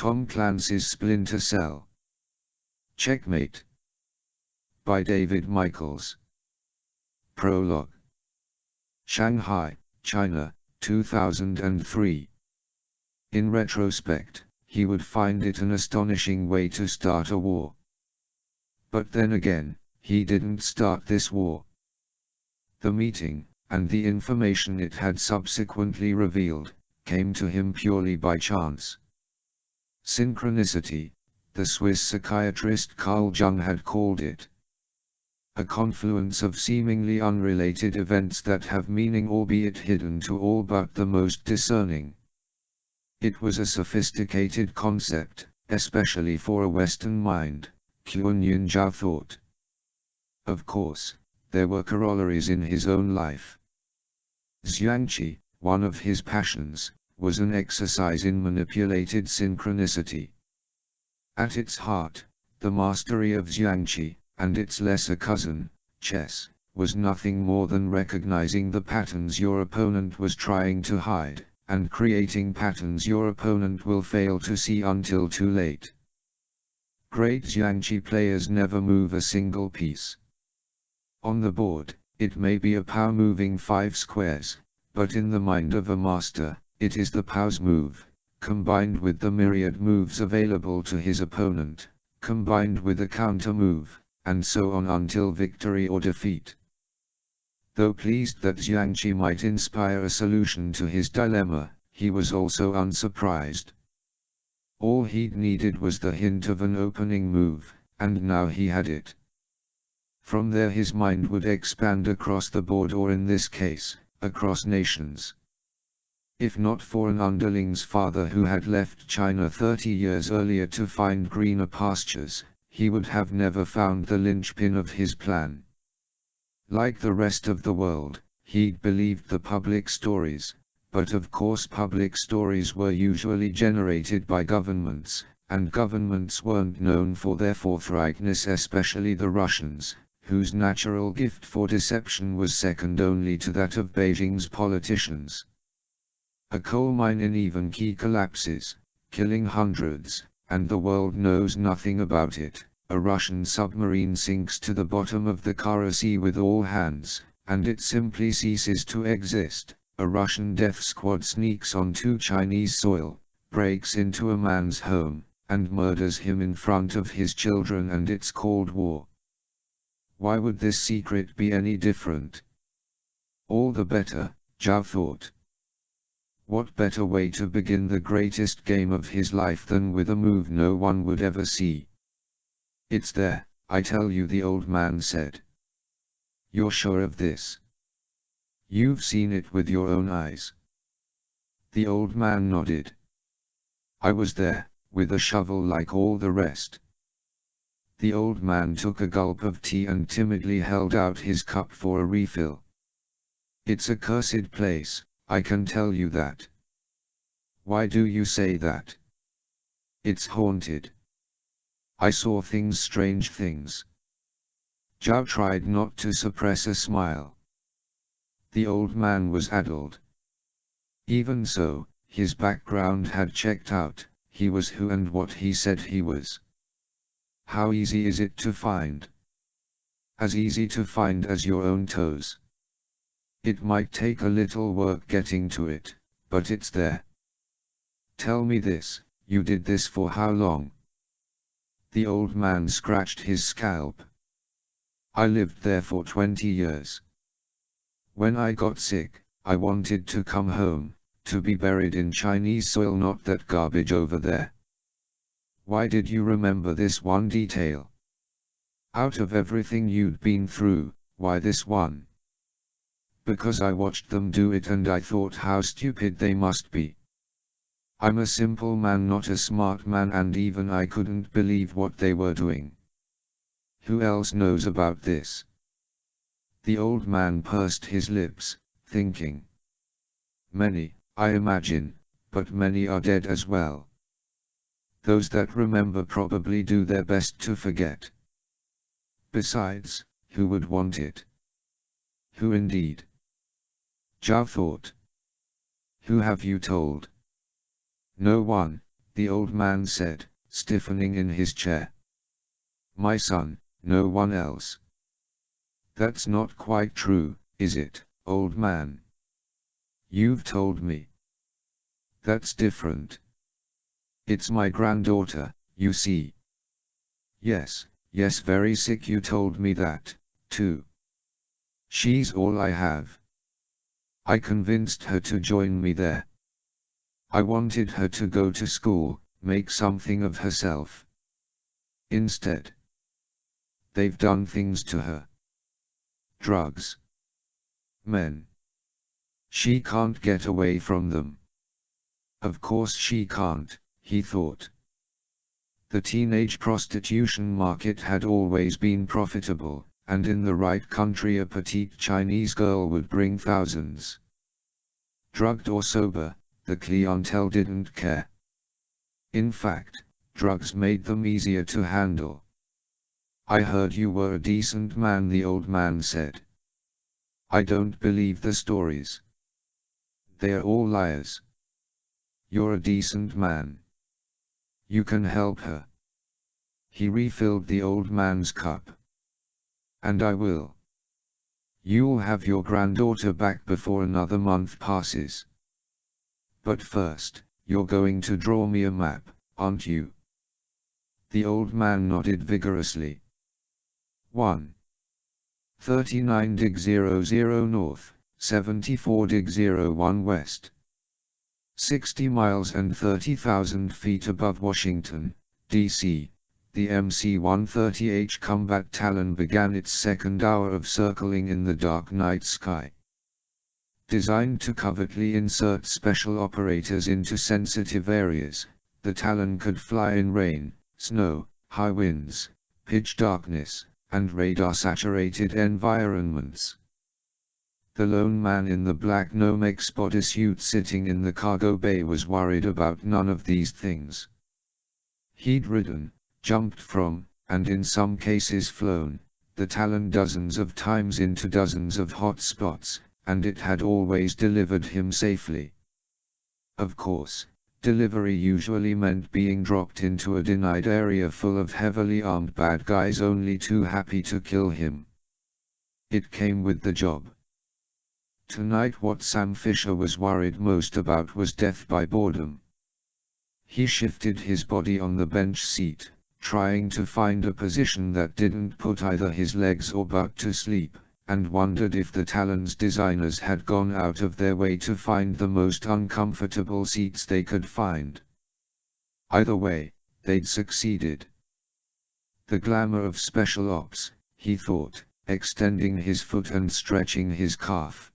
Tom Clancy's Splinter Cell. Checkmate. By David Michaels. Prologue. Shanghai, China, 2003. In retrospect, he would find it an astonishing way to start a war. But then again, he didn't start this war. The meeting, and the information it had subsequently revealed, came to him purely by chance. Synchronicity, the Swiss psychiatrist Carl Jung had called it. A confluence of seemingly unrelated events that have meaning albeit hidden to all but the most discerning. It was a sophisticated concept, especially for a Western mind, Qian Zhao thought. Of course, there were corollaries in his own life. Zhuangqi, one of his passions, was an exercise in manipulated synchronicity. At its heart, the mastery of Zhuangqi, and its lesser cousin, chess, was nothing more than recognizing the patterns your opponent was trying to hide, and creating patterns your opponent will fail to see until too late. Great Zhuangqi players never move a single piece. On the board, it may be a power moving 5 squares, but in the mind of a master, it is the pow's move, combined with the myriad moves available to his opponent, combined with a counter move, and so on until victory or defeat. Though pleased that Zhuangqi might inspire a solution to his dilemma, he was also unsurprised. All he'd needed was the hint of an opening move, and now he had it. From there his mind would expand across the board, or in this case, across nations. If not for an underling's father who had left China 30 years earlier to find greener pastures, he would have never found the linchpin of his plan. Like the rest of the world, he'd believed the public stories, but of course public stories were usually generated by governments, and governments weren't known for their forthrightness, especially the Russians, whose natural gift for deception was second only to that of Beijing's politicians. A coal mine in Ivanki collapses, killing hundreds, and the world knows nothing about it. A Russian submarine sinks to the bottom of the Kara Sea with all hands, and it simply ceases to exist. A Russian death squad sneaks onto Chinese soil, breaks into a man's home, and murders him in front of his children, and it's called war. Why would this secret be any different? All the better, Zhao thought. What better way to begin the greatest game of his life than with a move no one would ever see? It's there, I tell you, the old man said. You're sure of this? You've seen it with your own eyes? The old man nodded. I was there, with a shovel like all the rest. The old man took a gulp of tea and timidly held out his cup for a refill. It's a cursed place, I can tell you that. Why do you say that? It's haunted. I saw things, strange things. Zhao tried not to suppress a smile. The old man was addled. Even so, his background had checked out, he was who and what he said he was. How easy is it to find? As easy to find as your own toes. It might take a little work getting to it, but it's there. Tell me this, you did this for how long? The old man scratched his scalp. I lived there for 20 years. When I got sick, I wanted to come home, to be buried in Chinese soil, not that garbage over there. Why did you remember this one detail? Out of everything you'd been through, why this one? Because I watched them do it and I thought how stupid they must be. I'm a simple man, not a smart man, and even I couldn't believe what they were doing. Who else knows about this? The old man pursed his lips, thinking. Many, I imagine, but many are dead as well. Those that remember probably do their best to forget. Besides, who would want it? Who indeed? Zhao thought. Who have you told? No one, the old man said, stiffening in his chair. My son, no one else. That's not quite true, is it, old man? You've told me. That's different. It's my granddaughter, you see. Yes, yes, very sick, you told me that, too. She's all I have. I convinced her to join me there. I wanted her to go to school, make something of herself. Instead, they've done things to her. Drugs. Men. She can't get away from them. Of course she can't, he thought. The teenage prostitution market had always been profitable, and in the right country a petite Chinese girl would bring thousands. Drugged or sober, the clientele didn't care. In fact, drugs made them easier to handle. I heard you were a decent man, the old man said. I don't believe the stories. They're all liars. You're a decent man. You can help her. He refilled the old man's cup. And I will. You'll have your granddaughter back before another month passes. But first, you're going to draw me a map, aren't you? The old man nodded vigorously. 1. 39°00 north, 74°01 west. 60 miles and 30,000 feet above Washington, D.C., the MC-130H combat Talon began its second hour of circling in the dark night sky. Designed to covertly insert special operators into sensitive areas, the Talon could fly in rain, snow, high winds, pitch darkness, and radar-saturated environments. The lone man in the black Nomex bodysuit sitting in the cargo bay was worried about none of these things. He'd ridden, jumped from, and in some cases flown, the Talon dozens of times into dozens of hot spots, and it had always delivered him safely. Of course, delivery usually meant being dropped into a denied area full of heavily armed bad guys only too happy to kill him. It came with the job. Tonight what Sam Fisher was worried most about was death by boredom. He shifted his body on the bench seat, trying to find a position that didn't put either his legs or butt to sleep, and wondered if the Talon's designers had gone out of their way to find the most uncomfortable seats they could find. Either way, they'd succeeded. The glamour of special ops, he thought, extending his foot and stretching his calf.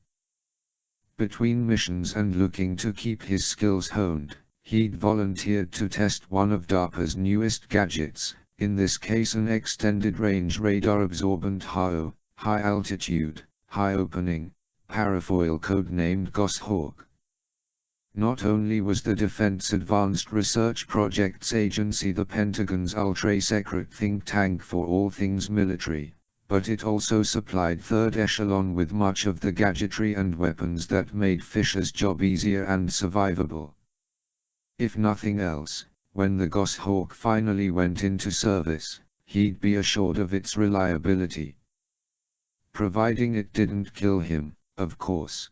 Between missions and looking to keep his skills honed, he'd volunteered to test one of DARPA's newest gadgets, in this case an extended-range radar-absorbent HAO, high-altitude, high-opening, parafoil code-named Goshawk. Not only was the Defense Advanced Research Projects Agency the Pentagon's ultra-secret think tank for all things military, but it also supplied Third Echelon with much of the gadgetry and weapons that made Fisher's job easier and survivable. If nothing else, when the Goshawk finally went into service, he'd be assured of its reliability. Providing it didn't kill him, of course.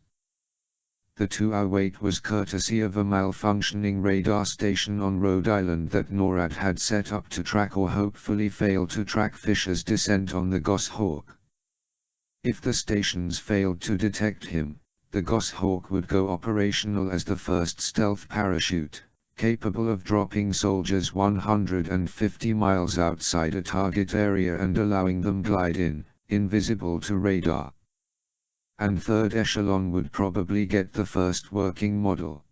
The 2-hour wait was courtesy of a malfunctioning radar station on Rhode Island that NORAD had set up to track or hopefully fail to track Fisher's descent on the Goshawk. If the stations failed to detect him, the Goshawk would go operational as the first stealth parachute, capable of dropping soldiers 150 miles outside a target area and allowing them glide in, invisible to radar. And Third Echelon would probably get the first working model.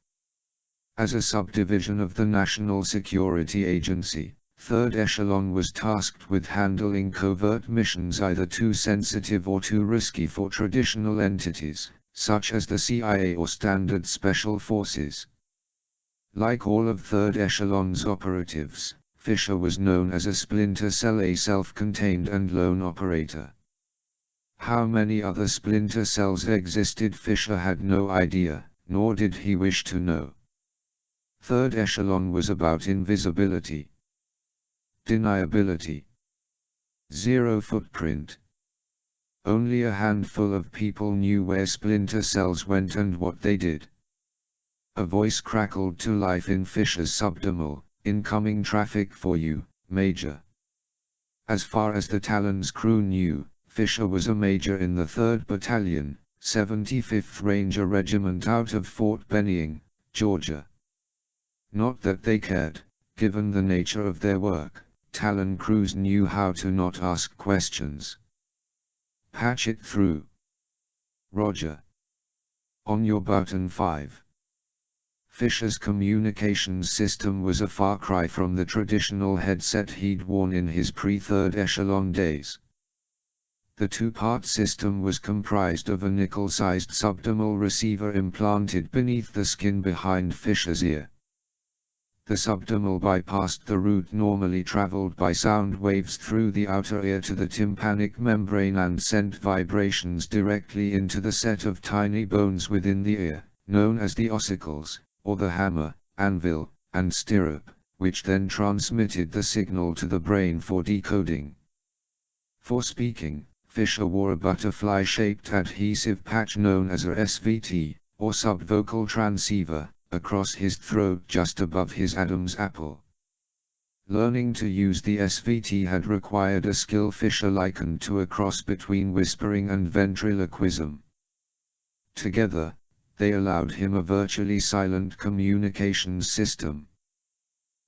As a subdivision of the National Security Agency, Third Echelon was tasked with handling covert missions either too sensitive or too risky for traditional entities, such as the CIA or Standard Special Forces. Like all of Third Echelon's operatives, Fisher was known as a Splinter Cell, a self-contained and lone operator. How many other Splinter Cells existed Fisher had no idea, nor did he wish to know. Third echelon was about invisibility, deniability, zero footprint. Only a handful of people knew where Splinter cells went and what they did. A voice crackled to life in Fisher's subdermal. "Incoming traffic for you, Major." As far as the Talon's crew knew, Fisher was a major in the 3rd Battalion, 75th Ranger Regiment out of Fort Benning, Georgia. Not that they cared, given the nature of their work. Talon crews knew how to not ask questions. "Patch it through." "Roger." "On your button 5. Fisher's communications system was a far cry from the traditional headset he'd worn in his pre-third echelon days. The two-part system was comprised of a nickel-sized subdermal receiver implanted beneath the skin behind Fisher's ear. The subdermal bypassed the route normally traveled by sound waves through the outer ear to the tympanic membrane and sent vibrations directly into the set of tiny bones within the ear, known as the ossicles, or the hammer, anvil, and stirrup, which then transmitted the signal to the brain for decoding. For speaking, Fisher wore a butterfly-shaped adhesive patch known as a SVT, or subvocal transceiver, across his throat just above his Adam's apple. Learning to use the SVT had required a skill Fisher likened to a cross between whispering and ventriloquism. Together, they allowed him a virtually silent communications system.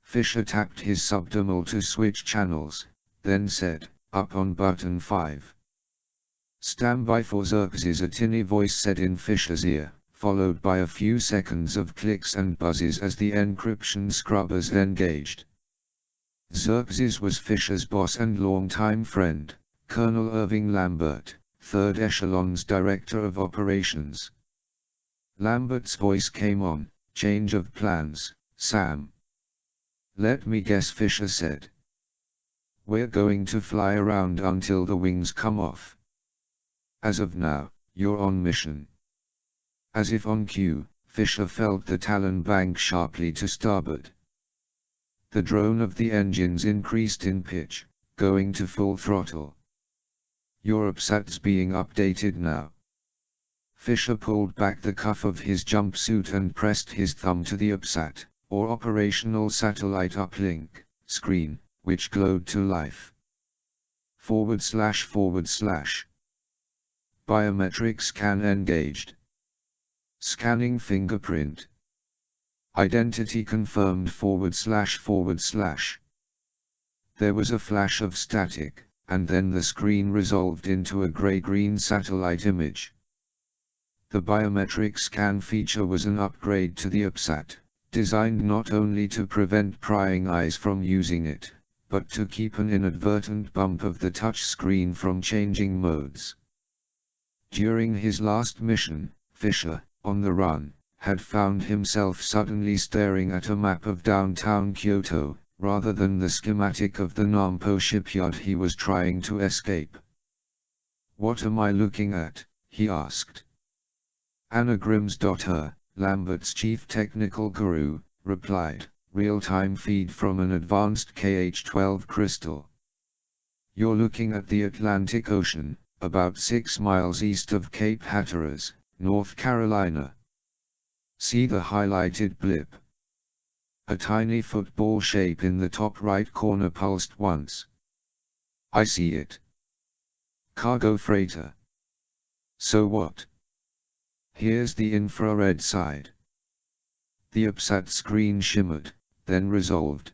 Fisher tapped his subdermal to switch channels, then said, "Up on button 5. "Stand by for Xerxes," a tinny voice said in Fisher's ear, followed by a few seconds of clicks and buzzes as the encryption scrubbers engaged. Xerxes was Fisher's boss and longtime friend, Colonel Irving Lambert, 3rd Echelon's Director of Operations. Lambert's voice came on. "Change of plans, Sam." "Let me guess," Fisher said. "We're going to fly around until the wings come off. As of now, you're on mission." As if on cue, Fisher felt the Talon bank sharply to starboard. The drone of the engines increased in pitch, going to full throttle. "Your upsat's being updated now." Fisher pulled back the cuff of his jumpsuit and pressed his thumb to the upsat, or operational satellite uplink, screen, which glowed to life. // Biometric scan engaged. Scanning fingerprint. Identity confirmed //. There was a flash of static, and then the screen resolved into a gray-green satellite image. The biometric scan feature was an upgrade to the upsat, designed not only to prevent prying eyes from using it, but to keep an inadvertent bump of the touch screen from changing modes. During his last mission, Fisher, on the run, had found himself suddenly staring at a map of downtown Kyoto, rather than the schematic of the Nampo shipyard he was trying to escape. "What am I looking at?" he asked. Anagrams.her, Lambert's chief technical guru, replied, "Real-time feed from an advanced KH-12 crystal. You're looking at the Atlantic Ocean, about 6 miles east of Cape Hatteras, North Carolina. See the highlighted blip? A tiny football shape in the top right corner pulsed once. I see it. Cargo freighter. So what? Here's the infrared side." The upsat screen shimmered, then resolved.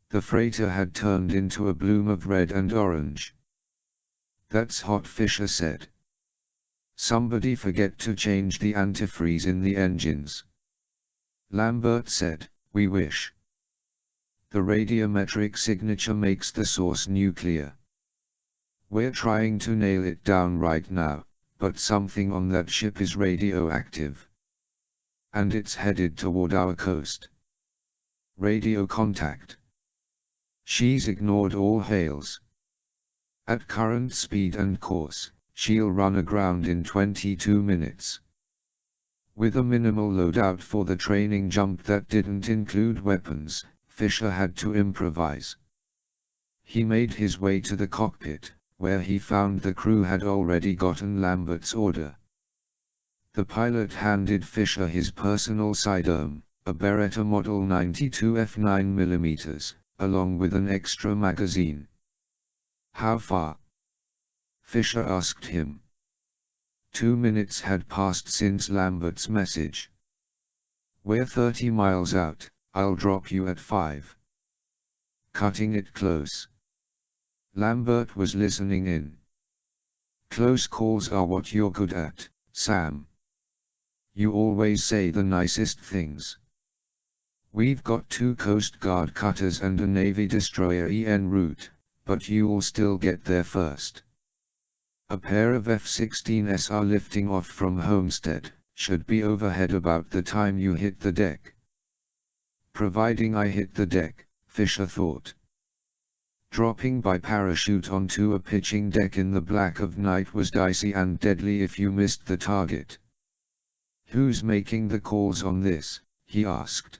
The freighter had turned into a bloom of red and orange. "That's hot," Fisher said. "Somebody forget to change the antifreeze in the engines." Lambert said, "We wish. The radiometric signature makes the source nuclear. We're trying to nail it down right now, but something on that ship is radioactive. And it's headed toward our coast. Radio contact." She's ignored all hails. At current speed and course, she'll run aground in 22 minutes. With a minimal loadout for the training jump that didn't include weapons, Fisher had to improvise. He made his way to the cockpit, where he found the crew had already gotten Lambert's order. The pilot handed Fisher his personal sidearm, a Beretta Model 92 f9mm, along with an extra magazine. "How far?" Fisher asked him. 2 minutes had passed since Lambert's message. "We're 30 miles out, I'll drop you at 5. Cutting it close." Lambert was listening in. "Close calls are what you're good at, Sam. You always say the nicest things. We've got 2 Coast Guard cutters and a Navy destroyer en route, but you'll still get there first. A pair of F-16s are lifting off from Homestead, should be overhead about the time you hit the deck." Providing I hit the deck, Fisher thought. Dropping by parachute onto a pitching deck in the black of night was dicey and deadly if you missed the target. "Who's making the calls on this?" he asked.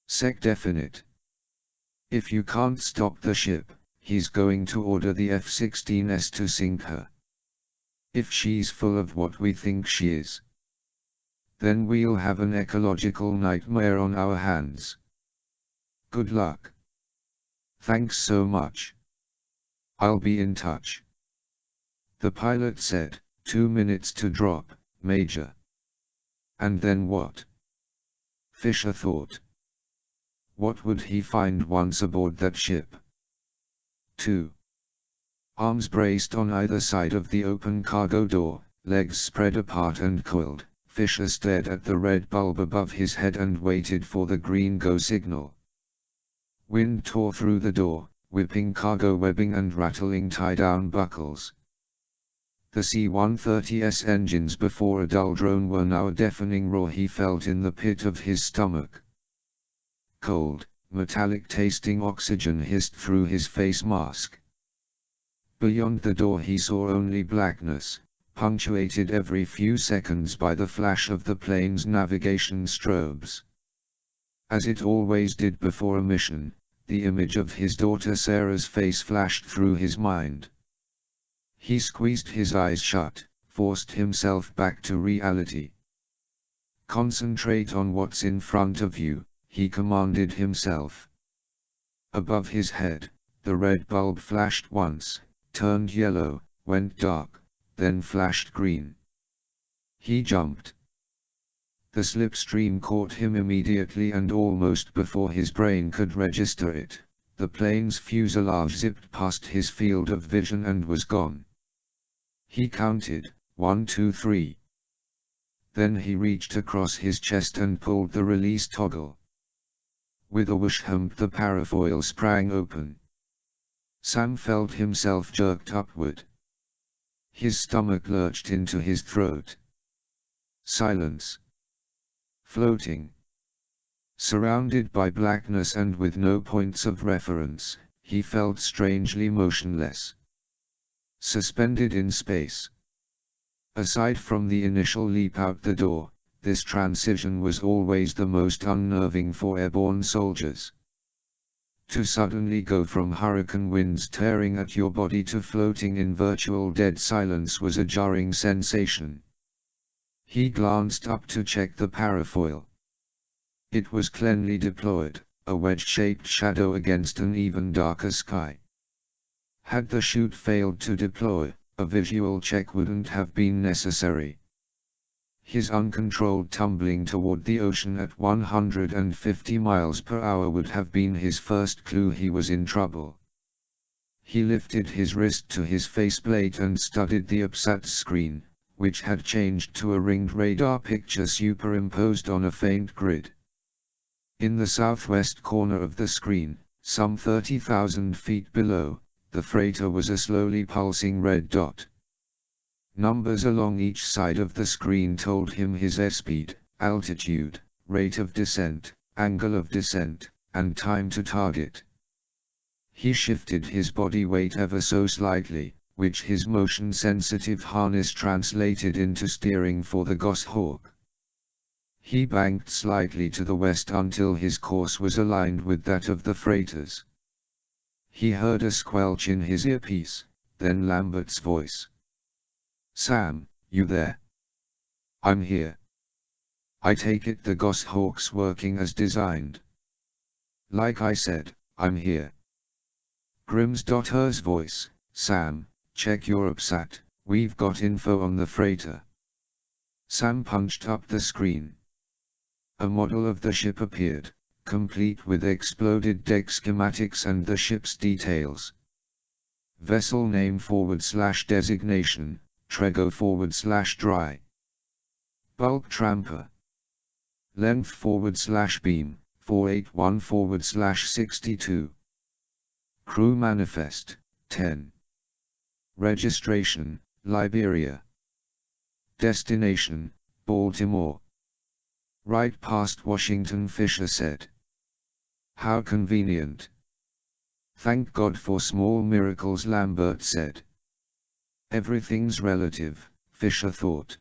"Sec Definite. If you can't stop the ship, he's going to order the F-16s to sink her. If she's full of what we think she is, then we'll have an ecological nightmare on our hands. Good luck." "Thanks so much. I'll be in touch." The pilot said, 2 minutes to drop, Major." And then what? Fisher thought. What would he find once aboard that ship? 2. Arms braced on either side of the open cargo door, legs spread apart and coiled, Fisher stared at the red bulb above his head and waited for the green go signal. Wind tore through the door, whipping cargo webbing and rattling tie-down buckles. The C-130's engines before a dull drone were now a deafening roar he felt in the pit of his stomach. Cold, metallic-tasting oxygen hissed through his face mask. Beyond the door he saw only blackness, punctuated every few seconds by the flash of the plane's navigation strobes. As it always did before a mission, the image of his daughter Sarah's face flashed through his mind. He squeezed his eyes shut, forced himself back to reality. "Concentrate on what's in front of you," he commanded himself. Above his head, the red bulb flashed once, turned yellow, went dark, then flashed green. He jumped. The slipstream caught him immediately, and almost before his brain could register it, the plane's fuselage zipped past his field of vision and was gone. He counted, 1, 2, 3. Then he reached across his chest and pulled the release toggle. With a whoosh the parafoil sprang open. Sam felt himself jerked upward. His stomach lurched into his throat. Silence. Floating. Surrounded by blackness and with no points of reference, he felt strangely motionless. Suspended in space. Aside from the initial leap out the door, this transition was always the most unnerving for airborne soldiers. To suddenly go from hurricane winds tearing at your body to floating in virtual dead silence was a jarring sensation. He glanced up to check the parafoil. It was cleanly deployed, a wedge-shaped shadow against an even darker sky. Had the chute failed to deploy, a visual check wouldn't have been necessary. His uncontrolled tumbling toward the ocean at 150 miles per hour would have been his first clue he was in trouble. He lifted his wrist to his faceplate and studied the APSAT screen, which had changed to a ringed radar picture superimposed on a faint grid. In the southwest corner of the screen, some 30,000 feet below, the freighter was a slowly pulsing red dot. Numbers along each side of the screen told him his airspeed, altitude, rate of descent, angle of descent, and time to target. He shifted his body weight ever so slightly, which his motion-sensitive harness translated into steering for the Goshawk. He banked slightly to the west until his course was aligned with that of the freighters. He heard a squelch in his earpiece, then Lambert's voice. "Sam, you there?" "I'm here. I take it the Goshawk's working as designed." "Like I said, I'm here." Grim's.Her's voice. "Sam, check your UPSAT, we've got info on the freighter." Sam punched up the screen. A model of the ship appeared, complete with exploded deck schematics and the ship's details. Vessel name / designation, Trego / dry. Bulk tramper. Length / beam, 481 / 62. Crew manifest, 10. Registration, Liberia. Destination, Baltimore. "Right past Washington," Fisher said. "How convenient." "Thank God for small miracles," Lambert said. "Everything's relative," Fisher thought.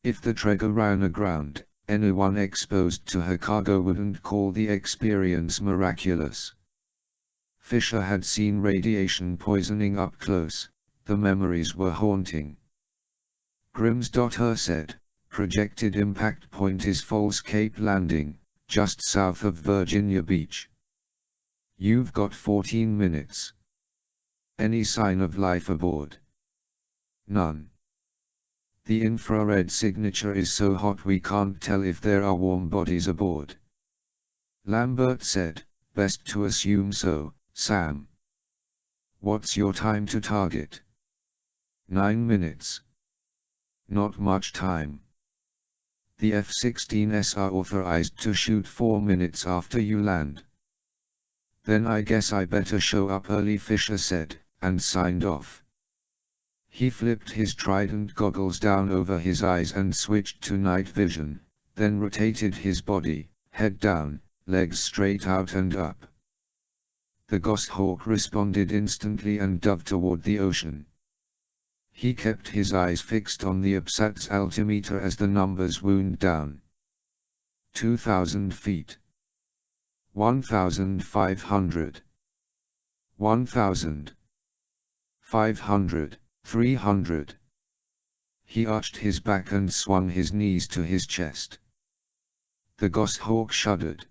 If the Trego ran aground, anyone exposed to her cargo wouldn't call the experience miraculous. Fisher had seen radiation poisoning up close, the memories were haunting. Grim's.Her said, "Projected impact point is Falls Cape Landing, just south of Virginia Beach. You've got 14 minutes. Any sign of life aboard?" "None. The infrared signature is so hot we can't tell if there are warm bodies aboard." Lambert said, "Best to assume so, Sam. What's your time to target?" 9 minutes. Not much time. The F-16s are authorized to shoot 4 minutes after you land. "Then I guess I better show up early," Fisher said, and signed off. He flipped his Trident goggles down over his eyes and switched to night vision, then rotated his body, head down, legs straight out and up. The Goshawk responded instantly and dove toward the ocean. He kept his eyes fixed on the UPSAT's altimeter as the numbers wound down. 2,000 feet. 1,500. 1,000. 500. 300. He arched his back and swung his knees to his chest. The Goshawk shuddered.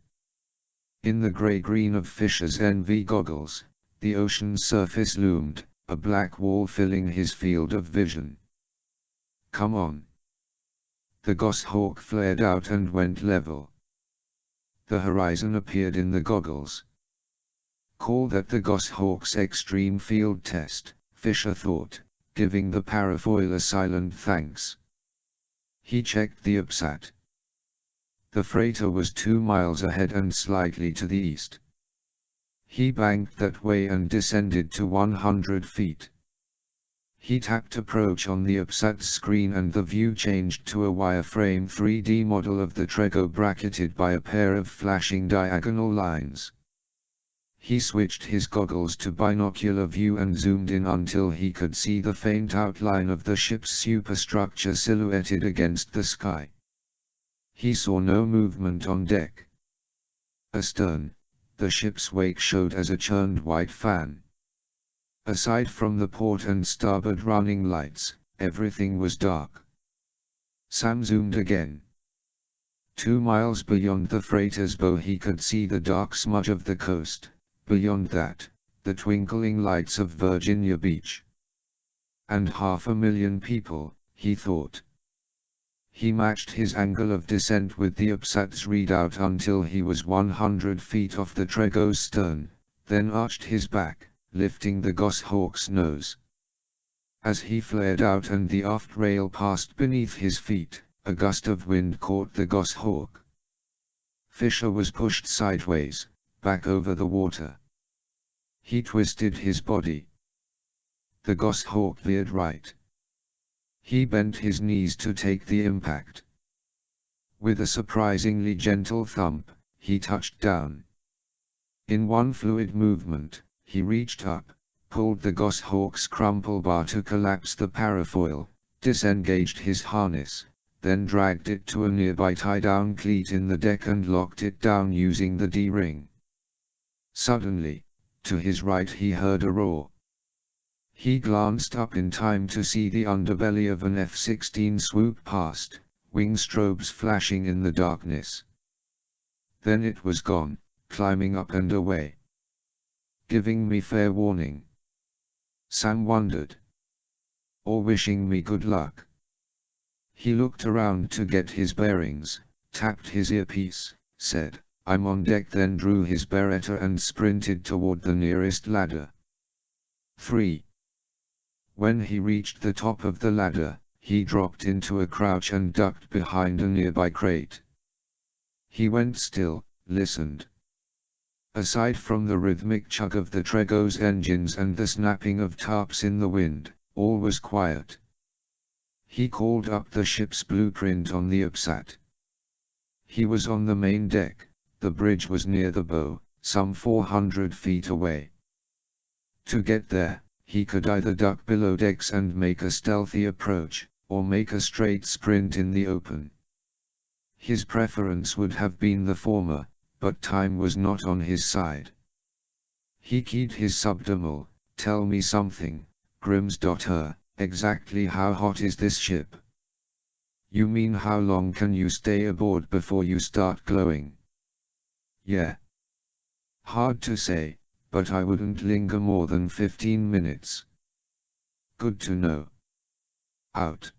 In the gray-green of Fisher's NV goggles, the ocean's surface loomed, a black wall filling his field of vision. "Come on." The Goshawk flared out and went level. The horizon appeared in the goggles. "Call that the Goshawk's extreme field test," Fisher thought, giving the parafoil a silent thanks. He checked the UPSAT. The freighter was 2 miles ahead and slightly to the east. He banked that way and descended to 100 feet. He tapped approach on the UPSAT screen and the view changed to a wireframe 3D model of the Trego bracketed by a pair of flashing diagonal lines. He switched his goggles to binocular view and zoomed in until he could see the faint outline of the ship's superstructure silhouetted against the sky. He saw no movement on deck. Astern, the ship's wake showed as a churned white fan. Aside from the port and starboard running lights, everything was dark. Sam zoomed again. 2 miles beyond the freighter's bow he could see the dark smudge of the coast, beyond that, the twinkling lights of Virginia Beach. And 500,000 people, he thought. He matched his angle of descent with the UPSAT's readout until he was 100 feet off the Trego's stern, then arched his back, lifting the Goshawk's nose. As he flared out and the aft rail passed beneath his feet, a gust of wind caught the Goshawk. Fisher was pushed sideways, back over the water. He twisted his body. The Goshawk veered right. He bent his knees to take the impact. With a surprisingly gentle thump, he touched down. In one fluid movement, he reached up, pulled the Goshawk's crumple bar to collapse the parafoil, disengaged his harness, then dragged it to a nearby tie-down cleat in the deck and locked it down using the D-ring. Suddenly, to his right he heard a roar. He glanced up in time to see the underbelly of an F-16 swoop past, wing strobes flashing in the darkness. Then it was gone, climbing up and away, giving me fair warning. Sam wondered. Or wishing me good luck. He looked around to get his bearings, tapped his earpiece, said, "I'm on deck," then drew his Beretta and sprinted toward the nearest ladder. 3. When he reached the top of the ladder, he dropped into a crouch and ducked behind a nearby crate. He went still, listened. Aside from the rhythmic chug of the Trego's engines and the snapping of tarps in the wind, all was quiet. He called up the ship's blueprint on the UPSAT. He was on the main deck, the bridge was near the bow, some 400 feet away. To get there, he could either duck below decks and make a stealthy approach, or make a straight sprint in the open. His preference would have been the former, but time was not on his side. He keyed his subdermal, "Tell me something, Grims.her, exactly how hot is this ship? You mean how long can you stay aboard before you start glowing?" "Yeah. Hard to say, but I wouldn't linger more than 15 minutes. Good to know. Out."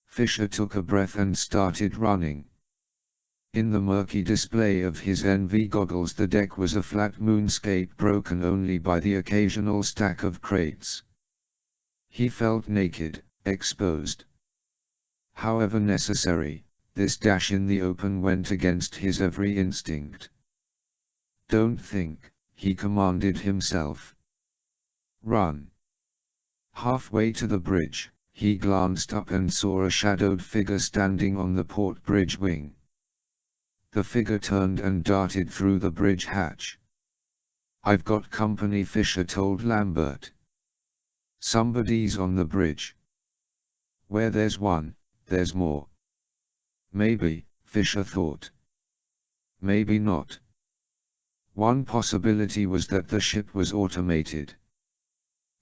Fisher took a breath and started running. In the murky display of his NV goggles the deck was a flat moonscape broken only by the occasional stack of crates. He felt naked, exposed. However necessary, this dash in the open went against his every instinct. "Don't think," he commanded himself. "Run." Halfway to the bridge, he glanced up and saw a shadowed figure standing on the port bridge wing. The figure turned and darted through the bridge hatch. "I've got company," Fisher told Lambert. "Somebody's on the bridge." "Where there's one, there's more." Maybe, Fisher thought. Maybe not. One possibility was that the ship was automated.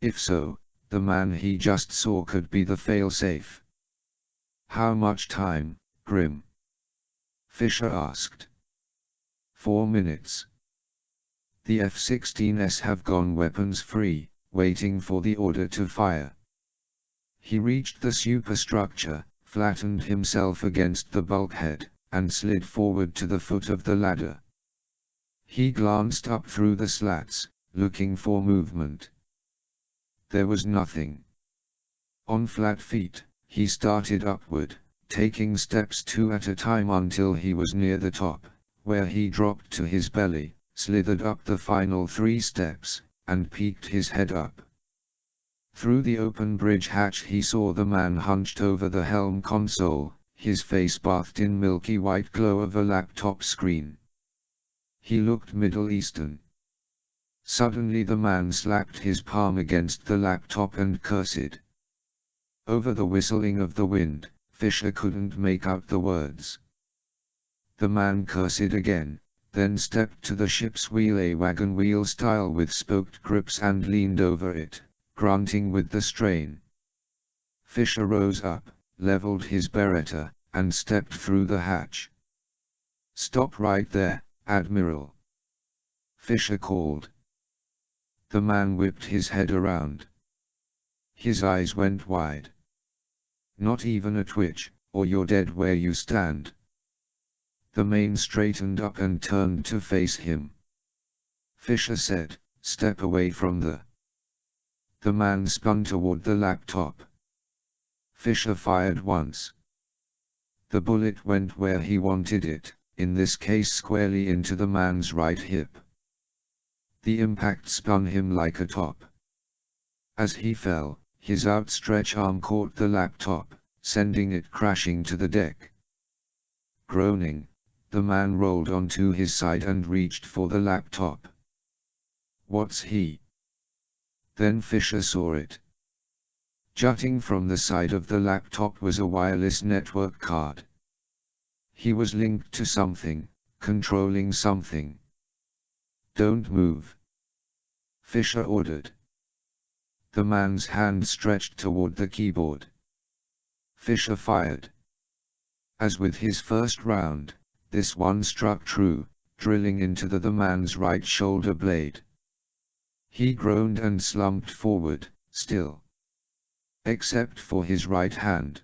If so, the man he just saw could be the failsafe. "How much time, Grim?" Fisher asked. 4 minutes. The F-16s have gone weapons-free, waiting for the order to fire. He reached the superstructure, flattened himself against the bulkhead, and slid forward to the foot of the ladder. He glanced up through the slats, looking for movement. There was nothing. On flat feet, he started upward, taking steps 2 at a time until he was near the top, where he dropped to his belly, slithered up the final 3 steps, and peeked his head up. Through the open bridge hatch he saw the man hunched over the helm console, his face bathed in milky white glow of a laptop screen. He looked Middle Eastern. Suddenly the man slapped his palm against the laptop and cursed. Over the whistling of the wind, Fisher couldn't make out the words. The man cursed again, then stepped to the ship's wheel, a wagon wheel style with spoked grips, and leaned over it, grunting with the strain. Fisher rose up, leveled his Beretta, and stepped through the hatch. "Stop right there, Admiral," Fisher called. The man whipped his head around. His eyes went wide. "Not even a twitch, or you're dead where you stand." The man straightened up and turned to face him. Fisher said, "Step away from the..." The man spun toward the laptop. Fisher fired once. The bullet went where he wanted it, in this case squarely into the man's right hip. The impact spun him like a top. As he fell, his outstretched arm caught the laptop, sending it crashing to the deck. Groaning, the man rolled onto his side and reached for the laptop. "What's he?" Then Fisher saw it. Jutting from the side of the laptop was a wireless network card. He was linked to something, controlling something. "Don't move," Fisher ordered. The man's hand stretched toward the keyboard. Fisher fired. As with his first round, this one struck true, drilling into the man's right shoulder blade. He groaned and slumped forward, still. Except for his right hand.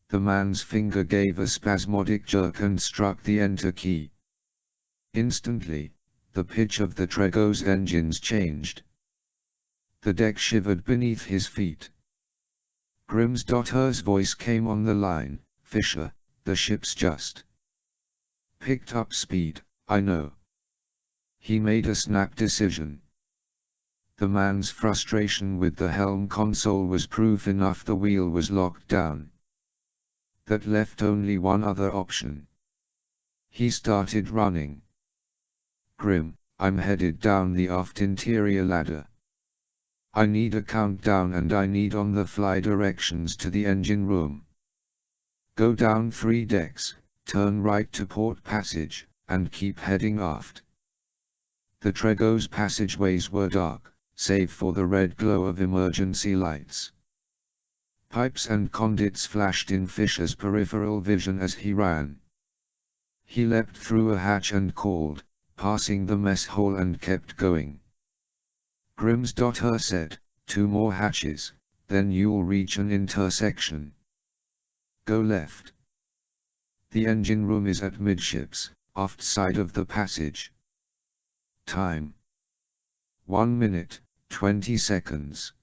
The man's finger gave a spasmodic jerk and struck the enter key. Instantly, the pitch of the Trego's engines changed. The deck shivered beneath his feet. Grimsdotter's voice came on the line, "Fisher, the ship's just picked up speed, I know." He made a snap decision. The man's frustration with the helm console was proof enough the wheel was locked down. That left only one other option. He started running. "Grim, I'm headed down the aft interior ladder. I need a countdown and I need on-the-fly directions to the engine room. Go down 3 decks, turn right to port passage, and keep heading aft." The Trego's passageways were dark, save for the red glow of emergency lights. Pipes and conduits flashed in Fisher's peripheral vision as he ran. He leapt through a hatch and called, passing the mess hall, and kept going. Grimsdotter said, "2 more hatches, then you'll reach an intersection. Go left. The engine room is at midships, aft side of the passage. Time: 1 minute, 20 seconds.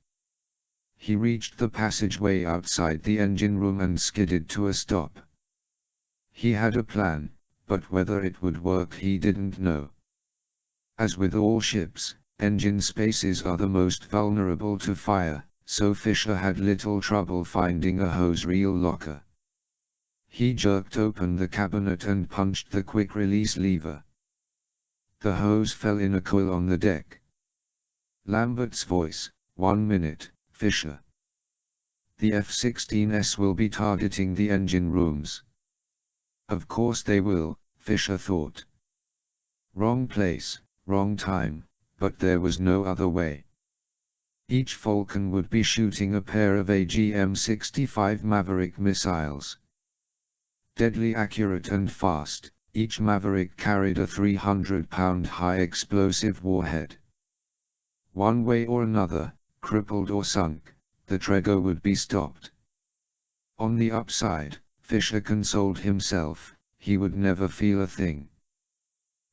He reached the passageway outside the engine room and skidded to a stop. He had a plan, but whether it would work he didn't know. As with all ships, engine spaces are the most vulnerable to fire, so Fisher had little trouble finding a hose reel locker. He jerked open the cabinet and punched the quick-release lever. The hose fell in a coil on the deck. Lambert's voice: 1 minute, Fisher. The F-16s will be targeting the engine rooms. Of course they will, Fisher thought. Wrong place, wrong time, but there was no other way. Each Falcon would be shooting a pair of AGM-65 Maverick missiles. Deadly accurate and fast, each Maverick carried a 300-pound high-explosive warhead. One way or another, crippled or sunk, the Trego would be stopped. On the upside, Fisher consoled himself, he would never feel a thing.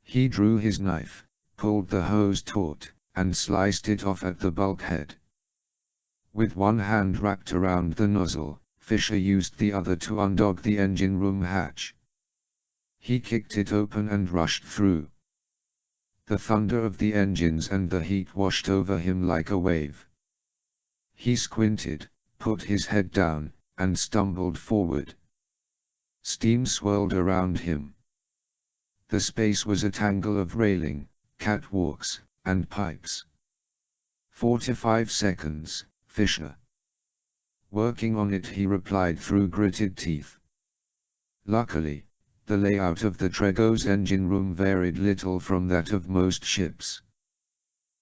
He drew his knife, pulled the hose taut, and sliced it off at the bulkhead. With one hand wrapped around the nozzle, Fisher used the other to undog the engine room hatch. He kicked it open and rushed through. The thunder of the engines and the heat washed over him like a wave. He squinted, put his head down, and stumbled forward. Steam swirled around him. The space was a tangle of railing, catwalks, and pipes. 45 seconds, Fisher. Working on it, he replied through gritted teeth. Luckily, the layout of the Trego's engine room varied little from that of most ships.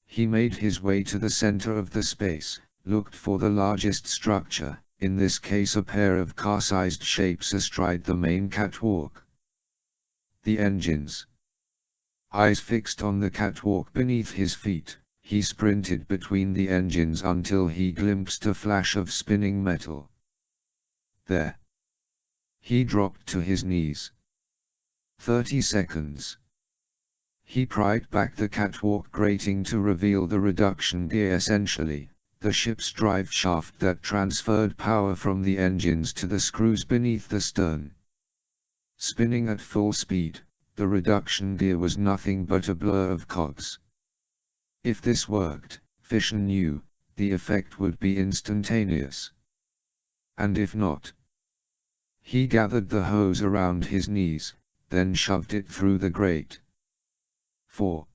He made his way to the center of the space, looked for the largest structure, in this case a pair of car-sized shapes astride the main catwalk. The engines. Eyes fixed on the catwalk beneath his feet, he sprinted between the engines until he glimpsed a flash of spinning metal. There. He dropped to his knees. 30 seconds. He pried back the catwalk grating to reveal the reduction gear, essentially, the ship's drive shaft that transferred power from the engines to the screws beneath the stern. Spinning at full speed, the reduction gear was nothing but a blur of cogs. If this worked, Fisher knew, the effect would be instantaneous. And if not? He gathered the hose around his knees, then shoved it through the grate. 4.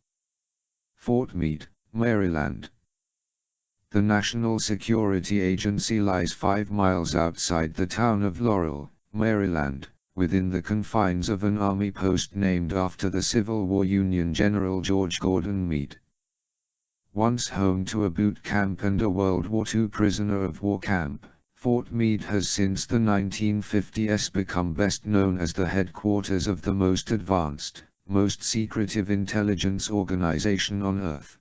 Fort Meade, Maryland. The National Security Agency lies 5 miles outside the town of Laurel, Maryland, within the confines of an Army post named after the Civil War Union General George Gordon Meade. Once home to a boot camp and a World War II prisoner of war camp, Fort Meade has since the 1950s become best known as the headquarters of the most advanced, most secretive intelligence organization on Earth.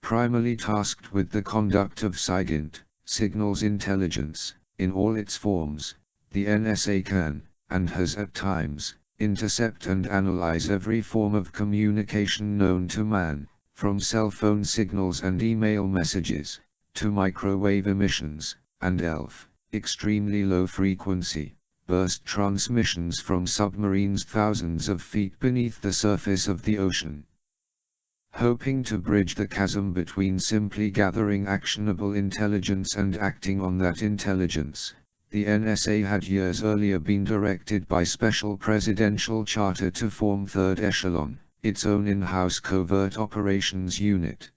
Primarily tasked with the conduct of SIGINT, signals intelligence, in all its forms, the NSA can, and has at times, intercept and analyze every form of communication known to man, from cell phone signals and email messages, to microwave emissions, and ELF, extremely low frequency, burst transmissions from submarines thousands of feet beneath the surface of the ocean. Hoping to bridge the chasm between simply gathering actionable intelligence and acting on that intelligence, the NSA had years earlier been directed by special presidential charter to form Third Echelon, its own in-house covert operations unit.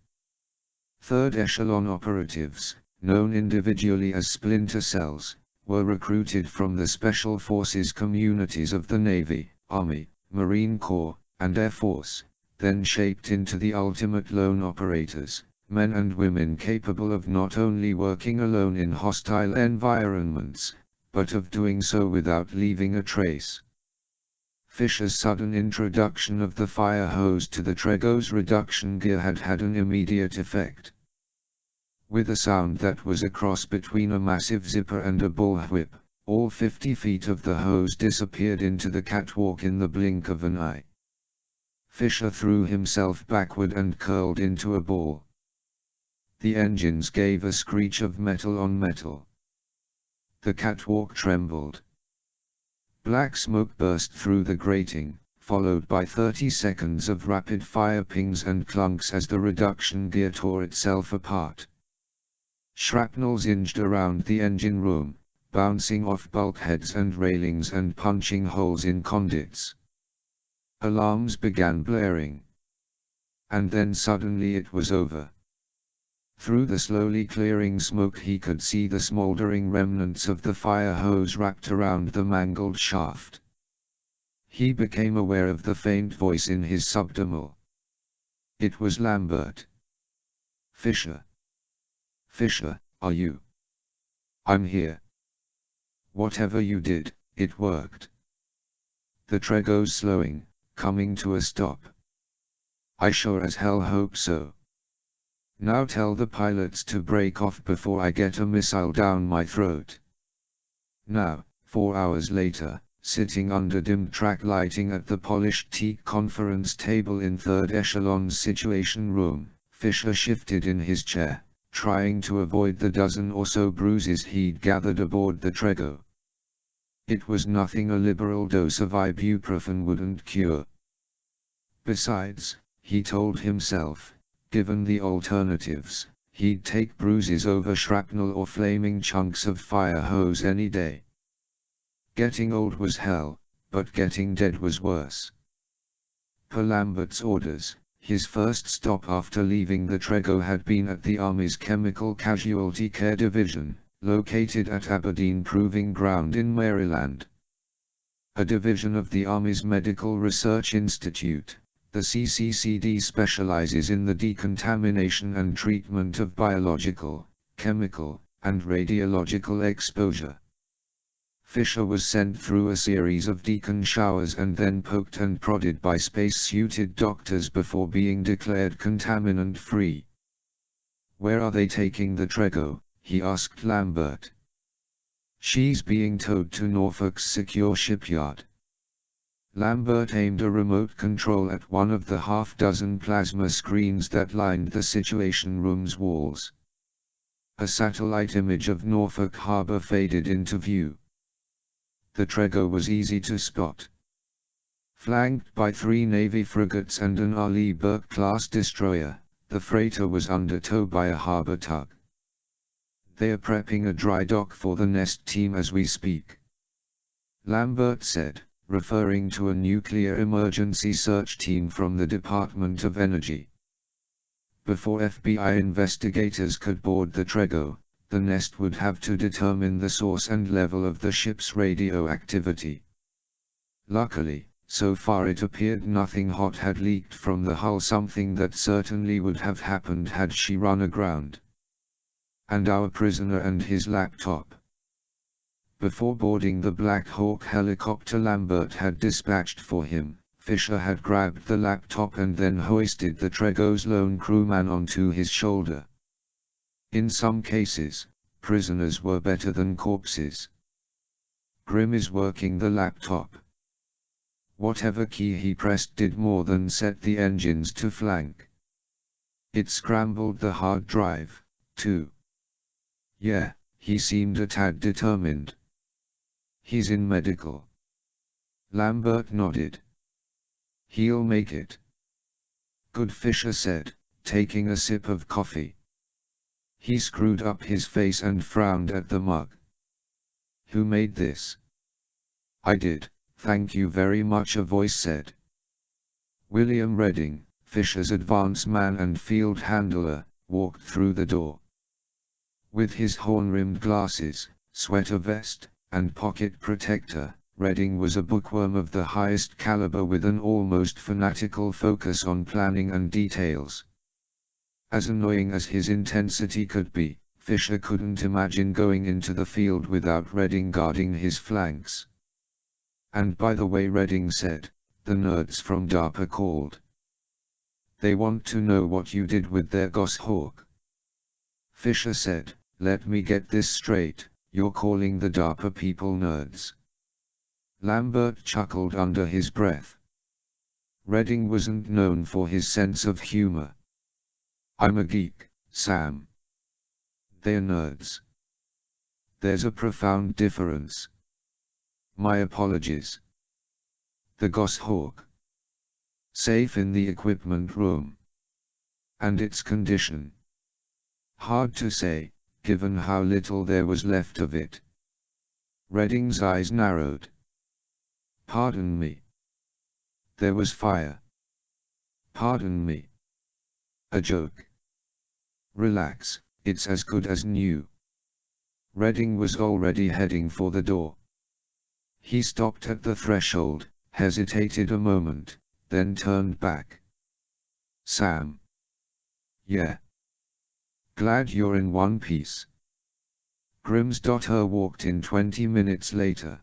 Third Echelon operatives, known individually as Splinter cells, were recruited from the Special Forces communities of the Navy, Army, Marine Corps, and Air Force, then shaped into the ultimate lone operators, men and women capable of not only working alone in hostile environments, but of doing so without leaving a trace. Fisher's sudden introduction of the fire hose to the Trego's reduction gear had had an immediate effect. With a sound that was a cross between a massive zipper and a bullwhip, all 50 feet of the hose disappeared into the catwalk in the blink of an eye. Fisher threw himself backward and curled into a ball. The engines gave a screech of metal on metal. The catwalk trembled. Black smoke burst through the grating, followed by 30 seconds of rapid-fire pings and clunks as the reduction gear tore itself apart. Shrapnel zinged around the engine room, bouncing off bulkheads and railings and punching holes in conduits. Alarms began blaring. And then suddenly it was over. Through the slowly clearing smoke he could see the smoldering remnants of the fire hose wrapped around the mangled shaft. He became aware of the faint voice in his subdermal. It was Lambert. "Fisher. Fisher, are you?" "I'm here." "Whatever you did, it worked." The Trego's slowing, coming to a stop. "I sure as hell hope so. Now tell the pilots to break off before I get a missile down my throat." Now, 4 hours later, sitting under dimmed track lighting at the polished teak conference table in Third Echelon's Situation Room, Fisher shifted in his chair, trying to avoid the dozen or so bruises he'd gathered aboard the Trego. It was nothing a liberal dose of ibuprofen wouldn't cure. Besides, he told himself, given the alternatives, he'd take bruises over shrapnel or flaming chunks of fire hose any day. Getting old was hell, but getting dead was worse. Per Lambert's orders, his first stop after leaving the Trego had been at the Army's Chemical Casualty Care Division, located at Aberdeen Proving Ground in Maryland. A division of the Army's Medical Research Institute, the CCCD specializes in the decontamination and treatment of biological, chemical, and radiological exposure. Fisher was sent through a series of decon showers and then poked and prodded by space-suited doctors before being declared contaminant-free. "Where are they taking the Trego?" he asked Lambert. "She's being towed to Norfolk's secure shipyard." Lambert aimed a remote control at one of the half-dozen plasma screens that lined the Situation Room's walls. A satellite image of Norfolk Harbor faded into view. The Trego was easy to spot. Flanked by 3 Navy frigates and an Arleigh Burke-class destroyer, the freighter was under tow by a harbor tug. "They're prepping a dry dock for the Nest team as we speak," Lambert said, referring to a nuclear emergency search team from the Department of Energy. Before FBI investigators could board the Trego, the nest would have to determine the source and level of the ship's radioactivity. Luckily, so far it appeared nothing hot had leaked from the hull, something that certainly would have happened had she run aground. And our prisoner and his laptop. Before boarding the Black Hawk helicopter Lambert had dispatched for him, Fisher had grabbed the laptop and then hoisted the Trego's lone crewman onto his shoulder. In some cases, prisoners were better than corpses. Grim is working the laptop. Whatever key he pressed did more than set the engines to flank. It scrambled the hard drive, too. Yeah, he seemed a tad determined. He's in medical. Lambert nodded. He'll make it. Good, Fisher said, taking a sip of coffee. He screwed up his face and frowned at the mug. Who made this? I did. Thank you very much, a voice said. William Redding, Fisher's advance man and field handler, walked through the door. With his horn-rimmed glasses, sweater vest, and pocket protector, Redding was a bookworm of the highest caliber with an almost fanatical focus on planning and details. As annoying as his intensity could be, Fisher couldn't imagine going into the field without Redding guarding his flanks. And by the way, Redding said, the nerds from DARPA called. They want to know what you did with their Goshawk. Fisher said, let me get this straight, you're calling the DARPA people nerds. Lambert chuckled under his breath. Redding wasn't known for his sense of humor. I'm a geek, Sam. They're nerds. There's a profound difference. My apologies. The Goshawk. Safe in the equipment room. And its condition. Hard to say, given how little there was left of it. Redding's eyes narrowed. Pardon me. There was fire. Pardon me. A joke. Relax, it's as good as new. Redding was already heading for the door. He stopped at the threshold, hesitated a moment, then turned back. Sam. Yeah. Glad you're in one piece. Grim's daughter walked in 20 minutes later.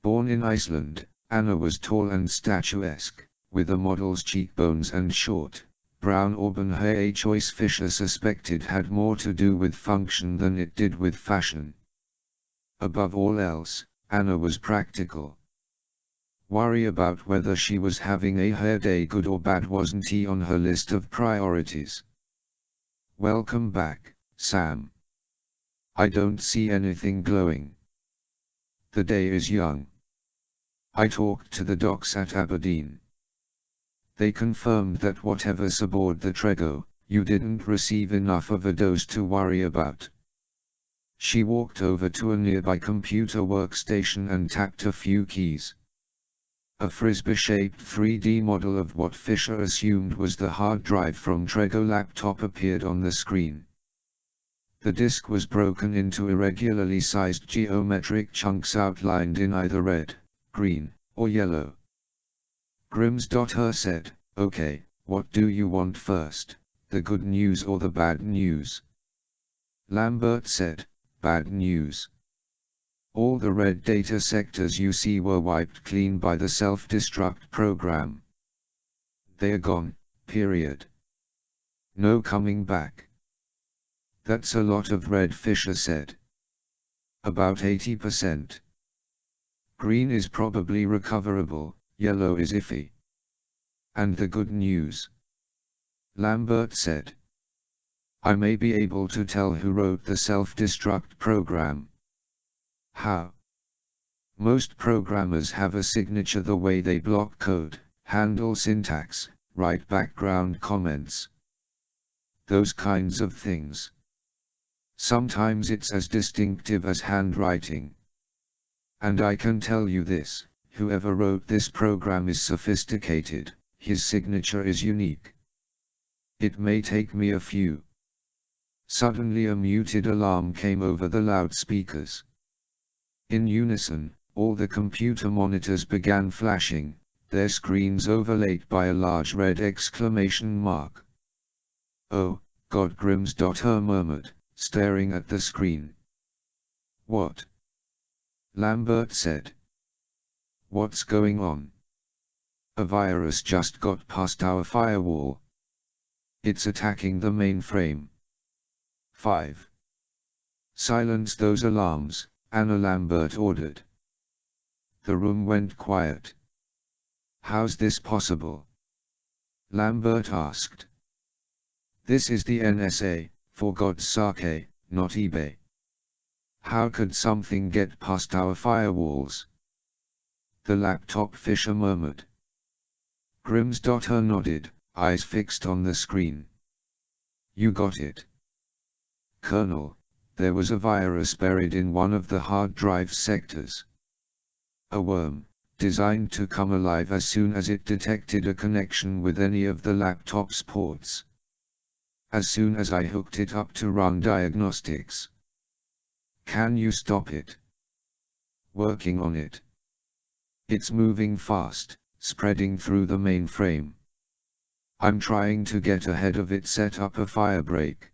Born in Iceland, Anna was tall and statuesque, with a model's cheekbones and short, brown auburn hair, a choice Fisher suspected had more to do with function than it did with fashion. Above all else, Anna was practical. Worry about whether she was having a hair day, good or bad, wasn't on her list of priorities. Welcome back, Sam. I don't see anything glowing. The day is young. I talked to the docs at Aberdeen. They confirmed that whatever's aboard the Trego, you didn't receive enough of a dose to worry about. She walked over to a nearby computer workstation and tapped a few keys. A frisbee-shaped 3D model of what Fisher assumed was the hard drive from Trego laptop appeared on the screen. The disk was broken into irregularly sized geometric chunks outlined in either red, green, or yellow. Grim's daughter said, "Okay, what do you want first, the good news or the bad news?" Lambert said, "Bad news. All the red data sectors you see were wiped clean by the self-destruct program. They're gone, period. No coming back." "That's a lot of red," Fisher said. "About 80%. Green is probably recoverable, yellow is iffy." "And the good news?" Lambert said. "I may be able to tell who wrote the self-destruct program." "How?" "Most programmers have a signature, the way they block code, handle syntax, write background comments. Those kinds of things. Sometimes it's as distinctive as handwriting. And I can tell you this, whoever wrote this program is sophisticated, his signature is unique. It may take me a few. Suddenly a muted alarm came over the loudspeakers. In unison, all the computer monitors began flashing, their screens overlaid by a large red exclamation mark. "Oh, God," Grimms.her murmured, staring at the screen. "What?" Lambert said. "What's going on?" "A virus just got past our firewall. It's attacking the mainframe." 5. "Silence those alarms," Anna Lambert ordered. The room went quiet. "How's this possible?" Lambert asked. "This is the NSA, for God's sake, not eBay. How could something get past our firewalls?" "The laptop," Fisher murmured. Grimms.her nodded, eyes fixed on the screen. "You got it. Colonel, there was a virus buried in one of the hard drive sectors. A worm, designed to come alive as soon as it detected a connection with any of the laptop's ports. As soon as I hooked it up to run diagnostics." "Can you stop it?" "Working on it. It's moving fast, spreading through the mainframe. I'm trying to get ahead of it, set up a firebreak.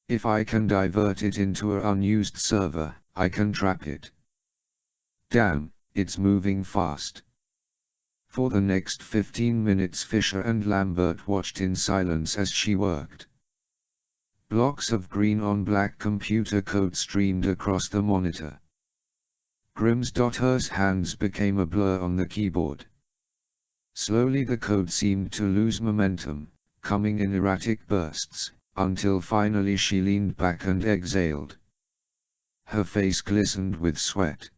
If I can divert it into an unused server, I can trap it." "Damn, it's moving fast." For the next 15 minutes Fisher and Lambert watched in silence as she worked. Blocks of green-on-black computer code streamed across the monitor. Grimms.her's hands became a blur on the keyboard. Slowly the code seemed to lose momentum, coming in erratic bursts, until finally she leaned back and exhaled. Her face glistened with sweat.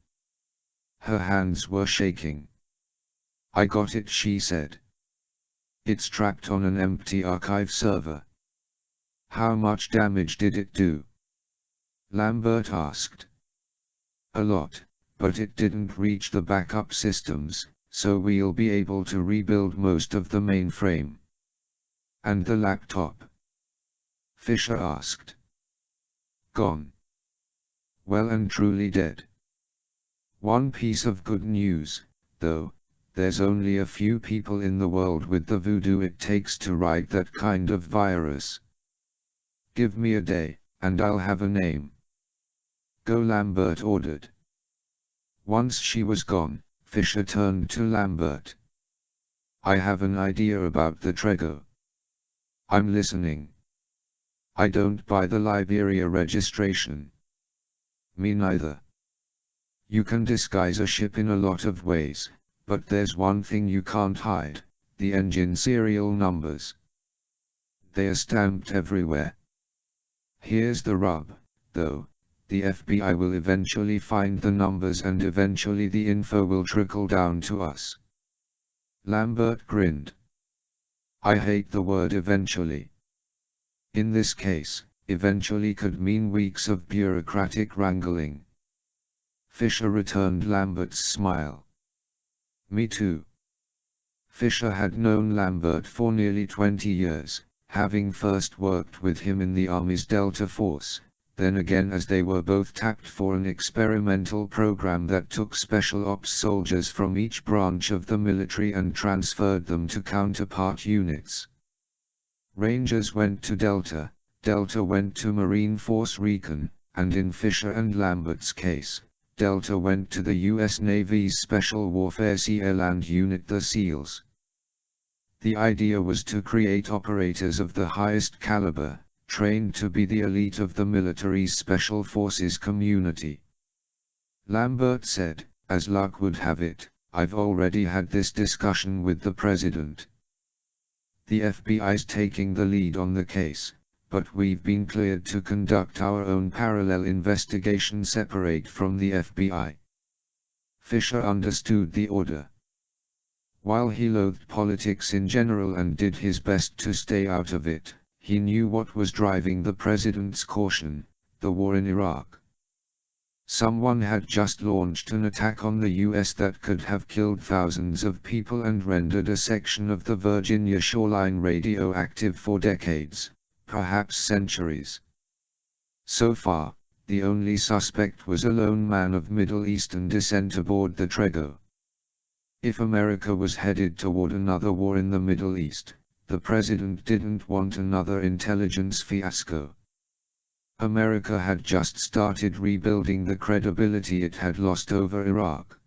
Her hands were shaking. "I got it," she said. "It's trapped on an empty archive server." "How much damage did it do?" Lambert asked. "A lot, but it didn't reach the backup systems, so we'll be able to rebuild most of the mainframe." "And the laptop?" Fisher asked. "Gone. Well and truly dead. One piece of good news, though, there's only a few people in the world with the voodoo it takes to write that kind of virus. Give me a day, and I'll have a name." "Go," Lambert ordered. Once she was gone, Fisher turned to Lambert. "I have an idea about the Trego." "I'm listening." "I don't buy the Liberia registration." "Me neither. You can disguise a ship in a lot of ways, but there's one thing you can't hide: the engine serial numbers. They are stamped everywhere. Here's the rub, though: the FBI will eventually find the numbers and eventually the info will trickle down to us." Lambert grinned. "I hate the word eventually. In this case, eventually could mean weeks of bureaucratic wrangling." Fisher returned Lambert's smile. "Me too." Fisher had known Lambert for nearly 20 years, having first worked with him in the Army's Delta Force, then again as they were both tapped for an experimental program that took special ops soldiers from each branch of the military and transferred them to counterpart units. Rangers went to Delta, Delta went to Marine Force Recon, and in Fisher and Lambert's case, Delta went to the U.S. Navy's Special Warfare Sea Land Unit, the SEALs. The idea was to create operators of the highest caliber, trained to be the elite of the military's Special Forces community. Lambert said, "As luck would have it, I've already had this discussion with the President. The FBI's taking the lead on the case, but we've been cleared to conduct our own parallel investigation separate from the FBI." Fisher understood the order. While he loathed politics in general and did his best to stay out of it, he knew what was driving the president's caution: the war in Iraq. Someone had just launched an attack on the US that could have killed thousands of people and rendered a section of the Virginia shoreline radioactive for decades, perhaps centuries. So far, the only suspect was a lone man of Middle Eastern descent aboard the Trego. If America was headed toward another war in the Middle East, the president didn't want another intelligence fiasco. America had just started rebuilding the credibility it had lost over Iraq.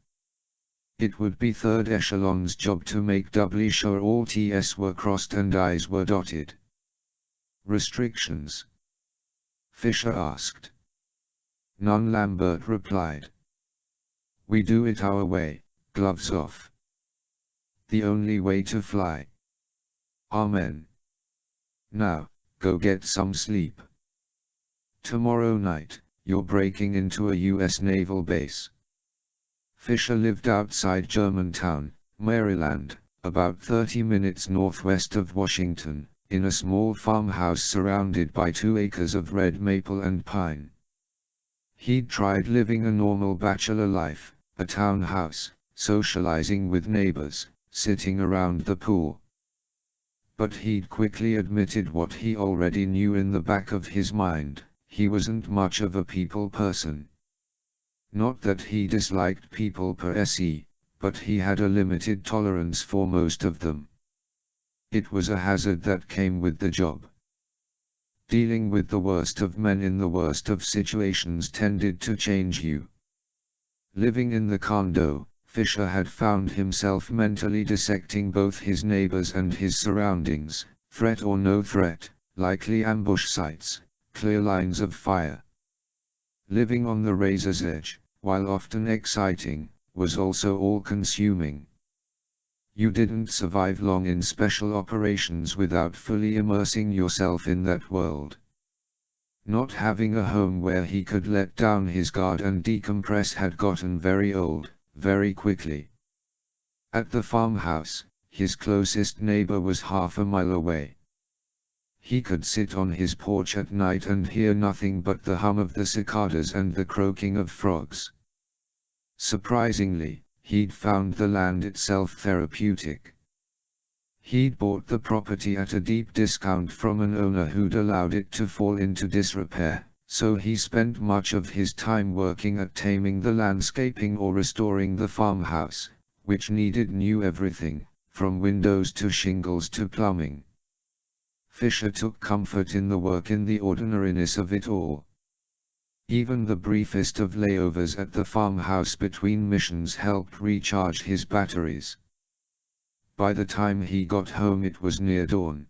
It would be third echelon's job to make doubly sure all T's were crossed and I's were dotted. Restrictions? Fisher asked. None, Lambert replied. We do it our way, gloves off. The only way to fly. Amen. Now, go get some sleep. Tomorrow night, you're breaking into a US naval base. Fisher lived outside Germantown, Maryland, about 30 minutes northwest of Washington, in a small farmhouse surrounded by 2 acres of red maple and pine. He'd tried living a normal bachelor life, a townhouse, socializing with neighbors, sitting around the pool. But he'd quickly admitted what he already knew in the back of his mind. He wasn't much of a people person. Not that he disliked people per se, but he had a limited tolerance for most of them. It was a hazard that came with the job. Dealing with the worst of men in the worst of situations tended to change you. Living in the condo, Fisher had found himself mentally dissecting both his neighbors and his surroundings, threat or no threat, likely ambush sites, clear lines of fire. Living on the razor's edge, while often exciting, was also all-consuming. You didn't survive long in special operations without fully immersing yourself in that world. Not having a home where he could let down his guard and decompress had gotten very old, very quickly. At the farmhouse, his closest neighbor was half a mile away. He could sit on his porch at night and hear nothing but the hum of the cicadas and the croaking of frogs. Surprisingly, he'd found the land itself therapeutic. He'd bought the property at a deep discount from an owner who'd allowed it to fall into disrepair, so he spent much of his time working at taming the landscaping or restoring the farmhouse, which needed new everything, from windows to shingles to plumbing. Fisher took comfort in the work, in the ordinariness of it all. Even the briefest of layovers at the farmhouse between missions helped recharge his batteries. By the time he got home it was near dawn.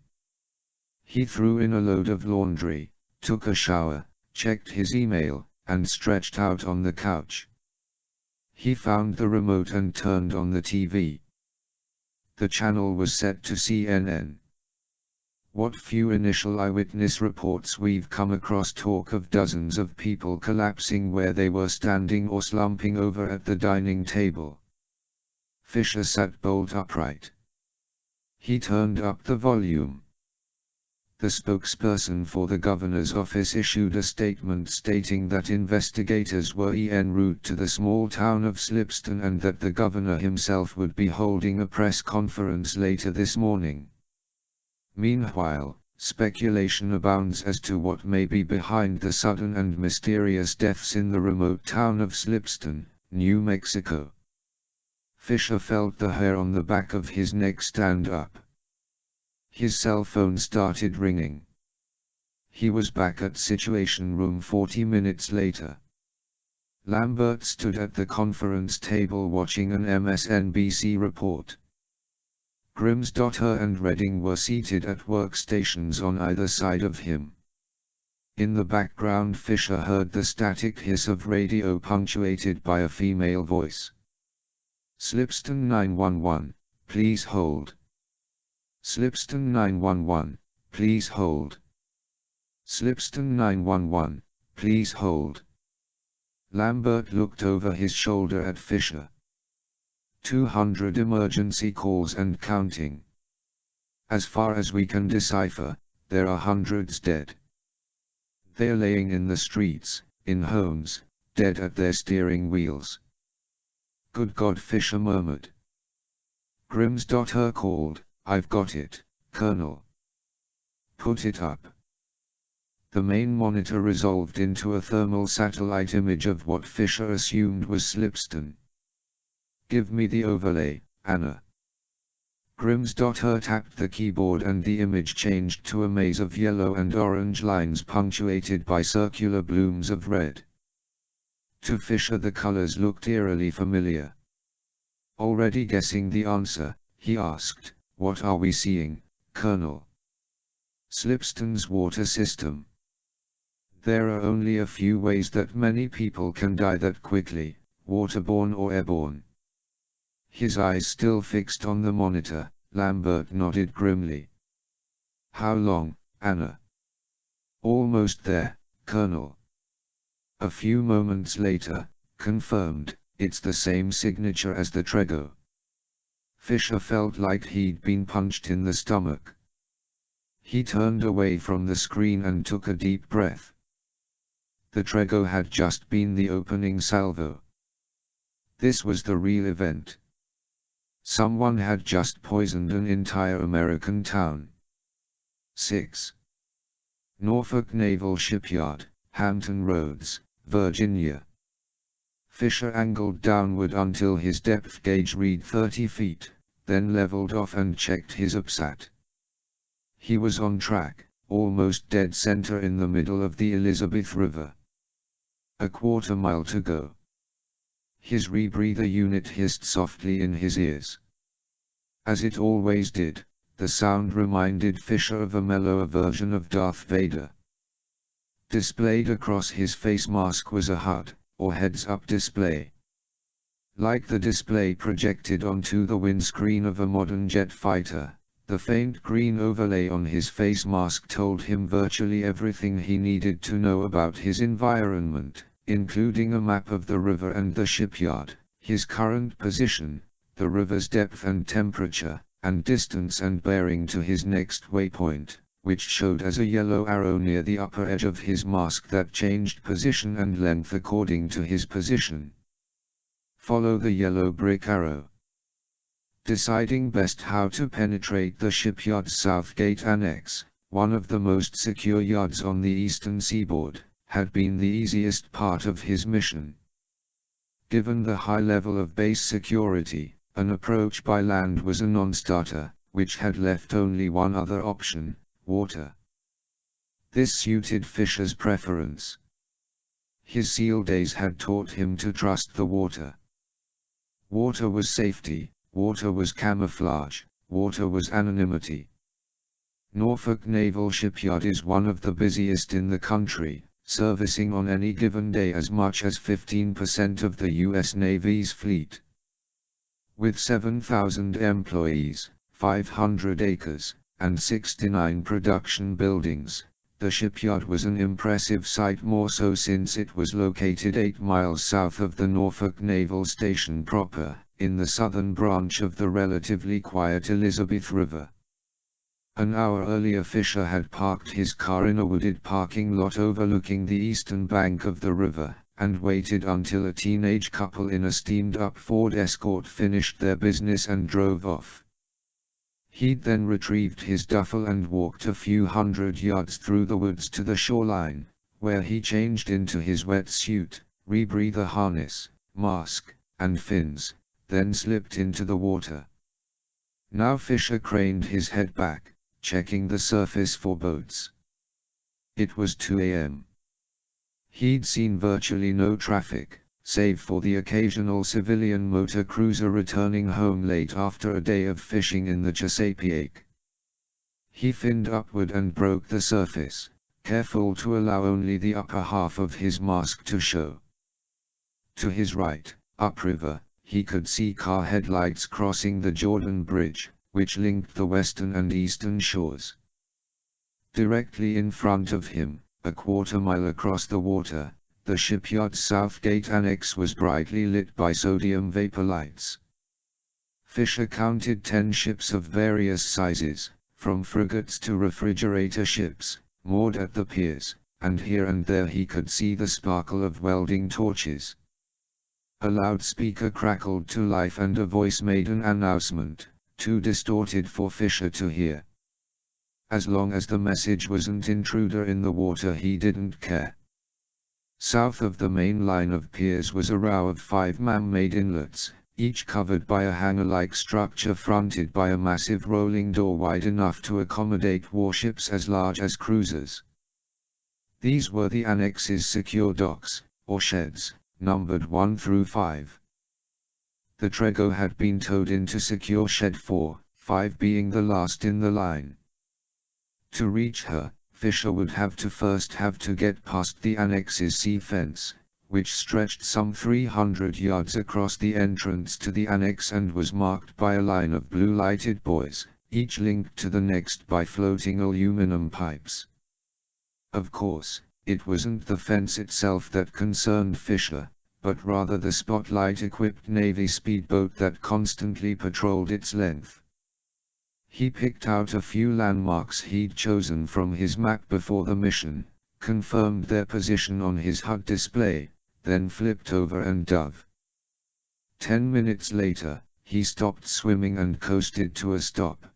He threw in a load of laundry, took a shower, checked his email, and stretched out on the couch. He found the remote and turned on the TV. The channel was set to CNN. What few initial eyewitness reports we've come across talk of dozens of people collapsing where they were standing or slumping over at the dining table. Fisher sat bolt upright. He turned up the volume. The spokesperson for the governor's office issued a statement stating that investigators were en route to the small town of Slipston and that the governor himself would be holding a press conference later this morning. Meanwhile, speculation abounds as to what may be behind the sudden and mysterious deaths in the remote town of Slipston, New Mexico. Fisher felt the hair on the back of his neck stand up. His cell phone started ringing. He was back at Situation Room 40 minutes later. Lambert stood at the conference table watching an MSNBC report. Grimsdotter and Redding were seated at workstations on either side of him. In the background Fisher heard the static hiss of radio punctuated by a female voice. Slipston 911, please hold. Slipston 911, please hold. Slipston 911, please hold. Lambert looked over his shoulder at Fisher. 200 emergency calls and counting. As far as we can decipher, there are hundreds dead. They're laying in the streets, in homes, dead at their steering wheels. "Good God," Fisher murmured. Grimms.her called, "I've got it, Colonel. Put it up." The main monitor resolved into a thermal satellite image of what Fisher assumed was Slipston. "Give me the overlay, Anna." Grimms.her tapped the keyboard and the image changed to a maze of yellow and orange lines punctuated by circular blooms of red. To Fisher the colors looked eerily familiar. Already guessing the answer, he asked, "What are we seeing, Colonel?" "Slipston's water system. There are only a few ways that many people can die that quickly, waterborne or airborne." His eyes still fixed on the monitor, Lambert nodded grimly. "How long, Anna?" "Almost there, Colonel." A few moments later, confirmed, "It's the same signature as the Trego." Fisher felt like he'd been punched in the stomach. He turned away from the screen and took a deep breath. The Trego had just been the opening salvo. This was the real event. Someone had just poisoned an entire American town. 6. Norfolk Naval Shipyard, Hampton Roads, Virginia. Fisher angled downward until his depth gauge read 30 feet, then leveled off and checked his UPSAT. He was on track, almost dead center in the middle of the Elizabeth River. A quarter mile to go. His rebreather unit hissed softly in his ears. As it always did, the sound reminded Fisher of a mellower version of Darth Vader. Displayed across his face mask was a HUD, or heads-up display. Like the display projected onto the windscreen of a modern jet fighter, the faint green overlay on his face mask told him virtually everything he needed to know about his environment, including a map of the river and the shipyard, his current position, the river's depth and temperature, and distance and bearing to his next waypoint, which showed as a yellow arrow near the upper edge of his mask that changed position and length according to his position. Follow the yellow brick arrow. Deciding best how to penetrate the shipyard's Southgate Annex, one of the most secure yards on the eastern seaboard, had been the easiest part of his mission. Given the high level of base security, an approach by land was a non-starter, which had left only one other option: water. This suited Fisher's preference. His SEAL days had taught him to trust the water. Water was safety, water was camouflage, water was anonymity. Norfolk Naval Shipyard is one of the busiest in the country, servicing on any given day as much as 15% of the U.S. Navy's fleet. With 7,000 employees, 500 acres, and 69 production buildings, the shipyard was an impressive sight, more so since it was located 8 miles south of the Norfolk Naval Station proper, in the southern branch of the relatively quiet Elizabeth River. An hour earlier Fisher had parked his car in a wooded parking lot overlooking the eastern bank of the river, and waited until a teenage couple in a steamed-up Ford Escort finished their business and drove off. He'd then retrieved his duffel and walked a few hundred yards through the woods to the shoreline, where he changed into his wetsuit, rebreather harness, mask, and fins, then slipped into the water. Now Fisher craned his head back, checking the surface for boats. It was 2 a.m. He'd seen virtually no traffic, save for the occasional civilian motor cruiser returning home late after a day of fishing in the Chesapeake. He finned upward and broke the surface, careful to allow only the upper half of his mask to show. To his right, upriver, he could see car headlights crossing the Jordan Bridge, which linked the western and eastern shores. Directly in front of him, a quarter mile across the water, the shipyard's Southgate Annex was brightly lit by sodium vapor lights. Fisher counted 10 ships of various sizes, from frigates to refrigerator ships, moored at the piers, and here and there he could see the sparkle of welding torches. A loudspeaker crackled to life and a voice made an announcement, too distorted for Fisher to hear. As long as the message wasn't "intruder in the water," he didn't care. South of the main line of piers was a row of 5 man-made inlets, each covered by a hangar-like structure fronted by a massive rolling door wide enough to accommodate warships as large as cruisers. These were the Annex's secure docks, or sheds, numbered 1 through 5. The Trego had been towed into secure shed 4, 5 being the last in the line. To reach her, Fisher would have to get past the Annex's sea fence, which stretched some 300 yards across the entrance to the Annex and was marked by a line of blue-lighted buoys, each linked to the next by floating aluminum pipes. Of course, it wasn't the fence itself that concerned Fisher, but rather the spotlight-equipped Navy speedboat that constantly patrolled its length. He picked out a few landmarks he'd chosen from his map before the mission, confirmed their position on his HUD display, then flipped over and dove. 10 minutes later, he stopped swimming and coasted to a stop.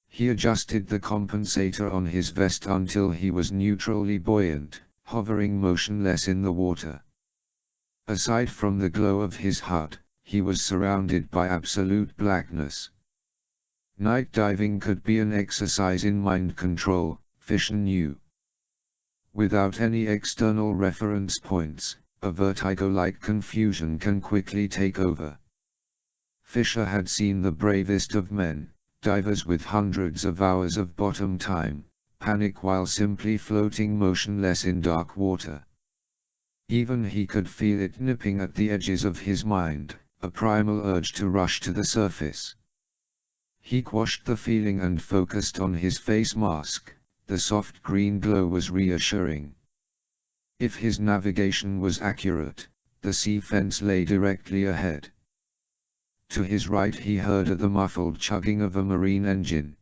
He adjusted the compensator on his vest until he was neutrally buoyant, hovering motionless in the water. Aside from the glow of his HUD, he was surrounded by absolute blackness. Night diving could be an exercise in mind control, Fisher knew. Without any external reference points, a vertigo-like confusion can quickly take over. Fisher had seen the bravest of men, divers with hundreds of hours of bottom time, panic while simply floating motionless in dark water. Even he could feel it nipping at the edges of his mind, a primal urge to rush to the surface. He quashed the feeling and focused on his face mask. The soft green glow was reassuring. If his navigation was accurate, the sea fence lay directly ahead. To his right he heard the muffled chugging of a marine engine.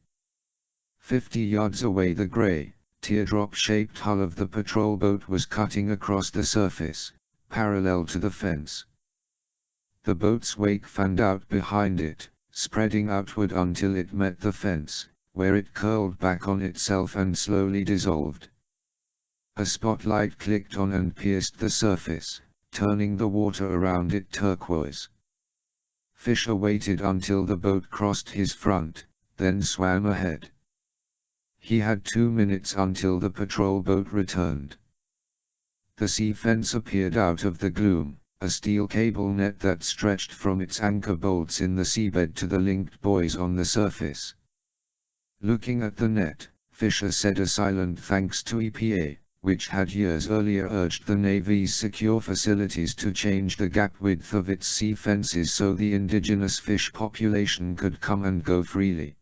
50 yards away the grey, teardrop-shaped hull of the patrol boat was cutting across the surface, parallel to the fence. The boat's wake fanned out behind it, spreading outward until it met the fence, where it curled back on itself and slowly dissolved. A spotlight clicked on and pierced the surface, turning the water around it turquoise. Fisher waited until the boat crossed his front, then swam ahead. He had 2 minutes until the patrol boat returned. The sea fence appeared out of the gloom, a steel cable net that stretched from its anchor bolts in the seabed to the linked buoys on the surface. Looking at the net, Fisher said a silent thanks to EPA, which had years earlier urged the Navy's secure facilities to change the gap width of its sea fences so the indigenous fish population could come and go freely.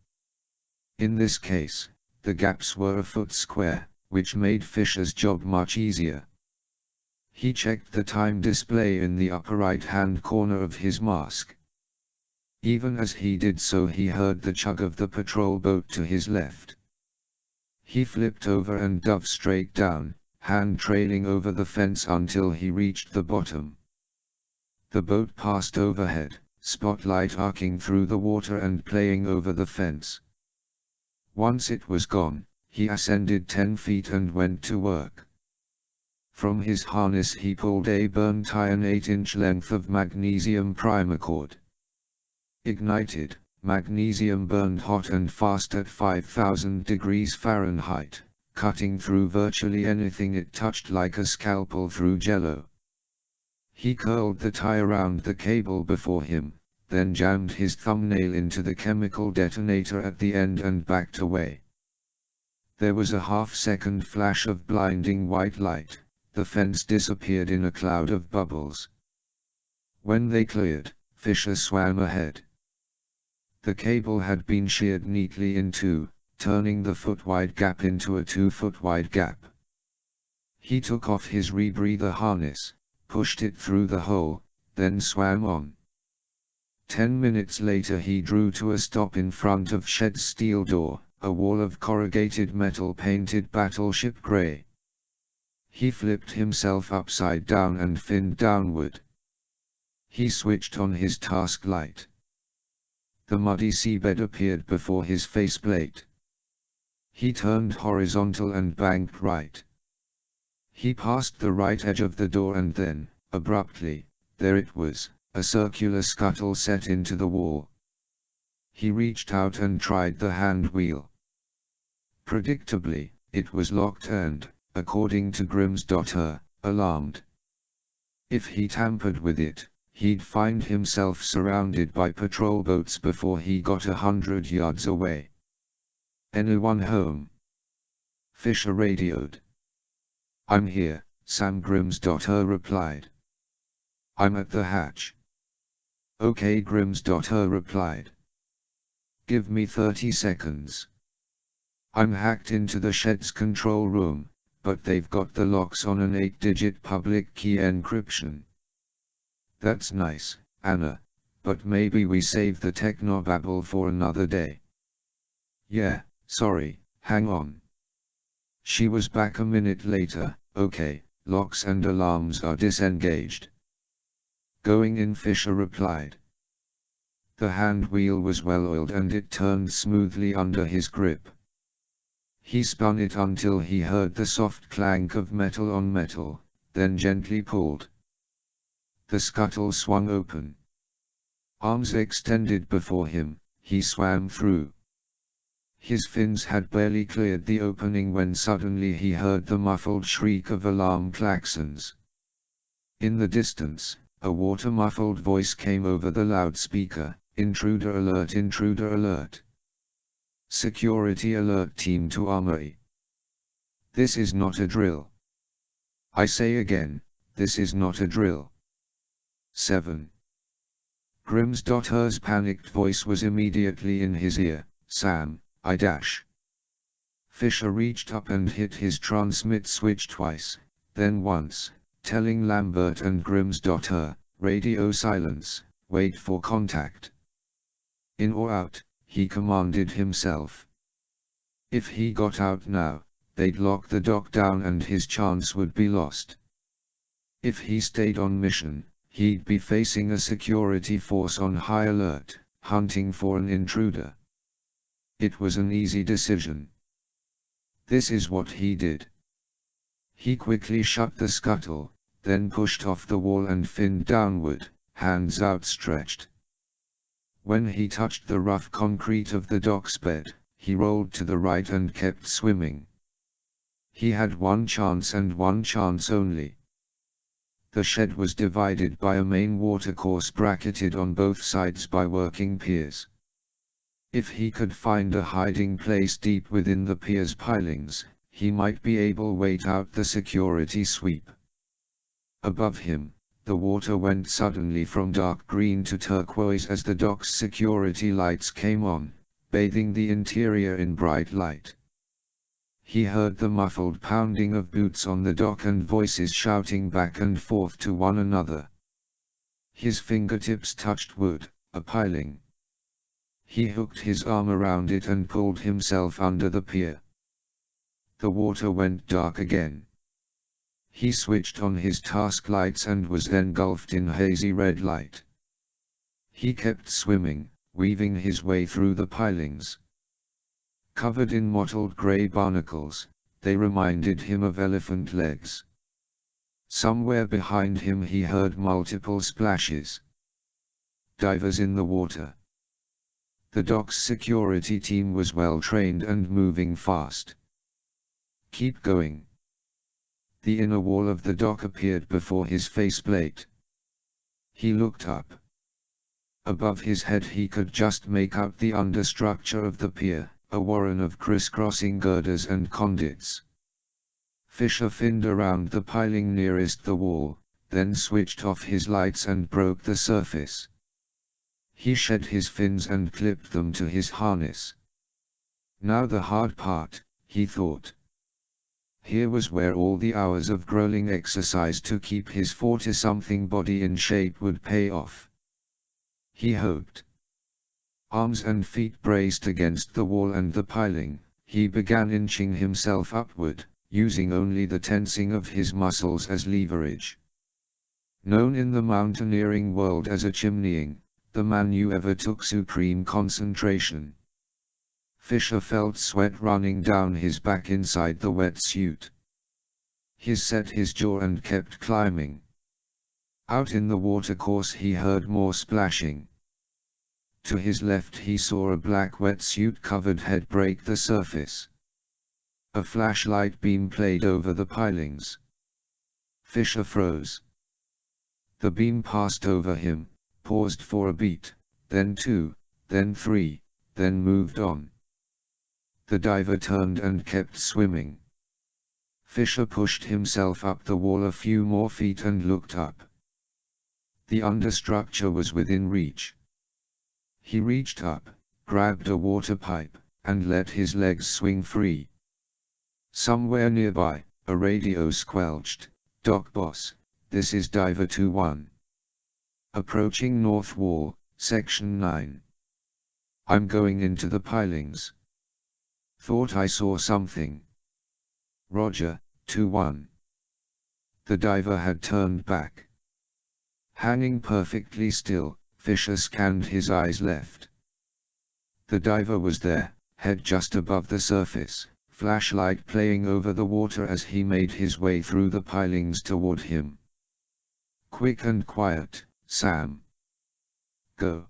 In this case, the gaps were a foot square, which made Fisher's job much easier. He checked the time display in the upper right-hand corner of his mask. Even as he did so he heard the chug of the patrol boat to his left. He flipped over and dove straight down, hand trailing over the fence until he reached the bottom. The boat passed overhead, spotlight arcing through the water and playing over the fence. Once it was gone, he ascended 10 feet and went to work. From his harness he pulled a burnt iron 8-inch length of magnesium primer cord. Ignited, magnesium burned hot and fast at 5,000 degrees Fahrenheit, cutting through virtually anything it touched like a scalpel through jello. He curled the tie around the cable before him, then jammed his thumbnail into the chemical detonator at the end and backed away. There was a half-second flash of blinding white light. The fence disappeared in a cloud of bubbles. When they cleared, Fisher swam ahead. The cable had been sheared neatly in two, turning the foot-wide gap into a 2-foot-wide gap. He took off his rebreather harness, pushed it through the hole, then swam on. 10 minutes later he drew to a stop in front of Shed's steel door, a wall of corrugated metal painted battleship gray. He flipped himself upside down and finned downward. He switched on his task light. The muddy seabed appeared before his faceplate. He turned horizontal and banked right. He passed the right edge of the door and then, abruptly, there it was, a circular scuttle set into the wall. He reached out and tried the hand wheel. Predictably, it was locked and, according to Grimms.her, alarmed. If he tampered with it, he'd find himself surrounded by patrol boats before he got 100 yards away. "Anyone home?" Fisher radioed. "I'm here," Sam Grimms.her replied. "I'm at the hatch." "Okay," Grimms.her replied. "Give me 30 seconds. I'm hacked into the shed's control room, but they've got the locks on an 8-digit public key encryption." "That's nice, Anna, but maybe we save the technobabble for another day." "Yeah, sorry, hang on." She was back a minute later. "Okay, locks and alarms are disengaged." "Going in," Fisher replied. The hand wheel was well oiled and it turned smoothly under his grip. He spun it until he heard the soft clank of metal on metal, then gently pulled. The scuttle swung open. Arms extended before him, he swam through. His fins had barely cleared the opening when suddenly he heard the muffled shriek of alarm klaxons. In the distance, a water-muffled voice came over the loudspeaker: "Intruder alert, intruder alert. Security alert team to armory. This is not a drill. I say again, this is not a drill." 7. Grimms.her's panicked voice was immediately in his ear. "Sam, I dash." Fisher reached up and hit his transmit switch twice, then once, telling Lambert and Grimms.her, "Radio silence, wait for contact." "In or out," he commanded himself. If he got out now, they'd lock the dock down and his chance would be lost. If he stayed on mission, he'd be facing a security force on high alert, hunting for an intruder. It was an easy decision. This is what he did. He quickly shut the scuttle, then pushed off the wall and finned downward, hands outstretched. When he touched the rough concrete of the dock's bed, he rolled to the right and kept swimming. He had one chance and one chance only. The shed was divided by a main watercourse bracketed on both sides by working piers. If he could find a hiding place deep within the pier's pilings, he might be able to wait out the security sweep. Above him, the water went suddenly from dark green to turquoise as the dock's security lights came on, bathing the interior in bright light. He heard the muffled pounding of boots on the dock and voices shouting back and forth to one another. His fingertips touched wood, a piling. He hooked his arm around it and pulled himself under the pier. The water went dark again. He switched on his task lights and was engulfed in hazy red light. He kept swimming, weaving his way through the pilings. Covered in mottled grey barnacles, they reminded him of elephant legs. Somewhere behind him he heard multiple splashes. Divers in the water. The dock's security team was well trained and moving fast. "Keep going." The inner wall of the dock appeared before his faceplate. He looked up. Above his head he could just make out the understructure of the pier, a warren of crisscrossing girders and conduits. Fisher finned around the piling nearest the wall, then switched off his lights and broke the surface. He shed his fins and clipped them to his harness. Now the hard part, he thought. Here was where all the hours of grueling exercise to keep his 40-something body in shape would pay off. He hoped. Arms and feet braced against the wall and the piling, he began inching himself upward, using only the tensing of his muscles as leverage. Known in the mountaineering world as a chimneying, the man who ever took supreme concentration. Fisher felt sweat running down his back inside the wetsuit. He set his jaw and kept climbing. Out in the watercourse he heard more splashing. To his left he saw a black wetsuit-covered head break the surface. A flashlight beam played over the pilings. Fisher froze. The beam passed over him, paused for a beat, then two, then three, then moved on. The diver turned and kept swimming. Fisher pushed himself up the wall a few more feet and looked up. The understructure was within reach. He reached up, grabbed a water pipe, and let his legs swing free. Somewhere nearby, a radio squelched, "Doc Boss, this is Diver 2-1. Approaching North Wall, Section 9. I'm going into the pilings. Thought I saw something." "Roger, 2-1. The diver had turned back. Hanging perfectly still, Fisher scanned his eyes left. The diver was there, head just above the surface, flashlight playing over the water as he made his way through the pilings toward him. "Quick and quiet, Sam. Go."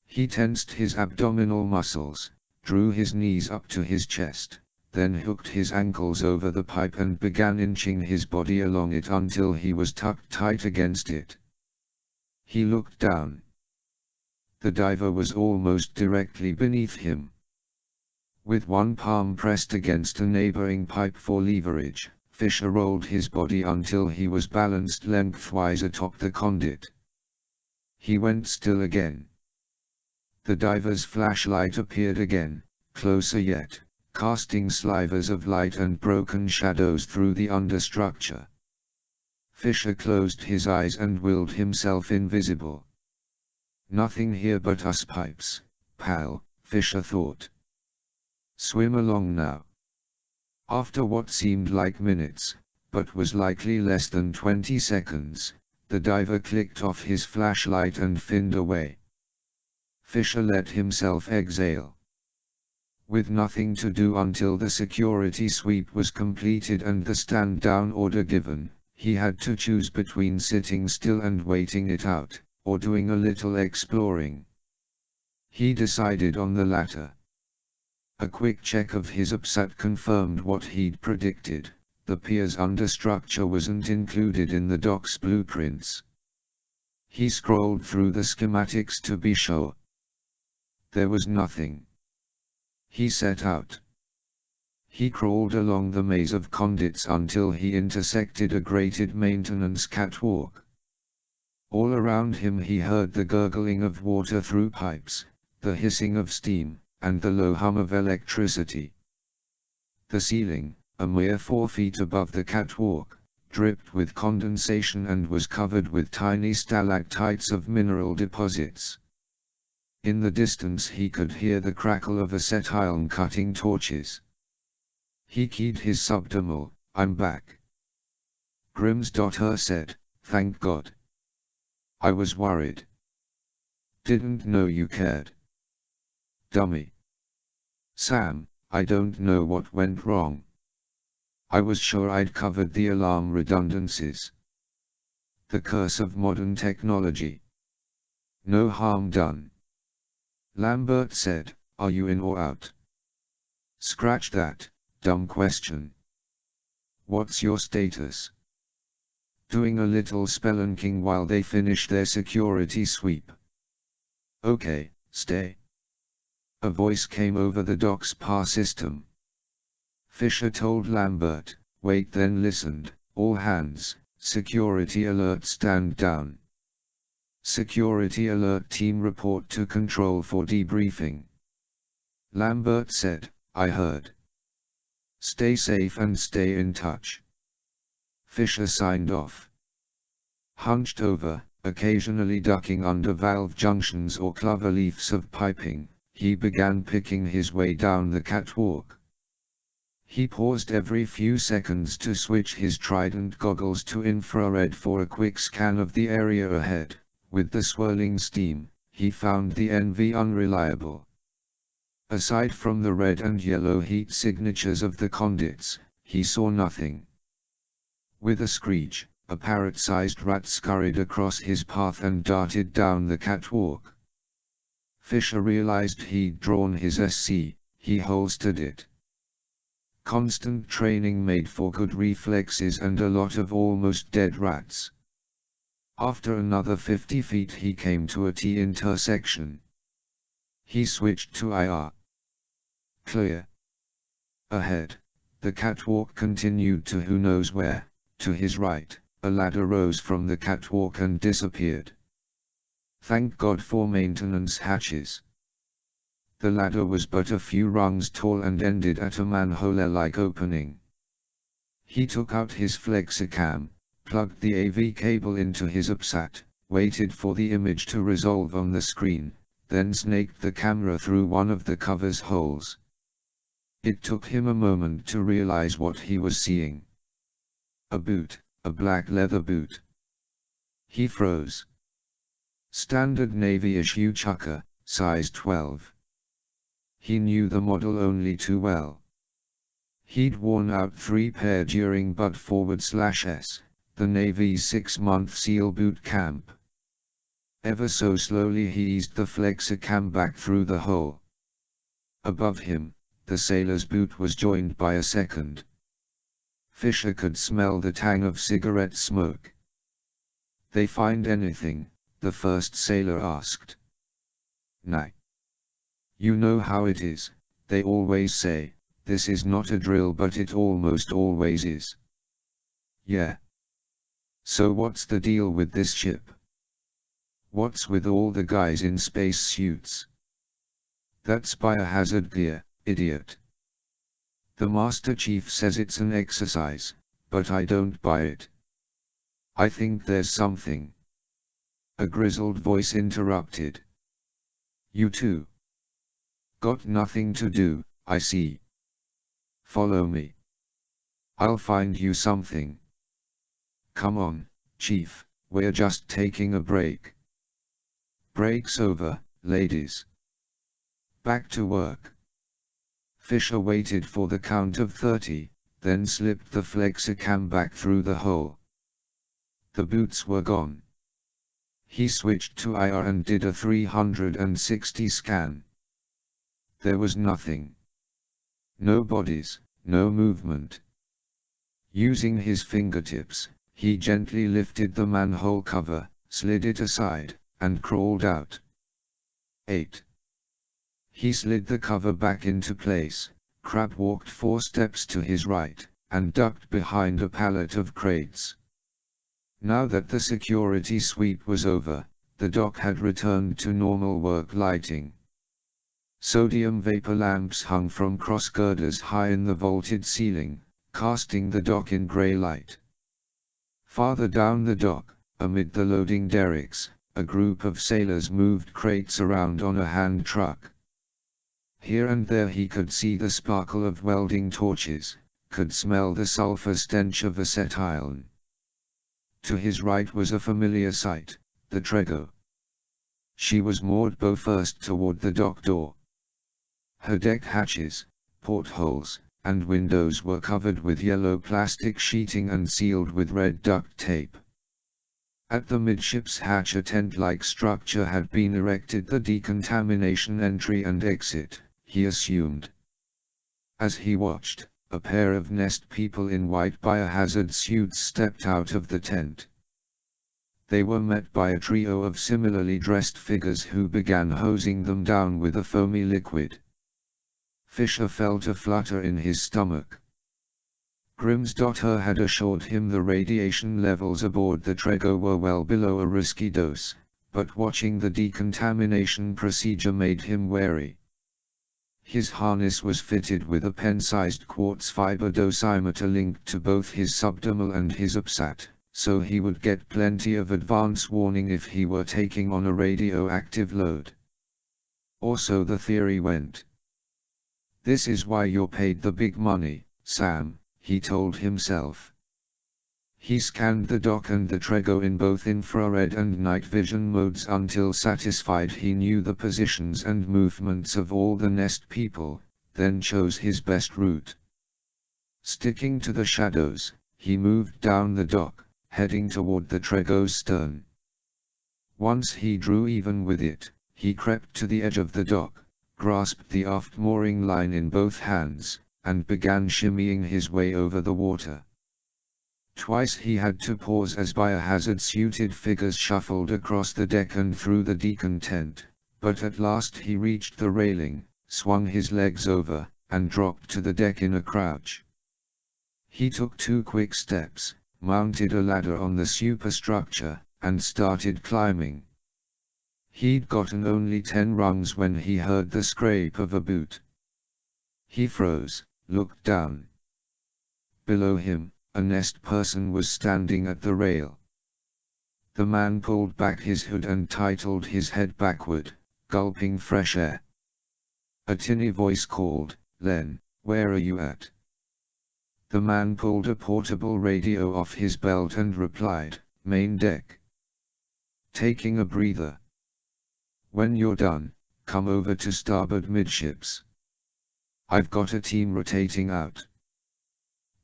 He tensed his abdominal muscles, drew his knees up to his chest, then hooked his ankles over the pipe and began inching his body along it until he was tucked tight against it. He looked down. The diver was almost directly beneath him. With one palm pressed against a neighboring pipe for leverage, Fisher rolled his body until he was balanced lengthwise atop the conduit. He went still again. The diver's flashlight appeared again, closer yet, casting slivers of light and broken shadows through the understructure. Fisher closed his eyes and willed himself invisible. "Nothing here but us pipes, pal," Fisher thought. "Swim along now." After what seemed like minutes, but was likely less than 20 seconds, the diver clicked off his flashlight and finned away. Fisher let himself exhale. With nothing to do until the security sweep was completed and the stand-down order given, he had to choose between sitting still and waiting it out, or doing a little exploring. He decided on the latter. A quick check of his upsat confirmed what he'd predicted: the pier's understructure wasn't included in the dock's blueprints. He scrolled through the schematics to be sure. There was nothing. He set out. He crawled along the maze of conduits until he intersected a grated maintenance catwalk. All around him he heard the gurgling of water through pipes, the hissing of steam, and the low hum of electricity. The ceiling, a mere 4 feet above the catwalk, dripped with condensation and was covered with tiny stalactites of mineral deposits. In the distance he could hear the crackle of acetylene cutting torches. He keyed his subdermal, "I'm back." Grims.her said, "Thank God. I was worried. Didn't know you cared. Dummy. Sam, I don't know what went wrong. I was sure I'd covered the alarm redundancies. The curse of modern technology. No harm done." Lambert said, "Are you in or out?" "Scratch that, dumb question. What's your status?" "Doing a little spelunking while they finish their security sweep." "Okay, stay." A voice came over the dock's PAR system. Fisher told Lambert, "Wait," then listened, "All hands, security alert, stand down. Security alert team, report to control for debriefing." Lambert said, "I heard. Stay safe and stay in touch." Fisher signed off. Hunched over, occasionally ducking under valve junctions or clover leaves of piping, he began picking his way down the catwalk. He paused every few seconds to switch his Trident goggles to infrared for a quick scan of the area ahead. With the swirling steam, he found the NV unreliable. Aside from the red and yellow heat signatures of the conduits, he saw nothing. With a screech, a parrot-sized rat scurried across his path and darted down the catwalk. Fisher realized he'd drawn his SC, he holstered it. Constant training made for good reflexes and a lot of almost dead rats. After another 50 feet he came to a T intersection. He switched to IR. Clear. Ahead, the catwalk continued to who knows where. To his right, a ladder rose from the catwalk and disappeared. Thank God for maintenance hatches. The ladder was but a few rungs tall and ended at a manhole-like opening. He took out his flexicam, plugged the AV cable into his UPSAT, waited for the image to resolve on the screen, then snaked the camera through one of the cover's holes. It took him a moment to realize what he was seeing. A boot, a black leather boot. He froze. Standard Navy issue chucker, size 12. He knew the model only too well. He'd worn out 3 pair during Bud/S, the Navy's 6-month SEAL boot camp. Ever so slowly he eased the flexicam back through the hole. Above him, the sailor's boot was joined by a second. Fisher could smell the tang of cigarette smoke. "They find anything?" the first sailor asked. "Nah. You know how it is, they always say, this is not a drill but it almost always is." "Yeah. So what's the deal with this ship? What's with all the guys in space suits?" "That's biohazard gear, idiot. The Master Chief says it's an exercise, but I don't buy it. I think there's something." A grizzled voice interrupted. "You too? Got nothing to do, I see. Follow me. I'll find you something." "Come on, Chief, we're just taking a break." "Break's over, ladies. Back to work." Fisher waited for the count of 30, then slipped the flexicam back through the hole. The boots were gone. He switched to IR and did a 360 scan. There was nothing. No bodies, no movement. Using his fingertips, he gently lifted the manhole cover, slid it aside, and crawled out. 8. He slid the cover back into place, crab-walked 4 steps to his right, and ducked behind a pallet of crates. Now that the security sweep was over, the dock had returned to normal work lighting. Sodium vapor lamps hung from cross-girders high in the vaulted ceiling, casting the dock in grey light. Farther down the dock, amid the loading derricks, a group of sailors moved crates around on a hand truck. Here and there he could see the sparkle of welding torches, could smell the sulfur stench of acetyl. To his right was a familiar sight, the Trego. She was moored bow first toward the dock door. Her deck hatches, portholes, and windows were covered with yellow plastic sheeting and sealed with red duct tape. At the midships hatch a tent-like structure had been erected, the decontamination entry and exit, he assumed. As he watched, a pair of nest people in white biohazard suits stepped out of the tent. They were met by a trio of similarly dressed figures who began hosing them down with a foamy liquid. Fisher felt a flutter in his stomach. Grimsdotter had assured him the radiation levels aboard the Trego were well below a risky dose, but watching the decontamination procedure made him wary. His harness was fitted with a pen-sized quartz fiber dosimeter linked to both his subdermal and his UPSAT, so he would get plenty of advance warning if he were taking on a radioactive load. Or so the theory went. "This is why you're paid the big money," Sam, he told himself. He scanned the dock and the Trego in both infrared and night vision modes until satisfied he knew the positions and movements of all the nest people, then chose his best route. Sticking to the shadows, he moved down the dock, heading toward the Trego's stern. Once he drew even with it, he crept to the edge of the dock, grasped the aft mooring line in both hands, and began shimmying his way over the water. Twice he had to pause as biohazard-suited figures shuffled across the deck and through the Deacon tent, but at last he reached the railing, swung his legs over, and dropped to the deck in a crouch. He took 2 quick steps, mounted a ladder on the superstructure, and started climbing. He'd gotten only 10 rungs when he heard the scrape of a boot. He froze, looked down. Below him, a nest person was standing at the rail. The man pulled back his hood and titled his head backward, gulping fresh air. A tinny voice called, "Len, where are you at?" The man pulled a portable radio off his belt and replied, "Main deck. Taking a breather. When you're done, come over to starboard midships. I've got a team rotating out.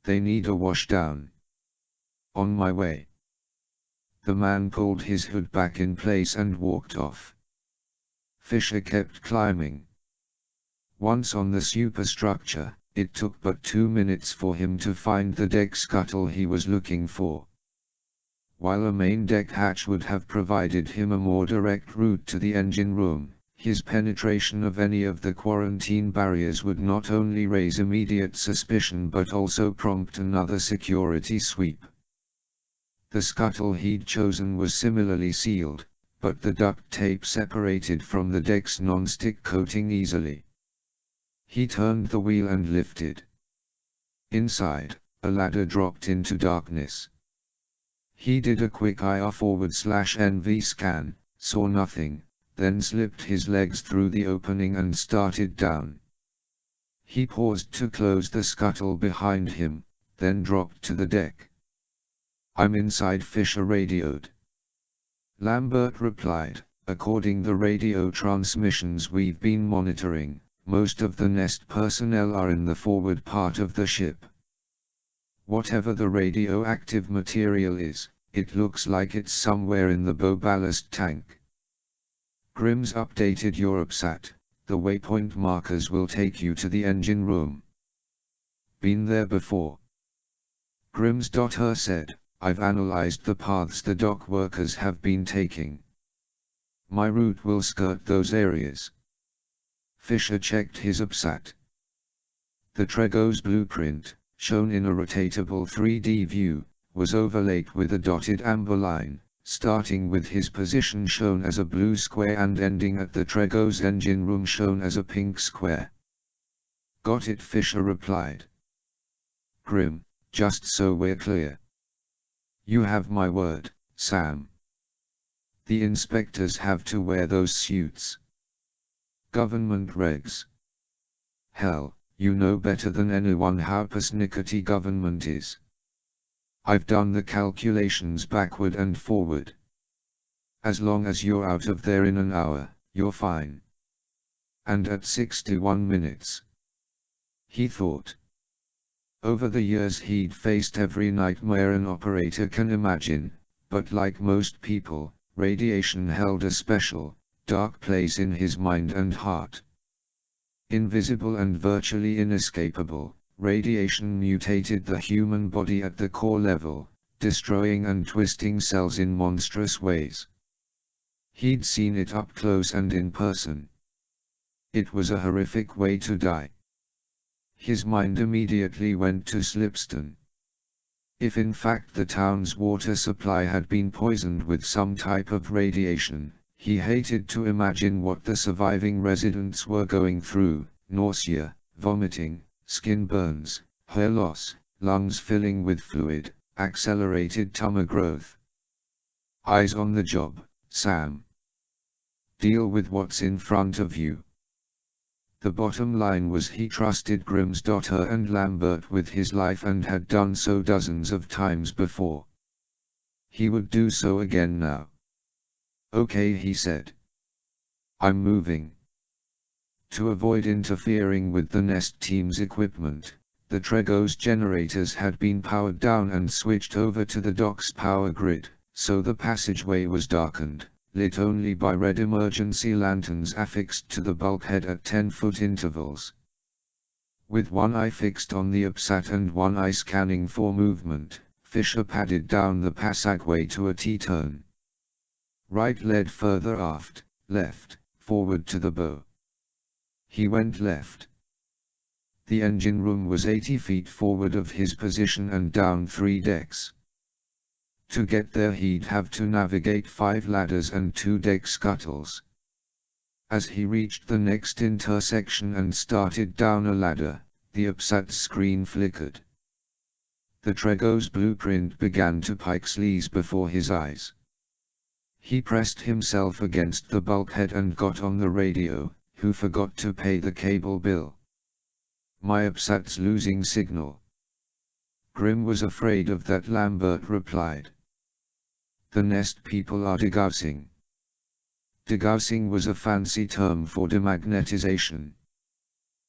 They need a washdown. On my way." The man pulled his hood back in place and walked off. Fisher kept climbing. Once on the superstructure, it took but 2 minutes for him to find the deck scuttle he was looking for. While a main deck hatch would have provided him a more direct route to the engine room, his penetration of any of the quarantine barriers would not only raise immediate suspicion but also prompt another security sweep. The scuttle he'd chosen was similarly sealed, but the duct tape separated from the deck's non-stick coating easily. He turned the wheel and lifted. Inside, a ladder dropped into darkness. He did a quick IR forward/NV scan, saw nothing, then slipped his legs through the opening and started down. He paused to close the scuttle behind him, then dropped to the deck. "I'm inside," Fisher radioed. Lambert replied, "According the radio transmissions we've been monitoring, most of the nest personnel are in the forward part of the ship. Whatever the radioactive material is, it looks like it's somewhere in the bow ballast tank. Grimm's updated your UPSAT, the waypoint markers will take you to the engine room." "Been there before?" Grimm's.her said, "I've analyzed the paths the dock workers have been taking. My route will skirt those areas." Fisher checked his UPSAT. The Trego's blueprint, shown in a rotatable 3D view, was overlaid with a dotted amber line, starting with his position shown as a blue square and ending at the Trego's engine room shown as a pink square. "Got it," Fisher replied. "Grimm, just so we're clear. You have my word, Sam. The inspectors have to wear those suits. Government regs. Hell, you know better than anyone how persnickety government is. I've done the calculations backward and forward. As long as you're out of there in an hour, you're fine. And at 61 minutes. He thought. Over the years he'd faced every nightmare an operator can imagine, but like most people, radiation held a special, dark place in his mind and heart. Invisible and virtually inescapable, radiation mutated the human body at the core level, destroying and twisting cells in monstrous ways. He'd seen it up close and in person. It was a horrific way to die. His mind immediately went to Slipston. If in fact the town's water supply had been poisoned with some type of radiation, he hated to imagine what the surviving residents were going through: nausea, vomiting, skin burns, hair loss, lungs filling with fluid, accelerated tumor growth. Eyes on the job, Sam. Deal with what's in front of you. The bottom line was he trusted Grimm's daughter and Lambert with his life and had done so dozens of times before. He would do so again now. "Okay," he said. "I'm moving." To avoid interfering with the Nest team's equipment, the Trego's generators had been powered down and switched over to the dock's power grid, so the passageway was darkened, lit only by red emergency lanterns affixed to the bulkhead at 10-foot intervals. With one eye fixed on the upsat and one eye scanning for movement, Fisher padded down the passageway to a T-turn. Right led further aft, left, forward to the bow. He went left. The engine room was 80 feet forward of his position and down 3 decks. To get there he'd have to navigate 5 ladders and 2 deck scuttles. As he reached the next intersection and started down a ladder, the upsat screen flickered. The Trego's blueprint began to pixelate before his eyes. He pressed himself against the bulkhead and got on the radio. "Who forgot to pay the cable bill? My upsat's losing signal." Grimm was afraid of that, Lambert replied. "The Nest people are degaussing." Degaussing was a fancy term for demagnetization.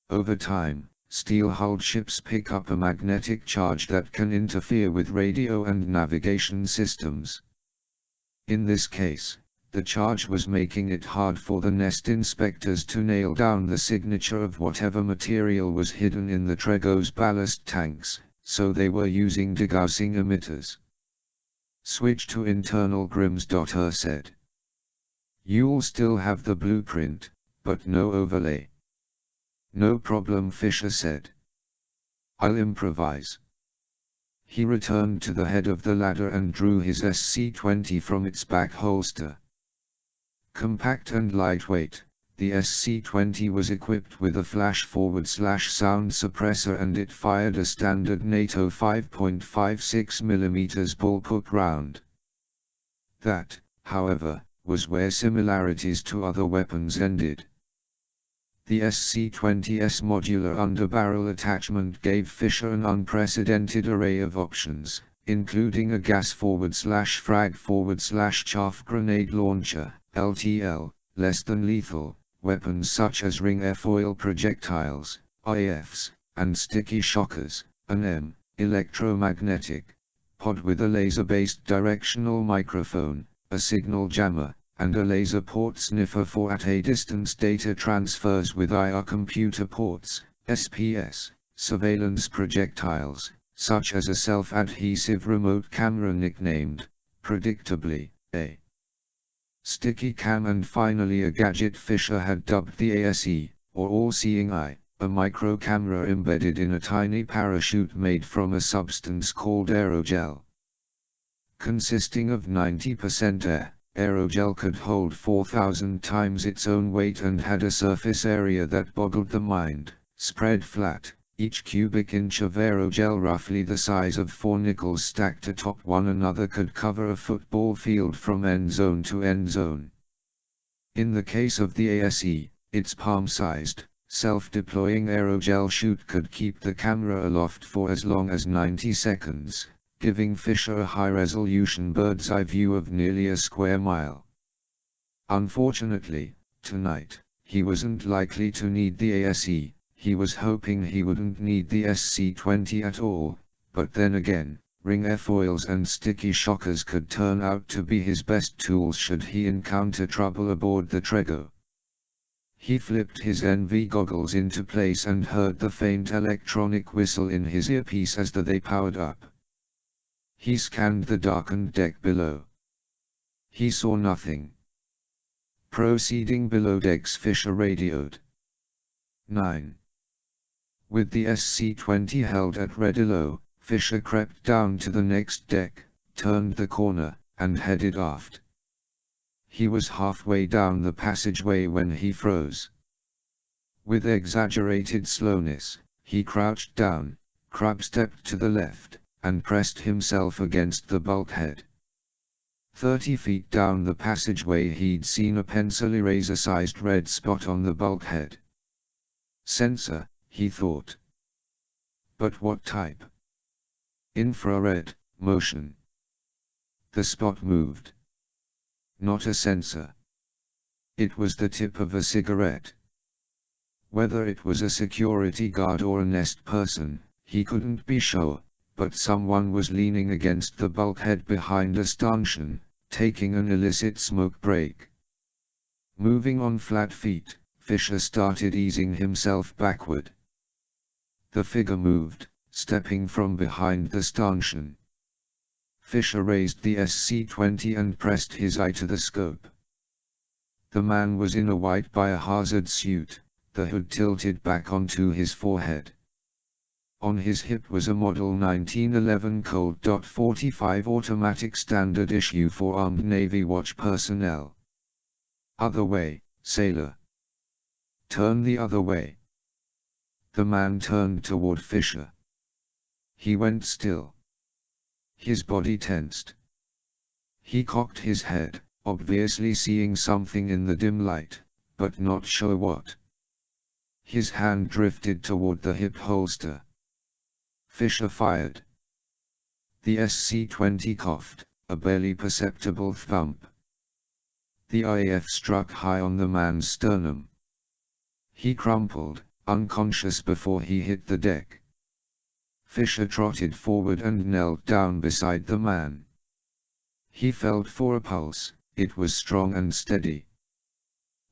Over time, steel-hulled ships pick up a magnetic charge that can interfere with radio and navigation systems. In this case, the charge was making it hard for the Nest inspectors to nail down the signature of whatever material was hidden in the Trego's ballast tanks, so they were using degaussing emitters. "Switch to internal," Grimm's daughter said. "You'll still have the blueprint, but no overlay." "No problem," Fisher said. "I'll improvise." He returned to the head of the ladder and drew his SC-20 from its back holster. Compact and lightweight, the SC-20 was equipped with a flash-forward/sound suppressor and it fired a standard NATO 5.56mm bullpup round. That, however, was where similarities to other weapons ended. The SC-20's modular underbarrel attachment gave Fisher an unprecedented array of options, including a gas-forward/frag-forward/chaff grenade launcher, LTL, less than lethal, weapons such as ring airfoil projectiles, IFs, and sticky shockers, an M, electromagnetic, pod with a laser-based directional microphone, a signal jammer, and a laser port sniffer for at-a-distance data transfers with IR computer ports, SPS, surveillance projectiles, such as a self-adhesive remote camera nicknamed, predictably, a sticky cam, and finally a gadget Fisher had dubbed the ASE, or all-seeing eye, a micro-camera embedded in a tiny parachute made from a substance called aerogel. Consisting of 90% air, aerogel could hold 4,000 times its own weight and had a surface area that boggled the mind. Spread flat, each cubic inch of aerogel roughly the size of 4 nickels stacked atop one another could cover a football field from end zone to end zone. In the case of the ASE, its palm-sized, self-deploying aerogel chute could keep the camera aloft for as long as 90 seconds, giving Fisher a high-resolution bird's-eye view of nearly a square mile. Unfortunately, tonight, he wasn't likely to need the ASE. He was hoping he wouldn't need the SC-20 at all, but then again, ring airfoils and sticky shockers could turn out to be his best tools should he encounter trouble aboard the Trego. He flipped his NV goggles into place and heard the faint electronic whistle in his earpiece as they powered up. He scanned the darkened deck below. He saw nothing. Proceeding below decks, Fisher radioed. 9. With the SC-20 held at ready low, Fisher crept down to the next deck, turned the corner, and headed aft. He was halfway down the passageway when he froze. With exaggerated slowness, he crouched down, crab-stepped to the left, and pressed himself against the bulkhead. 30 feet down the passageway he'd seen a pencil eraser-sized red spot on the bulkhead. Sensor, he thought. But what type? Infrared, motion. The spot moved. Not a sensor. It was the tip of a cigarette. Whether it was a security guard or a nest person, he couldn't be sure, but someone was leaning against the bulkhead behind a stanchion, taking an illicit smoke break. Moving on flat feet, Fisher started easing himself backward. The figure moved, stepping from behind the stanchion. Fisher raised the SC-20 and pressed his eye to the scope. The man was in a white biohazard suit, the hood tilted back onto his forehead. On his hip was a Model 1911 Colt .45 automatic standard issue for armed Navy watch personnel. Other way, sailor. Turn the other way. The man turned toward Fisher. He went still. His body tensed. He cocked his head, obviously seeing something in the dim light, but not sure what. His hand drifted toward the hip holster. Fisher fired. The SC-20 coughed, a barely perceptible thump. The IAF struck high on the man's sternum. He crumpled, unconscious before he hit the deck. Fisher trotted forward and knelt down beside the man. He felt for a pulse, it was strong and steady.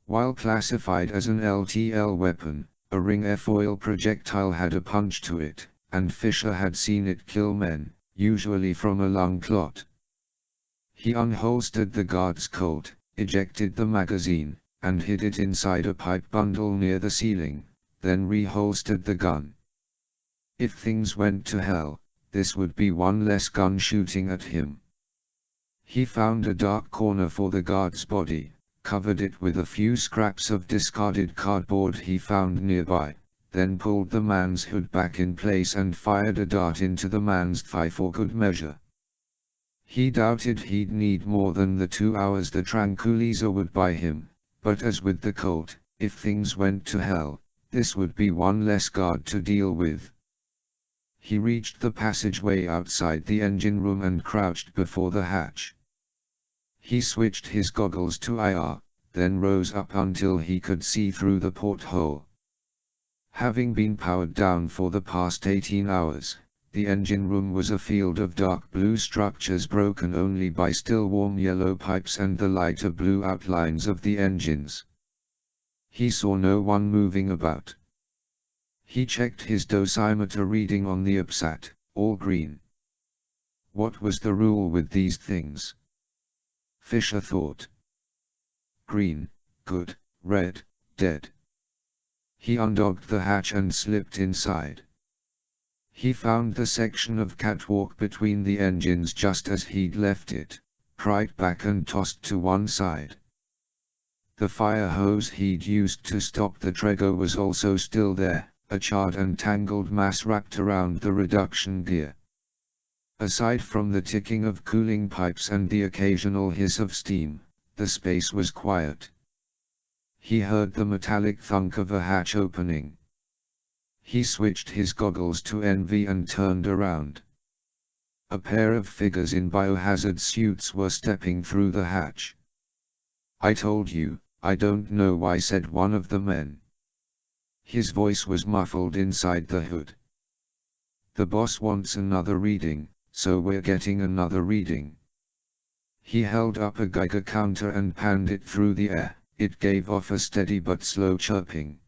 While classified as an LTL weapon, a ring airfoil projectile had a punch to it, and Fisher had seen it kill men, usually from a lung clot. He unholstered the guard's Colt, ejected the magazine, and hid it inside a pipe bundle near the ceiling, then reholstered the gun. If things went to hell, this would be one less gun shooting at him. He found a dark corner for the guard's body, covered it with a few scraps of discarded cardboard he found nearby, then pulled the man's hood back in place and fired a dart into the man's thigh for good measure. He doubted he'd need more than the 2 hours the tranquilizer would buy him, but as with the Colt, if things went to hell, this would be one less guard to deal with. He reached the passageway outside the engine room and crouched before the hatch. He switched his goggles to IR, then rose up until he could see through the porthole. Having been powered down for the past 18 hours, the engine room was a field of dark blue structures broken only by still warm yellow pipes and the lighter blue outlines of the engines. He saw no one moving about. He checked his dosimeter reading on the UPSAT, all green. What was the rule with these things? Fisher thought. Green, good, red, dead. He undogged the hatch and slipped inside. He found the section of catwalk between the engines just as he'd left it, pried back and tossed to one side. The fire hose he'd used to stop the Trego was also still there, a charred and tangled mass wrapped around the reduction gear. Aside from the ticking of cooling pipes and the occasional hiss of steam, the space was quiet. He heard the metallic thunk of a hatch opening. He switched his goggles to NV and turned around. A pair of figures in biohazard suits were stepping through the hatch. "I told you, I don't know why," said one of the men. His voice was muffled inside the hood. "The boss wants another reading, so we're getting another reading." He held up a Geiger counter and panned it through the air. It gave off a steady but slow chirping.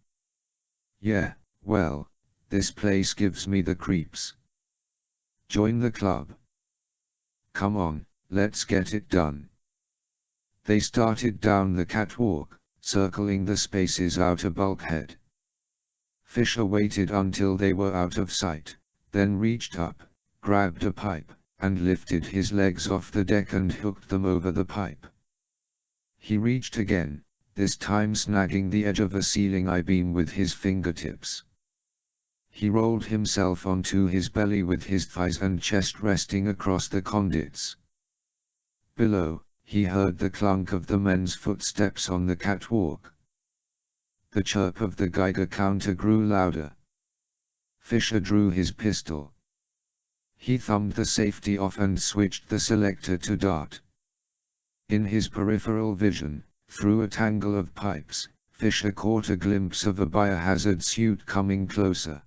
"Yeah, well, this place gives me the creeps. Join the club. Come on, let's get it done." They started down the catwalk, circling the space's outer bulkhead. Fisher waited until they were out of sight, then reached up, grabbed a pipe, and lifted his legs off the deck and hooked them over the pipe. He reached again, this time snagging the edge of a ceiling I-beam with his fingertips. He rolled himself onto his belly with his thighs and chest resting across the conduits. Below, he heard the clunk of the men's footsteps on the catwalk. The chirp of the Geiger counter grew louder. Fisher drew his pistol. He thumbed the safety off and switched the selector to dart. In his peripheral vision, through a tangle of pipes, Fisher caught a glimpse of a biohazard suit coming closer.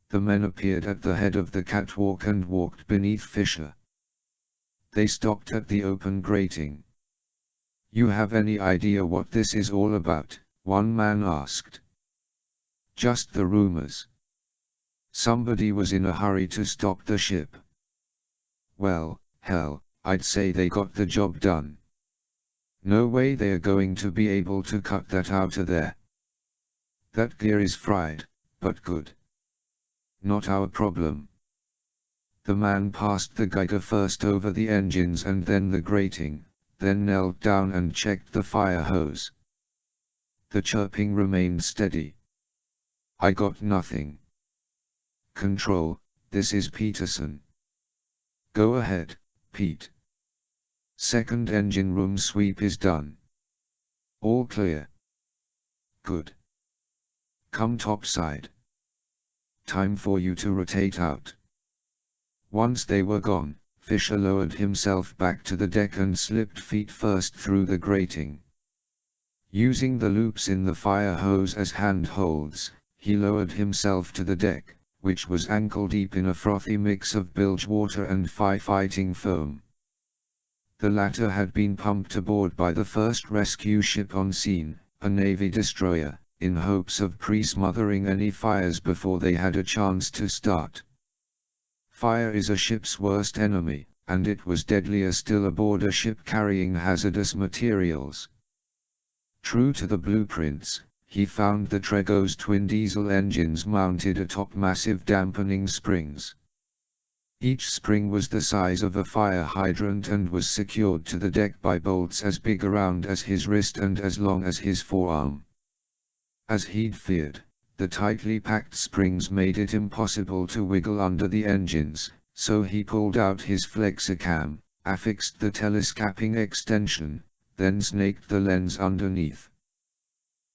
The men appeared at the head of the catwalk and walked beneath Fisher. They stopped at the open grating. "You have any idea what this is all about?" one man asked. "Just the rumors. Somebody was in a hurry to stop the ship." "Well, hell, I'd say they got the job done. No way they are going to be able to cut that out of there. That gear is fried, but good. Not our problem." The man passed the Geiger first over the engines and then the grating, then knelt down and checked the fire hose. The chirping remained steady. "I got nothing. Control, this is Peterson. Go ahead, Pete. Second engine room sweep is done. All clear. Good. Come topside. Time for you to rotate out." Once they were gone, Fisher lowered himself back to the deck and slipped feet first through the grating. Using the loops in the fire hose as handholds, he lowered himself to the deck, which was ankle-deep in a frothy mix of bilge water and firefighting foam. The latter had been pumped aboard by the first rescue ship on scene, a Navy destroyer, in hopes of pre-smothering any fires before they had a chance to start. Fire is a ship's worst enemy, and it was deadlier still aboard a ship carrying hazardous materials. True to the blueprints, he found the Trego's twin diesel engines mounted atop massive dampening springs. Each spring was the size of a fire hydrant and was secured to the deck by bolts as big around as his wrist and as long as his forearm. As he'd feared, the tightly packed springs made it impossible to wiggle under the engines, so he pulled out his flexicam, affixed the telescoping extension, then snaked the lens underneath.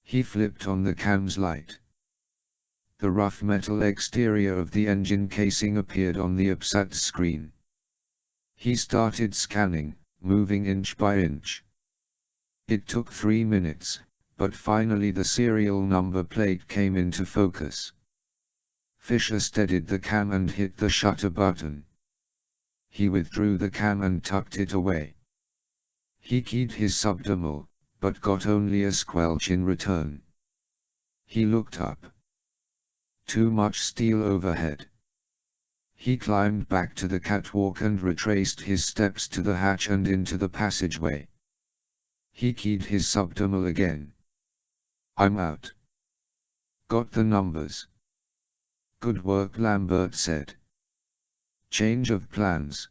He flipped on the cam's light. The rough metal exterior of the engine casing appeared on the APSAT screen. He started scanning, moving inch by inch. It took 3 minutes, but finally the serial number plate came into focus. Fisher steadied the cam and hit the shutter button. He withdrew the cam and tucked it away. He keyed his subdermal, but got only a squelch in return. He looked up. Too much steel overhead. He climbed back to the catwalk and retraced his steps to the hatch and into the passageway. He keyed his subdermal again. "I'm out. Got the numbers." "Good work," Lambert said. "Change of plans.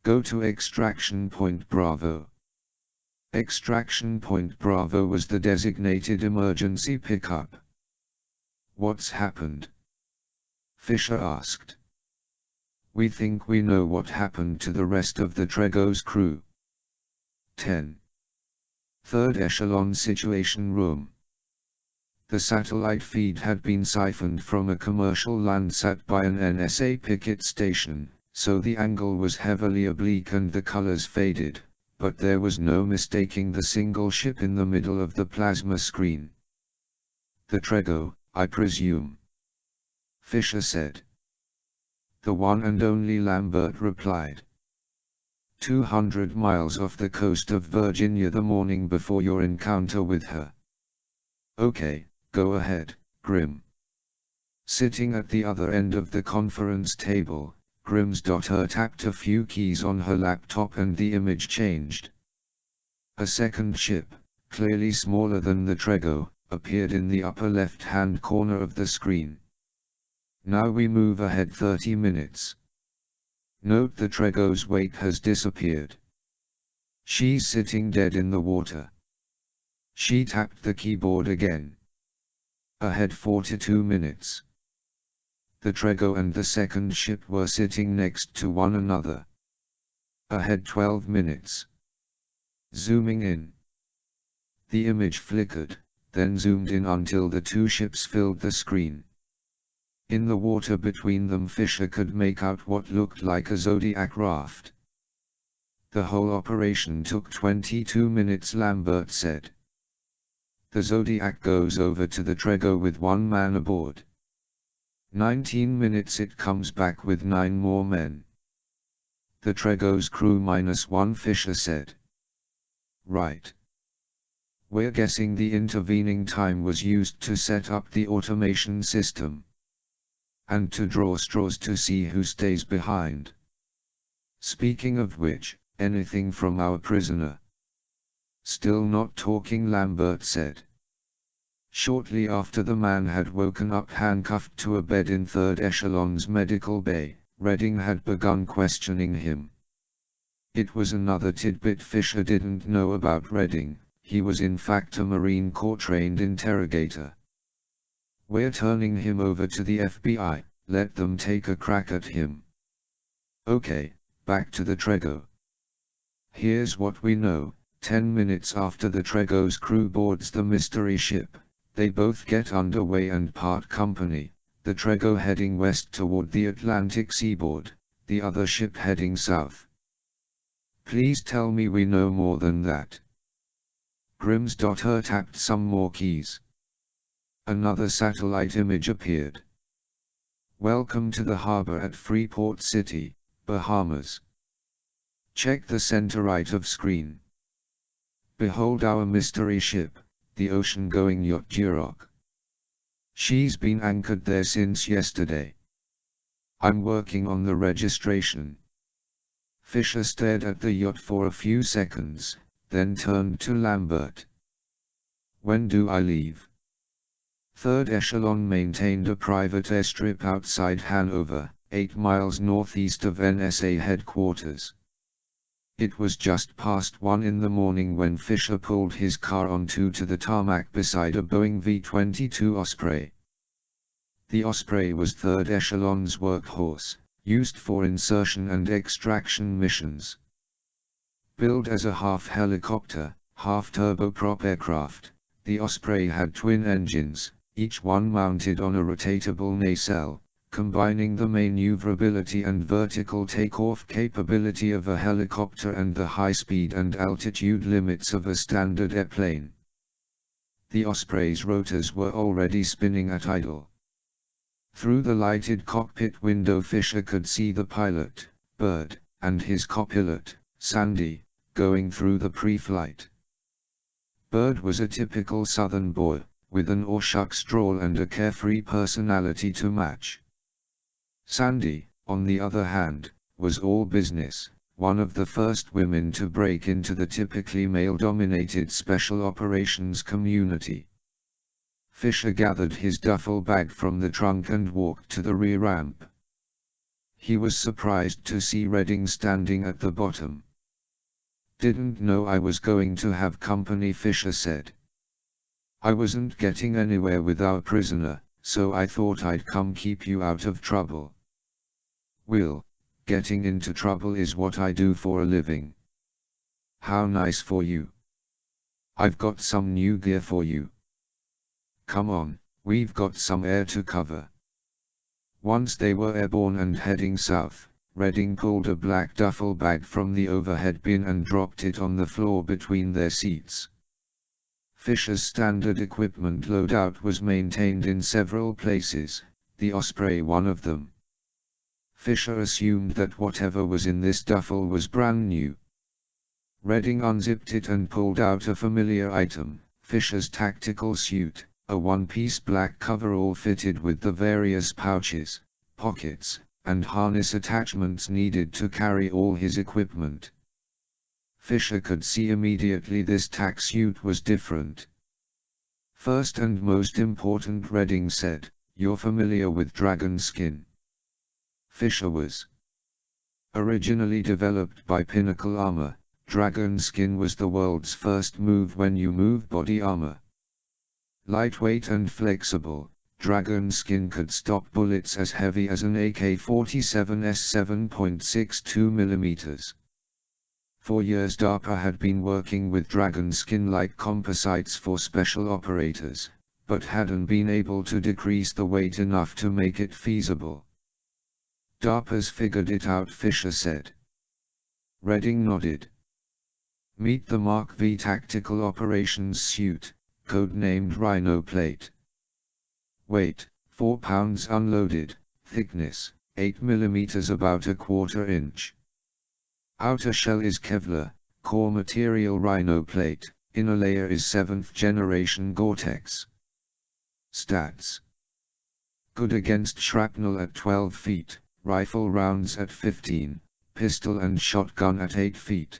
Go to Extraction Point Bravo." Extraction Point Bravo was the designated emergency pickup. "What's happened?" Fisher asked. "We think we know what happened to the rest of the Trego's crew." 10. Third Echelon Situation Room. The satellite feed had been siphoned from a commercial Landsat by an NSA picket station, so the angle was heavily oblique and the colors faded, but there was no mistaking the single ship in the middle of the plasma screen. "The Trego, I presume," Fisher said. "The one and only," Lambert replied. 200 miles off the coast of Virginia the morning before your encounter with her." "Okay, go ahead, Grim." Sitting at the other end of the conference table, Grim's daughter tapped a few keys on her laptop and the image changed. A second ship, clearly smaller than the Trego, appeared in the upper left-hand corner of the screen. "Now we move ahead 30 minutes. Note the Trego's wake has disappeared. She's sitting dead in the water." She tapped the keyboard again. "Ahead 42 minutes. The Trego and the second ship were sitting next to one another. Ahead 12 minutes. Zooming in. The image flickered, then zoomed in until the two ships filled the screen. In the water between them Fisher could make out what looked like a Zodiac raft. The whole operation took 22 minutes, Lambert said. The Zodiac goes over to the Trego with 1 man aboard. 19 minutes it comes back with 9 more men. The Trego's crew -1, Fisher said. Right. We're guessing the intervening time was used to set up the automation system. And to draw straws to see who stays behind. Speaking of which, anything from our prisoner? Still not talking, Lambert said. Shortly after the man had woken up handcuffed to a bed in 3rd Echelon's medical bay, Redding had begun questioning him. It was another tidbit Fisher didn't know about Redding. He was in fact a Marine Corps-trained interrogator. We're turning him over to the FBI, let them take a crack at him. Okay, back to the Trego. Here's what we know. 10 minutes after the Trego's crew boards the mystery ship, they both get underway and part company, the Trego heading west toward the Atlantic seaboard, the other ship heading south. Please tell me we know more than that. Grimsdotter tapped some more keys. Another satellite image appeared. Welcome to the harbor at Freeport City, Bahamas. Check the center right of screen. Behold our mystery ship, the ocean-going yacht Duroc. She's been anchored there since yesterday. I'm working on the registration. Fisher stared at the yacht for a few seconds, then turned to Lambert. When do I leave? 3rd Echelon maintained a private airstrip outside Hanover, 8 miles northeast of NSA headquarters. It was just past 1 in the morning when Fisher pulled his car onto the tarmac beside a Boeing V-22 Osprey. The Osprey was 3rd Echelon's workhorse, used for insertion and extraction missions. Billed as a half-helicopter, half-turboprop aircraft, the Osprey had twin engines, each one mounted on a rotatable nacelle, combining the maneuverability and vertical takeoff capability of a helicopter and the high speed and altitude limits of a standard airplane. The Osprey's rotors were already spinning at idle. Through the lighted cockpit window Fisher could see the pilot, Bird, and his copilot, Sandy, going through the pre-flight. Bird was a typical Southern boy, with an all-shucks drawl and a carefree personality to match. Sandy, on the other hand, was all business, one of the first women to break into the typically male-dominated special operations community. Fisher gathered his duffel bag from the trunk and walked to the rear ramp. He was surprised to see Redding standing at the bottom. Didn't know I was going to have company, Fisher said. I wasn't getting anywhere with our prisoner, so I thought I'd come keep you out of trouble. Will, getting into trouble is what I do for a living. How nice for you. I've got some new gear for you. Come on, we've got some air to cover. Once they were airborne and heading south, Redding pulled a black duffel bag from the overhead bin and dropped it on the floor between their seats. Fisher's standard equipment loadout was maintained in several places, the Osprey one of them. Fisher assumed that whatever was in this duffel was brand new. Redding unzipped it and pulled out a familiar item, Fisher's tactical suit, a one-piece black coverall fitted with the various pouches, pockets, and harness attachments needed to carry all his equipment. Fisher could see immediately this tac suit was different. First and most important, Redding said, you're familiar with dragon skin. Fisher was. Originally developed by Pinnacle Armor, dragon skin was the world's first move when you move body armor. Lightweight and flexible, dragon skin could stop bullets as heavy as an AK-47's 7.62 mm. For years DARPA had been working with dragon skin-like composites for special operators, but hadn't been able to decrease the weight enough to make it feasible. DARPA's figured it out, Fisher said. Redding nodded. Meet the Mark V Tactical Operations Suit, codenamed Rhino Plate. Weight, 4 pounds unloaded, thickness, 8 mm about a quarter inch. Outer shell is Kevlar, core material Rhino Plate, inner layer is 7th generation Gore-Tex. Stats. Good against shrapnel at 12 feet, rifle rounds at 15, pistol and shotgun at 8 feet.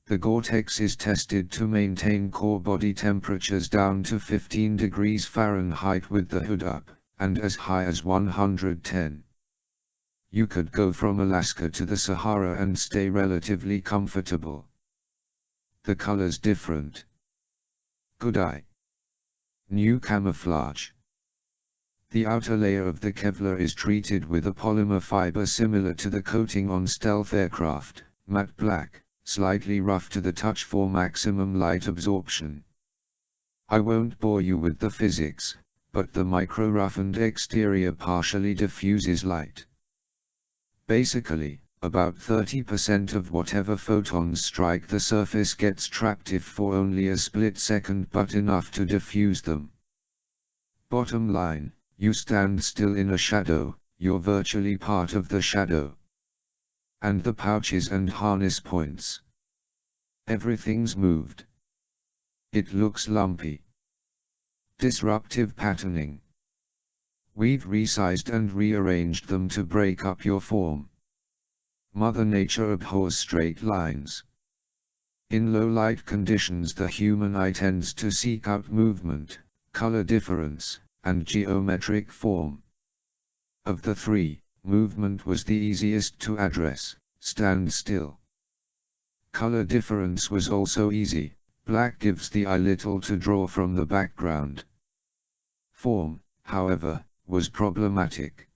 The Gore-Tex is tested to maintain core body temperatures down to 15 degrees Fahrenheit with the hood up, and as high as 110. You could go from Alaska to the Sahara and stay relatively comfortable. The color's different. Good eye. New camouflage. The outer layer of the Kevlar is treated with a polymer fiber similar to the coating on stealth aircraft, matte black, slightly rough to the touch for maximum light absorption. I won't bore you with the physics, but the micro-roughened exterior partially diffuses light. Basically, about 30% of whatever photons strike the surface gets trapped if for only a split second, but enough to diffuse them. Bottom line, you stand still in a shadow, you're virtually part of the shadow. And the pouches and harness points. Everything's moved. It looks lumpy. Disruptive patterning. We've resized and rearranged them to break up your form. Mother Nature abhors straight lines. In low light conditions the human eye tends to seek out movement, color difference, and geometric form. Of the three, movement was the easiest to address, stand still. Color difference was also easy, black gives the eye little to draw from the background. Form, however, was problematic.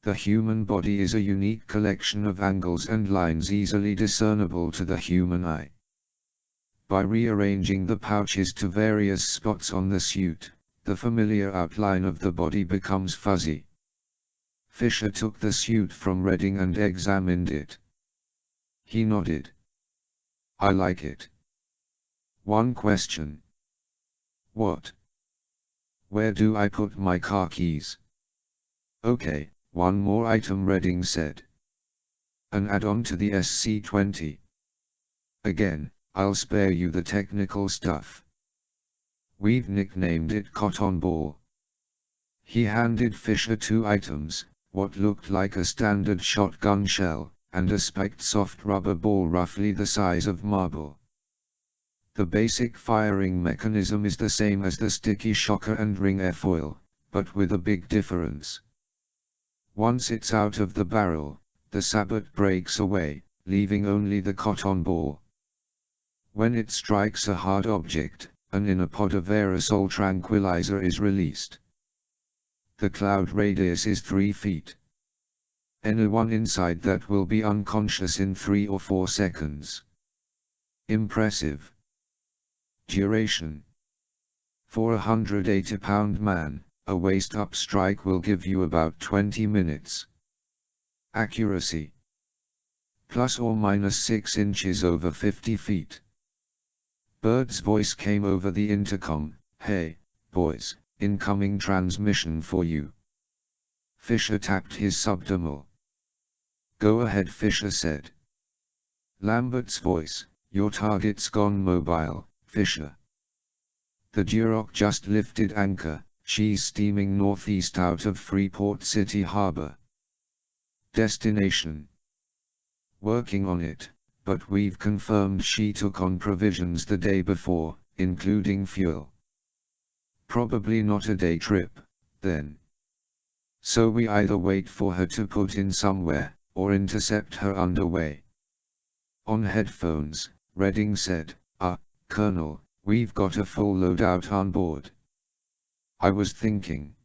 The human body is a unique collection of angles and lines easily discernible to the human eye. By rearranging the pouches to various spots on the suit, the familiar outline of the body becomes fuzzy. Fisher took the suit from Redding and examined it. He nodded. I like it. One question. What? Where do I put my car keys? Okay, one more item, Redding said. An add-on to the SC-20. Again, I'll spare you the technical stuff. We've nicknamed it Cotton Ball. He handed Fisher 2 items, what looked like a standard shotgun shell, and a spiked soft rubber ball roughly the size of marble. The basic firing mechanism is the same as the sticky shocker and ring airfoil, but with a big difference. Once it's out of the barrel, the sabot breaks away, leaving only the cotton ball. When it strikes a hard object, an inner pod of aerosol tranquilizer is released. The cloud radius is 3 feet. Anyone inside that will be unconscious in 3 or 4 seconds. Impressive. Duration. For a 180-pound man, a waist-up strike will give you about 20 minutes. Accuracy. Plus or minus 6 inches over 50 feet. Bird's voice came over the intercom. Hey, boys, incoming transmission for you. Fisher tapped his subdermal. Go ahead, Fisher said. Lambert's voice, your target's gone mobile, Fisher. The Duroc just lifted anchor, she's steaming northeast out of Freeport City Harbor. Destination. Working on it, but we've confirmed she took on provisions the day before, including fuel. Probably not a day trip, then. So we either wait for her to put in somewhere, or intercept her underway. On headphones, Redding said, Colonel, we've got a full loadout on board. I was thinking.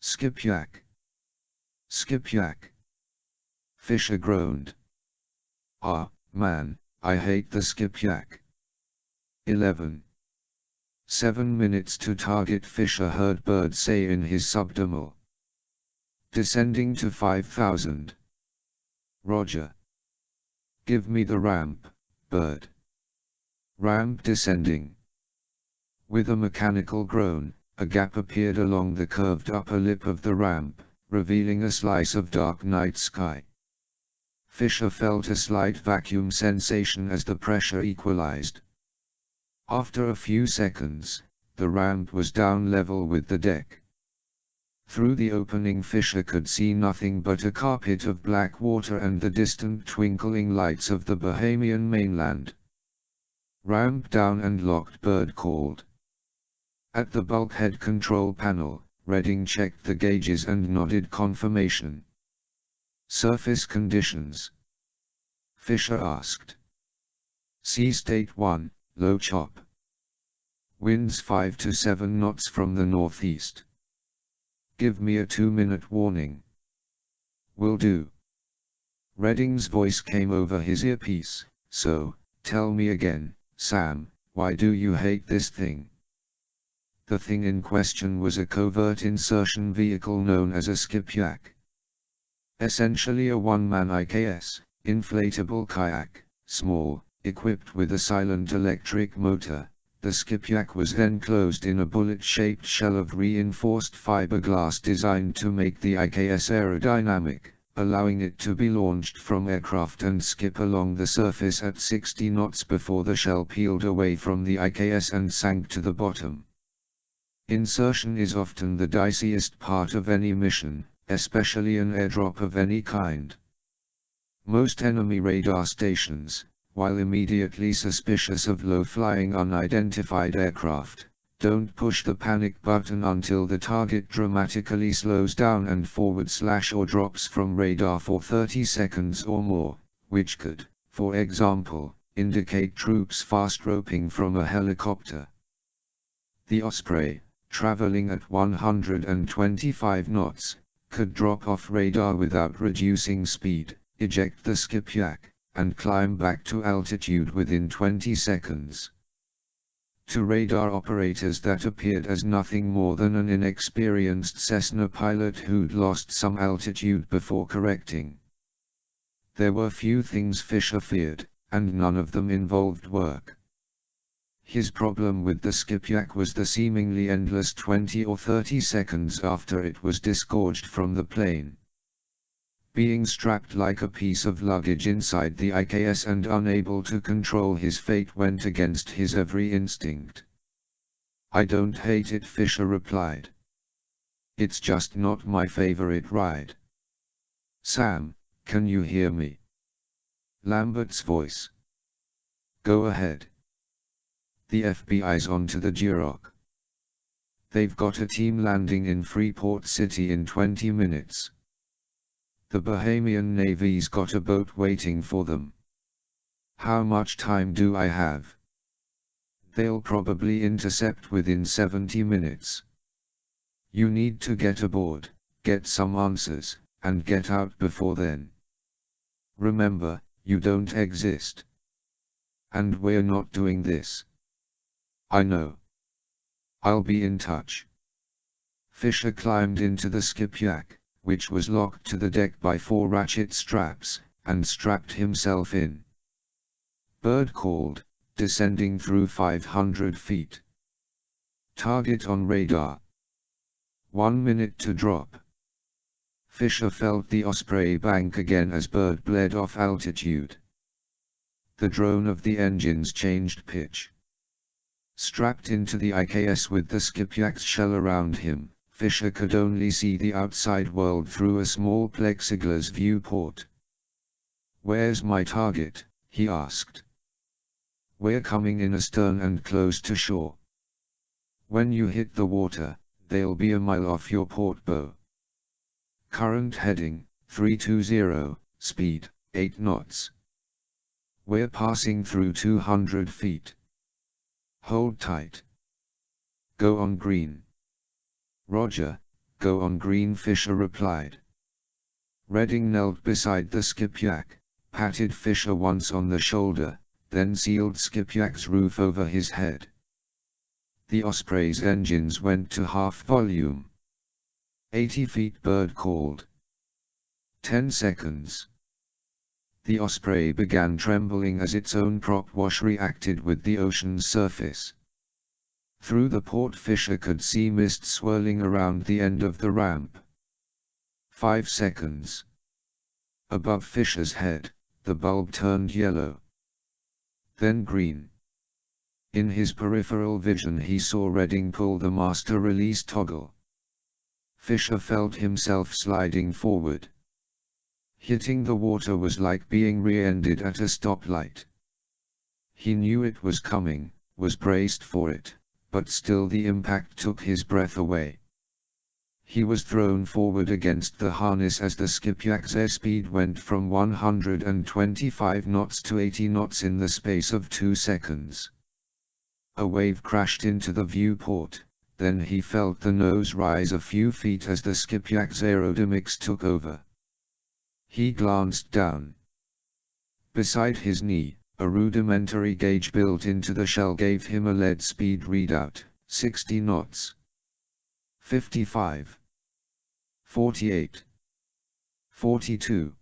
Skipjack. Skipjack. Fisher groaned. Man, I hate the skipjack. 11. 7 minutes to target, Fisher heard Bird say in his subdermal. Descending to 5,000. Roger. Give me the ramp, Bird. Ramp descending. With a mechanical groan, a gap appeared along the curved upper lip of the ramp, revealing a slice of dark night sky. Fisher felt a slight vacuum sensation as the pressure equalized. After a few seconds, the ramp was down level with the deck. Through the opening Fisher could see nothing but a carpet of black water and the distant twinkling lights of the Bahamian mainland. Ramp down and locked, Bird called. At the bulkhead control panel, Redding checked the gauges and nodded confirmation. Surface conditions? Fisher asked. Sea state 1, low chop. Winds 5 to 7 knots from the northeast. Give me a 2-minute warning. Will do. Redding's voice came over his earpiece. So, tell me again, Sam, why do you hate this thing? The thing in question was a covert insertion vehicle known as a skipjack. Essentially a one-man IKS, inflatable kayak, small, equipped with a silent electric motor. The skipjack was then closed in a bullet-shaped shell of reinforced fiberglass designed to make the IKS aerodynamic, allowing it to be launched from aircraft and skip along the surface at 60 knots before the shell peeled away from the IKS and sank to the bottom. Insertion is often the diciest part of any mission, especially an airdrop of any kind. Most enemy radar stations, while immediately suspicious of low-flying unidentified aircraft, don't push the panic button until the target dramatically slows down and forward/or drops from radar for 30 seconds or more, which could, for example, indicate troops fast roping from a helicopter. The Osprey, traveling at 125 knots, could drop off radar without reducing speed, eject the skipjack, and climb back to altitude within 20 seconds. To radar operators that appeared as nothing more than an inexperienced Cessna pilot who'd lost some altitude before correcting. There were few things Fisher feared, and none of them involved work. His problem with the skipjack was the seemingly endless 20 or 30 seconds after it was disgorged from the plane. Being strapped like a piece of luggage inside the IKS and unable to control his fate went against his every instinct. I don't hate it, Fisher replied. It's just not my favorite ride. Sam, can you hear me? Lambert's voice. Go ahead. The FBI's onto the Duroc. They've got a team landing in Freeport City in 20 minutes. The Bahamian Navy's got a boat waiting for them. How much time do I have? They'll probably intercept within 70 minutes. You need to get aboard, get some answers, and get out before then. Remember, you don't exist. And we're not doing this. I know. I'll be in touch. Fisher climbed into the skipjack, which was locked to the deck by 4 ratchet straps, and strapped himself in. Bird called, descending through 500 feet. Target on radar. 1 minute to drop. Fisher felt the Osprey bank again as Bird bled off altitude. The drone of the engines changed pitch. Strapped into the IKS with the skipjack's shell around him, Fisher could only see the outside world through a small plexiglass viewport. Where's my target? He asked. We're coming in astern and close to shore. When you hit the water, they'll be a mile off your port bow. Current heading, 320, speed, 8 knots. We're passing through 200 feet. Hold tight. Go on green. Roger, go on green, Fisher replied. Redding knelt beside the skipjack, patted Fisher once on the shoulder, then sealed Skipjack's roof over his head. The Osprey's engines went to half volume. 80 feet, Bird called. 10 seconds. The Osprey began trembling as its own prop wash reacted with the ocean's surface. Through the port, Fisher could see mist swirling around the end of the ramp. 5 seconds. Above Fisher's head, the bulb turned yellow. Then green. In his peripheral vision he saw Redding pull the master release toggle. Fisher felt himself sliding forward. Hitting the water was like being rear-ended at a stoplight. He knew it was coming, was braced for it, but still the impact took his breath away. He was thrown forward against the harness as the Skipjack's airspeed went from 125 knots to 80 knots in the space of 2 seconds. A wave crashed into the viewport, then he felt the nose rise a few feet as the Skipjack's aerodynamics took over. He glanced down. Beside his knee, a rudimentary gauge built into the shell gave him a lead speed readout, 60 knots. 55. 48. 42.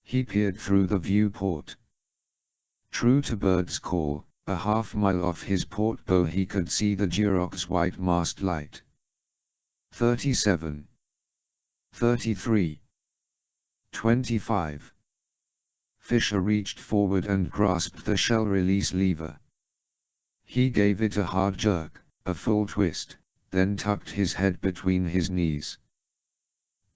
He peered through the viewport. True to Bird's call, a half-mile off his port bow he could see the Durock's white mast light. 37. 33. 25. Fisher reached forward and grasped the shell release lever. He gave it a hard jerk, a full twist, then tucked his head between his knees.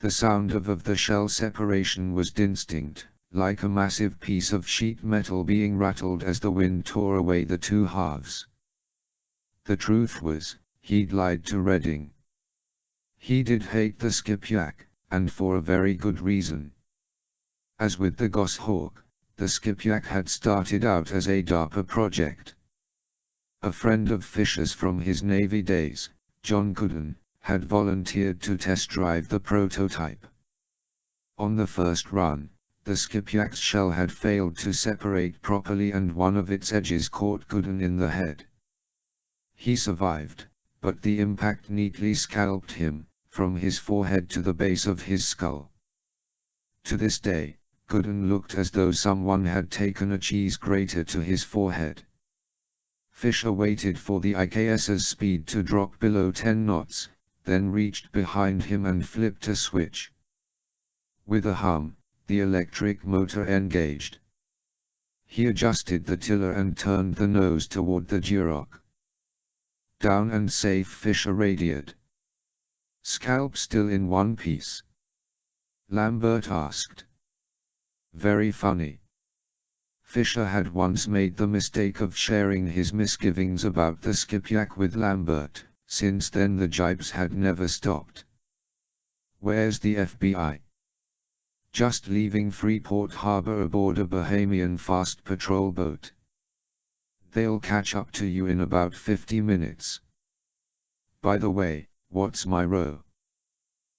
The sound of the shell separation was distinct, like a massive piece of sheet metal being rattled as the wind tore away the two halves. The truth was, he'd lied to Redding. He did hate the Skipjack, and for a very good reason. As with the Goshawk, the Skipjack had started out as a DARPA project. A friend of Fisher's from his Navy days, John Gooden, had volunteered to test drive the prototype. On the first run, the Skipjack's shell had failed to separate properly and one of its edges caught Gooden in the head. He survived, but the impact neatly scalped him, from his forehead to the base of his skull. To this day, Gooden looked as though someone had taken a cheese grater to his forehead. Fisher waited for the IKS's speed to drop below 10 knots, then reached behind him and flipped a switch. With a hum, the electric motor engaged. He adjusted the tiller and turned the nose toward the Durock. Down and safe, Fisher radioed. Scalp still in one piece? Lambert asked. Very funny. Fisher had once made the mistake of sharing his misgivings about the Skipjack with Lambert. Since then the jibes had never stopped. Where's the FBI? Just leaving Freeport Harbor aboard a Bahamian fast patrol boat. They'll catch up to you in about 50 minutes. By the way, what's my row?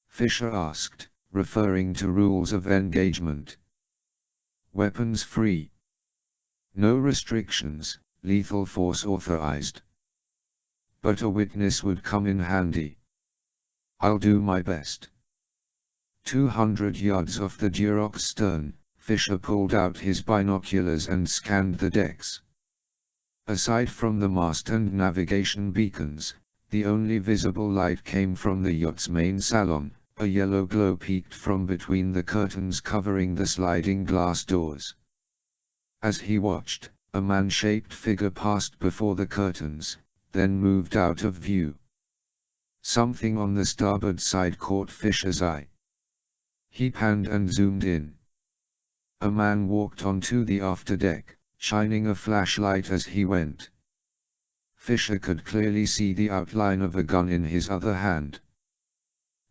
Fisher asked, referring to rules of engagement. Weapons free. No restrictions, lethal force authorized. But a witness would come in handy. I'll do my best. 200 yards off the Durock's stern, Fisher pulled out his binoculars and scanned the decks. Aside from the mast and navigation beacons, the only visible light came from the yacht's main salon. A yellow glow peeked from between the curtains covering the sliding glass doors. As he watched, a man-shaped figure passed before the curtains, then moved out of view. Something on the starboard side caught Fisher's eye. He panned and zoomed in. A man walked onto the afterdeck, shining a flashlight as he went. Fisher could clearly see the outline of a gun in his other hand.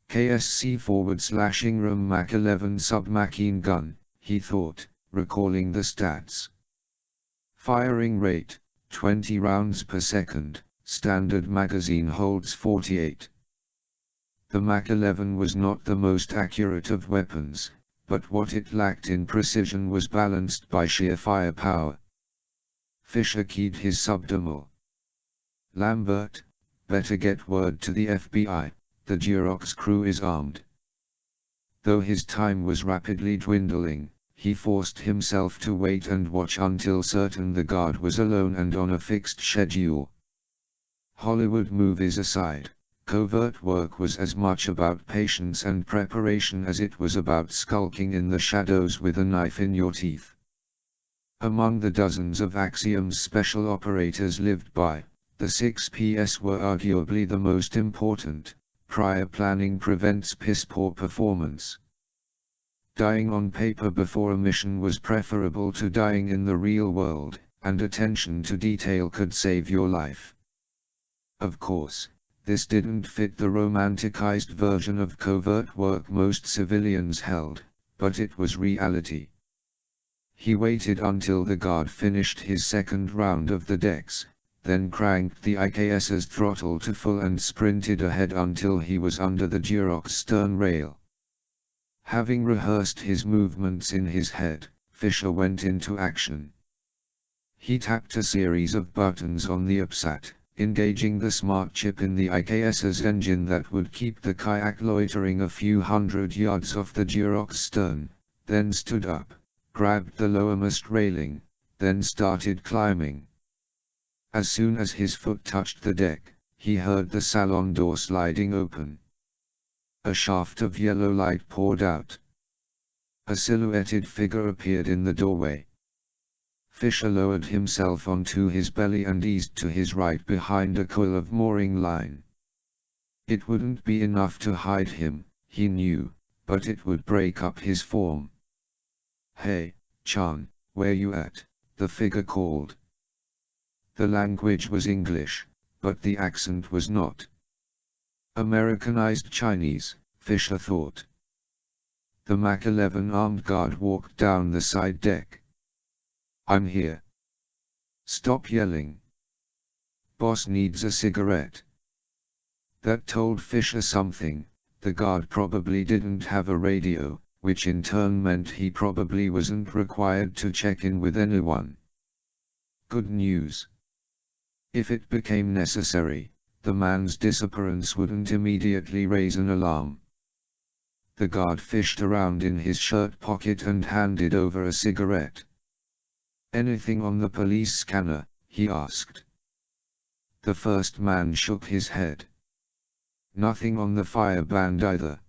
KSC/Ingram Mach 11 submachine gun, he thought, recalling the stats. Firing rate, 20 rounds per second, standard magazine holds 48. The Mach 11 was not the most accurate of weapons, but what it lacked in precision was balanced by sheer firepower. Fisher keyed his subdermal. "Lambert, better get word to the FBI, the Durox crew is armed." Though his time was rapidly dwindling, he forced himself to wait and watch until certain the guard was alone and on a fixed schedule. Hollywood movies aside, covert work was as much about patience and preparation as it was about skulking in the shadows with a knife in your teeth. Among the dozens of axioms special operators lived by, the 6Ps were arguably the most important. Prior planning prevents piss-poor performance. Dying on paper before a mission was preferable to dying in the real world, and attention to detail could save your life. Of course, this didn't fit the romanticized version of covert work most civilians held, but it was reality. He waited until the guard finished his second round of the decks, then cranked the IKS's throttle to full and sprinted ahead until he was under the Durox stern rail. Having rehearsed his movements in his head, Fisher went into action. He tapped a series of buttons on the upsat, engaging the smart chip in the IKS's engine that would keep the kayak loitering a few hundred yards off the Durox stern, then stood up, grabbed the lowermost railing, then started climbing. As soon as his foot touched the deck, he heard the salon door sliding open. A shaft of yellow light poured out. A silhouetted figure appeared in the doorway. Fisher lowered himself onto his belly and eased to his right behind a coil of mooring line. It wouldn't be enough to hide him, he knew, but it would break up his form. "Hey, Chan, where you at?" the figure called. The language was English, but the accent was not. Americanized Chinese, Fisher thought. The Mach 11 armed guard walked down the side deck. "I'm here." "Stop yelling. Boss needs a cigarette." That told Fisher something. The guard probably didn't have a radio, which in turn meant he probably wasn't required to check in with anyone. Good news. If it became necessary, the man's disappearance wouldn't immediately raise an alarm. The guard fished around in his shirt pocket and handed over a cigarette. "Anything on the police scanner?" he asked. The first man shook his head. "Nothing on the fire band either.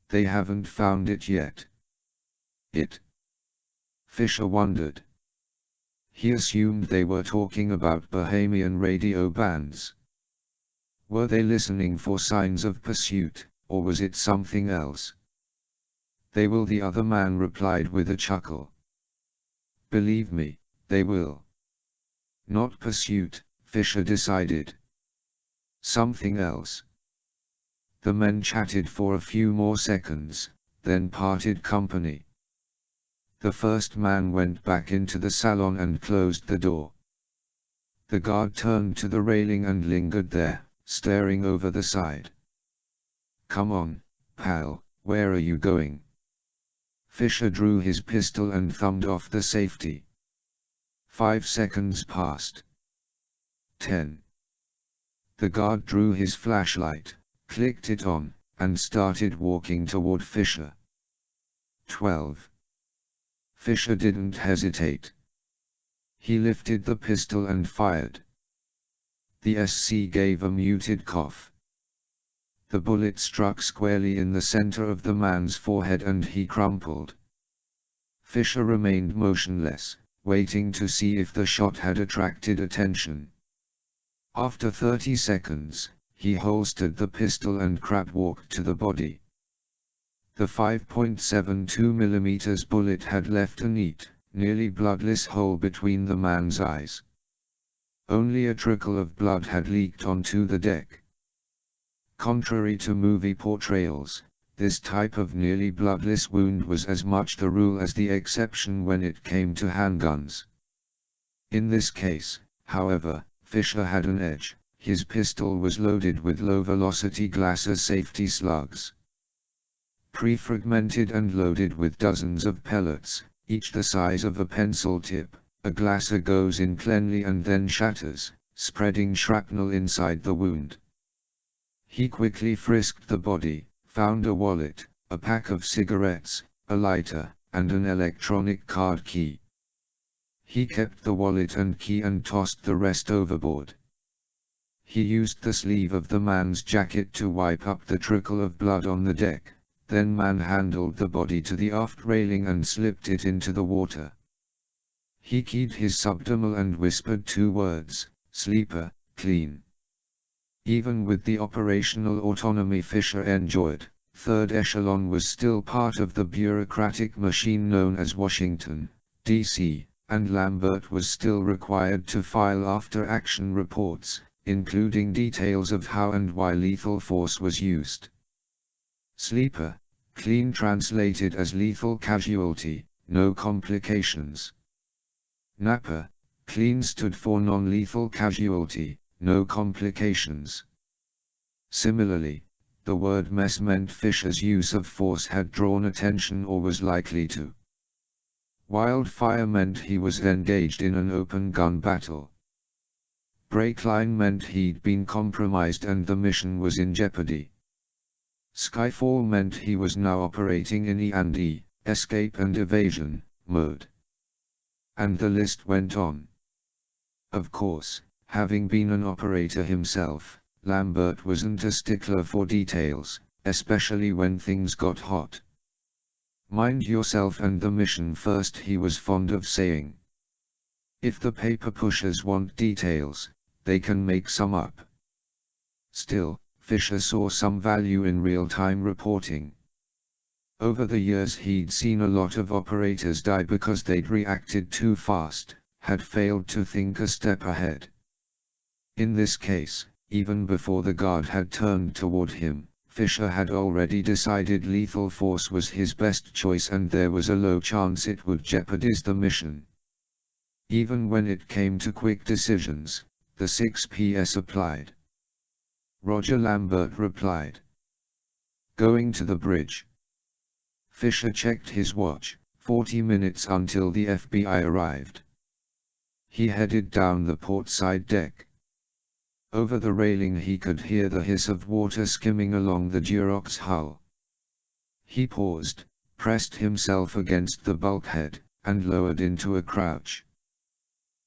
They haven't found it yet." "It?" Fisher wondered. He assumed they were talking about Bahamian radio bands. Were they listening for signs of pursuit, or was it something else? "They will," the other man replied with a chuckle. "Believe me, they will." Not pursuit, Fisher decided. Something else. The men chatted for a few more seconds, then parted company. The first man went back into the salon and closed the door. The guard turned to the railing and lingered there, staring over the side. "Come on, pal, where are you going?" Fisher drew his pistol and thumbed off the safety. 5 seconds passed. 10. The guard drew his flashlight, clicked it on, and started walking toward Fisher. 12. Fisher didn't hesitate. He lifted the pistol and fired. The SC gave a muted cough. The bullet struck squarely in the center of the man's forehead and he crumpled. Fisher remained motionless, waiting to see if the shot had attracted attention. After 30 seconds, he holstered the pistol and crab-walked to the body. The 5.72mm bullet had left a neat, nearly bloodless hole between the man's eyes. Only a trickle of blood had leaked onto the deck. Contrary to movie portrayals, this type of nearly bloodless wound was as much the rule as the exception when it came to handguns. In this case, however, Fisher had an edge. His pistol was loaded with low-velocity Glasser safety slugs. pre-fragmented and loaded with dozens of pellets, each the size of a pencil tip. A glasser goes in cleanly and then shatters, spreading shrapnel inside the wound. He quickly frisked the body, found a wallet, a pack of cigarettes, a lighter, and an electronic card key. He kept the wallet and key and tossed the rest overboard. He used the sleeve of the man's jacket to wipe up the trickle of blood on the deck, then manhandled the body to the aft railing and slipped it into the water. He keyed his subdermal and whispered 2 words, "Sleeper, clean." Even with the operational autonomy Fisher enjoyed, Third Echelon was still part of the bureaucratic machine known as Washington, D.C., and Lambert was still required to file after-action reports, including details of how and why lethal force was used. Sleeper, clean translated as lethal casualty, no complications. Napper, clean stood for non-lethal casualty, no complications. Similarly, the word mess meant Fisher's use of force had drawn attention or was likely to. Wildfire meant he was engaged in an open gun battle. Breakline meant he'd been compromised and the mission was in jeopardy. Skyfall meant he was now operating in E&E, escape and evasion, mode. And the list went on. Of course, having been an operator himself, Lambert wasn't a stickler for details, especially when things got hot. Mind yourself and the mission first, he was fond of saying. If the paper pushers want details, they can make some up. Still, Fisher saw some value in real-time reporting. Over the years he'd seen a lot of operators die because they'd reacted too fast, had failed to think a step ahead. In this case, even before the guard had turned toward him, Fisher had already decided lethal force was his best choice and there was a low chance it would jeopardize the mission. Even when it came to quick decisions, the 6PS applied. Roger, Lambert replied. Going to the bridge. Fisher checked his watch, 40 minutes until the FBI arrived. He headed down the portside deck. Over the railing he could hear the hiss of water skimming along the Durock's hull. He paused, pressed himself against the bulkhead, and lowered into a crouch.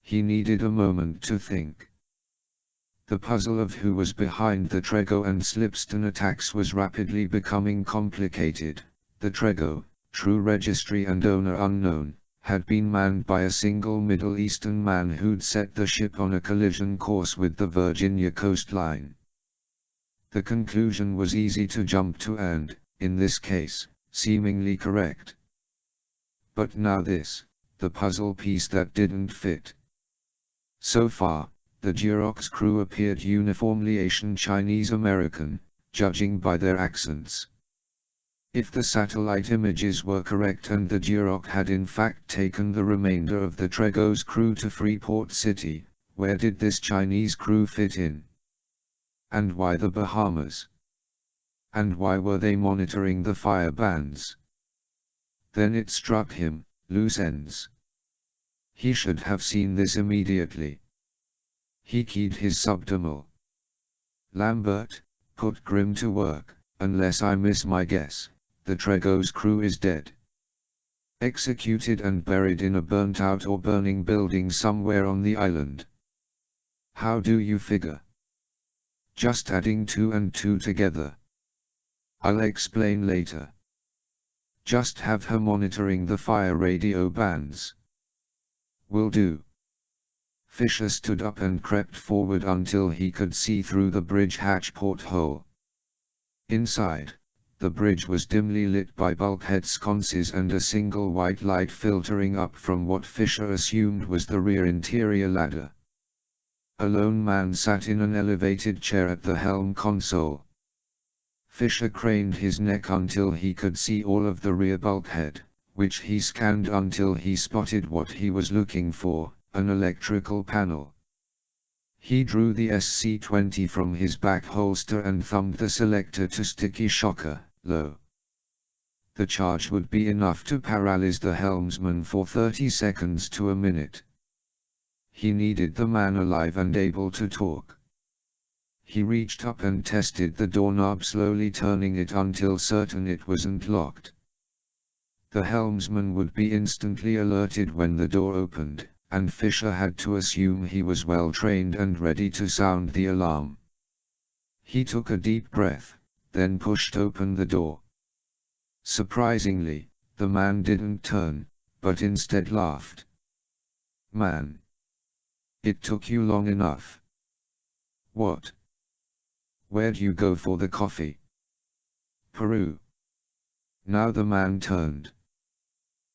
He needed a moment to think. The puzzle of who was behind the Trego and Slipstone attacks was rapidly becoming complicated. The Trego, true registry and owner unknown, had been manned by a single Middle Eastern man who'd set the ship on a collision course with the Virginia coastline. The conclusion was easy to jump to and, in this case, seemingly correct. But now this, the puzzle piece that didn't fit. So far, the Durock's crew appeared uniformly Asian Chinese American, judging by their accents. If the satellite images were correct and the Durock had in fact taken the remainder of the Trego's crew to Freeport City, where did this Chinese crew fit in? And why the Bahamas? And why were they monitoring the fire bans? Then it struck him, loose ends. He should have seen this immediately. He keyed his subdermal. Lambert, put Grim to work, unless I miss my guess. The Trego's crew is dead. Executed and buried in a burnt-out or burning building somewhere on the island. How do you figure? Just adding 2 and 2 together. I'll explain later. Just have her monitoring the fire radio bands. Will do. Fisher stood up and crept forward until he could see through the bridge hatch porthole. Inside, the bridge was dimly lit by bulkhead sconces and a single white light filtering up from what Fisher assumed was the rear interior ladder. A lone man sat in an elevated chair at the helm console. Fisher craned his neck until he could see all of the rear bulkhead, which he scanned until he spotted what he was looking for, an electrical panel. He drew the SC-20 from his back holster and thumbed the selector to sticky shocker, low. The charge would be enough to paralyze the helmsman for 30 seconds to a minute. He needed the man alive and able to talk. He reached up and tested the doorknob, slowly turning it until certain it wasn't locked. The helmsman would be instantly alerted when the door opened, and Fisher had to assume he was well trained and ready to sound the alarm. He took a deep breath, then pushed open the door. Surprisingly, the man didn't turn, but instead laughed. "Man. It took you long enough." "What? Where'd you go for the coffee?" "Peru." Now the man turned.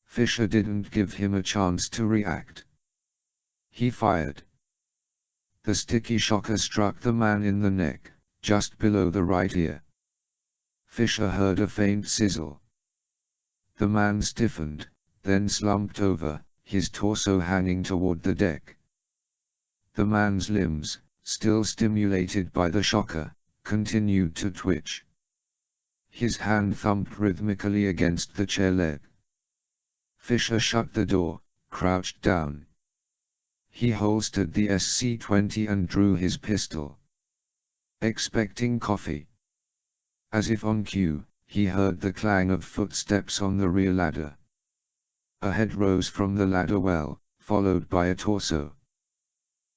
Fisher didn't give him a chance to react. He fired. The sticky shocker struck the man in the neck, just below the right ear. Fisher heard a faint sizzle. The man stiffened, then slumped over, his torso hanging toward the deck. The man's limbs, still stimulated by the shocker, continued to twitch. His hand thumped rhythmically against the chair leg. Fisher shut the door, crouched down. He holstered the SC-20 and drew his pistol. Expecting coffee. As if on cue, he heard the clang of footsteps on the rear ladder. A head rose from the ladder well, followed by a torso.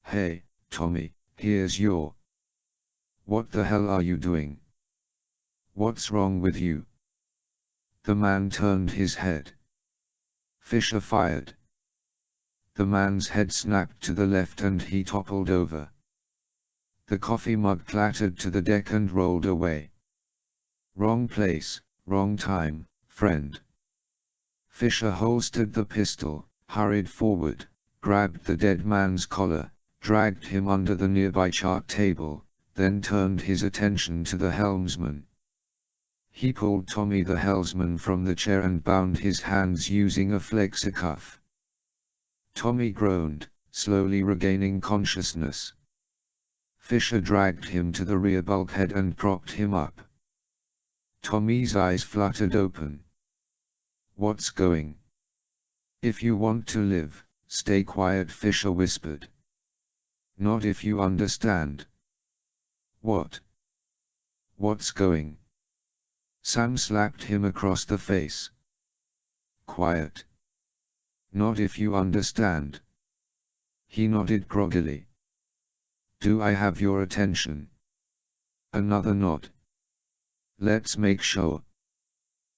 "Hey, Tommy, here's your... What the hell are you doing? What's wrong with you?" The man turned his head. Fisher fired. The man's head snapped to the left and he toppled over. The coffee mug clattered to the deck and rolled away. "Wrong place, wrong time, friend." Fisher holstered the pistol, hurried forward, grabbed the dead man's collar, dragged him under the nearby chart table, then turned his attention to the helmsman. He pulled Tommy the helmsman from the chair and bound his hands using a flexicuff. Tommy groaned, slowly regaining consciousness. Fisher dragged him to the rear bulkhead and propped him up. Tommy's eyes fluttered open. "What's going? If you want to live, stay quiet," Fisher whispered. "Not if you understand." "What? What's going?" Sam slapped him across the face. "Quiet. Not if you understand." He nodded groggily. "Do I have your attention?" Another nod. "Let's make sure."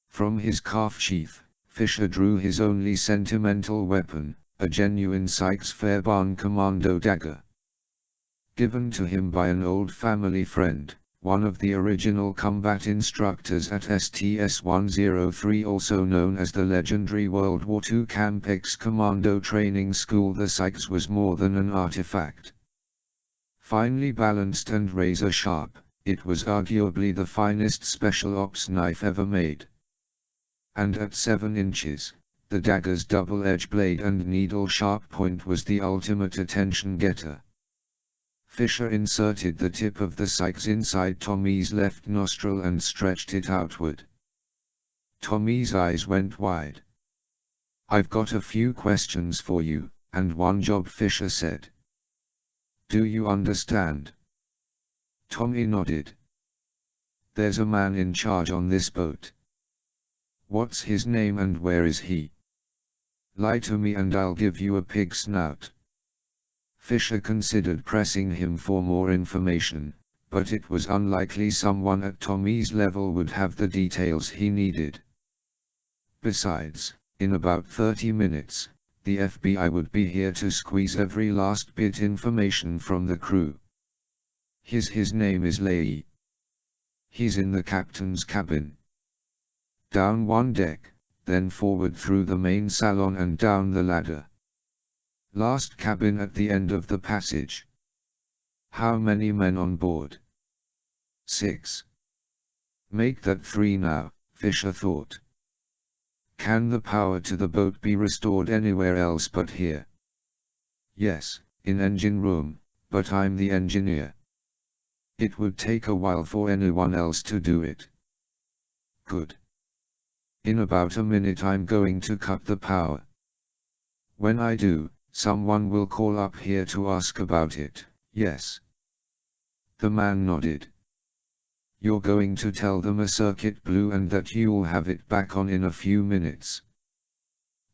From his calf sheath, Fisher drew his only sentimental weapon, a genuine Sykes-Fairbairn commando dagger. Given to him by an old family friend, one of the original combat instructors at STS-103, also known as the legendary World War II Camp X Commando Training School. The Sykes was more than an artifact. Finely balanced and razor sharp, it was arguably the finest special ops knife ever made. And at 7 inches, the dagger's double-edged blade and needle-sharp point was the ultimate attention-getter. Fisher inserted the tip of the Sykes inside Tommy's left nostril and stretched it outward. Tommy's eyes went wide. "I've got a few questions for you, and one job," Fisher said. "Do you understand?" Tommy nodded. "There's a man in charge on this boat. What's his name and where is he? Lie to me and I'll give you a pig snout." Fisher considered pressing him for more information, but it was unlikely someone at Tommy's level would have the details he needed. Besides, in about 30 minutes, the FBI would be here to squeeze every last bit information from the crew. His name is Leahy. He's in the captain's cabin. Down one deck, then forward through the main salon and down the ladder. Last cabin at the end of the passage. How many men on board? 6. Make that 3 now, Fisher thought. Can the power to the boat be restored anywhere else but here? Yes, in engine room, but I'm the engineer. It would take a while for anyone else to do it. Good. In about a minute I'm going to cut the power. When I do, someone will call up here to ask about it, yes? The man nodded. You're going to tell them a circuit blew and that you'll have it back on in a few minutes.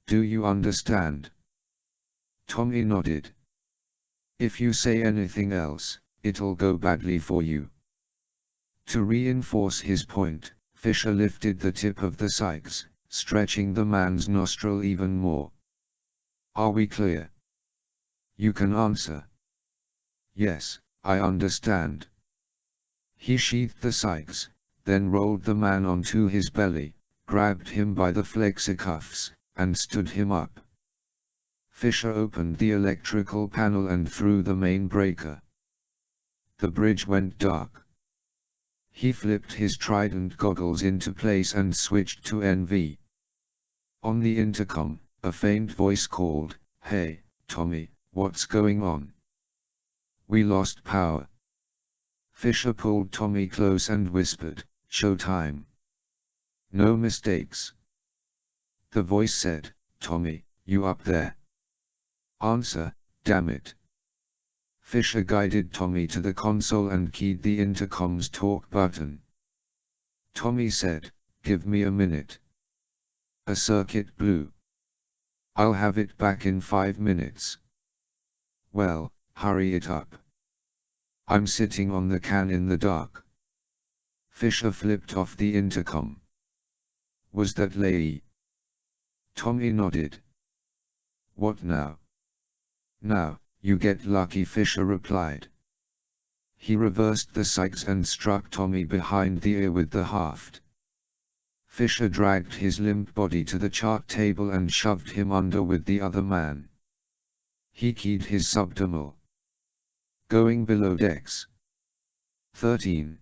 Do you understand? Tommy nodded. If you say anything else, it'll go badly for you. To reinforce his point, Fisher lifted the tip of the sykes, stretching the man's nostril even more. Are we clear? You can answer. Yes, I understand. He sheathed the sykes, then rolled the man onto his belly, grabbed him by the flexicuffs, and stood him up. Fisher opened the electrical panel and threw the main breaker. The bridge went dark. He flipped his trident goggles into place and switched to NV. On the intercom, a faint voice called, "Hey, Tommy, what's going on?" "We lost power." Fisher pulled Tommy close and whispered, "Showtime. No mistakes." The voice said, "Tommy, you up there? Answer, damn it." Fisher guided Tommy to the console and keyed the intercom's talk button. Tommy said, "Give me a minute. A circuit blew. I'll have it back in 5 minutes." "Well, hurry it up. I'm sitting on the can in the dark." Fisher flipped off the intercom. "Was that Leigh?" Tommy nodded. "What now?" "Now, you get lucky," Fisher replied. He reversed the sykes and struck Tommy behind the ear with the haft. Fisher dragged his limp body to the chart table and shoved him under with the other man. He keyed his subdermal. "Going below decks. 13.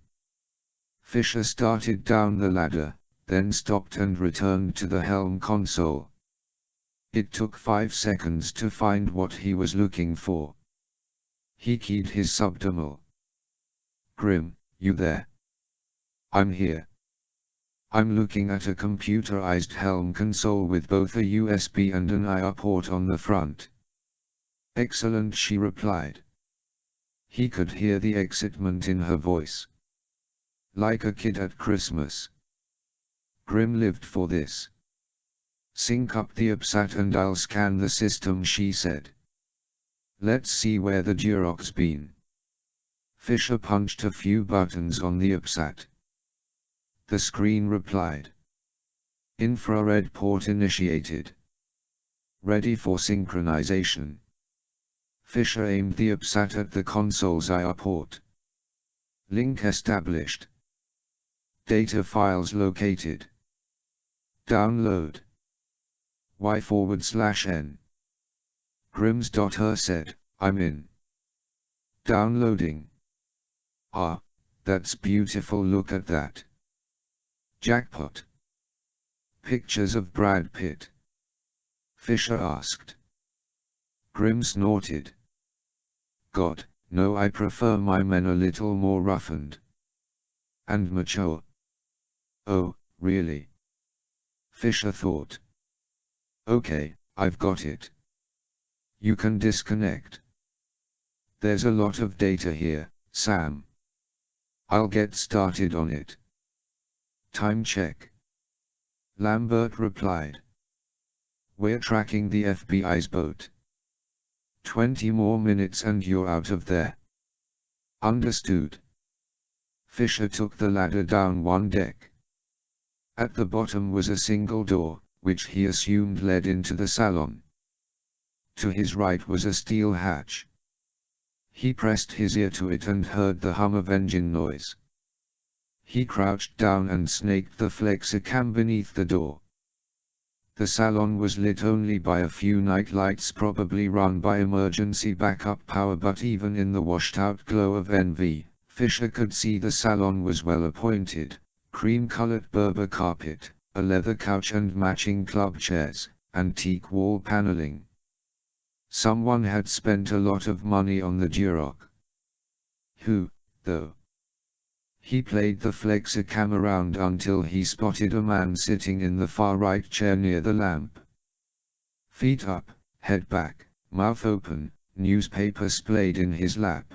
Fisher started down the ladder, then stopped and returned to the helm console. It took 5 seconds to find what he was looking for. He keyed his subdermal. "Grim, you there?" "I'm here. I'm looking at a computerized helm console with both a USB and an IR port on the front." "Excellent," she replied. He could hear the excitement in her voice. "Like a kid at Christmas. Grim lived for this." "Sync up the UPSAT and I'll scan the system," she said. "Let's see where the Duroc's been." Fisher punched a few buttons on the UPSAT. The screen replied. "Infrared port initiated. Ready for synchronization." Fisher aimed the UPSAT at the console's IR port. "Link established. Data files located. Download. Y/N." Grimm's daughter said, "I'm in. Downloading. Ah, that's beautiful, look at that. Jackpot. Pictures of Brad Pitt?" Fisher asked. Grimm snorted. "God, no, I prefer my men a little more roughened. And mature." "Oh, really?" Fisher thought. "Okay, I've got it. You can disconnect. There's a lot of data here, Sam. I'll get started on it." "Time check." Lambert replied. "We're tracking the FBI's boat. 20 more minutes and you're out of there." "Understood." Fisher took the ladder down one deck. At the bottom was a single door, which he assumed led into the salon. To his right was a steel hatch. He pressed his ear to it and heard the hum of engine noise. He crouched down and snaked the flexicam beneath the door. The salon was lit only by a few night lights, probably run by emergency backup power, but even in the washed-out glow of NV, Fisher could see the salon was well appointed: cream-colored Berber carpet, a leather couch and matching club chairs, antique wall paneling. Someone had spent a lot of money on the Duroc. Who, though? He played the flexicam around until he spotted a man sitting in the far right chair near the lamp. Feet up, head back, mouth open, newspaper splayed in his lap.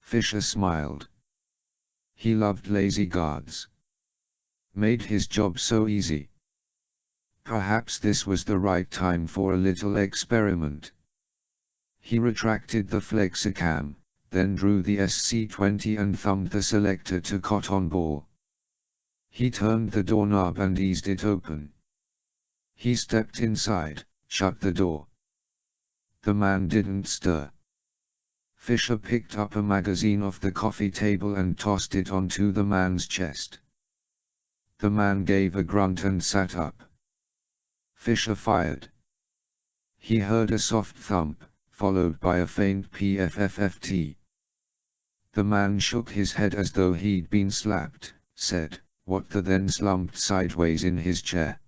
Fisher smiled. He loved lazy guards. Made his job so easy. Perhaps this was the right time for a little experiment. He retracted the flexicam, then drew the SC20 and thumbed the selector to cotton ball. He turned the doorknob and eased it open. He stepped inside, shut the door. The man didn't stir. Fisher picked up a magazine off the coffee table and tossed it onto the man's chest. The man gave a grunt and sat up. Fisher fired. He heard a soft thump, followed by a faint PFFFT. The man shook his head as though he'd been slapped, said, "What the?" then slumped sideways in his chair.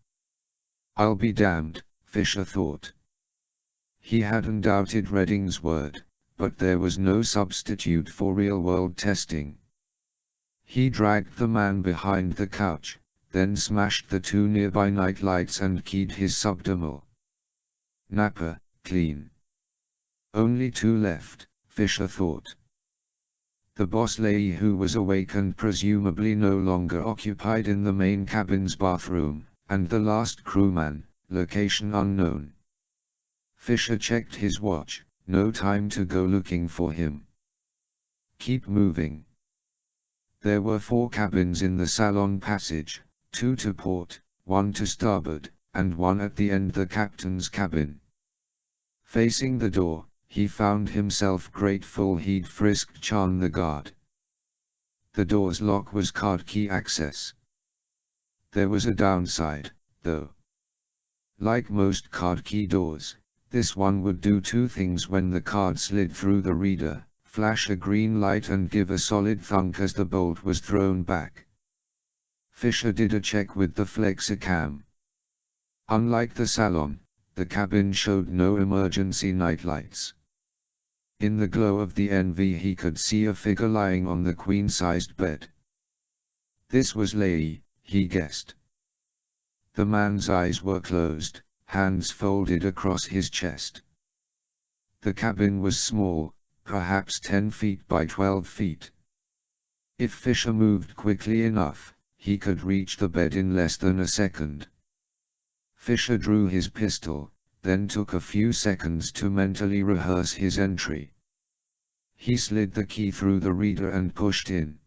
I'll be damned, Fisher thought. He hadn't doubted Redding's word, but there was no substitute for real-world testing. He dragged the man behind the couch, then smashed the two nearby nightlights and keyed his subdermal. Napper, clean. Only two left, Fisher thought. The boss lady, who was awake and presumably no longer occupied in the main cabin's bathroom, and the last crewman, location unknown. Fisher checked his watch, no time to go looking for him. Keep moving. There were 4 cabins in the salon passage, 2 to port, 1 to starboard, and 1 at the end, the captain's cabin. Facing the door, he found himself grateful he'd frisked Chan the guard. The door's lock was card key access. There was a downside, though. Like most card key doors, this one would do 2 things when the card slid through the reader: flash a green light and give a solid thunk as the bolt was thrown back. Fisher did a check with the flexicam. Unlike the salon, the cabin showed no emergency nightlights. In the glow of the NV he could see a figure lying on the queen-sized bed. This was Leigh, he guessed. The man's eyes were closed, hands folded across his chest. The cabin was small, perhaps 10 feet by 12 feet. If Fisher moved quickly enough, he could reach the bed in less than a second. Fisher drew his pistol, then took a few seconds to mentally rehearse his entry. He slid the key through the reader and pushed in.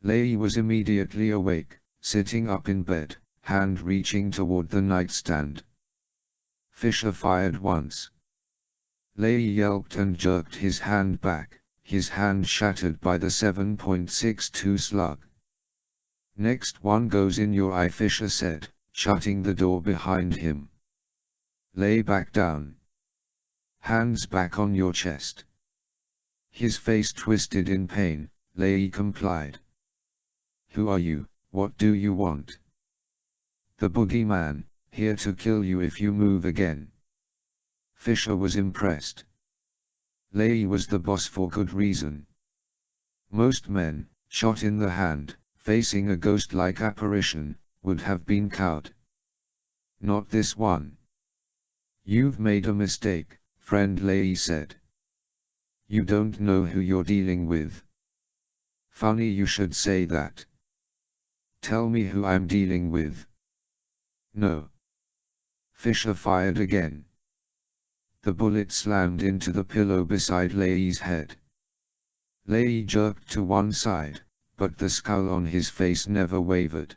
Leigh was immediately awake, sitting up in bed, hand reaching toward the nightstand. Fisher fired once. Leigh yelped and jerked his hand back, his hand shattered by the 7.62 slug. "Next one goes in your eye," Fisher said, shutting the door behind him. "Lay back down. Hands back on your chest." His face twisted in pain. Leigh complied. "Who are you? What do you want?" "The boogeyman, here to kill you if you move again." Fisher was impressed. Leigh was the boss for good reason. Most men, shot in the hand, facing a ghost-like apparition, would have been cowed. Not this one. "You've made a mistake, friend," Leigh said. "You don't know who you're dealing with." "Funny you should say that. Tell me who I'm dealing with." "No." Fisher fired again. The bullet slammed into the pillow beside Leigh's head. Leigh jerked to one side, but the scowl on his face never wavered.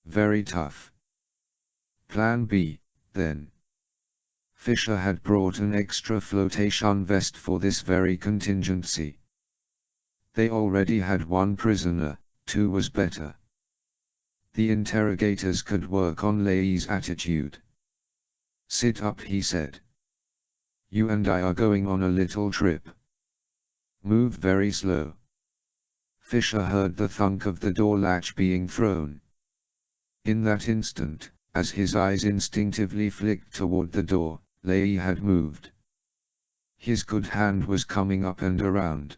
"Very tough. Plan B, then." Fisher had brought an extra flotation vest for this very contingency. They already had 1 prisoner, 2 was better. The interrogators could work on Leigh's attitude. "Sit up," he said. "You and I are going on a little trip. Move very slow." Fisher heard the thunk of the door latch being thrown. In that instant, as his eyes instinctively flicked toward the door, Leigh had moved. His good hand was coming up and around.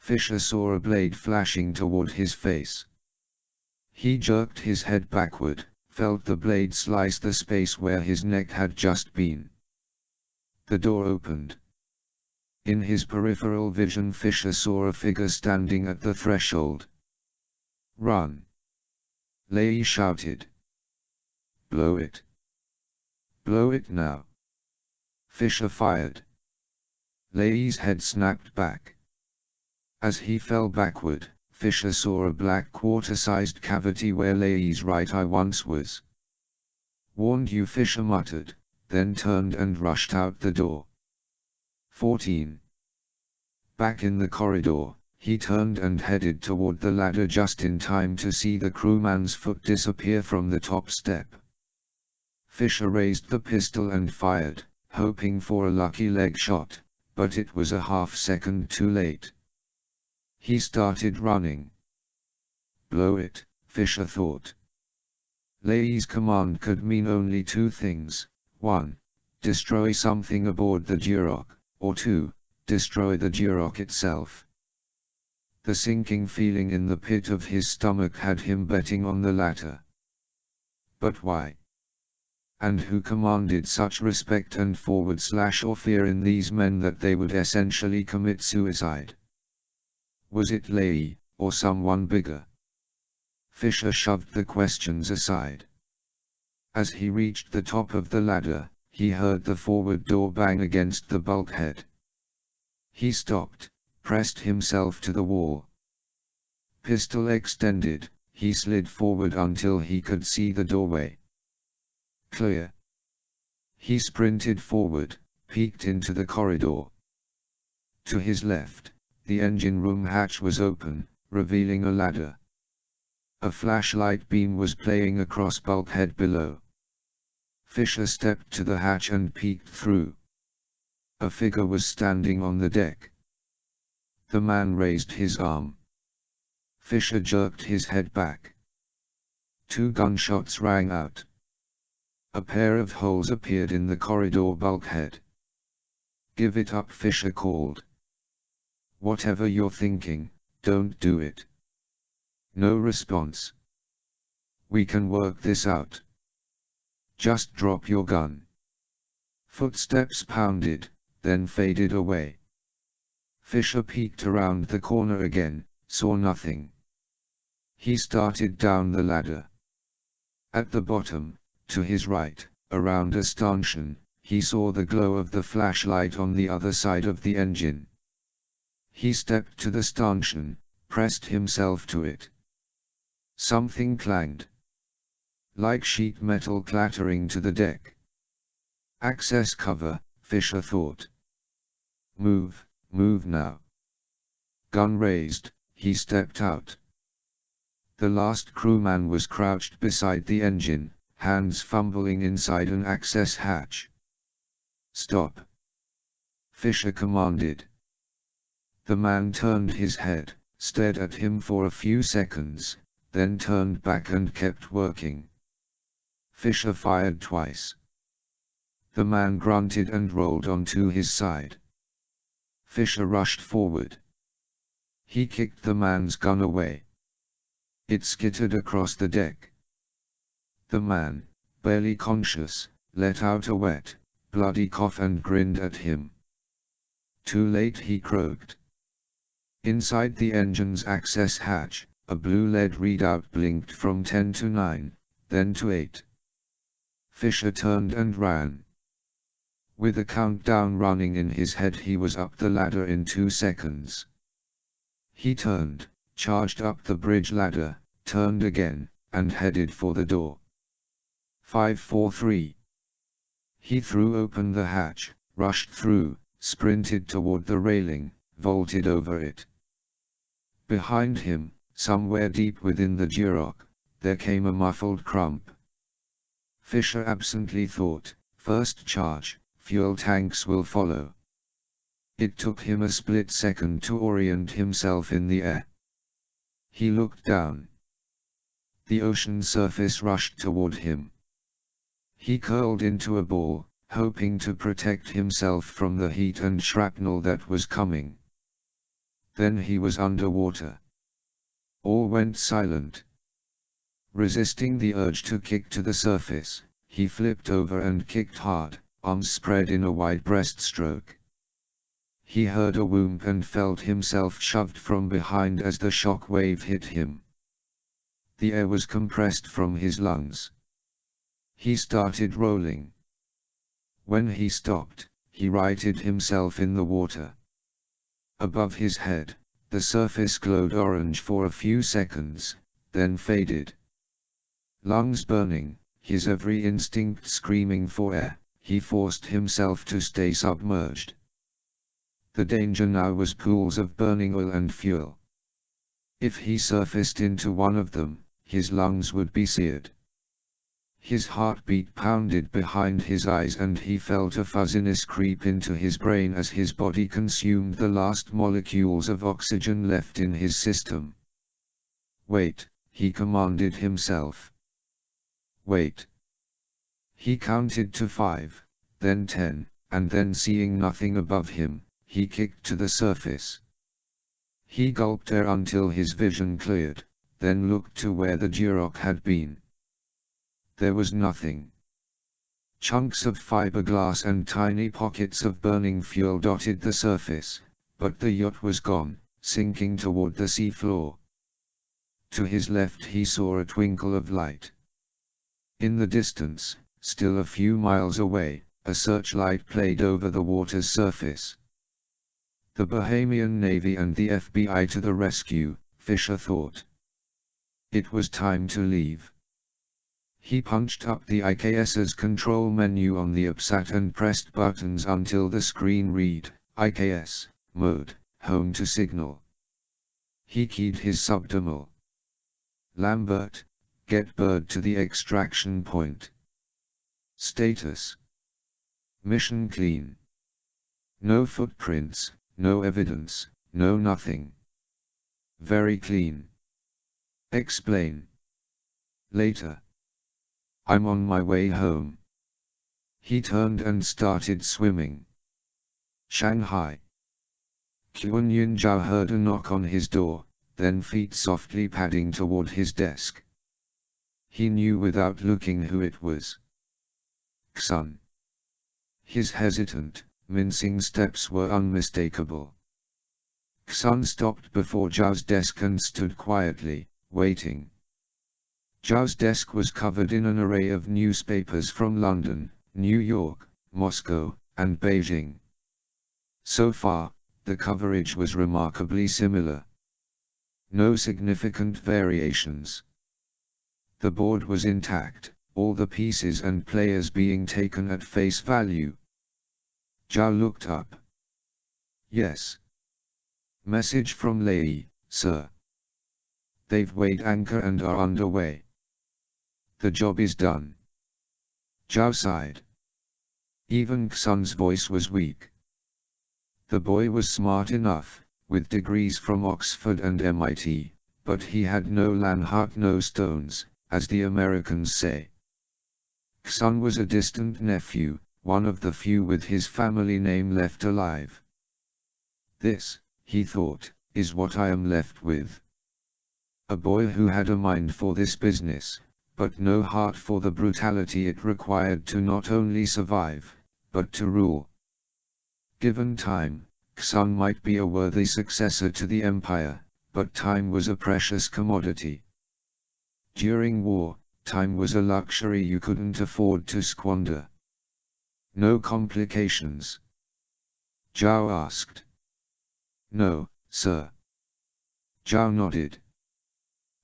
Fisher saw a blade flashing toward his face. He jerked his head backward, felt the blade slice the space where his neck had just been. The door opened. In his peripheral vision Fisher saw a figure standing at the threshold. "Run!" Leahy shouted. "Blow it! Blow it now!" Fisher fired. Leahy's head snapped back. As he fell backward, Fisher saw a black quarter-sized cavity where Leahy's right eye once was. "Warned you," Fisher muttered, then turned and rushed out the door. 14. Back in the corridor, he turned and headed toward the ladder just in time to see the crewman's foot disappear from the top step. Fisher raised the pistol and fired, hoping for a lucky leg shot, but it was a half-second too late. He started running. Blow it, Fisher thought. Leahy's command could mean only two things: 1. Destroy something aboard the Duroc, or 2. Destroy the Duroc itself. The sinking feeling in the pit of his stomach had him betting on the latter. But why? And who commanded such respect and / fear in these men that they would essentially commit suicide? Was it Leahy, or someone bigger? Fisher shoved the questions aside. As he reached the top of the ladder, he heard the forward door bang against the bulkhead. He stopped, pressed himself to the wall. Pistol extended, he slid forward until he could see the doorway. Clear. He sprinted forward, peeked into the corridor. To his left, the engine room hatch was open, revealing a ladder. A flashlight beam was playing across bulkhead below. Fisher stepped to the hatch and peeked through. A figure was standing on the deck. The man raised his arm. Fisher jerked his head back. 2 gunshots rang out. A pair of holes appeared in the corridor bulkhead. "Give it up," Fisher called. "Whatever you're thinking, don't do it." No response. "We can work this out. Just drop your gun." Footsteps pounded, then faded away. Fisher peeked around the corner again, saw nothing. He started down the ladder. At the bottom, to his right, around a stanchion, he saw the glow of the flashlight on the other side of the engine. He stepped to the stanchion, pressed himself to it. Something clanged. Like sheet metal clattering to the deck. Access cover, Fisher thought. Move now. Gun raised, he stepped out. The last crewman was crouched beside the engine, hands fumbling inside an access hatch. "Stop!" Fisher commanded. The man turned his head, stared at him for a few seconds, then turned back and kept working. Fisher fired twice. The man grunted and rolled onto his side. Fisher rushed forward. He kicked the man's gun away. It skittered across the deck. The man, barely conscious, let out a wet, bloody cough and grinned at him. "Too late," he croaked. Inside the engine's access hatch, a blue LED readout blinked from 10 to 9, then to 8. Fisher turned and ran. With a countdown running in his head, he was up the ladder in 2 seconds. He turned, charged up the bridge ladder, turned again, and headed for the door. 543. He threw open the hatch, rushed through, sprinted toward the railing, vaulted over it. Behind him, somewhere deep within the Duroc, there came a muffled crump. Fisher absently thought, "First charge, fuel tanks will follow." It took him a split second to orient himself in the air. He looked down. The ocean surface rushed toward him. He curled into a ball, hoping to protect himself from the heat and shrapnel that was coming. Then he was underwater. All went silent. Resisting the urge to kick to the surface, he flipped over and kicked hard, arms spread in a wide breaststroke. He heard a whoomp and felt himself shoved from behind as the shock wave hit him. The air was compressed from his lungs. He started rolling. When he stopped, he righted himself in the water. Above his head, the surface glowed orange for a few seconds, then faded. Lungs burning, his every instinct screaming for air, he forced himself to stay submerged. The danger now was pools of burning oil and fuel. If he surfaced into one of them, his lungs would be seared. His heartbeat pounded behind his eyes and he felt a fuzziness creep into his brain as his body consumed the last molecules of oxygen left in his system. Wait, he commanded himself. Wait. He counted to 5, then 10, and then seeing nothing above him, he kicked to the surface. He gulped air until his vision cleared, then looked to where the Duroc had been. There was nothing. Chunks of fiberglass and tiny pockets of burning fuel dotted the surface, but the yacht was gone, sinking toward the seafloor. To his left he saw a twinkle of light. In the distance, still a few miles away, a searchlight played over the water's surface. The Bahamian Navy and the FBI to the rescue, Fisher thought. It was time to leave. He punched up the IKS's control menu on the APSAT and pressed buttons until the screen read, IKS, mode, home to signal. He keyed his subdermal. Lambert, get bird to the extraction point. Status. Mission clean. No footprints, no evidence, no nothing. Very clean. Explain. Later. I'm on my way home. He turned and started swimming. Shanghai. Quan Yin Zhao heard a knock on his door, then feet softly padding toward his desk. He knew without looking who it was. Xun. His hesitant, mincing steps were unmistakable. Xun stopped before Zhao's desk and stood quietly, waiting. Zhao's desk was covered in an array of newspapers from London, New York, Moscow, and Beijing. So far, the coverage was remarkably similar. No significant variations. The board was intact, all the pieces and players being taken at face value. Zhao looked up. Yes. Message from Lei, sir. They've weighed anchor and are underway. The job is done. Zhao sighed. Even Xun's voice was weak. The boy was smart enough, with degrees from Oxford and MIT, but he had no land heart no stones, as the Americans say. Xun was a distant nephew, one of the few with his family name left alive. This, he thought, is what I am left with. A boy who had a mind for this business, but no heart for the brutality it required to not only survive, but to rule. Given time, Xun might be a worthy successor to the Empire, but time was a precious commodity. During war, time was a luxury you couldn't afford to squander. No complications? Zhao asked. No, sir. Zhao nodded.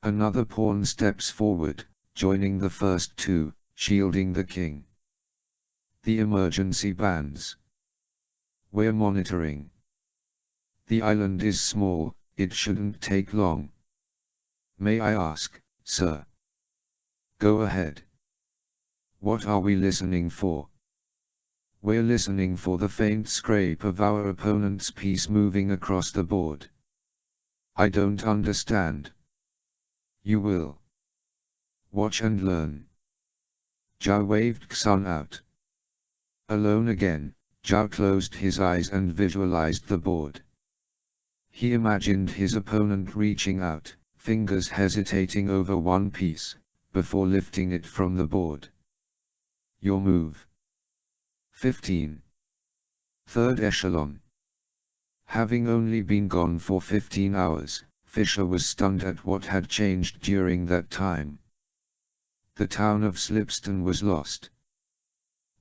Another pawn steps forward, joining the first two, shielding the king. The emergency bands. We're monitoring. The island is small, it shouldn't take long. May I ask, sir? Go ahead. What are we listening for? We're listening for the faint scrape of our opponent's piece moving across the board. I don't understand. You will. Watch and learn. Zhao waved Xun out. Alone again, Zhao closed his eyes and visualized the board. He imagined his opponent reaching out, fingers hesitating over one piece, before lifting it from the board. Your move. 15. Third echelon. Having only been gone for 15 hours, Fisher was stunned at what had changed during that time. The town of Slipston was lost.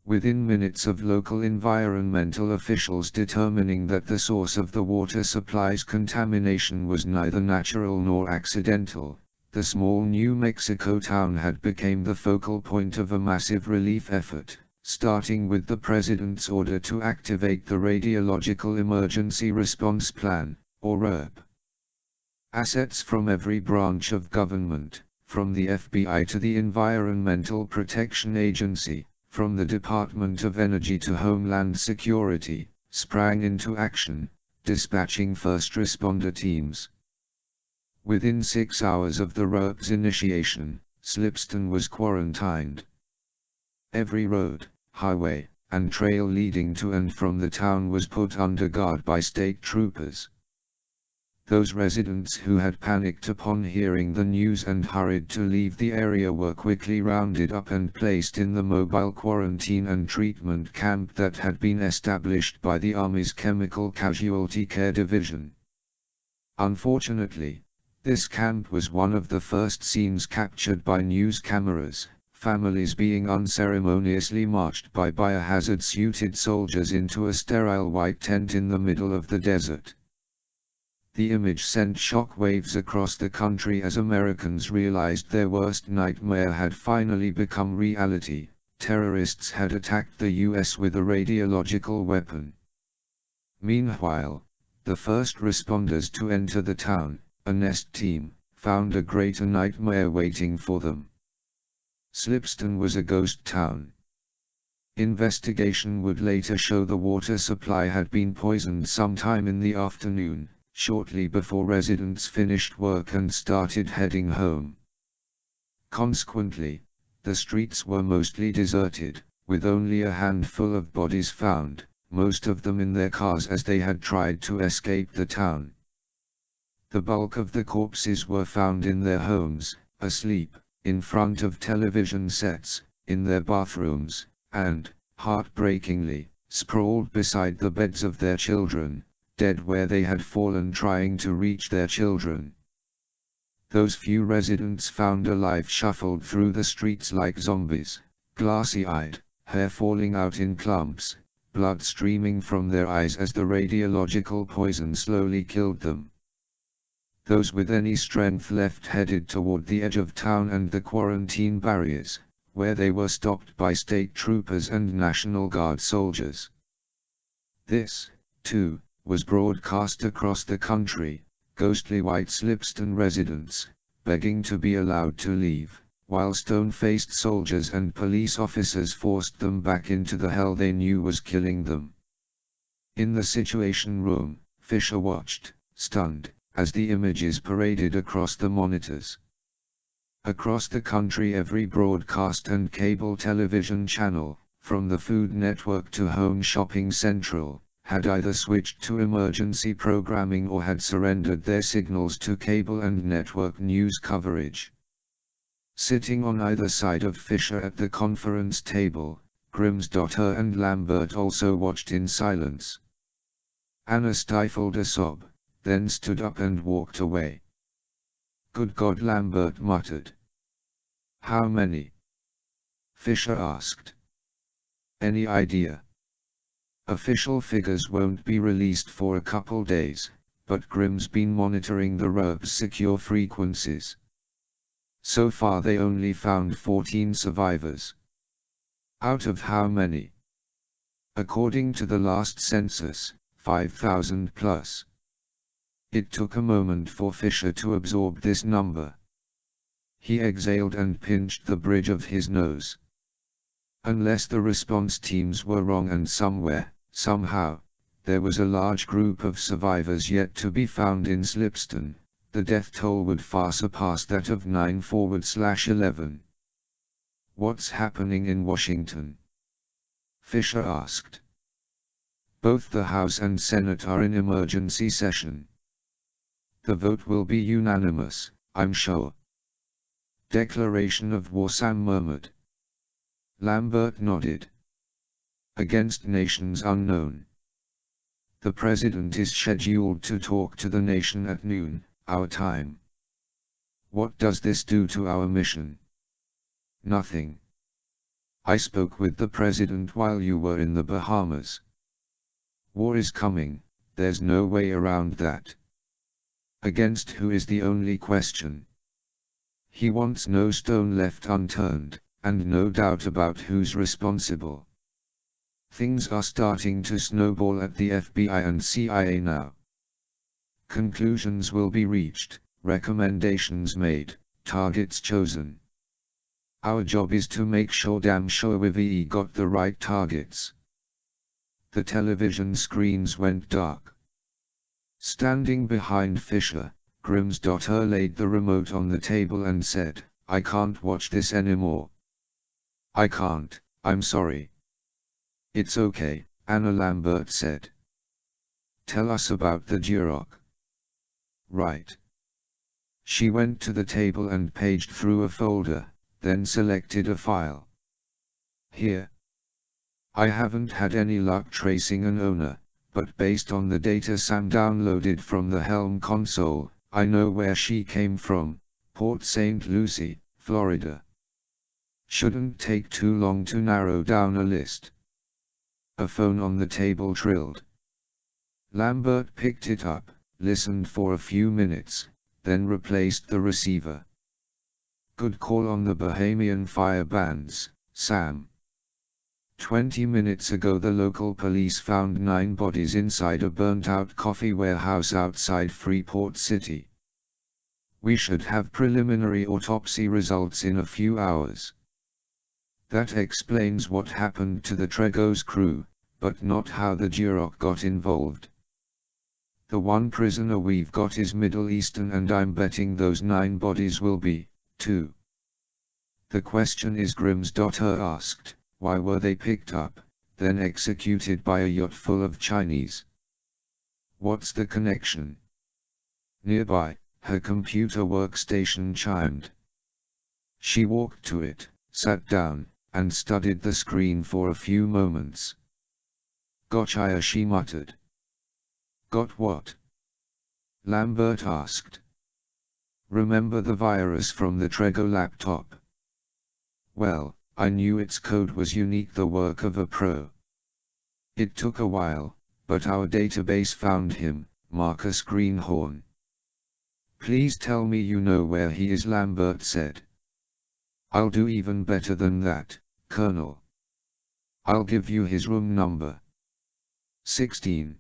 Within minutes of local environmental officials determining that the source of the water supply's contamination was neither natural nor accidental, the small New Mexico town had become the focal point of a massive relief effort, starting with the president's order to activate the Radiological Emergency Response Plan, or RERP. Assets from every branch of government, from the FBI to the Environmental Protection Agency, from the Department of Energy to Homeland Security, sprang into action, dispatching first responder teams. Within 6 hours of the RERP's initiation, Slipston was quarantined. Every road, highway, and trail leading to and from the town was put under guard by state troopers. Those residents who had panicked upon hearing the news and hurried to leave the area were quickly rounded up and placed in the mobile quarantine and treatment camp that had been established by the Army's Chemical Casualty Care Division. Unfortunately, this camp was one of the first scenes captured by news cameras, families being unceremoniously marched by biohazard-suited soldiers into a sterile white tent in the middle of the desert. The image sent shockwaves across the country as Americans realized their worst nightmare had finally become reality. Terrorists had attacked the US with a radiological weapon. Meanwhile, the first responders to enter the town, a nest team, found a greater nightmare waiting for them. Slipston was a ghost town. Investigation would later show the water supply had been poisoned sometime in the afternoon, shortly before residents finished work and started heading home. Consequently, the streets were mostly deserted, with only a handful of bodies found, most of them in their cars as they had tried to escape the town. The bulk of the corpses were found in their homes, asleep, in front of television sets, in their bathrooms, and, heartbreakingly, sprawled beside the beds of their children, dead where they had fallen trying to reach their children. Those few residents found alive shuffled through the streets like zombies, glassy-eyed, hair falling out in clumps, blood streaming from their eyes as the radiological poison slowly killed them. Those with any strength left headed toward the edge of town and the quarantine barriers, where they were stopped by state troopers and National Guard soldiers. This, too, was broadcast across the country, ghostly white Slipston residents, begging to be allowed to leave, while stone-faced soldiers and police officers forced them back into the hell they knew was killing them. In the Situation Room, Fisher watched, stunned, as the images paraded across the monitors. Across the country every broadcast and cable television channel, from the Food Network to Home Shopping Central, had either switched to emergency programming or had surrendered their signals to cable and network news coverage. Sitting on either side of Fisher at the conference table, Grimsdotter and Lambert also watched in silence. Anna stifled a sob, then stood up and walked away. "Good God," Lambert muttered. "How many?" Fisher asked. "Any idea?" "Official figures won't be released for a couple days, but Grim's been monitoring the RERP's secure frequencies. So far they only found 14 survivors." "Out of how many?" "According to the last census, 5,000 plus." It took a moment for Fisher to absorb this number. He exhaled and pinched the bridge of his nose. Unless the response teams were wrong and somewhere, somehow, there was a large group of survivors yet to be found in Slipston, the death toll would far surpass that of 9/11. "What's happening in Washington?" Fisher asked. "Both the House and Senate are in emergency session. The vote will be unanimous, I'm sure. Declaration of war, Sam murmured. Lambert nodded. Against nations unknown. The president is scheduled to talk to the nation at noon, our time. What does this do to our mission? Nothing. I spoke with the president while you were in the Bahamas. War is coming, there's no way around that. Against who is the only question. He wants no stone left unturned, and no doubt about who's responsible. Things are starting to snowball at the FBI and CIA now. Conclusions will be reached, recommendations made, targets chosen. Our job is to make damn sure we've got the right targets. The television screens went dark. Standing behind Fisher, Grimm's daughter laid the remote on the table and said, I can't watch this anymore. I can't, I'm sorry. It's okay, Anna Lambert said. Tell us about the Duroc. Right. She went to the table and paged through a folder, then selected a file. Here. I haven't had any luck tracing an owner, but based on the data Sam downloaded from the Helm console, I know where she came from, Port St. Lucie, Florida. Shouldn't take too long to narrow down a list. A phone on the table trilled. Lambert picked it up, listened for a few minutes, then replaced the receiver. Good call on the Bahamian fire bans, Sam. 20 minutes ago the local police found 9 bodies inside a burnt-out coffee warehouse outside Freeport City. We should have preliminary autopsy results in a few hours. That explains what happened to the Tregos crew, but not how the Duroc got involved. The one prisoner we've got is Middle Eastern and I'm betting those 9 bodies will be, too. The question is, Grimm's daughter asked, why were they picked up, then executed by a yacht full of Chinese? What's the connection? Nearby, her computer workstation chimed. She walked to it, sat down, and studied the screen for a few moments. Gotcha, she muttered. Got what? Lambert asked. Remember the virus from the Trego laptop? Well, I knew its code was unique, the work of a pro. It took a while, but our database found him, Marcus Greenhorn. Please tell me you know where he is, Lambert said. I'll do even better than that, Colonel. I'll give you his room number. 16.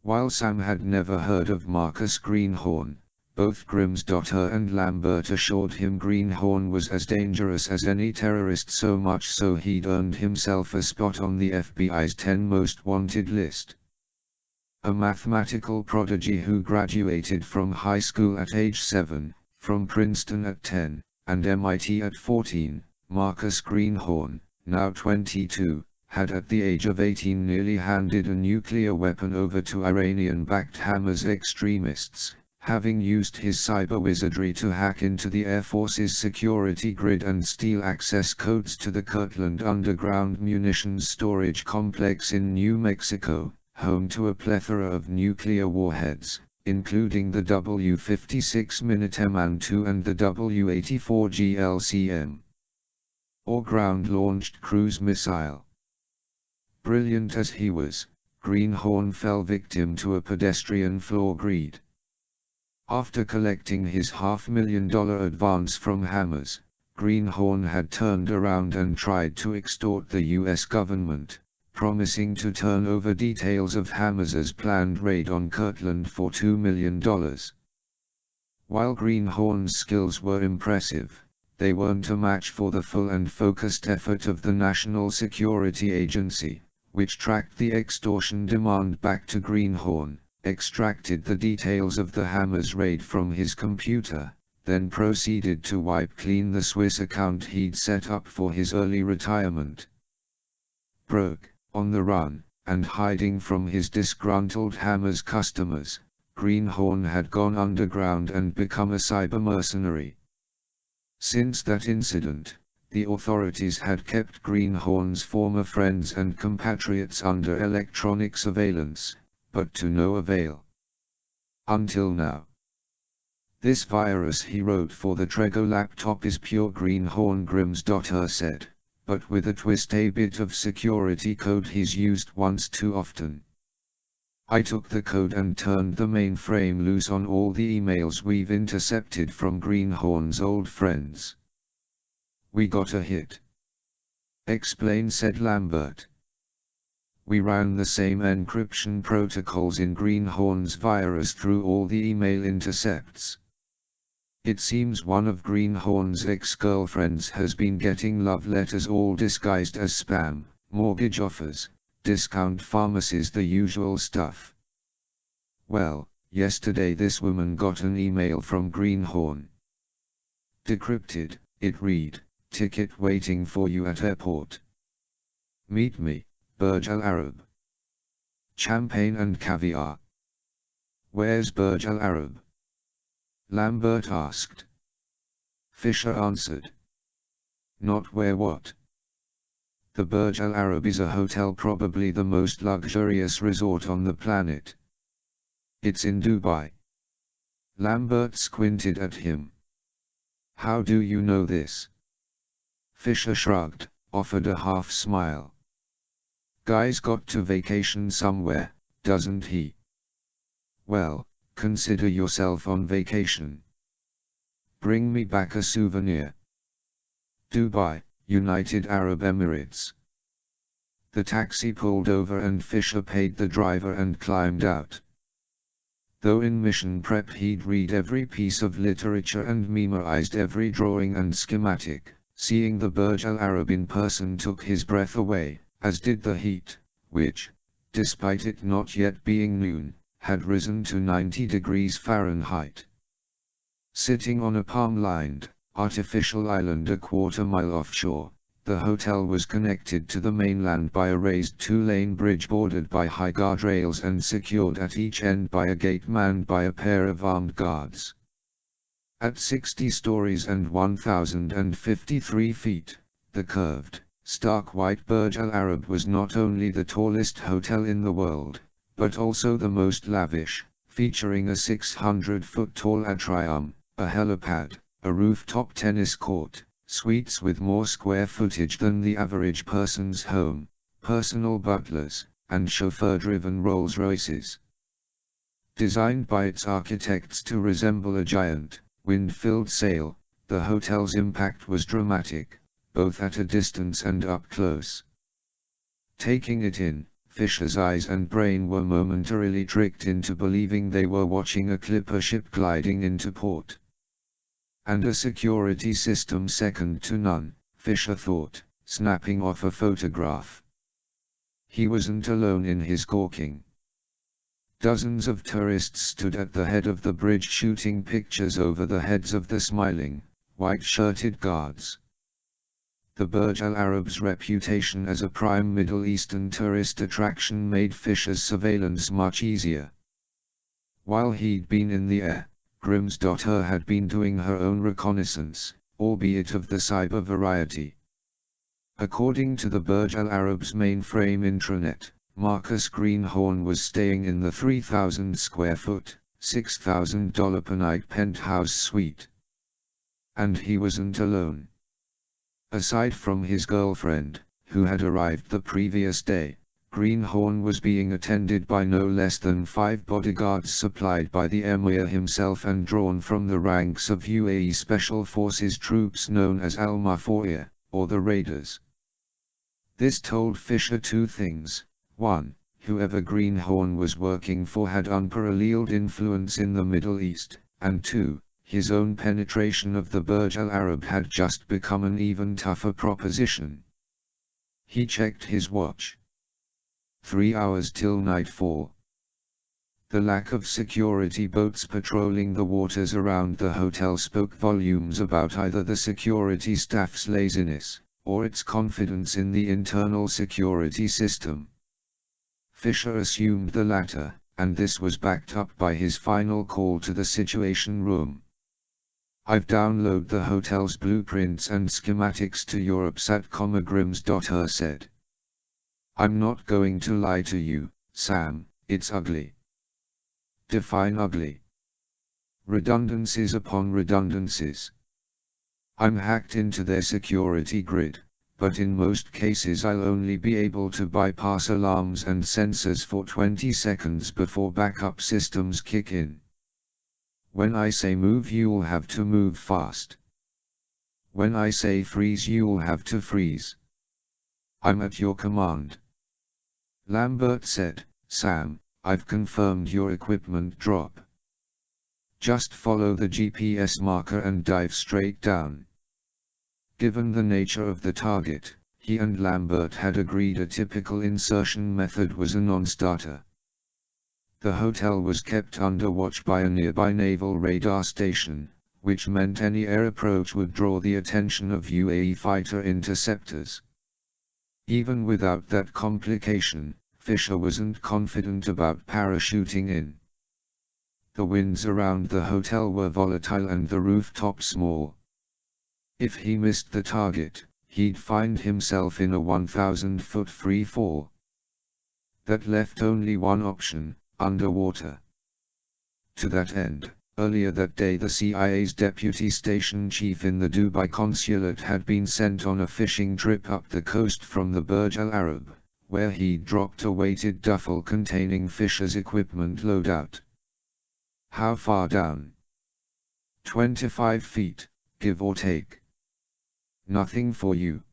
While Sam had never heard of Marcus Greenhorn, both Grimm's daughter and Lambert assured him Greenhorn was as dangerous as any terrorist, so much so he'd earned himself a spot on the FBI's 10 most wanted list. A mathematical prodigy who graduated from high school at age 7, from Princeton at 10, and MIT at 14, Marcus Greenhorn, now 22, had at the age of 18 nearly handed a nuclear weapon over to Iranian-backed Hamas extremists, having used his cyber wizardry to hack into the Air Force's security grid and steal access codes to the Kirtland underground munitions storage complex in New Mexico, home to a plethora of nuclear warheads, including the W-56 Minuteman II and the W-84 GLCM, or ground-launched cruise missile. Brilliant as he was, Greenhorn fell victim to a pedestrian floor greed. After collecting his $500,000 advance from Hamas, Greenhorn had turned around and tried to extort the U.S. government, promising to turn over details of Hamas's planned raid on Kirtland for $2 million. While Greenhorn's skills were impressive, they weren't a match for the full and focused effort of the National Security Agency, which tracked the extortion demand back to Greenhorn, extracted the details of the Hamas raid from his computer, then proceeded to wipe clean the Swiss account he'd set up for his early retirement. Broke, on the run, and hiding from his disgruntled Hamas customers, Greenhorn had gone underground and become a cyber mercenary. Since that incident, the authorities had kept Greenhorn's former friends and compatriots under electronic surveillance, but to no avail. Until now. This virus he wrote for the Trego laptop is pure Greenhorn, Grims.her said, but with a twist, a bit of security code he's used once too often. I took the code and turned the mainframe loose on all the emails we've intercepted from Greenhorn's old friends. We got a hit. Explain, said Lambert. We ran the same encryption protocols in Greenhorn's virus through all the email intercepts. It seems one of Greenhorn's ex-girlfriends has been getting love letters all disguised as spam, mortgage offers, discount pharmacies, the usual stuff. Well, yesterday this woman got an email from Greenhorn. Decrypted, it read, "Ticket waiting for you at airport. Meet me, Burj Al Arab. Champagne and caviar." Where's Burj Al Arab? Lambert asked. Fisher answered. Not where what? The Burj Al Arab is a hotel, probably the most luxurious resort on the planet. It's in Dubai. Lambert squinted at him. How do you know this? Fisher shrugged, offered a half smile. Guy's got to vacation somewhere, doesn't he? Well, consider yourself on vacation. Bring me back a souvenir. Dubai, United Arab Emirates. The taxi pulled over and Fisher paid the driver and climbed out. Though in mission prep he'd read every piece of literature and memorized every drawing and schematic, seeing the Burj Al Arab in person took his breath away, as did the heat, which, despite it not yet being noon, had risen to 90 degrees Fahrenheit. Sitting on a palm-lined, artificial island a quarter-mile offshore, the hotel was connected to the mainland by a raised two-lane bridge bordered by high guardrails and secured at each end by a gate manned by a pair of armed guards. At 60 stories and 1,053 feet, the curved, stark white Burj Al Arab was not only the tallest hotel in the world, but also the most lavish, featuring a 600-foot-tall atrium, a helipad, a rooftop tennis court, suites with more square footage than the average person's home, personal butlers, and chauffeur-driven Rolls-Royces. Designed by its architects to resemble a giant, wind-filled sail, the hotel's impact was dramatic, both at a distance and up close. Taking it in, Fisher's eyes and brain were momentarily tricked into believing they were watching a clipper ship gliding into port. And a security system second to none, Fisher thought, snapping off a photograph. He wasn't alone in his gawking. Dozens of tourists stood at the head of the bridge shooting pictures over the heads of the smiling, white-shirted guards. The Burj Al Arab's reputation as a prime Middle Eastern tourist attraction made Fisher's surveillance much easier. While he'd been in the air, Grims.her had been doing her own reconnaissance, albeit of the cyber variety. According to the Burj Al Arab's mainframe intranet, Marcus Greenhorn was staying in the 3,000-square-foot, $6,000 per night penthouse suite. And he wasn't alone. Aside from his girlfriend, who had arrived the previous day, Greenhorn was being attended by no less than 5 bodyguards supplied by the Emir himself and drawn from the ranks of UAE Special Forces troops known as Al-Mafouya, or the Raiders. This told Fisher two things: 1. Whoever Greenhorn was working for had unparalleled influence in the Middle East, and 2. His own penetration of the Burj Al Arab had just become an even tougher proposition. He checked his watch. 3 hours till nightfall. The lack of security boats patrolling the waters around the hotel spoke volumes about either the security staff's laziness, or its confidence in the internal security system. Fisher assumed the latter, and this was backed up by his final call to the Situation Room. "I've downloaded the hotel's blueprints and schematics to europsat.com," said. "I'm not going to lie to you, Sam, it's ugly." "Define ugly." "Redundancies upon redundancies. I'm hacked into their security grid, but in most cases I'll only be able to bypass alarms and sensors for 20 seconds before backup systems kick in. When I say move, you'll have to move fast. When I say freeze, you'll have to freeze. I'm at your command." Lambert said, "Sam, I've confirmed your equipment drop. Just follow the GPS marker and dive straight down." Given the nature of the target, he and Lambert had agreed a typical insertion method was a non-starter. The hotel was kept under watch by a nearby naval radar station, which meant any air approach would draw the attention of UAE fighter interceptors. Even without that complication, Fisher wasn't confident about parachuting in. The winds around the hotel were volatile and the rooftop small. If he missed the target, he'd find himself in a 1,000-foot free fall. That left only one option: underwater. To that end, earlier that day the CIA's deputy station chief in the Dubai consulate had been sent on a fishing trip up the coast from the Burj Al Arab, where he'd dropped a weighted duffel containing Fisher's equipment loadout. "How far down?" 25 feet, give or take." "Nothing for you."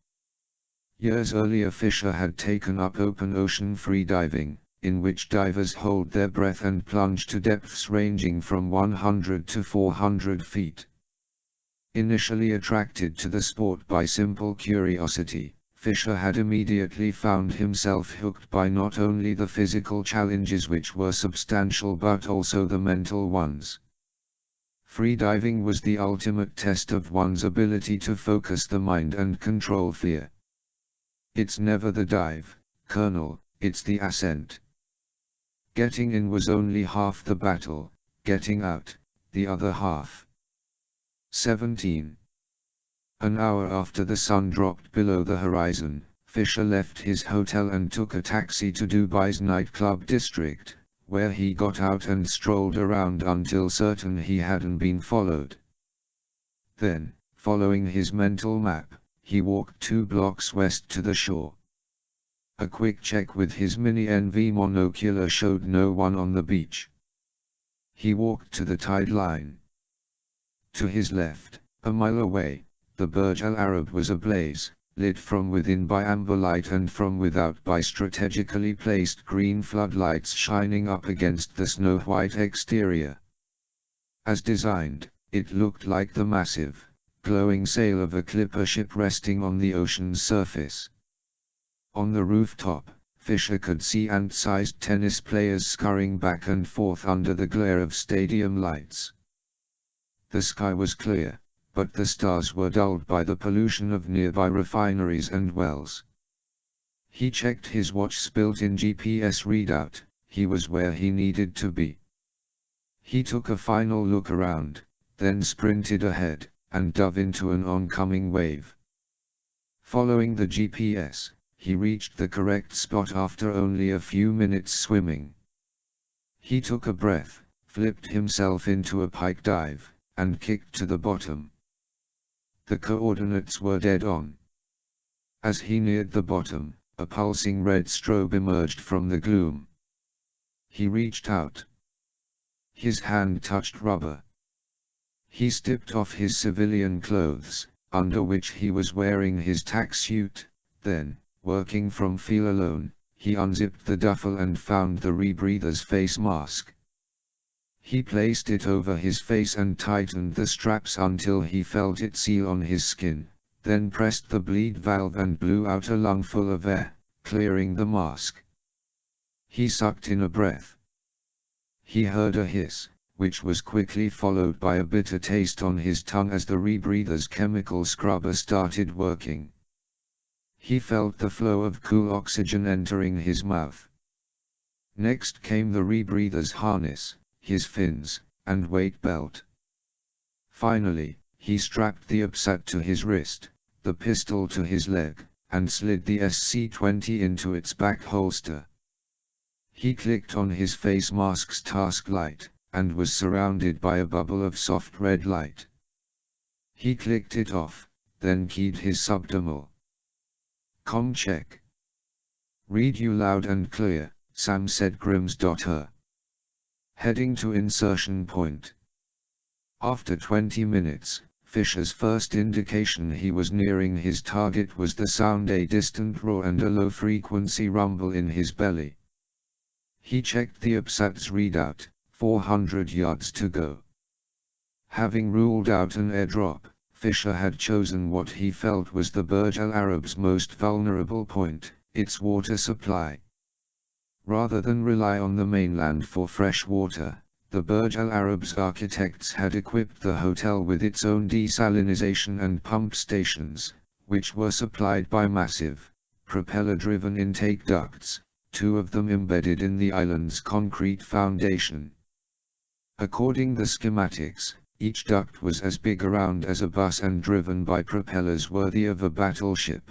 Years earlier Fisher had taken up open ocean freediving, in which divers hold their breath and plunge to depths ranging from 100 to 400 feet. Initially attracted to the sport by simple curiosity, Fisher had immediately found himself hooked by not only the physical challenges, which were substantial, but also the mental ones. Freediving was the ultimate test of one's ability to focus the mind and control fear. "It's never the dive, Colonel, it's the ascent. Getting in was only half the battle, getting out, the other half." 17. An hour after the sun dropped below the horizon, Fisher left his hotel and took a taxi to Dubai's nightclub district, where he got out and strolled around until certain he hadn't been followed. Then, following his mental map, he walked 2 blocks west to the shore. A quick check with his mini-NV monocular showed no one on the beach. He walked to the tide line. To his left, a mile away, the Burj Al Arab was ablaze, lit from within by amber light and from without by strategically placed green floodlights shining up against the snow-white exterior. As designed, it looked like the massive, glowing sail of a clipper ship resting on the ocean's surface. On the rooftop, Fisher could see ant-sized tennis players scurrying back and forth under the glare of stadium lights. The sky was clear, but the stars were dulled by the pollution of nearby refineries and wells. He checked his watch's built-in GPS readout. He was where he needed to be. He took a final look around, then sprinted ahead, and dove into an oncoming wave. Following the GPS, he reached the correct spot after only a few minutes swimming. He took a breath, flipped himself into a pike dive, and kicked to the bottom. The coordinates were dead on. As he neared the bottom, a pulsing red strobe emerged from the gloom. He reached out. His hand touched rubber. He stripped off his civilian clothes, under which he was wearing his tack suit, then, working from feel alone, he unzipped the duffel and found the rebreather's face mask. He placed it over his face and tightened the straps until he felt it seal on his skin, then pressed the bleed valve and blew out a lungful of air, clearing the mask. He sucked in a breath. He heard a hiss, which was quickly followed by a bitter taste on his tongue as the rebreather's chemical scrubber started working. He felt the flow of cool oxygen entering his mouth. Next came the rebreather's harness, his fins, and weight belt. Finally, he strapped the upsat to his wrist, the pistol to his leg, and slid the SC-20 into its back holster. He clicked on his face mask's task light, and was surrounded by a bubble of soft red light. He clicked it off, then keyed his subdermal. "Com check. Read you loud and clear," Sam said. Grims.her. Heading to insertion point. After 20 minutes, Fisher's first indication he was nearing his target was the sound, a distant roar and a low-frequency rumble in his belly. He checked the upsat's readout, 400 yards to go. Having ruled out an airdrop, Fisher had chosen what he felt was the Burj Al Arab's most vulnerable point, its water supply. Rather than rely on the mainland for fresh water, the Burj Al Arab's architects had equipped the hotel with its own desalination and pump stations, which were supplied by massive, propeller-driven intake ducts, 2 of them embedded in the island's concrete foundation. According to the schematics, each duct was as big around as a bus and driven by propellers worthy of a battleship.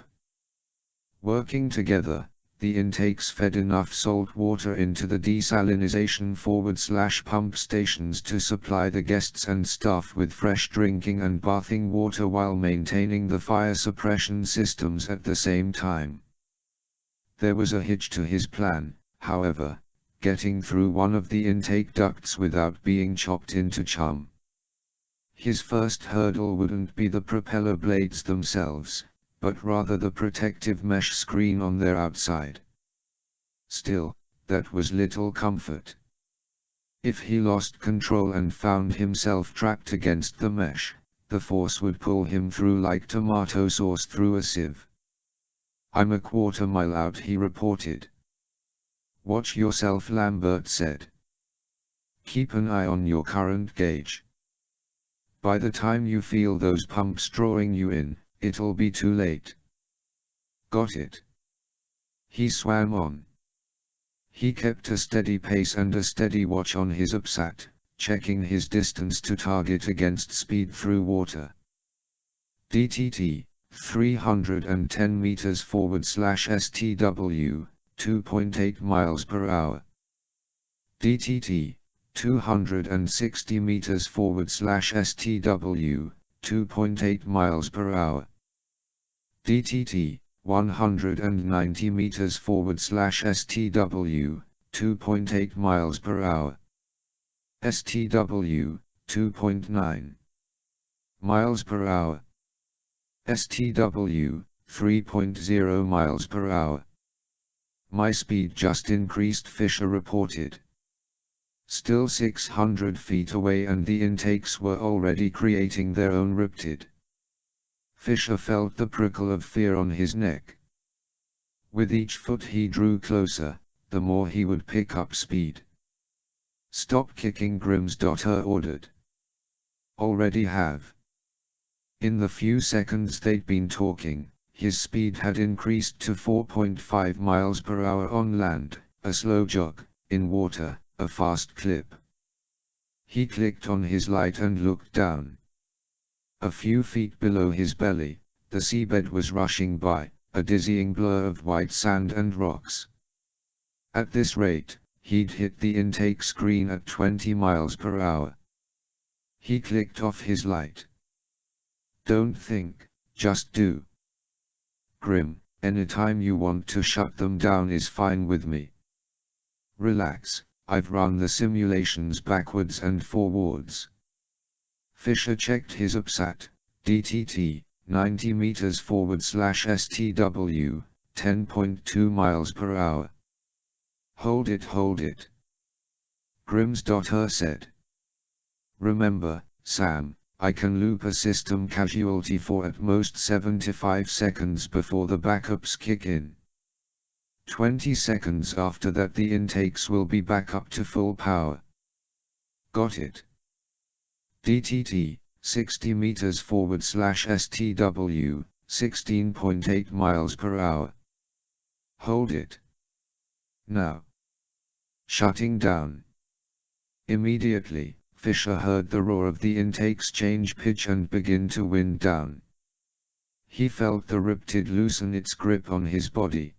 Working together, the intakes fed enough salt water into the desalination /pump stations to supply the guests and staff with fresh drinking and bathing water while maintaining the fire suppression systems at the same time. There was a hitch to his plan, however: getting through one of the intake ducts without being chopped into chum. His first hurdle wouldn't be the propeller blades themselves, but rather the protective mesh screen on their outside. Still, that was little comfort. If he lost control and found himself trapped against the mesh, the force would pull him through like tomato sauce through a sieve. "I'm a quarter mile out," he reported. "Watch yourself," Lambert said. "Keep an eye on your current gauge. By the time you feel those pumps drawing you in, it'll be too late." "Got it." He swam on. He kept a steady pace and a steady watch on his upsat, checking his distance to target against speed through water. DTT, 310 meters /STW, 2.8 miles per hour. DTT, 260 meters /STW, 2.8 miles per hour. DTT, 190 meters /STW, 2.8 miles per hour. STW, 2.9 miles per hour. STW, 3.0 miles per hour. "My speed just increased," Fisher reported. Still 600 feet away, and the intakes were already creating their own riptide. Fisher felt the prickle of fear on his neck. With each foot he drew closer, the more he would pick up speed. "Stop kicking," Grims.her ordered. "Already have." In the few seconds they'd been talking, his speed had increased to 4.5 miles per hour on land, a slow jog; in water, a fast clip. He clicked on his light and looked down. A few feet below his belly, the seabed was rushing by, a dizzying blur of white sand and rocks. At this rate, he'd hit the intake screen at 20 miles per hour. He clicked off his light. "Don't think, just do." "Grim, anytime you want to shut them down is fine with me. Relax, I've run the simulations backwards and forwards." Fisher checked his upsat, DTT, 90 meters /STW, 10.2 miles per hour. Hold it." Grims.her said. "Remember, Sam, I can loop a system casualty for at most 75 seconds before the backups kick in. 20 seconds after that the intakes will be back up to full power." "Got it." DTT, 60 meters /STW, 16.8 miles per hour. Hold it. Now. shutting down. Immediately, Fisher heard the roar of the intakes change pitch and begin to wind down. He felt the riptide loosen its grip on his body.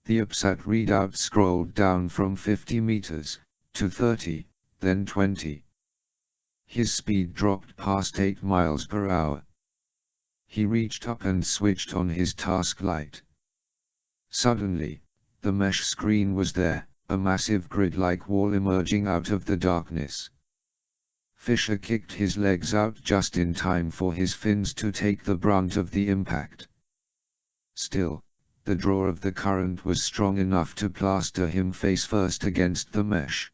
The upsat readout scrolled down from 50 meters to 30, then 20. His speed dropped past 8 miles per hour. He reached up and switched on his task light. Suddenly, the mesh screen was there, a massive grid-like wall emerging out of the darkness. Fisher kicked his legs out just in time for his fins to take the brunt of the impact. Still, the draw of the current was strong enough to plaster him face first against the mesh.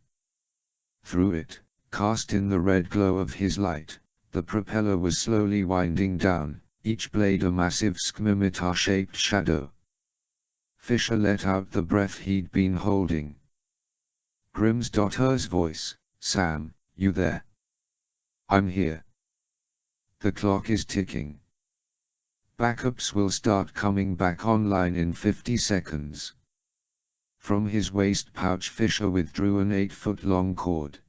Through it, cast in the red glow of his light, the propeller was slowly winding down, each blade a massive scimitar-shaped shadow. Fisher let out the breath he'd been holding. Grim's voice, "Sam, you there?" "I'm here. The clock is ticking. Backups will start coming back online in 50 seconds. From his waist pouch Fisher withdrew an 8-foot-long cord.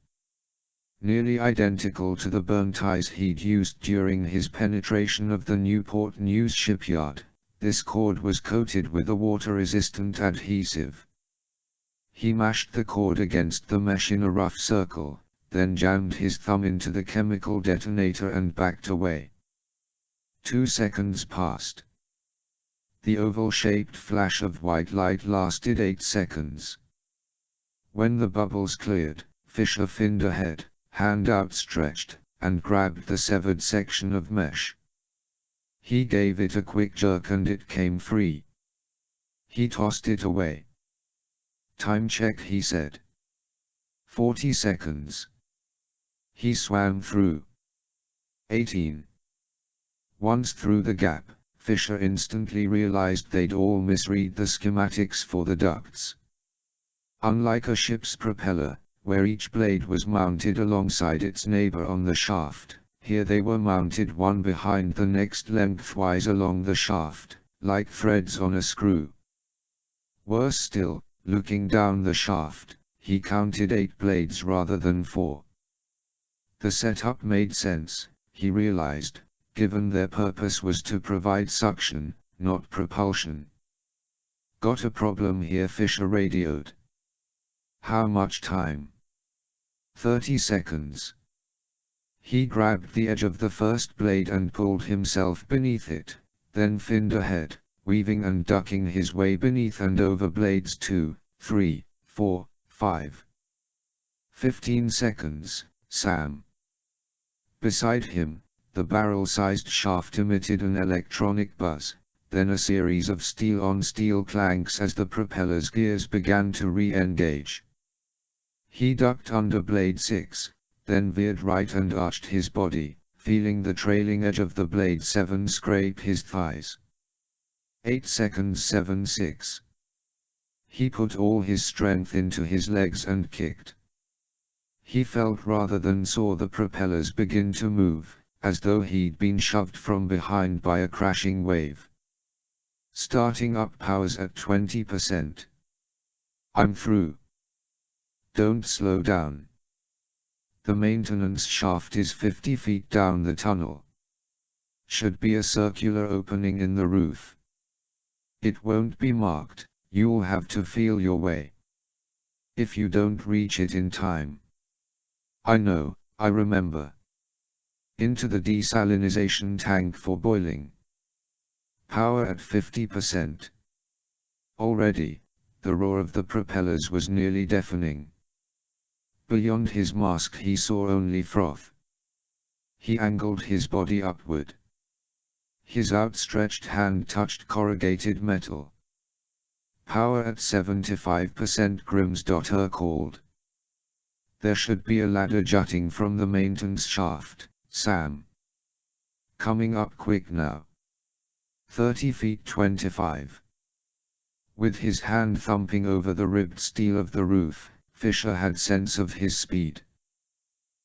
Nearly identical to the burn ties he'd used during his penetration of the Newport News shipyard, this cord was coated with a water-resistant adhesive. He mashed the cord against the mesh in a rough circle, then jammed his thumb into the chemical detonator and backed away. 2 seconds passed. The oval-shaped flash of white light lasted 8 seconds. When the bubbles cleared, Fisher finned ahead, hand outstretched, and grabbed the severed section of mesh. He gave it a quick jerk and it came free. He tossed it away. "Time check," he said. 40 seconds. He swam through. 18. Once through the gap, Fisher instantly realized they'd all misread the schematics for the ducts. Unlike a ship's propeller, where each blade was mounted alongside its neighbor on the shaft, here they were mounted one behind the next lengthwise along the shaft, like threads on a screw. Worse still, looking down the shaft, he counted 8 blades rather than 4. The setup made sense, he realized, given their purpose was to provide suction, not propulsion. "Got a problem here," Fisher radioed. "How much time?" 30 seconds. He grabbed the edge of the first blade and pulled himself beneath it, then finned ahead, weaving and ducking his way beneath and over blades 2, 3, 4, 5. 15 seconds, Sam. Beside him, the barrel-sized shaft emitted an electronic buzz, then a series of steel-on-steel clanks as the propeller's gears began to re-engage. He ducked under blade 6, then veered right and arched his body, feeling the trailing edge of the blade 7 scrape his thighs. 8 seconds 7-6. He put all his strength into his legs and kicked. He felt rather than saw the propellers begin to move, as though he'd been shoved from behind by a crashing wave. Starting up powers at 20%. "I'm through. Don't slow down. The maintenance shaft is 50 feet down the tunnel. Should be a circular opening in the roof. It won't be marked, you'll have to feel your way. If you don't reach it in time." "I know, I remember. Into the desalinization tank for boiling. Power at 50%. Already, the roar of the propellers was nearly deafening. Beyond his mask he saw only froth. He angled his body upward. His outstretched hand touched corrugated metal. "Power at 75%, Grim's.her called. "There should be a ladder jutting from the maintenance shaft, Sam. Coming up quick now. 30 feet 25. With his hand thumping over the ribbed steel of the roof, Fisher had sense of his speed.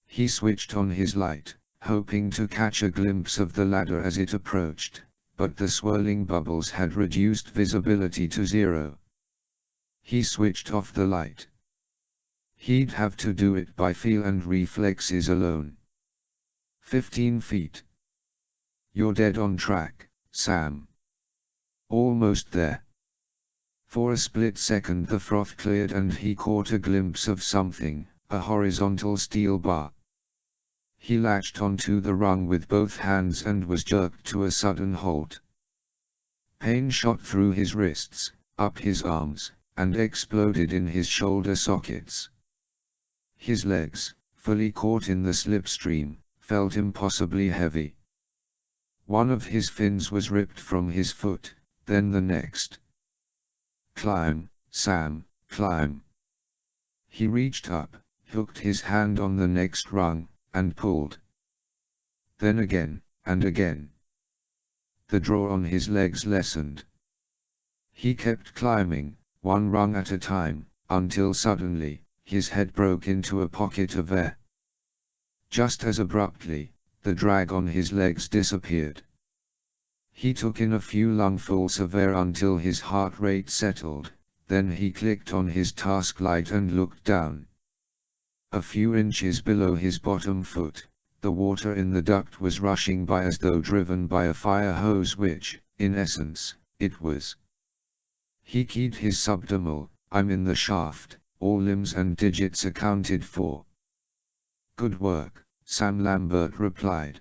He switched on his light, hoping to catch a glimpse of the ladder as it approached, but the swirling bubbles had reduced visibility to 0. He switched off the light. He'd have to do it by feel and reflexes alone. 15 feet. You're dead on track, Sam. Almost there. For a split second the froth cleared and he caught a glimpse of something, a horizontal steel bar. He latched onto the rung with both hands and was jerked to a sudden halt. Pain shot through his wrists, up his arms, and exploded in his shoulder sockets. His legs, fully caught in the slipstream, felt impossibly heavy. One of his fins was ripped from his foot, then the next. Climb, Sam, climb. He reached up, hooked his hand on the next rung, and pulled. Then again, and again. The draw on his legs lessened. He kept climbing, one rung at a time, until suddenly, his head broke into a pocket of air. Just as abruptly, the drag on his legs disappeared. He took in a few lungfuls of air until his heart rate settled, then he clicked on his task light and looked down. A few inches below his bottom foot, the water in the duct was rushing by as though driven by a fire hose which, in essence, it was. He keyed his subdermal, I'm in the shaft, all limbs and digits accounted for. Good work, Sam Lambert replied.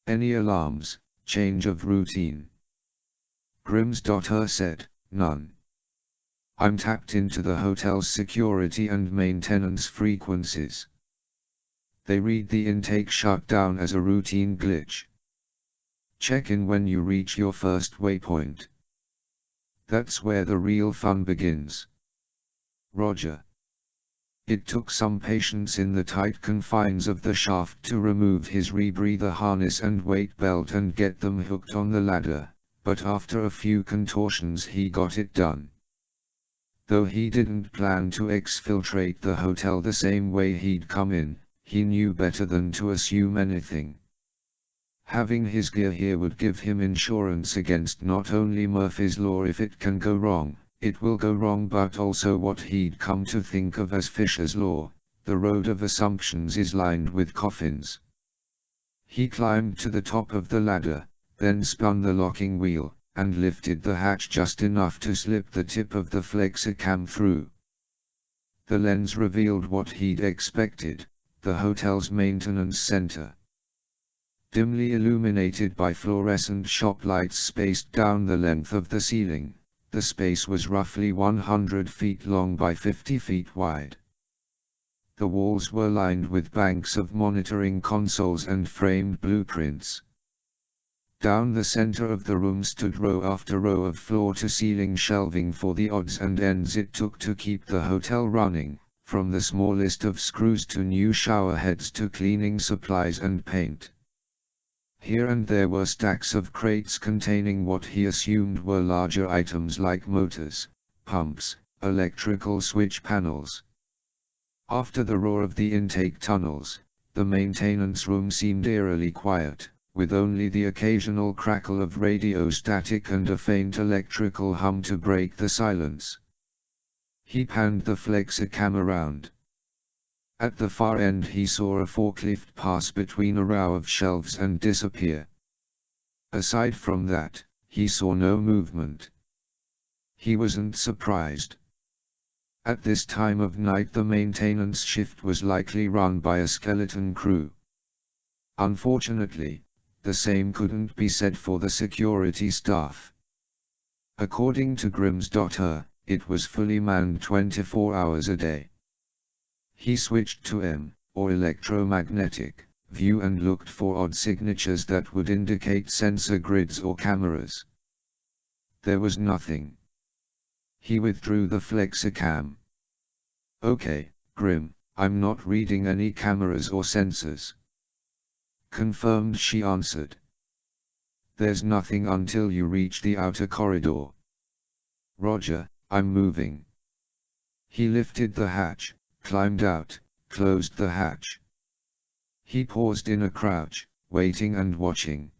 Any alarms, change of routine? Grimms.her said, none. I'm tapped into the hotel's security and maintenance frequencies. They read the intake shutdown as a routine glitch. Check in when you reach your first waypoint. That's where the real fun begins. Roger. It took some patience in the tight confines of the shaft to remove his rebreather harness and weight belt and get them hooked on the ladder, but after a few contortions he got it done. Though he didn't plan to exfiltrate the hotel the same way he'd come in, he knew better than to assume anything. Having his gear here would give him insurance against not only Murphy's Law if it can go wrong, it will go wrong, but also what he'd come to think of as Fisher's Law, the road of assumptions is lined with coffins. He climbed to the top of the ladder, then spun the locking wheel, and lifted the hatch just enough to slip the tip of the flexicam through. The lens revealed what he'd expected, the hotel's maintenance center. Dimly illuminated by fluorescent shop lights spaced down the length of the ceiling, the space was roughly 100 feet long by 50 feet wide. The walls were lined with banks of monitoring consoles and framed blueprints. Down the center of the room stood row after row of floor-to-ceiling shelving for the odds and ends it took to keep the hotel running, from the smallest of screws to new shower heads to cleaning supplies and paint. Here and there were stacks of crates containing what he assumed were larger items like motors, pumps, electrical switch panels. After the roar of the intake tunnels, the maintenance room seemed eerily quiet, with only the occasional crackle of radio static and a faint electrical hum to break the silence. He panned the flexicam around. At the far end he saw a forklift pass between a row of shelves and disappear. Aside from that, he saw no movement. He wasn't surprised. At this time of night the maintenance shift was likely run by a skeleton crew. Unfortunately, the same couldn't be said for the security staff. According to Grimms.her, it was fully manned 24 hours a day. He switched to or electromagnetic, view and looked for odd signatures that would indicate sensor grids or cameras. There was nothing. He withdrew the flexicam. Okay, Grim, I'm not reading any cameras or sensors. Confirmed, she answered. There's nothing until you reach the outer corridor. Roger, I'm moving. He lifted the hatch, climbed out, closed the hatch. He paused in a crouch, waiting and watching.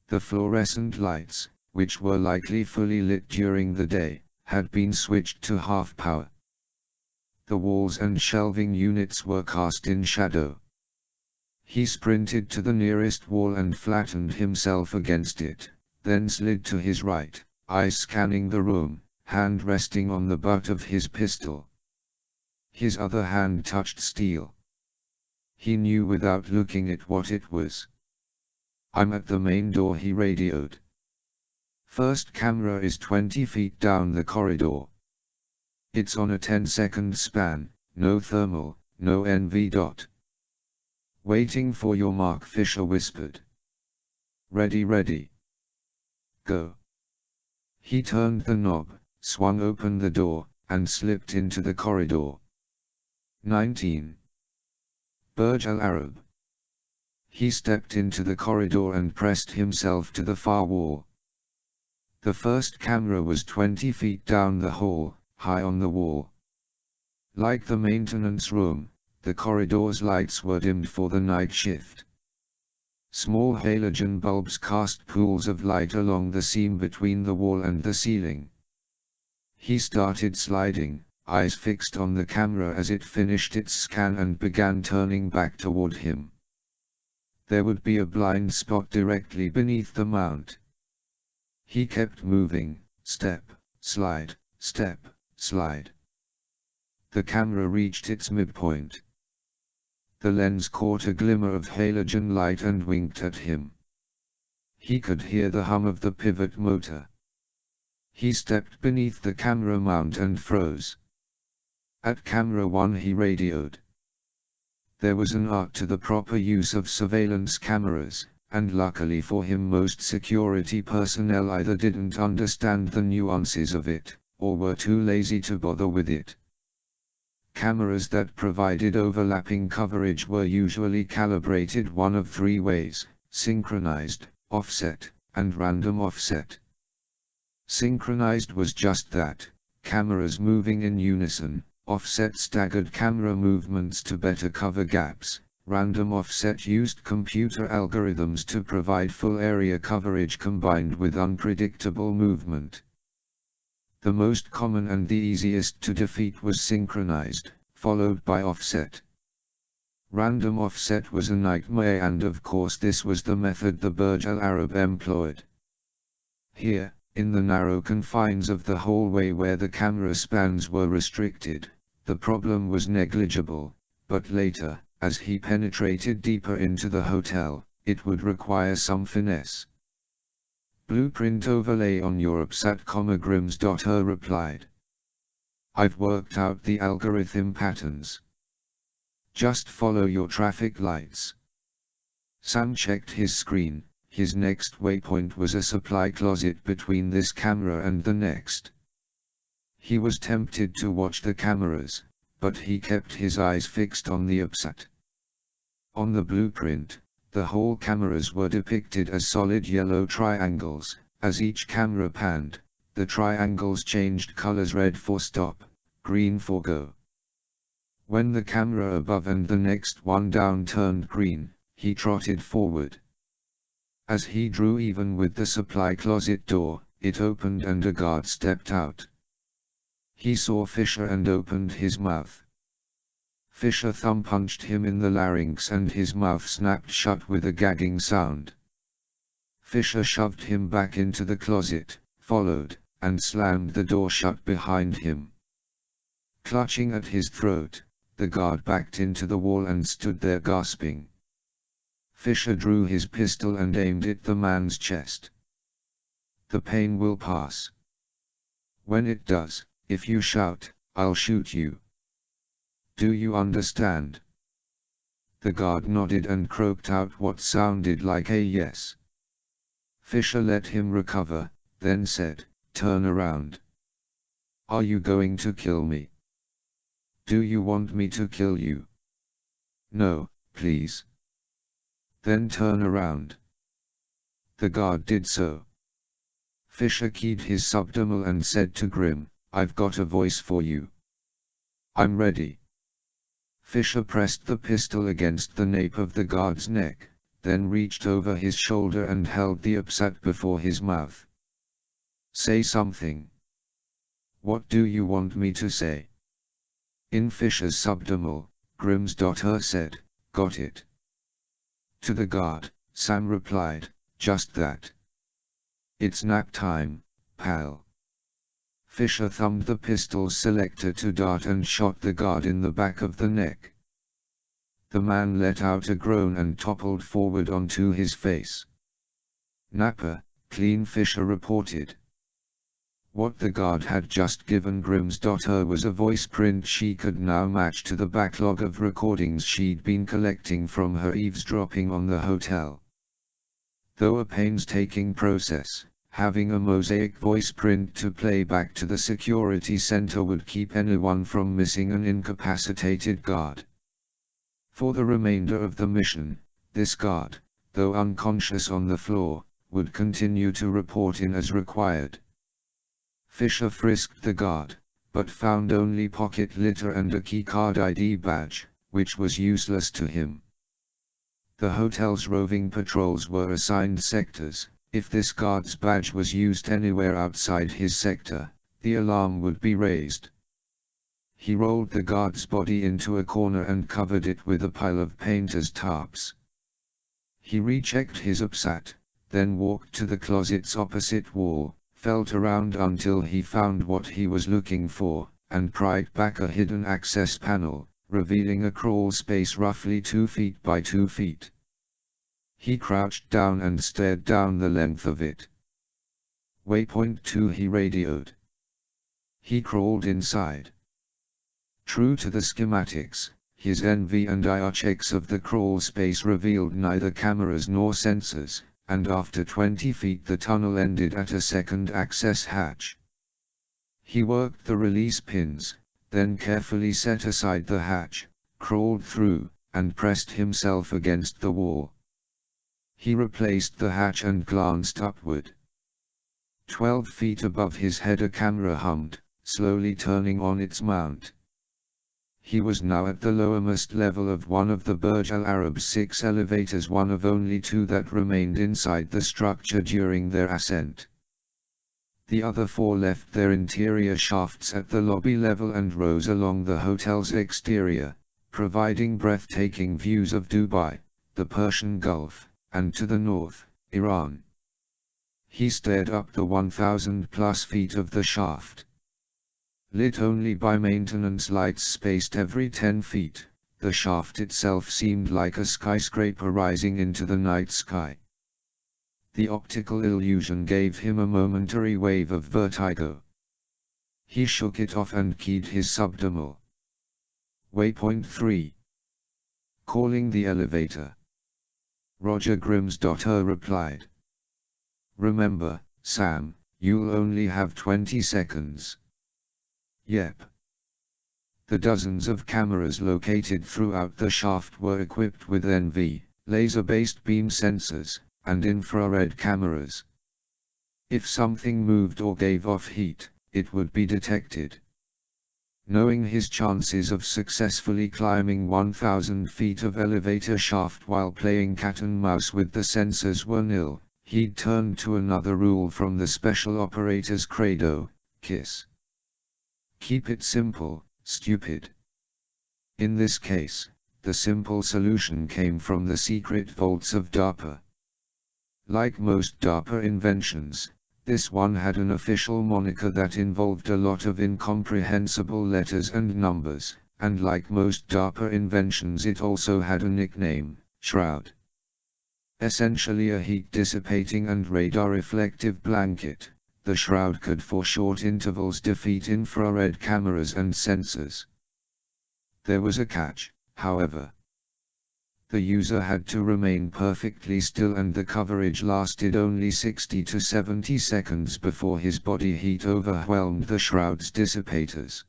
The fluorescent lights, which were likely fully lit during the day, had been switched to half power. The walls and shelving units were cast in shadow. He sprinted to the nearest wall and flattened himself against it, then slid to his right, eyes scanning the room, hand resting on the butt of his pistol. His other hand touched steel. He knew without looking at what it was. "I'm at the main door," he radioed. "First camera is 20 feet down the corridor. It's on a 10-second span, no thermal, no NV dot." "Waiting for your mark," Fisher whispered. "Ready, ready. Go." He turned the knob, swung open the door, and slipped into the corridor. 19. Burj Al Arab. He stepped into the corridor and pressed himself to the far wall. The first camera was 20 feet down the hall, high on the wall. Like the maintenance room, the corridor's lights were dimmed for the night shift. Small halogen bulbs cast pools of light along the seam between the wall and the ceiling. He started sliding, eyes fixed on the camera as it finished its scan and began turning back toward him. There would be a blind spot directly beneath the mount. He kept moving, step, slide, step, slide. The camera reached its midpoint. The lens caught a glimmer of halogen light and winked at him. He could hear the hum of the pivot motor. He stepped beneath the camera mount and froze. At camera 1 he radioed. There was an art to the proper use of surveillance cameras, and luckily for him most security personnel either didn't understand the nuances of it, or were too lazy to bother with it. Cameras that provided overlapping coverage were usually calibrated one of three ways: synchronized, offset, and random offset. Synchronized was just that, cameras moving in unison. Offset staggered camera movements to better cover gaps. Random offset used computer algorithms to provide full area coverage combined with unpredictable movement. The most common and the easiest to defeat was synchronized, followed by offset. Random offset was a nightmare, and of course this was the method the Burj Al Arab employed. Here, in the narrow confines of the hallway where the camera spans were restricted, the problem was negligible, but later, as he penetrated deeper into the hotel, it would require some finesse. "Blueprint overlay on Europsat, Grims.her replied. "I've worked out the algorithm patterns. Just follow your traffic lights." Sam checked his screen. His next waypoint was a supply closet between this camera and the next. He was tempted to watch the cameras, but he kept his eyes fixed on the UPSAT. On the blueprint, the whole cameras were depicted as solid yellow triangles. As each camera panned, the triangles changed colors: red for stop, green for go. When the camera above and the next one down turned green, he trotted forward. As he drew even with the supply closet door, it opened and a guard stepped out. He saw Fisher and opened his mouth. Fisher thumb-punched him in the larynx and his mouth snapped shut with a gagging sound. Fisher shoved him back into the closet, followed, and slammed the door shut behind him. Clutching at his throat, the guard backed into the wall and stood there gasping. Fisher drew his pistol and aimed at the man's chest. "The pain will pass. When it does, if you shout, I'll shoot you. Do you understand?" The guard nodded and croaked out what sounded like a yes. Fisher let him recover, then said, "Turn around. Are you going to kill me? Do you want me to kill you?" "No, please." "Then turn around." The guard did so. Fisher keyed his subdermal and said to Grim, "I've got a voice for you." "I'm ready." Fisher pressed the pistol against the nape of the guard's neck, then reached over his shoulder and held the UPSAT before his mouth. "Say something." "What do you want me to say?" In Fisher's subdermal, Grimm's said, "Got it." To the guard, Sam replied, "Just that. It's nap time, pal." Fisher thumbed the pistol's selector to dart and shot the guard in the back of the neck. The man let out a groan and toppled forward onto his face. "Napper, clean," Fisher reported. What the guard had just given Grimm's daughter was a voice print she could now match to the backlog of recordings she'd been collecting from her eavesdropping on the hotel. Though a painstaking process, having a mosaic voice print to play back to the security center would keep anyone from missing an incapacitated guard. For the remainder of the mission, this guard, though unconscious on the floor, would continue to report in as required. Fisher frisked the guard, but found only pocket litter and a keycard ID badge, which was useless to him. The hotel's roving patrols were assigned sectors. If this guard's badge was used anywhere outside his sector, the alarm would be raised. He rolled the guard's body into a corner and covered it with a pile of painter's tarps. He rechecked his upsat, then walked to the closet's opposite wall, felt around until he found what he was looking for, and pried back a hidden access panel, revealing a crawl space roughly 2 feet by 2 feet. He crouched down and stared down the length of it. "Waypoint 2," he radioed. He crawled inside. True to the schematics, his NV and IR checks of the crawl space revealed neither cameras nor sensors, and after 20 feet the tunnel ended at a second access hatch. He worked the release pins, then carefully set aside the hatch, crawled through, and pressed himself against the wall. He replaced the hatch and glanced upward. 12 feet above his head a camera hummed, slowly turning on its mount. He was now at the lowermost level of one of the Burj Al Arab's 6 elevators, one of only 2 that remained inside the structure during their ascent. The other 4 left their interior shafts at the lobby level and rose along the hotel's exterior, providing breathtaking views of Dubai, the Persian Gulf, and to the north, Iran. He stared up the 1,000+ feet of the shaft. Lit only by maintenance lights spaced every 10 feet, the shaft itself seemed like a skyscraper rising into the night sky. The optical illusion gave him a momentary wave of vertigo. He shook it off and keyed his subdermal. "Waypoint 3. Calling the elevator." Roger, Grimm's daughter replied. "Remember, Sam, you'll only have 20 seconds. "Yep." The dozens of cameras located throughout the shaft were equipped with NV, laser-based beam sensors, and infrared cameras. If something moved or gave off heat, it would be detected. Knowing his chances of successfully climbing 1,000 feet of elevator shaft while playing cat and mouse with the sensors were nil, he'd turned to another rule from the special operator's credo: KISS. Keep it simple, stupid. In this case, the simple solution came from the secret vaults of DARPA. Like most DARPA inventions, this one had an official moniker that involved a lot of incomprehensible letters and numbers, and like most DARPA inventions it also had a nickname, Shroud. Essentially a heat-dissipating and radar-reflective blanket, the Shroud could for short intervals defeat infrared cameras and sensors. There was a catch, however. The user had to remain perfectly still and the coverage lasted only 60 to 70 seconds before his body heat overwhelmed the Shroud's dissipators.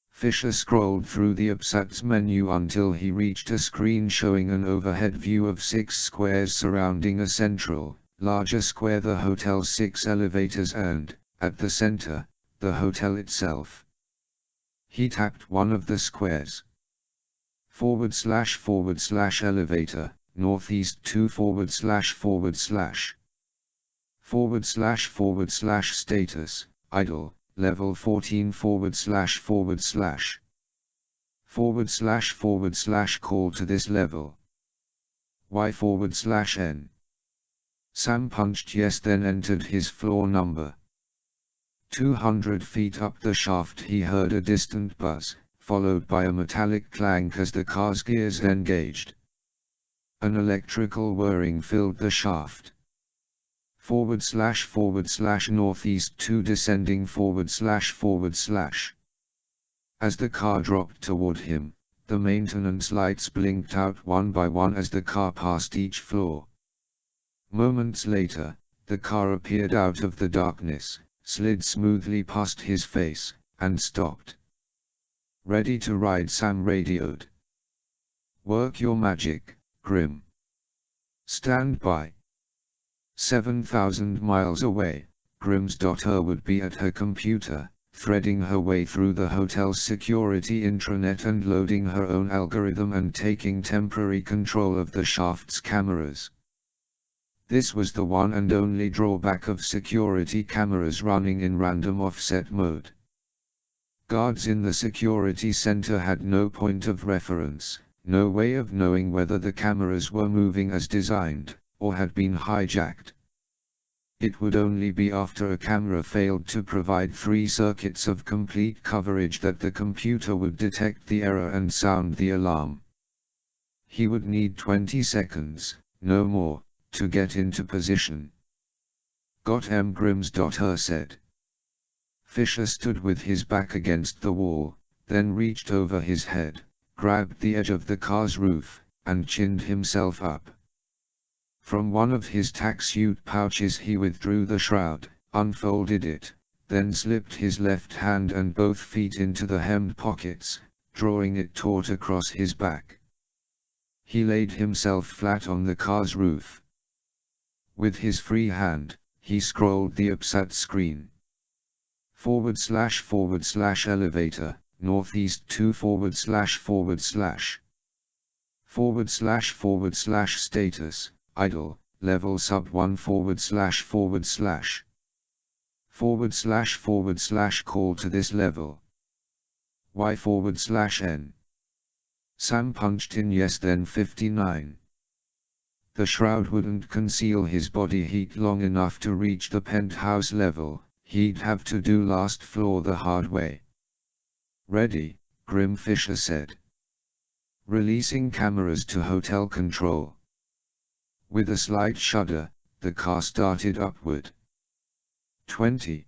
Fisher scrolled through the UPSAT's menu until he reached a screen showing an overhead view of 6 squares surrounding a central, larger square, the hotel's 6 elevators, and, at the center, the hotel itself. He tapped one of the squares. / elevator, northeast 2 / status, idle, level 14 /. // call to this level. Y/N. Sam punched yes, then entered his floor number. 200 feet up the shaft he heard a distant buzz, followed by a metallic clank as the car's gears engaged. An electrical whirring filled the shaft. / northeast 2 descending / As the car dropped toward him, the maintenance lights blinked out one by one as the car passed each floor. Moments later, the car appeared out of the darkness, slid smoothly past his face, and stopped. "Ready to ride," Sam radioed. "Work your magic, Grim." "Stand by." 7,000 miles away, Grim's daughter would be at her computer, threading her way through the hotel's security intranet and loading her own algorithm and taking temporary control of the shaft's cameras. This was the one and only drawback of security cameras running in random offset mode. Guards in the security center had no point of reference, no way of knowing whether the cameras were moving as designed, or had been hijacked. It would only be after a camera failed to provide 3 circuits of complete coverage that the computer would detect the error and sound the alarm. He would need 20 seconds, no more, to get into position. "Got him," Grim's daughter said. Fisher stood with his back against the wall, then reached over his head, grabbed the edge of the car's roof, and chinned himself up. From one of his tack-suit pouches he withdrew the shroud, unfolded it, then slipped his left hand and both feet into the hemmed pockets, drawing it taut across his back. He laid himself flat on the car's roof. With his free hand, he scrolled the upsat screen. / elevator, northeast 2 / status, idle, level sub 1 / call to this level. Y/N. Sam punched in yes, then 59. The shroud wouldn't conceal his body heat long enough to reach the penthouse level, he'd have to do last floor the hard way. "Ready," Grim Fisher said. Releasing cameras to hotel control. With a slight shudder, the car started upward. 20.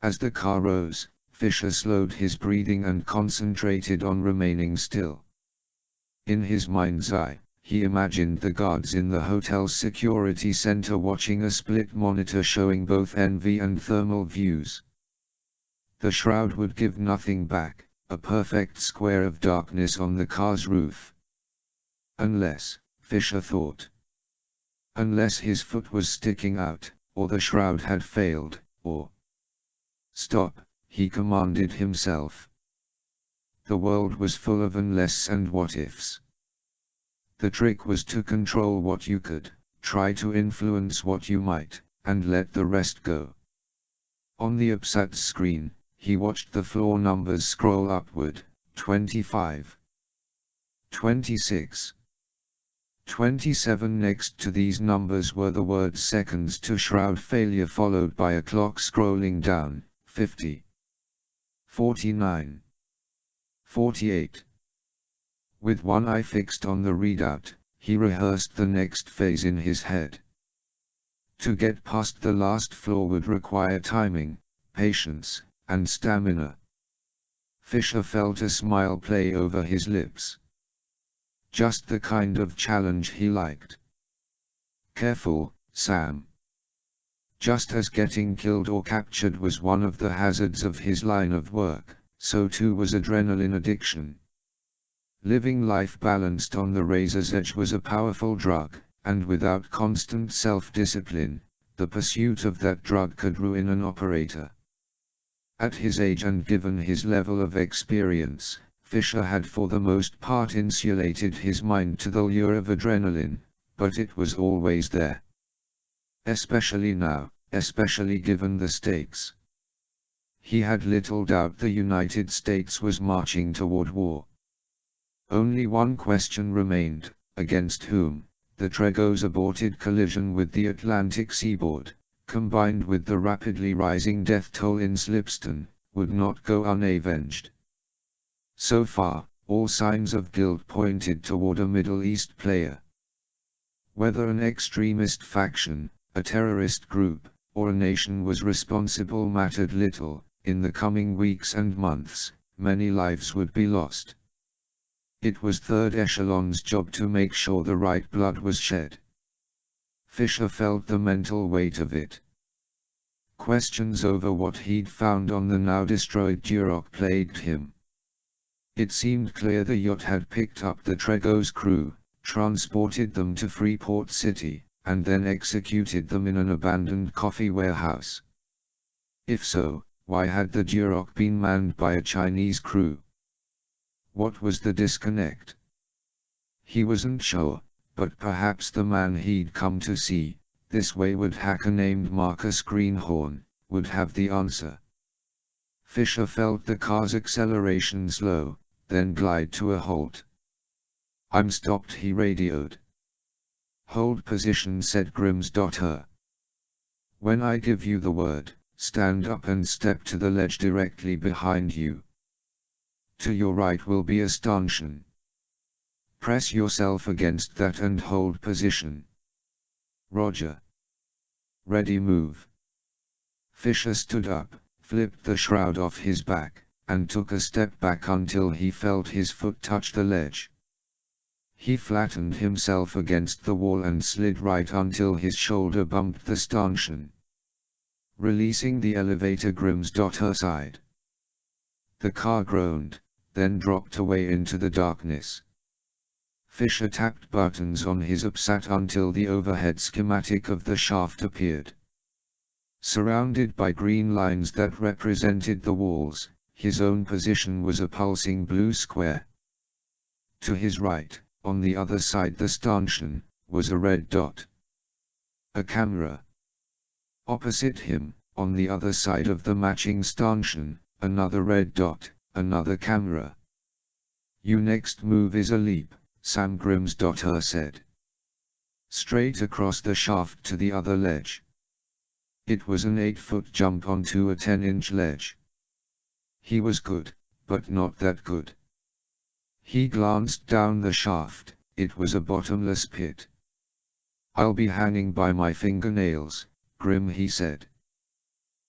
As the car rose, Fisher slowed his breathing and concentrated on remaining still. In his mind's eye, he imagined the guards in the hotel's security center watching a split monitor showing both NV and thermal views. The shroud would give nothing back, a perfect square of darkness on the car's roof. Unless, Fisher thought. Unless his foot was sticking out, or the shroud had failed, or... "Stop," he commanded himself. The world was full of unless and what-ifs. The trick was to control what you could, try to influence what you might, and let the rest go. On the upsat screen, he watched the floor numbers scroll upward: 25, 26, 27. Next to these numbers were the words "seconds to shroud failure," followed by a clock scrolling down: 50, 49, 48. With one eye fixed on the readout, he rehearsed the next phase in his head. To get past the last floor would require timing, patience, and stamina. Fisher felt a smile play over his lips. Just the kind of challenge he liked. "Careful, Sam." Just as getting killed or captured was one of the hazards of his line of work, so too was adrenaline addiction. Living life balanced on the razor's edge was a powerful drug, and without constant self-discipline, the pursuit of that drug could ruin an operator. At his age and given his level of experience, Fisher had for the most part insulated his mind to the lure of adrenaline, but it was always there. Especially now, especially given the stakes. He had little doubt the United States was marching toward war. Only one question remained: against whom? The Trego's aborted collision with the Atlantic seaboard, combined with the rapidly rising death toll in Slipston, would not go unavenged. So far, all signs of guilt pointed toward a Middle East player. Whether an extremist faction, a terrorist group, or a nation was responsible mattered little. In the coming weeks and months, many lives would be lost. It was Third Echelon's job to make sure the right blood was shed. Fisher felt the mental weight of it. Questions over what he'd found on the now destroyed Duroc plagued him. It seemed clear the yacht had picked up the Trego's crew, transported them to Freeport City, and then executed them in an abandoned coffee warehouse. If so, why had the Duroc been manned by a Chinese crew? What was the disconnect? He wasn't sure, but perhaps the man he'd come to see, this wayward hacker named Marcus Greenhorn, would have the answer. Fisher felt the car's acceleration slow, then glide to a halt. "I'm stopped," he radioed. "Hold position," said Grimms.her. "When I give you the word, stand up and step to the ledge directly behind you. To your right will be a stanchion. Press yourself against that and hold position." "Roger." "Ready, move." Fisher stood up, flipped the shroud off his back, and took a step back until he felt his foot touch the ledge. He flattened himself against the wall and slid right until his shoulder bumped the stanchion. Releasing the elevator, Grimms.her sighed. The car groaned, then dropped away into the darkness. Fisher tapped buttons on his UPSAT until the overhead schematic of the shaft appeared. Surrounded by green lines that represented the walls, his own position was a pulsing blue square. To his right, on the other side the stanchion, was a red dot. A camera. Opposite him, on the other side of the matching stanchion, another red dot, another camera. "Your next move is a leap," Sam Grimms.her said. "Straight across the shaft to the other ledge." It was an 8-foot jump onto a 10-inch ledge. He was good, but not that good. He glanced down the shaft. It was a bottomless pit. "I'll be hanging by my fingernails, Grim," he said.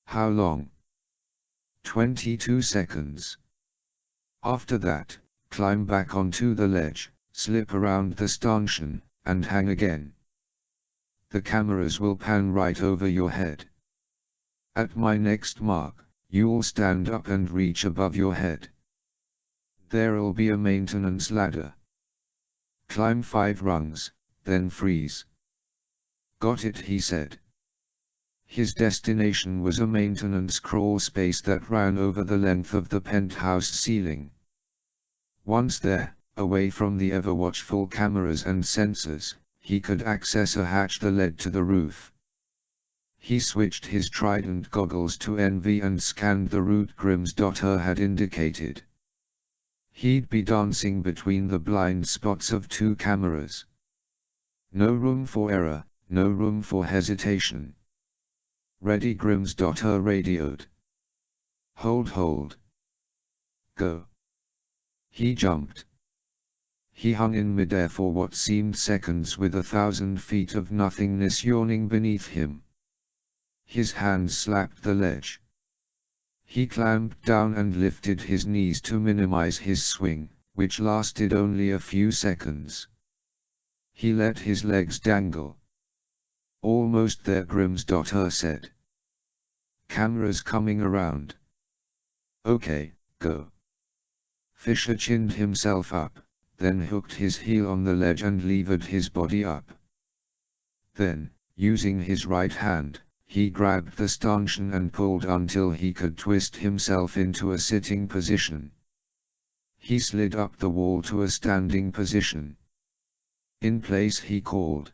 "How long?" 22 seconds. After that, climb back onto the ledge, slip around the stanchion, and hang again. The cameras will pan right over your head. At my next mark, you'll stand up and reach above your head. There'll be a maintenance ladder. Climb 5 rungs, then freeze." "Got it," he said. His destination was a maintenance crawl space that ran over the length of the penthouse ceiling. Once there, away from the ever-watchful cameras and sensors, he could access a hatch that led to the roof. He switched his Trident goggles to NV and scanned the route Grimms.her had indicated. He'd be dancing between the blind spots of 2 cameras. No room for error, no room for hesitation. "Ready," Grimms.her radioed. Hold. Go." He jumped. He hung in midair for what seemed seconds with 1,000 feet of nothingness yawning beneath him. His hands slapped the ledge. He clamped down and lifted his knees to minimize his swing, which lasted only a few seconds. He let his legs dangle. "Almost there," Grimms.her said. "Cameras coming around." "Okay, go." Fisher chinned himself up, then hooked his heel on the ledge and levered his body up. Then, using his right hand, he grabbed the stanchion and pulled until he could twist himself into a sitting position. He slid up the wall to a standing position. In place, he called.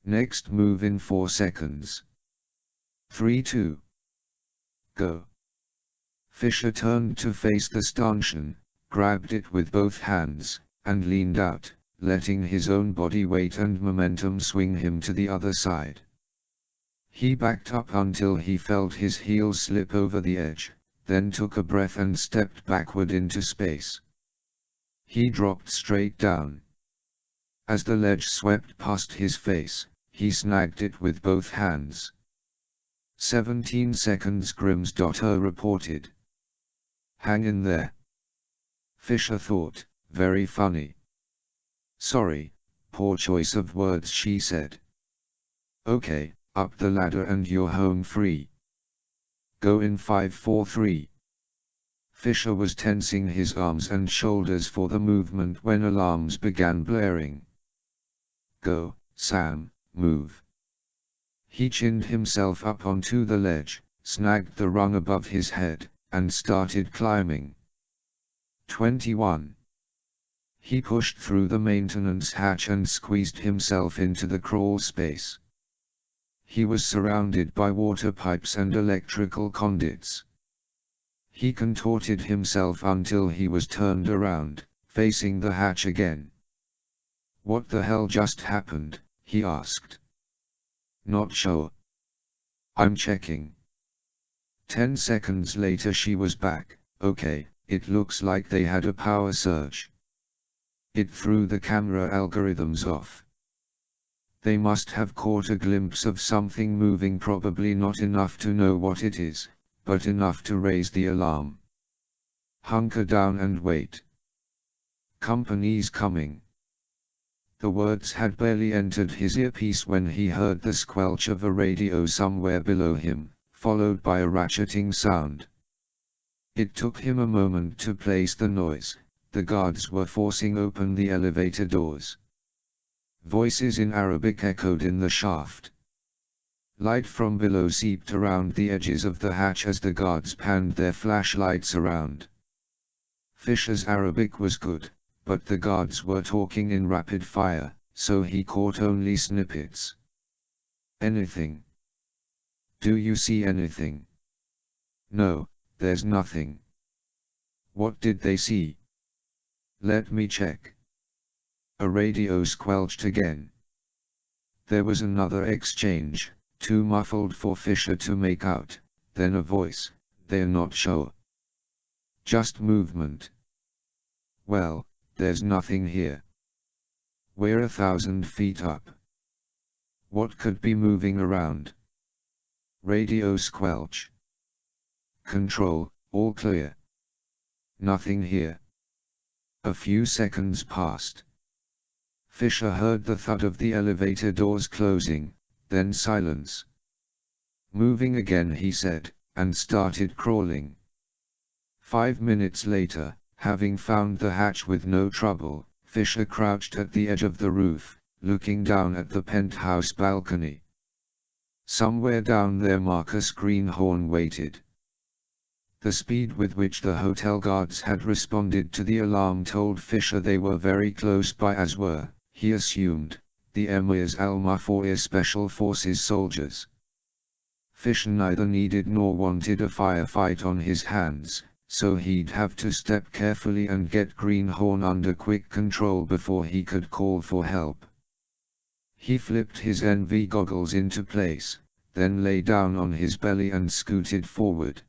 "Next move in 4 seconds. 3, 2. Go." Fisher turned to face the stanchion, grabbed it with both hands, and leaned out, letting his own body weight and momentum swing him to the other side. He backed up until he felt his heels slip over the edge, then took a breath and stepped backward into space. He dropped straight down. As the ledge swept past his face, he snagged it with both hands. 17 seconds, Grims.er reported. Hang in there. Fisher thought, very funny. Sorry, poor choice of words, she said. Okay, up the ladder and you're home free. Go in 5, 4, 3. Fisher was tensing his arms and shoulders for the movement when alarms began blaring. Go, Sam, move. He chinned himself up onto the ledge, snagged the rung above his head, and started climbing. 21. He pushed through the maintenance hatch and squeezed himself into the crawl space. He was surrounded by water pipes and electrical conduits. He contorted himself until he was turned around, facing the hatch again. What the hell just happened? He asked. Not sure. I'm checking. 10 seconds later she was back. Okay, it looks like they had a power surge. It threw the camera algorithms off. They must have caught a glimpse of something moving, probably not enough to know what it is, but enough to raise the alarm. Hunker down and wait. Company's coming. The words had barely entered his earpiece when he heard the squelch of a radio somewhere below him, followed by a ratcheting sound. It took him a moment to place the noise. The guards were forcing open the elevator doors. Voices in Arabic echoed in the shaft. Light from below seeped around the edges of the hatch as the guards panned their flashlights around. Fisher's Arabic was good, but the guards were talking in rapid fire, so he caught only snippets. Anything? Do you see anything? No, there's nothing. What did they see? Let me check. A radio squelched again. There was another exchange, too muffled for Fisher to make out, then a voice, they're not sure. Just movement. Well, there's nothing here. We're 1,000 feet up. What could be moving around? Radio squelch. Control, all clear. Nothing here. A few seconds passed. Fisher heard the thud of the elevator doors closing, then silence. Moving again, he said, and started crawling. 5 minutes later, having found the hatch with no trouble, Fisher crouched at the edge of the roof, looking down at the penthouse balcony. Somewhere down there Marcus Greenhorn waited. The speed with which the hotel guards had responded to the alarm told Fisher they were very close by, as were, he assumed, the Emir's Al-Mafouir Special Forces soldiers. Fisher neither needed nor wanted a firefight on his hands, so he'd have to step carefully and get Greenhorn under quick control before he could call for help. He flipped his NV goggles into place, then lay down on his belly and scooted forward.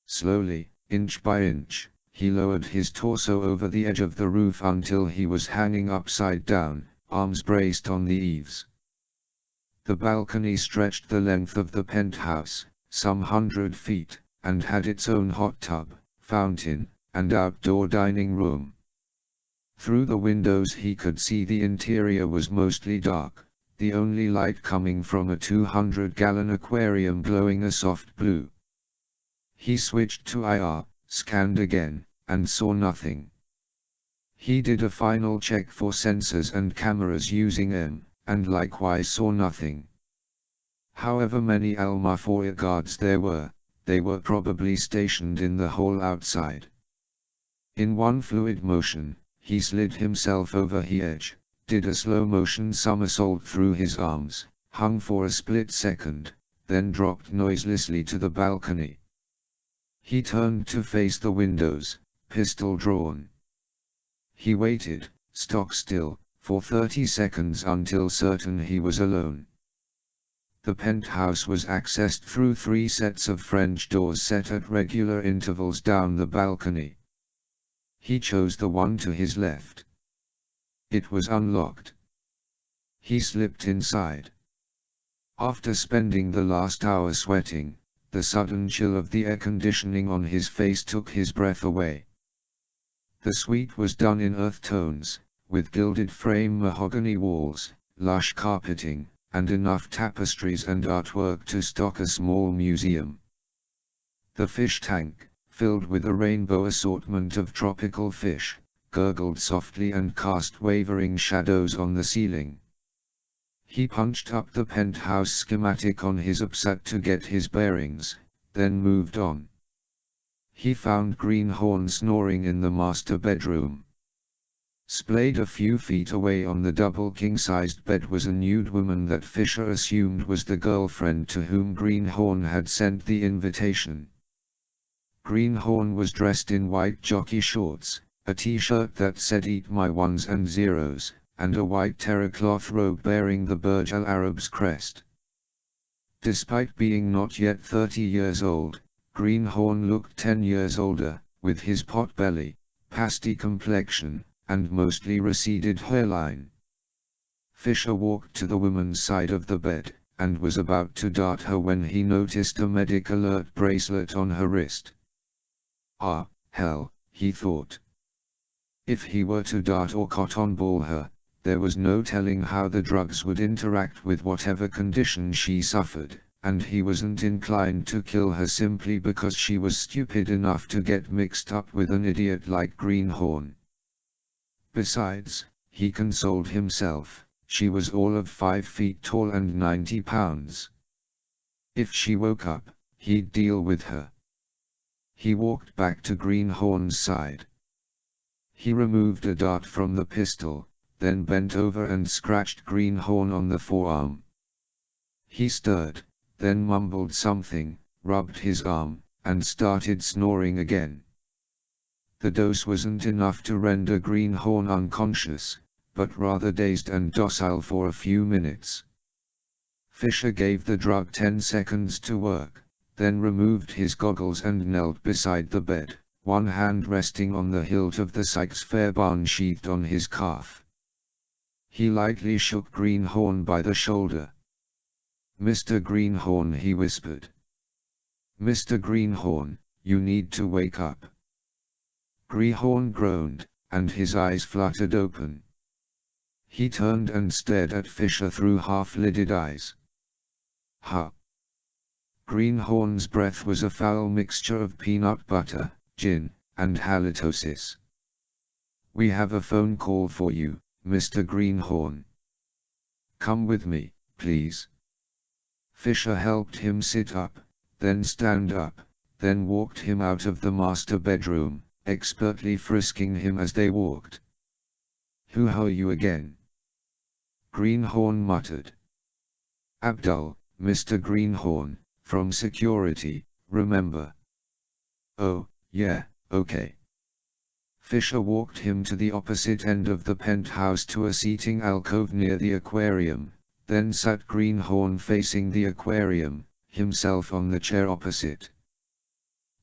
Slowly, inch by inch, he lowered his torso over the edge of the roof until he was hanging upside down, arms braced on the eaves. The balcony stretched the length of the penthouse, some 100 feet, and had its own hot tub, fountain, and outdoor dining room. Through the windows he could see the interior was mostly dark, the only light coming from a 200-gallon aquarium glowing a soft blue. He switched to IR, scanned again, and saw nothing. He did a final check for sensors and cameras using M, and likewise saw nothing. However many Al-Mafouir guards there were, they were probably stationed in the hall outside. In one fluid motion, he slid himself over the edge, did a slow-motion somersault through his arms, hung for a split second, then dropped noiselessly to the balcony. He turned to face the windows, pistol drawn. He waited, stock still, for 30 seconds until certain he was alone. The penthouse was accessed through 3 sets of French doors set at regular intervals down the balcony. He chose the one to his left. It was unlocked. He slipped inside. After spending the last hour sweating, the sudden chill of the air conditioning on his face took his breath away. The suite was done in earth tones, with gilded frame mahogany walls, lush carpeting, and enough tapestries and artwork to stock a small museum. The fish tank, filled with a rainbow assortment of tropical fish, gurgled softly and cast wavering shadows on the ceiling. He punched up the penthouse schematic on his upsat to get his bearings, then moved on. He found Greenhorn snoring in the master bedroom. Splayed a few feet away on the double king-sized bed was a nude woman that Fisher assumed was the girlfriend to whom Greenhorn had sent the invitation. Greenhorn was dressed in white jockey shorts, a t-shirt that said "Eat my ones and zeros," and a white terracloth robe bearing the Burj Al Arab's crest. Despite being not yet 30 years old, Greenhorn looked 10 years older, with his pot belly, pasty complexion, and mostly receded hairline. Fisher walked to the woman's side of the bed, and was about to dart her when he noticed a medic alert bracelet on her wrist. Ah, hell, he thought. If he were to dart or cotton ball her, there was no telling how the drugs would interact with whatever condition she suffered, and he wasn't inclined to kill her simply because she was stupid enough to get mixed up with an idiot like Greenhorn. Besides, he consoled himself, she was all of 5 feet tall and 90 pounds. If she woke up, he'd deal with her. He walked back to Greenhorn's side. He removed a dart from the pistol, then bent over and scratched Greenhorn on the forearm. He stirred, then mumbled something, rubbed his arm, and started snoring again. The dose wasn't enough to render Greenhorn unconscious, but rather dazed and docile for a few minutes. Fisher gave the drug 10 seconds to work, then removed his goggles and knelt beside the bed, one hand resting on the hilt of the Sykes Fairbairn sheathed on his calf. He lightly shook Greenhorn by the shoulder. "Mr. Greenhorn," he whispered. "Mr. Greenhorn, you need to wake up." Greenhorn groaned, and his eyes fluttered open. He turned and stared at Fisher through half-lidded eyes. "Huh?" Greenhorn's breath was a foul mixture of peanut butter, gin, and halitosis. "We have a phone call for you, Mr. Greenhorn. Come with me, please." Fisher helped him sit up, then stand up, then walked him out of the master bedroom, expertly frisking him as they walked. "Who are you again?" Greenhorn muttered. "Abdul, Mr. Greenhorn, from security, remember?" "Oh, yeah, okay." Fisher walked him to the opposite end of the penthouse to a seating alcove near the aquarium, then sat Greenhorn facing the aquarium, himself on the chair opposite.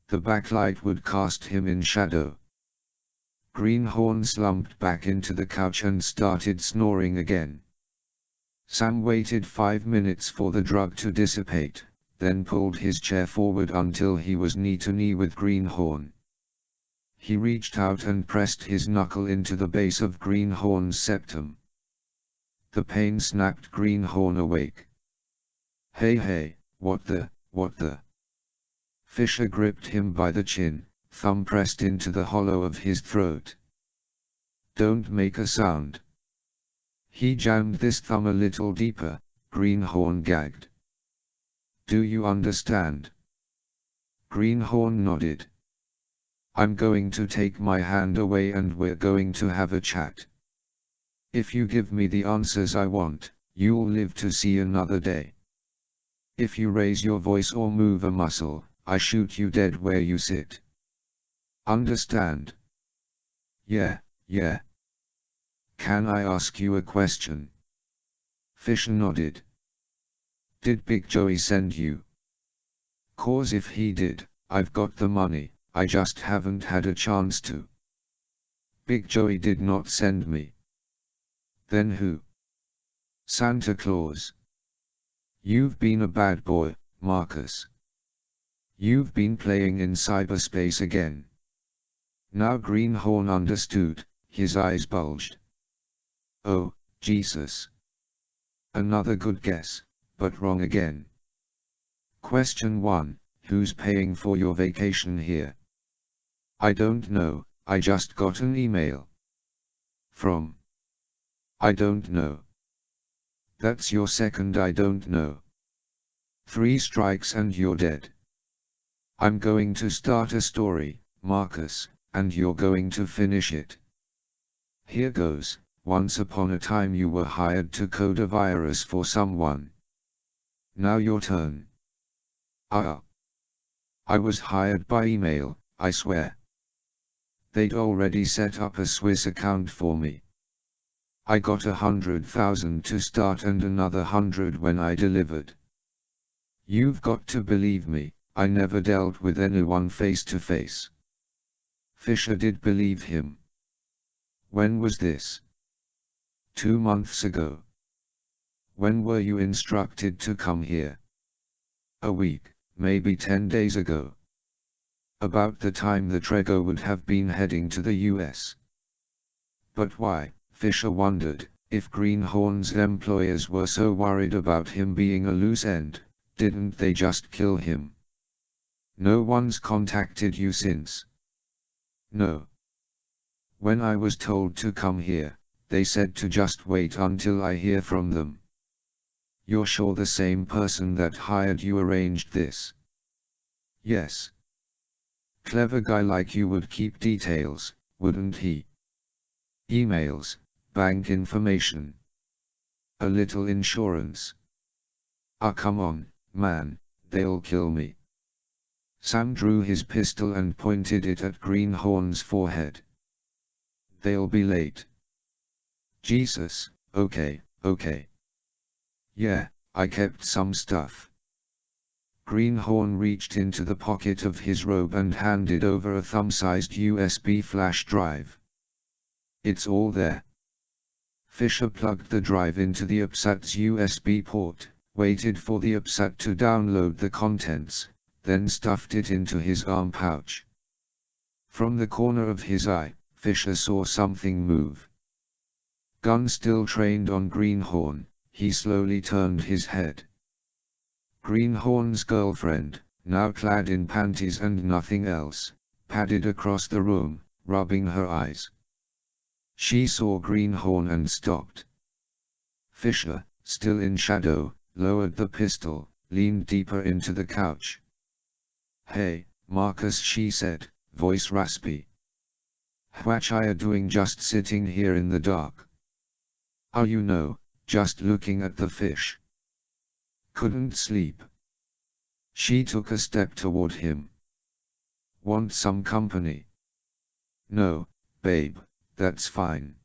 The backlight would cast him in shadow. Greenhorn slumped back into the couch and started snoring again. Sam waited 5 minutes for the drug to dissipate, then pulled his chair forward until he was knee to knee with Greenhorn. He reached out and pressed his knuckle into the base of Greenhorn's septum. The pain snapped Greenhorn awake. Hey, what the? Fisher gripped him by the chin, thumb pressed into the hollow of his throat. "Don't make a sound." He jammed this thumb a little deeper, Greenhorn gagged. "Do you understand?" Greenhorn nodded. "I'm going to take my hand away and we're going to have a chat. If you give me the answers I want, you'll live to see another day. If you raise your voice or move a muscle, I shoot you dead where you sit." Understand? Yeah, yeah. Can I ask you a question? Fisher nodded. Did Big Joey send you? 'Cause if he did, I've got the money, I just haven't had a chance to. Big Joey did not send me. Then who? Santa Claus. You've been a bad boy, Marcus. You've been playing in cyberspace again. Now Greenhorn understood, his eyes bulged. Oh, Jesus. Another good guess, but wrong again. Question 1, who's paying for your vacation here? I don't know, I just got an email. From? I don't know. That's your second I don't know. 3 strikes and you're dead. I'm going to start a story, Marcus, and you're going to finish it. Here goes. Once upon a time you were hired to code a virus for someone. Now your turn. I was hired by email, I swear. They'd already set up a Swiss account for me. I got 100,000 to start and another 100 when I delivered. You've got to believe me, I never dealt with anyone face to face. Fisher did believe him. When was this? 2 months ago. When were you instructed to come here? A week, maybe 10 days ago. About the time the Trego would have been heading to the US. But why, Fisher wondered, if Greenhorn's employers were so worried about him being a loose end, didn't they just kill him? No one's contacted you since? No. When I was told to come here, they said to just wait until I hear from them. You're sure the same person that hired you arranged this? Yes. Clever guy like you would keep details, wouldn't he? Emails, bank information. A little insurance. Ah, come on, man, they'll kill me. Sam drew his pistol and pointed it at Greenhorn's forehead. They'll be late. Jesus, okay, okay. Yeah, I kept some stuff. Greenhorn reached into the pocket of his robe and handed over a thumb-sized USB flash drive. It's all there. Fisher plugged the drive into the UPSAT's USB port, waited for the UPSAT to download the contents, then stuffed it into his arm pouch. From the corner of his eye, Fisher saw something move. Gun still trained on Greenhorn, he slowly turned his head. Greenhorn's girlfriend, now clad in panties and nothing else, padded across the room, rubbing her eyes. She saw Greenhorn and stopped. Fisher, still in shadow, lowered the pistol, leaned deeper into the couch. Hey, Marcus, she said, voice raspy. What are you doing just sitting here in the dark? Oh, you know, just looking at the fish. Couldn't sleep. She took a step toward him. Want some company? No, babe, that's fine.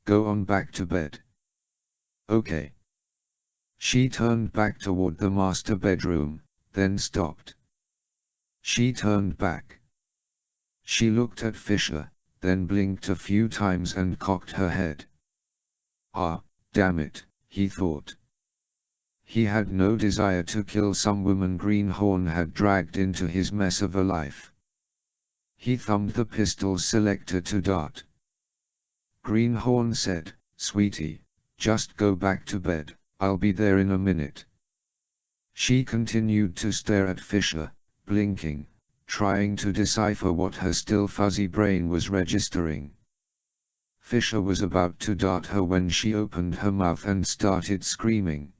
Go on back to bed. Okay. She turned back toward the master bedroom, then stopped. She turned back. She looked at Fisher, then blinked a few times and cocked her head. Ah, damn it, he thought. He had no desire to kill some woman Greenhorn had dragged into his mess of a life. He thumbed the pistol's selector to dart. Greenhorn said, Sweetie, just go back to bed, I'll be there in a minute. She continued to stare at Fisher, blinking, trying to decipher what her still fuzzy brain was registering. Fisher was about to dart her when she opened her mouth and started screaming.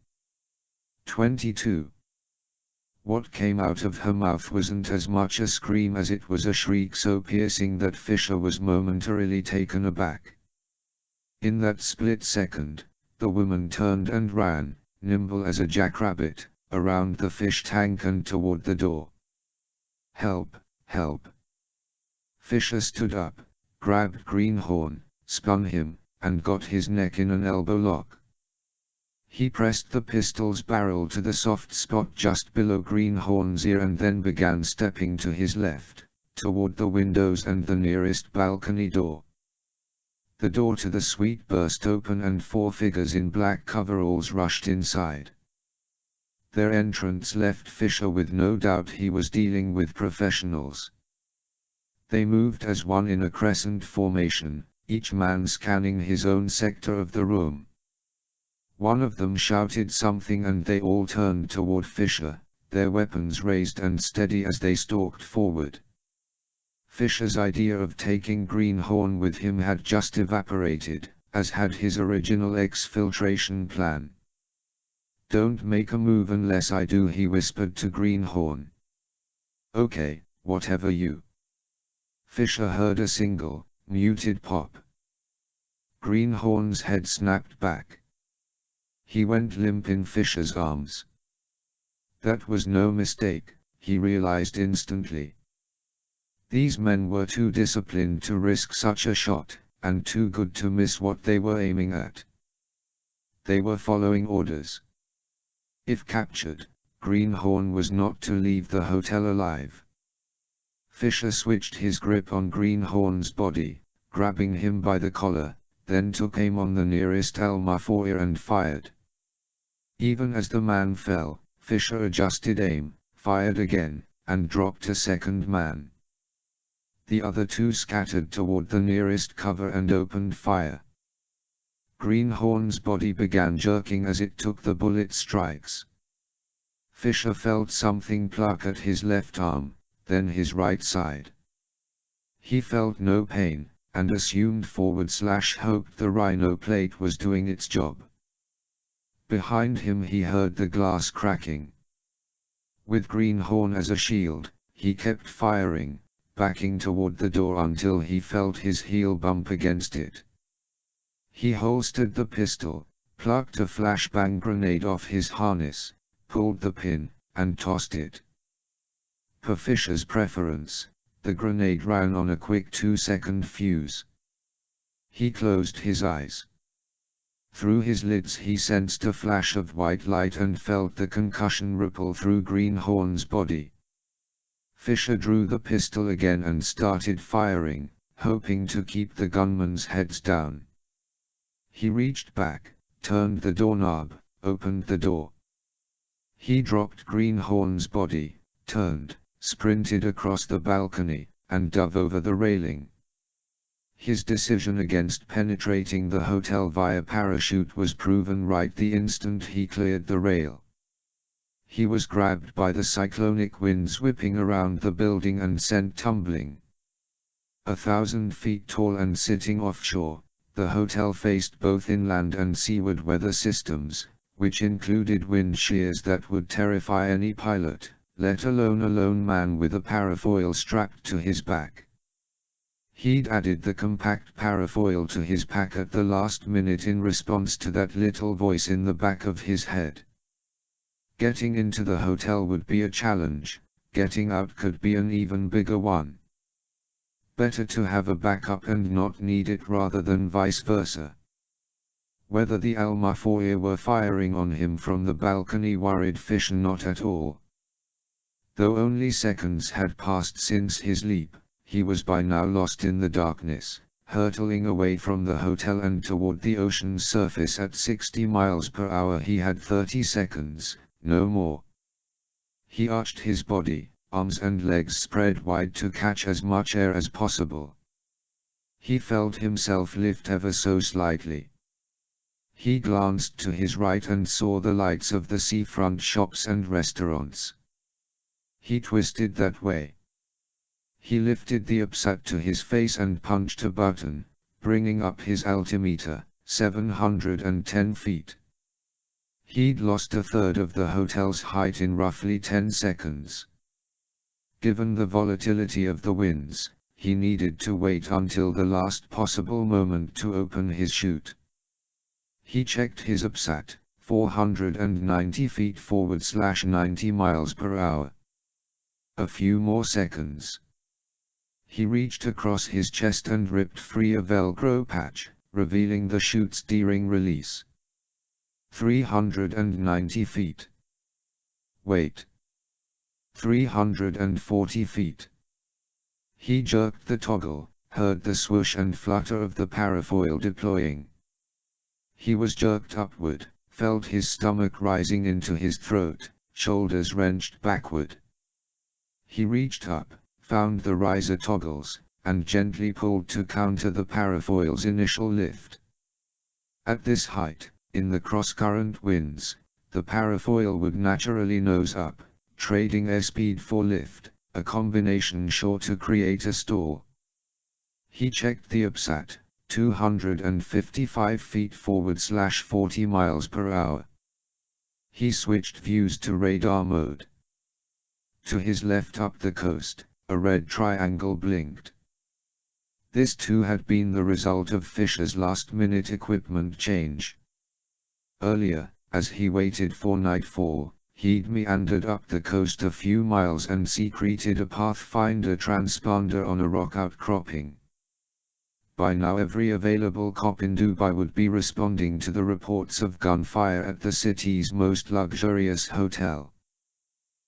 22. What came out of her mouth wasn't as much a scream as it was a shriek so piercing that Fisher was momentarily taken aback. In that split second, the woman turned and ran, nimble as a jackrabbit, around the fish tank and toward the door. Help, help. Fisher stood up, grabbed Greenhorn, spun him, and got his neck in an elbow lock. He pressed the pistol's barrel to the soft spot just below Greenhorn's ear and then began stepping to his left, toward the windows and the nearest balcony door. The door to the suite burst open and 4 figures in black coveralls rushed inside. Their entrance left Fisher with no doubt he was dealing with professionals. They moved as one in a crescent formation, each man scanning his own sector of the room. One of them shouted something and they all turned toward Fisher, their weapons raised and steady as they stalked forward. Fisher's idea of taking Greenhorn with him had just evaporated, as had his original exfiltration plan. "Don't make a move unless I do," he whispered to Greenhorn. "Okay, whatever you." Fisher heard a single, muted pop. Greenhorn's head snapped back. He went limp in Fisher's arms. That was no mistake, he realized instantly. These men were too disciplined to risk such a shot, and too good to miss what they were aiming at. They were following orders. If captured, Greenhorn was not to leave the hotel alive. Fisher switched his grip on Greenhorn's body, grabbing him by the collar, then took aim on the nearest Almafoyer and fired. Even as the man fell, Fisher adjusted aim, fired again, and dropped a second man. The other 2 scattered toward the nearest cover and opened fire. Greenhorn's body began jerking as it took the bullet strikes. Fisher felt something pluck at his left arm, then his right side. He felt no pain, and assumed forward/hoped the rhino plate was doing its job. Behind him he heard the glass cracking. With Greenhorn as a shield, he kept firing, backing toward the door until he felt his heel bump against it. He holstered the pistol, plucked a flashbang grenade off his harness, pulled the pin, and tossed it. Per Fisher's preference, the grenade ran on a quick 2-second fuse. He closed his eyes. Through his lids he sensed a flash of white light and felt the concussion ripple through Greenhorn's body. Fisher drew the pistol again and started firing, hoping to keep the gunmen's heads down. He reached back, turned the doorknob, opened the door. He dropped Greenhorn's body, turned, sprinted across the balcony, and dove over the railing. His decision against penetrating the hotel via parachute was proven right the instant he cleared the rail. He was grabbed by the cyclonic winds whipping around the building and sent tumbling. 1,000 feet tall and sitting offshore, the hotel faced both inland and seaward weather systems, which included wind shears that would terrify any pilot, let alone a lone man with a parafoil strapped to his back. He'd added the compact parafoil to his pack at the last minute in response to that little voice in the back of his head. Getting into the hotel would be a challenge, getting out could be an even bigger one. Better to have a backup and not need it rather than vice versa. Whether the Almafoyer were firing on him from the balcony worried Fisher not at all. Though only seconds had passed since his leap, he was by now lost in the darkness, hurtling away from the hotel and toward the ocean's surface at 60 miles per hour. He had 30 seconds, no more. He arched his body, arms and legs spread wide to catch as much air as possible. He felt himself lift ever so slightly. He glanced to his right and saw the lights of the seafront shops and restaurants. He twisted that way. He lifted the upsat to his face and punched a button, bringing up his altimeter, 710 feet. He'd lost a third of the hotel's height in roughly 10 seconds. Given the volatility of the winds, he needed to wait until the last possible moment to open his chute. He checked his upsat, 490 feet forward/90 miles per hour. A few more seconds. He reached across his chest and ripped free a Velcro patch, revealing the chute's D-ring release. 390 feet. Wait. 340 feet. He jerked the toggle, heard the swoosh and flutter of the parafoil deploying. He was jerked upward, felt his stomach rising into his throat, shoulders wrenched backward. He reached up, found the riser toggles, and gently pulled to counter the parafoil's initial lift. At this height, in the cross-current winds, the parafoil would naturally nose up, trading airspeed for lift, a combination sure to create a stall. He checked the UPSAT, 255 feet forward/40 miles per hour. He switched views to radar mode. To his left up the coast, a red triangle blinked. This too had been the result of Fisher's last-minute equipment change. Earlier, as he waited for nightfall, he'd meandered up the coast a few miles and secreted a Pathfinder transponder on a rock outcropping. By now every available cop in Dubai would be responding to the reports of gunfire at the city's most luxurious hotel.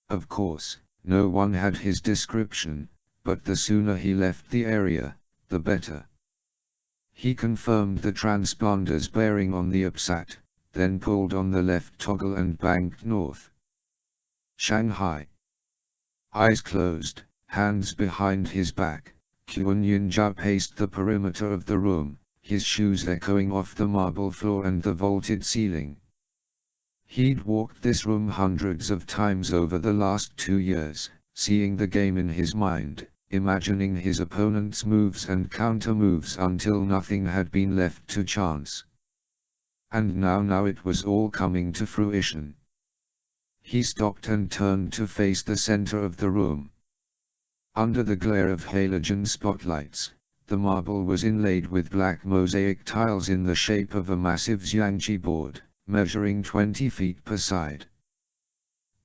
Of course, no one had his description, but the sooner he left the area, the better. He confirmed the transponder's bearing on the UPSAT, then pulled on the left toggle and banked north. Shanghai. Eyes closed, hands behind his back, Kuan Yin Zhao paced the perimeter of the room, his shoes echoing off the marble floor and the vaulted ceiling. He'd walked this room hundreds of times over the last 2 years, seeing the game in his mind, imagining his opponent's moves and counter-moves until nothing had been left to chance. And now it was all coming to fruition. He stopped and turned to face the center of the room. Under the glare of halogen spotlights, the marble was inlaid with black mosaic tiles in the shape of a massive xiangqi board, measuring 20 feet per side.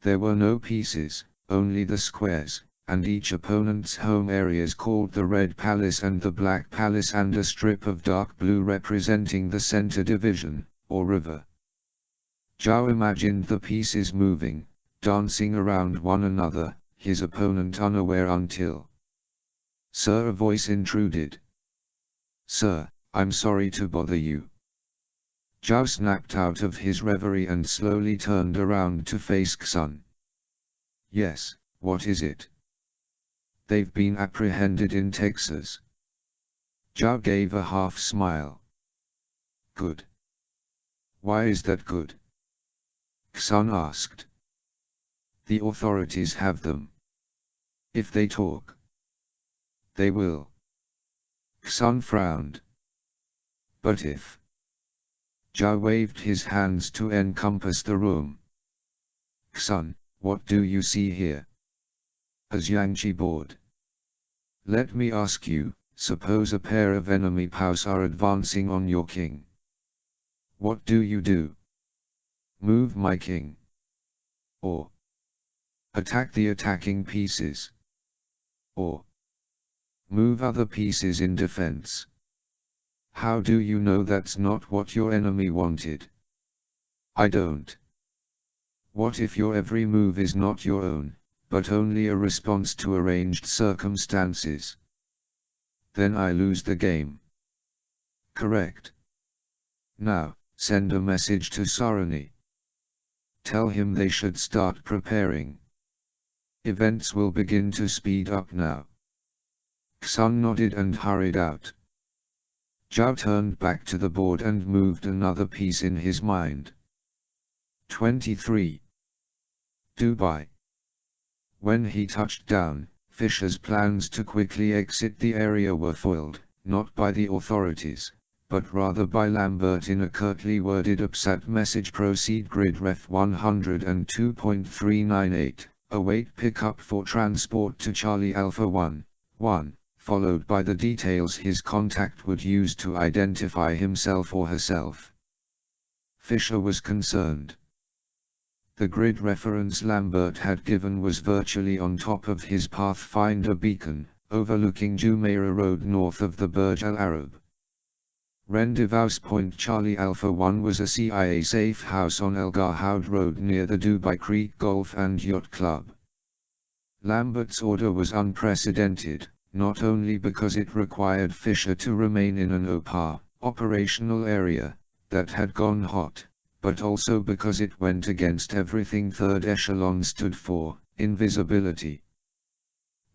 There were no pieces, only the squares, and each opponent's home areas called the Red Palace and the Black Palace and a strip of dark blue representing the center division, or river. Zhao imagined the pieces moving, dancing around one another, his opponent unaware until. "Sir," a voice intruded. "Sir, I'm sorry to bother you." Zhao snapped out of his reverie and slowly turned around to face Xun. "Yes, what is it?" "They've been apprehended in Texas." Zhao gave a half smile. "Good. Why is that good?" Xun asked. "The authorities have them. If they talk, they will." Xun frowned. "But if..." Zhao waved his hands to encompass the room. "Xun, what do you see here?" "A xiangqi board. Let me ask you, suppose a pair of enemy POWs are advancing on your king. What do you do? Move my king? Or attack the attacking pieces? Or move other pieces in defense? How do you know that's not what your enemy wanted?" "I don't." "What if your every move is not your own, but only a response to arranged circumstances? Then I lose the game." "Correct. Now, send a message to Sarani. Tell him they should start preparing. Events will begin to speed up now." Xun nodded and hurried out. Zhao turned back to the board and moved another piece in his mind. 23. Dubai. When he touched down, Fisher's plans to quickly exit the area were foiled, not by the authorities, but rather by Lambert in a curtly worded UPSAT message: "Proceed grid ref 102.398, await pickup for transport to Charlie Alpha 1, 1, followed by the details his contact would use to identify himself or herself. Fisher was concerned. The grid reference Lambert had given was virtually on top of his Pathfinder beacon, overlooking Jumeirah Road north of the Burj Al Arab. Rendezvous Point Charlie Alpha 1 was a CIA safe house on El Garhoud Road near the Dubai Creek Golf and Yacht Club. Lambert's order was unprecedented, not only because it required Fisher to remain in an OPA, operational area, that had gone hot, but also because it went against everything Third Echelon stood for, invisibility.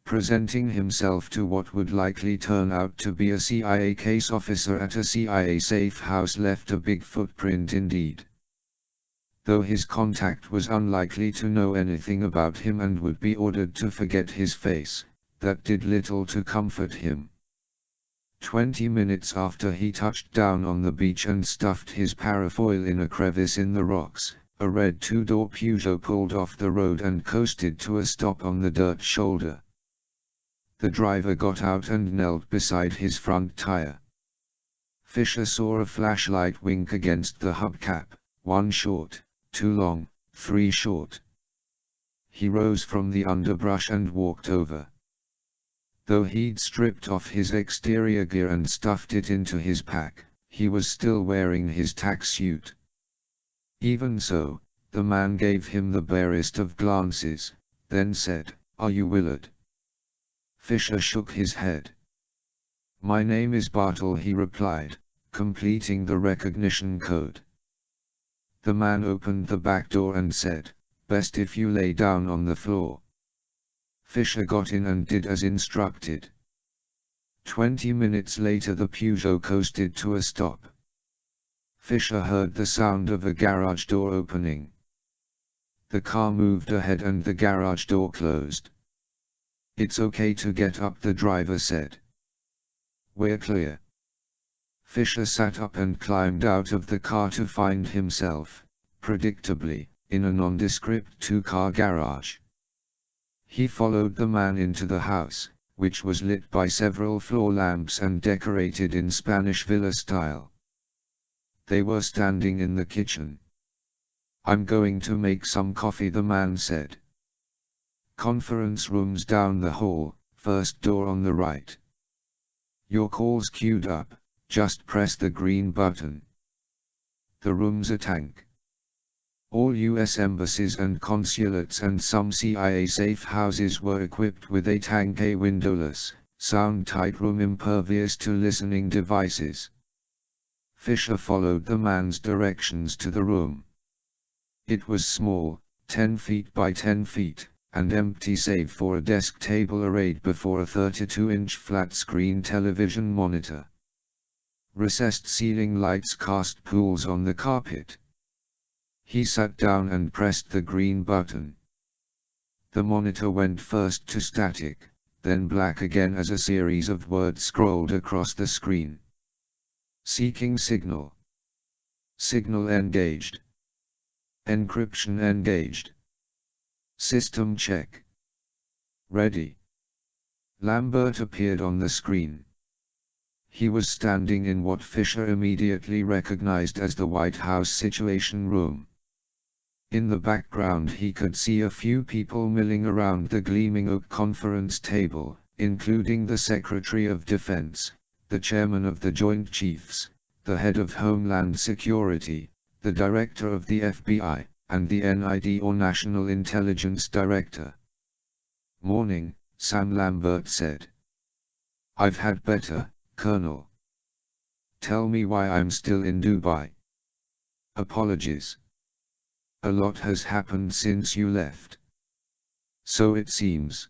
Presenting himself to what would likely turn out to be a CIA case officer at a CIA safe house left a big footprint indeed. Though his contact was unlikely to know anything about him and would be ordered to forget his face, that did little to comfort him. 20 minutes after he touched down on the beach and stuffed his parafoil in a crevice in the rocks, a red two-door Peugeot pulled off the road and coasted to a stop on the dirt shoulder. The driver got out and knelt beside his front tire. Fisher saw a flashlight wink against the hubcap, 1 short, 2 long, 3 short. He rose from the underbrush and walked over. Though he'd stripped off his exterior gear and stuffed it into his pack, he was still wearing his tack suit. Even so, the man gave him the barest of glances, then said, "Are you Willard?" Fisher shook his head. "My name is Bartle," he replied, completing the recognition code. The man opened the back door and said, "Best if you lay down on the floor." Fisher got in and did as instructed. 20 minutes later the Peugeot coasted to a stop. Fisher heard the sound of a garage door opening. The car moved ahead and the garage door closed. "It's okay to get up," the driver said. "We're clear." Fisher sat up and climbed out of the car to find himself, predictably, in a nondescript 2-car garage. He followed the man into the house, which was lit by several floor lamps and decorated in Spanish villa style. They were standing in the kitchen. "I'm going to make some coffee," the man said. "Conference rooms down the hall, first door on the right. Your call's queued up, just press the green button." The room's a tank. All U.S. embassies and consulates and some CIA safe houses were equipped with a tank, a windowless, sound-tight room impervious to listening devices. Fisher followed the man's directions to the room. It was small, 10 feet by 10 feet, and empty save for a desk table arrayed before a 32-inch flat-screen television monitor. Recessed ceiling lights cast pools on the carpet. He sat down and pressed the green button. The monitor went first to static, then black again as a series of words scrolled across the screen. "Seeking signal. Signal engaged. Encryption engaged. System check. Ready." Lambert appeared on the screen. He was standing in what Fisher immediately recognized as the White House Situation Room. In the background he could see a few people milling around the gleaming oak conference table, including the Secretary of Defense, the Chairman of the Joint Chiefs, the Head of Homeland Security, the Director of the FBI, and the NID or National Intelligence Director. "Morning," Sam Lambert said. "I've had better, Colonel. Tell me why I'm still in Dubai." "Apologies. A lot has happened since you left." "So it seems.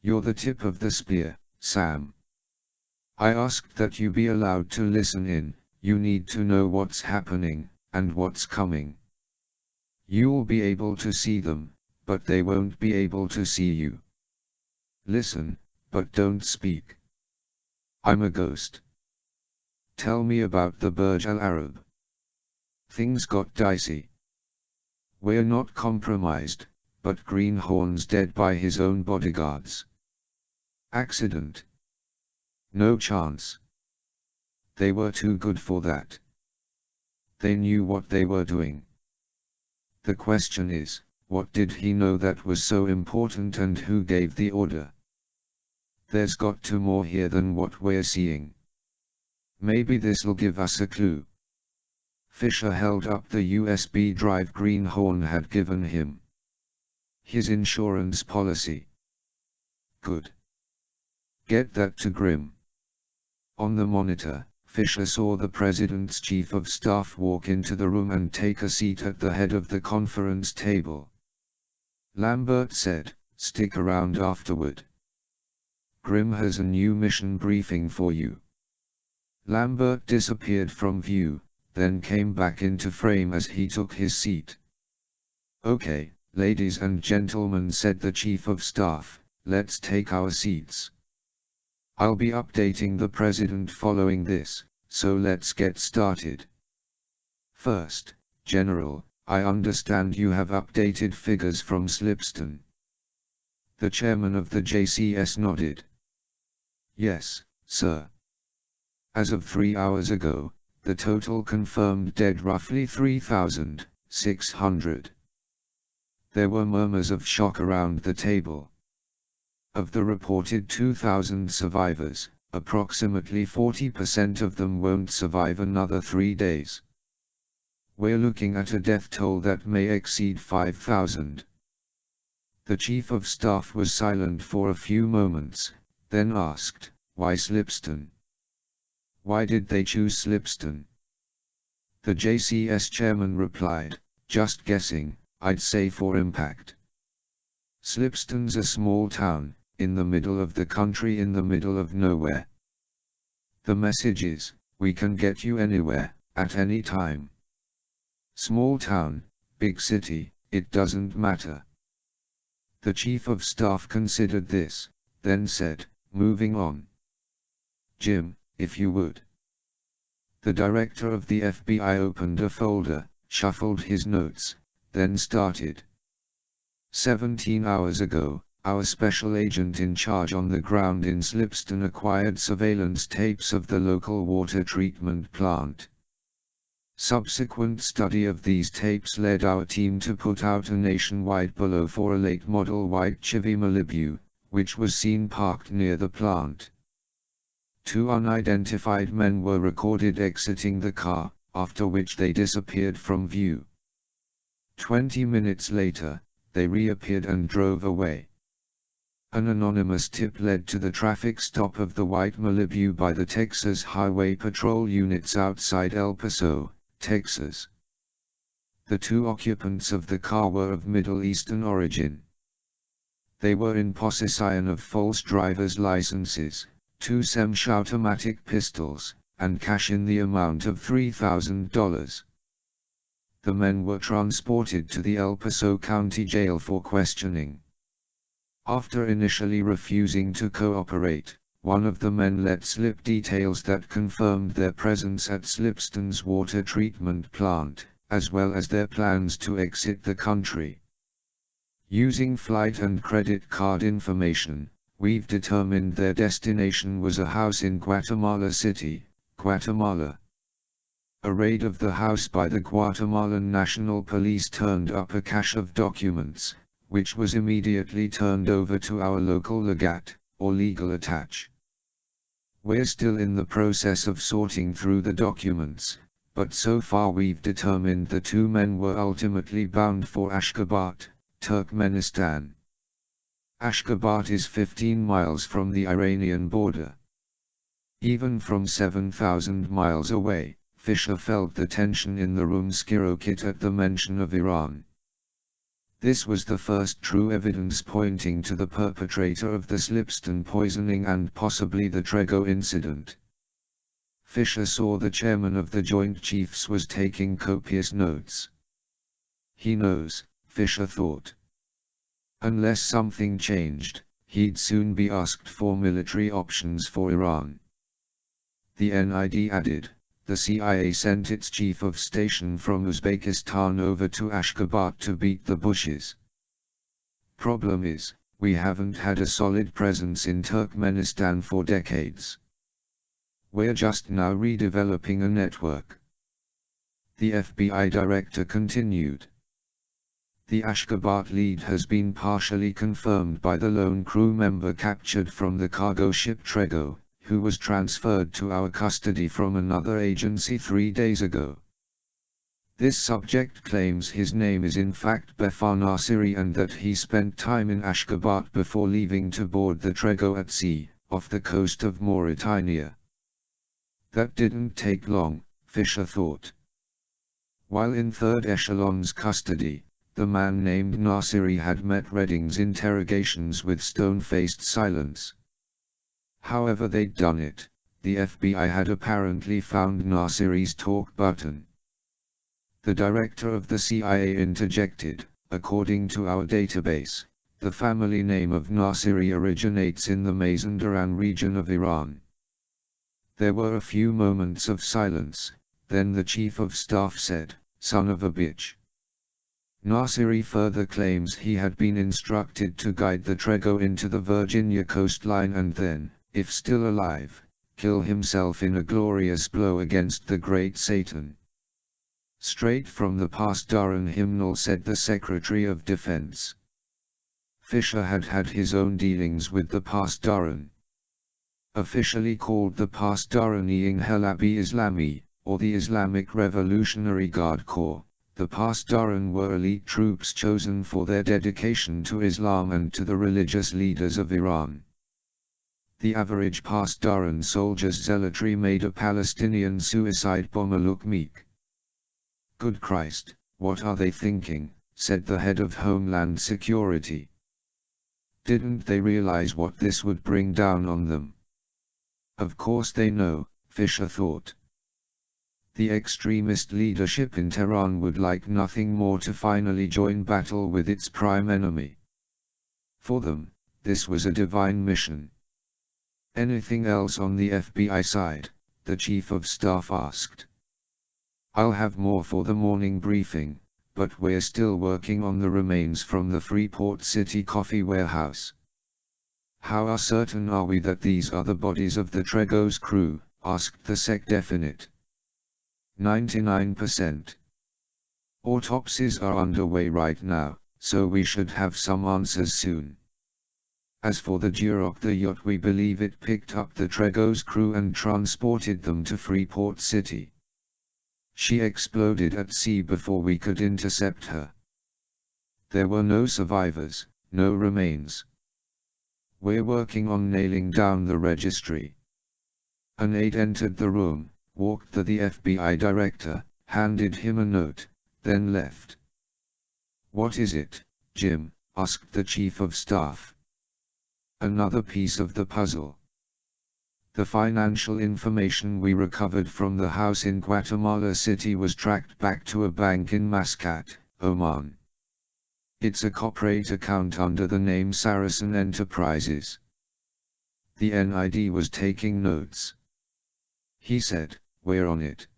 You're the tip of the spear, Sam. I asked that you be allowed to listen in. You need to know what's happening, and what's coming. You'll be able to see them, but they won't be able to see you. Listen, but don't speak. I'm a ghost. Tell me about the Burj Al Arab." "Things got dicey. We're not compromised, but Greenhorn's dead by his own bodyguards." "Accident?" "No chance. They were too good for that. They knew what they were doing. The question is, what did he know that was so important and who gave the order?" There's got to more here than what we're seeing. Maybe this'll give us a clue. Fisher held up the USB drive Greenhorn had given him. His insurance policy. Good. Get that to Grim. On the monitor, Fisher saw the president's chief of staff walk into the room and take a seat at the head of the conference table. Lambert said, "Stick around afterward. Grim has a new mission briefing for you." Lambert disappeared from view, then came back into frame as he took his seat. "Okay, ladies and gentlemen," said the chief of staff, "let's take our seats. I'll be updating the president following this, so let's get started. First, General, I understand you have updated figures from Slipston." The chairman of the JCS nodded. "Yes, sir. As of 3 hours ago, the total confirmed dead roughly 3,600. There were murmurs of shock around the table. Of the reported 2,000 survivors, approximately 40% of them won't survive another 3 days. We're looking at a death toll that may exceed 5,000. The chief of staff was silent for a few moments, then asked, "Why Slipston? Why did they choose Slipston?" The JCS chairman replied, "Just guessing, I'd say for impact. Slipston's a small town, in the middle of the country, in the middle of nowhere. The message is, we can get you anywhere, at any time. Small town, big city, it doesn't matter." The chief of staff considered this, then said, "Moving on. Jim, if you would." The director of the FBI opened a folder, shuffled his notes, then started. 17 hours ago, our special agent in charge on the ground in Slipston acquired surveillance tapes of the local water treatment plant. Subsequent study of these tapes led our team to put out a nationwide below for a late model white Chevy Malibu, which was seen parked near the plant. 2 unidentified men were recorded exiting the car, after which they disappeared from view. 20 minutes later, they reappeared and drove away. An anonymous tip led to the traffic stop of the white Malibu by the Texas Highway Patrol units outside El Paso, Texas. The 2 occupants of the car were of Middle Eastern origin. They were in possession of false driver's licenses, 2 semi-automatic pistols, and cash in the amount of $3,000. The men were transported to the El Paso County Jail for questioning. After initially refusing to cooperate, one of the men let slip details that confirmed their presence at Slipston's water treatment plant, as well as their plans to exit the country. Using flight and credit card information, we've determined their destination was a house in Guatemala City, Guatemala. A raid of the house by the Guatemalan National Police turned up a cache of documents, which was immediately turned over to our local legat, or legal attach. We're still in the process of sorting through the documents, but so far we've determined the 2 men were ultimately bound for Ashgabat, Turkmenistan. Ashgabat is 15 miles from the Iranian border. Even from 7,000 miles away, Fisher felt the tension in the room skyrocket at the mention of Iran. This was the first true evidence pointing to the perpetrator of the Slipston poisoning and possibly the Trego incident. Fisher saw the chairman of the Joint Chiefs was taking copious notes. He knows, Fisher thought. Unless something changed, he'd soon be asked for military options for Iran. The NID added, the CIA sent its chief of station from Uzbekistan over to Ashgabat to beat the Bushes. Problem is, we haven't had a solid presence in Turkmenistan for decades. We're just now redeveloping a network. The FBI director continued. The Ashgabat lead has been partially confirmed by the lone crew member captured from the cargo ship Trego, who was transferred to our custody from another agency 3 days ago. This subject claims his name is in fact Befar Nasiri and that he spent time in Ashgabat before leaving to board the Trego at sea, off the coast of Mauritania. That didn't take long, Fisher thought. While in third echelon's custody, the man named Nasiri had met Redding's interrogations with stone-faced silence. However they'd done it, the FBI had apparently found Nasiri's talk button. The director of the CIA interjected, according to our database, the family name of Nasiri originates in the Mazandaran region of Iran. There were a few moments of silence, then the chief of staff said, "Son of a bitch." Nasiri further claims he had been instructed to guide the Trego into the Virginia coastline and then, if still alive, kill himself in a glorious blow against the great Satan. Straight from the Pasdaran hymnal, said the Secretary of Defense. Fisher had had his own dealings with the Pasdaran. Officially called the Pasdaran-e-Inqilabi Islami, or the Islamic Revolutionary Guard Corps, the Pasdaran were elite troops chosen for their dedication to Islam and to the religious leaders of Iran. The average Pasdaran soldier's zealotry made a Palestinian suicide bomber look meek. "Good Christ, what are they thinking?" said the head of Homeland Security. "Didn't they realize what this would bring down on them?" Of course they know, Fisher thought. The extremist leadership in Tehran would like nothing more to finally join battle with its prime enemy. For them, this was a divine mission. "Anything else on the FBI side?" the chief of staff asked. "I'll have more for the morning briefing, but we're still working on the remains from the Freeport City coffee warehouse." "How certain are we that these are the bodies of the Trego's crew?" asked the SecDefinite. 99%. Autopsies are underway right now, so we should have some answers soon. As for the Duroc, the yacht, we believe it picked up the Trego's crew and transported them to Freeport City. She exploded at sea before we could intercept her. There were no survivors, no remains. We're working on nailing down the registry. An aide entered the room, walked to the FBI director, handed him a note, then left. "What is it, Jim?" asked the chief of staff. "Another piece of the puzzle. The financial information we recovered from the house in Guatemala City was tracked back to a bank in Muscat, Oman. It's a corporate account under the name Saracen Enterprises." The NID was taking notes. He said, "We're on it."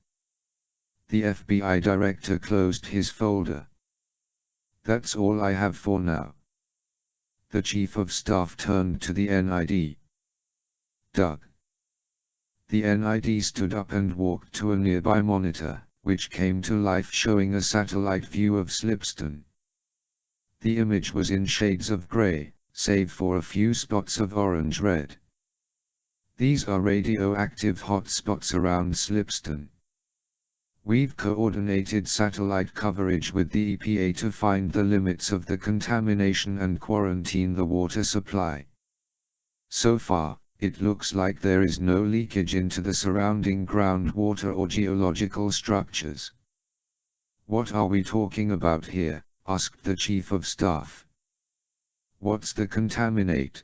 The FBI director closed his folder. "That's all I have for now." The chief of staff turned to the NID. "Doug." The NID stood up and walked to a nearby monitor, which came to life showing a satellite view of Slipston. The image was in shades of gray, save for a few spots of orange-red. "These are radioactive hotspots around Slipston. We've coordinated satellite coverage with the EPA to find the limits of the contamination and quarantine the water supply. So far, it looks like there is no leakage into the surrounding groundwater or geological structures." "What are we talking about here?" asked the chief of staff. "What's the contaminate?"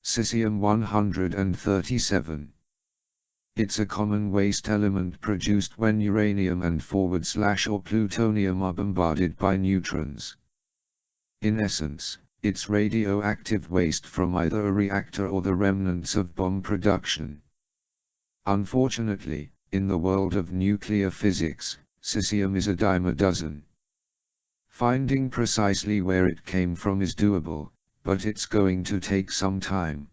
Cesium-137. It's a common waste element produced when uranium and / or plutonium are bombarded by neutrons. In essence, it's radioactive waste from either a reactor or the remnants of bomb production. Unfortunately, in the world of nuclear physics, cesium is a dime a dozen. Finding precisely where it came from is doable, but it's going to take some time.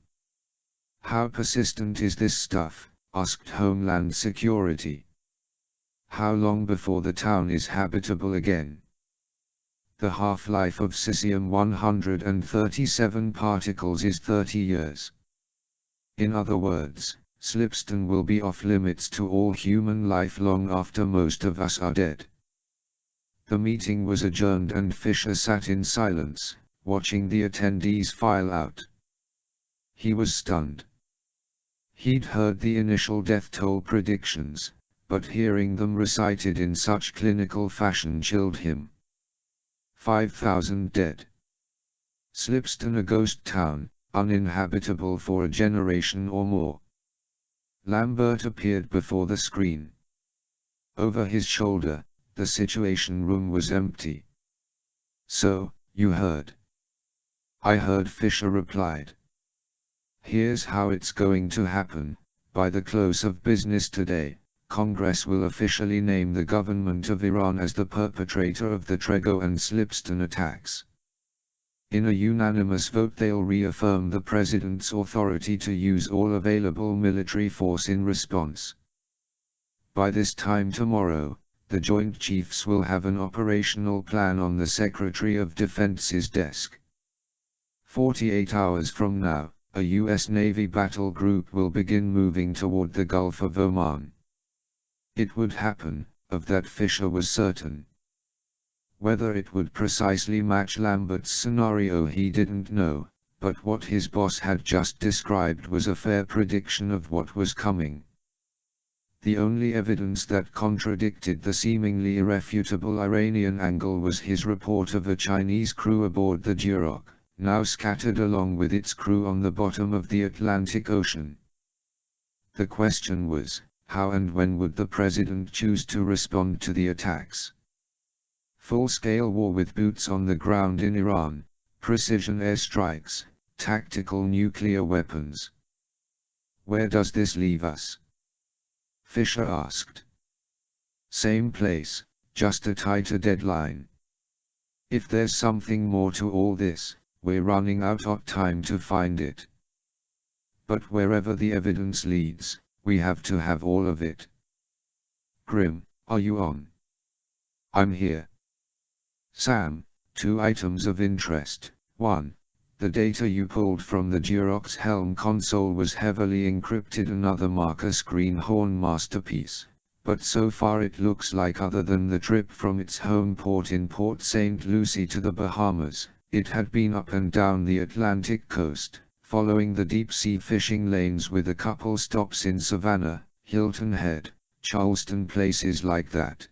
"How persistent is this stuff?" asked Homeland Security. "How long before the town is habitable again?" The half-life of cesium-137 particles is 30 years. In other words, Slipston will be off-limits to all human life long after most of us are dead. The meeting was adjourned and Fisher sat in silence, watching the attendees file out. He was stunned. He'd heard the initial death toll predictions, but hearing them recited in such clinical fashion chilled him. 5,000 dead. Slipston a ghost town, uninhabitable for a generation or more. Lambert appeared before the screen. Over his shoulder, the Situation Room was empty. "So, you heard?" "I heard," Fisher replied. "Here's how it's going to happen. By the close of business today, Congress will officially name the government of Iran as the perpetrator of the Trego and Slipston attacks. In a unanimous vote they'll reaffirm the president's authority to use all available military force in response. By this time tomorrow, the Joint Chiefs will have an operational plan on the Secretary of Defense's desk. 48 hours from now, a U.S. Navy battle group will begin moving toward the Gulf of Oman. It would happen, of that Fisher was certain. Whether it would precisely match Lambert's scenario he didn't know, but what his boss had just described was a fair prediction of what was coming. The only evidence that contradicted the seemingly irrefutable Iranian angle was his report of a Chinese crew aboard the Duroc, now scattered along with its crew on the bottom of the Atlantic Ocean. The question was, how and when would the president choose to respond to the attacks? Full-scale war with boots on the ground in Iran, precision airstrikes, tactical nuclear weapons. Where does this leave us? Fisher asked. Same place, just a tighter deadline. If there's something more to all this, we're running out of time to find it. But wherever the evidence leads, we have to have all of it. Grim, are you on? I'm here. Sam, 2 items of interest. 1. The data you pulled from the Duroc's helm console was heavily encrypted, another marker screen horn masterpiece, but so far it looks like other than the trip from its home port in Port St. Lucie to the Bahamas, it had been up and down the Atlantic coast, following the deep-sea fishing lanes with a couple stops in Savannah, Hilton Head, Charleston, places like that.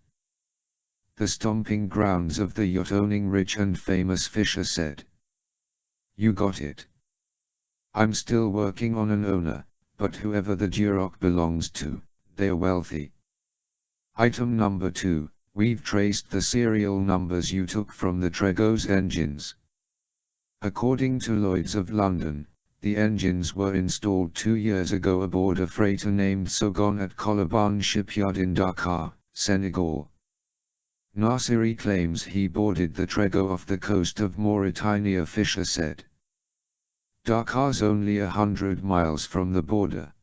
The stomping grounds of the yacht-owning rich and famous, Fisher said. You got it. I'm still working on an owner, but whoever the Duroc belongs to, they're wealthy. Item number 2, we've traced the serial numbers you took from the Trego's engines. According to Lloyd's of London, the engines were installed 2 years ago aboard a freighter named Sogon at Colaban shipyard in Dakar, Senegal. Nasiri claims he boarded the Trego off the coast of Mauritania, Fisher said. Dakar's only 100 miles from the border.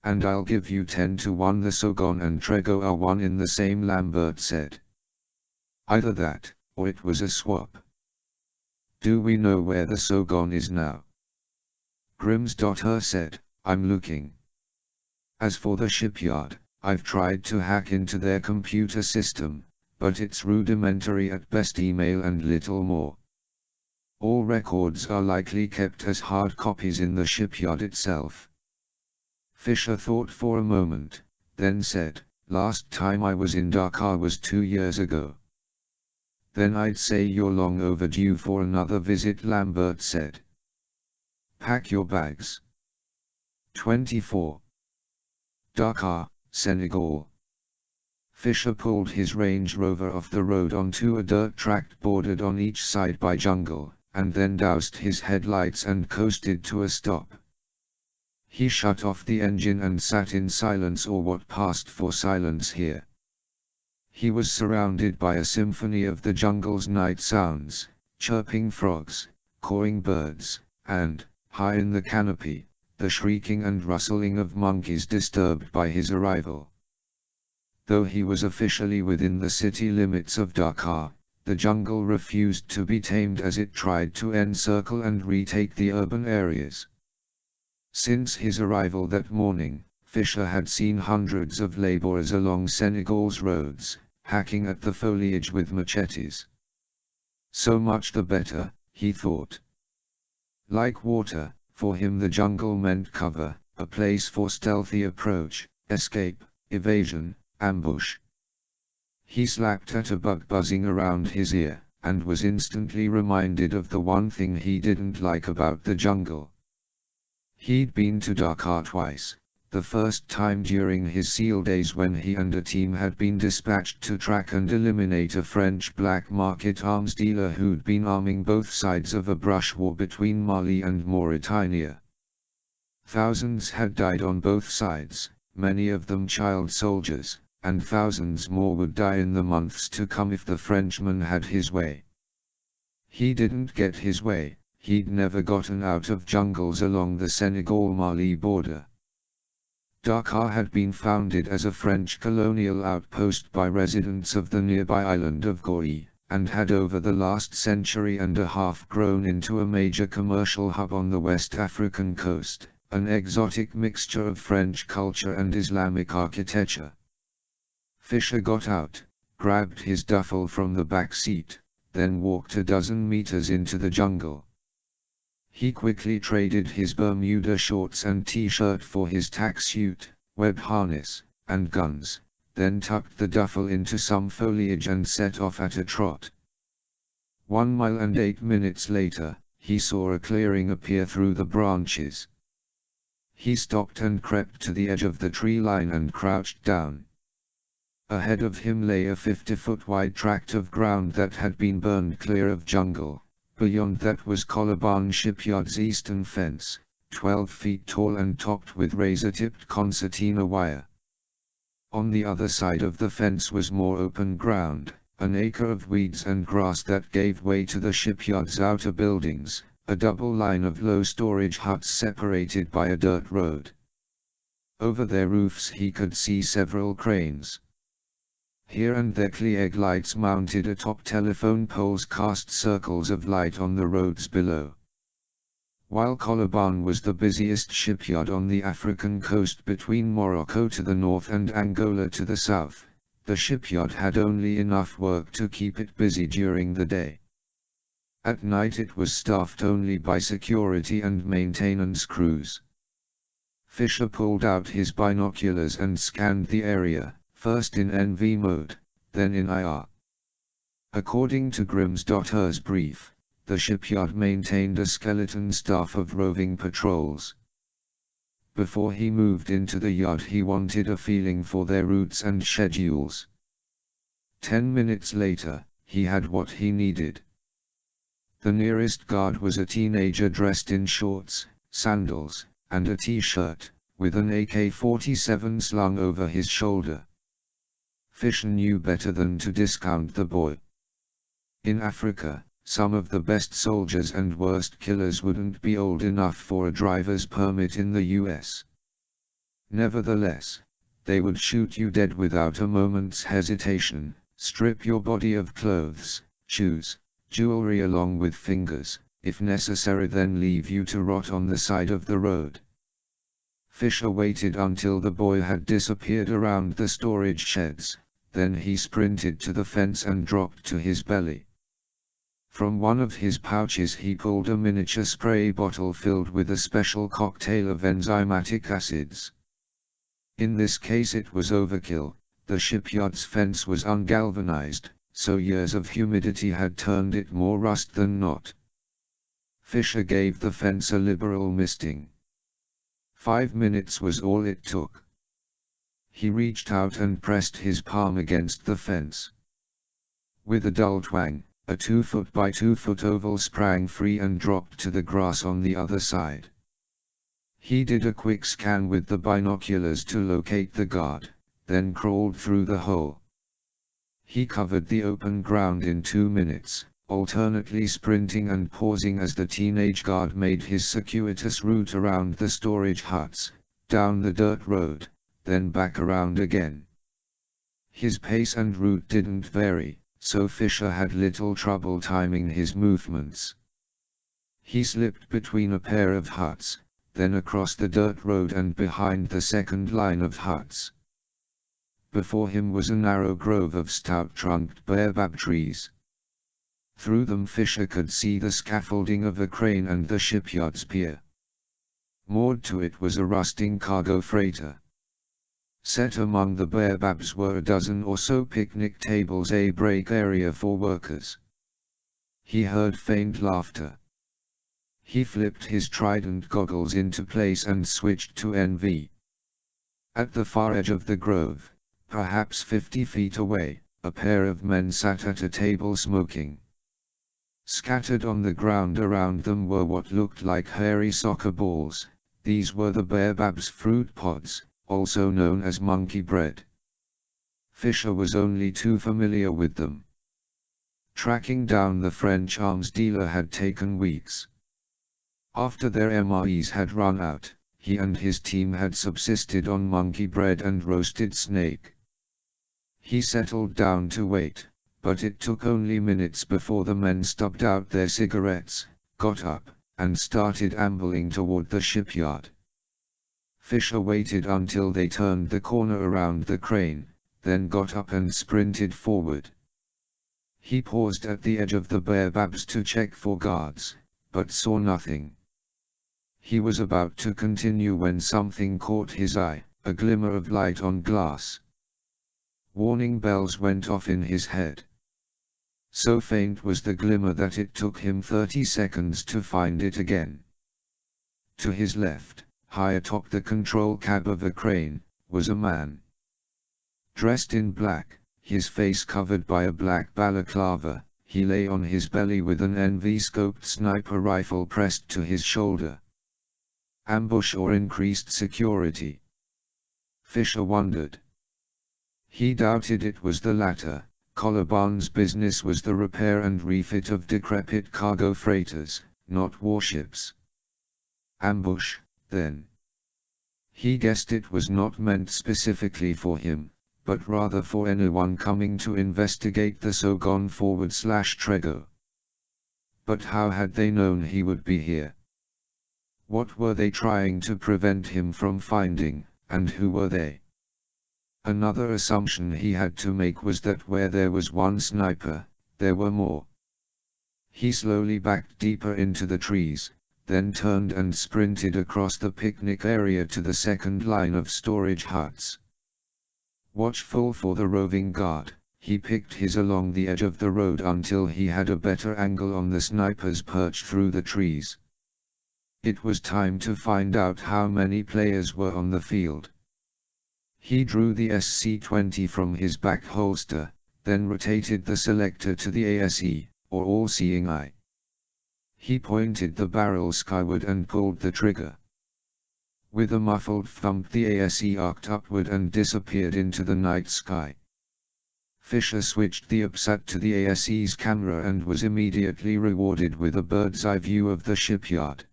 And I'll give you 10 to 1 the Sogon and Trego are one in the same, Lambert said. Either that, or it was a swap. Do we know where the Sogon is now? Grims.her said, I'm looking. As for the shipyard, I've tried to hack into their computer system, but it's rudimentary at best, email and little more. All records are likely kept as hard copies in the shipyard itself. Fisher thought for a moment, then said, last time I was in Dakar was 2 years ago. Then I'd say you're long overdue for another visit, Lambert said. Pack your bags. 24. Dakar, Senegal. Fisher pulled his Range Rover off the road onto a dirt track bordered on each side by jungle, and then doused his headlights and coasted to a stop. He shut off the engine and sat in silence, or what passed for silence here. He was surrounded by a symphony of the jungle's night sounds, chirping frogs, cawing birds, and, high in the canopy, the shrieking and rustling of monkeys disturbed by his arrival. Though he was officially within the city limits of Dakar, the jungle refused to be tamed as it tried to encircle and retake the urban areas. Since his arrival that morning, Fisher had seen hundreds of laborers along Senegal's roads, hacking at the foliage with machetes. So much the better, he thought. Like water, for him the jungle meant cover, a place for stealthy approach, escape, evasion, ambush. He slapped at a bug buzzing around his ear, and was instantly reminded of the one thing he didn't like about the jungle. He'd been to Dakar twice, the first time during his SEAL days when he and a team had been dispatched to track and eliminate a French black market arms dealer who'd been arming both sides of a brush war between Mali and Mauritania. Thousands had died on both sides, many of them child soldiers, and thousands more would die in the months to come if the Frenchman had his way. He didn't get his way. He'd never gotten out of jungles along the Senegal-Mali border. Dakar had been founded as a French colonial outpost by residents of the nearby island of Gorée, and had over the last century and a half grown into a major commercial hub on the West African coast, an exotic mixture of French culture and Islamic architecture. Fisher got out, grabbed his duffel from the back seat, then walked a dozen meters into the jungle. He quickly traded his Bermuda shorts and t-shirt for his tack suit, web harness, and guns, then tucked the duffel into some foliage and set off at a trot. 1 mile and 8 minutes later, he saw a clearing appear through the branches. He stopped and crept to the edge of the tree line and crouched down. Ahead of him lay a 50-foot wide tract of ground that had been burned clear of jungle. Beyond that was Coloban Shipyard's eastern fence, 12 feet tall and topped with razor-tipped concertina wire. On the other side of the fence was more open ground, an acre of weeds and grass that gave way to the shipyard's outer buildings, a double line of low storage huts separated by a dirt road. Over their roofs he could see several cranes. Here and there clear lights mounted atop telephone poles cast circles of light on the roads below. While Coloban was the busiest shipyard on the African coast between Morocco to the north and Angola to the south, the shipyard had only enough work to keep it busy during the day. At night it was staffed only by security and maintenance crews. Fisher pulled out his binoculars and scanned the area, first in NV mode, then in IR. According to Grimm's.R's brief, the shipyard maintained a skeleton staff of roving patrols. Before he moved into the yard he wanted a feeling for their routes and schedules. 10 minutes later, he had what he needed. The nearest guard was a teenager dressed in shorts, sandals, and a t-shirt, with an AK-47 slung over his shoulder. Fisher knew better than to discount the boy. In Africa, some of the best soldiers and worst killers wouldn't be old enough for a driver's permit in the US. Nevertheless, they would shoot you dead without a moment's hesitation, strip your body of clothes, shoes, jewelry along with fingers, if necessary, then leave you to rot on the side of the road. Fisher waited until the boy had disappeared around the storage sheds, then he sprinted to the fence and dropped to his belly. From one of his pouches he pulled a miniature spray bottle filled with a special cocktail of enzymatic acids. In this case it was overkill. The shipyard's fence was ungalvanized, so years of humidity had turned it more rust than not. Fisher gave the fence a liberal misting. 5 minutes was all it took. He reached out and pressed his palm against the fence. With a dull twang, a 2-foot by 2-foot oval sprang free and dropped to the grass on the other side. He did a quick scan with the binoculars to locate the guard, then crawled through the hole. He covered the open ground in 2 minutes, alternately sprinting and pausing as the teenage guard made his circuitous route around the storage huts, down the dirt road, then back around again. His pace and route didn't vary, so Fisher had little trouble timing his movements. He slipped between a pair of huts, then across the dirt road and behind the second line of huts. Before him was a narrow grove of stout-trunked baobab trees. Through them Fisher could see the scaffolding of a crane and the shipyard's pier. Moored to it was a rusting cargo freighter. Set among the baobabs were a dozen or so picnic tables, a break area for workers. He heard faint laughter. He flipped his trident goggles into place and switched to NV. At the far edge of the grove, perhaps 50 feet away, a pair of men sat at a table smoking. Scattered on the ground around them were what looked like hairy soccer balls. These were the baobab's fruit pods, also known as monkey bread. Fisher was only too familiar with them. Tracking down the French arms dealer had taken weeks. After their MREs had run out, he and his team had subsisted on monkey bread and roasted snake. He settled down to wait, but it took only minutes before the men stubbed out their cigarettes, got up, and started ambling toward the shipyard. Fisher waited until they turned the corner around the crane, then got up and sprinted forward. He paused at the edge of the baobabs to check for guards, but saw nothing. He was about to continue when something caught his eye, a glimmer of light on glass. Warning bells went off in his head. So faint was the glimmer that it took him 30 seconds to find it again. To his left, high atop the control cab of a crane, was a man. Dressed in black, his face covered by a black balaclava, he lay on his belly with an NV-scoped sniper rifle pressed to his shoulder. Ambush or increased security? Fisher wondered. He doubted it was the latter. Collarbone's business was the repair and refit of decrepit cargo freighters, not warships. Ambush, then. He guessed it was not meant specifically for him, but rather for anyone coming to investigate the Sogon/Trego. But how had they known he would be here? What were they trying to prevent him from finding, and who were they? Another assumption he had to make was that where there was one sniper, there were more. He slowly backed deeper into the trees, then turned and sprinted across the picnic area to the second line of storage huts. Watchful for the roving guard, he picked his along the edge of the road until he had a better angle on the snipers perched through the trees. It was time to find out how many players were on the field. He drew the SC-20 from his back holster, then rotated the selector to the ASE, or all-seeing eye. He pointed the barrel skyward and pulled the trigger. With a muffled thump the ASE arced upward and disappeared into the night sky. Fisher switched the UPSAT to the ASE's camera and was immediately rewarded with a bird's-eye view of the shipyard.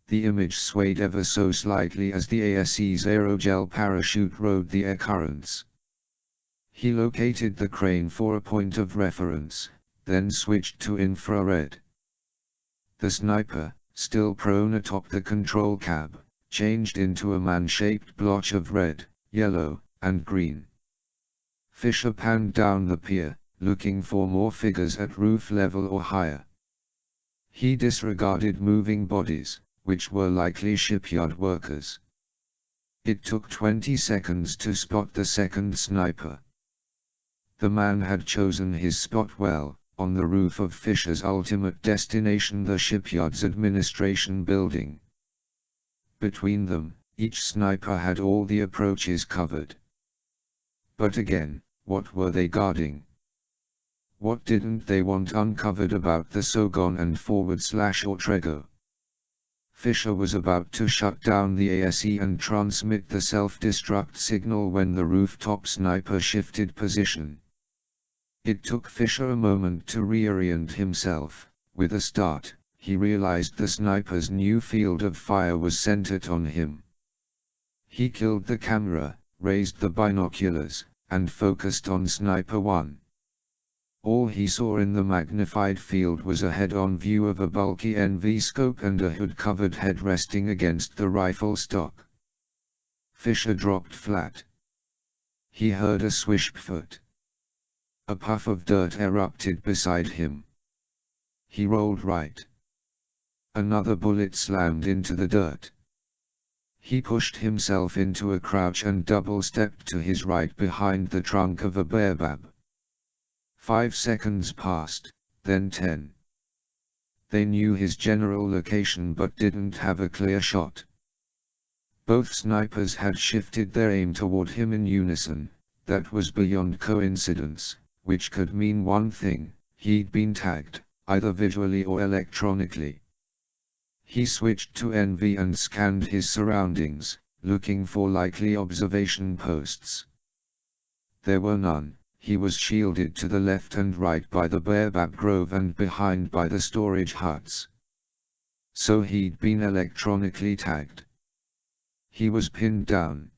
The image swayed ever so slightly as the ASE's aerogel parachute rode the air currents. He located the crane for a point of reference, then switched to infrared. The sniper, still prone atop the control cab, changed into a man-shaped blotch of red, yellow, and green. Fisher panned down the pier, looking for more figures at roof level or higher. He disregarded moving bodies, which were likely shipyard workers. It took 20 seconds to spot the second sniper. The man had chosen his spot well, on the roof of Fisher's ultimate destination, the shipyard's administration building. Between them, each sniper had all the approaches covered. But again, what were they guarding? What didn't they want uncovered about the Sogon and /Trego? Fisher was about to shut down the ASE and transmit the self-destruct signal when the rooftop sniper shifted position. It took Fisher a moment to reorient himself. With a start, he realized the sniper's new field of fire was centered on him. He killed the camera, raised the binoculars, and focused on Sniper 1. All he saw in the magnified field was a head-on view of a bulky NV scope and a hood-covered head resting against the rifle stock. Fisher dropped flat. He heard a swish foot. A puff of dirt erupted beside him. He rolled right. Another bullet slammed into the dirt. He pushed himself into a crouch and double-stepped to his right behind the trunk of a baobab. 5 seconds passed, then 10. They knew his general location but didn't have a clear shot. Both snipers had shifted their aim toward him in unison. That was beyond coincidence, which could mean one thing: he'd been tagged, either visually or electronically. He switched to NV and scanned his surroundings, looking for likely observation posts. There were none. He was shielded to the left and right by the baobab grove and behind by the storage huts. So he'd been electronically tagged. He was pinned down.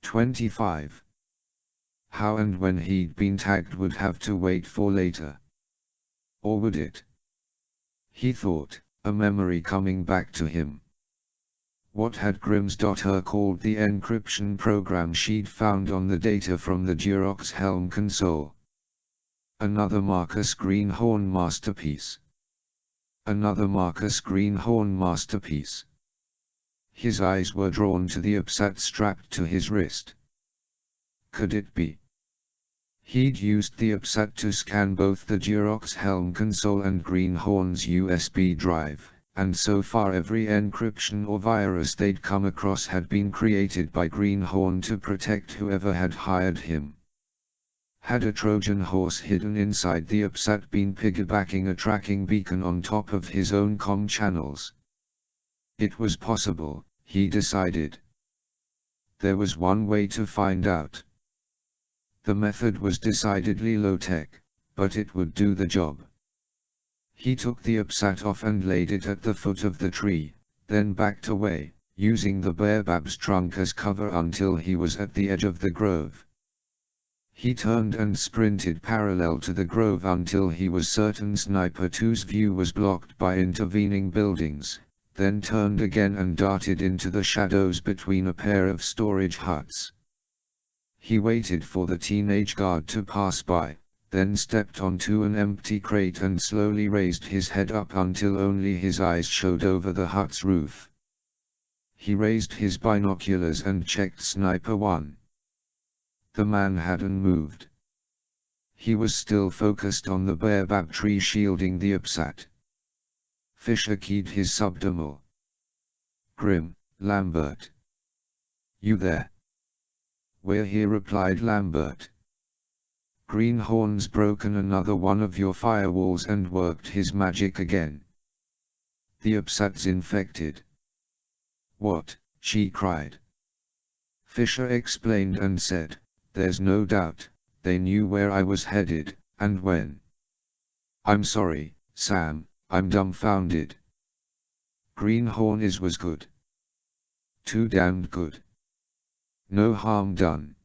25. How and when he'd been tagged would have to wait for later. Or would it? He thought, a memory coming back to him. What had Grimm's daughter called the encryption program she'd found on the data from the Durox helm console? Another Marcus Greenhorn masterpiece. Another Marcus Greenhorn masterpiece. His eyes were drawn to the OPSAT strapped to his wrist. Could it be? He'd used the OPSAT to scan both the Durox helm console and Greenhorn's USB drive, and so far every encryption or virus they'd come across had been created by Greenhorn to protect whoever had hired him. Had a Trojan horse hidden inside the OPSAT been piggybacking a tracking beacon on top of his own comm channels? It was possible, he decided. There was one way to find out. The method was decidedly low-tech, but it would do the job. He took the OPSAT off and laid it at the foot of the tree, then backed away, using the baobab's trunk as cover until he was at the edge of the grove. He turned and sprinted parallel to the grove until he was certain Sniper 2's view was blocked by intervening buildings, then turned again and darted into the shadows between a pair of storage huts. He waited for the teenage guard to pass by, then stepped onto an empty crate and slowly raised his head up until only his eyes showed over the hut's roof. He raised his binoculars and checked Sniper 1. The man hadn't moved. He was still focused on the baobab tree shielding the OPSAT. Fisher keyed his subdermal. "Grimm, Lambert. You there?" "We're here," replied Lambert. "Greenhorn's broken another one of your firewalls and worked his magic again. The OPSAT's infected." "What?" she cried. Fisher explained and said, "There's no doubt, they knew where I was headed, and when." "I'm sorry, Sam, I'm dumbfounded. Greenhorn was good. Too damned good. No harm done.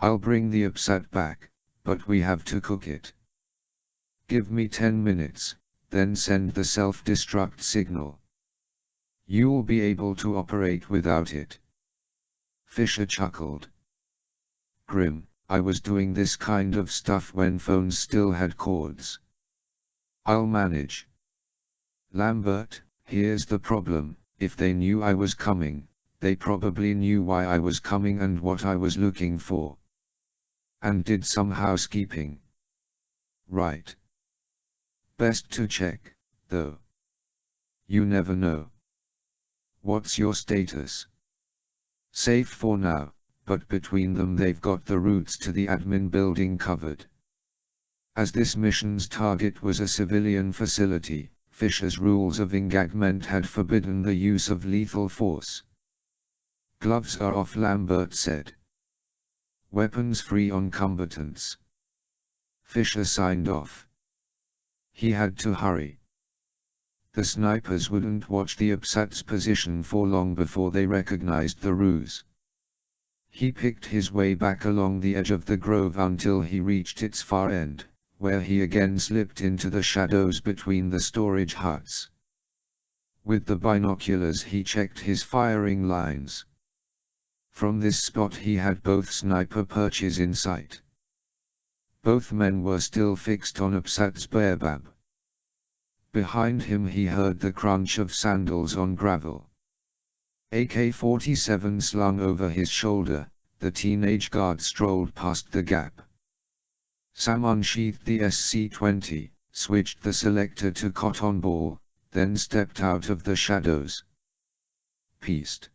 I'll bring the OPSAT back, but we have to cook it. Give me 10 minutes, then send the self-destruct signal. You'll be able to operate without it." Fisher chuckled. "Grimm, I was doing this kind of stuff when phones still had cords. I'll manage." "Lambert, here's the problem: if they knew I was coming, they probably knew why I was coming and what I was looking for. And did some housekeeping. Right. Best to check, though. You never know. What's your status?" "Safe for now, but between them they've got the routes to the admin building covered." As this mission's target was a civilian facility, Fisher's rules of engagement had forbidden the use of lethal force. "Gloves are off," Lambert said. "Weapons free on combatants." Fisher signed off. He had to hurry. The snipers wouldn't watch the OPSAT's position for long before they recognized the ruse. He picked his way back along the edge of the grove until he reached its far end, where he again slipped into the shadows between the storage huts. With the binoculars he checked his firing lines. From this spot he had both sniper perches in sight. Both men were still fixed on Upsat's baobab. Behind him he heard the crunch of sandals on gravel. AK-47 slung over his shoulder, the teenage guard strolled past the gap. Sam unsheathed the SC-20, switched the selector to cotton ball, then stepped out of the shadows. Pieced.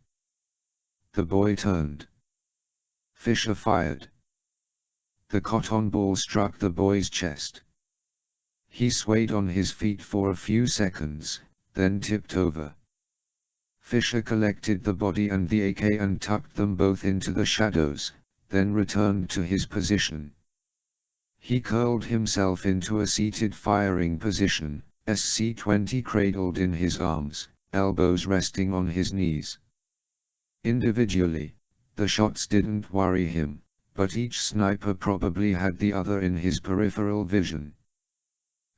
The boy turned. Fisher fired. The cotton ball struck the boy's chest. He swayed on his feet for a few seconds, then tipped over. Fisher collected the body and the AK and tucked them both into the shadows, then returned to his position. He curled himself into a seated firing position, SC-20 cradled in his arms, elbows resting on his knees. Individually, the shots didn't worry him, but each sniper probably had the other in his peripheral vision.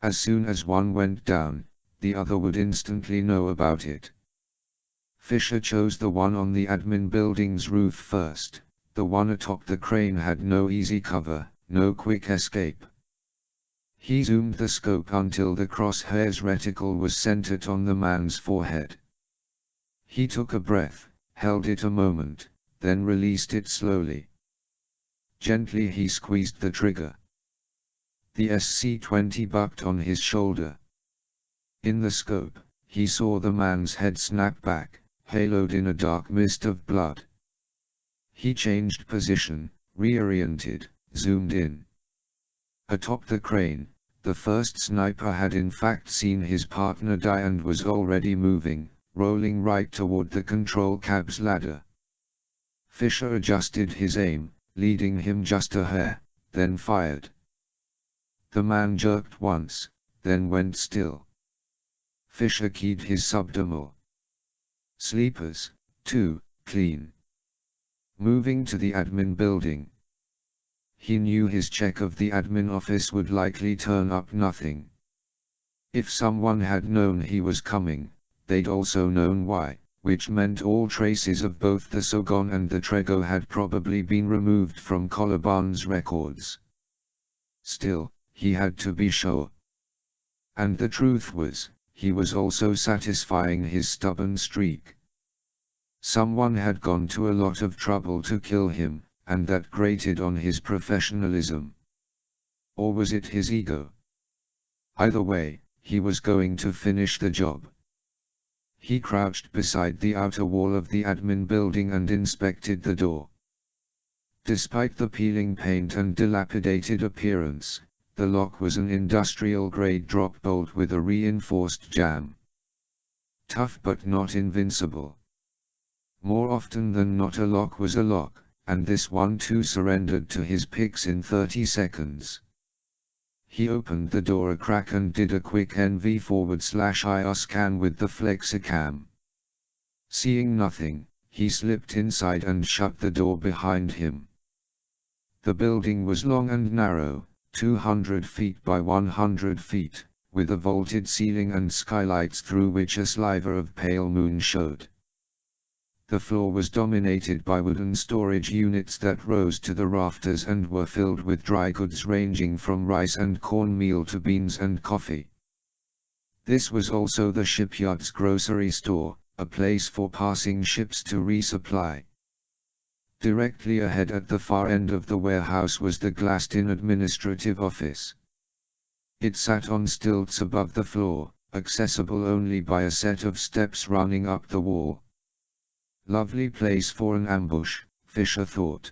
As soon as one went down, the other would instantly know about it. Fisher chose the one on the admin building's roof first. The one atop the crane had no easy cover, no quick escape. He zoomed the scope until the crosshair's reticle was centered on the man's forehead. He took a breath, held it a moment, then released it slowly. Gently he squeezed the trigger. The SC-20 bucked on his shoulder. In the scope, he saw the man's head snap back, haloed in a dark mist of blood. He changed position, reoriented, zoomed in. Atop the crane, the first sniper had in fact seen his partner die and was already moving, rolling right toward the control cab's ladder. Fisher adjusted his aim, leading him just a hair, then fired. The man jerked once, then went still. Fisher keyed his subdermal. Sleepers, 2, clean. Moving to the admin building. He knew his check of the admin office would likely turn up nothing. If someone had known he was coming, they'd also known why, which meant all traces of both the Sogon and the Trego had probably been removed from Colaban's records. Still, he had to be sure. And the truth was, he was also satisfying his stubborn streak. Someone had gone to a lot of trouble to kill him, and that grated on his professionalism. Or was it his ego? Either way, he was going to finish the job. He crouched beside the outer wall of the admin building and inspected the door. Despite the peeling paint and dilapidated appearance, the lock was an industrial-grade drop bolt with a reinforced jamb. Tough but not invincible. More often than not a lock was a lock, and this one too surrendered to his picks in 30 seconds. He opened the door a crack and did a quick NV/IR scan with the Flexicam. Seeing nothing, he slipped inside and shut the door behind him. The building was long and narrow, 200 feet by 100 feet, with a vaulted ceiling and skylights through which a sliver of pale moon showed. The floor was dominated by wooden storage units that rose to the rafters and were filled with dry goods ranging from rice and cornmeal to beans and coffee. This was also the shipyard's grocery store, a place for passing ships to resupply. Directly ahead at the far end of the warehouse was the glassed-in administrative office. It sat on stilts above the floor, accessible only by a set of steps running up the wall. Lovely place for an ambush, Fisher thought.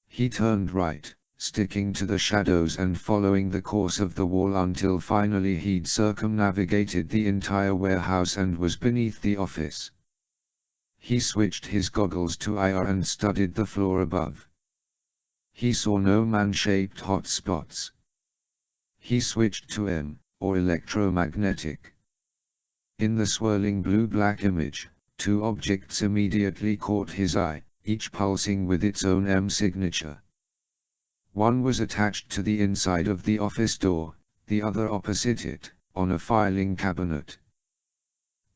He turned right, sticking to the shadows and following the course of the wall until finally he'd circumnavigated the entire warehouse and was beneath the office. He switched his goggles to IR and studied the floor above. He saw no man-shaped hot spots. He switched to M, or electromagnetic. In the swirling blue-black image, two objects immediately caught his eye, each pulsing with its own M signature. One was attached to the inside of the office door, the other opposite it, on a filing cabinet.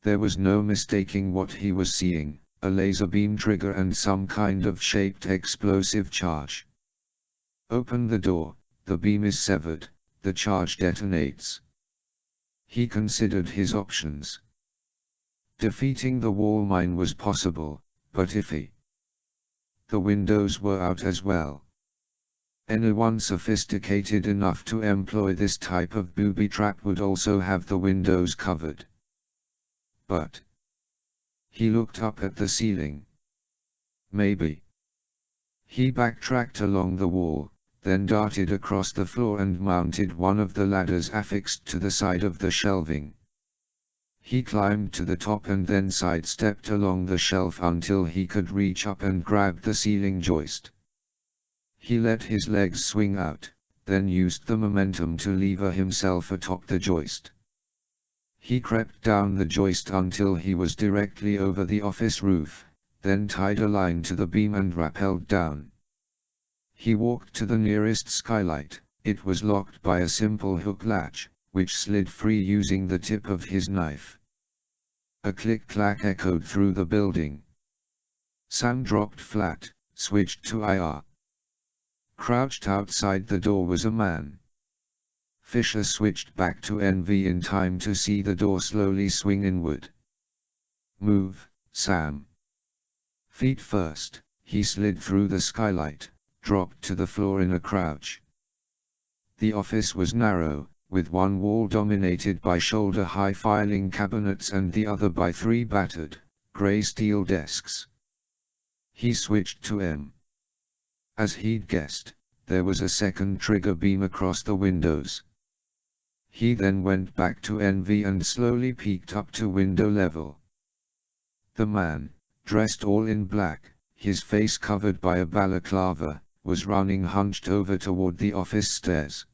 There was no mistaking what he was seeing, a laser beam trigger and some kind of shaped explosive charge. Open the door, the beam is severed, the charge detonates. He considered his options. Defeating the wall mine was possible, but iffy. The windows were out as well. Anyone sophisticated enough to employ this type of booby trap would also have the windows covered. But he looked up at the ceiling. Maybe. He backtracked along the wall, then darted across the floor and mounted one of the ladders affixed to the side of the shelving. He climbed to the top and then sidestepped along the shelf until he could reach up and grab the ceiling joist. He let his legs swing out, then used the momentum to lever himself atop the joist. He crept down the joist until he was directly over the office roof, then tied a line to the beam and rappelled down. He walked to the nearest skylight. It was locked by a simple hook latch, which slid free using the tip of his knife. A click-clack echoed through the building. Sam dropped flat, switched to IR. Crouched outside the door was a man. Fisher switched back to NV in time to see the door slowly swing inward. Move, Sam. Feet first, he slid through the skylight, dropped to the floor in a crouch. The office was narrow, with one wall dominated by shoulder-high filing cabinets and the other by three battered, grey steel desks. He switched to M. As he'd guessed, there was a second trigger beam across the windows. He then went back to NV and slowly peeked up to window level. The man, dressed all in black, his face covered by a balaclava, was running hunched over toward the office stairs.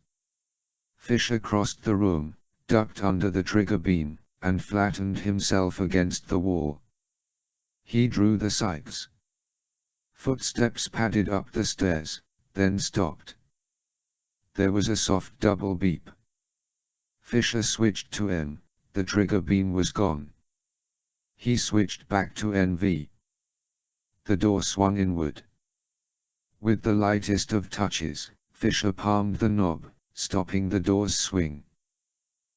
Fisher crossed the room, ducked under the trigger beam, and flattened himself against the wall. He drew the sights. Footsteps padded up the stairs, then stopped. There was a soft double beep. Fisher switched to M, the trigger beam was gone. He switched back to NV. The door swung inward. With the lightest of touches, Fisher palmed the knob, stopping the door's swing.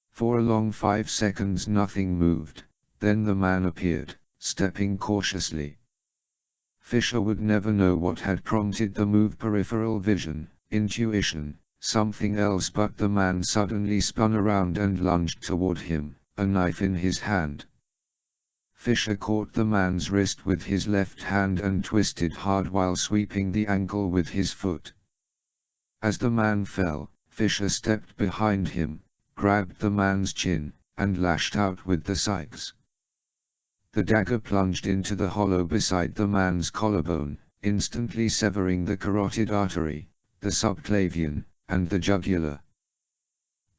For a long 5 seconds nothing moved, then the man appeared, stepping cautiously. Fisher would never know what had prompted the move: peripheral vision, intuition, something else, but the man suddenly spun around and lunged toward him, a knife in his hand. Fisher caught the man's wrist with his left hand and twisted hard while sweeping the ankle with his foot. As the man fell, Fisher stepped behind him, grabbed the man's chin, and lashed out with the scythes. The dagger plunged into the hollow beside the man's collarbone, instantly severing the carotid artery, the subclavian, and the jugular.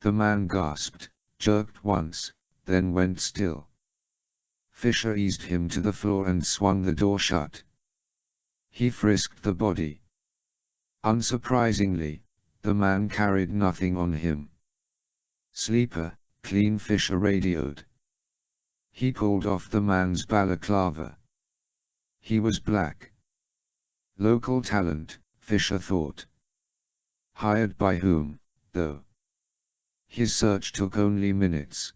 The man gasped, jerked once, then went still. Fisher eased him to the floor and swung the door shut. He frisked the body. Unsurprisingly, the man carried nothing on him. "Sleeper, clean," Fisher radioed. He pulled off the man's balaclava. He was black. Local talent, Fisher thought. Hired by whom, though? His search took only minutes.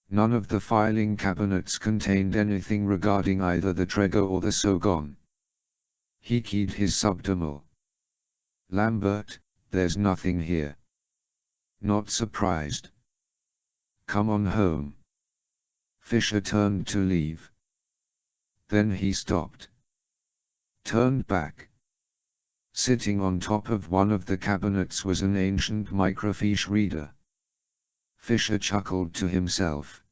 None of the filing cabinets contained anything regarding either the Trego or the Sogon. He keyed his subdermal. "Lambert, there's nothing here." "Not surprised. Come on home." Fisher turned to leave. Then he stopped. Turned back. Sitting on top of one of the cabinets was an ancient microfiche reader. Fisher chuckled to himself.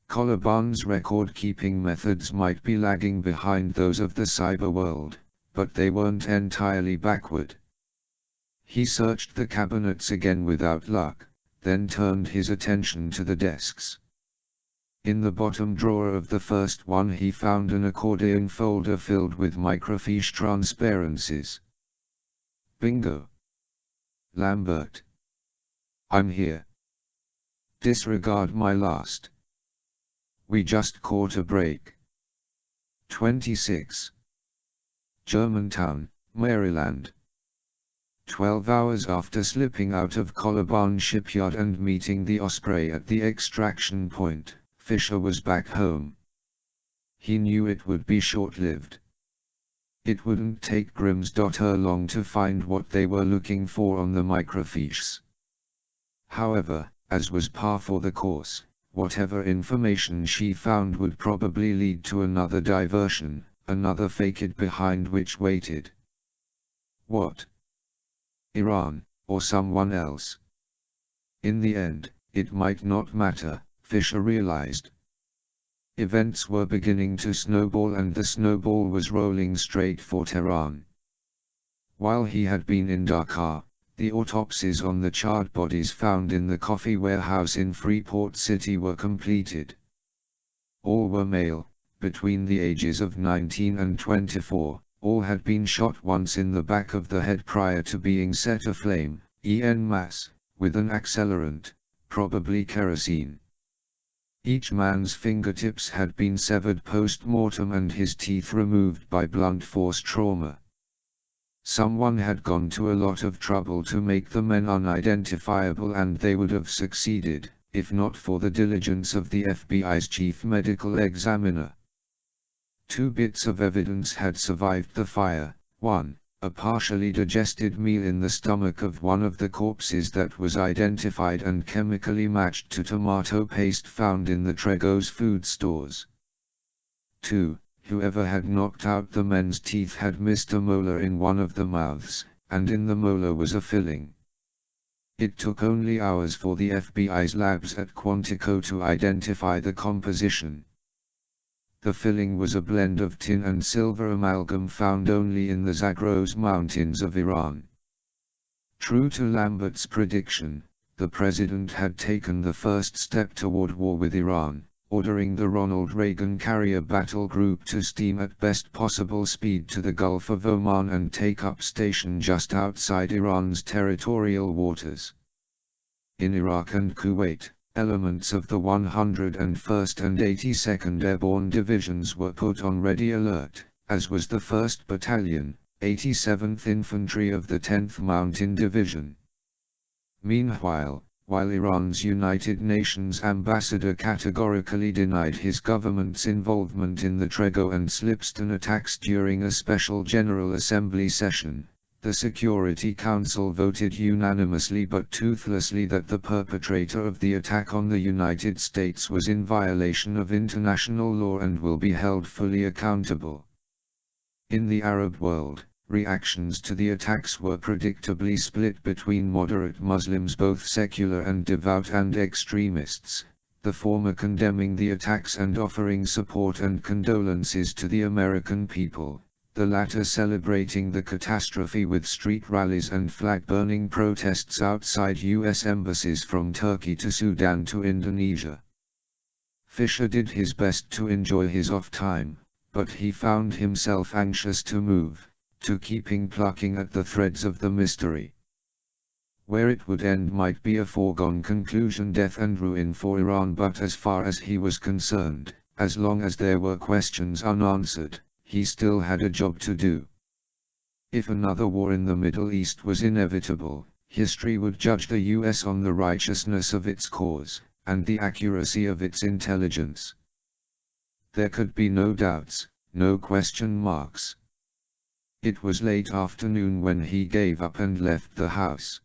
Coloban's record-keeping methods might be lagging behind those of the cyber world, but they weren't entirely backward. He searched the cabinets again without luck, then turned his attention to the desks. In the bottom drawer of the first one he found an accordion folder filled with microfiche transparencies. Bingo. Lambert. I'm here. Disregard my last. We just caught a break. 26. Germantown, Maryland. 12 hours after slipping out of Collarbone Shipyard and meeting the Osprey at the extraction point, Fisher was back home. He knew it would be short-lived. It wouldn't take Grimms.her long to find what they were looking for on the microfiches. However, as was par for the course, whatever information she found would probably lead to another diversion, another fake-it behind which waited. What? Iran, or someone else? In the end, it might not matter, Fisher realized. Events were beginning to snowball and the snowball was rolling straight for Tehran. While he had been in Dhaka, the autopsies on the charred bodies found in the coffee warehouse in Freeport City were completed. All were male, between the ages of 19 and 24, all had been shot once in the back of the head prior to being set aflame, en masse, with an accelerant, probably kerosene. Each man's fingertips had been severed post-mortem and his teeth removed by blunt force trauma. Someone had gone to a lot of trouble to make the men unidentifiable, and they would have succeeded, if not for the diligence of the FBI's chief medical examiner. 2 bits of evidence had survived the fire. 1. A partially digested meal in the stomach of one of the corpses that was identified and chemically matched to tomato paste found in the Trego's food stores. 2. Whoever had knocked out the men's teeth had missed a molar in one of the mouths, and in the molar was a filling. It took only hours for the FBI's labs at Quantico to identify the composition. The filling was a blend of tin and silver amalgam found only in the Zagros Mountains of Iran. True to Lambert's prediction, the president had taken the first step toward war with Iran, ordering the Ronald Reagan Carrier Battle Group to steam at best possible speed to the Gulf of Oman and take up station just outside Iran's territorial waters. In Iraq and Kuwait, elements of the 101st and 82nd Airborne Divisions were put on ready alert, as was the 1st Battalion, 87th Infantry of the 10th Mountain Division. Meanwhile, while Iran's United Nations ambassador categorically denied his government's involvement in the Trego and Slipstone attacks during a special General Assembly session, the Security Council voted unanimously but toothlessly that the perpetrator of the attack on the United States was in violation of international law and will be held fully accountable. In the Arab world, reactions to the attacks were predictably split between moderate Muslims, both secular and devout, and extremists, the former condemning the attacks and offering support and condolences to the American people, the latter celebrating the catastrophe with street rallies and flag-burning protests outside U.S. embassies from Turkey to Sudan to Indonesia. Fisher did his best to enjoy his off time, but he found himself anxious to move, to keeping plucking at the threads of the mystery. Where it would end might be a foregone conclusion, death and ruin for Iran, but as far as he was concerned, as long as there were questions unanswered, he still had a job to do. If another war in the Middle East was inevitable, history would judge the US on the righteousness of its cause, and the accuracy of its intelligence. There could be no doubts, no question marks. It was late afternoon when he gave up and left the house.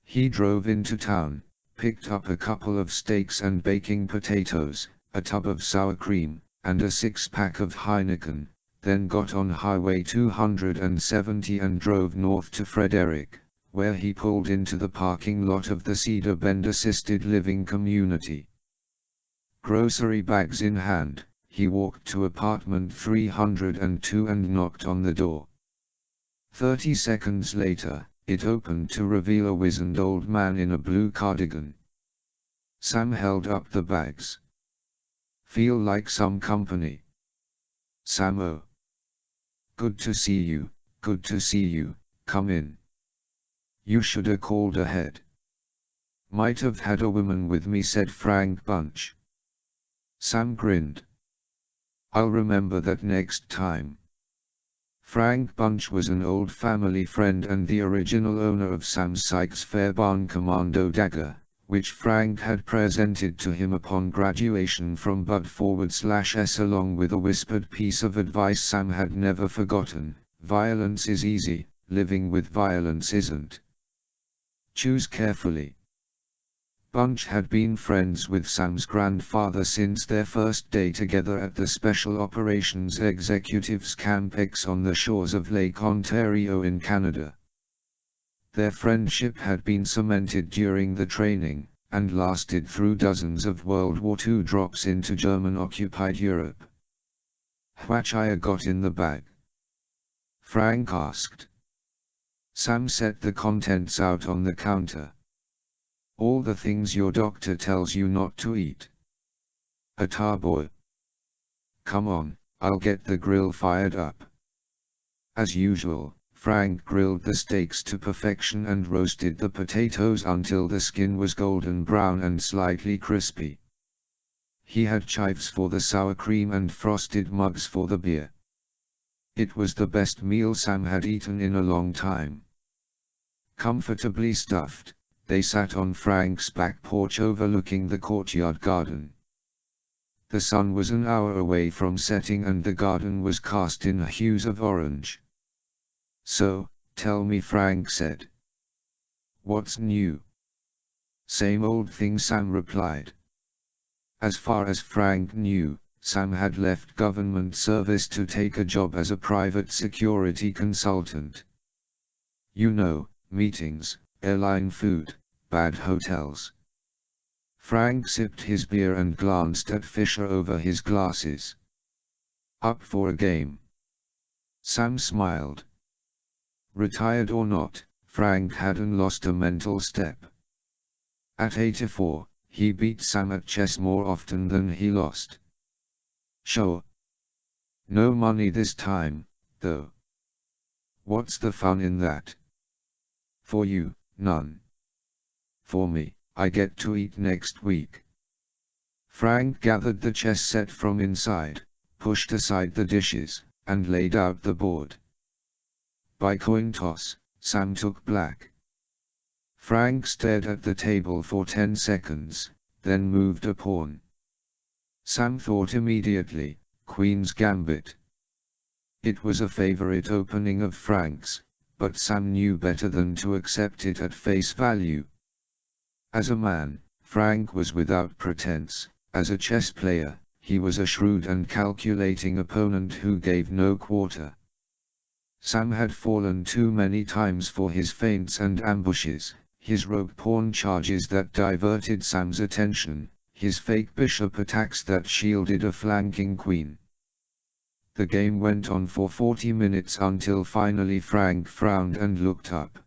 He drove into town, picked up a couple of steaks and baking potatoes, a tub of sour cream, and a 6-pack of Heineken, then got on Highway 270 and drove north to Frederick, where he pulled into the parking lot of the Cedar Bend Assisted Living Community. Grocery bags in hand, he walked to apartment 302 and knocked on the door. 30 seconds later, it opened to reveal a wizened old man in a blue cardigan. Sam held up the bags. "Feel like some company?" "Samo. Good to see you, good to see you," "Come in. You shoulda called ahead." "Might have had a woman with me," said Frank Bunch. Sam grinned. "I'll remember that next time." Frank Bunch was an old family friend and the original owner of Sam Sykes' Fairbairn Commando dagger, which Frank had presented to him upon graduation from Bud/S along with a whispered piece of advice Sam had never forgotten: violence is easy, living with violence isn't. Choose carefully. Bunch had been friends with Sam's grandfather since their first day together at the Special Operations Executives Camp X on the shores of Lake Ontario in Canada. Their friendship had been cemented during the training, and lasted through dozens of World War II drops into German-occupied Europe. "What I got in the bag?" Frank asked. Sam set the contents out on the counter. "All the things your doctor tells you not to eat." "A tarboy." "Come on, I'll get the grill fired up." As usual, Frank grilled the steaks to perfection and roasted the potatoes until the skin was golden brown and slightly crispy. He had chives for the sour cream and frosted mugs for the beer. It was the best meal Sam had eaten in a long time. Comfortably stuffed, they sat on Frank's back porch overlooking the courtyard garden. The sun was an hour away from setting and the garden was cast in hues of orange. "So, tell me," Frank said. "What's new?" "Same old thing," Sam replied. As far as Frank knew, Sam had left government service to take a job as a private security consultant. "You know, meetings, airline food, bad hotels." Frank sipped his beer and glanced at Fisher over his glasses. "Up for a game?" Sam smiled. Retired or not, Frank hadn't lost a mental step. At 84, he beat Sam at chess more often than he lost. "Sure. No money this time, though." "What's the fun in that?" "For you, none. For me, I get to eat next week." Frank gathered the chess set from inside, pushed aside the dishes, and laid out the board. By coin toss, Sam took black. Frank stared at the table for 10 seconds, then moved a pawn. Sam thought immediately, Queen's Gambit. It was a favorite opening of Frank's, but Sam knew better than to accept it at face value. As a man, Frank was without pretense. As a chess player, he was a shrewd and calculating opponent who gave no quarter. Sam had fallen too many times for his feints and ambushes, his rogue pawn charges that diverted Sam's attention, his fake bishop attacks that shielded a flanking queen. The game went on for 40 minutes until finally Frank frowned and looked up.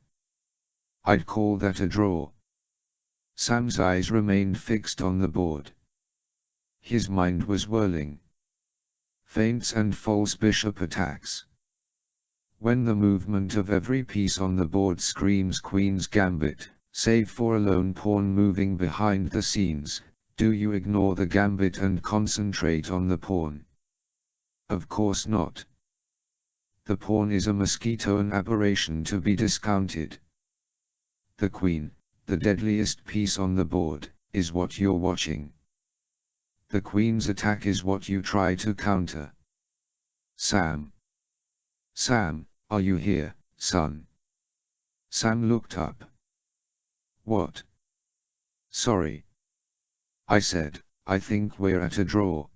"I'd call that a draw." Sam's eyes remained fixed on the board. His mind was whirling. Feints and false bishop attacks. When the movement of every piece on the board screams Queen's Gambit, save for a lone pawn moving behind the scenes, do you ignore the gambit and concentrate on the pawn? Of course not. The pawn is a mosquito, an aberration to be discounted. The queen, the deadliest piece on the board, is what you're watching. The queen's attack is what you try to counter. Sam. Sam, are you here, son? Sam looked up. What? Sorry. I said, I think we're at a draw.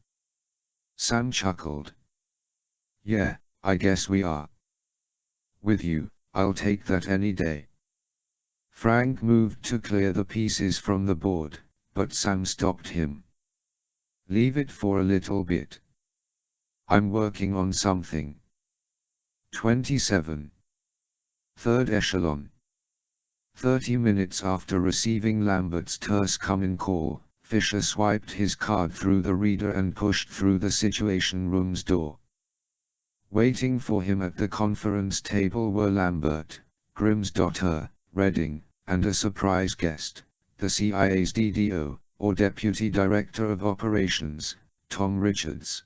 Sam chuckled. Yeah, I guess we are. With you, I'll take that any day. Frank moved to clear the pieces from the board, but Sam stopped him. Leave it for a little bit. I'm working on something. 27. Third echelon. 30 minutes after receiving Lambert's terse come-in call, Fisher swiped his card through the reader and pushed through the Situation Room's door. Waiting for him at the conference table were Lambert, Grimm's daughter, Redding, and a surprise guest, the CIA's DDO, or Deputy Director of Operations, Tom Richards.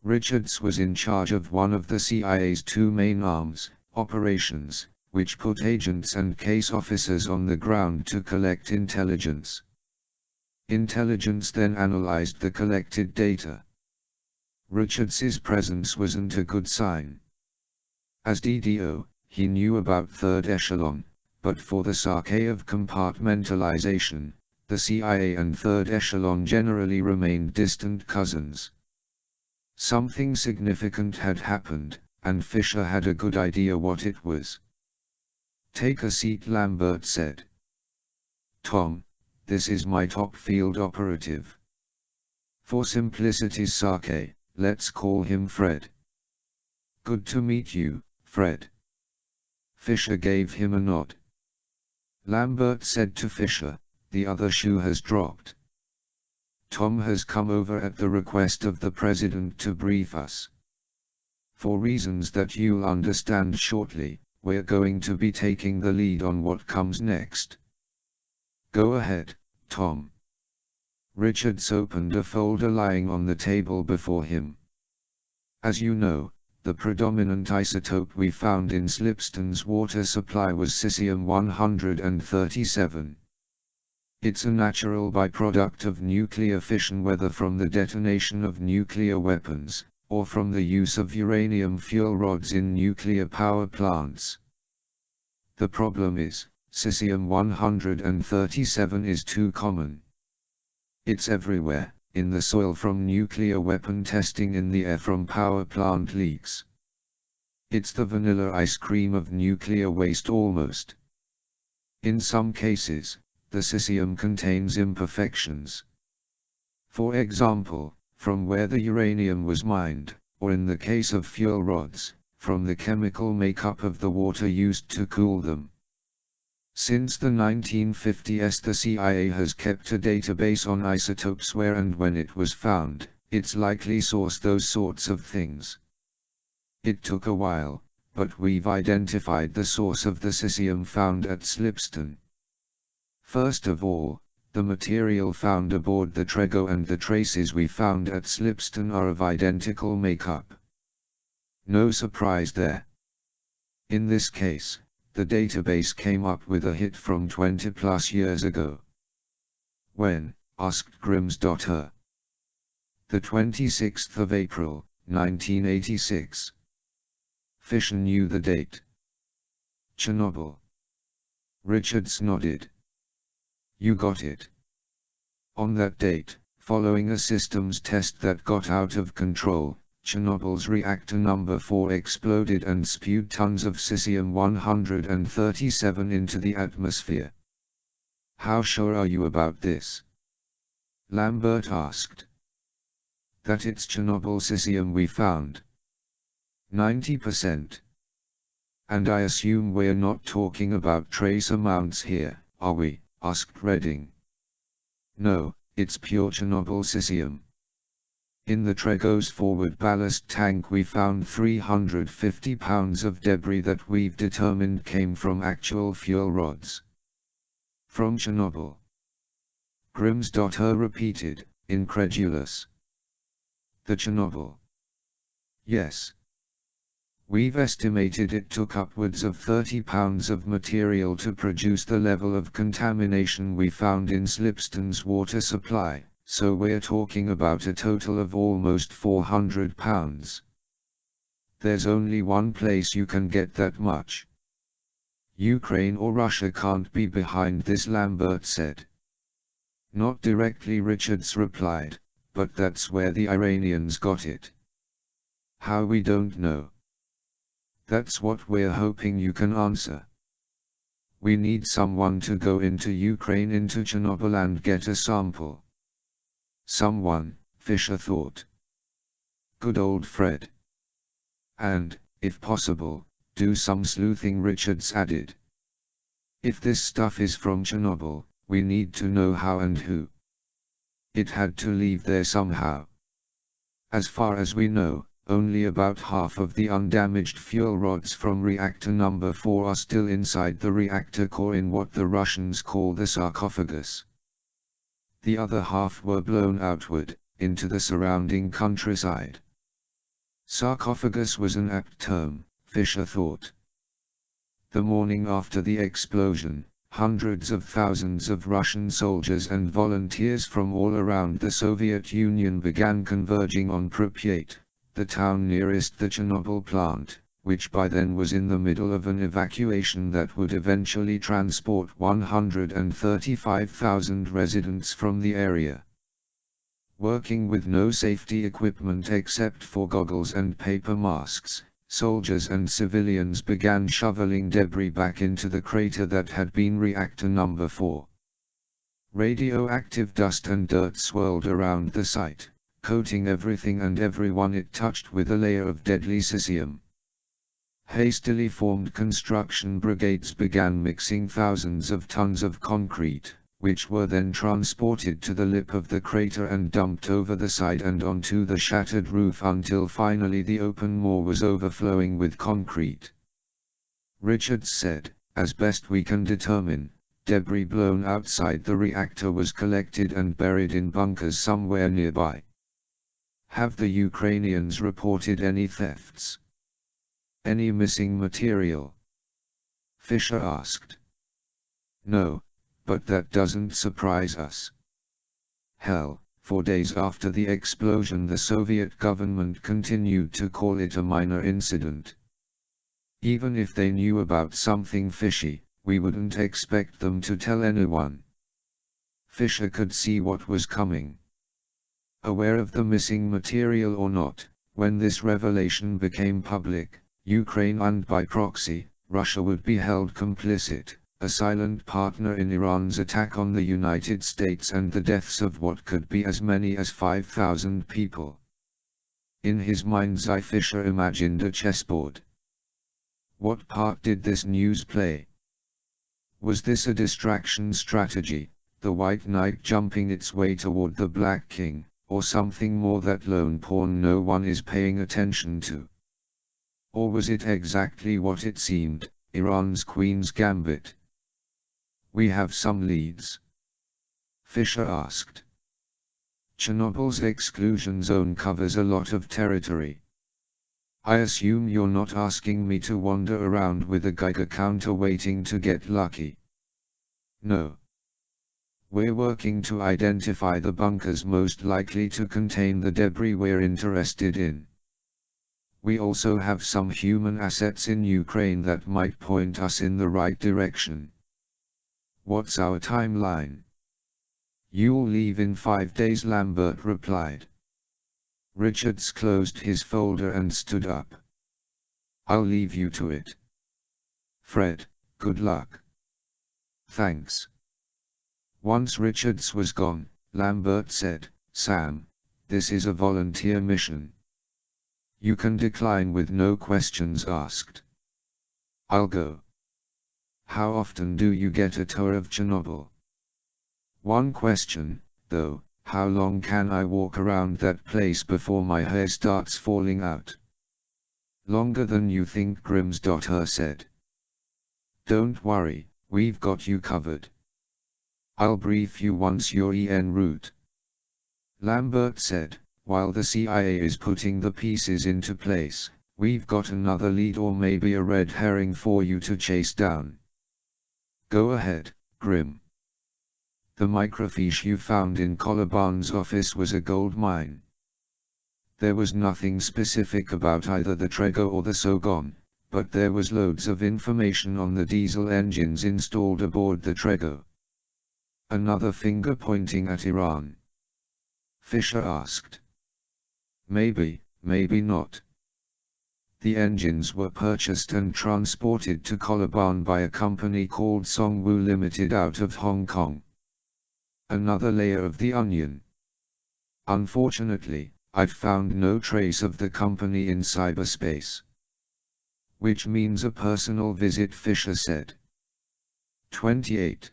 Richards was in charge of one of the CIA's two main arms, operations, which put agents and case officers on the ground to collect intelligence. Intelligence then analyzed the collected data. Richards's presence wasn't a good sign. As DDO, he knew about third echelon, but for the sake of compartmentalization, the CIA and third echelon generally remained distant cousins. Something significant had happened, and Fisher had a good idea what it was. "Take a seat," Lambert said. "Tom, this is my top field operative. For simplicity's sake, let's call him Fred." "Good to meet you, Fred." Fisher gave him a nod. Lambert said to Fisher, "The other shoe has dropped. Tom has come over at the request of the President to brief us. For reasons that you'll understand shortly, we're going to be taking the lead on what comes next. Go ahead, Tom." Richards opened a folder lying on the table before him. "As you know, the predominant isotope we found in Slipston's water supply was cesium-137. It's a natural byproduct of nuclear fission, whether from the detonation of nuclear weapons, or from the use of uranium fuel rods in nuclear power plants. The problem is, cesium-137 is too common. It's everywhere, in the soil from nuclear weapon testing, in the air from power plant leaks. It's the vanilla ice cream of nuclear waste almost. In some cases, the cesium contains imperfections. For example, from where the uranium was mined, or in the case of fuel rods, from the chemical makeup of the water used to cool them. Since the 1950s, the CIA has kept a database on isotopes where and when it was found. It's likely sourced those sorts of things. It took a while, but we've identified the source of the cesium found at Slipston. First of all, the material found aboard the Trego and the traces we found at Slipston are of identical makeup. No surprise there. In this case, the database came up with a hit from 20+ years ago. "When?" asked Grimm's daughter. "The 26th of April, 1986. Fisher knew the date. "Chernobyl." Richards nodded. "You got it. On that date, following a systems test that got out of control, Chernobyl's reactor number 4 exploded and spewed tons of cesium-137 into the atmosphere." "How sure are you about this?" Lambert asked. "That it's Chernobyl cesium we found?" 90%. "And I assume we're not talking about trace amounts here, are we?" asked Redding. "No, it's pure Chernobyl cesium. In the Trego's forward ballast tank we found 350 pounds of debris that we've determined came from actual fuel rods." "From Chernobyl?" Grimm's daughter repeated, incredulous. "The Chernobyl?" "Yes. We've estimated it took upwards of 30 pounds of material to produce the level of contamination we found in Slipston's water supply, so we're talking about a total of almost 400 pounds. There's only one place you can get that much. Ukraine or Russia can't be behind this," Lambert said. "Not directly," Richards replied, "but that's where the Iranians got it. How, we don't know. That's what we're hoping you can answer. We need someone to go into Ukraine, into Chernobyl, and get a sample." "Someone," Fisher thought. "Good old Fred. And, if possible, do some sleuthing," Richards added. "If this stuff is from Chernobyl, we need to know how and who. It had to leave there somehow. As far as we know, only about half of the undamaged fuel rods from reactor number 4 are still inside the reactor core in what the Russians call the sarcophagus. The other half were blown outward, into the surrounding countryside. Sarcophagus was an apt term, Fisher thought. The morning after the explosion, hundreds of thousands of Russian soldiers and volunteers from all around the Soviet Union began converging on Pripyat, the town nearest the Chernobyl plant, which by then was in the middle of an evacuation that would eventually transport 135,000 residents from the area. Working with no safety equipment except for goggles and paper masks, soldiers and civilians began shoveling debris back into the crater that had been reactor number 4. Radioactive dust and dirt swirled around the site, coating everything and everyone it touched with a layer of deadly cesium. Hastily formed construction brigades began mixing thousands of tons of concrete, which were then transported to the lip of the crater and dumped over the side and onto the shattered roof until finally the open moor was overflowing with concrete. Richards said, "As best we can determine, debris blown outside the reactor was collected and buried in bunkers somewhere nearby." Have the Ukrainians reported any thefts? Any missing material? Fisher asked. No, but that doesn't surprise us. Hell, for days after the explosion the Soviet government continued to call it a minor incident. Even if they knew about something fishy, we wouldn't expect them to tell anyone. Fisher could see what was coming. Aware of the missing material or not, when this revelation became public, Ukraine and by proxy, Russia would be held complicit, a silent partner in Iran's attack on the United States and the deaths of what could be as many as 5,000 people. In his mind's eye Fisher imagined a chessboard. What part did this news play? Was this a distraction strategy, the White Knight jumping its way toward the Black King, or something more, that lone pawn no one is paying attention to? Or was it exactly what it seemed, Iran's Queen's Gambit? We have some leads? Fisher asked. Chernobyl's exclusion zone covers a lot of territory. I assume you're not asking me to wander around with a Geiger counter waiting to get lucky. No. We're working to identify the bunkers most likely to contain the debris we're interested in. We also have some human assets in Ukraine that might point us in the right direction. What's our timeline? You'll leave in 5 days, Lambert replied. Richards closed his folder and stood up. I'll leave you to it. Fred, good luck. Thanks. Once Richards was gone, Lambert said, Sam, this is a volunteer mission. You can decline with no questions asked. I'll go. How often do you get a tour of Chernobyl? One question, though, how long can I walk around that place before my hair starts falling out? Longer than you think, Grimsdotter said. Don't worry, we've got you covered. I'll brief you once you're en route. Lambert said, while the CIA is putting the pieces into place, we've got another lead or maybe a red herring for you to chase down. Go ahead, Grim. The microfiche you found in Colaban's office was a gold mine. There was nothing specific about either the Trego or the Sogon, but there was loads of information on the diesel engines installed aboard the Trego. Another finger pointing at Iran. Fisher asked. Maybe, maybe not. The engines were purchased and transported to Colaban by a company called Songwoo Limited out of Hong Kong. Another layer of the onion. Unfortunately, I've found no trace of the company in cyberspace. Which means a personal visit, Fisher said. 28.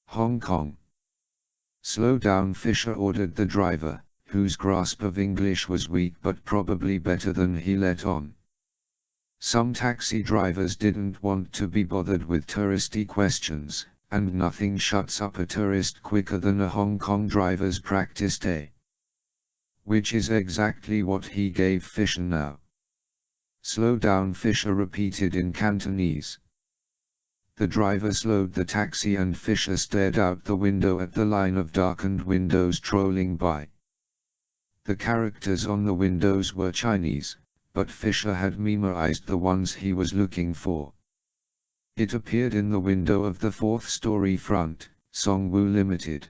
Hong Kong. Slow down, Fisher ordered the driver, whose grasp of English was weak but probably better than he let on. Some taxi drivers didn't want to be bothered with touristy questions, and nothing shuts up a tourist quicker than a Hong Kong driver's practice day. Which is exactly what he gave Fisher now. "Slow down," Fisher repeated in Cantonese. The driver slowed the taxi and Fisher stared out the window at the line of darkened windows trolling by. The characters on the windows were Chinese, but Fisher had memorized the ones he was looking for. It appeared in the window of the fourth-story front, Songwu Limited.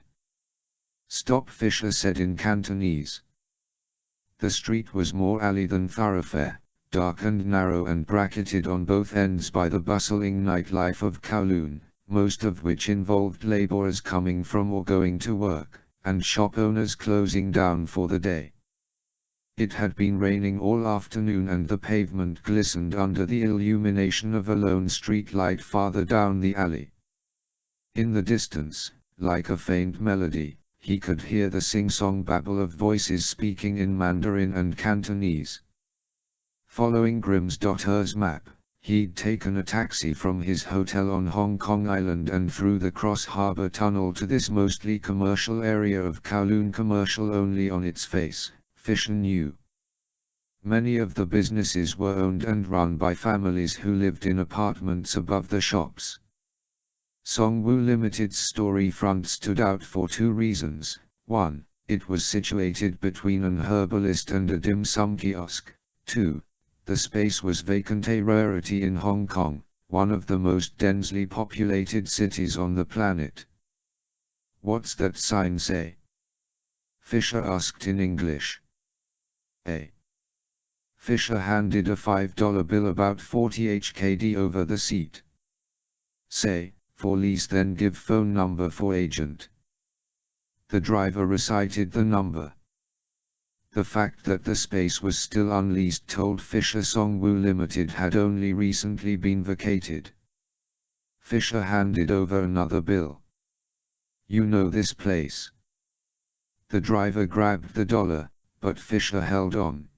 "Stop," Fisher said in Cantonese. The street was more alley than thoroughfare, dark and narrow and bracketed on both ends by the bustling nightlife of Kowloon, most of which involved laborers coming from or going to work, and shop owners closing down for the day. It had been raining all afternoon and the pavement glistened under the illumination of a lone street light farther down the alley. In the distance, like a faint melody, he could hear the sing-song babble of voices speaking in Mandarin and Cantonese. Following Grimm's.Her's map, he'd taken a taxi from his hotel on Hong Kong Island and through the cross-harbor tunnel to this mostly commercial area of Kowloon, commercial only on its face, Fisher knew. Many of the businesses were owned and run by families who lived in apartments above the shops. Songwu Limited's story front stood out for two reasons. One, it was situated between an herbalist and a dim sum kiosk. Two, the space was vacant, a rarity in Hong Kong, one of the most densely populated cities on the planet. "What's that sign say?" Fisher asked in English. Fisher handed a $5 bill about 40 HKD over the seat. "Say, for lease, then give phone number for agent." The driver recited the number. The fact that the space was still unleased told Fisher Songwu Limited had only recently been vacated. Fisher handed over another bill. "You know this place?" The driver grabbed the dollar, but Fisher held on.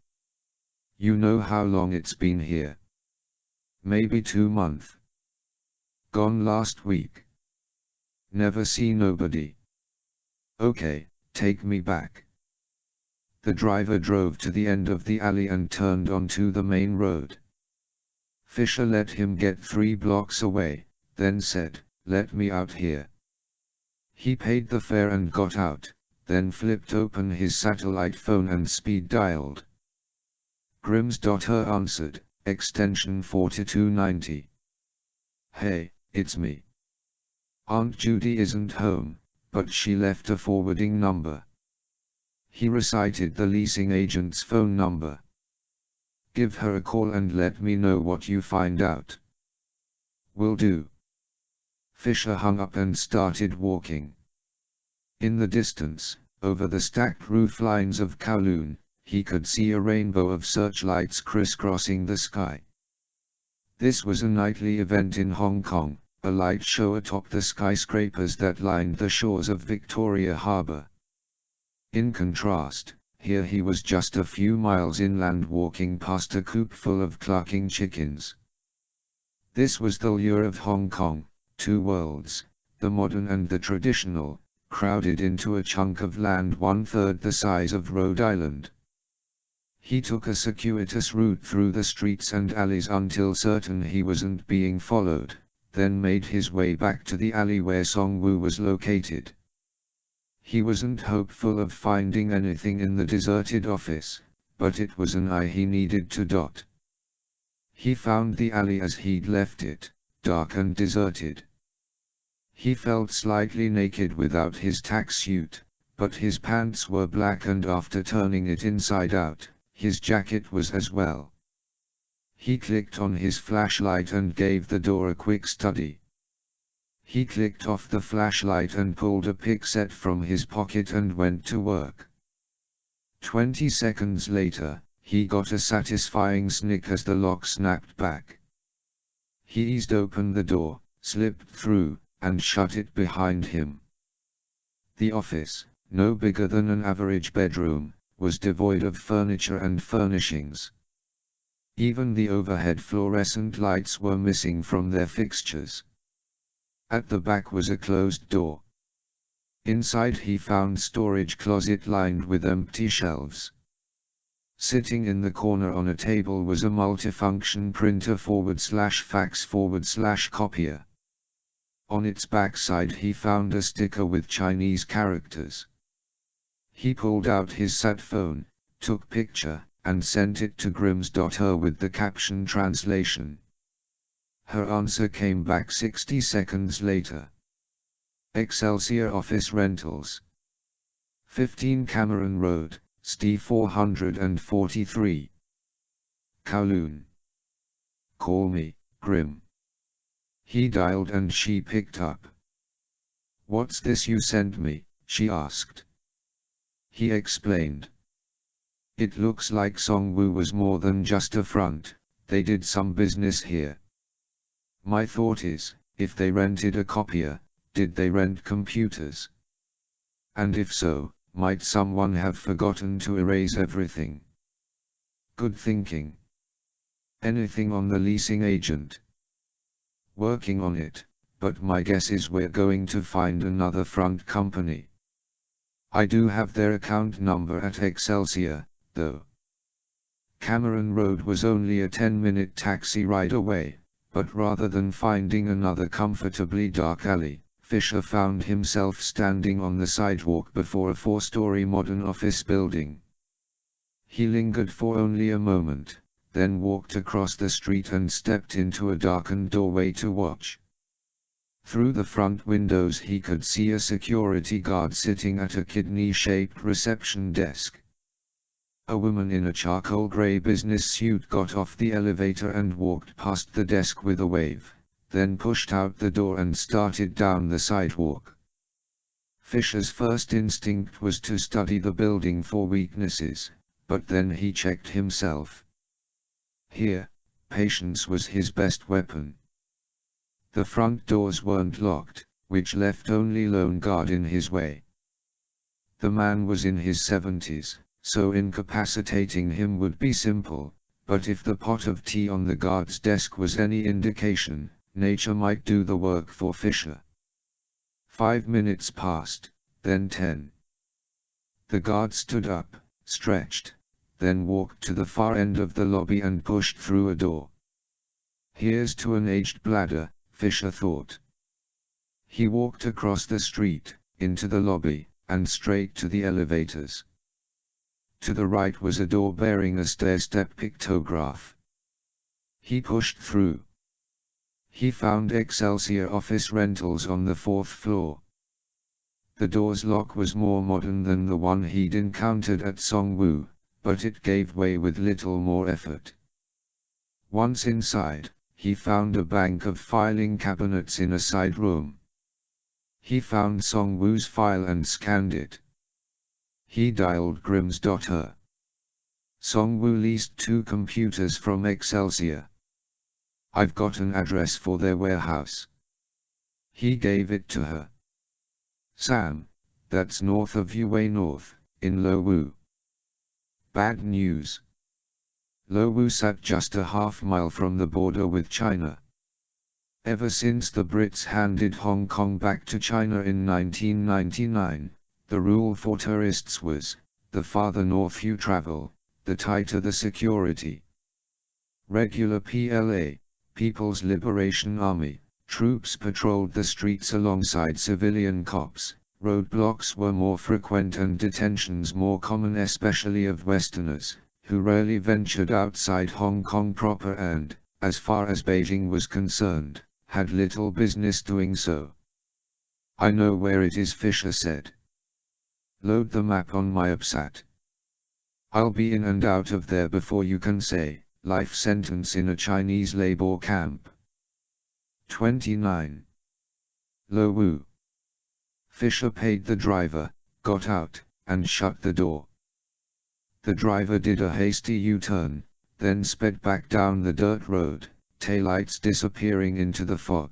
"You know how long it's been here?" "Maybe 2 months. Gone last week." "Never see nobody." "Okay, take me back." The driver drove to the end of the alley and turned onto the main road. Fisher let him get 3 blocks away, then said, "Let me out here." He paid the fare and got out, then flipped open his satellite phone and speed dialed. Grimm's.Her answered, extension 4290. "Hey, it's me. Aunt Judy isn't home, but she left a forwarding number." He recited the leasing agent's phone number. "Give her a call and let me know what you find out." "Will do." Fisher hung up and started walking. In the distance, over the stacked roof lines of Kowloon, he could see a rainbow of searchlights crisscrossing the sky. This was a nightly event in Hong Kong, a light show atop the skyscrapers that lined the shores of Victoria Harbour. In contrast, here he was just a few miles inland walking past a coop full of clucking chickens. This was the lure of Hong Kong, 2 worlds, the modern and the traditional, crowded into a chunk of land 1/3 the size of Rhode Island. He took a circuitous route through the streets and alleys until certain he wasn't being followed, then made his way back to the alley where Songwu was located. He wasn't hopeful of finding anything in the deserted office, but it was an I he needed to dot. He found the alley as he'd left it, dark and deserted. He felt slightly naked without his tax suit, but his pants were black and after turning it inside out, his jacket was as well. He clicked on his flashlight and gave the door a quick study. He clicked off the flashlight and pulled a pick set from his pocket and went to work. 20 seconds later, he got a satisfying snick as the lock snapped back. He eased open the door, slipped through, and shut it behind him. The office, no bigger than an average bedroom, was devoid of furniture and furnishings. Even the overhead fluorescent lights were missing from their fixtures. At the back was a closed door. Inside he found storage closet lined with empty shelves. Sitting in the corner on a table was a multifunction printer /fax /copier. On its backside he found a sticker with Chinese characters. He pulled out his sat phone, took picture, and sent it to Grims.her with the caption translation. Her answer came back 60 seconds later. Excelsior Office Rentals. 15 Cameron Road, St 443. Kowloon. Call me, Grim. He dialed and she picked up. What's this you sent me? She asked. He explained. It looks like Songwoo was more than just a front, they did some business here. My thought is, if they rented a copier, did they rent computers? And if so, might someone have forgotten to erase everything? Good thinking. Anything on the leasing agent? Working on it, but my guess is we're going to find another front company. I do have their account number at Excelsior, though. Cameron Road was only a 10-minute taxi ride away, but rather than finding another comfortably dark alley, Fisher found himself standing on the sidewalk before a 4-story modern office building. He lingered for only a moment, then walked across the street and stepped into a darkened doorway to watch. Through the front windows he could see a security guard sitting at a kidney-shaped reception desk. A woman in a charcoal gray business suit got off the elevator and walked past the desk with a wave, then pushed out the door and started down the sidewalk. Fisher's first instinct was to study the building for weaknesses, but then he checked himself. Here, patience was his best weapon. The front doors weren't locked, which left only lone guard in his way. The man was in his 70s, so incapacitating him would be simple, but if the pot of tea on the guard's desk was any indication, nature might do the work for Fisher. 5 minutes passed, then 10. The guard stood up, stretched, then walked to the far end of the lobby and pushed through a door. Here's to an aged bladder, Fisher thought. He walked across the street, into the lobby, and straight to the elevators. To the right was a door bearing a stair-step pictograph. He pushed through. He found Excelsior Office Rentals on the 4th floor. The door's lock was more modern than the one he'd encountered at Songwoo, but it gave way with little more effort. Once inside, he found a bank of filing cabinets in a side room. He found Songwoo's file and scanned it. He dialed Grims.her. Songwoo leased 2 computers from Excelsior. I've got an address for their warehouse. He gave it to her. Sam, that's north of Yuwei North, in Lowoo. Bad news. Lowoo sat just a half-mile from the border with China. Ever since the Brits handed Hong Kong back to China in 1999, the rule for tourists was, the farther north you travel, the tighter the security. Regular PLA, People's Liberation Army, troops patrolled the streets alongside civilian cops, roadblocks were more frequent and detentions more common, especially of Westerners, who rarely ventured outside Hong Kong proper and, as far as Beijing was concerned, had little business doing so. I know where it is, Fisher said. Load the map on my APSAT. I'll be in and out of there before you can say, life sentence in a Chinese labor camp. 29. Lowoo. Fisher paid the driver, got out, and shut the door. The driver did a hasty U-turn, then sped back down the dirt road, taillights disappearing into the fog.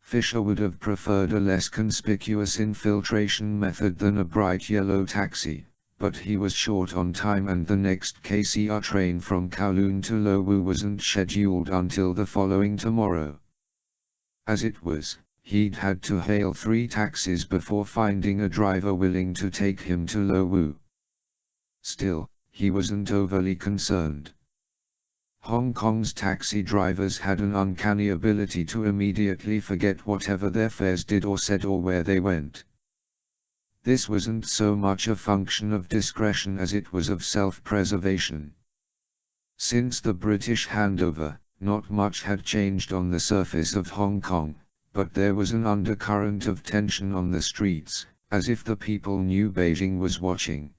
Fisher would have preferred a less conspicuous infiltration method than a bright yellow taxi, but he was short on time and the next KCR train from Kowloon to Lowu wasn't scheduled until the following tomorrow. As it was, he'd had to hail 3 taxis before finding a driver willing to take him to Lowu. Still, he wasn't overly concerned. Hong Kong's taxi drivers had an uncanny ability to immediately forget whatever their fares did or said or where they went. This wasn't so much a function of discretion as it was of self-preservation. Since the British handover, not much had changed on the surface of Hong Kong, but there was an undercurrent of tension on the streets, as if the people knew Beijing was watching.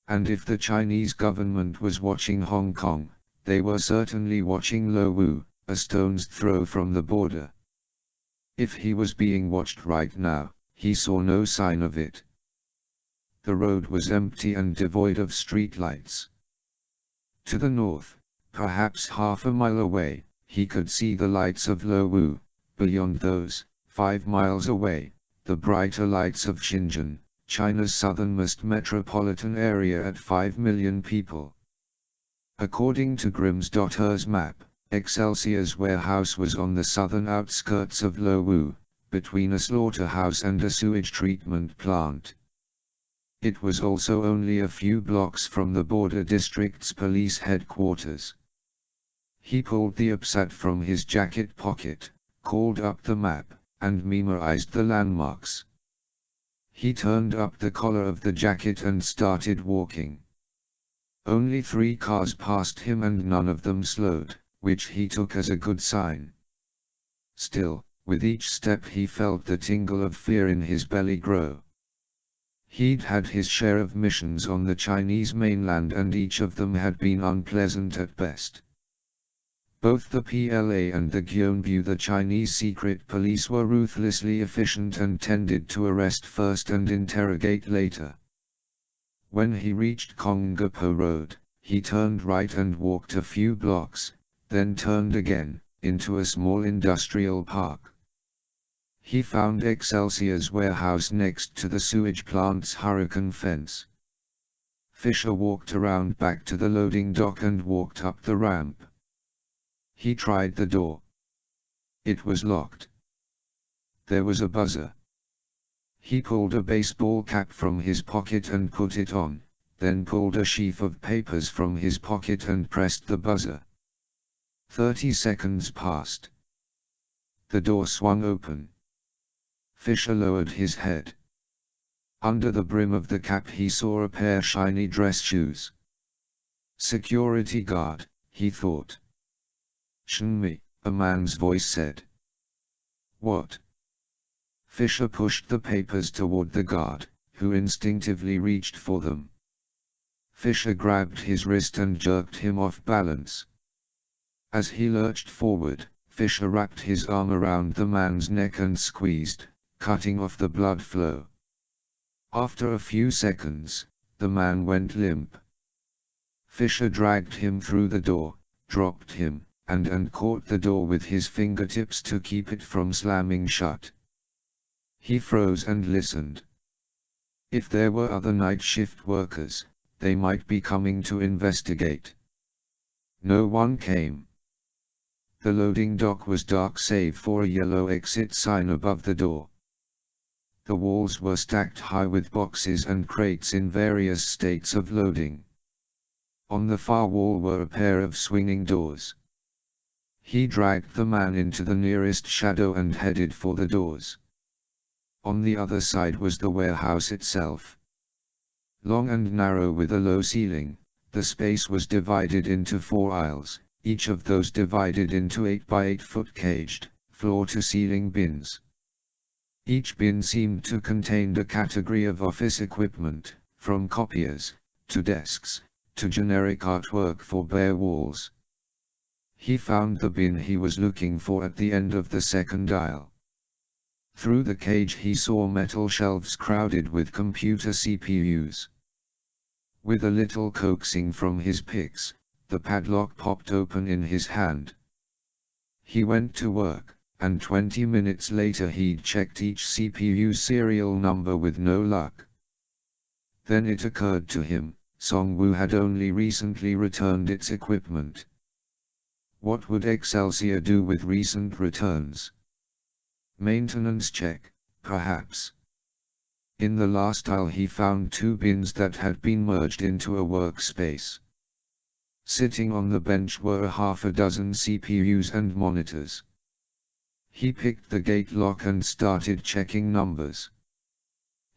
And if the Chinese government was watching Hong Kong, they were certainly watching Lowu, a stone's throw from the border. If he was being watched right now, he saw no sign of it. The road was empty and devoid of streetlights. To the north, perhaps half a mile away, he could see the lights of Lowu. Beyond those, 5 miles away, the brighter lights of Shenzhen, China's southernmost metropolitan area at 5 million people. According to Grimm's.Er's map, Excelsior's warehouse was on the southern outskirts of Lowu, between a slaughterhouse and a sewage treatment plant. It was also only a few blocks from the border district's police headquarters. He pulled the upsat from his jacket pocket, called up the map, and memorized the landmarks. He turned up the collar of the jacket and started walking. Only 3 cars passed him and none of them slowed, which he took as a good sign. Still, with each step he felt the tingle of fear in his belly grow. He'd had his share of missions on the Chinese mainland and each of them had been unpleasant at best. Both the PLA and the Gyeongbu, the Chinese secret police, were ruthlessly efficient and tended to arrest first and interrogate later. When he reached Kongapo Road, he turned right and walked a few blocks, then turned again, into a small industrial park. He found Excelsior's warehouse next to the sewage plant's hurricane fence. Fisher walked around back to the loading dock and walked up the ramp. He tried the door. It was locked. There was a buzzer. He pulled a baseball cap from his pocket and put it on, then pulled a sheaf of papers from his pocket and pressed the buzzer. 30 seconds passed. The door swung open. Fisher lowered his head. Under the brim of the cap he saw a pair of shiny dress shoes. Security guard, he thought. "Shenmi," a man's voice said. "What?" Fisher pushed the papers toward the guard, who instinctively reached for them. Fisher grabbed his wrist and jerked him off balance. As he lurched forward, Fisher wrapped his arm around the man's neck and squeezed, cutting off the blood flow. After a few seconds, the man went limp. Fisher dragged him through the door, dropped him, and caught the door with his fingertips to keep it from slamming shut. He froze and listened. If there were other night shift workers, they might be coming to investigate. No one came. The loading dock was dark save for a yellow exit sign above the door. The walls were stacked high with boxes and crates in various states of loading. On the far wall were a pair of swinging doors. He dragged the man into the nearest shadow and headed for the doors. On the other side was the warehouse itself. Long and narrow with a low ceiling, the space was divided into 4 aisles, each of those divided into 8 by 8 foot caged, floor-to-ceiling bins. Each bin seemed to contain a category of office equipment, from copiers, to desks, to generic artwork for bare walls. He found the bin he was looking for at the end of the second aisle. Through the cage he saw metal shelves crowded with computer CPUs. With a little coaxing from his picks, the padlock popped open in his hand. He went to work, and 20 minutes later he'd checked each CPU serial number with no luck. Then it occurred to him, Songwoo had only recently returned its equipment. What would Excelsior do with recent returns? Maintenance check, perhaps. In the last aisle he found 2 bins that had been merged into a workspace. Sitting on the bench were a half a dozen CPUs and monitors. He picked the gate lock and started checking numbers.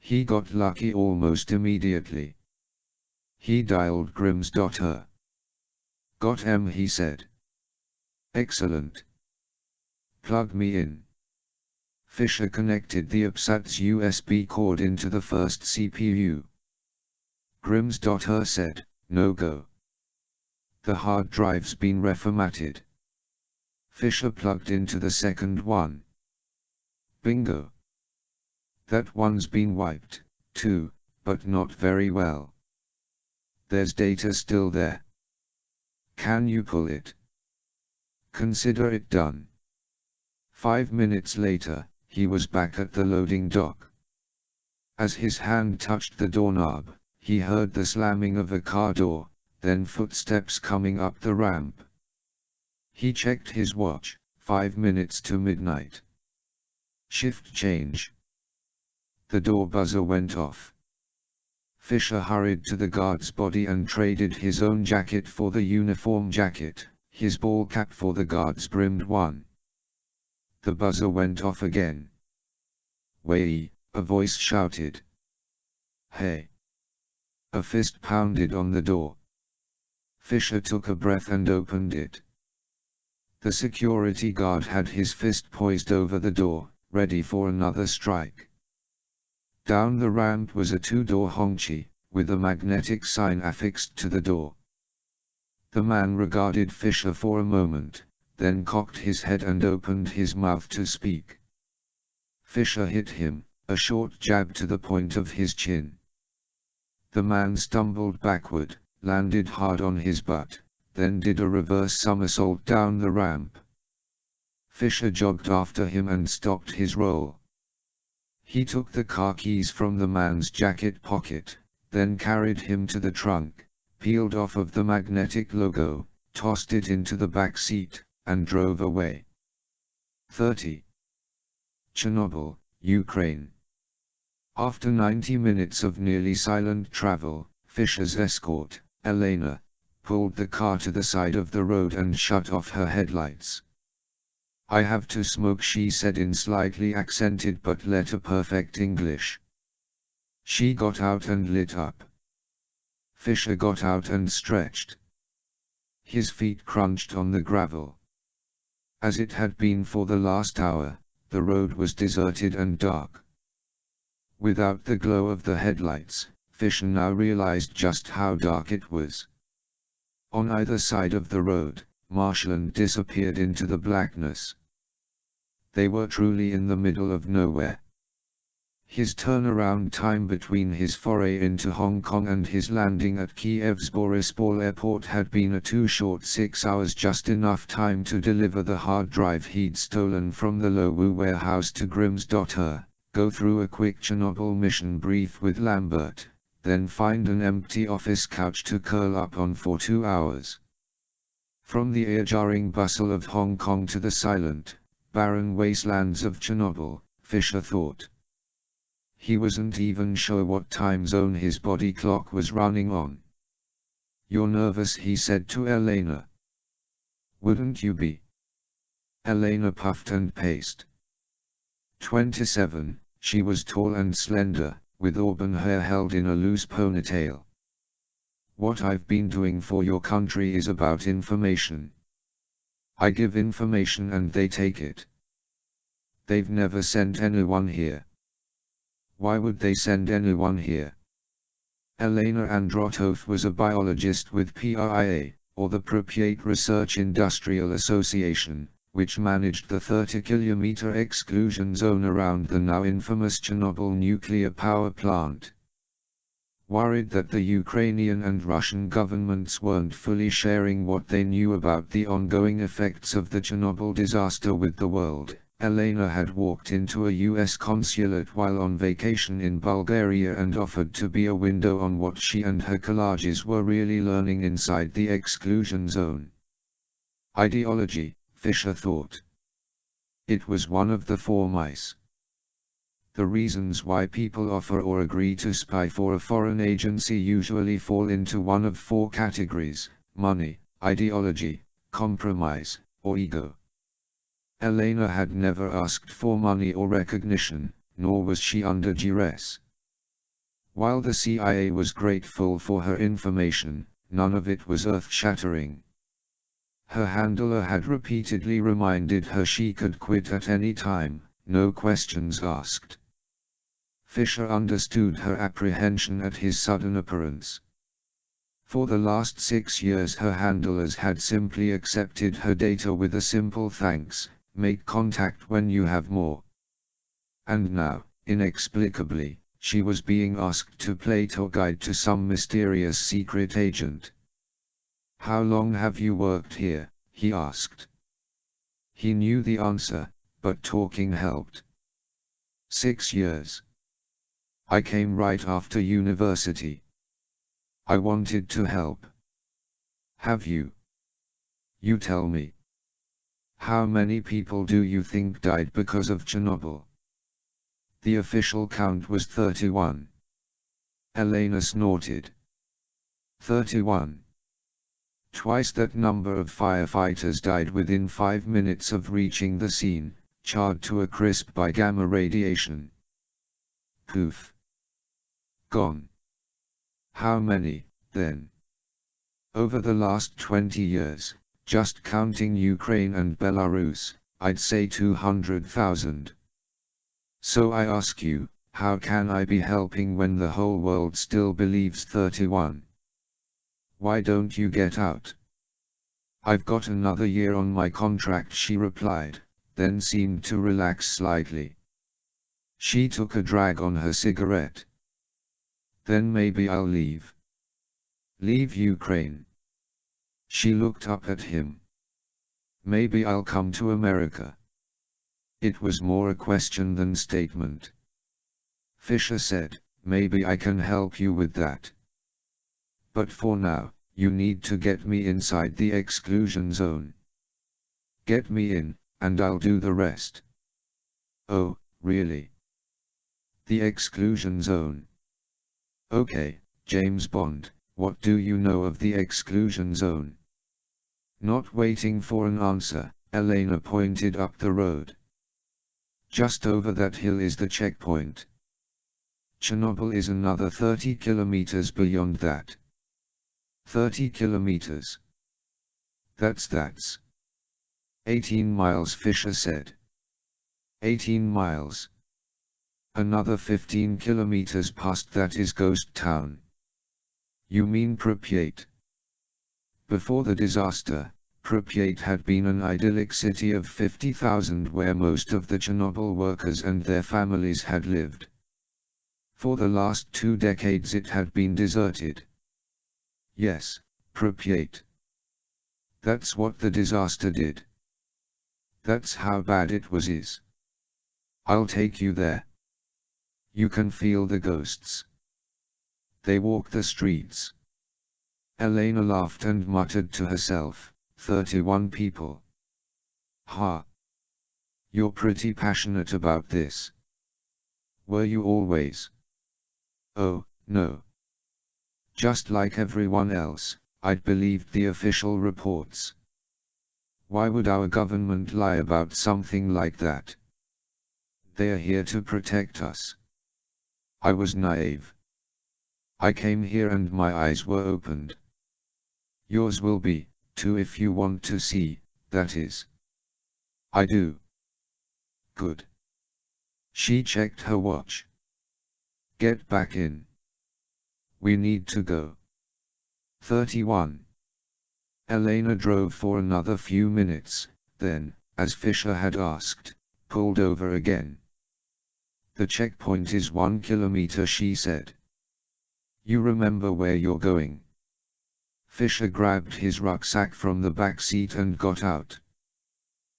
He got lucky almost immediately. He dialed Grimm's.her. Got M, he said. Excellent. Plug me in. Fisher connected the APSAT's USB cord into the first CPU. Grimm's.her said, no go. The hard drive's been reformatted. Fisher plugged into the second one. Bingo. That one's been wiped, too, but not very well. There's data still there. Can you pull it? Consider it done. 5 minutes later, he was back at the loading dock. As his hand touched the doorknob, he heard the slamming of a car door, then footsteps coming up the ramp. He checked his watch, 5 minutes to midnight. Shift change. The door buzzer went off. Fisher hurried to the guard's body and traded his own jacket for the uniform jacket, his ball cap for the guard's brimmed one. The buzzer went off again. Wei, a voice shouted. Hey! A fist pounded on the door. Fisher took a breath and opened it. The security guard had his fist poised over the door, ready for another strike. Down the ramp was a 2-door Hongqi, with a magnetic sign affixed to the door. The man regarded Fisher for a moment, then cocked his head and opened his mouth to speak. Fisher hit him, a short jab to the point of his chin. The man stumbled backward, landed hard on his butt, then did a reverse somersault down the ramp. Fisher jogged after him and stopped his roll. He took the car keys from the man's jacket pocket, then carried him to the trunk, peeled off of the magnetic logo, tossed it into the back seat, and drove away. 30. Chernobyl, Ukraine. After 90 minutes of nearly silent travel, Fisher's escort, Elena, pulled the car to the side of the road and shut off her headlights. I have to smoke, she said in slightly accented but letter-perfect English. She got out and lit up. Fisher got out and stretched. His feet crunched on the gravel. As it had been for the last hour, the road was deserted and dark. Without the glow of the headlights, Fisher now realized just how dark it was. On either side of the road, marshland disappeared into the blackness. They were truly in the middle of nowhere. His turnaround time between his foray into Hong Kong and his landing at Kiev's Borispol airport had been a too short 6 hours, just enough time to deliver the hard drive he'd stolen from the Lowu warehouse to Grimm's.her, go through a quick Chernobyl mission brief with Lambert, then find an empty office couch to curl up on for 2 hours. From the ear-jarring bustle of Hong Kong to the silent, barren wastelands of Chernobyl, Fisher thought. He wasn't even sure what time zone his body clock was running on. You're nervous, he said to Elena. Wouldn't you be? Elena puffed and paced. 27, she was tall and slender, with auburn hair held in a loose ponytail. What I've been doing for your country is about information. I give information and they take it. They've never sent anyone here. Why would they send anyone here? Elena Androtov was a biologist with PRIA, or the Pripyat Research Industrial Association, which managed the 30-kilometer exclusion zone around the now infamous Chernobyl nuclear power plant. Worried that the Ukrainian and Russian governments weren't fully sharing what they knew about the ongoing effects of the Chernobyl disaster with the world, Elena had walked into a U.S. consulate while on vacation in Bulgaria and offered to be a window on what she and her collages were really learning inside the exclusion zone. Ideology, Fisher thought. It was one of the four mice. The reasons why people offer or agree to spy for a foreign agency usually fall into one of four categories: money, ideology, compromise, or ego. Elena had never asked for money or recognition, nor was she under duress. While the CIA was grateful for her information, none of it was earth-shattering. Her handler had repeatedly reminded her she could quit at any time, no questions asked. Fisher understood her apprehension at his sudden appearance. For the last 6 years her handlers had simply accepted her data with a simple thanks, make contact when you have more. And now, inexplicably, she was being asked to play tour guide to some mysterious secret agent. "How long have you worked here?" he asked. He knew the answer, but talking helped. 6 years. I came right after university. I wanted to help. Have you? You tell me. How many people do you think died because of Chernobyl? The official count was 31. Elena snorted. 31. Twice that number of firefighters died within 5 minutes of reaching the scene, charred to a crisp by gamma radiation. Poof. Gone. How many, then? Over the last 20 years, just counting Ukraine and Belarus, I'd say 200,000. So I ask you, how can I be helping when the whole world still believes 31? Why don't you get out? I've got another year on my contract, she replied, then seemed to relax slightly. She took a drag on her cigarette. Then maybe I'll leave. Leave Ukraine. She looked up at him. Maybe I'll come to America. It was more a question than statement. Fisher said, maybe I can help you with that. But for now, you need to get me inside the exclusion zone. Get me in, and I'll do the rest. Oh, really? The exclusion zone. Okay, James Bond, what do you know of the exclusion zone? Not waiting for an answer, Elena pointed up the road. Just over that hill is the checkpoint. Chernobyl is another 30 kilometers beyond that. 30 kilometers. That's 18 miles, Fisher said. 18 miles. Another 15 kilometers past that is Ghost Town. You mean Pripyat? Before the disaster, Pripyat had been an idyllic city of 50,000 where most of the Chernobyl workers and their families had lived. For the last 2 decades it had been deserted. Yes, Pripyat. That's what the disaster did. That's how bad it was. I'll take you there. You can feel the ghosts. They walk the streets. Elena laughed and muttered to herself, 31 people. Ha! You're pretty passionate about this. Were you always? Oh, no. Just like everyone else, I'd believed the official reports. Why would our government lie about something like that? They're here to protect us. I was naive. I came here and my eyes were opened. Yours will be, too, if you want to see, that is. I do. Good. She checked her watch. Get back in. We need to go. 31. Elena drove for another few minutes, then, as Fisher had asked, pulled over again. The checkpoint is 1 kilometer, she said. You remember where you're going? Fisher grabbed his rucksack from the back seat and got out.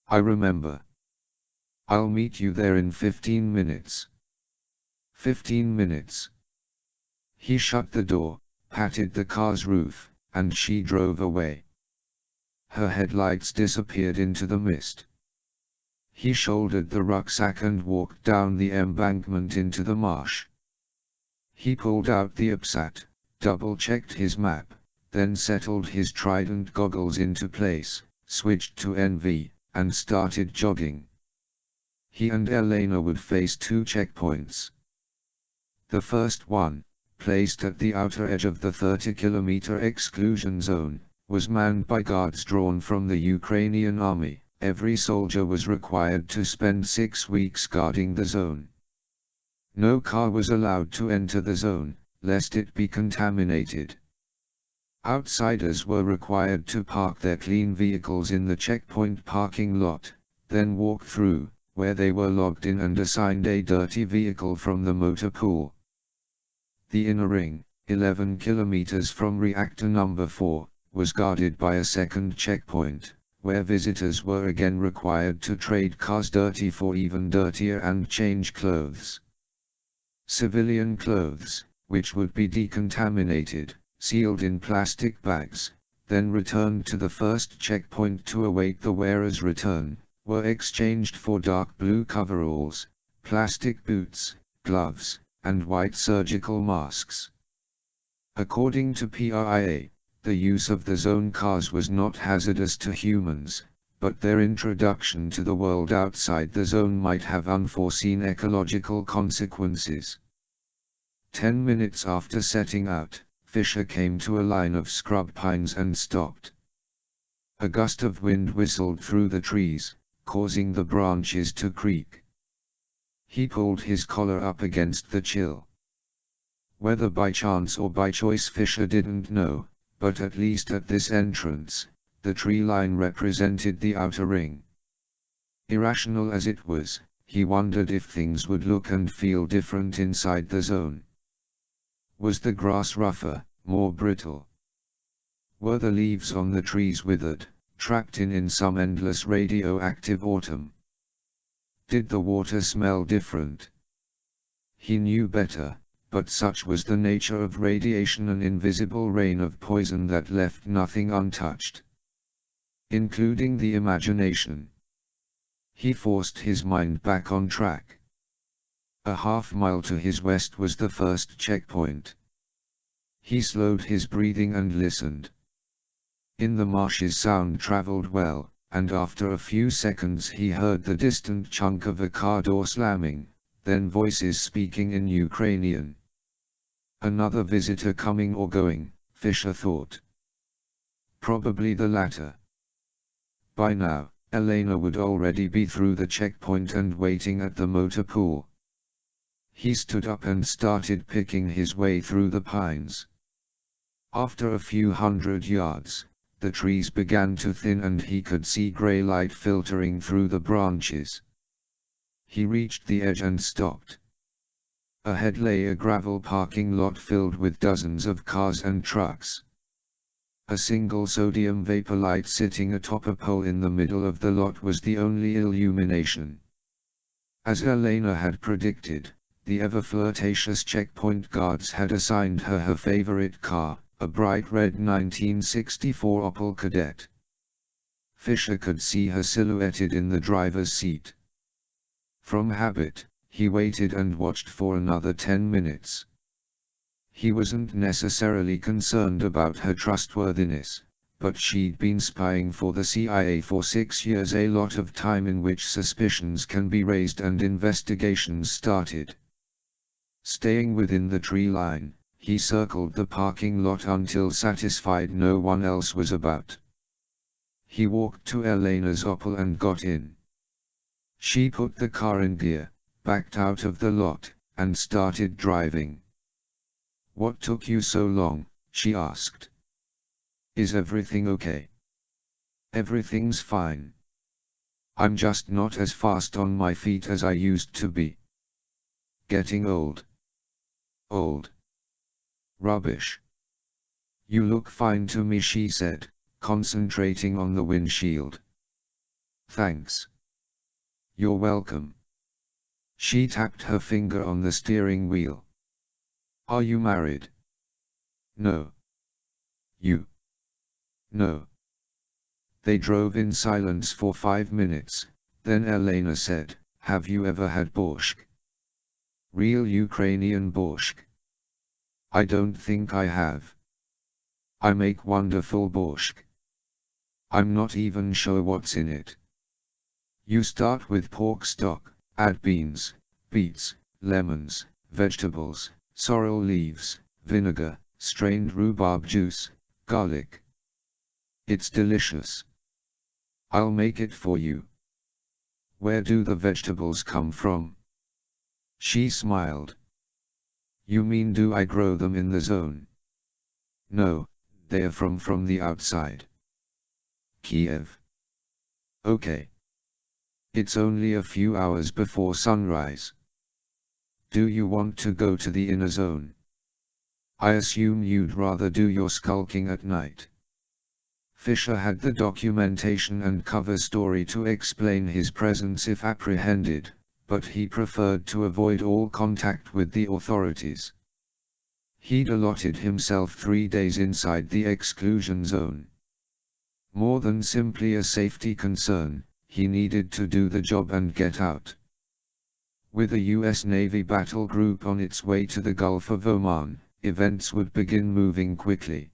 I remember. I'll meet you there in 15 minutes. 15 minutes. He shut the door, patted the car's roof, and she drove away. Her headlights disappeared into the mist. He shouldered the rucksack and walked down the embankment into the marsh. He pulled out the upsat, double-checked his map, then settled his Trident goggles into place, switched to NV, and started jogging. He and Elena would face 2 checkpoints. The first one, placed at the outer edge of the 30-kilometer exclusion zone, was manned by guards drawn from the Ukrainian army. Every soldier was required to spend 6 weeks guarding the zone. No car was allowed to enter the zone, lest it be contaminated. Outsiders were required to park their clean vehicles in the checkpoint parking lot, then walk through, where they were logged in and assigned a dirty vehicle from the motor pool. The inner ring, 11 kilometers from reactor number 4, was guarded by a second checkpoint, where visitors were again required to trade cars dirty for even dirtier and change clothes. Civilian clothes, which would be decontaminated, sealed in plastic bags, then returned to the first checkpoint to await the wearer's return, were exchanged for dark blue coveralls, plastic boots, gloves, and white surgical masks. According to PRIA, the use of the zone cars was not hazardous to humans, but their introduction to the world outside the zone might have unforeseen ecological consequences. 10 minutes after setting out, Fisher came to a line of scrub pines and stopped. A gust of wind whistled through the trees, causing the branches to creak. He pulled his collar up against the chill. Whether by chance or by choice Fisher didn't know, but at least at this entrance, the tree line represented the outer ring. Irrational as it was, he wondered if things would look and feel different inside the zone. Was the grass rougher, more brittle? Were the leaves on the trees withered, trapped in some endless radioactive autumn? Did the water smell different? He knew better, but such was the nature of radiation, an invisible rain of poison that left nothing untouched, including the imagination. He forced his mind back on track. A half-mile to his west was the first checkpoint. He slowed his breathing and listened. In the marshes sound traveled well, and after a few seconds he heard the distant chunk of a car door slamming, then voices speaking in Ukrainian. Another visitor coming or going, Fisher thought. Probably the latter. By now, Elena would already be through the checkpoint and waiting at the motor pool. He stood up and started picking his way through the pines. After a few hundred yards, the trees began to thin and he could see grey light filtering through the branches. He reached the edge and stopped. Ahead lay a gravel parking lot filled with dozens of cars and trucks. A single sodium vapor light sitting atop a pole in the middle of the lot was the only illumination. As Elena had predicted, the ever-flirtatious checkpoint guards had assigned her favorite car, a bright red 1964 Opel Kadett. Fisher could see her silhouetted in the driver's seat. From habit, he waited and watched for another 10 minutes. He wasn't necessarily concerned about her trustworthiness, but she'd been spying for the CIA for 6 years, a lot of time in which suspicions can be raised and investigations started. Staying within the tree line, he circled the parking lot until satisfied no one else was about. He walked to Elena's Opel and got in. She put the car in gear, backed out of the lot, and started driving. "What took you so long?" she asked. "Is everything okay?" "Everything's fine. I'm just not as fast on my feet as I used to be. Getting old." "Old? Rubbish. You look fine to me," she said, concentrating on the windshield. "Thanks." You're welcome. She tapped her finger on the steering wheel. Are you married? No. You? No. They drove in silence for 5 minutes, then Elena said, have you ever had borscht? Real Ukrainian borscht? I don't think I have. I make wonderful borscht. I'm not even sure what's in it. You start with pork stock, add beans, beets, lemons, vegetables, sorrel leaves, vinegar, strained rhubarb juice, garlic. It's delicious. I'll make it for you. Where do the vegetables come from? She smiled. You mean do I grow them in the zone? No, they're from the outside. Kiev. Okay. It's only a few hours before sunrise. Do you want to go to the inner zone? I assume you'd rather do your skulking at night. Fisher had the documentation and cover story to explain his presence if apprehended, but he preferred to avoid all contact with the authorities. He'd allotted himself 3 days inside the exclusion zone. More than simply a safety concern, he needed to do the job and get out. With a U.S. Navy battle group on its way to the Gulf of Oman, events would begin moving quickly.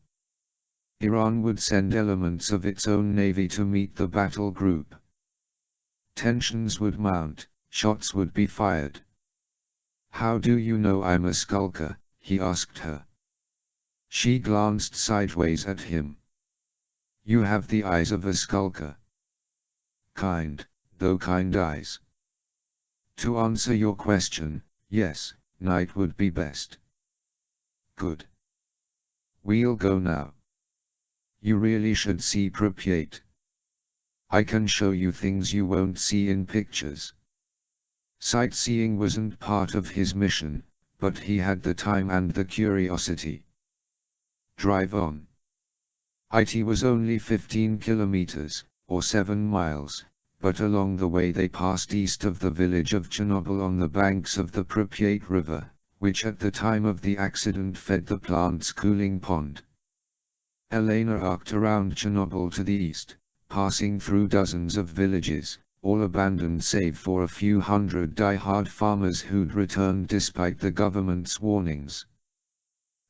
Iran would send elements of its own navy to meet the battle group. Tensions would mount, shots would be fired. How do you know I'm a skulker? He asked her. She glanced sideways at him. You have the eyes of a skulker. Kind, though kind eyes. To answer your question, yes, night would be best. Good. We'll go now. You really should see Pripyat. I can show you things you won't see in pictures. Sightseeing wasn't part of his mission, but he had the time and the curiosity. Drive on. It was only 15 kilometers, or 7 miles, but along the way they passed east of the village of Chernobyl on the banks of the Pripyat River, which at the time of the accident fed the plant's cooling pond. Elena arced around Chernobyl to the east, passing through dozens of villages, all abandoned save for a few hundred die-hard farmers who'd returned despite the government's warnings.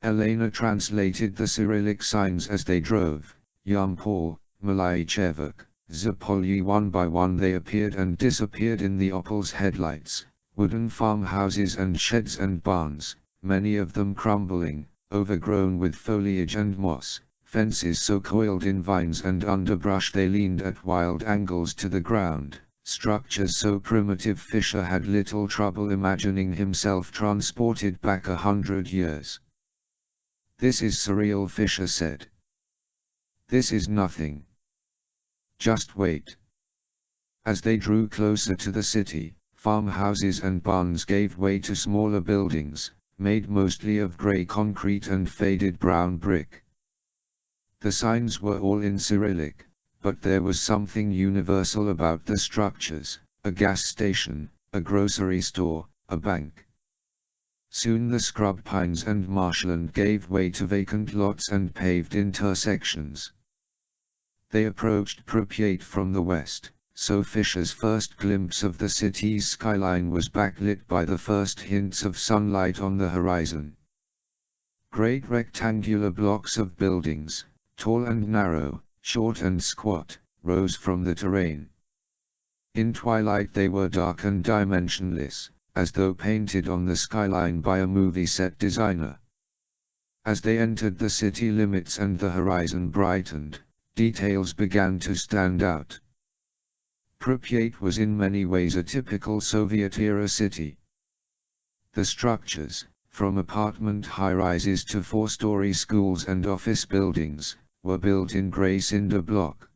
Elena translated the Cyrillic signs as they drove. Yampol, Malaychevuk, Zapolye. One by one they appeared and disappeared in the Opel's headlights, wooden farmhouses and sheds and barns, many of them crumbling, overgrown with foliage and moss, fences so coiled in vines and underbrush they leaned at wild angles to the ground, structures so primitive Fisher had little trouble imagining himself transported back 100 years. This is surreal, Fisher said. This is nothing. Just wait. As they drew closer to the city, farmhouses and barns gave way to smaller buildings, made mostly of grey concrete and faded brown brick. The signs were all in Cyrillic, but there was something universal about the structures: a gas station, a grocery store, a bank. Soon the scrub pines and marshland gave way to vacant lots and paved intersections. They approached Pripyat from the west, so Fisher's first glimpse of the city's skyline was backlit by the first hints of sunlight on the horizon. Great rectangular blocks of buildings, tall and narrow, short and squat, rose from the terrain. In twilight they were dark and dimensionless, as though painted on the skyline by a movie set designer. As they entered the city limits and the horizon brightened, details began to stand out. Pripyat was in many ways a typical Soviet-era city. The structures, from apartment high-rises to 4-story schools and office buildings, were built in grey cinder block.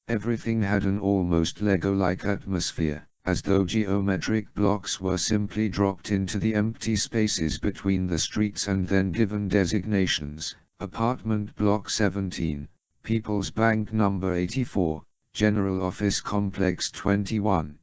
Everything had an almost Lego-like atmosphere, as though geometric blocks were simply dropped into the empty spaces between the streets and then given designations: Apartment Block 17, People's Bank Number 84, General Office Complex 21.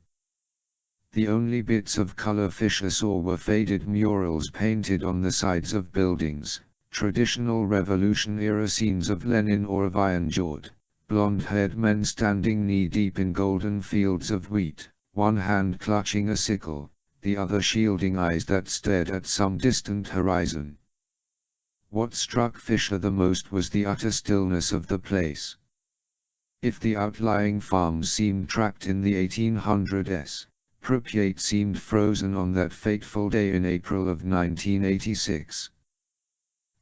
The only bits of color Fisher saw were faded murals painted on the sides of buildings, traditional Revolution-era scenes of Lenin or of iron-jawed, blonde-haired men standing knee-deep in golden fields of wheat, one hand clutching a sickle, the other shielding eyes that stared at some distant horizon. What struck Fisher the most was the utter stillness of the place. If the outlying farms seemed trapped in the 1800s, Pripyat seemed frozen on that fateful day in April of 1986.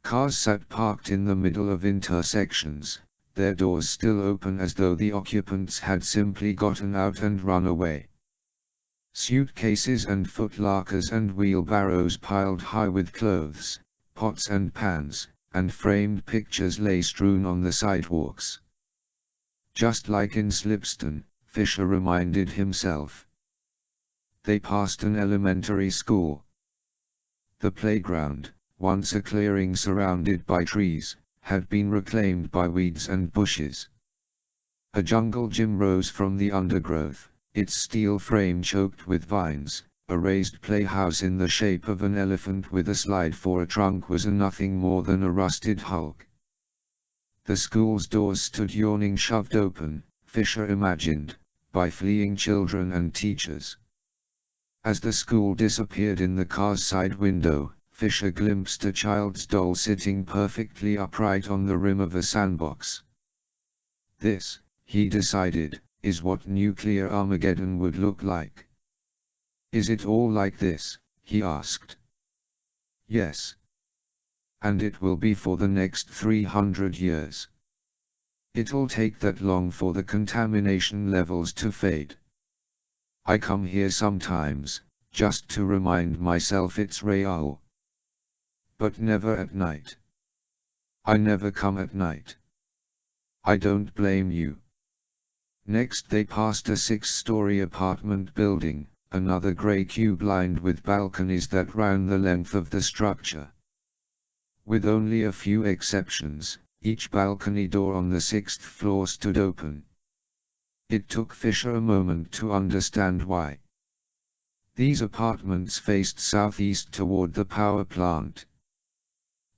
Cars sat parked in the middle of intersections, their doors still open as though the occupants had simply gotten out and run away. Suitcases and footlockers and wheelbarrows piled high with clothes, pots and pans, and framed pictures lay strewn on the sidewalks. Just like in Slipston, Fisher reminded himself. They passed an elementary school. The playground, once a clearing surrounded by trees, had been reclaimed by weeds and bushes. A jungle gym rose from the undergrowth, its steel frame choked with vines. A raised playhouse in the shape of an elephant with a slide for a trunk was nothing more than a rusted hulk. The school's doors stood yawning shoved open, Fisher imagined, by fleeing children and teachers. As the school disappeared in the car's side window, Fisher glimpsed a child's doll sitting perfectly upright on the rim of a sandbox. This, he decided, is what nuclear Armageddon would look like. Is it all like this? He asked. Yes. And it will be for the next 300 years. It'll take that long for the contamination levels to fade. I come here sometimes, just to remind myself it's real. But never at night. I never come at night. I don't blame you. Next they passed a 6-story apartment building, another grey cube lined with balconies that ran the length of the structure. With only a few exceptions, each balcony door on the 6th floor stood open. It took Fisher a moment to understand why. These apartments faced southeast toward the power plant.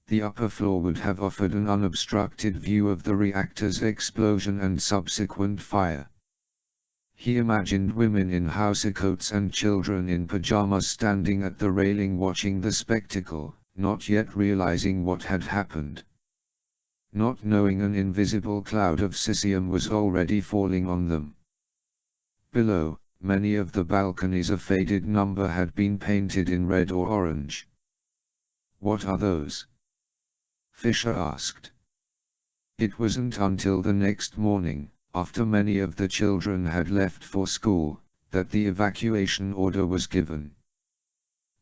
The upper floor would have offered an unobstructed view of the reactor's explosion and subsequent fire. He imagined women in housecoats and children in pajamas standing at the railing watching the spectacle, not yet realizing what had happened. Not knowing an invisible cloud of cesium was already falling on them. Below, many of the balconies a faded number had been painted in red or orange. What are those? Fisher asked. It wasn't until the next morning, after many of the children had left for school, that the evacuation order was given.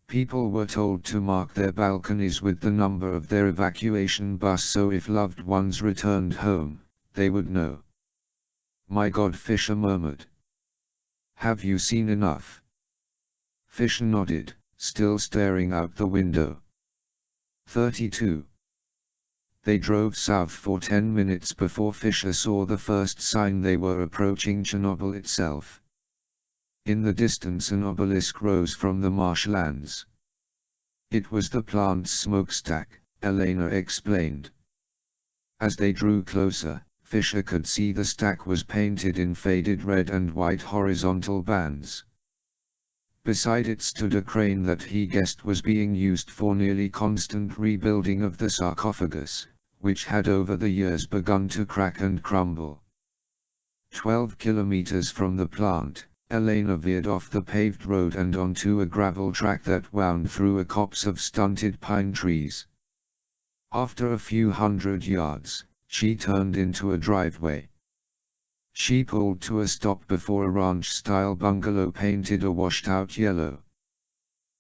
People were told to mark their balconies with the number of their evacuation bus so if loved ones returned home, they would know. My God, Fisher murmured. Have you seen enough? Fisher nodded, still staring out the window. 32. They drove south for 10 minutes before Fisher saw the first sign they were approaching Chernobyl itself. In the distance an obelisk rose from the marshlands. It was the plant's smokestack, Elena explained. As they drew closer, Fisher could see the stack was painted in faded red and white horizontal bands. Beside it stood a crane that he guessed was being used for nearly constant rebuilding of the sarcophagus, which had over the years begun to crack and crumble. 12 kilometers from the plant, Elena veered off the paved road and onto a gravel track that wound through a copse of stunted pine trees. After a few hundred yards, she turned into a driveway. She pulled to a stop before a ranch-style bungalow painted a washed-out yellow.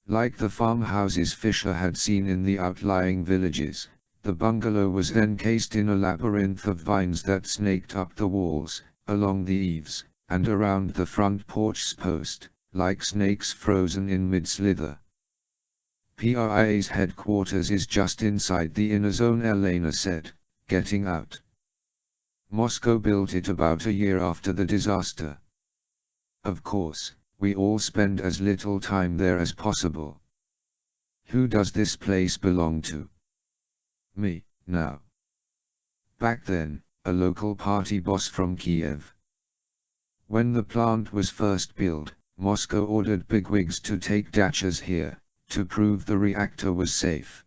Like the farmhouses Fisher had seen in the outlying villages, the bungalow was encased in a labyrinth of vines that snaked up the walls, along the eaves, and around the front porch's post, like snakes frozen in mid-slither. PRIA's headquarters is just inside the inner zone, Elena said, getting out. Moscow built it about a year after the disaster. Of course, we all spend as little time there as possible. Who does this place belong to? Me, now. Back then, a local party boss from Kiev. When the plant was first built, Moscow ordered bigwigs to take dachas here, to prove the reactor was safe.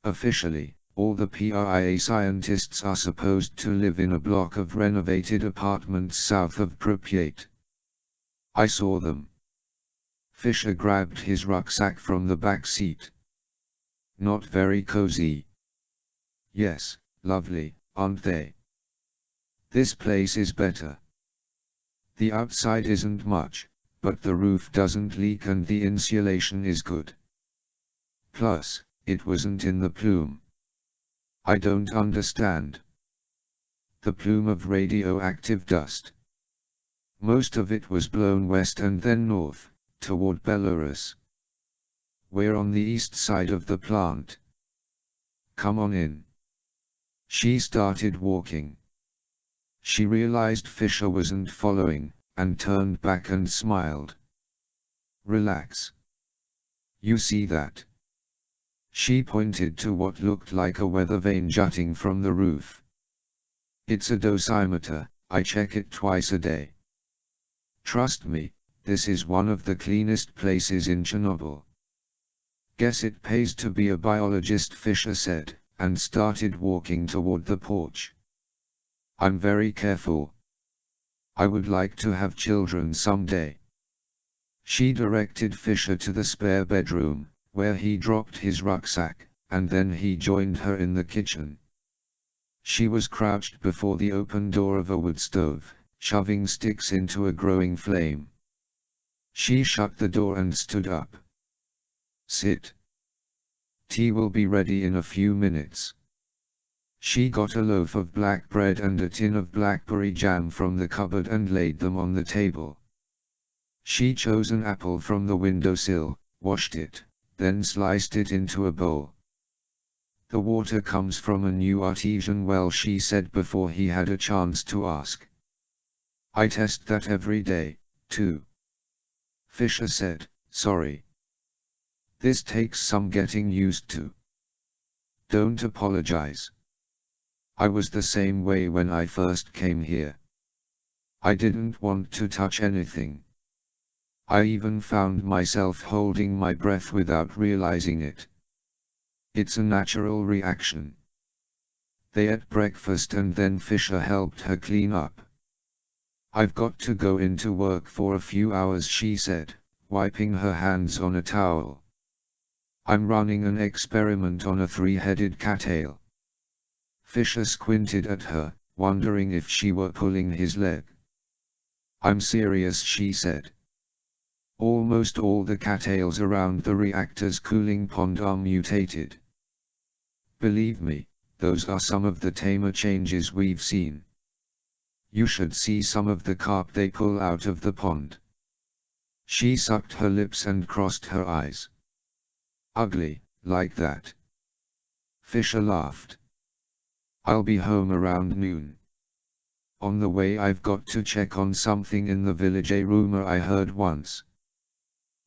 Officially, all the PRIA scientists are supposed to live in a block of renovated apartments south of Pripyat. I saw them. Fisher grabbed his rucksack from the back seat. Not very cozy. Yes, lovely, aren't they? This place is better. The outside isn't much, but the roof doesn't leak and the insulation is good. Plus, it wasn't in the plume. I don't understand. The plume of radioactive dust. Most of it was blown west and then north, toward Belarus. We're on the east side of the plant. Come on in. She started walking. She realized Fisher wasn't following, and turned back and smiled. Relax. You see that? She pointed to what looked like a weather vane jutting from the roof. It's a dosimeter, I check it twice a day. Trust me, this is one of the cleanest places in Chernobyl. Guess it pays to be a biologist, Fisher said, and started walking toward the porch. I'm very careful. I would like to have children someday. She directed Fisher to the spare bedroom, where he dropped his rucksack, and then he joined her in the kitchen. She was crouched before the open door of a wood stove, shoving sticks into a growing flame. She shut the door and stood up. Sit. Tea will be ready in a few minutes. She got a loaf of black bread and a tin of blackberry jam from the cupboard and laid them on the table. She chose an apple from the windowsill, washed it, then sliced it into a bowl. The water comes from a new artesian well, she said before he had a chance to ask. I test that every day, too. Fisher said, sorry. This takes some getting used to. Don't apologize. I was the same way when I first came here. I didn't want to touch anything. I even found myself holding my breath without realizing it. It's a natural reaction. They ate breakfast and then Fisher helped her clean up. I've got to go into work for a few hours, she said, wiping her hands on a towel. I'm running an experiment on a three-headed cattail. Fisher squinted at her, wondering if she were pulling his leg. I'm serious, she said. Almost all the cattails around the reactor's cooling pond are mutated. Believe me, those are some of the tamer changes we've seen. You should see some of the carp they pull out of the pond. She sucked her lips and crossed her eyes. Ugly, like that. Fisher laughed. I'll be home around noon. On the way I've got to check on something in the village, a rumor I heard once.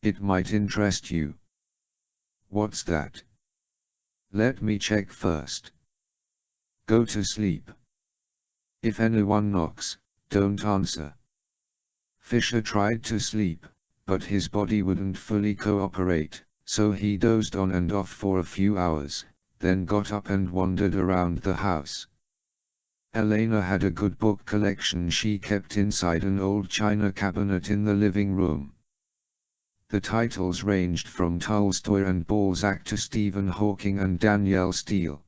It might interest you. What's that? Let me check first. Go to sleep. If anyone knocks, don't answer. Fisher tried to sleep, but his body wouldn't fully cooperate, so he dozed on and off for a few hours, then got up and wandered around the house. Elena had a good book collection she kept inside an old china cabinet in the living room. The titles ranged from Tolstoy and Balzac to Stephen Hawking and Danielle Steele.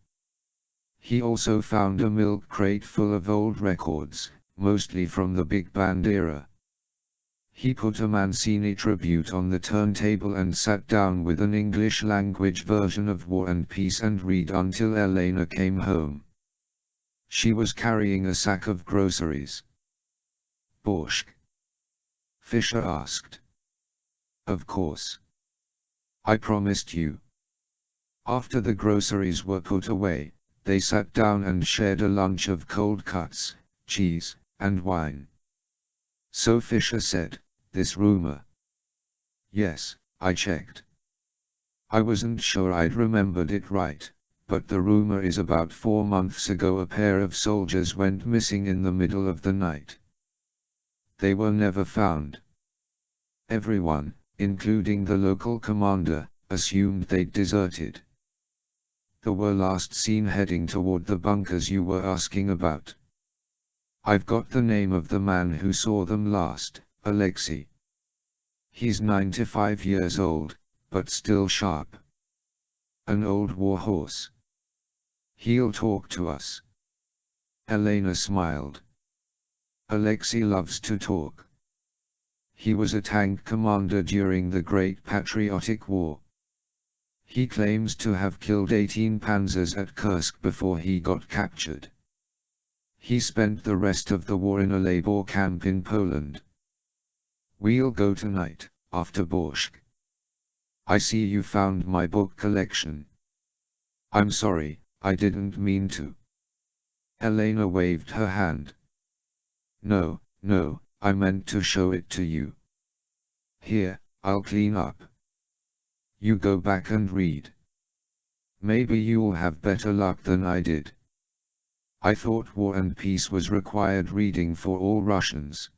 He also found a milk crate full of old records, mostly from the big band era. He put a Mancini tribute on the turntable and sat down with an English-language version of War and Peace and read until Elena came home. She was carrying a sack of groceries. Borscht? Fisher asked. Of course. I promised you. After the groceries were put away, they sat down and shared a lunch of cold cuts, cheese, and wine. So Fisher said, this rumor. Yes, I checked. I wasn't sure I'd remembered it right, but the rumor is about 4 months ago a pair of soldiers went missing in the middle of the night. They were never found. Everyone, including the local commander, assumed they'd deserted. They were last seen heading toward the bunkers you were asking about. I've got the name of the man who saw them last, Alexei. He's 95 years old, but still sharp. An old warhorse. He'll talk to us. Elena smiled. Alexei loves to talk. He was a tank commander during the Great Patriotic War. He claims to have killed 18 panzers at Kursk before he got captured. He spent the rest of the war in a labor camp in Poland. We'll go tonight, after borscht. I see you found my book collection. I'm sorry, I didn't mean to. Elena waved her hand. No, I meant to show it to you. Here, I'll clean up. You go back and read. Maybe you'll have better luck than I did. I thought War and Peace was required reading for all Russians.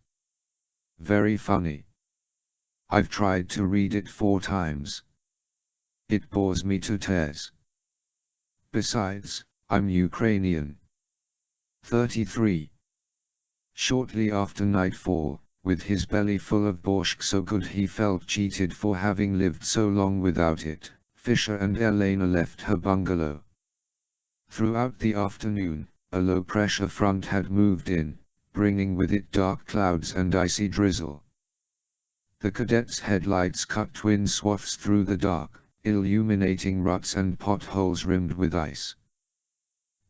Very funny. I've tried to read it 4 times. It bores me to tears. Besides, I'm Ukrainian. 33. Shortly after nightfall, with his belly full of borscht so good he felt cheated for having lived so long without it, Fisher and Elena left her bungalow. Throughout the afternoon, a low-pressure front had moved in, bringing with it dark clouds and icy drizzle. The cadets' headlights cut twin swaths through the dark, illuminating ruts and potholes rimmed with ice.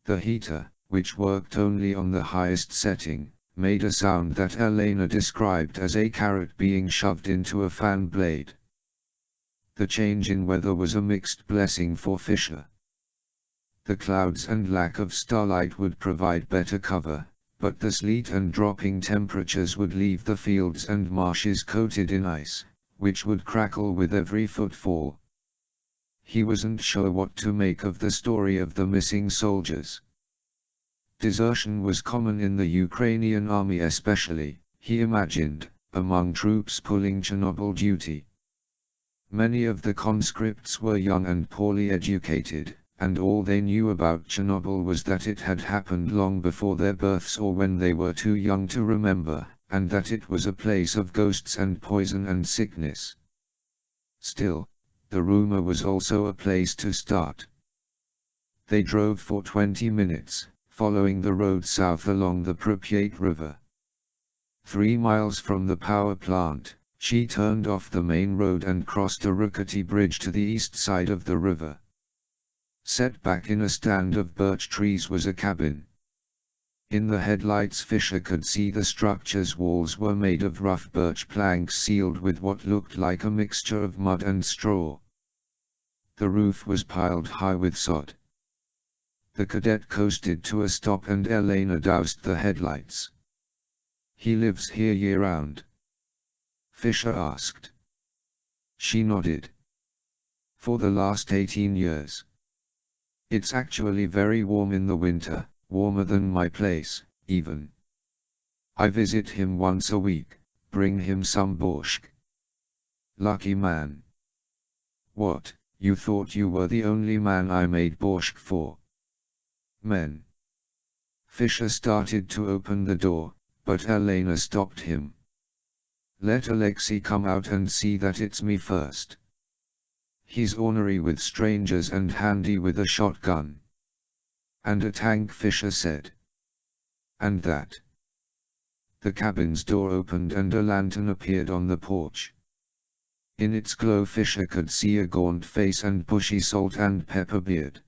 The heater, which worked only on the highest setting, made a sound that Elena described as a carrot being shoved into a fan blade. The change in weather was a mixed blessing for Fisher. The clouds and lack of starlight would provide better cover, but the sleet and dropping temperatures would leave the fields and marshes coated in ice, which would crackle with every footfall. He wasn't sure what to make of the story of the missing soldiers. Desertion was common in the Ukrainian army, especially, he imagined, among troops pulling Chernobyl duty. Many of the conscripts were young and poorly educated, and all they knew about Chernobyl was that it had happened long before their births or when they were too young to remember, and that it was a place of ghosts and poison and sickness. Still, the rumor was also a place to start. They drove for 20 minutes, following the road south along the Pripyat River. 3 miles from the power plant, she turned off the main road and crossed a rickety bridge to the east side of the river. Set back in a stand of birch trees was a cabin. In the headlights Fisher could see the structure's walls were made of rough birch planks sealed with what looked like a mixture of mud and straw. The roof was piled high with sod. The cadet coasted to a stop and Elena doused the headlights. He lives here year-round? Fisher asked. She nodded. For the last 18 years. It's actually very warm in the winter, warmer than my place, even. I visit him once a week, bring him some borscht. Lucky man. What, you thought you were the only man I made borscht for? Men. Fisher started to open the door, but Elena stopped him. Let Alexei come out and see that it's me first. He's ornery with strangers and handy with a shotgun. And a tank, Fisher said. And that. The cabin's door opened and a lantern appeared on the porch. In its glow Fisher could see a gaunt face and bushy salt and pepper beard.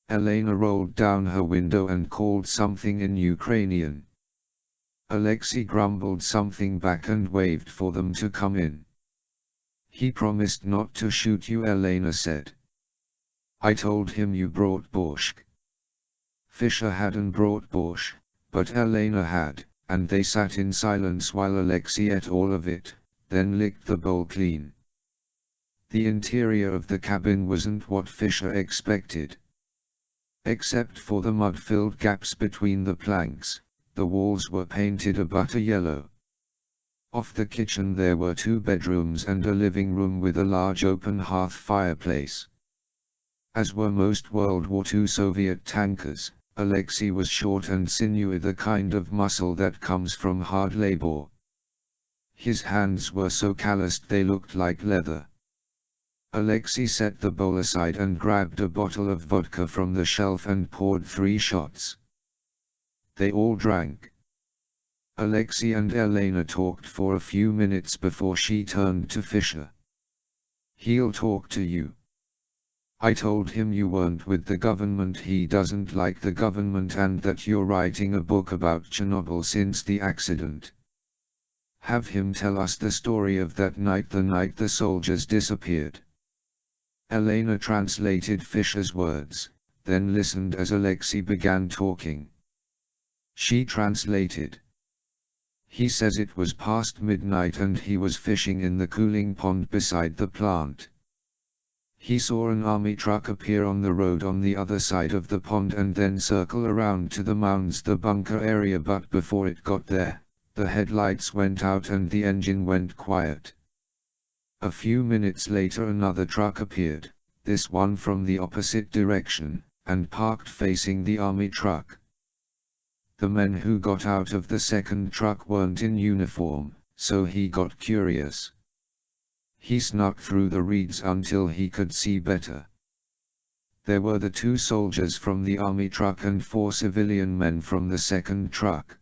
Elena rolled down her window and called something in Ukrainian. Alexei grumbled something back and waved for them to come in. He promised not to shoot you, Elena said. I told him you brought borscht. Fisher hadn't brought borscht, but Elena had, and they sat in silence while Alexei ate all of it, then licked the bowl clean. The interior of the cabin wasn't what Fisher expected. Except for the mud-filled gaps between the planks, the walls were painted a butter yellow. Off the kitchen there were 2 bedrooms and a living room with a large open hearth fireplace. As were most World War II Soviet tankers, Alexei was short and sinewy, the kind of muscle that comes from hard labor. His hands were so calloused they looked like leather. Alexei set the bowl aside and grabbed a bottle of vodka from the shelf and poured 3 shots. They all drank. Alexei and Elena talked for a few minutes before she turned to Fisher. "He'll talk to you. I told him you weren't with the government, he doesn't like the government, and that you're writing a book about Chernobyl since the accident. Have him tell us the story of that night, the night the soldiers disappeared." Elena translated Fisher's words, then listened as Alexei began talking. She translated. "He says it was past midnight and he was fishing in the cooling pond beside the plant. He saw an army truck appear on the road on the other side of the pond and then circle around to the mounds, the bunker area, but before it got there, the headlights went out and the engine went quiet. A few minutes later another truck appeared, this one from the opposite direction, and parked facing the army truck. The men who got out of the second truck weren't in uniform, so he got curious. He snuck through the reeds until he could see better. There were the 2 soldiers from the army truck and 4 civilian men from the second truck.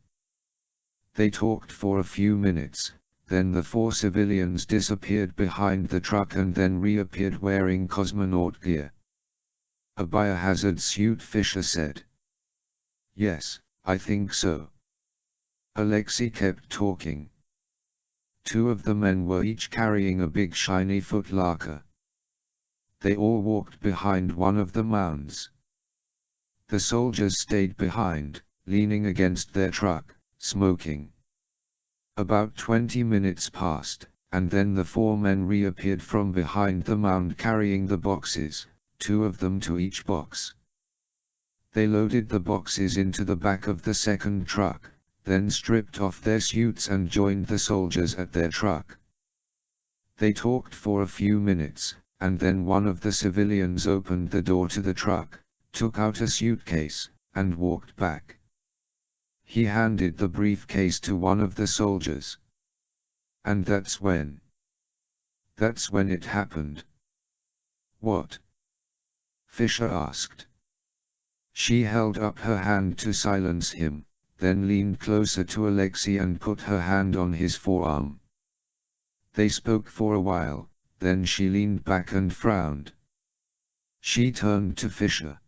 They talked for a few minutes, then the 4 civilians disappeared behind the truck and then reappeared wearing cosmonaut gear. "A biohazard suit," Fisher said. "Yes, I think so." Alexei kept talking. 2 of the men were each carrying a big shiny footlocker. They all walked behind one of the mounds. The soldiers stayed behind, leaning against their truck, smoking. About 20 minutes passed, and then the 4 men reappeared from behind the mound carrying the boxes, 2 of them to each box. They loaded the boxes into the back of the second truck, then stripped off their suits and joined the soldiers at their truck. They talked for a few minutes, and then one of the civilians opened the door to the truck, took out a suitcase, and walked back. He handed the briefcase to one of the soldiers. "And that's when it happened." "What?" Fisher asked. She held up her hand to silence him, then leaned closer to Alexei and put her hand on his forearm. They spoke for a while, then she leaned back and frowned. She turned to Fisher.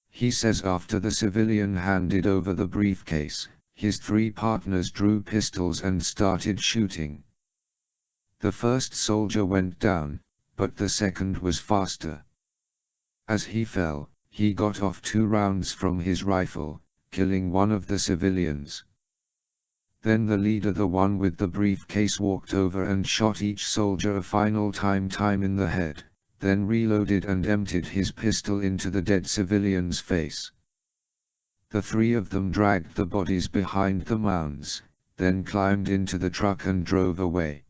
"He says after the civilian handed over the briefcase, his 3 partners drew pistols and started shooting. The first soldier went down, but the second was faster. As he fell, he got off 2 rounds from his rifle, killing one of the civilians. Then the leader, the one with the briefcase, walked over and shot each soldier a final time in the head, then reloaded and emptied his pistol into the dead civilian's face. The 3 of them dragged the bodies behind the mounds, then climbed into the truck and drove away.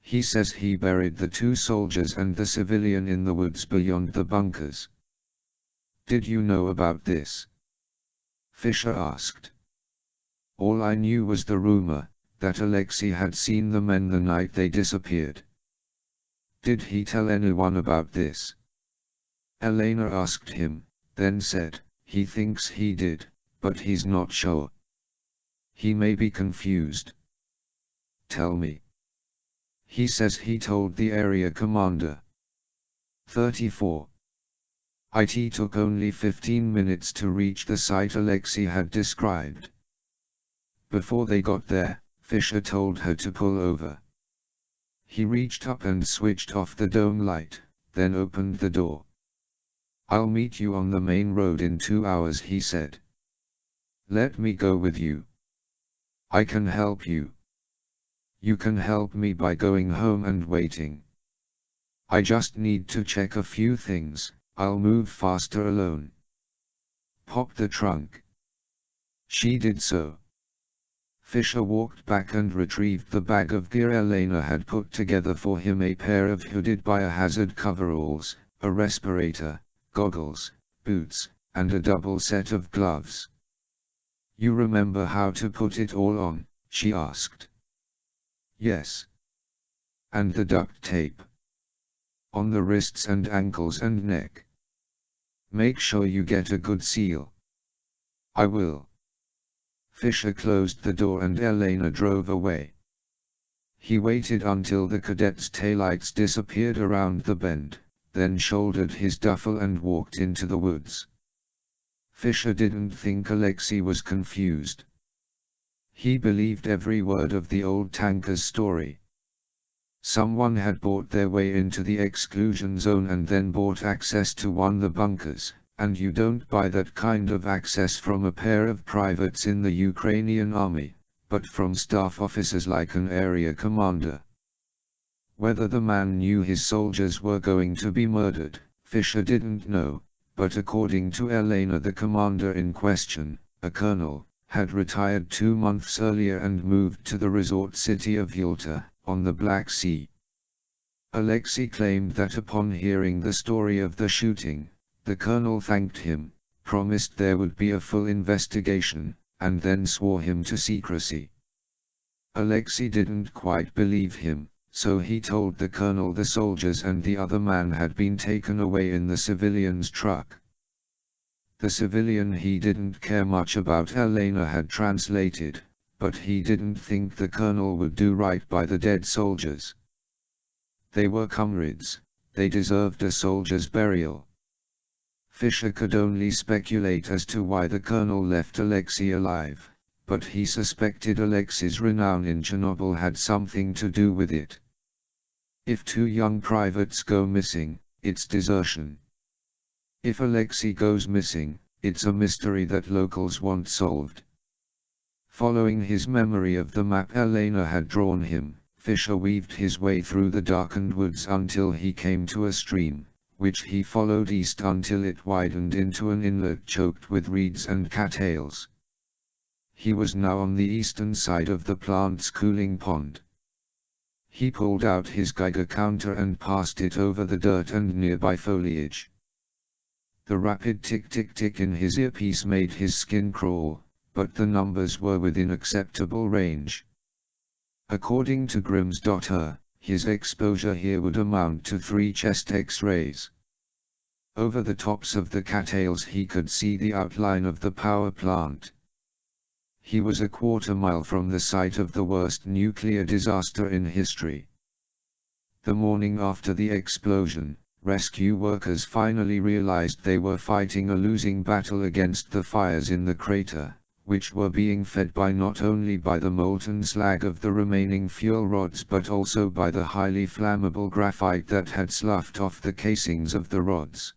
He says he buried the 2 soldiers and the civilian in the woods beyond the bunkers." "Did you know about this?" Fisher asked. "All I knew was the rumor, that Alexei had seen the men the night they disappeared." "Did he tell anyone about this?" Elena asked him, then said, "He thinks he did, but he's not sure. He may be confused." "Tell me." "He says he told the area commander." 34. It took only 15 minutes to reach the site Alexei had described. Before they got there, Fisher told her to pull over. He reached up and switched off the dome light, then opened the door. "I'll meet you on the main road in 2 hours," he said. "Let me go with you." I can help you. You can help me by going home and waiting. I just need to check a few things, I'll move faster alone. Pop the trunk. She did so. Fisher walked back and retrieved the bag of gear Elena had put together for him: a pair of hooded biohazard coveralls, a respirator, goggles, boots, and a double set of gloves. You remember how to put it all on? She asked. Yes. And the duct tape? On the wrists and ankles and neck. Make sure you get a good seal. I will. Fisher closed the door and Elena drove away. He waited until the cadet's taillights disappeared around the bend, then shouldered his duffel and walked into the woods. Fisher didn't think Alexei was confused. He believed every word of the old tanker's story. Someone had bought their way into the exclusion zone and then bought access to one of the bunkers, and you don't buy that kind of access from a pair of privates in the Ukrainian army, but from staff officers like an area commander. Whether the man knew his soldiers were going to be murdered, Fisher didn't know, but according to Elena, the commander in question, a colonel, had retired 2 months earlier and moved to the resort city of Yalta, on the Black Sea. Alexei claimed that upon hearing the story of the shooting, the colonel thanked him, promised there would be a full investigation, and then swore him to secrecy. Alexei didn't quite believe him, so he told the colonel the soldiers and the other man had been taken away in the civilian's truck. The civilian he didn't care much about, Elena had translated, but he didn't think the colonel would do right by the dead soldiers. They were comrades, they deserved a soldier's burial. Fisher could only speculate as to why the colonel left Alexei alive, but he suspected Alexei's renown in Chernobyl had something to do with it. If 2 young privates go missing, it's desertion. If Alexei goes missing, it's a mystery that locals want solved. Following his memory of the map Elena had drawn him, Fisher weaved his way through the darkened woods until he came to a stream, which he followed east until it widened into an inlet choked with reeds and cattails. He was now on the eastern side of the plant's cooling pond. He pulled out his Geiger counter and passed it over the dirt and nearby foliage. The rapid tick-tick-tick in his earpiece made his skin crawl, but the numbers were within acceptable range. According to Grims.her, his exposure here would amount to 3 chest X-rays. Over the tops of the cattails he could see the outline of the power plant. He was a quarter-mile from the site of the worst nuclear disaster in history. The morning after the explosion, rescue workers finally realized they were fighting a losing battle against the fires in the crater, which were being fed by not only by the molten slag of the remaining fuel rods but also by the highly flammable graphite that had sloughed off the casings of the rods.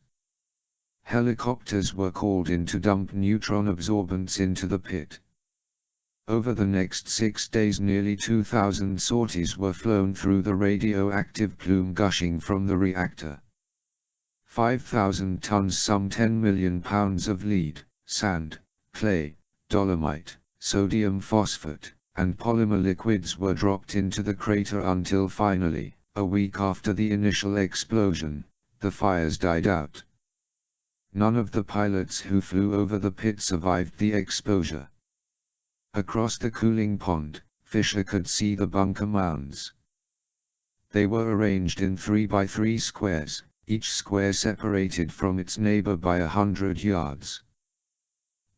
Helicopters were called in to dump neutron absorbents into the pit. Over the next 6 days nearly 2,000 sorties were flown through the radioactive plume gushing from the reactor. 5,000 tons, some 10 million pounds of lead, sand, clay, dolomite, sodium phosphate, and polymer liquids were dropped into the crater until finally, a week after the initial explosion, the fires died out. None of the pilots who flew over the pit survived the exposure. Across the cooling pond, Fisher could see the bunker mounds. They were arranged in 3 by 3 squares, each square separated from its neighbor by 100 yards.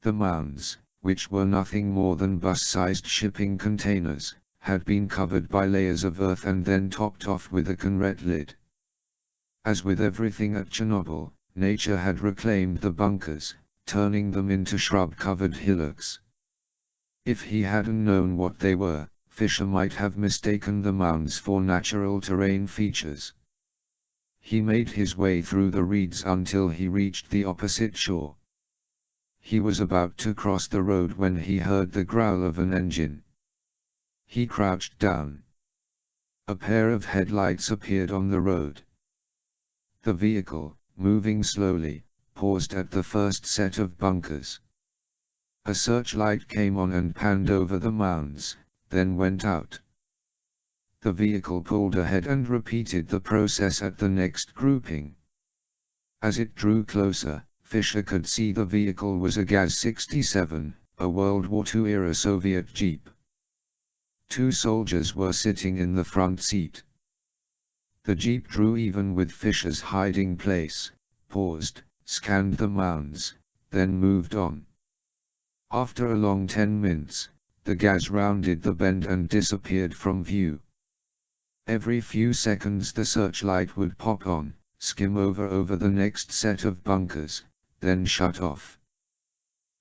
The mounds, which were nothing more than bus-sized shipping containers, had been covered by layers of earth and then topped off with a concrete lid. As with everything at Chernobyl, nature had reclaimed the bunkers, turning them into shrub-covered hillocks. If he hadn't known what they were, Fisher might have mistaken the mounds for natural terrain features. He made his way through the reeds until he reached the opposite shore. He was about to cross the road when he heard the growl of an engine. He crouched down. A pair of headlights appeared on the road. The vehicle, moving slowly, paused at the first set of bunkers. A searchlight came on and panned over the mounds, then went out. The vehicle pulled ahead and repeated the process at the next grouping. As it drew closer, Fisher could see the vehicle was a Gaz-67, a World War II-era Soviet Jeep. 2 soldiers were sitting in the front seat. The Jeep drew even with Fisher's hiding place, paused, scanned the mounds, then moved on. After a long 10 minutes, the Gaz rounded the bend and disappeared from view. Every few seconds the searchlight would pop on, skim over the next set of bunkers, then shut off.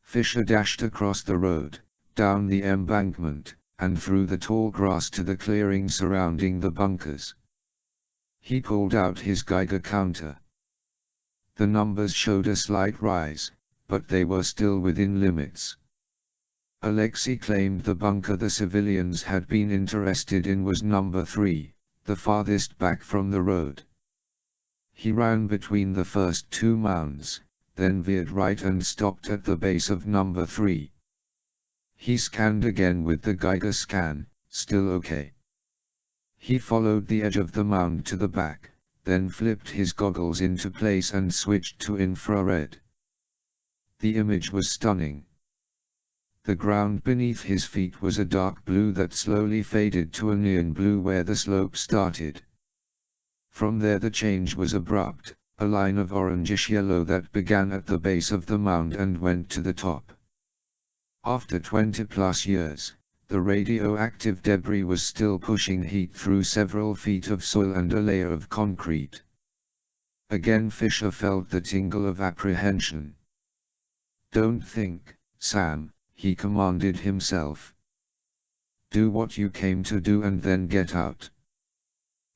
Fisher dashed across the road, down the embankment, and through the tall grass to the clearing surrounding the bunkers. He pulled out his Geiger counter. The numbers showed a slight rise, but they were still within limits. Alexei claimed the bunker the civilians had been interested in was number 3, the farthest back from the road. He ran between the first 2 mounds, then veered right and stopped at the base of number 3. He scanned again with the Geiger scan, still okay. He followed the edge of the mound to the back, then flipped his goggles into place and switched to infrared. The image was stunning. The ground beneath his feet was a dark blue that slowly faded to a neon blue where the slope started. From there the change was abrupt, a line of orangish yellow that began at the base of the mound and went to the top. After 20+ years, the radioactive debris was still pushing heat through several feet of soil and a layer of concrete. Again Fisher felt the tingle of apprehension. "Don't think, Sam," he commanded himself. "Do what you came to do and then get out."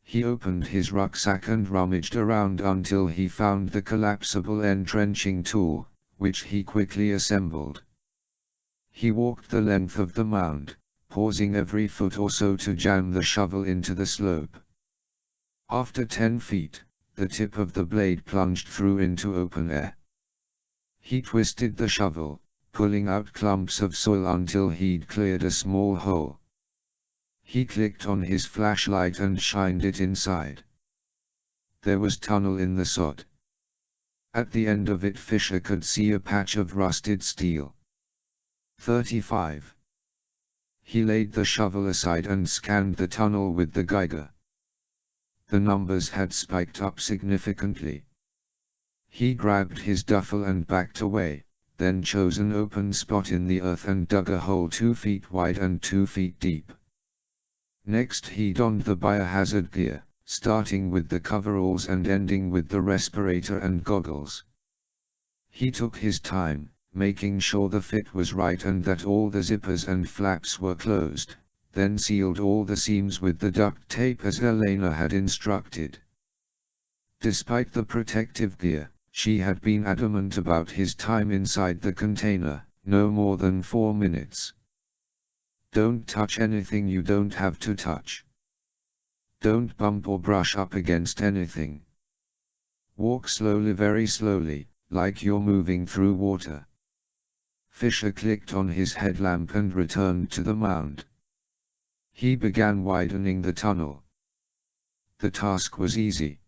He opened his rucksack and rummaged around until he found the collapsible entrenching tool, which he quickly assembled. He walked the length of the mound, pausing every foot or so to jam the shovel into the slope. After 10 feet, the tip of the blade plunged through into open air. He twisted the shovel, pulling out clumps of soil until he'd cleared a small hole. He clicked on his flashlight and shined it inside. There was tunnel in the sod. At the end of it Fisher could see a patch of rusted steel. 35. He laid the shovel aside and scanned the tunnel with the Geiger. The numbers had spiked up significantly. He grabbed his duffel and backed away, then chose an open spot in the earth and dug a hole 2 feet wide and 2 feet deep. Next he donned the biohazard gear, starting with the coveralls and ending with the respirator and goggles. He took his time, making sure the fit was right and that all the zippers and flaps were closed, then sealed all the seams with the duct tape as Elena had instructed. Despite the protective gear, she had been adamant about his time inside the container, no more than 4 minutes. "Don't touch anything you don't have to touch. Don't bump or brush up against anything. Walk slowly, very slowly, like you're moving through water." Fisher clicked on his headlamp and returned to the mound. He began widening the tunnel. The task was easy.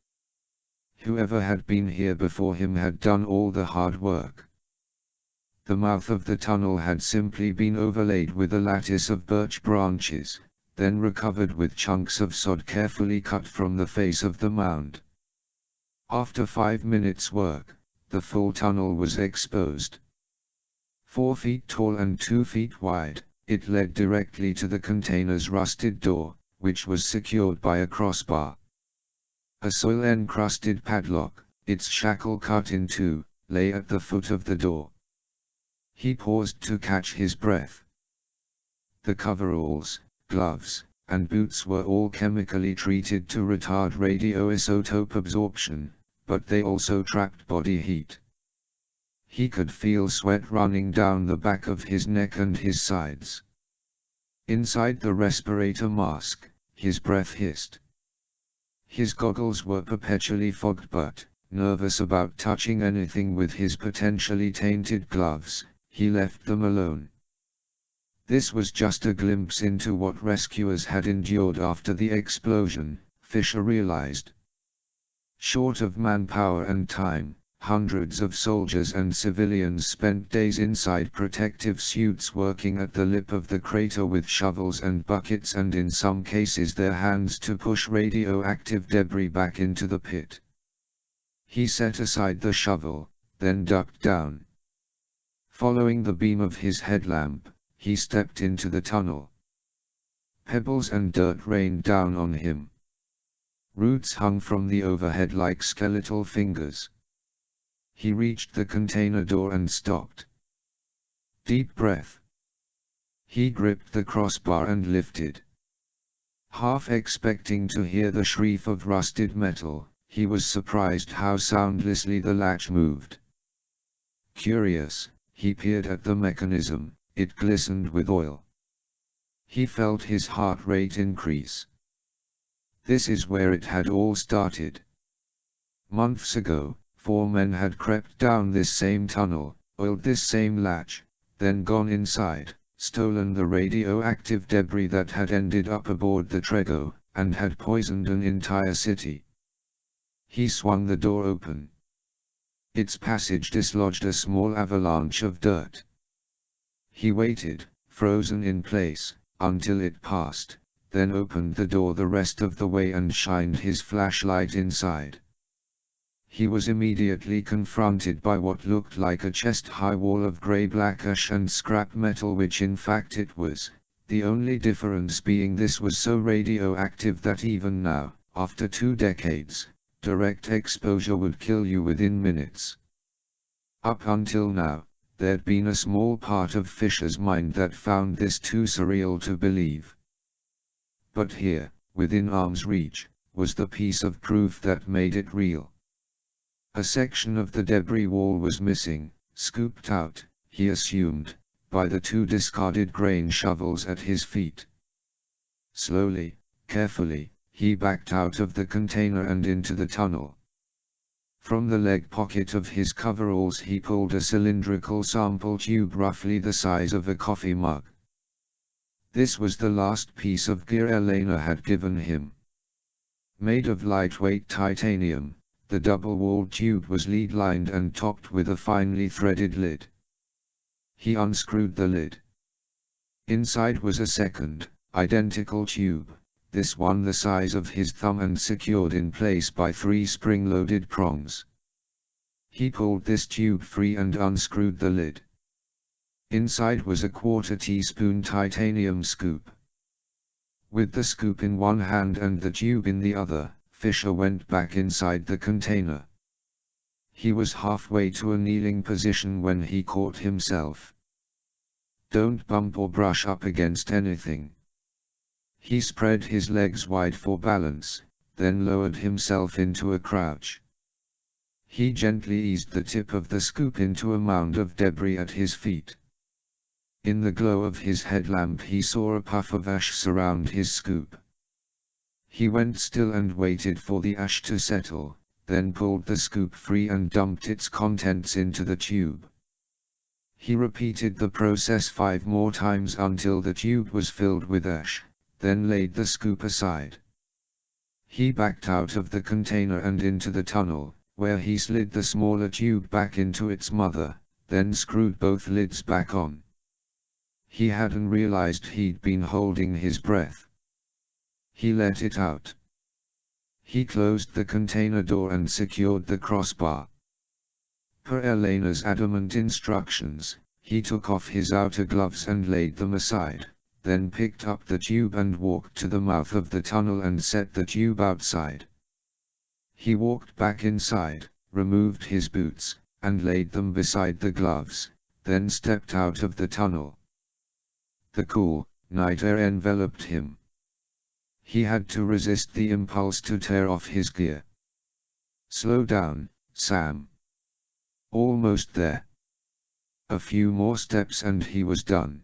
Whoever had been here before him had done all the hard work. The mouth of the tunnel had simply been overlaid with a lattice of birch branches, then recovered with chunks of sod carefully cut from the face of the mound. After 5 minutes' work, the full tunnel was exposed. 4 feet tall and 2 feet wide, it led directly to the container's rusted door, which was secured by a crossbar. A soil-encrusted padlock, its shackle cut in 2, lay at the foot of the door. He paused to catch his breath. The coveralls, gloves, and boots were all chemically treated to retard radioisotope absorption, but they also trapped body heat. He could feel sweat running down the back of his neck and his sides. Inside the respirator mask, his breath hissed. His goggles were perpetually fogged, but, nervous about touching anything with his potentially tainted gloves, he left them alone. This was just a glimpse into what rescuers had endured after the explosion, Fisher realized. Short of manpower and time, hundreds of soldiers and civilians spent days inside protective suits working at the lip of the crater with shovels and buckets, and in some cases their hands to push radioactive debris back into the pit. He set aside the shovel, then ducked down. Following the beam of his headlamp, he stepped into the tunnel. Pebbles and dirt rained down on him. Roots hung from the overhead like skeletal fingers. He reached the container door and stopped. Deep breath. He gripped the crossbar and lifted. Half expecting to hear the shriek of rusted metal, he was surprised how soundlessly the latch moved. Curious, he peered at the mechanism. It glistened with oil. He felt his heart rate increase. This is where it had all started. Months ago, 4 men had crept down this same tunnel, oiled this same latch, then gone inside, stolen the radioactive debris that had ended up aboard the Trego, and had poisoned an entire city. He swung the door open. Its passage dislodged a small avalanche of dirt. He waited, frozen in place, until it passed, then opened the door the rest of the way and shined his flashlight inside. He was immediately confronted by what looked like a chest-high wall of grey-black ash and scrap metal, which in fact it was, the only difference being this was so radioactive that even now, after 2 decades, direct exposure would kill you within minutes. Up until now, there'd been a small part of Fisher's mind that found this too surreal to believe. But here, within arm's reach, was the piece of proof that made it real. A section of the debris wall was missing, scooped out, he assumed, by the 2 discarded grain shovels at his feet. Slowly, carefully, he backed out of the container and into the tunnel. From the leg pocket of his coveralls he pulled a cylindrical sample tube roughly the size of a coffee mug. This was the last piece of gear Elena had given him. Made of lightweight titanium, the double-walled tube was lead-lined and topped with a finely threaded lid. He unscrewed the lid. Inside was a second, identical tube, this one the size of his thumb and secured in place by 3 spring-loaded prongs. He pulled this tube free and unscrewed the lid. Inside was a 1/4 teaspoon titanium scoop. With the scoop in one hand and the tube in the other, Fisher went back inside the container. He was halfway to a kneeling position when he caught himself. Don't bump or brush up against anything. He spread his legs wide for balance, then lowered himself into a crouch. He gently eased the tip of the scoop into a mound of debris at his feet. In the glow of his headlamp he saw a puff of ash surround his scoop. He went still and waited for the ash to settle, then pulled the scoop free and dumped its contents into the tube. He repeated the process 5 more times until the tube was filled with ash, then laid the scoop aside. He backed out of the container and into the tunnel, where he slid the smaller tube back into its mother, then screwed both lids back on. He hadn't realized he'd been holding his breath. He let it out. He closed the container door and secured the crossbar. Per Elena's adamant instructions, he took off his outer gloves and laid them aside, then picked up the tube and walked to the mouth of the tunnel and set the tube outside. He walked back inside, removed his boots, and laid them beside the gloves, then stepped out of the tunnel. The cool, night air enveloped him. He had to resist the impulse to tear off his gear. Slow down, Sam. Almost there. A few more steps and he was done.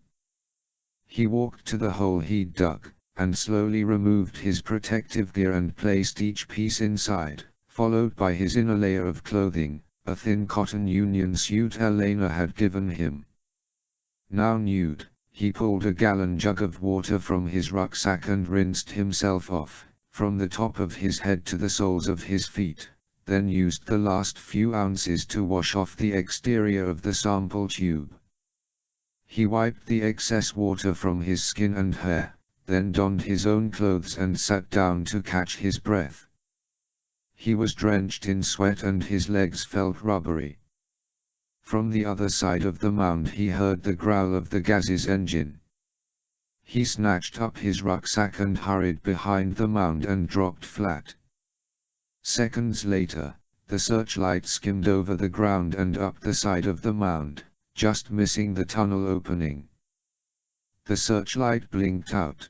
He walked to the hole he'd dug, and slowly removed his protective gear and placed each piece inside, followed by his inner layer of clothing, a thin cotton union suit Elena had given him. Now nude, he pulled a gallon jug of water from his rucksack and rinsed himself off, from the top of his head to the soles of his feet, then used the last few ounces to wash off the exterior of the sample tube. He wiped the excess water from his skin and hair, then donned his own clothes and sat down to catch his breath. He was drenched in sweat and his legs felt rubbery. From the other side of the mound he heard the growl of the gas's engine. He snatched up his rucksack and hurried behind the mound and dropped flat. Seconds later, the searchlight skimmed over the ground and up the side of the mound, just missing the tunnel opening. The searchlight blinked out.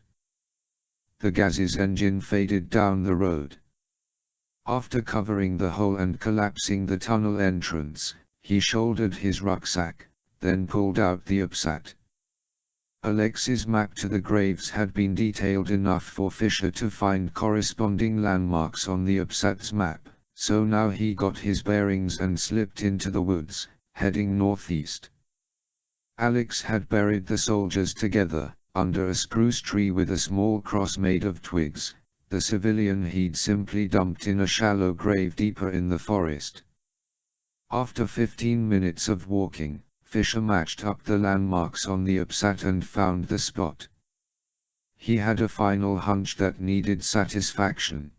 The gas's engine faded down the road. After covering the hole and collapsing the tunnel entrance, he shouldered his rucksack, then pulled out the upsat. Alex's map to the graves had been detailed enough for Fisher to find corresponding landmarks on the upsat's map, so now he got his bearings and slipped into the woods, heading northeast. Alex had buried the soldiers together, under a spruce tree with a small cross made of twigs. The civilian he'd simply dumped in a shallow grave deeper in the forest. After 15 minutes of walking, Fisher matched up the landmarks on the upsat and found the spot. He had a final hunch that needed satisfaction.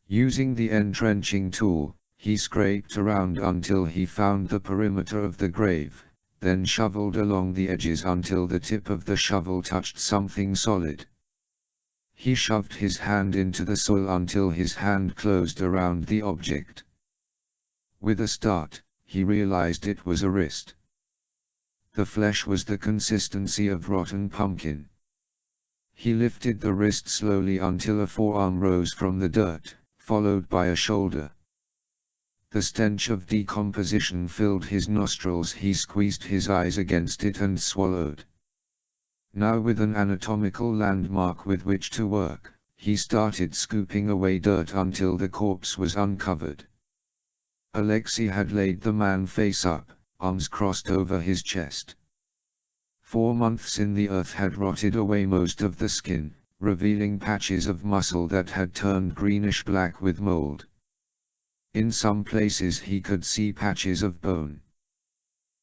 Using the entrenching tool, he scraped around until he found the perimeter of the grave, then shoveled along the edges until the tip of the shovel touched something solid. He shoved his hand into the soil until his hand closed around the object. With a start, he realized it was a wrist. The flesh was the consistency of rotten pumpkin. He lifted the wrist slowly until a forearm rose from the dirt, followed by a shoulder. The stench of decomposition filled his nostrils. He squeezed his eyes against it and swallowed. Now with an anatomical landmark with which to work, he started scooping away dirt until the corpse was uncovered. Alexei had laid the man face up, arms crossed over his chest. 4 months in the earth had rotted away most of the skin, revealing patches of muscle that had turned greenish-black with mold. In some places he could see patches of bone.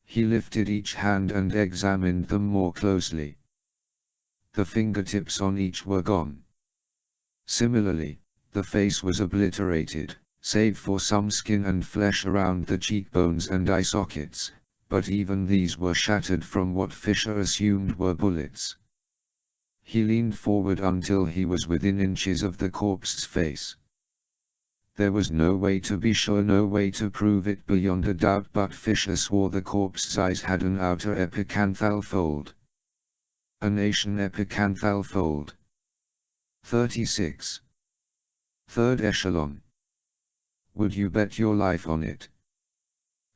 He lifted each hand and examined them more closely. The fingertips on each were gone. Similarly, the face was obliterated, save for some skin and flesh around the cheekbones and eye sockets, but even these were shattered from what Fisher assumed were bullets. He leaned forward until he was within inches of the corpse's face. There was no way to be sure, no way to prove it beyond a doubt, but Fisher swore the corpse's eyes had an outer epicanthal fold. A nation epicanthal fold. 36. Third echelon. Would you bet your life on it?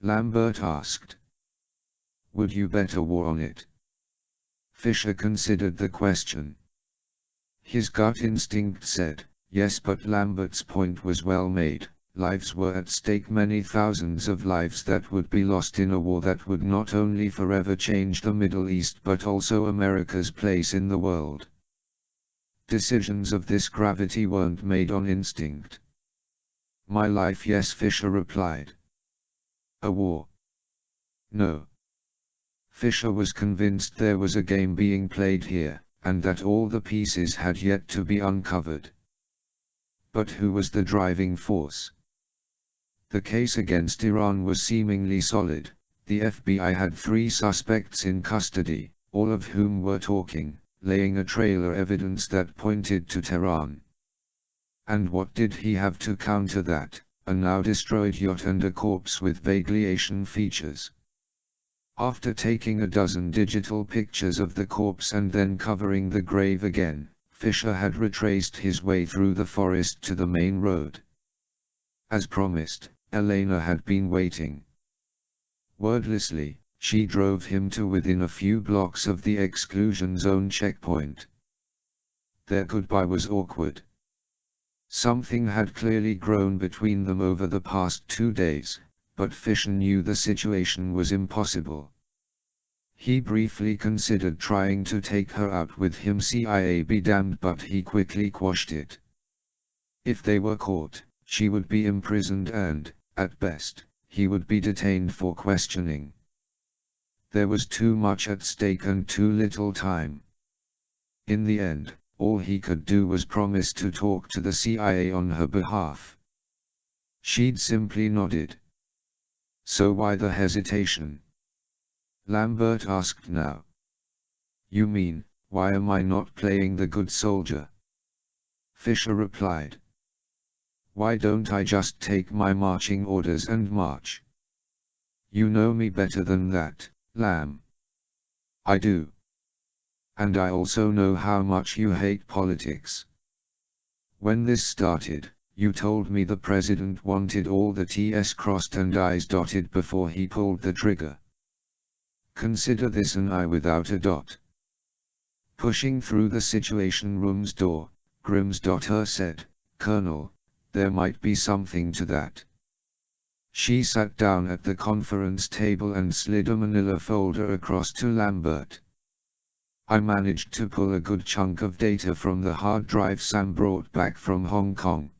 Lambert asked. Would you bet a war on it? Fisher considered the question. His gut instinct said, yes, but Lambert's point was well made. Lives were at stake, many thousands of lives that would be lost in a war that would not only forever change the Middle East but also America's place in the world. Decisions of this gravity weren't made on instinct. My life, yes, Fisher replied. A war? No. Fisher was convinced there was a game being played here, and that all the pieces had yet to be uncovered. But who was the driving force? The case against Iran was seemingly solid. The FBI had 3 suspects in custody, all of whom were talking, laying a trail of evidence that pointed to Tehran. And what did he have to counter that? A now destroyed yacht and a corpse with vaguely Asian features. After taking a dozen digital pictures of the corpse and then covering the grave again, Fisher had retraced his way through the forest to the main road. As promised, Elena had been waiting. Wordlessly, She drove him to within a few blocks of the exclusion zone checkpoint. Their goodbye was awkward. Something had clearly grown between them over the past 2 days, but Fisher knew the situation was impossible. He briefly considered trying to take her out with him, CIA be damned, but he quickly quashed it. If they were caught, she would be imprisoned and, at best, he would be detained for questioning. There was too much at stake and too little time. In the end, all he could do was promise to talk to the CIA on her behalf. She'd simply nodded. So why the hesitation? Lambert asked now. You mean, why am I not playing the good soldier? Fisher replied. Why don't I just take my marching orders and march? You know me better than that, Lamb. I do. And I also know how much you hate politics. When this started, you told me the president wanted all the T's crossed and I's dotted before he pulled the trigger. Consider this an I without a dot. Pushing through the Situation Room's door, Grimm's daughter said, Colonel, there might be something to that. She sat down at the conference table and slid a manila folder across to Lambert. I managed to pull a good chunk of data from the hard drive Sam brought back from Hong Kong.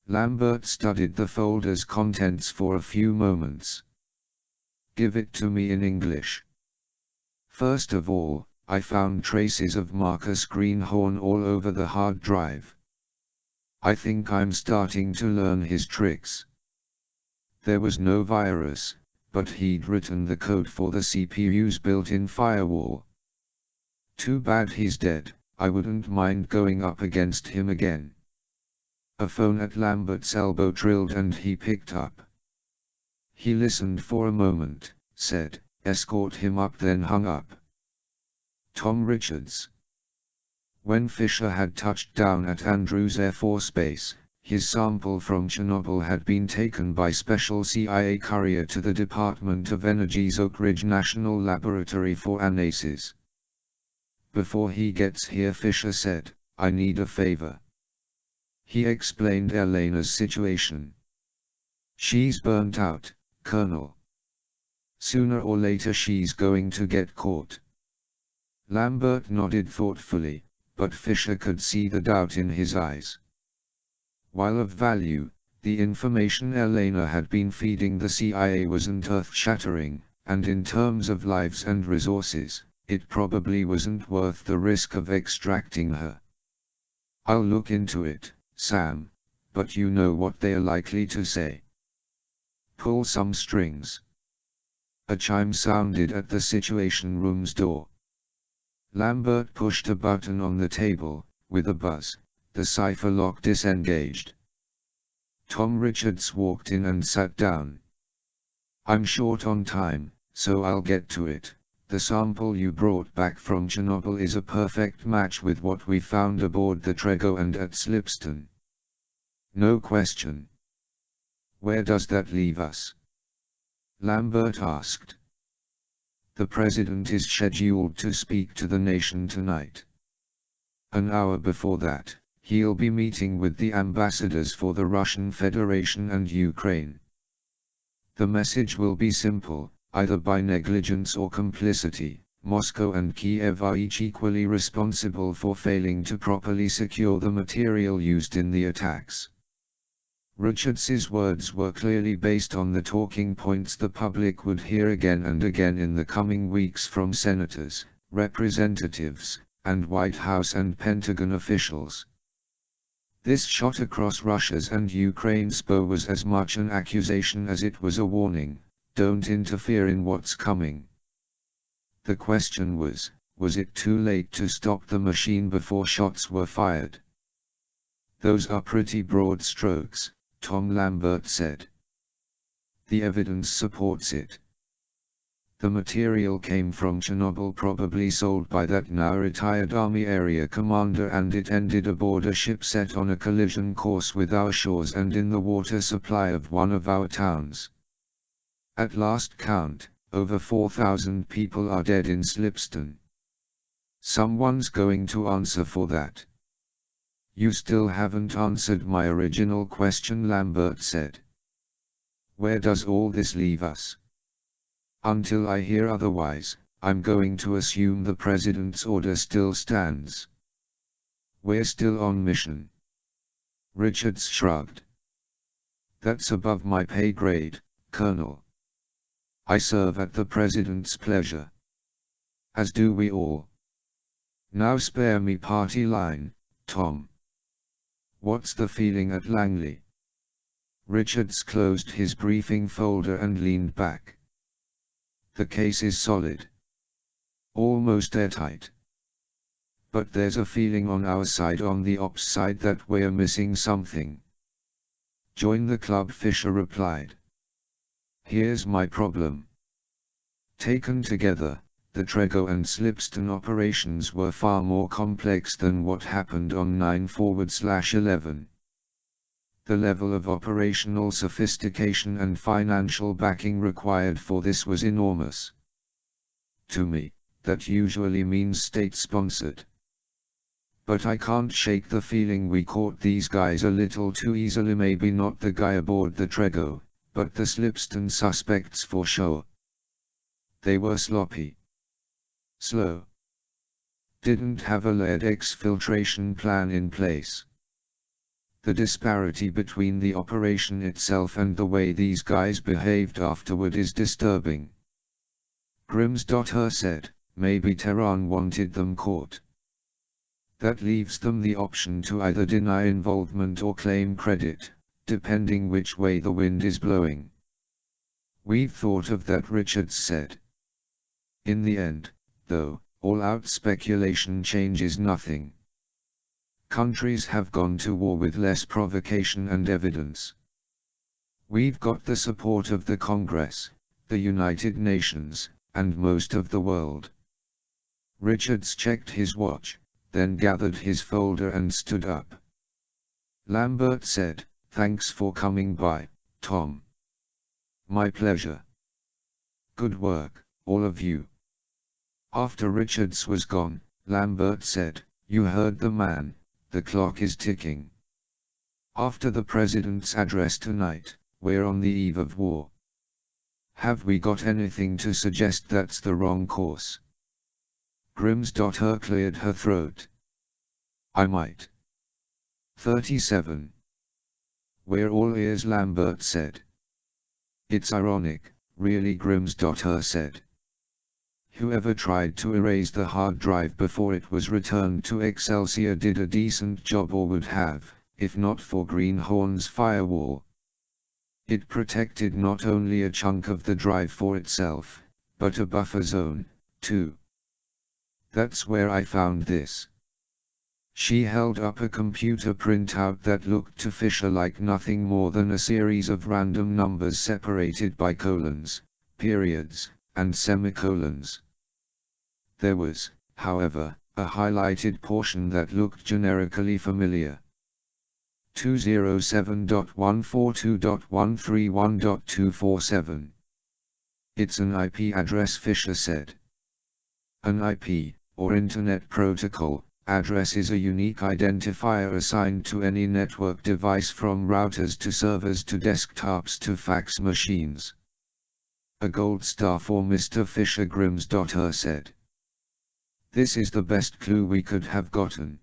Lambert studied the folder's contents for a few moments. Give it to me in English. First of all, I found traces of Marcus Greenhorn all over the hard drive. I think I'm starting to learn his tricks. There was no virus, but he'd written the code for the CPU's built-in firewall. Too bad he's dead, I wouldn't mind going up against him again. A phone at Lambert's elbow trilled and he picked up. He listened for a moment, said, escort him up, then hung up. Tom Richards. When Fisher had touched down at Andrews Air Force Base, his sample from Chernobyl had been taken by special CIA courier to the Department of Energy's Oak Ridge National Laboratory for analysis. Before he gets here, Fisher said, I need a favor. He explained Elena's situation. She's burnt out, Colonel. Sooner or later she's going to get caught. Lambert nodded thoughtfully, but Fisher could see the doubt in his eyes. While of value, the information Elena had been feeding the CIA wasn't earth-shattering, and in terms of lives and resources, it probably wasn't worth the risk of extracting her. I'll look into it, Sam, but you know what they're likely to say. Pull some strings. A chime sounded at the Situation Room's door. Lambert pushed a button on the table. With a buzz, the cipher lock disengaged. Tom Richards walked in and sat down. I'm short on time, so I'll get to it. The sample you brought back from Chernobyl is a perfect match with what we found aboard the Trego and at Slipston. No question. Where does that leave us? Lambert asked. The president is scheduled to speak to the nation tonight. An hour before that, he'll be meeting with the ambassadors for the Russian Federation and Ukraine. The message will be simple. Either by negligence or complicity, Moscow and Kiev are each equally responsible for failing to properly secure the material used in the attacks. Richards's words were clearly based on the talking points the public would hear again and again in the coming weeks from senators, representatives, and White House and Pentagon officials. This shot across Russia's and Ukraine's bow was as much an accusation as it was a warning. Don't interfere in what's coming. The question was it too late to stop the machine before shots were fired? Those are pretty broad strokes, Tom Lambert said. The evidence supports it. The material came from Chernobyl, probably sold by that now retired Army area commander, and it ended aboard a ship set on a collision course with our shores and in the water supply of one of our towns. At last count, Over 4,000 people are dead in Slipston. Someone's going to answer for that. You still haven't answered my original question, Lambert said. Where does all this leave us? Until I hear otherwise, I'm going to assume the President's order still stands. We're still on mission. Richards shrugged. That's above my pay grade, Colonel. I serve at the President's pleasure. As do we all. Now spare me party line, Tom. What's the feeling at Langley? Richards closed his briefing folder and leaned back. The case is solid. Almost airtight. But there's a feeling on our side, on the ops side, that we're missing something. Join the club, Fisher replied. Here's my problem. Taken together, the Trego and Slipston operations were far more complex than what happened on 9/11. The level of operational sophistication and financial backing required for this was enormous. To me, that usually means state-sponsored. But I can't shake the feeling we caught these guys a little too easily. Maybe not the guy aboard the Trego, but the Slipston suspects for sure. They were sloppy. Slow. Didn't have a layered exfiltration plan in place. The disparity between the operation itself and the way these guys behaved afterward is disturbing. Grimsdotter said, maybe Tehran wanted them caught. That leaves them the option to either deny involvement or claim credit, depending which way the wind is blowing. We've thought of that, Richards said. In the end, though, all-out speculation changes nothing. Countries have gone to war with less provocation and evidence. We've got the support of the Congress, the United Nations, and most of the world. Richards checked his watch, then gathered his folder and stood up. Lambert said, thanks for coming by, Tom. My pleasure. Good work, all of you. After Richards was gone, Lambert said, you heard the man, the clock is ticking. After the President's address tonight, we're on the eve of war. Have we got anything to suggest that's the wrong course? Grimsdotter cleared her throat. I might. 37. We're all ears, Lambert said. It's ironic, really, Grimsdotter said. Whoever tried to erase the hard drive before it was returned to Excelsior did a decent job, or would have, if not for Greenhorn's firewall. It protected not only a chunk of the drive for itself, but a buffer zone, too. That's where I found this. She held up a computer printout that looked to Fisher like nothing more than a series of random numbers separated by colons, periods, and semicolons. There was, however, a highlighted portion that looked generically familiar. 207.142.131.247. It's an IP address, Fisher said. An IP, or Internet Protocol, address is a unique identifier assigned to any network device, from routers to servers to desktops to fax machines. A gold star for Mr. Fisher, Grimsdotter said. This is the best clue we could have gotten.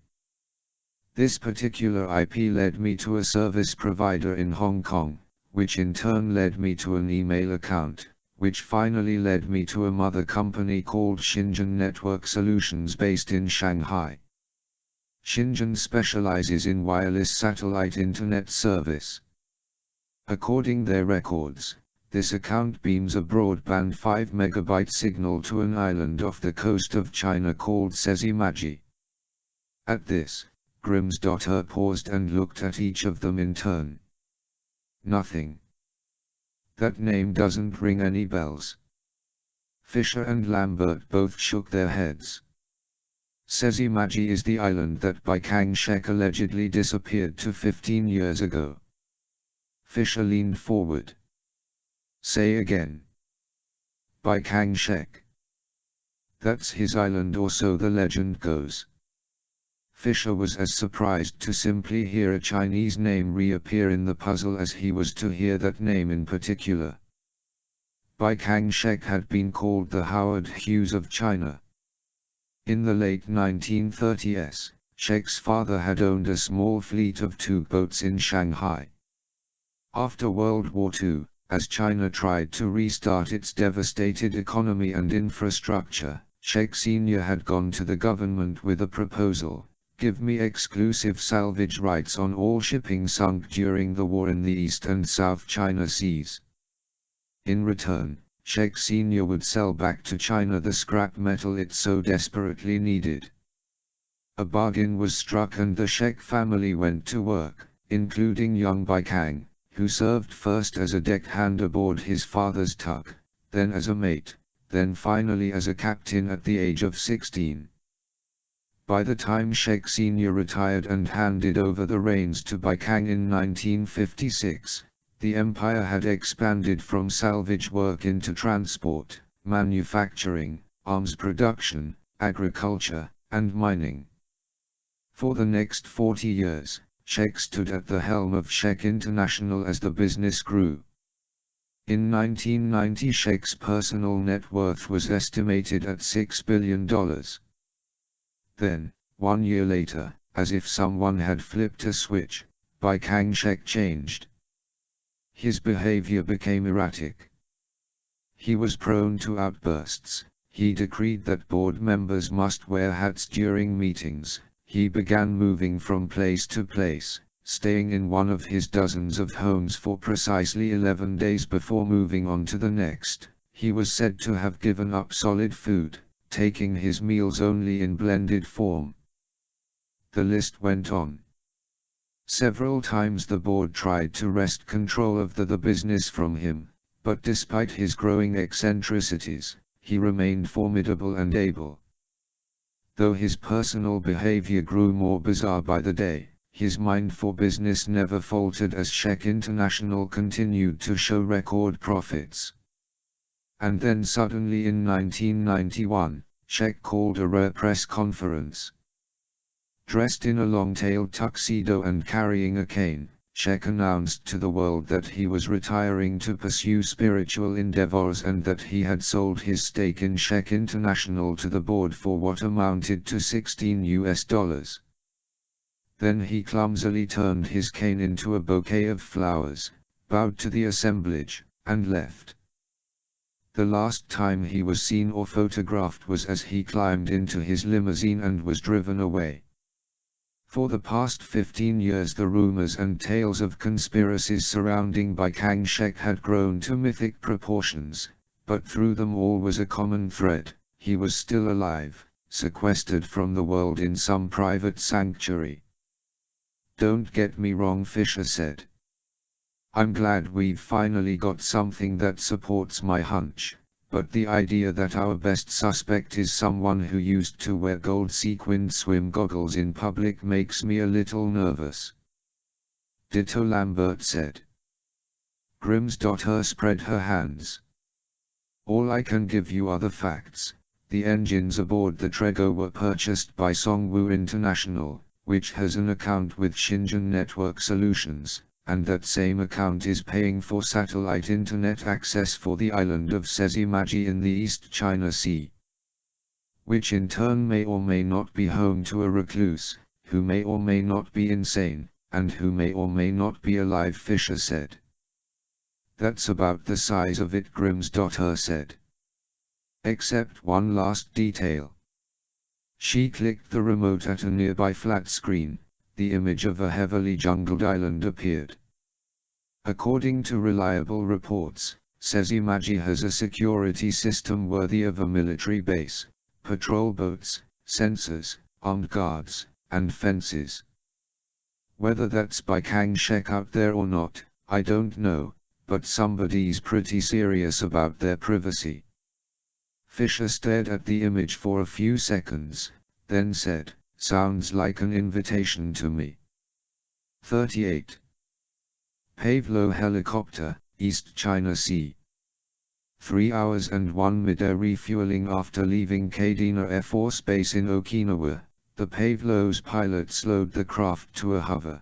This particular IP led me to a service provider in Hong Kong, which in turn led me to an email account, which finally led me to a mother company called Shenzhen Network Solutions based in Shanghai. Shenzhen specializes in wireless satellite internet service. According their records, this account beams a broadband 5 megabyte signal to an island off the coast of China called Sezimaji. At this, Grimsdotter paused and looked at each of them in turn. Nothing. That name doesn't ring any bells. Fisher and Lambert both shook their heads. Sezimaji is the island that Bai Kang-shek allegedly disappeared to 15 years ago. Fisher leaned forward. Say again. By Kang Shek. That's his island, or so the legend goes. Fisher was as surprised to simply hear a Chinese name reappear in the puzzle as he was to hear that name in particular. Bai Kang Shek had been called the Howard Hughes of China. In the late 1930s, Shek's father had owned a small fleet of tugboats in Shanghai. After World War II, as China tried to restart its devastated economy and infrastructure, Shek Sr. had gone to the government with a proposal: give me exclusive salvage rights on all shipping sunk during the war in the East and South China Seas. In return, Shek Sr. would sell back to China the scrap metal it so desperately needed. A bargain was struck and the Shek family went to work, including young Bai Kang, who served first as a deckhand aboard his father's tug, then as a mate, then finally as a captain at the age of 16. By the time Shek Sr. retired and handed over the reins to Bai Kang in 1956, the empire had expanded from salvage work into transport, manufacturing, arms production, agriculture, and mining. For the next 40 years, Shek stood at the helm of Shek International as the business grew. In 1990, Shek's personal net worth was estimated at $6 billion. Then, 1 year later, as if someone had flipped a switch, Bai Kang Shek changed. His behavior became erratic. He was prone to outbursts. He decreed that board members must wear hats during meetings. He began moving from place to place, staying in one of his dozens of homes for precisely 11 days before moving on to the next. He was said to have given up solid food, taking his meals only in blended form. The list went on. Several times the board tried to wrest control of the business from him, but despite his growing eccentricities, he remained formidable and able. Though his personal behavior grew more bizarre by the day, his mind for business never faltered as Shek International continued to show record profits. And then suddenly in 1991, Shek called a rare press conference. Dressed in a long-tailed tuxedo and carrying a cane, Shek announced to the world that he was retiring to pursue spiritual endeavors and that he had sold his stake in Shek International to the board for what amounted to $16. Then he clumsily turned his cane into a bouquet of flowers, bowed to the assemblage, and left. The last time he was seen or photographed was as he climbed into his limousine and was driven away. For the past 15 years the rumors and tales of conspiracies surrounding Bai Kang Shek had grown to mythic proportions, but through them all was a common thread: he was still alive, sequestered from the world in some private sanctuary. "Don't get me wrong," Fisher said. "I'm glad we've finally got something that supports my hunch. But the idea that our best suspect is someone who used to wear gold sequined swim goggles in public makes me a little nervous." Ditto, Lambert said. Grimms.her spread her hands. "All I can give you are the facts. The engines aboard the Trego were purchased by Songwoo International, which has an account with Shenzhen Network Solutions, and that same account is paying for satellite internet access for the island of Sezimaji in the East China Sea. Which in turn may or may not be home to a recluse, who may or may not be insane, and who may or may not be alive," Fisher said. "That's about the size of it," Grimms.her said. "Except one last detail." She clicked the remote at a nearby flat screen. The image of a heavily jungled island appeared. "According to reliable reports, Sezimaji has a security system worthy of a military base: patrol boats, sensors, armed guards, and fences. Whether that's Bai Kang Shek out there or not, I don't know, but somebody's pretty serious about their privacy." Fisher stared at the image for a few seconds, then said, "Sounds like an invitation to me." 38. Pavlo helicopter, East China Sea. 3 hours and 1 mid-air refueling after leaving Kadena Air Force Base in Okinawa, the Pavlos pilot slowed the craft to a hover.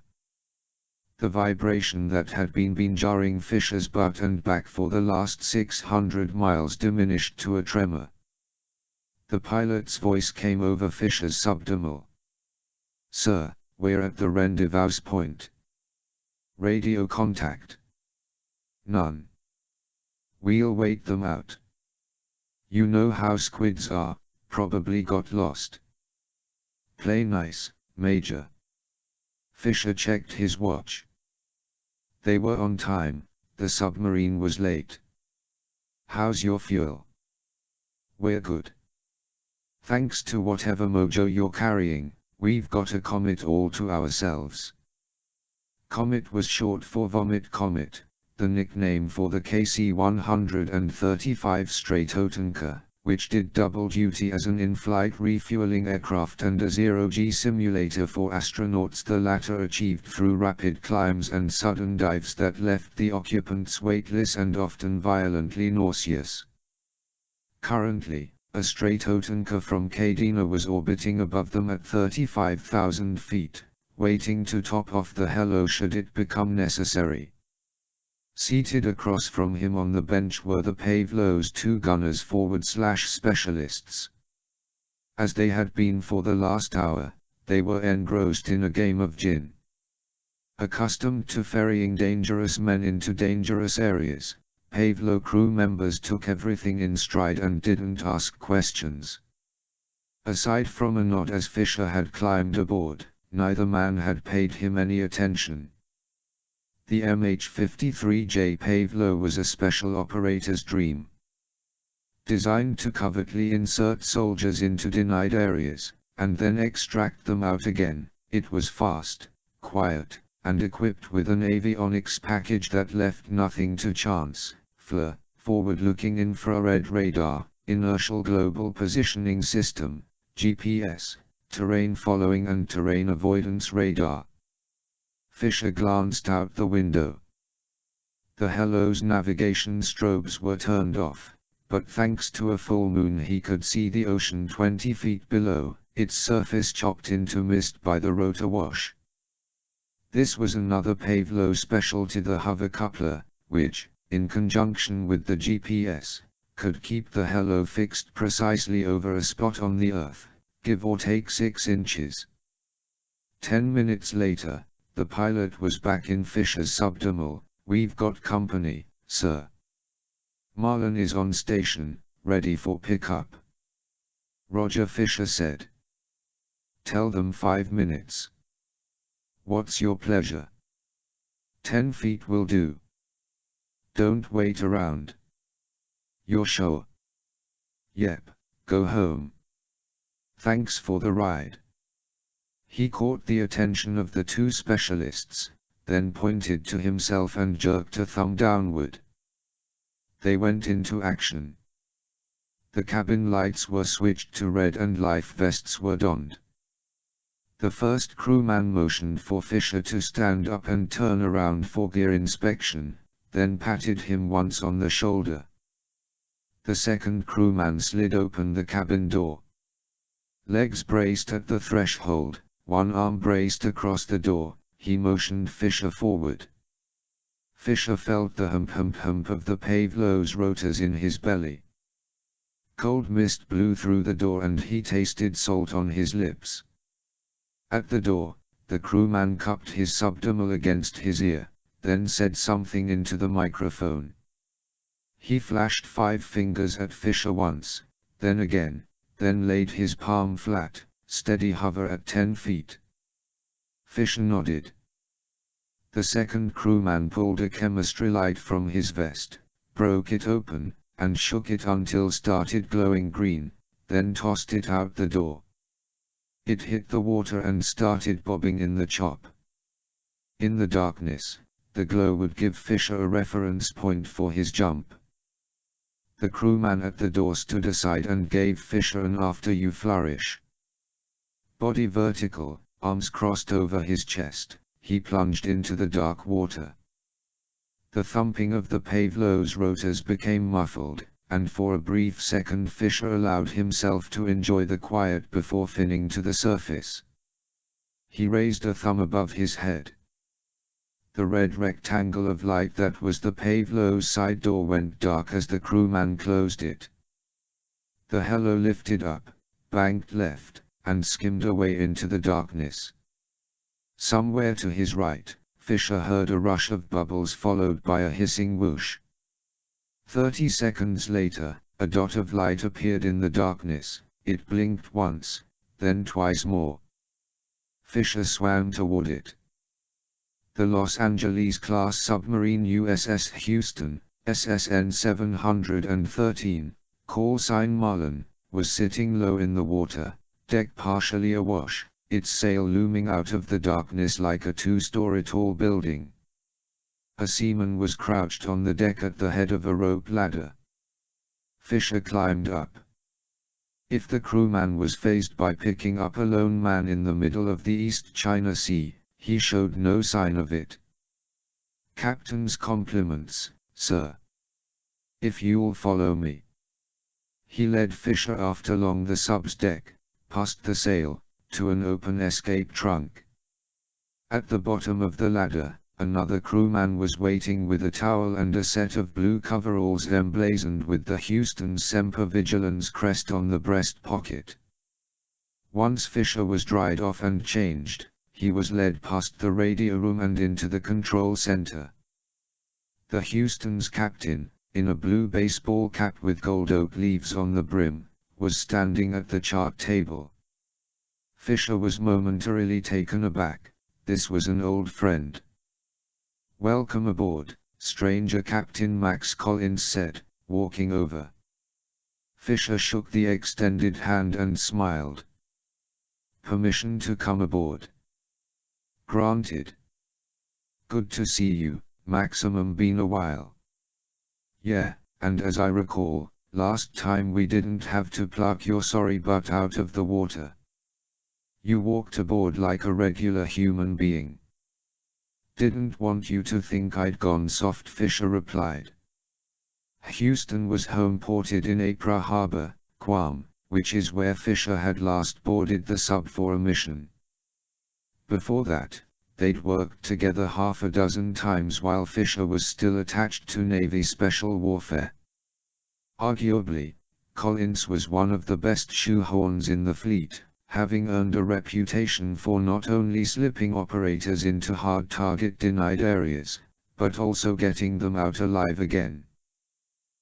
The vibration that had been jarring Fisher's butt and back for the last 600 miles diminished to a tremor. The pilot's voice came over Fisher's subdermal. "Sir, we're at the rendezvous point. Radio contact." "None. We'll wait them out. You know how squids are, probably got lost." "Play nice, Major." Fisher checked his watch. They were on time, the submarine was late. "How's your fuel?" "We're good. Thanks to whatever mojo you're carrying, we've got a Comet all to ourselves." Comet was short for Vomit Comet, the nickname for the KC-135 Stratotanker, which did double duty as an in-flight refueling aircraft and a zero-G simulator for astronauts, the latter achieved through rapid climbs and sudden dives that left the occupants weightless and often violently nauseous. Currently, a Stratotanker from Kadena was orbiting above them at 35,000 feet, waiting to top off the helo should it become necessary. Seated across from him on the bench were the Pavlos' two gunners /specialists. As they had been for the last hour, they were engrossed in a game of gin. Accustomed to ferrying dangerous men into dangerous areas, Pavlo crew members took everything in stride and didn't ask questions. Aside from a nod as Fisher had climbed aboard, neither man had paid him any attention. The MH-53J Pavlo was a special operator's dream. Designed to covertly insert soldiers into denied areas, and then extract them out again, it was fast, quiet, and equipped with an avionics package that left nothing to chance: FLIR, forward-looking infrared radar, inertial global positioning system, GPS, terrain following and terrain avoidance radar. Fisher glanced out the window. The helo's navigation strobes were turned off, but thanks to a full moon he could see the ocean 20 feet below, its surface chopped into mist by the rotor wash. This was another Pavlo specialty, the hover coupler, which, in conjunction with the GPS, could keep the helo fixed precisely over a spot on the Earth, give or take 6 inches. 10 minutes later, the pilot was back in Fisher's subdermal. "We've got company, sir. Marlin is on station, ready for pickup." "Roger," Fisher said. "Tell them 5 minutes." "What's your pleasure?" 10 feet will do. Don't wait around." "You're sure?" "Yep, go home. Thanks for the ride." He caught the attention of the two specialists, then pointed to himself and jerked a thumb downward. They went into action. The cabin lights were switched to red and life vests were donned. The first crewman motioned for Fisher to stand up and turn around for gear inspection, then patted him once on the shoulder. The second crewman slid open the cabin door. Legs braced at the threshold, one arm braced across the door, he motioned Fisher forward. Fisher felt the hump of the Pavlo's rotors in his belly. Cold mist blew through the door and he tasted salt on his lips. At the door, the crewman cupped his subdermal against his ear, then said something into the microphone. He flashed 5 fingers at Fisher once, then again, then laid his palm flat, steady hover at 10 feet. Fisher nodded. The second crewman pulled a chemistry light from his vest, broke it open, and shook it until started glowing green, then tossed it out the door. It hit the water and started bobbing in the chop. In the darkness, the glow would give Fisher a reference point for his jump. The crewman at the door stood aside and gave Fisher an after-you flourish. Body vertical, arms crossed over his chest, he plunged into the dark water. The thumping of the Pavlov's rotors became muffled, and for a brief second Fisher allowed himself to enjoy the quiet before finning to the surface. He raised a thumb above his head. The red rectangle of light that was the Pavlov's side door went dark as the crewman closed it. The helo lifted up, banked left, and skimmed away into the darkness. Somewhere to his right, Fisher heard a rush of bubbles followed by a hissing whoosh. 30 seconds later, a dot of light appeared in the darkness. It blinked once, then twice more. Fisher swam toward it. The Los Angeles-class submarine USS Houston, SSN 713, call sign Marlin, was sitting low in the water, deck partially awash, its sail looming out of the darkness like a 2-story tall building. A seaman was crouched on the deck at the head of a rope ladder. Fisher climbed up. If the crewman was fazed by picking up a lone man in the middle of the East China Sea, he showed no sign of it. "Captain's compliments, sir. If you'll follow me." He led Fisher aft along the sub's deck, past the sail, to an open escape trunk. At the bottom of the ladder, another crewman was waiting with a towel and a set of blue coveralls emblazoned with the Houston's Semper Vigilance crest on the breast pocket. Once Fisher was dried off and changed, he was led past the radio room and into the control center. The Houston's captain, in a blue baseball cap with gold oak leaves on the brim, was standing at the chart table. Fisher was momentarily taken aback. This was an old friend. "Welcome aboard, stranger," Captain Max Collins said, walking over. Fisher shook the extended hand and smiled. "Permission to come aboard?" "Granted." "Good to see you, Maximum. Been a while." "Yeah, and as I recall, last time we didn't have to pluck your sorry butt out of the water. You walked aboard like a regular human being." "Didn't want you to think I'd gone soft," Fisher replied. Houston was home-ported in Ypres Harbor, Guam, which is where Fisher had last boarded the sub for a mission. Before that, they'd worked together half a dozen times while Fisher was still attached to Navy Special Warfare. Arguably, Collins was one of the best shoehorns in the fleet, having earned a reputation for not only slipping operators into hard target-denied areas, but also getting them out alive again.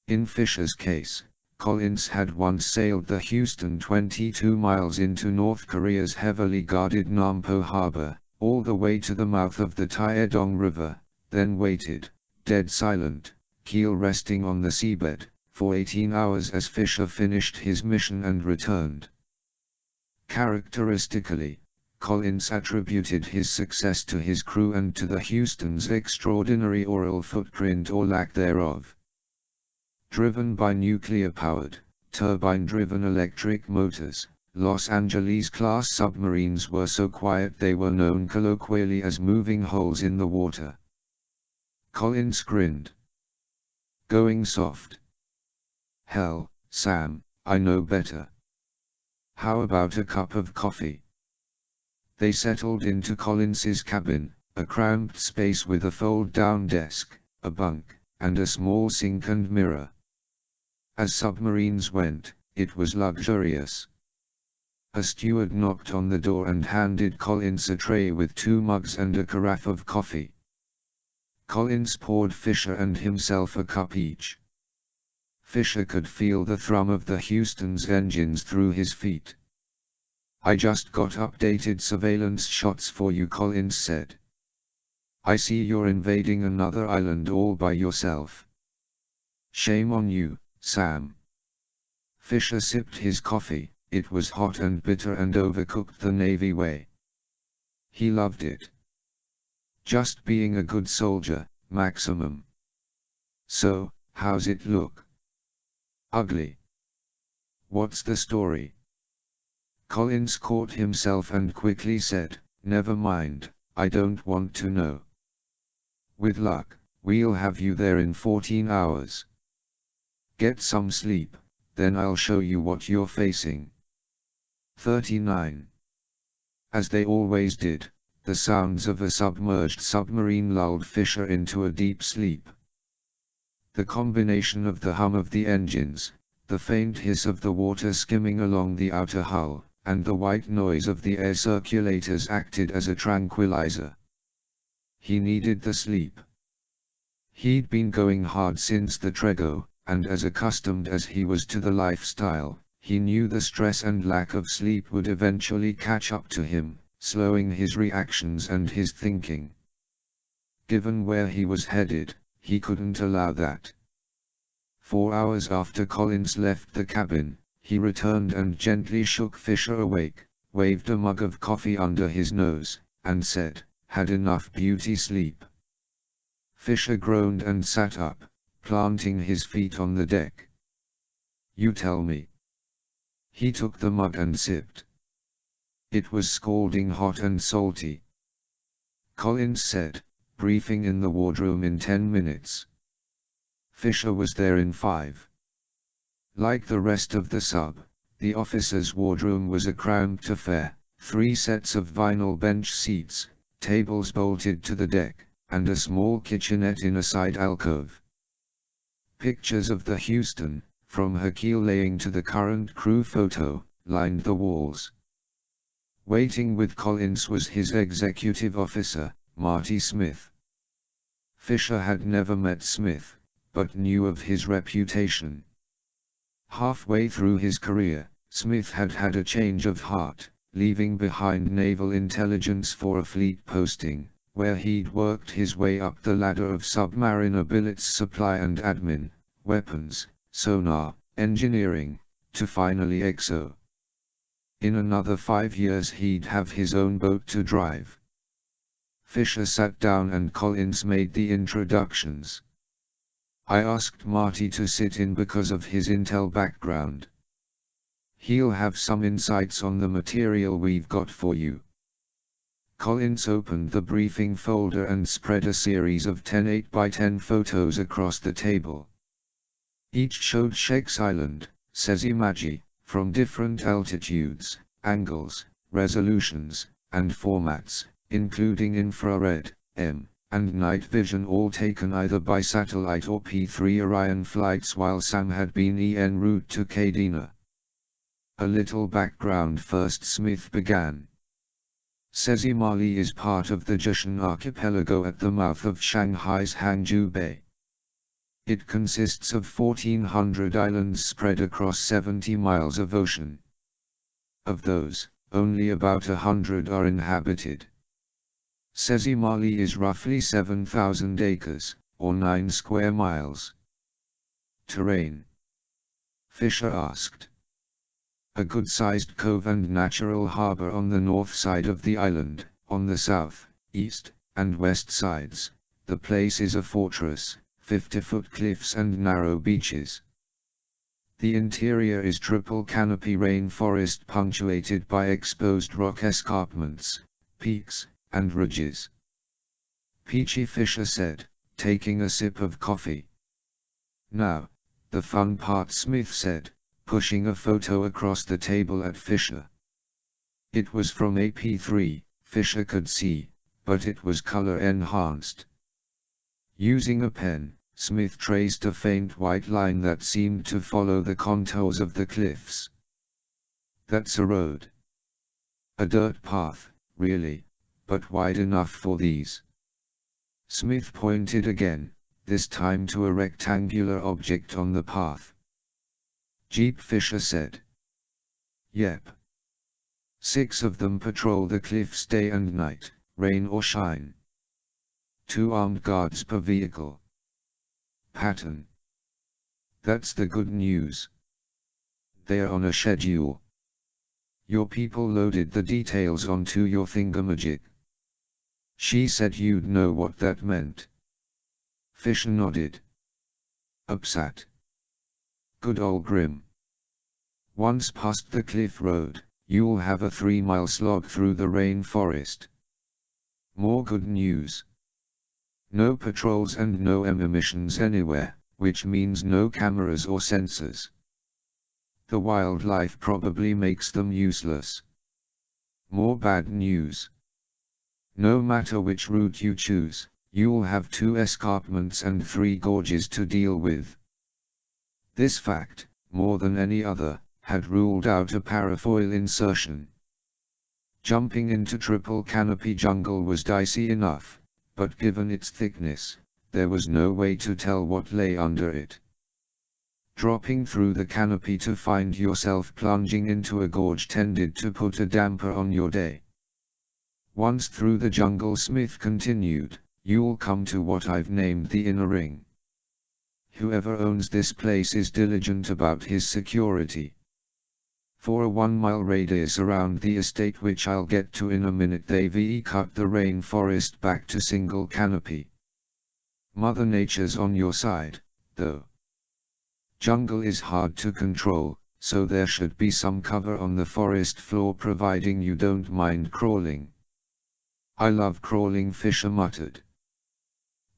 In Fisher's case, Collins had once sailed the Houston 22 miles into North Korea's heavily guarded Nampo Harbor, all the way to the mouth of the Taedong River, then waited, dead silent, keel resting on the seabed, for 18 hours as Fisher finished his mission and returned. Characteristically, Collins attributed his success to his crew and to the Houston's extraordinary oral footprint or lack thereof. Driven by nuclear-powered, turbine-driven electric motors, Los Angeles-class submarines were so quiet they were known colloquially as moving holes in the water. Collins grinned. "Going soft? Hell, Sam, I know better. How about a cup of coffee?" They settled into Collins's cabin, a cramped space with a fold-down desk, a bunk, and a small sink and mirror. As submarines went, it was luxurious. A steward knocked on the door and handed Collins a tray with 2 mugs and a carafe of coffee. Collins poured Fisher and himself a cup each. Fisher could feel the thrum of the Houston's engines through his feet. "I just got updated surveillance shots for you," Collins said. "I see you're invading another island all by yourself. Shame on you, Sam." Fisher sipped his coffee. It was hot and bitter and overcooked the Navy way. He loved it. Just being a good soldier, Maximum. "So, how's it look?" "Ugly." "What's the story?" Collins caught himself and quickly said, "Never mind, I don't want to know." "With luck, We'll have you there in 14 hours. Get some sleep, then I'll show you what you're facing. 39. As they always did, the sounds of a submerged submarine lulled Fisher into a deep sleep. The combination of the hum of the engines, the faint hiss of the water skimming along the outer hull, and the white noise of the air circulators acted as a tranquilizer. He needed the sleep. He'd been going hard since the Trego, and as accustomed as he was to the lifestyle, he knew the stress and lack of sleep would eventually catch up to him, slowing his reactions and his thinking. Given where he was headed, he couldn't allow that. 4 hours after Collins left the cabin, he returned and gently shook Fisher awake, waved a mug of coffee under his nose, and said, "Had enough beauty sleep?" Fisher groaned and sat up, planting his feet on the deck. "You tell me." He took the mug and sipped. It was scalding hot and salty. Collins said, "Briefing in the wardroom in 10 minutes. Fisher was there in 5. Like the rest of the sub, the officers' wardroom was a cramped affair, 3 sets of vinyl bench seats, tables bolted to the deck, and a small kitchenette in a side alcove. Pictures of the Houston, from her keel laying to the current crew photo, lined the walls. Waiting with Collins was his executive officer, Marty Smith. Fisher had never met Smith, but knew of his reputation. Halfway through his career, Smith had had a change of heart, leaving behind naval intelligence for a fleet posting, where he'd worked his way up the ladder of submariner billets supply and admin, weapons, sonar, engineering, to finally XO. In another 5 years he'd have his own boat to drive. Fisher sat down and Collins made the introductions. "I asked Marty to sit in because of his intel background. He'll have some insights on the material we've got for you." Collins opened the briefing folder and spread a series of 10 8x10 photos across the table. Each showed Sheik's Island, Sesimaji, from different altitudes, angles, resolutions, and formats, including infrared, M, and night vision, all taken either by satellite or P3 Orion flights while Sam had been en route to Kadena. A little background first, Smith began. Sesimali is part of the Jushan archipelago at the mouth of Shanghai's Hangzhou Bay. It consists of 1,400 islands spread across 70 miles of ocean. Of those, only about 100 are inhabited. Sesimali is roughly 7,000 acres, or 9 square miles. Terrain? Fisher asked. A good-sized cove and natural harbor on the north side of the island. On the south, east, and west sides, the place is a fortress, 50-foot cliffs and narrow beaches. The interior is triple canopy rainforest punctuated by exposed rock escarpments, peaks, and ridges. Peachy, Fisher said, taking a sip of coffee. "Now, the fun part," Smith said, pushing a photo across the table at Fisher. It was from AP3, Fisher could see, but it was color enhanced. Using a pen, Smith traced a faint white line that seemed to follow the contours of the cliffs. "That's a road." "A dirt path, really, but wide enough for these." Smith pointed again, this time to a rectangular object on the path. "Jeep," Fisher said. "Yep. 6 of them patrol the cliffs day and night, rain or shine. 2 armed guards per vehicle. Pattern. That's the good news. They're on a schedule. Your people loaded the details onto your thingamajig. She said you'd know what that meant." Fisher nodded. "Upsat. Good old Grim. Once past the cliff road, you'll have a 3-mile slog through the rainforest. More good news. No patrols and no emissions anywhere, which means no cameras or sensors. The wildlife probably makes them useless. More bad news. No matter which route you choose, you'll have 2 escarpments and 3 gorges to deal with. This fact, more than any other, had ruled out a parafoil insertion. Jumping into triple canopy jungle was dicey enough, but given its thickness, there was no way to tell what lay under it. Dropping through the canopy to find yourself plunging into a gorge tended to put a damper on your day. Once through the jungle, Smith continued, you'll come to what I've named the inner ring. Whoever owns this place is diligent about his security. For a 1-mile radius around the estate, which I'll get to in a minute, they've cut the rainforest back to single canopy. Mother Nature's on your side, though. Jungle is hard to control, so there should be some cover on the forest floor providing you don't mind crawling. I love crawling, Fisher muttered.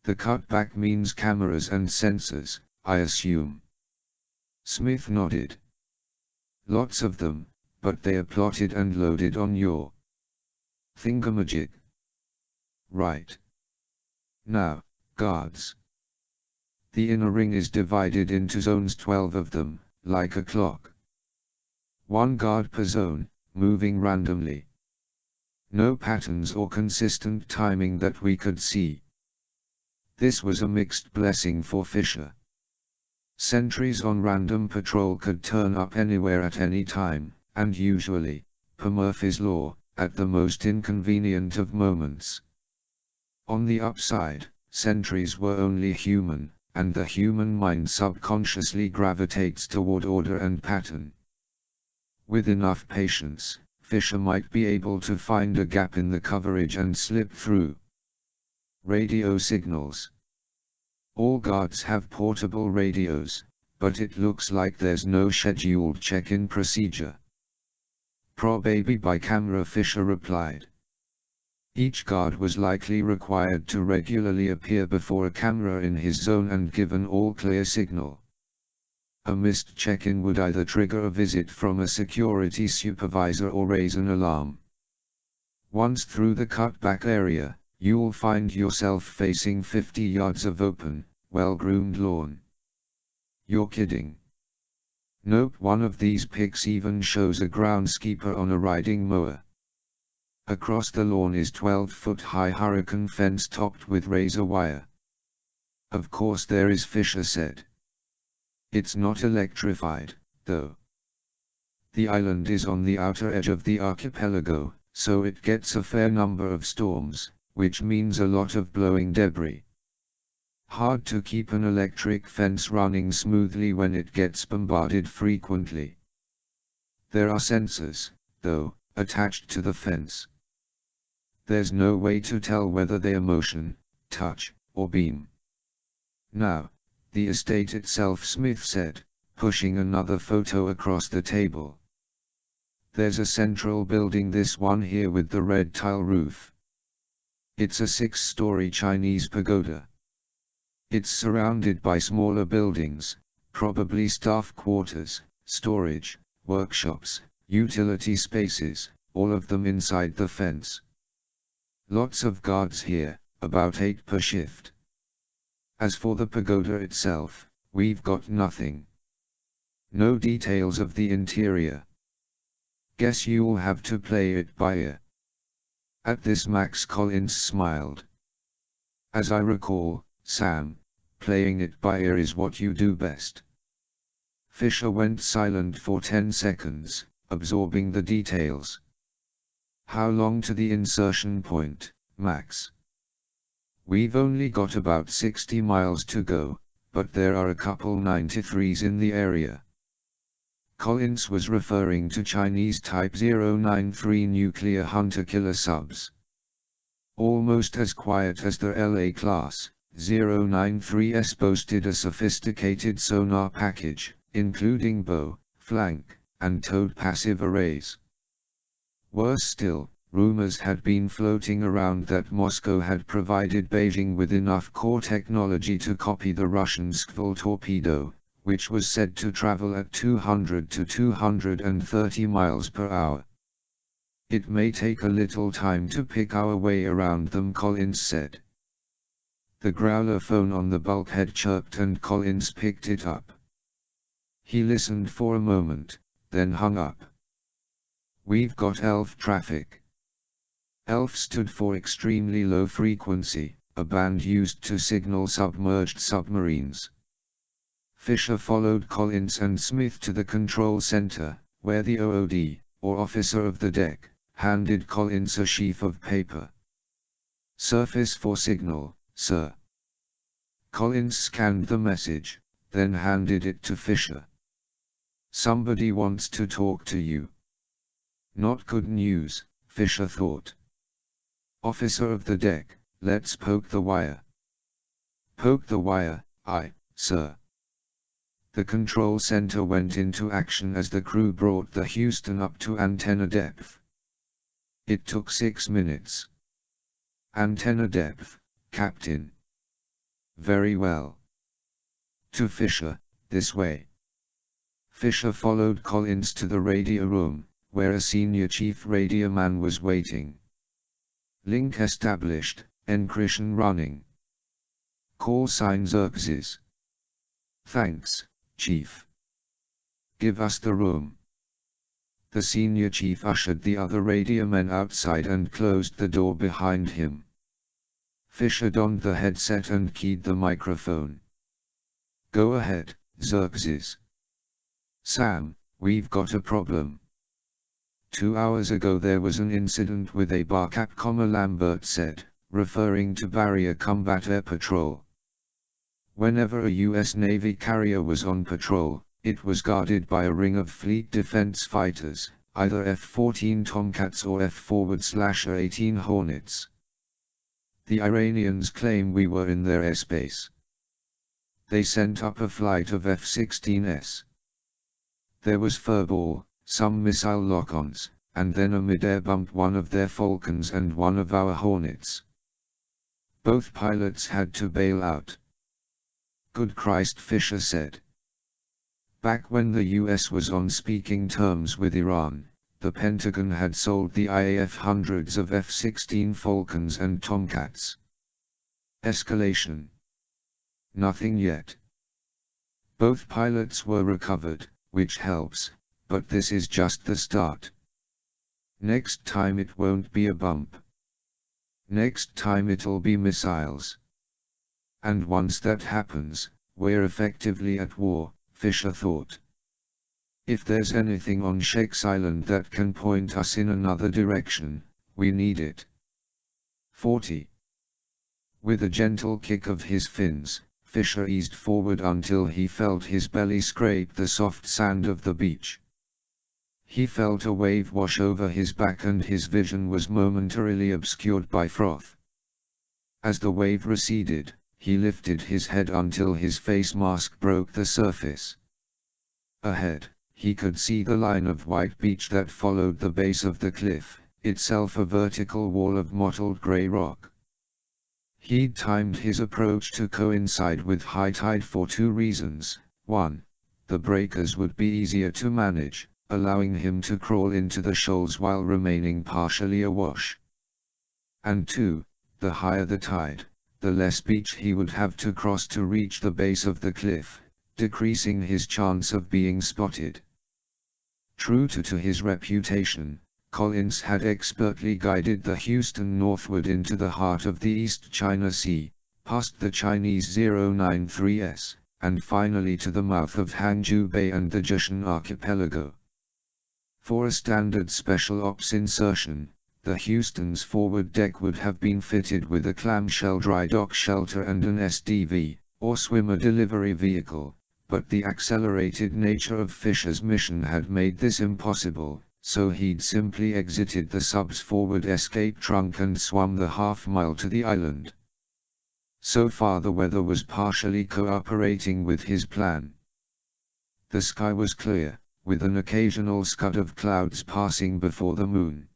The cutback means cameras and sensors, I assume. Smith nodded. Lots of them, but they are plotted and loaded on your thingamajig. Right. Now, guards. The inner ring is divided into zones, 12 of them, like a clock. 1 guard per zone, moving randomly. No patterns or consistent timing that we could see. This was a mixed blessing for Fisher. Sentries on random patrol could turn up anywhere at any time, and usually, per Murphy's Law, at the most inconvenient of moments. On the upside, sentries were only human, and the human mind subconsciously gravitates toward order and pattern. With enough patience, Fisher might be able to find a gap in the coverage and slip through. Radio signals. All guards have portable radios, but it looks like there's no scheduled check-in procedure. Probably by camera, Fisher replied. Each guard was likely required to regularly appear before a camera in his zone and give an all-clear signal. A missed check-in would either trigger a visit from a security supervisor or raise an alarm. Once through the cutback area, you'll find yourself facing 50 yards of open, well-groomed lawn. You're kidding. Nope, one of these pics even shows a groundskeeper on a riding mower. Across the lawn is 12-foot-high hurricane fence topped with razor wire. Of course there is, Fisher said. It's not electrified, though. The island is on the outer edge of the archipelago, so it gets a fair number of storms, which means a lot of blowing debris. Hard to keep an electric fence running smoothly when it gets bombarded frequently. There are sensors, though, attached to the fence. There's no way to tell whether they are motion, touch, or beam. Now, the estate itself, Smith said, pushing another photo across the table. There's a central building, this one here with the red tile roof. It's a 6-story Chinese pagoda. It's surrounded by smaller buildings, probably staff quarters, storage, workshops, utility spaces, all of them inside the fence. Lots of guards here, about 8 per shift. As for the pagoda itself, we've got nothing. No details of the interior. Guess you'll have to play it by ear. At this, Max Collins smiled. As I recall, Sam, playing it by ear is what you do best. Fisher went silent for 10 seconds, absorbing the details. How long to the insertion point, Max? We've only got about 60 miles to go, but there are a couple 93s in the area. Collins was referring to Chinese Type 093 nuclear hunter-killer subs. Almost as quiet as the LA class, 093s boasted a sophisticated sonar package, including bow, flank, and towed passive arrays. Worse still, rumors had been floating around that Moscow had provided Beijing with enough core technology to copy the Russian Skvol torpedo, which was said to travel at 200 to 230 miles per hour. "It may take a little time to pick our way around them," Collins said. The growler phone on the bulkhead chirped and Collins picked it up. He listened for a moment, then hung up. "We've got ELF traffic." ELF stood for extremely low frequency, a band used to signal submerged submarines. Fisher followed Collins and Smith to the control center, where the OOD, or officer of the deck, handed Collins a sheaf of paper. "Surface for signal, sir." Collins scanned the message, then handed it to Fisher. "Somebody wants to talk to you." Not good news, Fisher thought. "Officer of the deck, let's poke the wire." "Poke the wire, aye, sir." The control center went into action as the crew brought the Houston up to antenna depth. It took 6 minutes. "Antenna depth, Captain." "Very well." To Fisher, "This way." Fisher followed Collins to the radio room, where a senior chief radioman was waiting. "Link established, encryption running. Call sign Xerxes." "Thanks, Chief. Give us the room." The senior chief ushered the other radiomen outside and closed the door behind him. Fisher donned the headset and keyed the microphone. "Go ahead, Xerxes." "Sam, we've got a problem. 2 hours ago there was an incident with a bar, Capcom," Lambert said, referring to Barrier Combat Air Patrol. Whenever a U.S. Navy carrier was on patrol, it was guarded by a ring of fleet defense fighters, either F-14 Tomcats or F/A-18 Hornets. The Iranians claim we were in their airspace. They sent up a flight of F-16s. There was furball, some missile lock-ons, and then a mid-air bump, one of their Falcons and one of our Hornets. Both pilots had to bail out. "Good Christ," Fisher said. Back when the US was on speaking terms with Iran, the Pentagon had sold the IAF hundreds of F-16 Falcons and Tomcats. Escalation? Nothing yet. Both pilots were recovered, which helps, but this is just the start. Next time it won't be a bump. Next time it'll be missiles. And once that happens, we're effectively at war, Fisher thought. If there's anything on Shakes Island that can point us in another direction, we need it. 40. With a gentle kick of his fins, Fisher eased forward until he felt his belly scrape the soft sand of the beach. He felt a wave wash over his back and his vision was momentarily obscured by froth. As the wave receded, he lifted his head until his face mask broke the surface. Ahead, he could see the line of white beach that followed the base of the cliff, itself a vertical wall of mottled gray rock. He'd timed his approach to coincide with high tide for 2 reasons. 1. The breakers would be easier to manage, allowing him to crawl into the shoals while remaining partially awash. And 2. The higher the tide, the less beach he would have to cross to reach the base of the cliff, decreasing his chance of being spotted. True to his reputation, Collins had expertly guided the Houston northward into the heart of the East China Sea, past the Chinese 093s, and finally to the mouth of Hangzhou Bay and the Jushan Archipelago. For a standard special ops insertion, the Houston's forward deck would have been fitted with a clamshell dry dock shelter and an SDV, or swimmer delivery vehicle, but the accelerated nature of Fisher's mission had made this impossible, so he'd simply exited the sub's forward escape trunk and swum the half-mile to the island. So far the weather was partially cooperating with his plan. The sky was clear, with an occasional scud of clouds passing before the moon.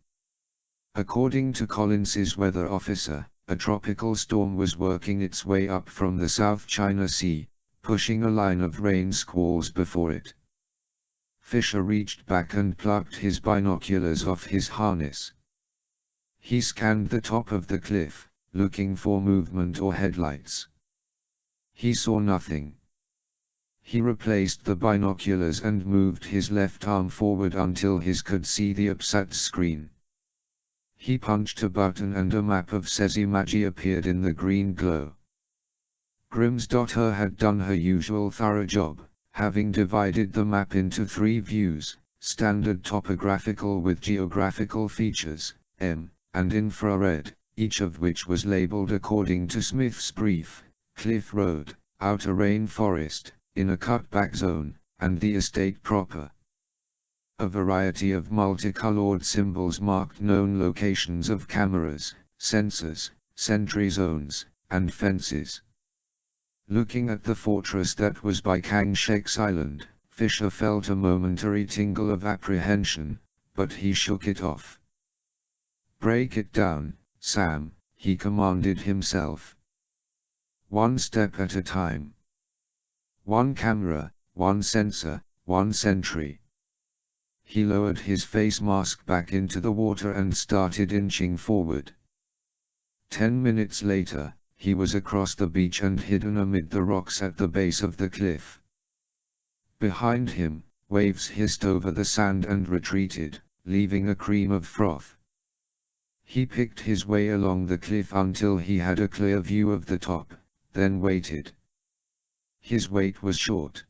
According to Collins's weather officer, a tropical storm was working its way up from the South China Sea, pushing a line of rain squalls before it. Fisher reached back and plucked his binoculars off his harness. He scanned the top of the cliff, looking for movement or headlights. He saw nothing. He replaced the binoculars and moved his left arm forward until he could see the upsat screen. He punched a button and a map of Sesimaji appeared in the green glow. Grimsdotter had done her usual thorough job, having divided the map into 3 views, standard topographical with geographical features, M, and infrared, each of which was labeled according to Smith's brief: Cliff Road, Outer Rainforest, in a cutback zone, and the estate proper. A variety of multicolored symbols marked known locations of cameras, sensors, sentry zones, and fences. Looking at the fortress that was by Kangshek's Island, Fisher felt a momentary tingle of apprehension, but he shook it off. "Break it down, Sam," he commanded himself. "One step at a time. 1 camera, 1 sensor, 1 sentry." He lowered his face mask back into the water and started inching forward. 10 minutes later, he was across the beach and hidden amid the rocks at the base of the cliff. Behind him, waves hissed over the sand and retreated, leaving a cream of froth. He picked his way along the cliff until he had a clear view of the top, then waited. His wait was short.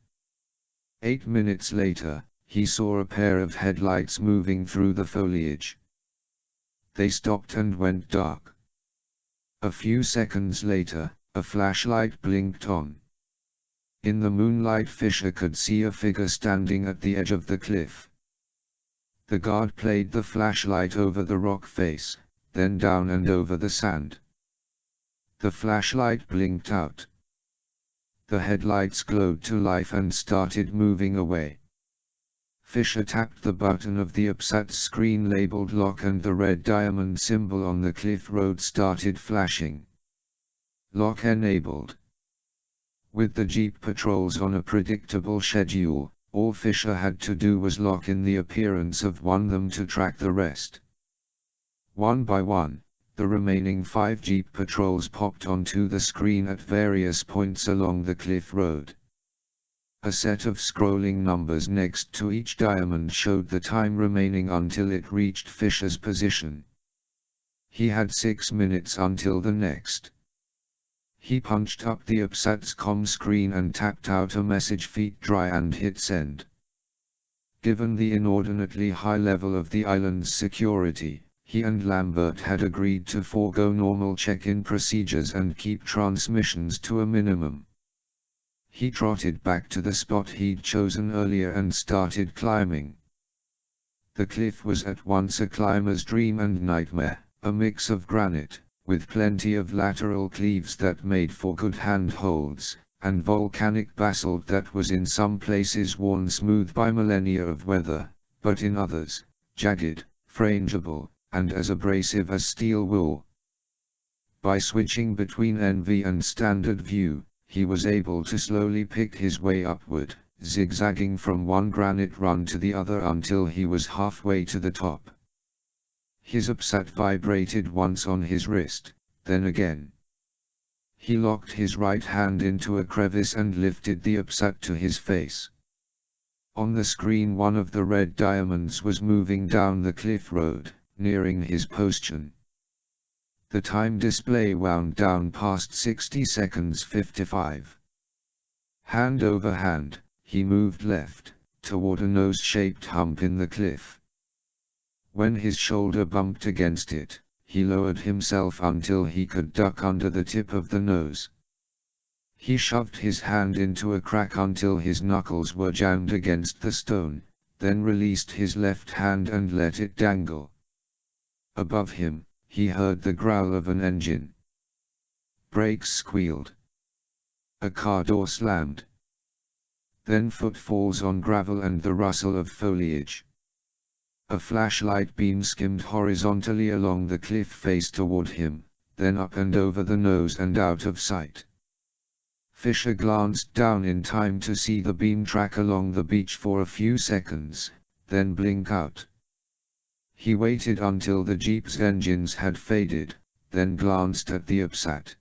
8 minutes later, he saw a pair of headlights moving through the foliage. They stopped and went dark. A few seconds later, a flashlight blinked on. In the moonlight, Fisher could see a figure standing at the edge of the cliff. The guard played the flashlight over the rock face, then down and over the sand. The flashlight blinked out. The headlights glowed to life and started moving away. Fisher tapped the button of the upsat screen labeled lock and the red diamond symbol on the cliff road started flashing. Lock enabled. With the Jeep patrols on a predictable schedule, all Fisher had to do was lock in the appearance of one of them to track the rest. One by one, the remaining 5 Jeep patrols popped onto the screen at various points along the cliff road. A set of scrolling numbers next to each diamond showed the time remaining until it reached Fisher's position. He had 6 minutes until the next. He punched up the upsat's comm screen and tapped out a message: "Feet dry," and hit send. Given the inordinately high level of the island's security, he and Lambert had agreed to forego normal check-in procedures and keep transmissions to a minimum. He trotted back to the spot he'd chosen earlier and started climbing. The cliff was at once a climber's dream and nightmare, a mix of granite, with plenty of lateral cleaves that made for good handholds, and volcanic basalt that was in some places worn smooth by millennia of weather, but in others, jagged, frangible, and as abrasive as steel wool. By switching between NV and standard view, he was able to slowly pick his way upward, zigzagging from one granite run to the other until he was halfway to the top. His upsat vibrated once on his wrist, then again. He locked his right hand into a crevice and lifted the upsat to his face. On the screen, one of the red diamonds was moving down the cliff road, nearing his position. The time display wound down past 60 seconds 55. Hand over hand, he moved left, toward a nose-shaped hump in the cliff. When his shoulder bumped against it, he lowered himself until he could duck under the tip of the nose. He shoved his hand into a crack until his knuckles were jammed against the stone, then released his left hand and let it dangle. Above him, he heard the growl of an engine. Brakes squealed. A car door slammed. Then footfalls on gravel and the rustle of foliage. A flashlight beam skimmed horizontally along the cliff face toward him, then up and over the nose and out of sight. Fisher glanced down in time to see the beam track along the beach for a few seconds, then blink out. He waited until the jeep's engines had faded, then glanced at the UPSAT.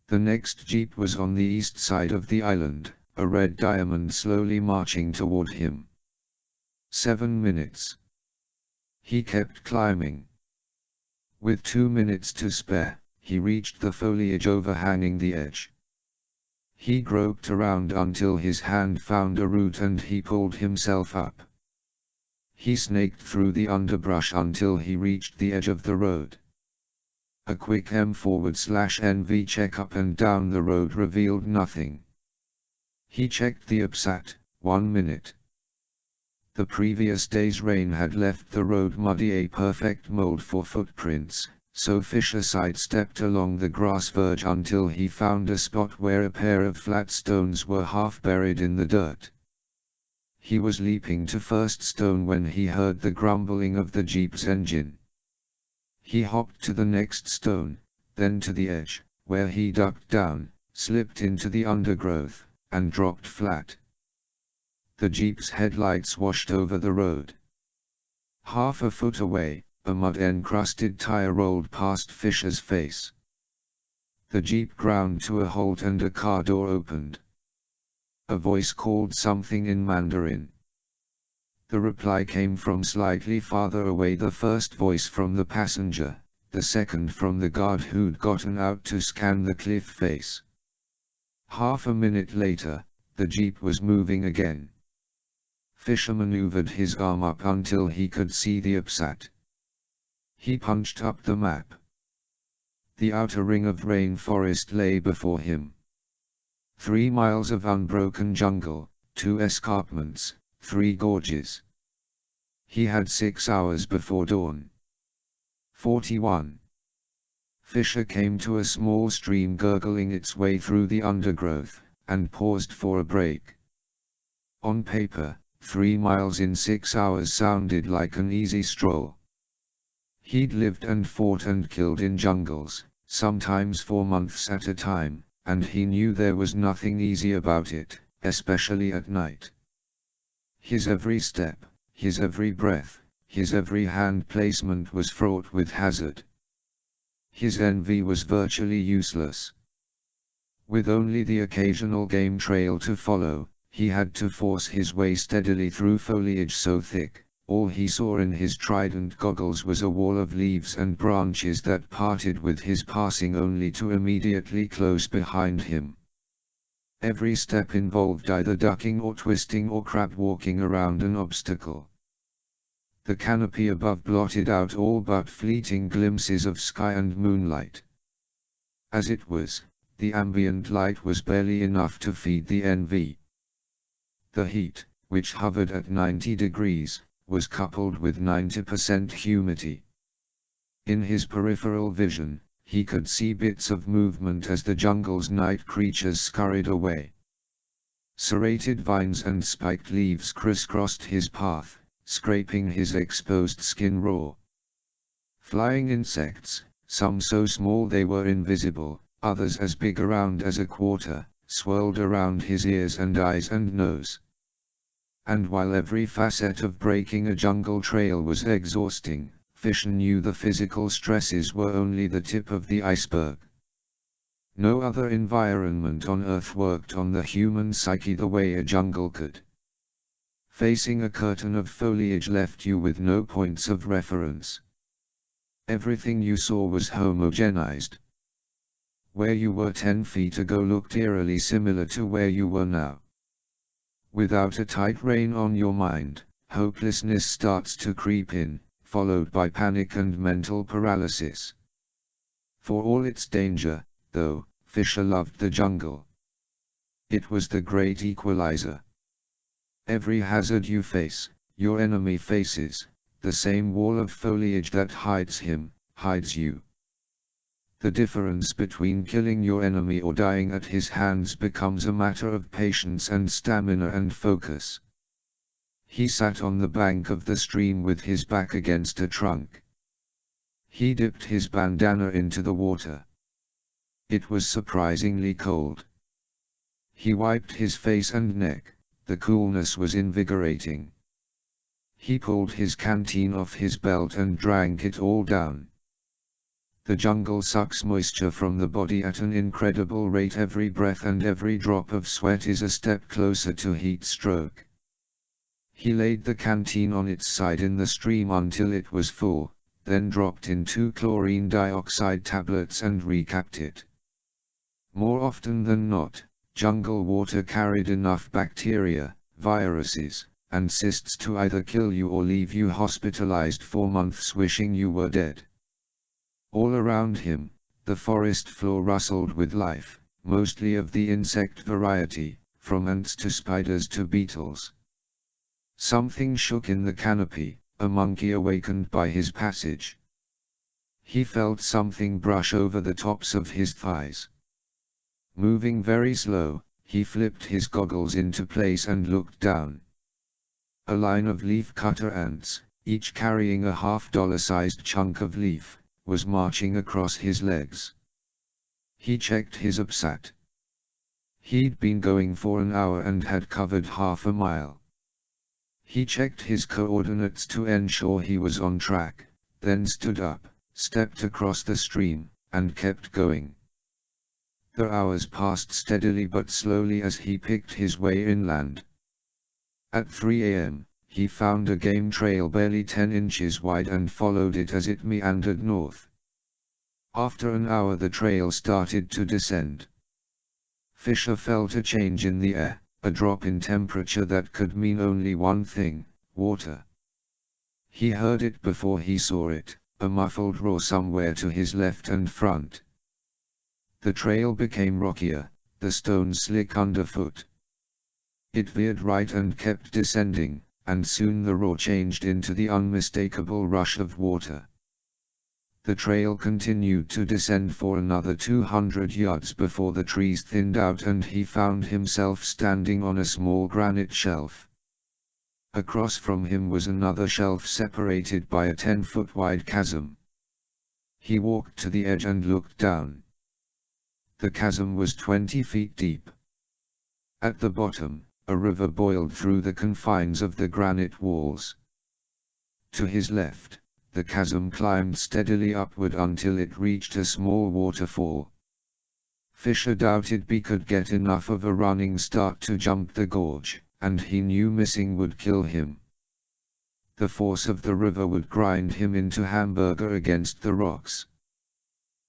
The next jeep was on the east side of the island, a red diamond slowly marching toward him. 7 minutes. He kept climbing. With 2 minutes to spare, he reached the foliage overhanging the edge. He groped around until his hand found a root and he pulled himself up. He snaked through the underbrush until he reached the edge of the road. A quick M/NV check up and down the road revealed nothing. He checked the UPSAT, 1 minute. The previous day's rain had left the road muddy, a perfect mold for footprints, so Fisher sidestepped along the grass verge until he found a spot where a pair of flat stones were half buried in the dirt. He was leaping to first stone when he heard the grumbling of the jeep's engine. He hopped to the next stone, then to the edge, where he ducked down, slipped into the undergrowth, and dropped flat. The jeep's headlights washed over the road. Half a foot away, a mud-encrusted tire rolled past Fisher's face. The jeep ground to a halt and a car door opened. A voice called something in Mandarin. The reply came from slightly farther away, the first voice from the passenger, the second from the guard who'd gotten out to scan the cliff face. Half a minute later, the jeep was moving again. Fisher maneuvered his arm up until he could see the UPSAT. He punched up the map. The outer ring of rainforest lay before him. 3 miles of unbroken jungle, 2 escarpments, 3 gorges. He had 6 hours before dawn. 41. Fisher came to a small stream gurgling its way through the undergrowth, and paused for a break. On paper, 3 miles in 6 hours sounded like an easy stroll. He'd lived and fought and killed in jungles, sometimes for months at a time, and he knew there was nothing easy about it, especially at night. His every step, his every breath, his every hand placement was fraught with hazard. His envy was virtually useless. With only the occasional game trail to follow, he had to force his way steadily through foliage so thick, all he saw in his trident goggles was a wall of leaves and branches that parted with his passing only to immediately close behind him. Every step involved either ducking or twisting or crab walking around an obstacle. The canopy above blotted out all but fleeting glimpses of sky and moonlight. As it was, the ambient light was barely enough to feed the envy. The heat, which hovered at 90 degrees, was coupled with 90% humidity. In his peripheral vision, he could see bits of movement as the jungle's night creatures scurried away. Serrated vines and spiked leaves crisscrossed his path, scraping his exposed skin raw. Flying insects, some so small they were invisible, others as big around as a quarter, swirled around his ears and eyes and nose. And while every facet of breaking a jungle trail was exhausting, Fisher knew the physical stresses were only the tip of the iceberg. No other environment on Earth worked on the human psyche the way a jungle could. Facing a curtain of foliage left you with no points of reference. Everything you saw was homogenized. Where you were 10 feet ago looked eerily similar to where you were now. Without a tight rein on your mind, hopelessness starts to creep in, followed by panic and mental paralysis. For all its danger, though, Fisher loved the jungle. It was the great equalizer. Every hazard you face, your enemy faces, the same wall of foliage that hides him, hides you. The difference between killing your enemy or dying at his hands becomes a matter of patience and stamina and focus. He sat on the bank of the stream with his back against a trunk. He dipped his bandana into the water. It was surprisingly cold. He wiped his face and neck. The coolness was invigorating. He pulled his canteen off his belt and drank it all down. The jungle sucks moisture from the body at an incredible rate. Every breath and every drop of sweat is a step closer to heat stroke. He laid the canteen on its side in the stream until it was full, then dropped in 2 chlorine dioxide tablets and recapped it. More often than not, jungle water carried enough bacteria, viruses, and cysts to either kill you or leave you hospitalized for months wishing you were dead. All around him, the forest floor rustled with life, mostly of the insect variety, from ants to spiders to beetles. Something shook in the canopy, a monkey awakened by his passage. He felt something brush over the tops of his thighs. Moving very slow, he flipped his goggles into place and looked down. A line of leaf-cutter ants, each carrying a $half-sized chunk of leaf, was marching across his legs. He checked his upsat. He'd been going for an hour and had covered half a mile. He checked his coordinates to ensure he was on track, then stood up, stepped across the stream, and kept going. The hours passed steadily but slowly as he picked his way inland. At 3 a.m., he found a game trail barely 10 inches wide and followed it as it meandered north. After an hour the trail started to descend. Fisher felt a change in the air, a drop in temperature that could mean only one thing: water. He heard it before he saw it, a muffled roar somewhere to his left and front. The trail became rockier, the stones slick underfoot. It veered right and kept descending, and soon the roar changed into the unmistakable rush of water. The trail continued to descend for another 200 yards before the trees thinned out and he found himself standing on a small granite shelf. Across from him was another shelf separated by a 10-foot wide chasm. He walked to the edge and looked down. The chasm was 20 feet deep. At the bottom, a river boiled through the confines of the granite walls. To his left, the chasm climbed steadily upward until it reached a small waterfall. Fisher doubted he could get enough of a running start to jump the gorge, and he knew missing would kill him. The force of the river would grind him into hamburger against the rocks.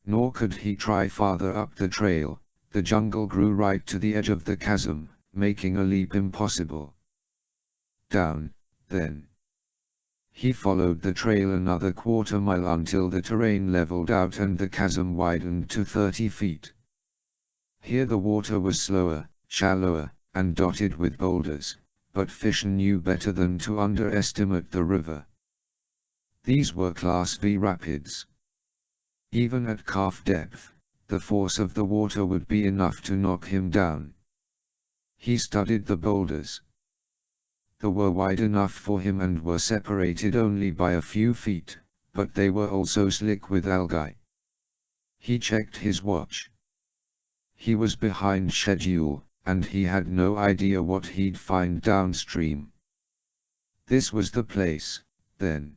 Nor could he try farther up the trail. The jungle grew right to the edge of the chasm, making a leap impossible. Down, then. He followed the trail another quarter-mile until the terrain leveled out and the chasm widened to 30 feet. Here the water was slower, shallower, and dotted with boulders, but Fisher knew better than to underestimate the river. These were Class V rapids. Even at calf depth, the force of the water would be enough to knock him down. He studied the boulders. They were wide enough for him and were separated only by a few feet, but they were also slick with algae. He checked his watch. He was behind schedule, and he had no idea what he'd find downstream. This was the place, then.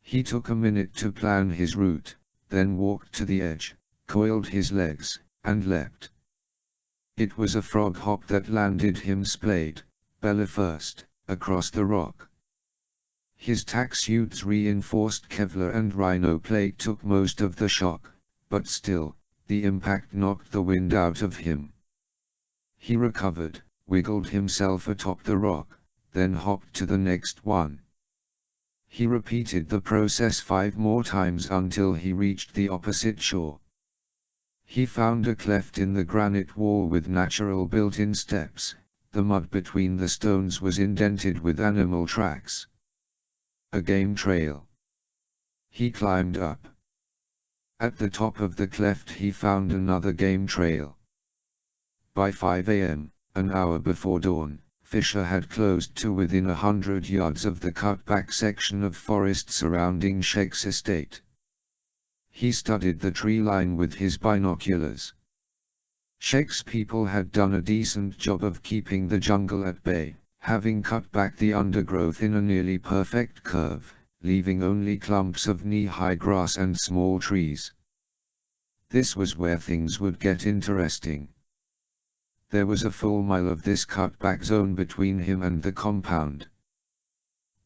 He took a minute to plan his route, then walked to the edge, coiled his legs, and leapt. It was a frog hop that landed him splayed, belly first, across the rock. His tack suit's reinforced Kevlar and rhino plate took most of the shock, but still, the impact knocked the wind out of him. He recovered, wiggled himself atop the rock, then hopped to the next one. He repeated the process 5 more times until he reached the opposite shore. He found a cleft in the granite wall with natural built-in steps. The mud between the stones was indented with animal tracks. A game trail. He climbed up. At the top of the cleft he found another game trail. By 5 a.m., an hour before dawn, Fisher had closed to within 100 yards of the cut-back section of forest surrounding Scheck's estate. He studied the tree line with his binoculars. Scheck's people had done a decent job of keeping the jungle at bay, having cut back the undergrowth in a nearly perfect curve, leaving only clumps of knee-high grass and small trees. This was where things would get interesting. There was a full mile of this cut-back zone between him and the compound.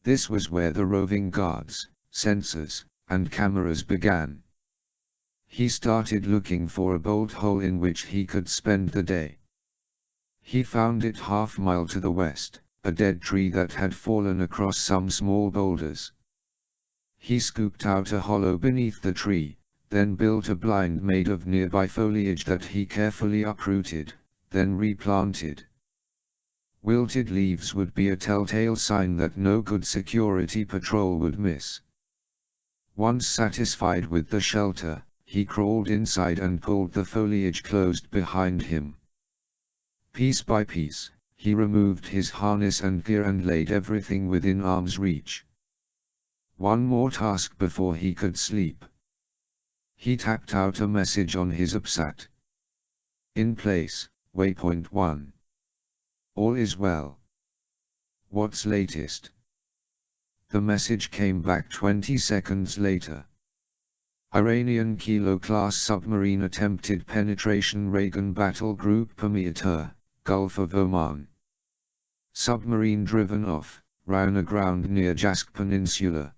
This was where the roving guards, sensors, and cameras began. He started looking for a bolt hole in which he could spend the day. He found it half-mile to the west, a dead tree that had fallen across some small boulders. He scooped out a hollow beneath the tree, then built a blind made of nearby foliage that he carefully uprooted, then replanted. Wilted leaves would be a telltale sign that no good security patrol would miss. Once satisfied with the shelter, he crawled inside and pulled the foliage closed behind him. Piece by piece, he removed his harness and gear and laid everything within arm's reach. One more task before he could sleep. He tapped out a message on his UPSAT. In place, waypoint 1. All is well. What's latest? The message came back 20 seconds later. Iranian Kilo-class submarine attempted penetration Reagan battle group Permeator, Gulf of Oman. Submarine driven off, ran aground near Jask Peninsula.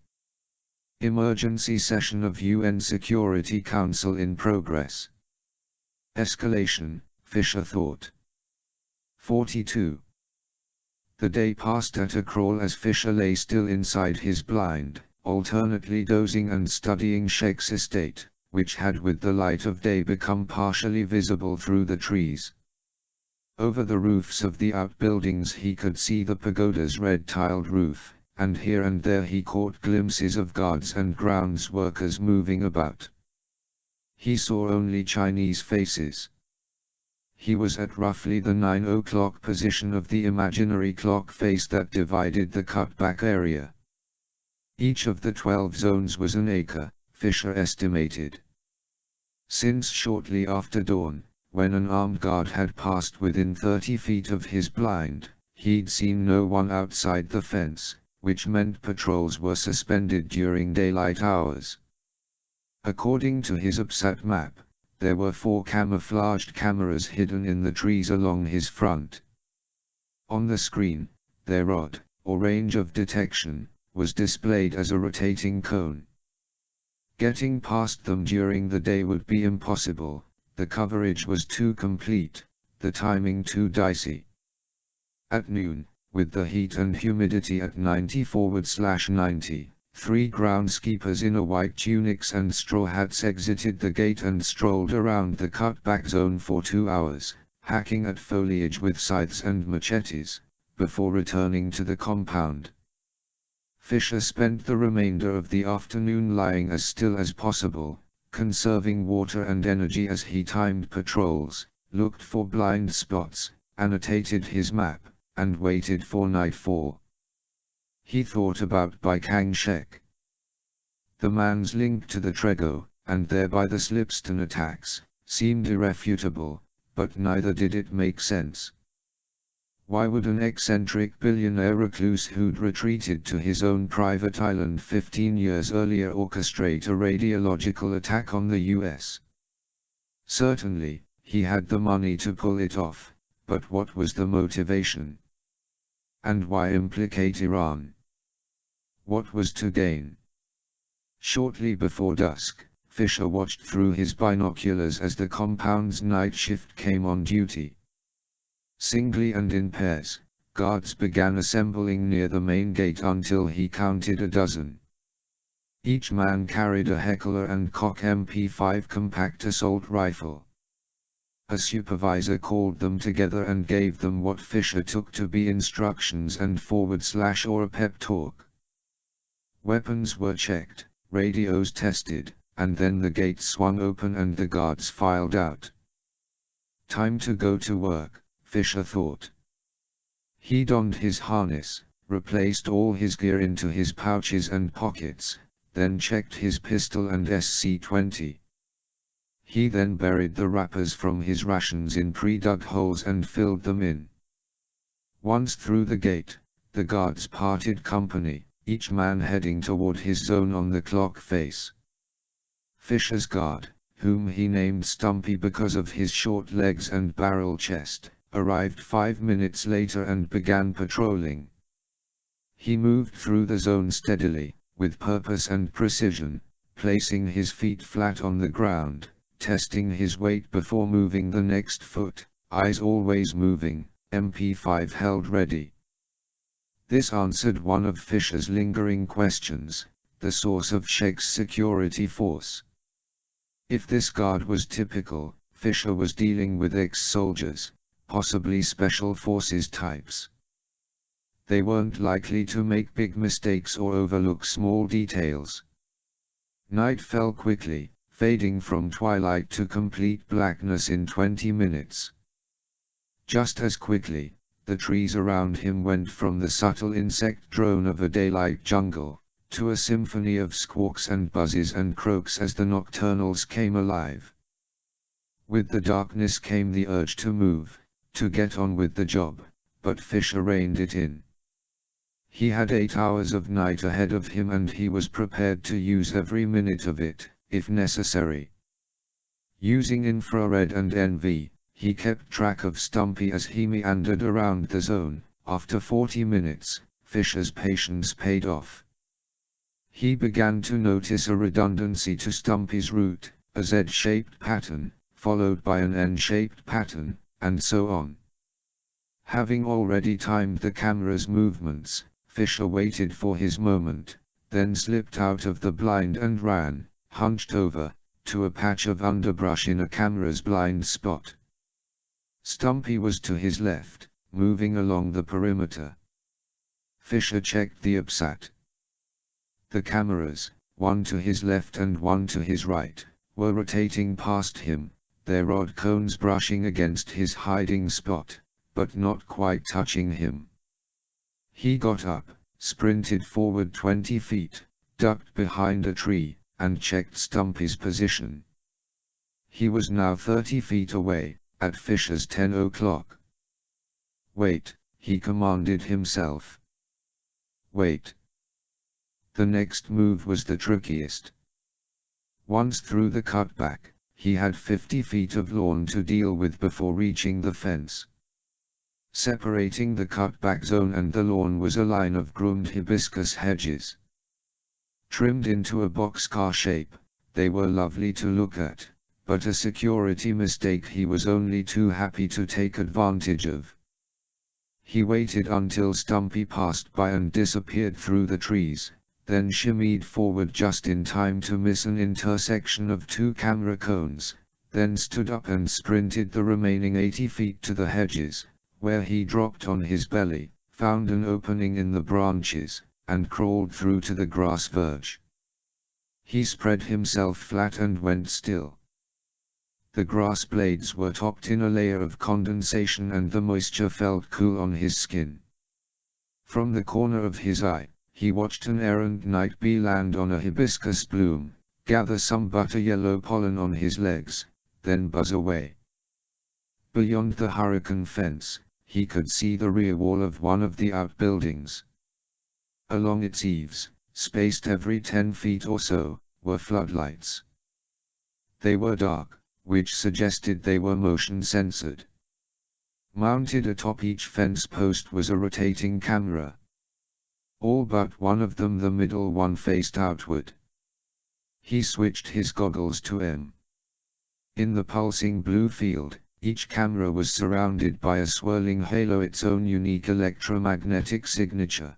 Emergency session of UN Security Council in progress. Escalation, Fisher thought. 42. The day passed at a crawl as Fisher lay still inside his blind, alternately dozing and studying Scheck's estate, which had with the light of day become partially visible through the trees. Over the roofs of the outbuildings he could see the pagoda's red-tiled roof, and here and there he caught glimpses of guards and grounds workers moving about. He saw only Chinese faces. He was at roughly the 9 o'clock position of the imaginary clock face that divided the cutback area. Each of the 12 zones was an acre, Fisher estimated. Since shortly after dawn, when an armed guard had passed within 30 feet of his blind, he'd seen no one outside the fence, which meant patrols were suspended during daylight hours. According to his UPSAT map, there were 4 camouflaged cameras hidden in the trees along his front. On the screen, their rod, or range of detection, was displayed as a rotating cone. Getting past them during the day would be impossible, the coverage was too complete, the timing too dicey. At noon, with the heat and humidity at 90/90, 3 groundskeepers in a white tunics and straw hats exited the gate and strolled around the cutback zone for 2 hours, hacking at foliage with scythes and machetes, before returning to the compound. Fisher spent the remainder of the afternoon lying as still as possible, conserving water and energy as he timed patrols, looked for blind spots, annotated his map, and waited for nightfall. He thought about Baikang Scheck. The man's link to the Trego, and thereby the Slipstone attacks, seemed irrefutable, but neither did it make sense. Why would an eccentric billionaire recluse who'd retreated to his own private island 15 years earlier orchestrate a radiological attack on the US? Certainly, he had the money to pull it off, but what was the motivation? And why implicate Iran? What was to gain? Shortly before dusk, Fisher watched through his binoculars as the compound's night shift came on duty. Singly and in pairs, guards began assembling near the main gate until he counted a dozen. Each man carried a Heckler & Koch MP5 compact assault rifle. A supervisor called them together and gave them what Fisher took to be instructions and / or a pep talk. Weapons were checked, radios tested, and then the gate swung open and the guards filed out. Time to go to work, Fisher thought. He donned his harness, replaced all his gear into his pouches and pockets, then checked his pistol and SC-20. He then buried the wrappers from his rations in pre-dug holes and filled them in. Once through the gate, the guards parted company, each man heading toward his zone on the clock face. Fisher's guard, whom he named Stumpy because of his short legs and barrel chest, arrived 5 minutes later and began patrolling. He moved through the zone steadily, with purpose and precision, placing his feet flat on the ground, testing his weight before moving the next foot, eyes always moving, MP5 held ready. This answered one of Fisher's lingering questions, the source of Sheikh's security force. If this guard was typical, Fisher was dealing with ex-soldiers, possibly special forces types. They weren't likely to make big mistakes or overlook small details. Night fell quickly, fading from twilight to complete blackness in 20 minutes. Just as quickly, the trees around him went from the subtle insect drone of a daylight jungle, to a symphony of squawks and buzzes and croaks as the nocturnals came alive. With the darkness came the urge to move, to get on with the job, but Fisher reined it in. He had 8 hours of night ahead of him and he was prepared to use every minute of it, if necessary. Using infrared and NV, he kept track of Stumpy as he meandered around the zone. After 40 minutes, Fisher's patience paid off. He began to notice a redundancy to Stumpy's route, a Z-shaped pattern, followed by an N-shaped pattern, and so on. Having already timed the camera's movements, Fisher waited for his moment, then slipped out of the blind and ran, hunched over, to a patch of underbrush in a camera's blind spot. Stumpy was to his left, moving along the perimeter. Fisher checked the UPSAT. The cameras, one to his left and one to his right, were rotating past him, their rod cones brushing against his hiding spot, but not quite touching him. He got up, sprinted forward 20 feet, ducked behind a tree, and checked Stumpy's position. He was now 30 feet away, at Fisher's 10 o'clock. "Wait," he commanded himself. "Wait." The next move was the trickiest. Once through the cutback, he had 50 feet of lawn to deal with before reaching the fence. Separating the cutback zone and the lawn was a line of groomed hibiscus hedges. Trimmed into a boxcar shape, they were lovely to look at, but a security mistake he was only too happy to take advantage of. He waited until Stumpy passed by and disappeared through the trees, then shimmied forward just in time to miss an intersection of 2 camera cones, then stood up and sprinted the remaining 80 feet to the hedges, where he dropped on his belly, found an opening in the branches, and crawled through to the grass verge. He spread himself flat and went still. The grass blades were topped in a layer of condensation and the moisture felt cool on his skin. From the corner of his eye, he watched an errant night bee land on a hibiscus bloom, gather some butter yellow pollen on his legs, then buzz away. Beyond the hurricane fence, he could see the rear wall of one of the outbuildings. Along its eaves, spaced every 10 feet or so, were floodlights. They were dark, which suggested they were motion censored. Mounted atop each fence post was a rotating camera. All but one of them, the middle one, faced outward. He switched his goggles to M. In the pulsing blue field, each camera was surrounded by a swirling halo, its own unique electromagnetic signature.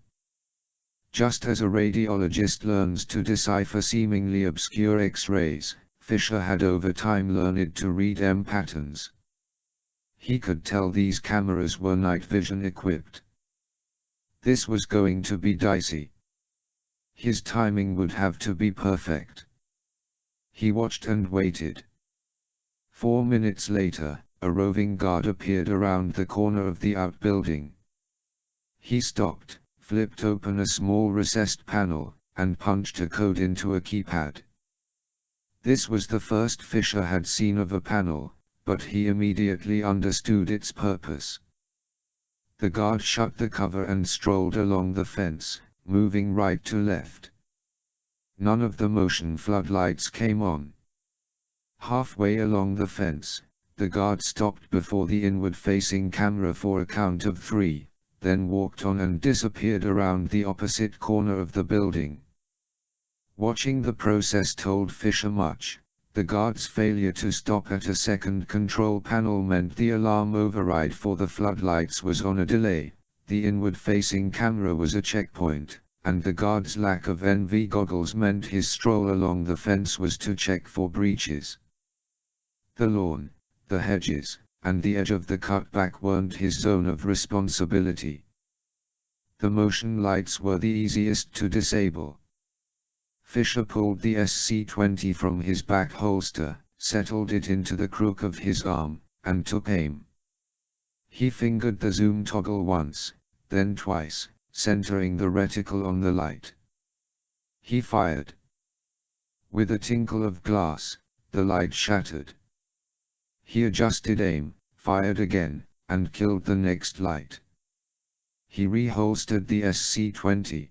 Just as a radiologist learns to decipher seemingly obscure X-rays, Fisher had over time learned to read M patterns. He could tell these cameras were night vision equipped. This was going to be dicey. His timing would have to be perfect. He watched and waited. 4 minutes later, a roving guard appeared around the corner of the outbuilding. He stopped, flipped open a small recessed panel, and punched a code into a keypad. This was the first Fisher had seen of a panel, but he immediately understood its purpose. The guard shut the cover and strolled along the fence, moving right to left. None of the motion floodlights came on. Halfway along the fence, the guard stopped before the inward-facing camera for a count of 3, then walked on and disappeared around the opposite corner of the building. Watching the process told Fisher much. The guard's failure to stop at a second control panel meant the alarm override for the floodlights was on a delay, the inward-facing camera was a checkpoint, and the guard's lack of NV goggles meant his stroll along the fence was to check for breaches. The lawn, the hedges, and the edge of the cutback weren't his zone of responsibility. The motion lights were the easiest to disable. Fisher pulled the SC-20 from his back holster, settled it into the crook of his arm, and took aim. He fingered the zoom toggle once, then twice, centering the reticle on the light. He fired. With a tinkle of glass, the light shattered. He adjusted aim, fired again, and killed the next light. He reholstered the SC-20.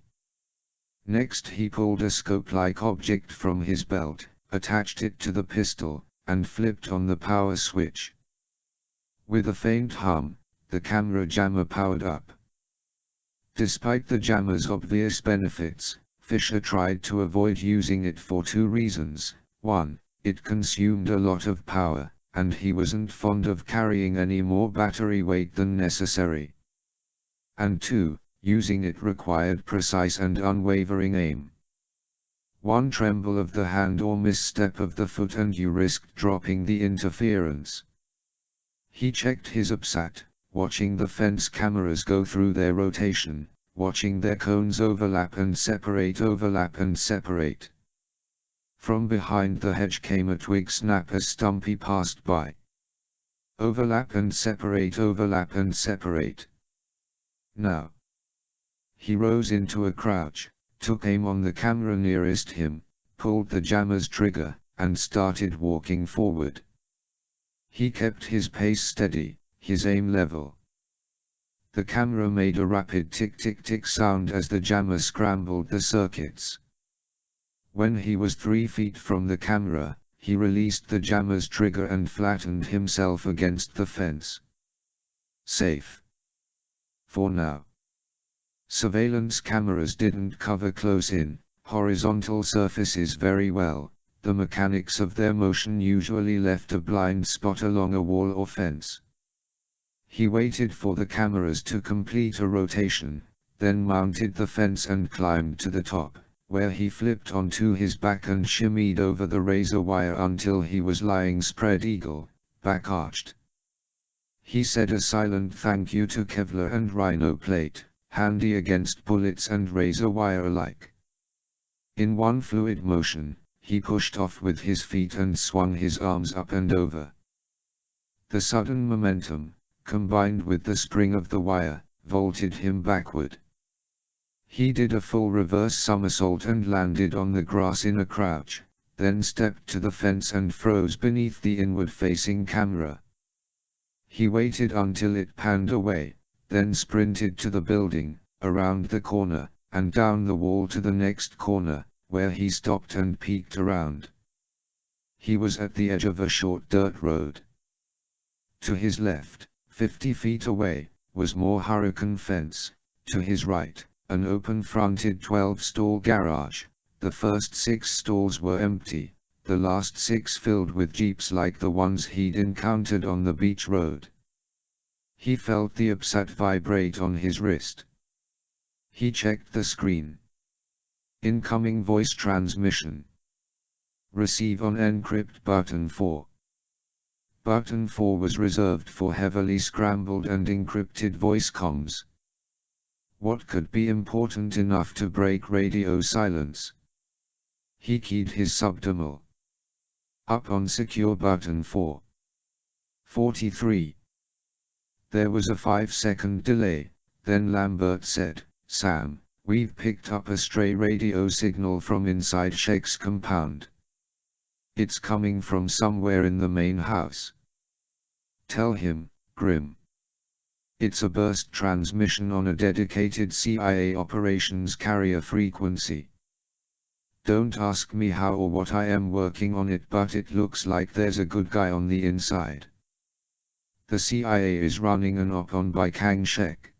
Next he pulled a scope-like object from his belt, attached it to the pistol, and flipped on the power switch. With a faint hum, the camera jammer powered up. Despite the jammer's obvious benefits, Fisher tried to avoid using it for 2 reasons. 1, it consumed a lot of power, and he wasn't fond of carrying any more battery weight than necessary. And 2, using it required precise and unwavering aim. One tremble of the hand or misstep of the foot and you risked dropping the interference. He checked his OPSAT, watching the fence cameras go through their rotation, watching their cones overlap and separate. From behind the hedge came a twig snap as Stumpy passed by. Overlap and separate. Now. He rose into a crouch, took aim on the camera nearest him, pulled the jammer's trigger, and started walking forward. He kept his pace steady, his aim level. The camera made a rapid tick-tick-tick sound as the jammer scrambled the circuits. When he was 3 feet from the camera, he released the jammer's trigger and flattened himself against the fence. Safe. For now. Surveillance cameras didn't cover close-in, horizontal surfaces very well. The mechanics of their motion usually left a blind spot along a wall or fence. He waited for the cameras to complete a rotation, then mounted the fence and climbed to the top, where he flipped onto his back and shimmied over the razor wire until he was lying spread eagle, back arched. He said a silent thank you to Kevlar and Rhino plate, handy against bullets and razor wire alike. In one fluid motion, he pushed off with his feet and swung his arms up and over. The sudden momentum, combined with the spring of the wire, vaulted him backward. He did a full reverse somersault and landed on the grass in a crouch, then stepped to the fence and froze beneath the inward-facing camera. He waited until it panned away, then sprinted to the building, around the corner, and down the wall to the next corner, where he stopped and peeked around. He was at the edge of a short dirt road. To his left, 50 feet away, was more hurricane fence. To his right, an open-fronted 12-stall garage. The first 6 stalls were empty, the last 6 filled with jeeps like the ones he'd encountered on the beach road. He felt the OPSAT vibrate on his wrist. He checked the screen. Incoming voice transmission. Receive on encrypt button 4. Button 4 was reserved for heavily scrambled and encrypted voice comms. What could be important enough to break radio silence? He keyed his subdermal. Up on secure button 4. 43. There was a 5-second delay. Then Lambert said, "Sam, we've picked up a stray radio signal from inside Sheik's compound. It's coming from somewhere in the main house. Tell him, Grim. It's a burst transmission on a dedicated CIA operations carrier frequency. Don't ask me how or what, I am working on it, but it looks like there's a good guy on the inside. The CIA is running an op on by Kang Shek.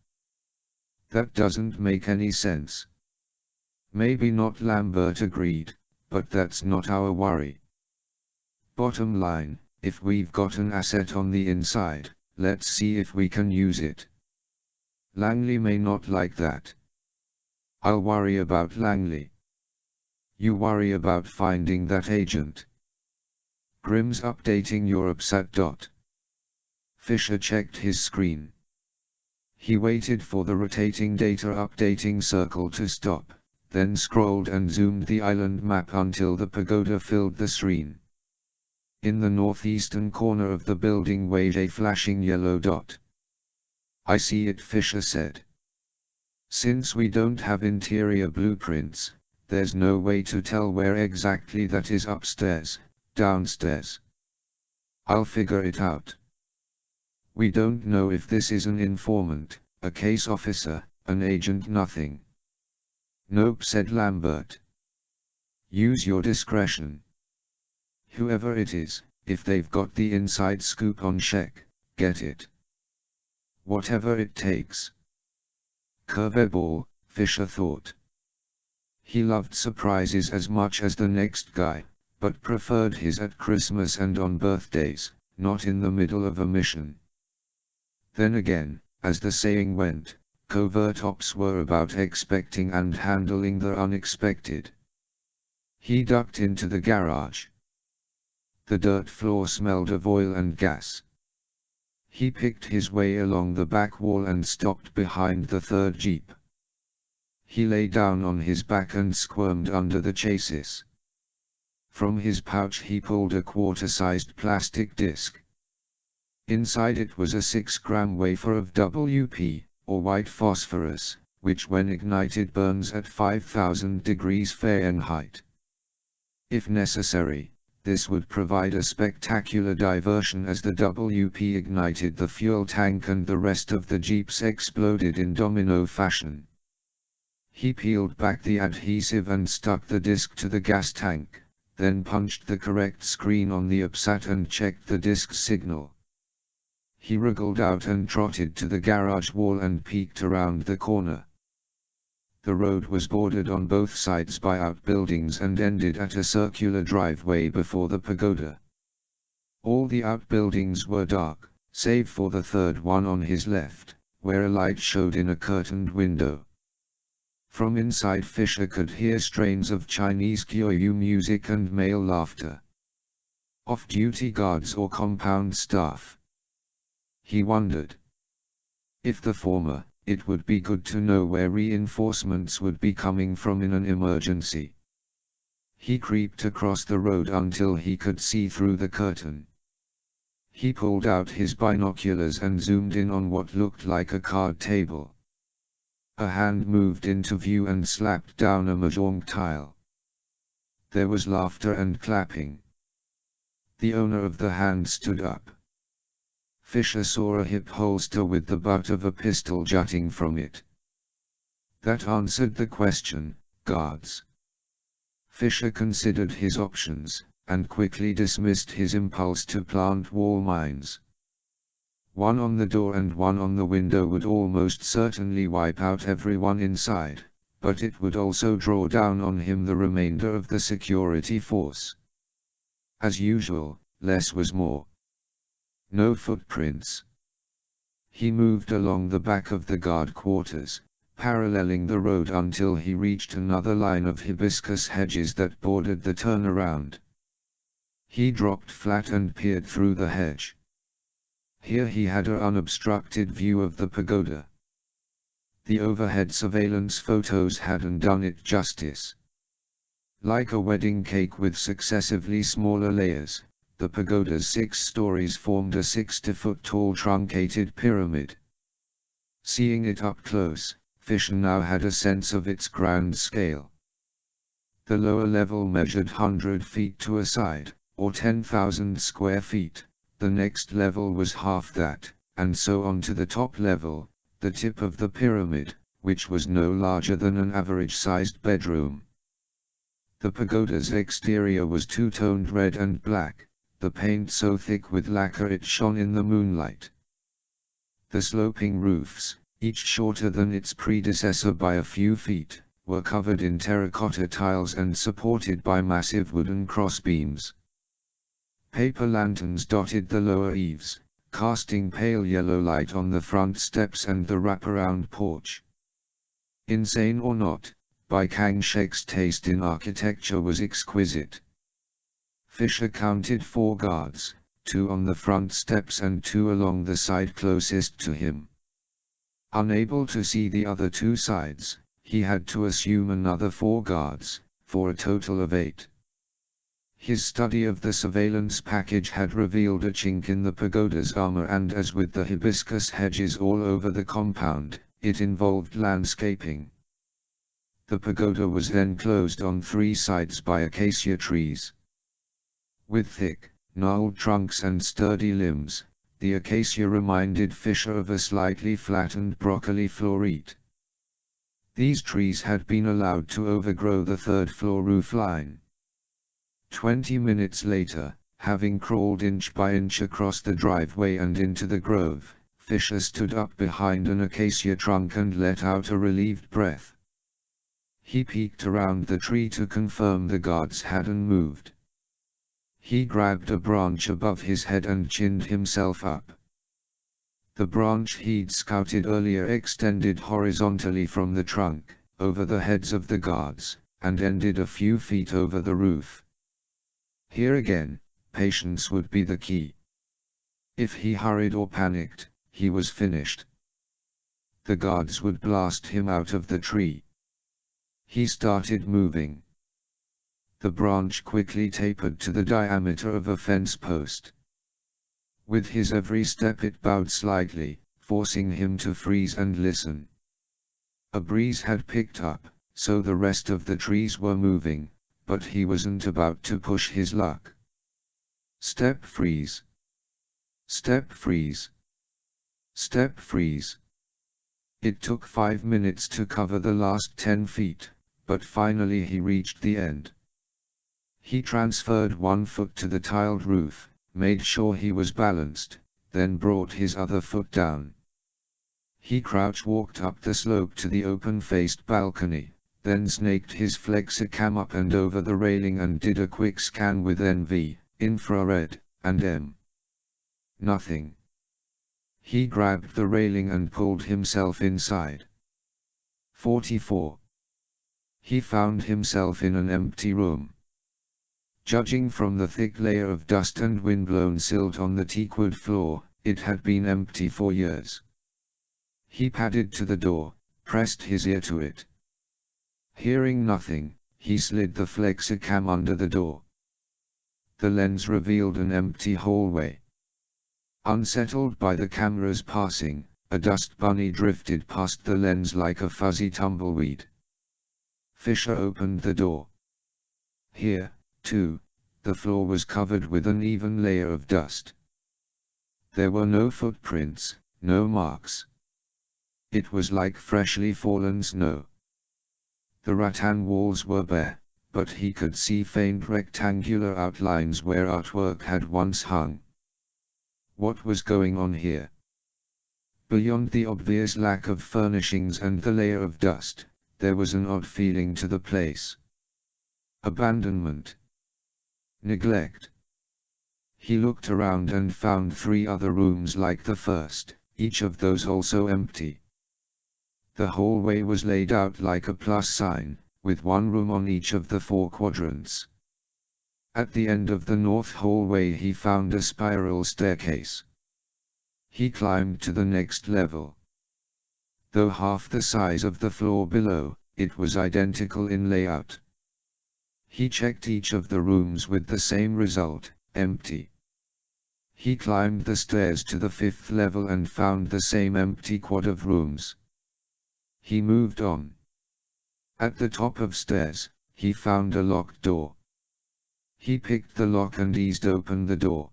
That doesn't make any sense." "Maybe not," Lambert agreed, "but that's not our worry. Bottom line, if we've got an asset on the inside, let's see if we can use it. Langley may not like that." "I'll worry about Langley. You worry about finding that agent." "Grim's updating your upsat. Fisher checked his screen. He waited for the rotating data updating circle to stop, then scrolled and zoomed the island map until the pagoda filled the screen. In the northeastern corner of the building waved a flashing yellow dot. "I see it," Fisher said. "Since we don't have interior blueprints, there's no way to tell where exactly that is, upstairs, downstairs. I'll figure it out. We don't know if this is an informant, a case officer, an agent, nothing." "Nope," said Lambert. "Use your discretion. Whoever it is, if they've got the inside scoop on Shek, get it. Whatever it takes." Curveball, Fisher thought. He loved surprises as much as the next guy, but preferred his at Christmas and on birthdays, not in the middle of a mission. Then again, as the saying went, covert ops were about expecting and handling the unexpected. He ducked into the garage. The dirt floor smelled of oil and gas. He picked his way along the back wall and stopped behind the third Jeep. He lay down on his back and squirmed under the chassis. From his pouch he pulled a quarter-sized plastic disc. Inside it was a 6-gram wafer of WP, or white phosphorus, which when ignited burns at 5,000 degrees Fahrenheit. If necessary, this would provide a spectacular diversion as the WP ignited the fuel tank and the rest of the Jeeps exploded in domino fashion. He peeled back the adhesive and stuck the disc to the gas tank, then punched the correct screen on the upsat and checked the disc's signal. He wriggled out and trotted to the garage wall and peeked around the corner. The road was bordered on both sides by outbuildings and ended at a circular driveway before the pagoda. All the outbuildings were dark, save for the third one on his left, where a light showed in a curtained window. From inside Fisher could hear strains of Chinese kyoyu music and male laughter. Off-duty guards or compound staff? He wondered. If the former, it would be good to know where reinforcements would be coming from in an emergency. He creeped across the road until he could see through the curtain. He pulled out his binoculars and zoomed in on what looked like a card table. A hand moved into view and slapped down a mahjong tile. There was laughter and clapping. The owner of the hand stood up. Fisher saw a hip holster with the butt of a pistol jutting from it. That answered the question, guards. Fisher considered his options, and quickly dismissed his impulse to plant wall mines. One on the door and one on the window would almost certainly wipe out everyone inside, but it would also draw down on him the remainder of the security force. As usual, less was more. No footprints. He moved along the back of the guard quarters, paralleling the road until he reached another line of hibiscus hedges that bordered the turnaround. He dropped flat and peered through the hedge. Here he had an unobstructed view of the pagoda. The overhead surveillance photos hadn't done it justice. Like a wedding cake with successively smaller layers, the pagoda's 6 stories formed a 60-foot-tall truncated pyramid. Seeing it up close, Fisher now had a sense of its grand scale. The lower level measured 100 feet to a side, or 10,000 square feet, the next level was half that, and so on to the top level, the tip of the pyramid, which was no larger than an average-sized bedroom. The pagoda's exterior was two-toned red and black, the paint so thick with lacquer it shone in the moonlight. The sloping roofs, each shorter than its predecessor by a few feet, were covered in terracotta tiles and supported by massive wooden crossbeams. Paper lanterns dotted the lower eaves, casting pale yellow light on the front steps and the wraparound porch. Insane or not, Bai Kang Shek's taste in architecture was exquisite. Fisher counted 4 guards, 2 on the front steps and 2 along the side closest to him. Unable to see the other 2 sides, he had to assume another 4 guards, for a total of 8. His study of the surveillance package had revealed a chink in the pagoda's armor, and as with the hibiscus hedges all over the compound, it involved landscaping. The pagoda was then closed on 3 sides by acacia trees. With thick, gnarled trunks and sturdy limbs, the acacia reminded Fisher of a slightly flattened broccoli floret. These trees had been allowed to overgrow the third-floor roof line. 20 minutes later, having crawled inch by inch across the driveway and into the grove, Fisher stood up behind an acacia trunk and let out a relieved breath. He peeked around the tree to confirm the guards hadn't moved. He grabbed a branch above his head and chinned himself up. The branch he'd scouted earlier extended horizontally from the trunk, over the heads of the guards, and ended a few feet over the roof. Here again, patience would be the key. If he hurried or panicked, he was finished. The guards would blast him out of the tree. He started moving. The branch quickly tapered to the diameter of a fence post. With his every step it bowed slightly, forcing him to freeze and listen. A breeze had picked up, so the rest of the trees were moving, but he wasn't about to push his luck. Step freeze. Step freeze. Step freeze. It took 5 minutes to cover the last 10 feet, but finally he reached the end. He transferred 1 foot to the tiled roof, made sure he was balanced, then brought his other foot down. He crouch-walked up the slope to the open-faced balcony, then snaked his flexicam up and over the railing and did a quick scan with NV, infrared, and M. Nothing. He grabbed the railing and pulled himself inside. 44. He found himself in an empty room. Judging from the thick layer of dust and windblown silt on the teakwood floor, it had been empty for years. He padded to the door, pressed his ear to it. Hearing nothing, he slid the flexicam under the door. The lens revealed an empty hallway. Unsettled by the camera's passing, a dust bunny drifted past the lens like a fuzzy tumbleweed. Fisher opened the door. Here, too, the floor was covered with an even layer of dust. There were no footprints, no marks. It was like freshly fallen snow. The rattan walls were bare, but he could see faint rectangular outlines where artwork had once hung. What was going on here? Beyond the obvious lack of furnishings and the layer of dust, there was an odd feeling to the place. Abandonment. Neglect. He looked around and found 3 other rooms like the first, each of those also empty. The hallway was laid out like a plus sign, with 1 room on each of the 4 quadrants. At the end of the north hallway he found a spiral staircase. He climbed to the next level. Though half the size of the floor below, it was identical in layout. He checked each of the rooms with the same result, empty. He climbed the stairs to the 5th level and found the same empty quad of rooms. He moved on. At the top of stairs, he found a locked door. He picked the lock and eased open the door.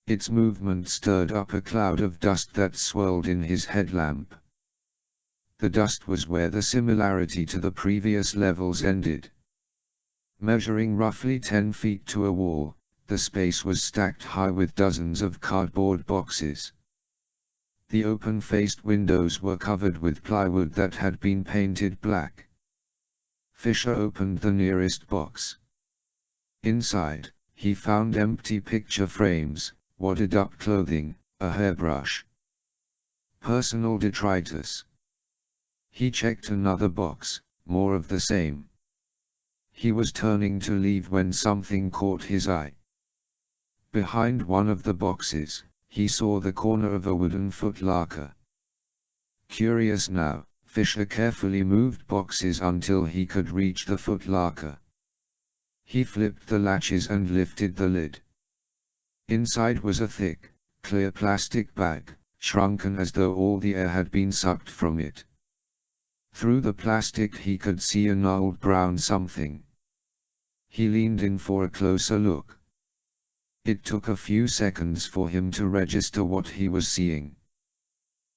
Its movement stirred up a cloud of dust that swirled in his headlamp. The dust was where the similarity to the previous levels ended. Measuring roughly 10 feet to a wall, the space was stacked high with dozens of cardboard boxes. The open-faced windows were covered with plywood that had been painted black. Fisher opened the nearest box. Inside, he found empty picture frames, wadded-up clothing, a hairbrush. Personal detritus. He checked another box, more of the same. He was turning to leave when something caught his eye. Behind one of the boxes, he saw the corner of a wooden footlocker. Curious now, Fisher carefully moved boxes until he could reach the footlocker. He flipped the latches and lifted the lid. Inside was a thick, clear plastic bag, shrunken as though all the air had been sucked from it. Through the plastic he could see a gnarled brown something. He leaned in for a closer look. It took a few seconds for him to register what he was seeing.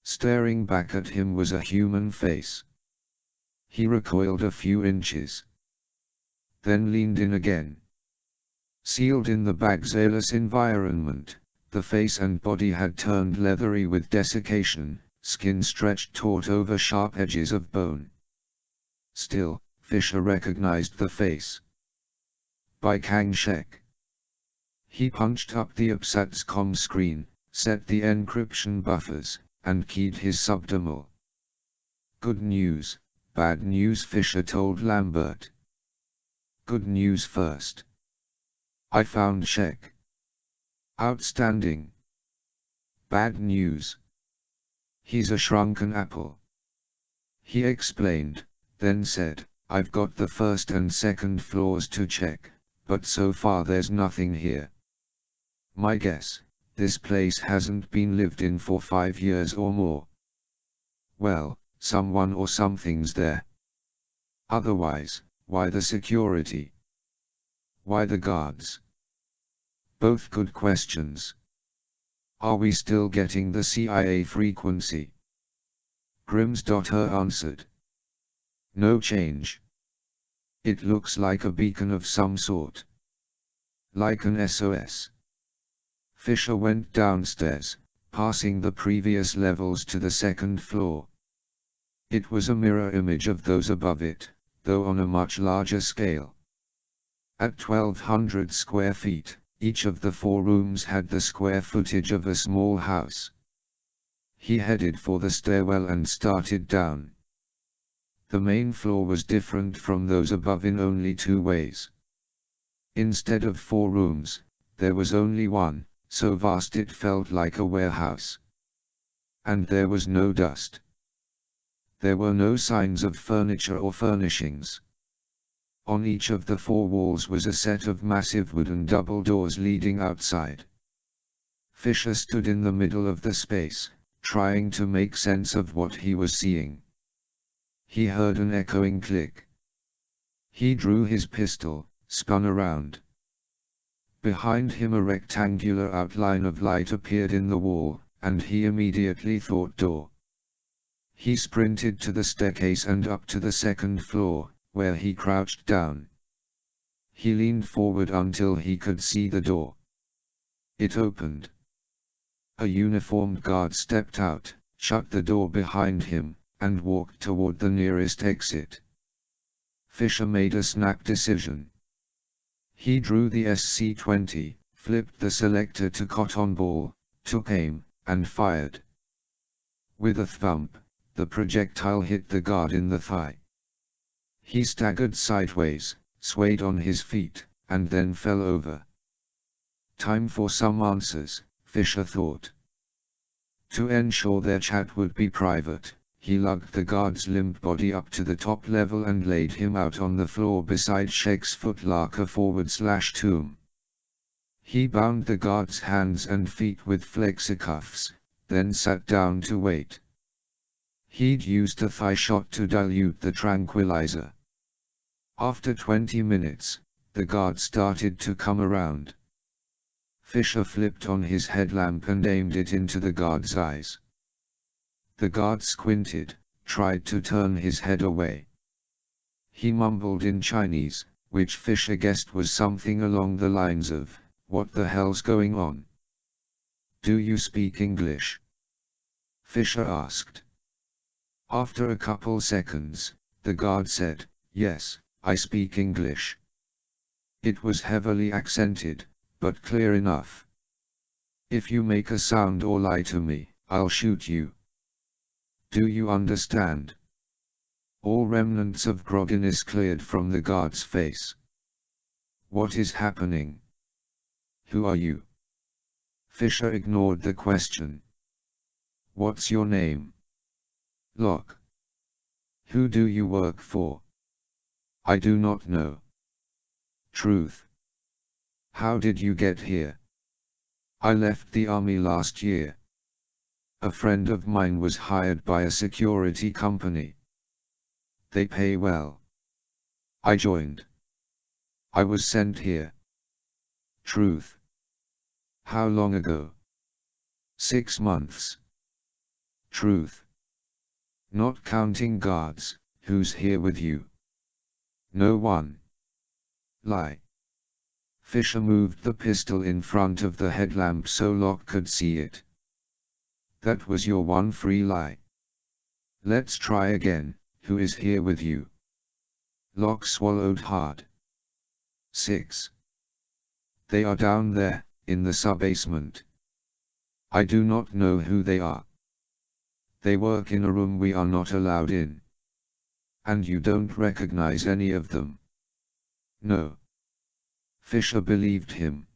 Staring back at him was a human face. He recoiled a few inches. Then leaned in again. Sealed in the bag's airless environment, the face and body had turned leathery with desiccation, skin stretched taut over sharp edges of bone. Still, Fisher recognized the face. By Kang Shek. He punched up the APSAT's comm screen, set the encryption buffers, and keyed his subdermal. Good news, bad news, Fisher told Lambert. Good news first. I found Shek. Outstanding. Bad news. He's a shrunken apple. He explained, then said, I've got the 1st and 2nd floors to check, but so far there's nothing here. My guess, this place hasn't been lived in for 5 years or more. Well, someone or something's there. Otherwise, why the security? Why the guards? Both good questions. Are we still getting the CIA frequency? Grims.her answered. No change. It looks like a beacon of some sort. Like an SOS. Fisher went downstairs, passing the previous levels to the 2nd floor. It was a mirror image of those above it, though on a much larger scale. At 1,200 square feet, each of the 4 rooms had the square footage of a small house. He headed for the stairwell and started down. The main floor was different from those above in only 2 ways. Instead of 4 rooms, there was only one, so vast it felt like a warehouse. And there was no dust. There were no signs of furniture or furnishings. On each of the 4 walls was a set of massive wooden double doors leading outside. Fisher stood in the middle of the space, trying to make sense of what he was seeing. He heard an echoing click. He drew his pistol, spun around. Behind him a rectangular outline of light appeared in the wall, and he immediately thought door. He sprinted to the staircase and up to the 2nd floor, where he crouched down. He leaned forward until he could see the door. It opened. A uniformed guard stepped out, shut the door behind him, and walked toward the nearest exit. Fisher made a snap decision. He drew the SC-20, flipped the selector to cotton ball, took aim, and fired. With a thump, the projectile hit the guard in the thigh. He staggered sideways, swayed on his feet, and then fell over. Time for some answers, Fisher thought. To ensure their chat would be private, he lugged the guard's limp body up to the top level and laid him out on the floor beside Shek's footlocker /tomb. He bound the guard's hands and feet with flexicuffs, then sat down to wait. He'd used a thigh shot to dilute the tranquilizer. After 20 minutes, the guard started to come around. Fisher flipped on his headlamp and aimed it into the guard's eyes. The guard squinted, tried to turn his head away. He mumbled in Chinese, which Fisher guessed was something along the lines of, "What the hell's going on? Do you speak English?" Fisher asked. After a couple seconds, the guard said, "Yes, I speak English." It was heavily accented, but clear enough. "If you make a sound or lie to me, I'll shoot you. Do you understand?" All remnants of grogginess cleared from the guard's face. "What is happening? Who are you?" Fisher ignored the question. "What's your name?" "Locke." "Who do you work for?" "I do not know." "Truth. How did you get here?" "I left the army last year. A friend of mine was hired by a security company. They pay well. I joined. I was sent here." "Truth. How long ago?" 6 months. "Truth. Not counting guards, who's here with you?" "No one." "Lie." Fisher moved the pistol in front of the headlamp so Locke could see it. "That was your one free lie. Let's try again. Who is here with you?" Locke swallowed hard. 6. "They are down there, in the sub-basement. I do not know who they are. They work in a room we are not allowed in. And you don't recognize any of them?" "No." Fisher believed him.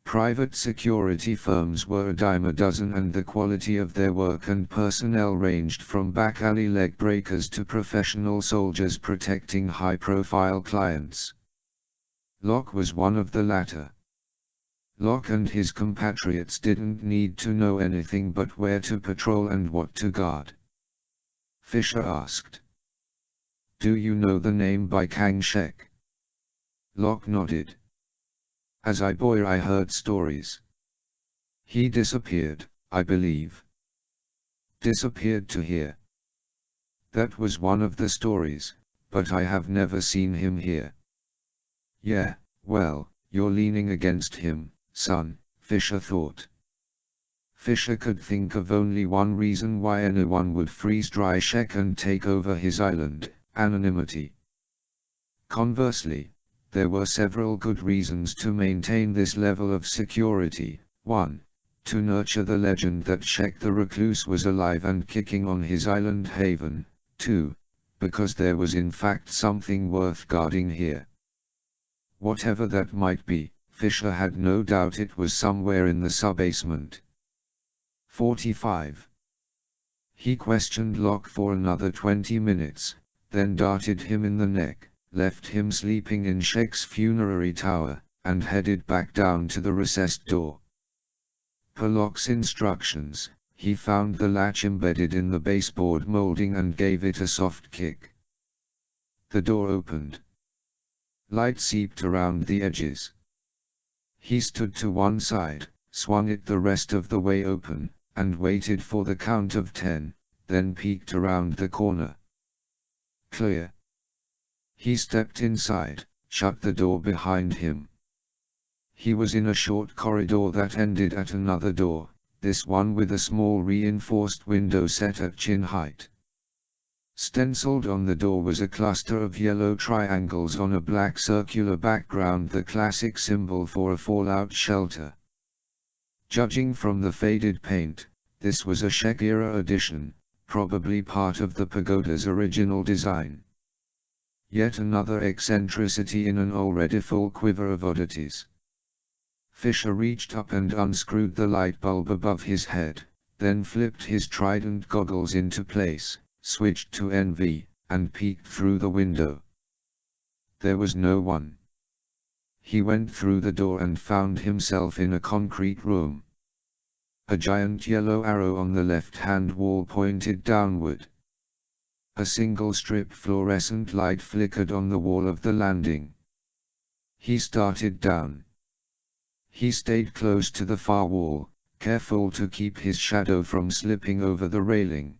Private security firms were a dime a dozen and the quality of their work and personnel ranged from back-alley leg breakers to professional soldiers protecting high-profile clients. Locke was one of the latter. Locke and his compatriots didn't need to know anything but where to patrol and what to guard. Fisher asked, "Do you know the name by Kang Shek?" Locke nodded. "As a boy I heard stories. He disappeared, I believe." "Disappeared to here?" "That was one of the stories, but I have never seen him here." "Yeah, well, you're leaning against him, son," Fisher thought. Fisher could think of only one reason why anyone would freeze-dry Shek and take over his island: anonymity. Conversely, there were several good reasons to maintain this level of security. 1. To nurture the legend that Shek the Recluse was alive and kicking on his island haven. 2. Because there was in fact something worth guarding here. Whatever that might be, Fisher had no doubt it was somewhere in the sub-basement. 45. He questioned Locke for another 20 minutes, then darted him in the neck, left him sleeping in Shek's funerary tower, and headed back down to the recessed door. Per Locke's instructions, he found the latch embedded in the baseboard molding and gave it a soft kick. The door opened. Light seeped around the edges. He stood to one side, swung it the rest of the way open, and waited for the count of 10, then peeked around the corner. Clear. He stepped inside, shut the door behind him. He was in a short corridor that ended at another door, this one with a small reinforced window set at chin height. Stenciled on the door was a cluster of yellow triangles on a black circular background, the classic symbol for a fallout shelter. Judging from the faded paint, this was a Shek-era addition, probably part of the pagoda's original design. Yet another eccentricity in an already full quiver of oddities. Fisher reached up and unscrewed the light bulb above his head, then flipped his trident goggles into place, switched to NV, and peeked through the window. There was no one. He went through the door and found himself in a concrete room. A giant yellow arrow on the left-hand wall pointed downward. A single strip fluorescent light flickered on the wall of the landing. He started down. He stayed close to the far wall, careful to keep his shadow from slipping over the railing.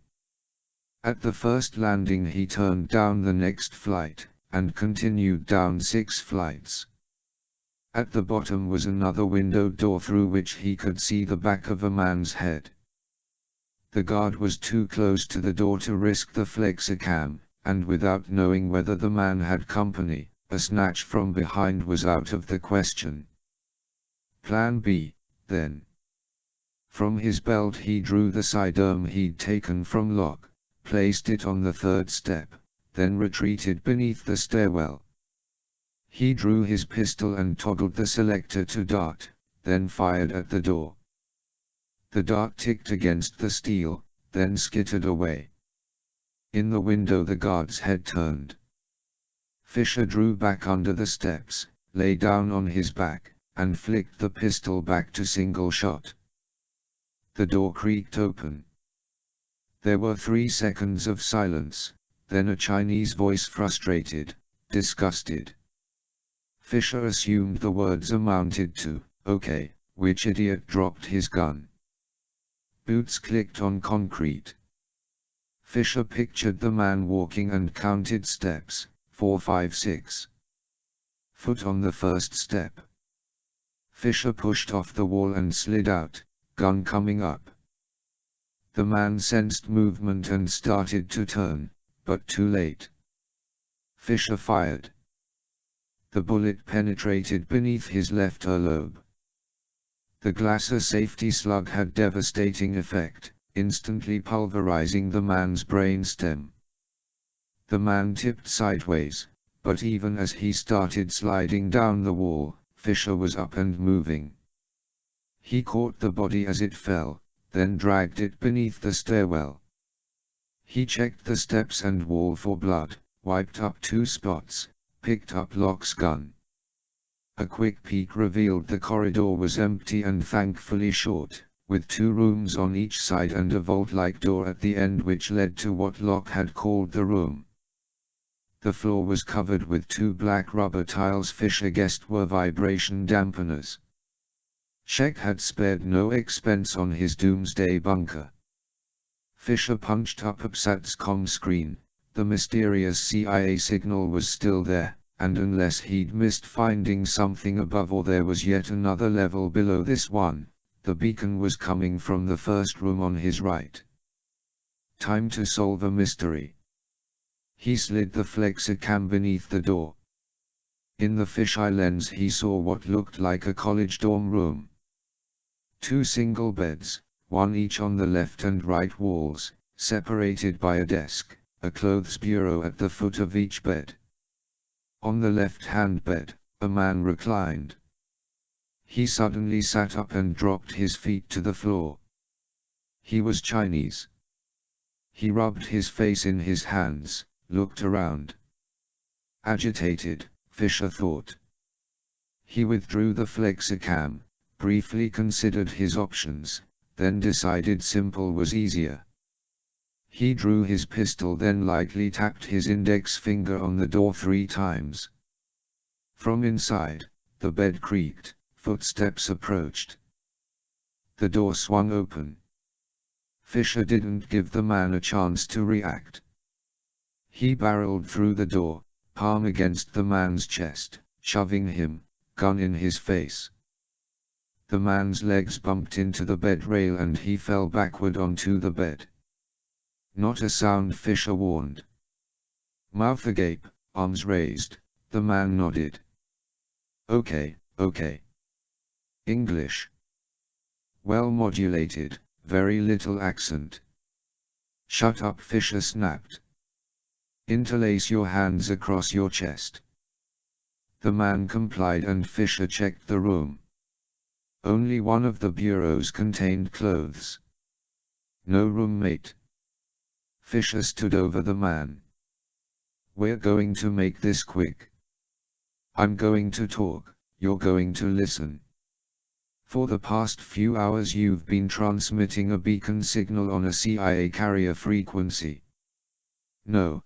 At the first landing he turned down the next flight, and continued down 6 flights. At the bottom was another window door through which he could see the back of a man's head. The guard was too close to the door to risk the flexicam, and without knowing whether the man had company, a snatch from behind was out of the question. Plan B, then. From his belt he drew the sidearm he'd taken from Locke, placed it on the 3rd step, then retreated beneath the stairwell. He drew his pistol and toggled the selector to dart, then fired at the door. The dart ticked against the steel, then skittered away. In the window the guard's head turned. Fisher drew back under the steps, lay down on his back, and flicked the pistol back to single shot. The door creaked open. There were 3 seconds of silence, then a Chinese voice, frustrated, disgusted. Fisher assumed the words amounted to, "Okay," which idiot dropped his gun. Boots clicked on concrete. Fisher pictured the man walking and counted steps, 4, 5, 6. Foot on the 1st step. Fisher pushed off the wall and slid out, gun coming up. The man sensed movement and started to turn, but too late. Fisher fired. The bullet penetrated beneath his left earlobe. The Glasser safety slug had devastating effect, instantly pulverizing the man's brain stem. The man tipped sideways, but even as he started sliding down the wall, Fisher was up and moving. He caught the body as it fell, then dragged it beneath the stairwell. He checked the steps and wall for blood, wiped up 2 spots, picked up Locke's gun. A quick peek revealed the corridor was empty and thankfully short, with 2 rooms on each side and a vault-like door at the end which led to what Locke had called the room. The floor was covered with 2 black rubber tiles Fisher guessed were vibration dampeners. Check had spared no expense on his doomsday bunker. Fisher punched up UPSAT's comm screen. The mysterious CIA signal was still there, and unless he'd missed finding something above or there was yet another level below this one, the beacon was coming from the first room on his right. Time to solve a mystery. He slid the flexicam beneath the door. In the fisheye lens he saw what looked like a college dorm room. 2 single beds, 1 each on the left and right walls, separated by a desk, a clothes bureau at the foot of each bed. On the left-hand bed, a man reclined. He suddenly sat up and dropped his feet to the floor. He was Chinese. He rubbed his face in his hands, looked around. Agitated, Fisher thought. He withdrew the flexicam, briefly considered his options, then decided simple was easier. He drew his pistol, then lightly tapped his index finger on the door 3 times. From inside, the bed creaked, footsteps approached. The door swung open. Fisher didn't give the man a chance to react. He barreled through the door, palm against the man's chest, shoving him, gun in his face. The man's legs bumped into the bed rail and he fell backward onto the bed. Not a sound, Fisher warned. Mouth agape, arms raised, the man nodded. Okay, okay. English. Well modulated, very little accent. Shut up, Fisher snapped. Interlace your hands across your chest. The man complied and Fisher checked the room. Only one of the bureaus contained clothes. No roommate. Fisher stood over the man. We're going to make this quick. I'm going to talk, you're going to listen. For the past few hours you've been transmitting a beacon signal on a CIA carrier frequency. No,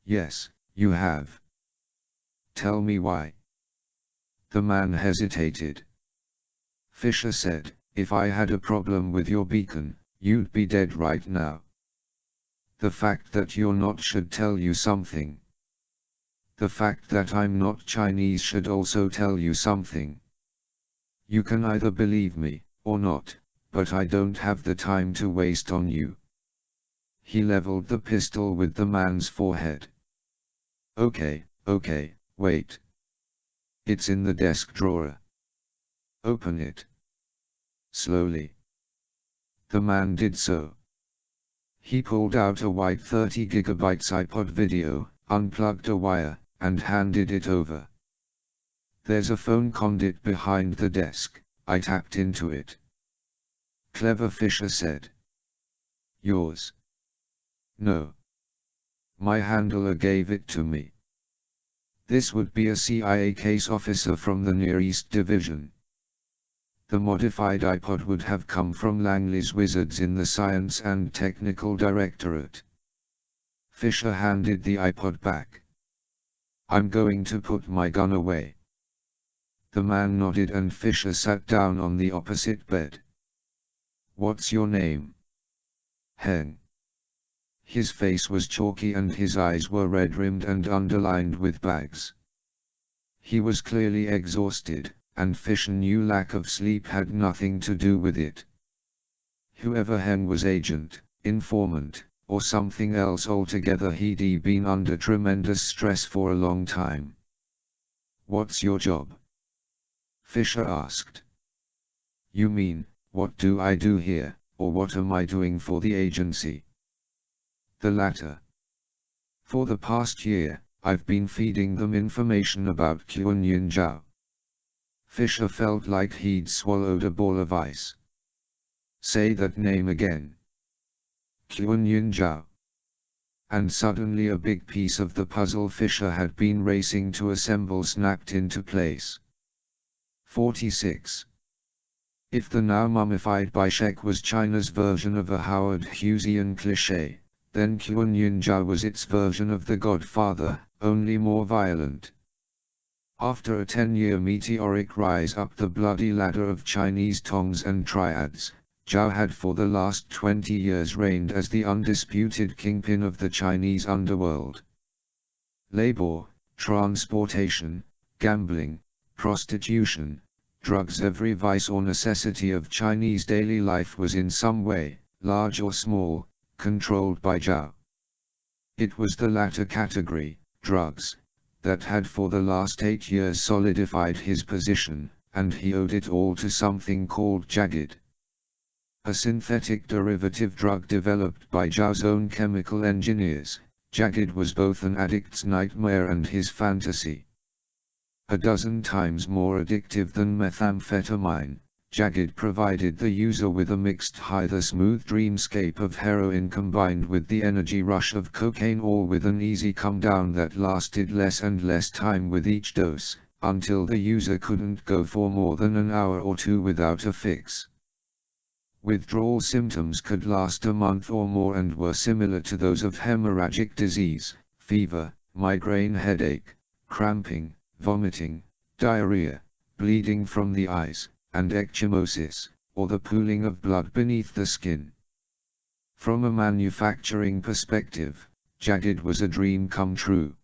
Yes, you have. Tell me why. The man hesitated. Fisher said, if I had a problem with your beacon, you'd be dead right now. The fact that you're not should tell you something. The fact that I'm not Chinese should also tell you something. You can either believe me, or not, but I don't have the time to waste on you. He leveled the pistol with the man's forehead. Okay, wait. It's in the desk drawer. Open it. Slowly. The man did so. He pulled out a white 30 GB iPod video, unplugged a wire, and handed it over. There's a phone conduit behind the desk, I tapped into it. Clever, Fisher said. Yours? No. My handler gave it to me. This would be a CIA case officer from the Near East Division. The modified iPod would have come from Langley's Wizards in the Science and Technical Directorate. Fisher handed the iPod back. I'm going to put my gun away. The man nodded and Fisher sat down on the opposite bed. What's your name? Heng. His face was chalky and his eyes were red-rimmed and underlined with bags. He was clearly exhausted, and Fisher knew lack of sleep had nothing to do with it. Whoever Heng was, agent, informant, or something else altogether, he'd been under tremendous stress for a long time. What's your job? Fisher asked. You mean, what do I do here, or what am I doing for the agency? The latter. For the past year, I've been feeding them information about Qianyun Zhao. Fisher felt like he'd swallowed a ball of ice. Say that name again. Qianyun Zhao. And suddenly a big piece of the puzzle Fisher had been racing to assemble snapped into place. 46. If the now mummified Bishek was China's version of a Howard Hughesian cliché, then Qianyun Zhao was its version of The Godfather, only more violent. After a 10-year meteoric rise up the bloody ladder of Chinese tongs and triads, Zhao had for the last 20 years reigned as the undisputed kingpin of the Chinese underworld. Labor, transportation, gambling, prostitution, drugs, every vice or necessity of Chinese daily life was in some way, large or small, controlled by Zhao. It was the latter category, drugs, that had for the last 8 years solidified his position, and he owed it all to something called Jagged. A synthetic derivative drug developed by Zhao's own chemical engineers, Jagged was both an addict's nightmare and his fantasy. A dozen times more addictive than methamphetamine, Jagged provided the user with a mixed high, the smooth dreamscape of heroin combined with the energy rush of cocaine, all with an easy come down that lasted less and less time with each dose, until the user couldn't go for more than an hour or two without a fix. Withdrawal symptoms could last a month or more and were similar to those of hemorrhagic disease, fever, migraine headache, cramping, vomiting, diarrhea, bleeding from the eyes, and ecchymosis, or the pooling of blood beneath the skin. From a manufacturing perspective, Jagged was a dream come true.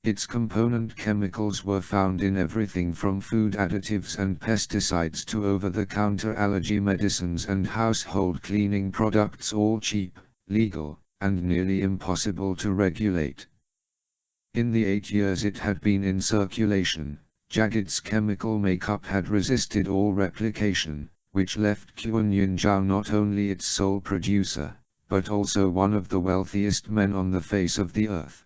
Its component chemicals were found in everything from food additives and pesticides to over-the-counter allergy medicines and household cleaning products, all cheap, legal, and nearly impossible to regulate. In the 8 years it had been in circulation, Jagged's chemical makeup had resisted all replication, which left Qianyun Zhao not only its sole producer, but also one of the wealthiest men on the face of the earth.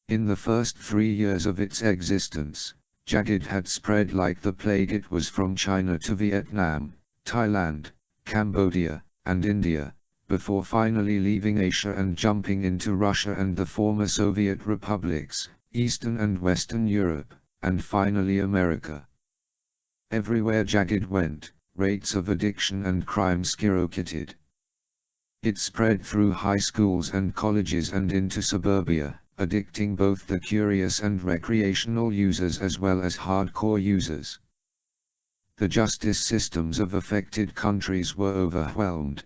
In the first 3 years of its existence, Jagged had spread like the plague. It was from China to Vietnam, Thailand, Cambodia, and India, before finally leaving Asia and jumping into Russia and the former Soviet republics, Eastern and Western Europe, and finally America. Everywhere Jagged went, rates of addiction and crime skyrocketed. It spread through high schools and colleges and into suburbia, addicting both the curious and recreational users as well as hardcore users. The justice systems of affected countries were overwhelmed.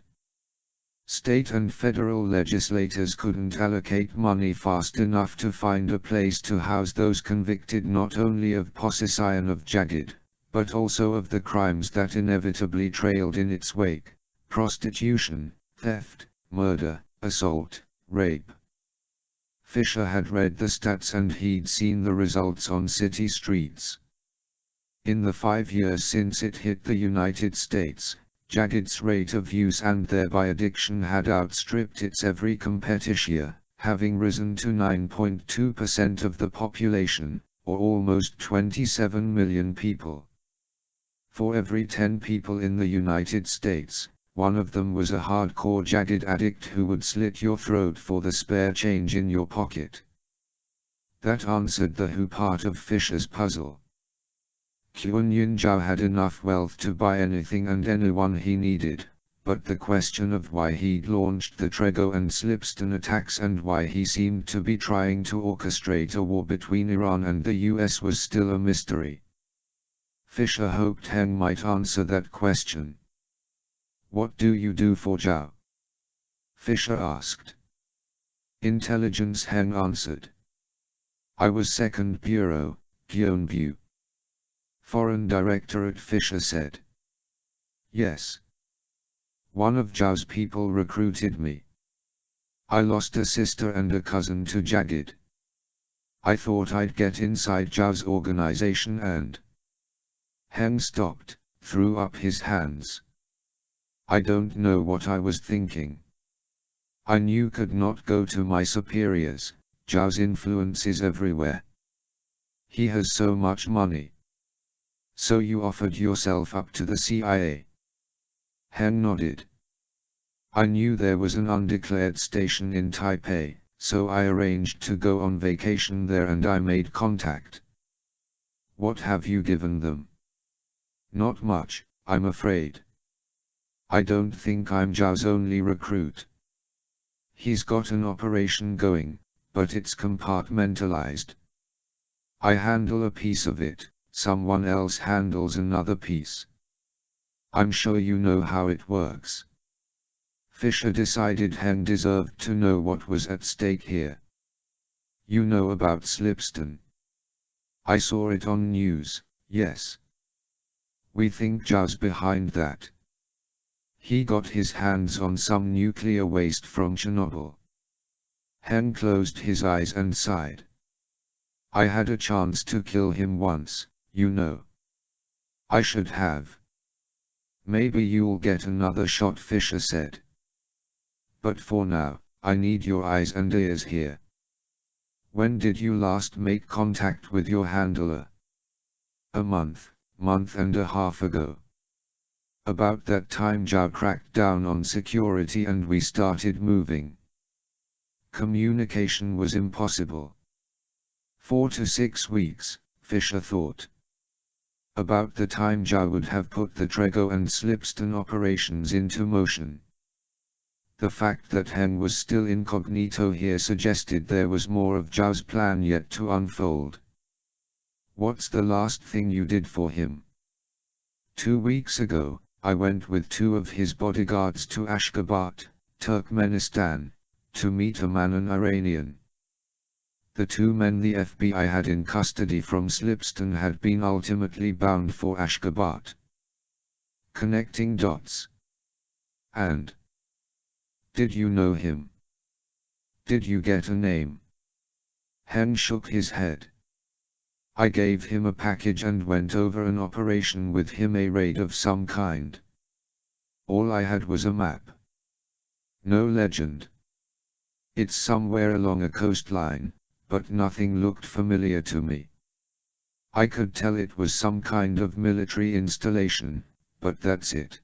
State and federal legislators couldn't allocate money fast enough to find a place to house those convicted not only of possession and of Jagged, but also of the crimes that inevitably trailed in its wake: prostitution, theft, murder, assault, rape. Fisher had read the stats and he'd seen the results on city streets. In the 5 years since it hit the United States, Jagged's rate of use and thereby addiction had outstripped its every competitor, having risen to 9.2% of the population, or almost 27 million people. For every 10 people in the United States, one of them was a hardcore Jagged addict who would slit your throat for the spare change in your pocket. That answered the who part of Fisher's puzzle. Kyun Zhao had enough wealth to buy anything and anyone he needed, but the question of why he'd launched the Trego and Slipston attacks and why he seemed to be trying to orchestrate a war between Iran and the US was still a mystery. Fisher hoped Heng might answer that question. "What do you do for Zhao?" Fisher asked. "Intelligence," Heng answered. "I was Second Bureau, Gyeonbu." "Foreign Directorate," Fisher said. "Yes. One of Zhao's people recruited me. I lost a sister and a cousin to Jagged. I thought I'd get inside Zhao's organization and..." Heng stopped, threw up his hands. "I don't know what I was thinking. I knew could not go to my superiors. Zhao's influence is everywhere. He has so much money." "So you offered yourself up to the CIA?" Heng nodded. "I knew there was an undeclared station in Taipei, so I arranged to go on vacation there and I made contact." "What have you given them?" "Not much, I'm afraid. I don't think I'm Zhao's only recruit. He's got an operation going, but it's compartmentalized. I handle a piece of it, someone else handles another piece. I'm sure you know how it works." Fisher decided Heng deserved to know what was at stake here. "You know about Slipston?" "I saw it on news, yes. We think Zhao's behind that. He got his hands on some nuclear waste from Chernobyl." Heng closed his eyes and sighed. "I had a chance to kill him once, you know. I should have." "Maybe you'll get another shot," Fisher said. "But for now, I need your eyes and ears here. When did you last make contact with your handler?" "A month and a half ago. About that time Zhao cracked down on security and we started moving. Communication was impossible." 4 to 6 weeks, Fisher thought. About the time Zhao would have put the Trego and Slipston operations into motion. The fact that Heng was still incognito here suggested there was more of Zhao's plan yet to unfold. "What's the last thing you did for him?" 2 weeks ago, I went with 2 of his bodyguards to Ashgabat, Turkmenistan, to meet a man, an Iranian. The 2 men the FBI had in custody from Slipston had been ultimately bound for Ashgabat." Connecting dots. "And? Did you know him? Did you get a name?" Heng shook his head. "I gave him a package and went over an operation with him, a raid of some kind. All I had was a map. No legend. It's somewhere along a coastline, but nothing looked familiar to me. I could tell it was some kind of military installation, but that's it.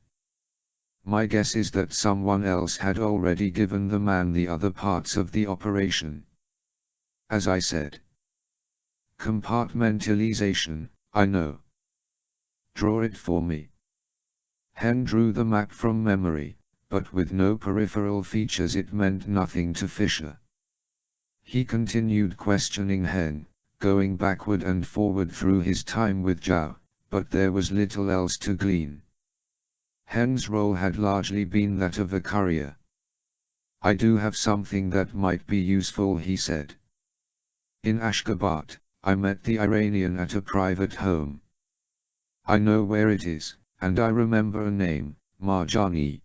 My guess is that someone else had already given the man the other parts of the operation. As I said, Compartmentalization, I know. Draw it for me. Hen drew the map from memory, but with no peripheral features it meant nothing to Fisher. He continued questioning Hen, going backward and forward through his time with Zhao, but there was little else to glean. Hen's role had largely been that of a courier. I do have something that might be useful, he said. In Ashgabat, I met the Iranian at a private home. I know where it is, and I remember a name, Marjani.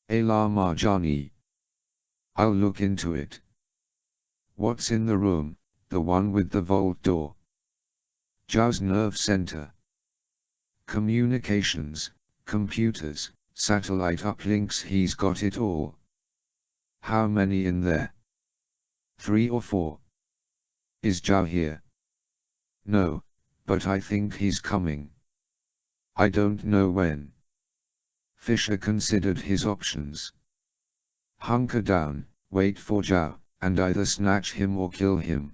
Ayla Marjani. I'll look into it. What's in the room, the one with the vault door? Zhao's nerve center. Communications, computers, satellite uplinks, he's got it all. How many in there? 3 or 4. Is Zhao here? No, but I think he's coming. I don't know when. Fisher considered his options. Hunker down, wait for Zhao, and either snatch him or kill him.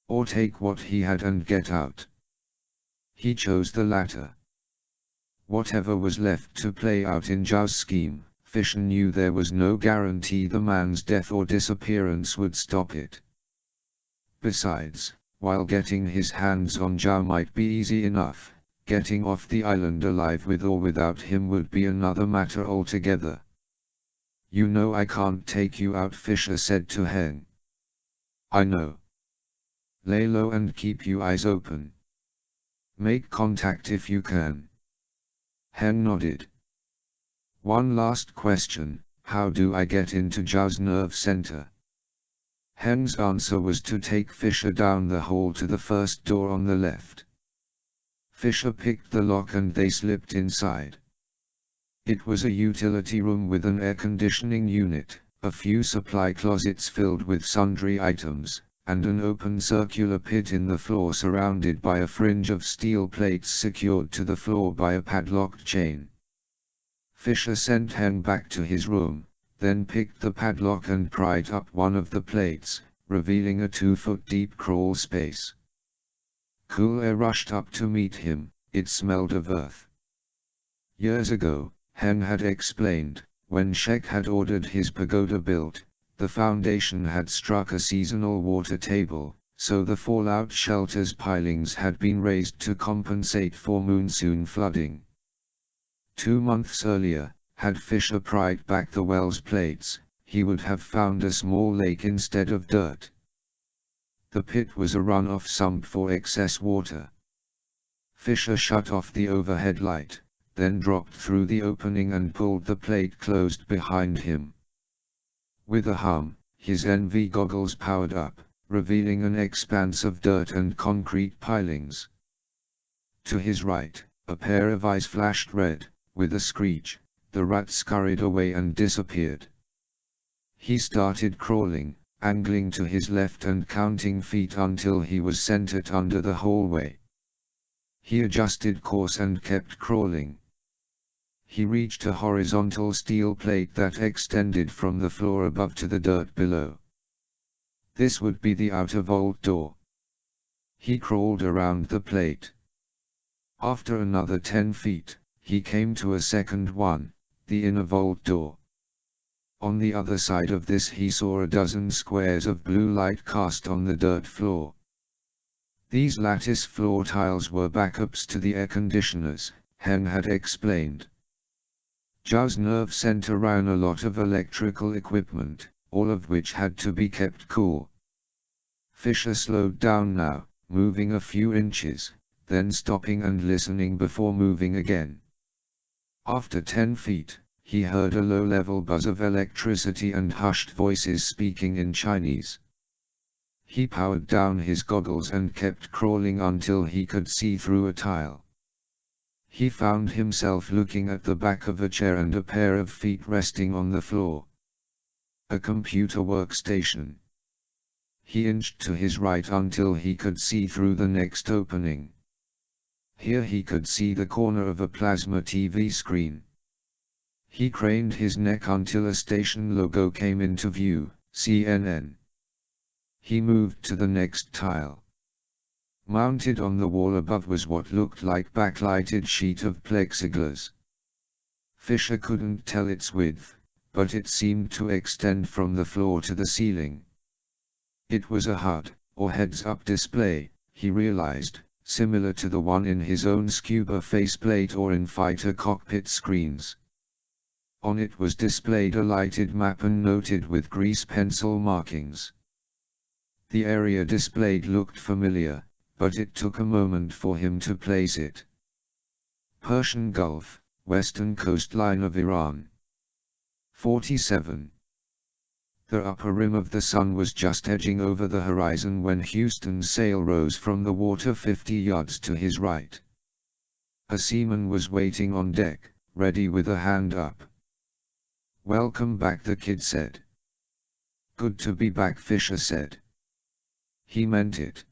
Or take what he had and get out. He chose the latter. Whatever was left to play out in Zhao's scheme, Fisher knew there was no guarantee the man's death or disappearance would stop it. Besides, while getting his hands on Zhao might be easy enough, getting off the island alive with or without him would be another matter altogether. You know I can't take you out, Fisher said to Hen. I know. Lay low and keep your eyes open. Make contact if you can. Hen nodded. One last question, how do I get into Zhao's nerve center? Hen's answer was to take Fisher down the hall to the first door on the left. Fisher picked the lock and they slipped inside. It was a utility room with an air conditioning unit, a few supply closets filled with sundry items, and an open circular pit in the floor surrounded by a fringe of steel plates secured to the floor by a padlocked chain. Fisher sent Hen back to his room, then picked the padlock and pried up one of the plates, revealing a 2-foot-deep crawl space. Cool air rushed up to meet him, it smelled of earth. Years ago, Hen had explained, when Shek had ordered his pagoda built, the foundation had struck a seasonal water table, so the fallout shelter's pilings had been raised to compensate for monsoon flooding. 2 months earlier, had Fisher pried back the well's plates, he would have found a small lake instead of dirt. The pit was a runoff sump for excess water. Fisher shut off the overhead light, then dropped through the opening and pulled the plate closed behind him. With a hum, his NV goggles powered up, revealing an expanse of dirt and concrete pilings. To his right, a pair of eyes flashed red. With a screech, the rat scurried away and disappeared. He started crawling, angling to his left and counting feet until he was centered under the hallway. He adjusted course and kept crawling. He reached a horizontal steel plate that extended from the floor above to the dirt below. This would be the outer vault door. He crawled around the plate. After another 10 feet, he came to a second one, the inner vault door. On the other side of this he saw a dozen squares of blue light cast on the dirt floor. These lattice floor tiles were backups to the air conditioners, Hen had explained. Zhao's nerve center ran a lot of electrical equipment, all of which had to be kept cool. Fisher slowed down now, moving a few inches, then stopping and listening before moving again. After 10 feet, he heard a low-level buzz of electricity and hushed voices speaking in Chinese. He powered down his goggles and kept crawling until he could see through a tile. He found himself looking at the back of a chair and a pair of feet resting on the floor. A computer workstation. He inched to his right until he could see through the next opening. Here he could see the corner of a plasma TV screen. He craned his neck until a station logo came into view, CNN. He moved to the next tile. Mounted on the wall above was what looked like backlighted sheet of plexiglass. Fisher couldn't tell its width, but it seemed to extend from the floor to the ceiling. It was a HUD, or heads-up display, he realized, similar to the one in his own scuba faceplate or in fighter cockpit screens. On it was displayed a lighted map and noted with grease pencil markings. The area displayed looked familiar, but it took a moment for him to place it. Persian Gulf, western coastline of Iran. 47. The upper rim of the sun was just edging over the horizon when Houston's sail rose from the water 50 yards to his right. A seaman was waiting on deck, ready with a hand up. "Welcome back," the kid said. "Good to be back," Fisher said. He meant it.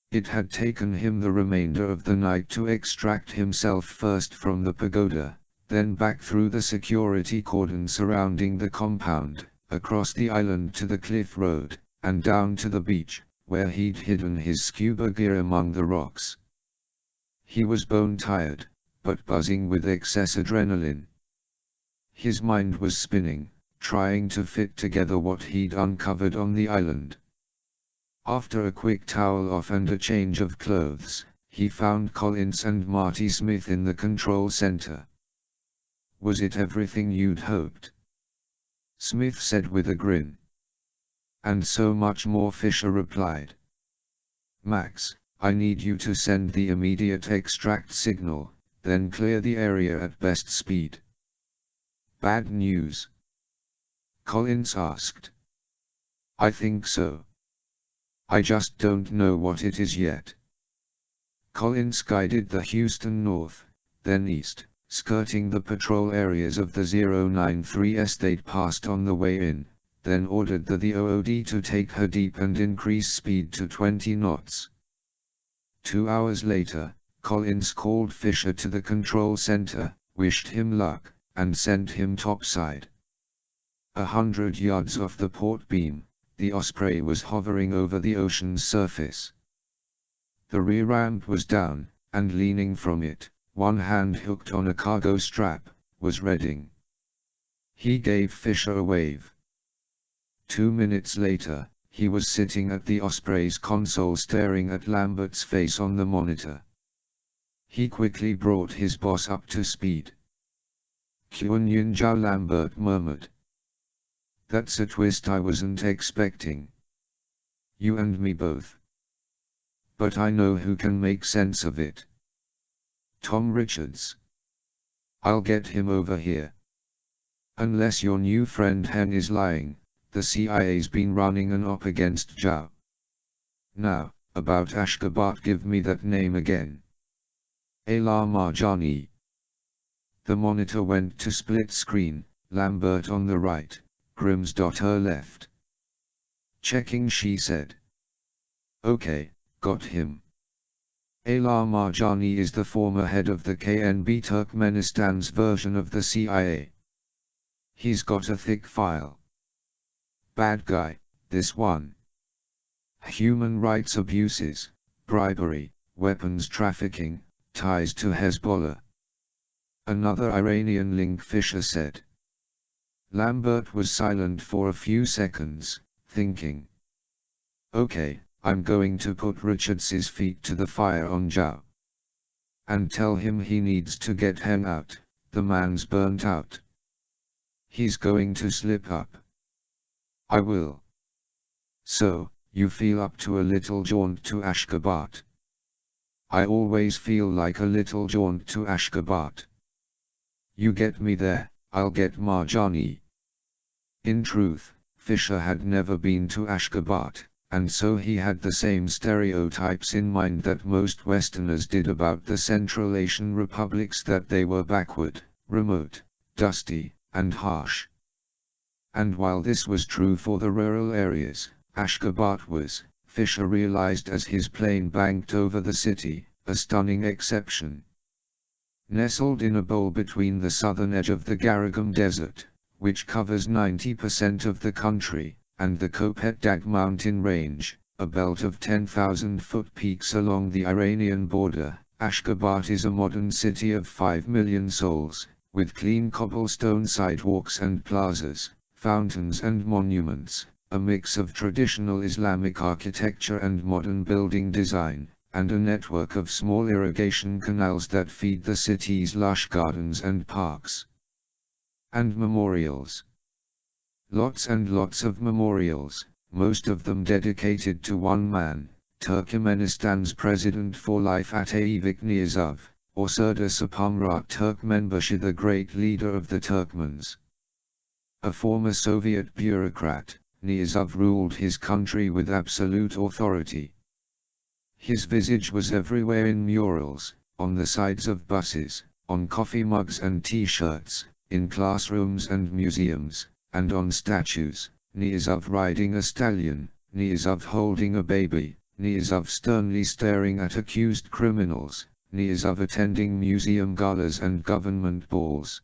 It had taken him the remainder of the night to extract himself first from the pagoda, then back through the security cordon surrounding the compound, across the island to the cliff road, and down to the beach, where he'd hidden his scuba gear among the rocks. He was bone-tired, but buzzing with excess adrenaline. His mind was spinning, trying to fit together what he'd uncovered on the island. After a quick towel off and a change of clothes, he found Collins and Marty Smith in the control center. "Was it everything you'd hoped?" Smith said with a grin. "And so much more," Fisher replied. "Max, I need you to send the immediate extract signal, then clear the area at best speed." "Bad news?" Collins asked. "I think so. I just don't know what it is yet." Collins guided the Houston north, then east, skirting the patrol areas of the 093S they'd passed on the way in, then ordered the OOD to take her deep and increase speed to 20 knots. 2 hours later, Collins called Fisher to the control center, wished him luck, and sent him topside. 100 yards off the port beam, the Osprey was hovering over the ocean's surface. The rear ramp was down, and leaning from it, one hand hooked on a cargo strap, was Redding. He gave Fisher a wave. 2 minutes later, he was sitting at the Osprey's console staring at Lambert's face on the monitor. He quickly brought his boss up to speed. "Kyun Jiao," Lambert murmured. "That's a twist I wasn't expecting. You and me both. But I know who can make sense of it. Tom Richards. I'll get him over here. Unless your new friend Hen is lying, the CIA's been running an op against Jiao. Now, about Ashgabat, give me that name again." "Ayla Marjani." The monitor went to split screen, Lambert on the right, Grimsdotter left. "Checking," she said. "Okay, got him. Ayla Marjani is the former head of the KNB Turkmenistan's version of the CIA. He's got a thick file. Bad guy, this one. Human rights abuses, bribery, weapons trafficking, ties to Hezbollah. Another Iranian link," Fisher said. Lambert was silent for a few seconds, thinking. "Okay, I'm going to put Richards's feet to the fire on Jiao. And tell him he needs to get Hen out, the man's burnt out. He's going to slip up." "I will." "So, you feel up to a little jaunt to Ashgabat?" "I always feel like a little jaunt to Ashgabat. You get me there, I'll get Marjani." In truth, Fisher had never been to Ashgabat, and so he had the same stereotypes in mind that most Westerners did about the Central Asian republics, that they were backward, remote, dusty, and harsh. And while this was true for the rural areas, Ashgabat was, Fisher realized as his plane banked over the city, a stunning exception. Nestled in a bowl between the southern edge of the Garagam Desert, which covers 90% of the country, and the Kopet Dag mountain range, a belt of 10,000-foot peaks along the Iranian border. Ashgabat is a modern city of 5 million souls, with clean cobblestone sidewalks and plazas, fountains and monuments, a mix of traditional Islamic architecture and modern building design, and a network of small irrigation canals that feed the city's lush gardens and parks. And memorials. Lots and lots of memorials, most of them dedicated to one man, Turkmenistan's president for life Ataevik Niyazov, or Serdar Sapamrat Turkmenbashi, the great leader of the Turkmens. A former Soviet bureaucrat, Niyazov ruled his country with absolute authority. His visage was everywhere in murals, on the sides of buses, on coffee mugs and t-shirts, in classrooms and museums, and on statues. Niyazov riding a stallion, Niyazov holding a baby, Niyazov sternly staring at accused criminals, Niyazov attending museum galas and government balls.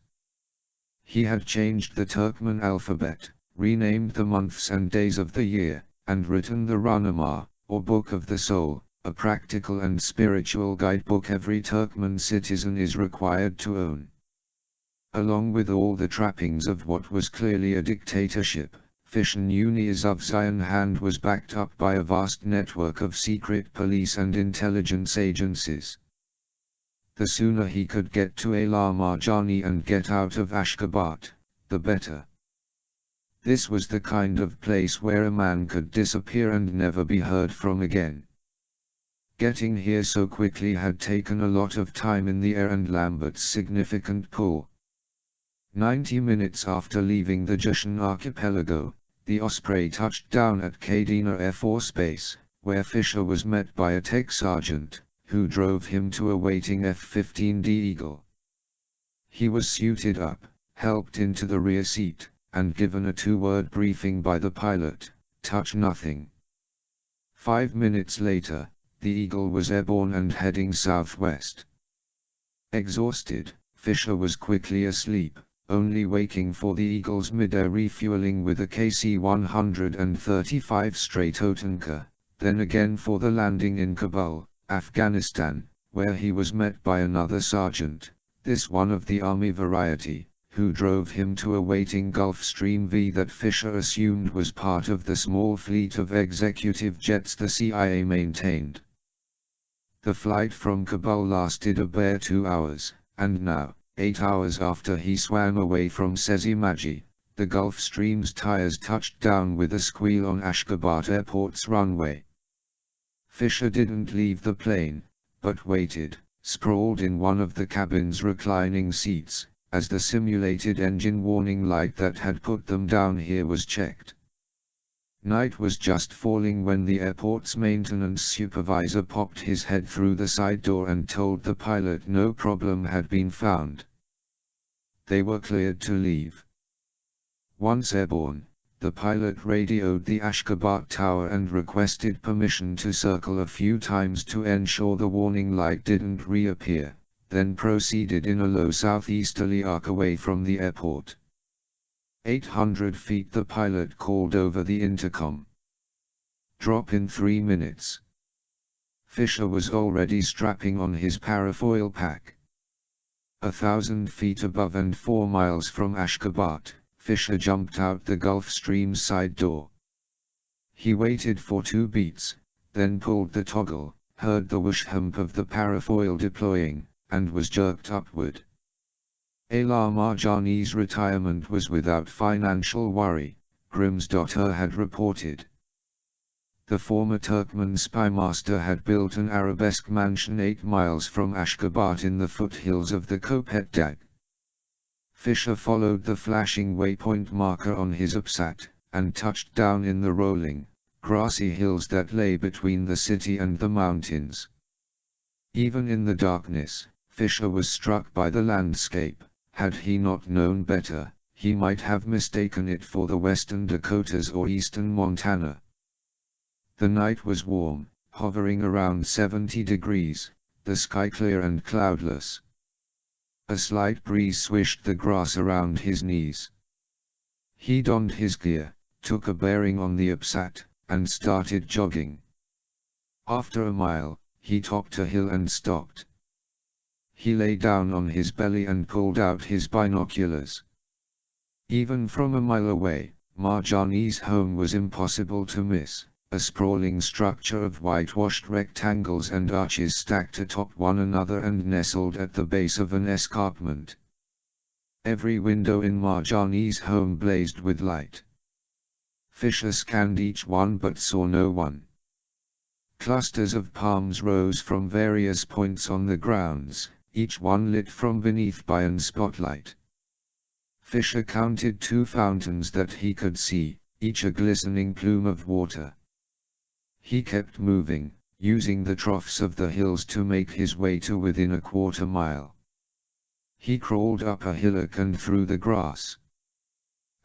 He had changed the Turkmen alphabet, renamed the months and days of the year, and written the Ruhnama, or Book of the Soul, a practical and spiritual guidebook every Turkmen citizen is required to own. Along with all the trappings of what was clearly a dictatorship, Fischer knew Niyazov's iron hand was backed up by a vast network of secret police and intelligence agencies. The sooner he could get to Ala Marjani and get out of Ashgabat, the better. This was the kind of place where a man could disappear and never be heard from again. Getting here so quickly had taken a lot of time in the air and Lambert's significant pull. 90 minutes after leaving the Jushan archipelago, the Osprey touched down at Kadena Air Force Base, where Fischer was met by a tech sergeant, who drove him to a waiting F-15D Eagle. He was suited up, helped into the rear seat, and given a 2-word briefing by the pilot: touch nothing. 5 minutes later, the Eagle was airborne and heading southwest. Exhausted, Fischer was quickly asleep, only waking for the Eagle's mid-air refueling with a KC-135 Stratotanker, then again for the landing in Kabul, Afghanistan, where he was met by another sergeant, this one of the Army variety, who drove him to a waiting Gulfstream V that Fischer assumed was part of the small fleet of executive jets the CIA maintained. The flight from Kabul lasted a bare 2 hours, and now, 8 hours after he swam away from Sezimagi, the Gulfstream's tires touched down with a squeal on Ashgabat Airport's runway. Fischer didn't leave the plane, but waited, sprawled in one of the cabin's reclining seats, as the simulated engine warning light that had put them down here was checked. Night was just falling when the airport's maintenance supervisor popped his head through the side door and told the pilot no problem had been found. They were cleared to leave. Once airborne, the pilot radioed the Ashgabat tower and requested permission to circle a few times to ensure the warning light didn't reappear, then proceeded in a low southeasterly arc away from the airport. 800 feet, the pilot called over the intercom. Drop in 3 minutes. Fischer was already strapping on his parafoil pack. 1,000 feet above and 4 miles from Ashgabat, Fischer jumped out the Gulfstream's side door. He waited for 2 beats, then pulled the toggle, heard the whoosh hump of the parafoil deploying, and was jerked upward. Ala Marjani's retirement was without financial worry, Grimsdotter had reported. The former Turkmen spymaster had built an arabesque mansion 8 miles from Ashgabat in the foothills of the Kopet Dag. Fischer followed the flashing waypoint marker on his UPSAT, and touched down in the rolling, grassy hills that lay between the city and the mountains. Even in the darkness, Fischer was struck by the landscape. Had he not known better, he might have mistaken it for the western Dakotas or eastern Montana. The night was warm, hovering around 70 degrees, the sky clear and cloudless. A slight breeze swished the grass around his knees. He donned his gear, took a bearing on the UPSAT, and started jogging. After a mile, he topped a hill and stopped. He lay down on his belly and pulled out his binoculars. Even from a mile away, Marjani's home was impossible to miss, a sprawling structure of whitewashed rectangles and arches stacked atop one another and nestled at the base of an escarpment. Every window in Marjani's home blazed with light. Fisher scanned each one but saw no one. Clusters of palms rose from various points on the grounds, each one lit from beneath by an spotlight. Fisher counted 2 fountains that he could see, each a glistening plume of water. He kept moving, using the troughs of the hills to make his way to within a quarter mile. He crawled up a hillock and through the grass.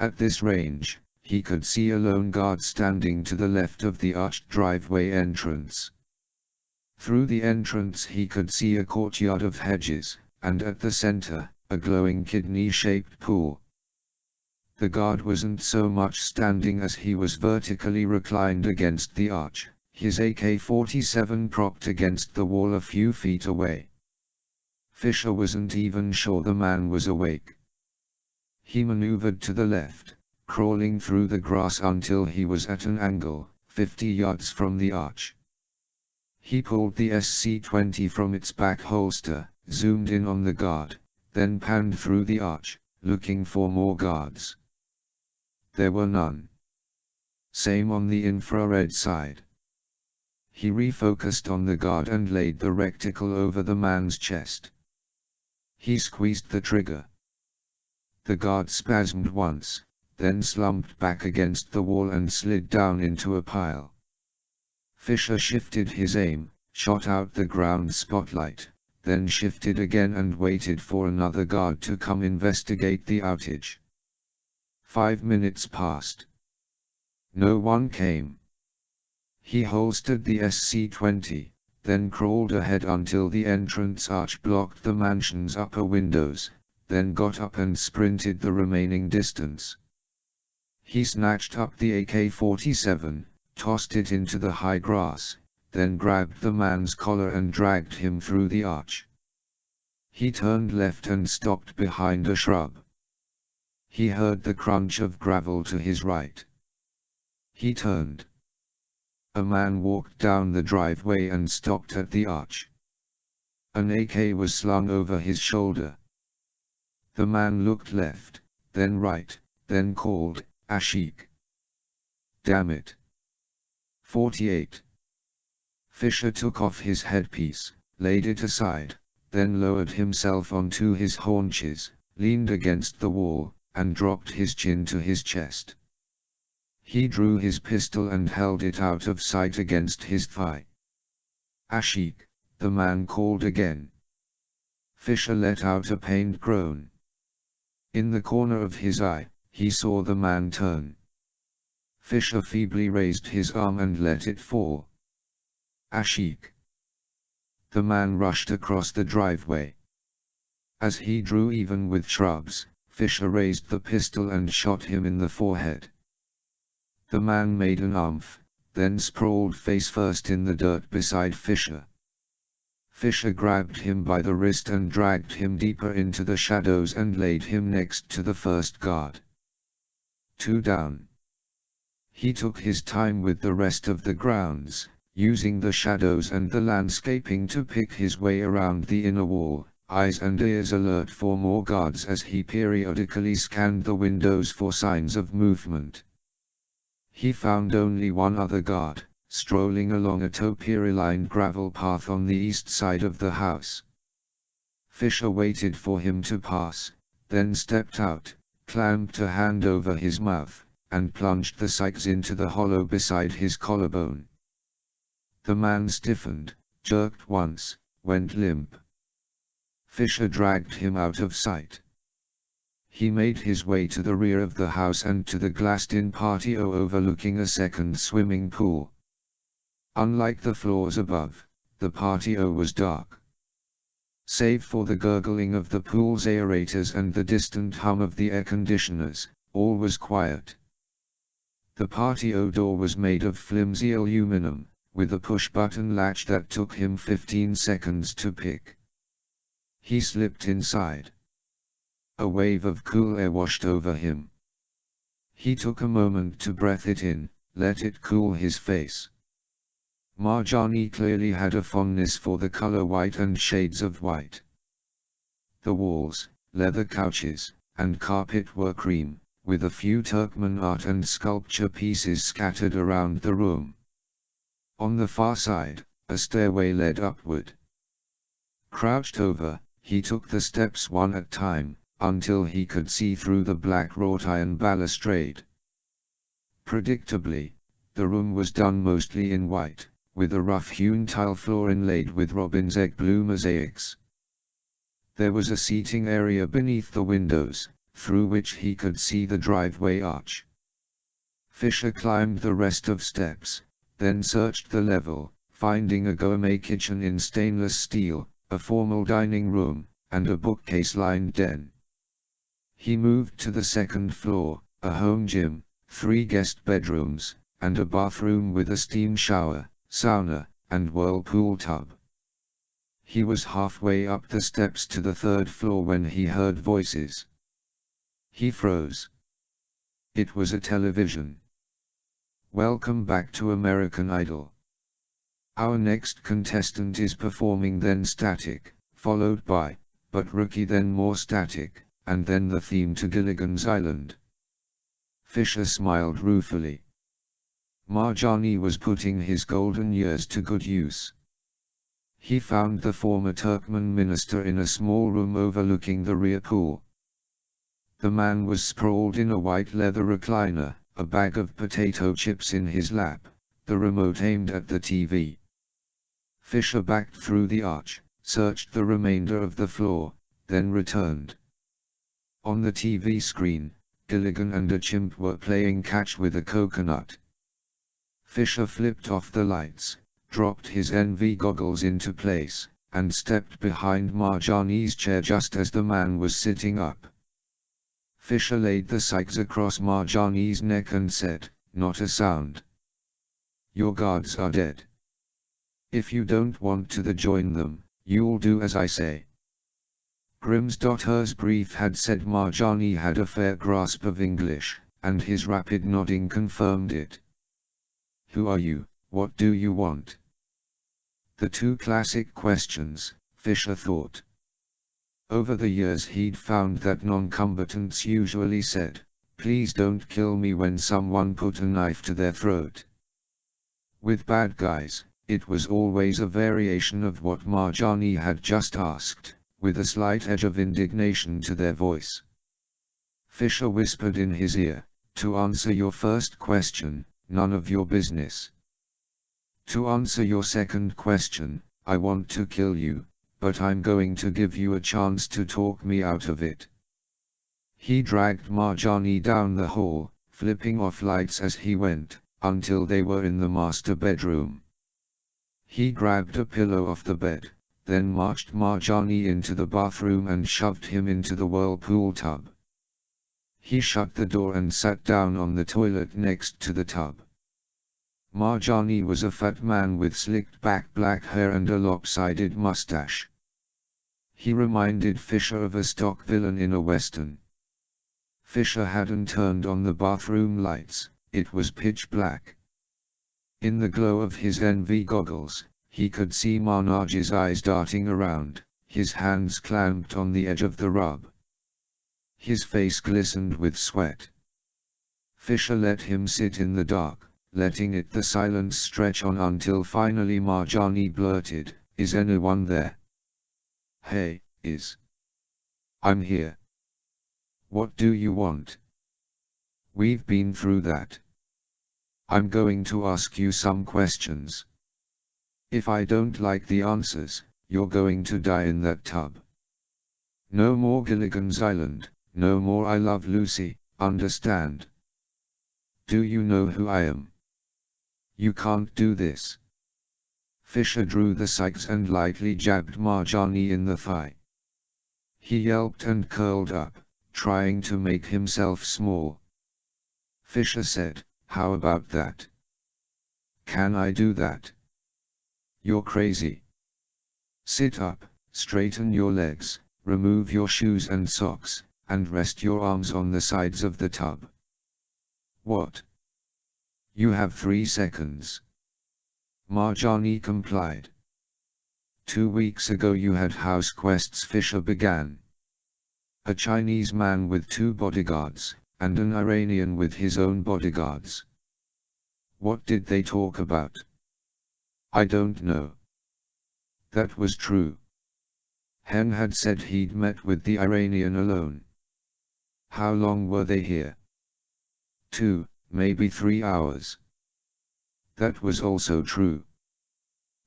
At this range, he could see a lone guard standing to the left of the arched driveway entrance. Through the entrance he could see a courtyard of hedges, and at the center, a glowing kidney-shaped pool. The guard wasn't so much standing as he was vertically reclined against the arch, his AK-47 propped against the wall a few feet away. Fisher wasn't even sure the man was awake. He maneuvered to the left, crawling through the grass until he was at an angle, 50 yards from the arch. He pulled the SC-20 from its back holster, zoomed in on the guard, then panned through the arch, looking for more guards. There were none. Same on the infrared side. He refocused on the guard and laid the reticle over the man's chest. He squeezed the trigger. The guard spasmed once, then slumped back against the wall and slid down into a pile. Fisher shifted his aim, shot out the ground spotlight, then shifted again and waited for another guard to come investigate the outage. 5 minutes passed. No one came. He holstered the SC-20, then crawled ahead until the entrance arch blocked the mansion's upper windows, then got up and sprinted the remaining distance. He snatched up the AK-47, tossed it into the high grass, then grabbed the man's collar and dragged him through the arch. He turned left and stopped behind a shrub. He heard the crunch of gravel to his right. He turned. A man walked down the driveway and stopped at the arch. An AK was slung over his shoulder. The man looked left, then right, then called, "Ashik." "Damn it. 48. Fisher took off his headpiece, laid it aside, then lowered himself onto his haunches, leaned against the wall, and dropped his chin to his chest. He drew his pistol and held it out of sight against his thigh. "Ashik," the man called again. Fisher let out a pained groan. In the corner of his eye, he saw the man turn. Fisher feebly raised his arm and let it fall. "Ashik." The man rushed across the driveway. As he drew even with shrubs, Fisher raised the pistol and shot him in the forehead. The man made an umph, then sprawled face first in the dirt beside Fisher. Fisher grabbed him by the wrist and dragged him deeper into the shadows and laid him next to the first guard. 2 down. He took his time with the rest of the grounds, using the shadows and the landscaping to pick his way around the inner wall, eyes and ears alert for more guards as he periodically scanned the windows for signs of movement. He found only one other guard, strolling along a topiary-lined gravel path on the east side of the house. Fisher waited for him to pass, then stepped out, clamped a hand over his mouth, and plunged the sights into the hollow beside his collarbone. The man stiffened, jerked once, went limp. Fisher dragged him out of sight. He made his way to the rear of the house and to the glassed-in patio overlooking a second swimming pool. Unlike the floors above, the patio was dark. Save for the gurgling of the pool's aerators and the distant hum of the air conditioners, all was quiet. The patio door was made of flimsy aluminum, with a push-button latch that took him 15 seconds to pick. He slipped inside. A wave of cool air washed over him. He took a moment to breathe it in, let it cool his face. Marjani clearly had a fondness for the color white and shades of white. The walls, leather couches, and carpet were cream, with a few Turkmen art and sculpture pieces scattered around the room. On the far side, a stairway led upward. Crouched over, he took the steps one at a time, until he could see through the black wrought iron balustrade. Predictably, the room was done mostly in white, with a rough-hewn tile floor inlaid with robin's egg blue mosaics. There was a seating area beneath the windows, through which he could see the driveway arch. Fisher climbed the rest of steps, then searched the level, finding a gourmet kitchen in stainless steel, a formal dining room, and a bookcase-lined den. He moved to the second floor, a home gym, 3 guest bedrooms, and a bathroom with a steam shower, sauna, and whirlpool tub. He was halfway up the steps to the 3rd floor when he heard voices. He froze. It was a television. "Welcome back to American Idol. Our next contestant is performing," then static, followed by, "but rookie," then more static, and then the theme to Gilligan's Island. Fisher smiled ruefully. Marjani was putting his golden years to good use. He found the former Turkmen minister in a small room overlooking the rear pool. The man was sprawled in a white leather recliner, a bag of potato chips in his lap, the remote aimed at the TV. Fisher backed through the arch, searched the remainder of the floor, then returned. On the TV screen, Gilligan and a chimp were playing catch with a coconut. Fisher flipped off the lights, dropped his NV goggles into place, and stepped behind Marjani's chair just as the man was sitting up. Fisher laid the scythes across Marjani's neck and said, "Not a sound. Your guards are dead. If you don't want to join them, you'll do as I say." Grim's.Her's brief had said Marjani had a fair grasp of English, and his rapid nodding confirmed it. "Who are you, what do you want?" The 2 classic questions, Fisher thought. Over the years he'd found that non-combatants usually said, "Please don't kill me," when someone put a knife to their throat. With bad guys, it was always a variation of what Marjani had just asked, with a slight edge of indignation to their voice. Fisher whispered in his ear, "To answer your first question, none of your business. To answer your second question, I want to kill you, but I'm going to give you a chance to talk me out of it." He dragged Marjani down the hall, flipping off lights as he went, until they were in the master bedroom. He grabbed a pillow off the bed, then marched Marjani into the bathroom and shoved him into the whirlpool tub. He shut the door and sat down on the toilet next to the tub. Marjani was a fat man with slicked back black hair and a lopsided mustache. He reminded Fisher of a stock villain in a western. Fisher hadn't turned on the bathroom lights, it was pitch black. In the glow of his NV goggles, he could see Marjani's eyes darting around, his hands clamped on the edge of the rub. His face glistened with sweat. Fisher let him sit in the dark, letting the silence stretch on until finally Marjani blurted, "Is anyone there?" "Hey, I'm here. What do you want?" "We've been through that. I'm going to ask you some questions. If I don't like the answers, you're going to die in that tub. No more Gilligan's Island, no more I Love Lucy, understand? Do you know who I am? You can't do this." Fisher drew the scythes and lightly jabbed Marjani in the thigh. He yelped and curled up, trying to make himself small. Fisher said, "How about that? Can I do that?" You're crazy. Sit up, straighten your legs, remove your shoes and socks, and rest your arms on the sides of the tub. What? You have 3 seconds. Marjani complied. 2 weeks ago you had house quests, Fisher began. A Chinese man with 2 bodyguards, and an Iranian with his own bodyguards. What did they talk about? I don't know. That was true. Hen had said he'd met with the Iranian alone. How long were they here? 2, maybe 3 hours. That was also true.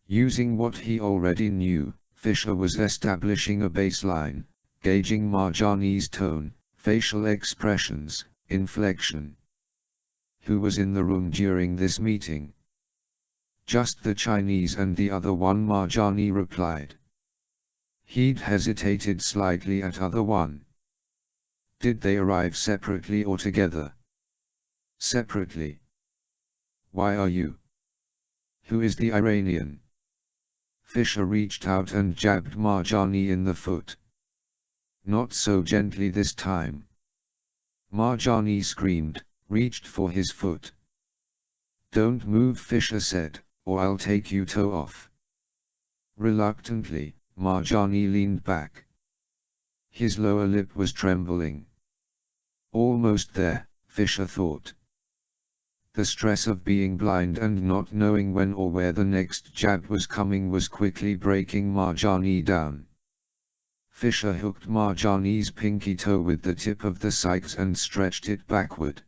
Using what he already knew, Fisher was establishing a baseline, gauging Marjani's tone, facial expressions, inflection. Who was in the room during this meeting? Just the Chinese and the other one, Marjani replied. He'd hesitated slightly at other one. Did they arrive separately or together? Separately. Why are you? Who is the Iranian? Fisher reached out and jabbed Marjani in the foot. Not so gently this time. Marjani screamed, reached for his foot. Don't move, Fisher said, or I'll take you toe off. Reluctantly, Marjani leaned back. His lower lip was trembling. Almost there, Fisher thought. The stress of being blind and not knowing when or where the next jab was coming was quickly breaking Marjani down. Fisher hooked Marjani's pinky toe with the tip of the scythe and stretched it backward.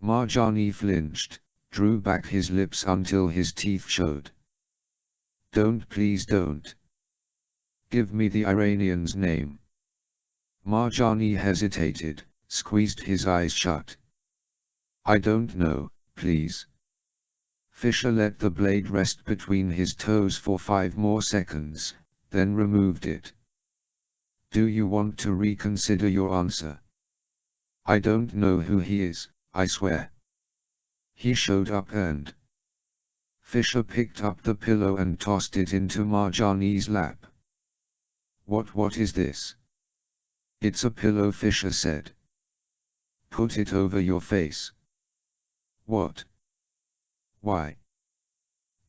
Marjani flinched, drew back his lips until his teeth showed. Don't, please don't. Give me the Iranian's name. Marjani hesitated, squeezed his eyes shut. I don't know, please. Fisher let the blade rest between his toes for 5 more seconds, then removed it. Do you want to reconsider your answer? I don't know who he is, I swear. He showed up and... Fisher picked up the pillow and tossed it into Marjani's lap. What is this? It's a pillow, Fisher said. Put it over your face. What? Why?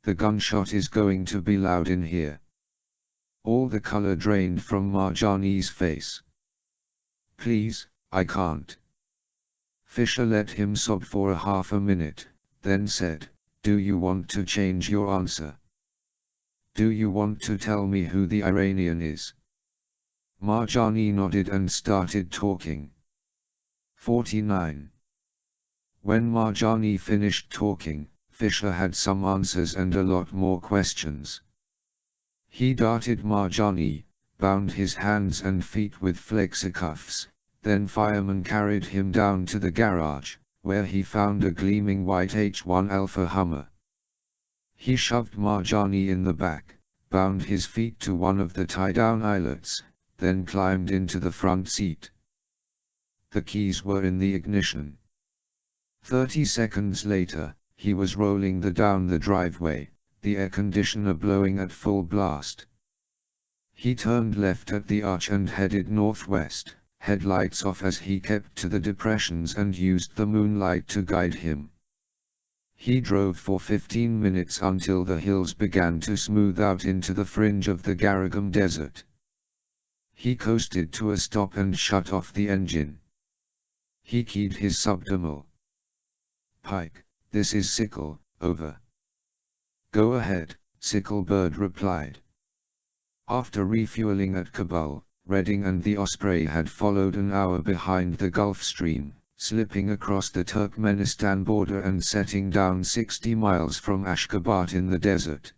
The gunshot is going to be loud in here. All the color drained from Marjani's face. Please, I can't. Fisher let him sob for half a minute, then said, do you want to change your answer? Do you want to tell me who the Iranian is? Marjani nodded and started talking. 49. When Marjani finished talking, Fisher had some answers and a lot more questions. He darted Marjani, bound his hands and feet with flexicuffs, then firemen carried him down to the garage, where he found a gleaming white H1 Alpha Hummer. He shoved Marjani in the back, bound his feet to one of the tie-down eyelets, then climbed into the front seat. The keys were in the ignition. 30 seconds later, he was rolling down the driveway, the air conditioner blowing at full blast. He turned left at the arch and headed northwest, headlights off as he kept to the depressions and used the moonlight to guide him. He drove for 15 minutes until the hills began to smooth out into the fringe of the Garagam Desert. He coasted to a stop and shut off the engine. He keyed his subdermal. Pike, this is Sickle, over. Go ahead, Sicklebird replied. After refueling at Kabul, Redding and the Osprey had followed an hour behind the Gulf Stream, slipping across the Turkmenistan border and setting down 60 miles from Ashgabat in the desert.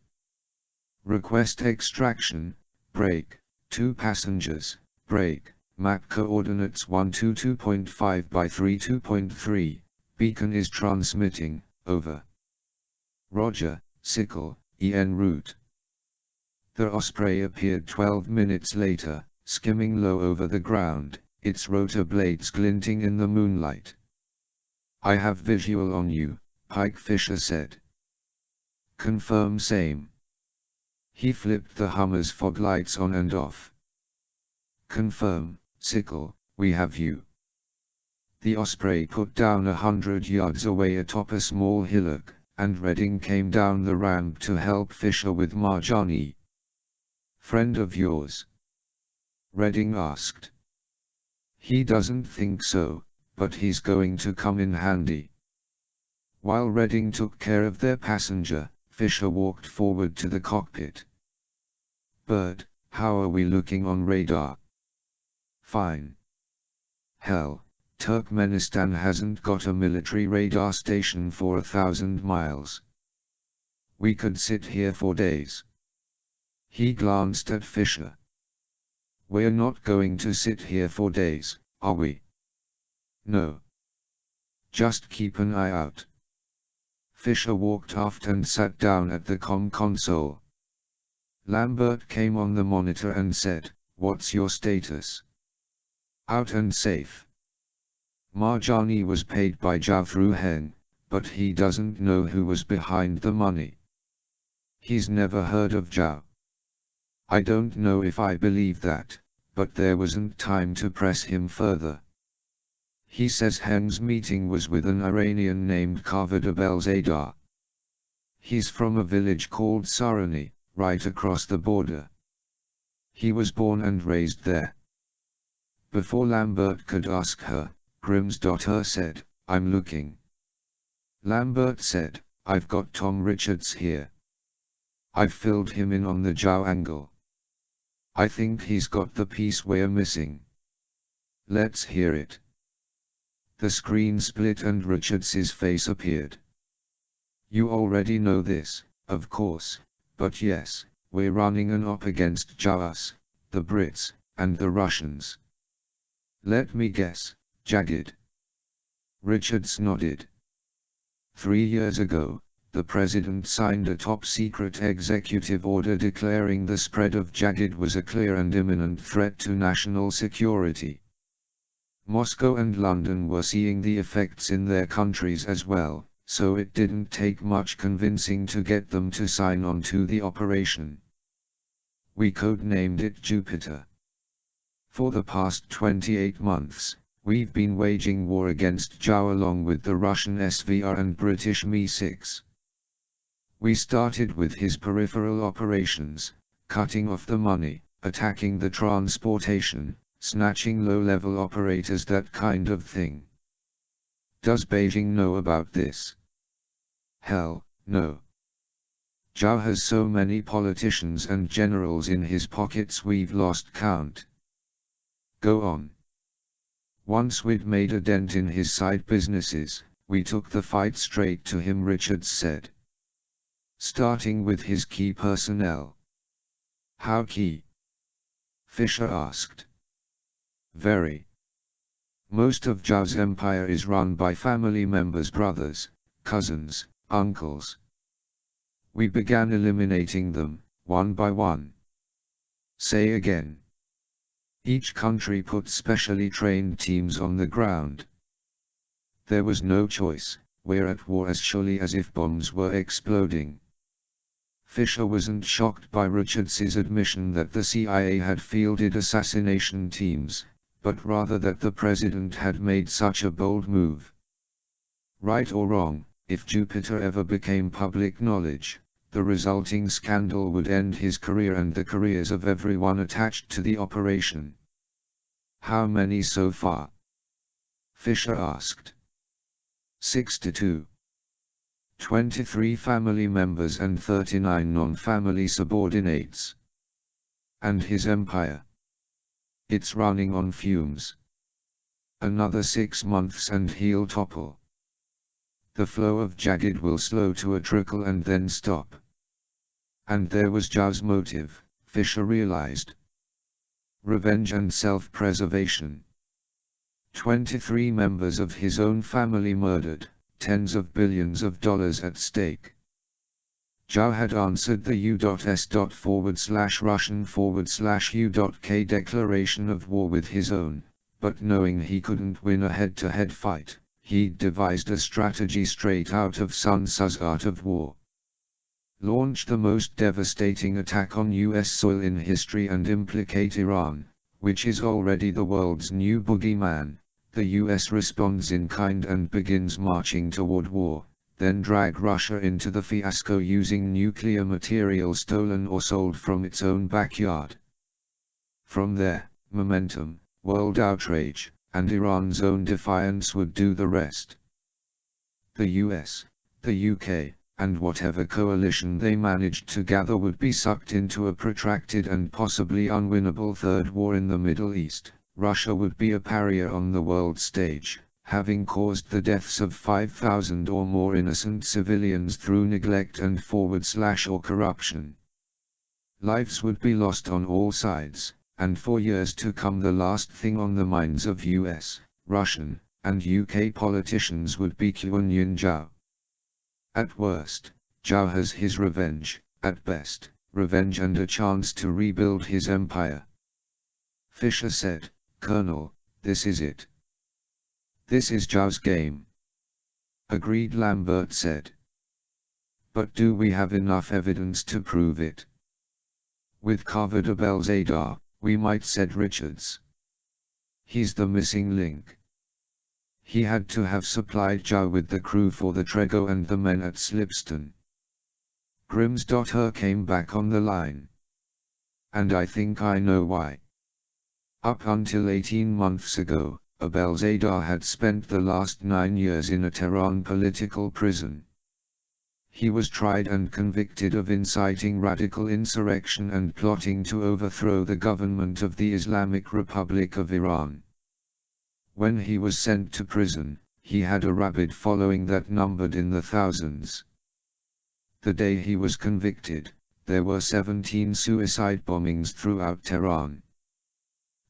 Request extraction, break, 2 passengers, break, map coordinates 122.5 by 32.3, beacon is transmitting, over. Roger, Sickle, en route. The Osprey appeared 12 minutes later, skimming low over the ground, its rotor blades glinting in the moonlight. I have visual on you, Pike, Fisher said. Confirm same. He flipped the Hummer's fog lights on and off. Confirm, Sickle, we have you. The Osprey put down 100 yards away atop a small hillock, and Redding came down the ramp to help Fisher with Marjani. Friend of yours? Redding asked. He doesn't think so, but he's going to come in handy. While Redding took care of their passenger, Fisher walked forward to the cockpit. Bird, how are we looking on radar? Fine. Hell, Turkmenistan hasn't got a military radar station for 1,000 miles. We could sit here for days. He glanced at Fisher. We're not going to sit here for days, are we? No. Just keep an eye out. Fisher walked aft and sat down at the console. Lambert came on the monitor and said, "What's your status?" "Out and safe." Marjani was paid by Zhao through Heng, but he doesn't know who was behind the money. He's never heard of Zhao. I don't know if I believe that, but there wasn't time to press him further. He says Heng's meeting was with an Iranian named Kavod Abelzadar. He's from a village called Sarani, right across the border. He was born and raised there. Before Lambert could ask her, Grimm's daughter said, "I'm looking." Lambert said, "I've got Tom Richards here. I've filled him in on the Zhao angle. I think he's got the piece we're missing. Let's hear it." The screen split and Richards's face appeared. "You already know this, of course, but yes, we're running an op against Zhao, the Brits, and the Russians. Let me guess, Jagged." Richards nodded. 3 years ago, the President signed a top-secret executive order declaring the spread of Jagged was a clear and imminent threat to national security. Moscow and London were seeing the effects in their countries as well, so it didn't take much convincing to get them to sign on to the operation. We codenamed it Jupiter. For the past 28 months, we've been waging war against Zhao along with the Russian SVR and British Mi-6. We started with his peripheral operations, cutting off the money, attacking the transportation, snatching low-level operators, that kind of thing. Does Beijing know about this? Hell, no. Zhao has so many politicians and generals in his pockets we've lost count. Go on. Once we'd made a dent in his side businesses, we took the fight straight to him, Richards said. Starting with his key personnel. How key? Fisher asked. Very. Most of Zhao's empire is run by family members, brothers, cousins, uncles. We began eliminating them, one by one. Say again. Each country put specially trained teams on the ground. There was no choice, we're at war as surely as if bombs were exploding. Fisher wasn't shocked by Richards's admission that the CIA had fielded assassination teams, but rather that the president had made such a bold move. Right or wrong, if Jupiter ever became public knowledge, the resulting scandal would end his career and the careers of everyone attached to the operation. How many so far? Fisher asked. 62. 23 family members and 39 non-family subordinates. And his empire? It's running on fumes. Another 6 months and he'll topple. The flow of Jagged will slow to a trickle and then stop. And there was Zhao's motive, Fisher realized. Revenge and self-preservation. 23 members of his own family murdered, tens of billions of dollars at stake. Zhao had answered the U.S./Russian/U.K declaration of war with his own, but knowing he couldn't win a head-to-head fight, he'd devised a strategy straight out of Sun Tzu's Art of War. launch the most devastating attack on US soil in history and implicate Iran, which is already the world's new boogeyman. The US responds in kind and begins marching toward war, then drag Russia into the fiasco using nuclear material stolen or sold from its own backyard. From there, momentum, world outrage, and Iran's own defiance would do the rest. The US, the UK, and whatever coalition they managed to gather would be sucked into a protracted and possibly unwinnable third war in the Middle East. Russia would be a pariah on the world stage, having caused the deaths of 5,000 or more innocent civilians through neglect and / or corruption. Lives would be lost on all sides, and for years to come the last thing on the minds of US, Russian, and UK politicians would be Qianyan Zhao. At worst, Zhao has his revenge, at best, revenge and a chance to rebuild his empire. Fisher said, "Colonel, this is it. This is Zhao's game." Agreed, Lambert said. But do we have enough evidence to prove it? With Carver de Belzadar, we might, said Richards. He's the missing link. He had to have supplied Zhao with the crew for the Trego and the men at Slipston. Grimm's daughter came back on the line. And I think I know why. Up until 18 months ago, Abelzadar had spent the last 9 years in a Tehran political prison. He was tried and convicted of inciting radical insurrection and plotting to overthrow the government of the Islamic Republic of Iran. When he was sent to prison, he had a rabid following that numbered in the thousands. The day he was convicted, there were 17 suicide bombings throughout Tehran.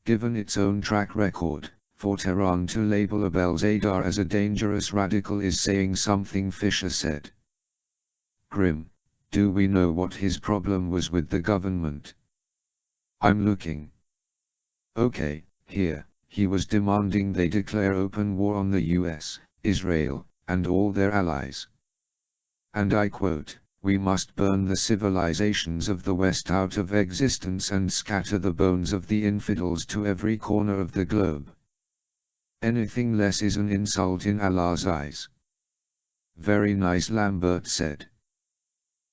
Given its own track record, for Tehran to label Abelzadar as a dangerous radical is saying something, Fisher said. Grimm, do we know what his problem was with the government? I'm looking. Okay, here, he was demanding they declare open war on the US, Israel, and all their allies. And I quote, "We must burn the civilizations of the West out of existence and scatter the bones of the infidels to every corner of the globe. Anything less is an insult in Allah's eyes." Very nice, Lambert said.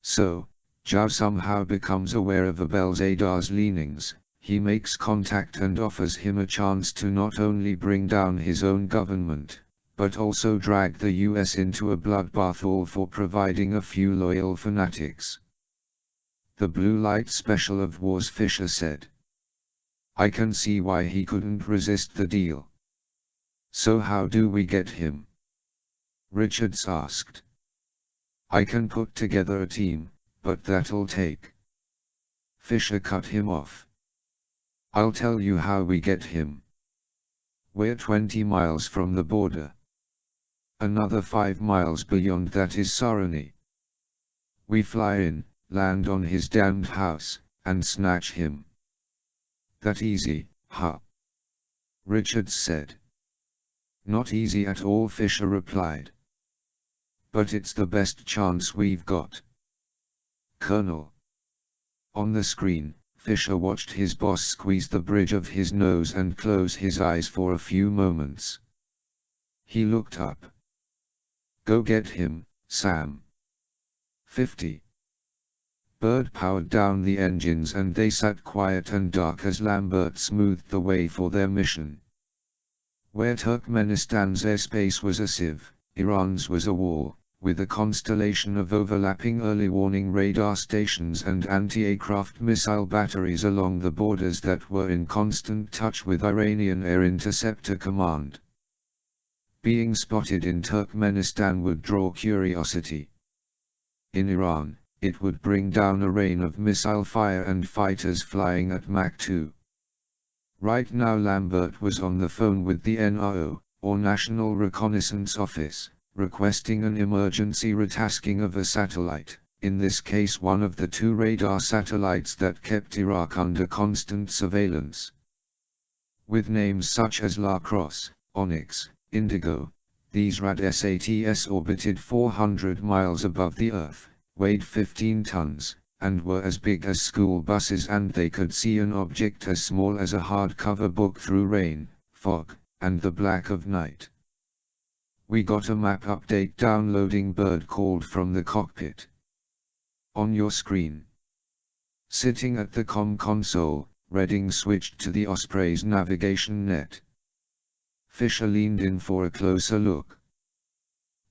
So, Zhao somehow becomes aware of Abelzadar's leanings, he makes contact and offers him a chance to not only bring down his own government, but also drag the US into a bloodbath, all for providing a few loyal fanatics. The blue light special of wars, Fisher said. I can see why he couldn't resist the deal. So how do we get him? Richards asked. I can put together a team, but that'll take. Fisher cut him off. I'll tell you how we get him. We're 20 miles from the border. Another 5 miles beyond that is Sarani. We fly in, land on his damned house, and snatch him. That easy, huh? Richards said. Not easy at all, Fisher replied. But it's the best chance we've got. Colonel. On the screen, Fisher watched his boss squeeze the bridge of his nose and close his eyes for a few moments. He looked up. Go get him, Sam. 50. Bird powered down the engines and they sat quiet and dark as Lambert smoothed the way for their mission. Where Turkmenistan's airspace was a sieve, Iran's was a wall, with a constellation of overlapping early warning radar stations and anti-aircraft missile batteries along the borders that were in constant touch with Iranian Air Interceptor Command. Being spotted in Turkmenistan would draw curiosity. In Iran, it would bring down a rain of missile fire and fighters flying at Mach 2. Right now Lambert was on the phone with the NRO, or National Reconnaissance Office, requesting an emergency retasking of a satellite, in this case one of the 2 radar satellites that kept Iraq under constant surveillance. With names such as La Crosse, Onyx, Indigo, these RAD-SATs orbited 400 miles above the Earth, weighed 15 tons, and were as big as school buses, and they could see an object as small as a hardcover book through rain, fog, and the black of night. "We got a map update downloading," Bird called from the cockpit. "On your screen." Sitting at the console, Redding switched to the Osprey's navigation net. Fisher leaned in for a closer look.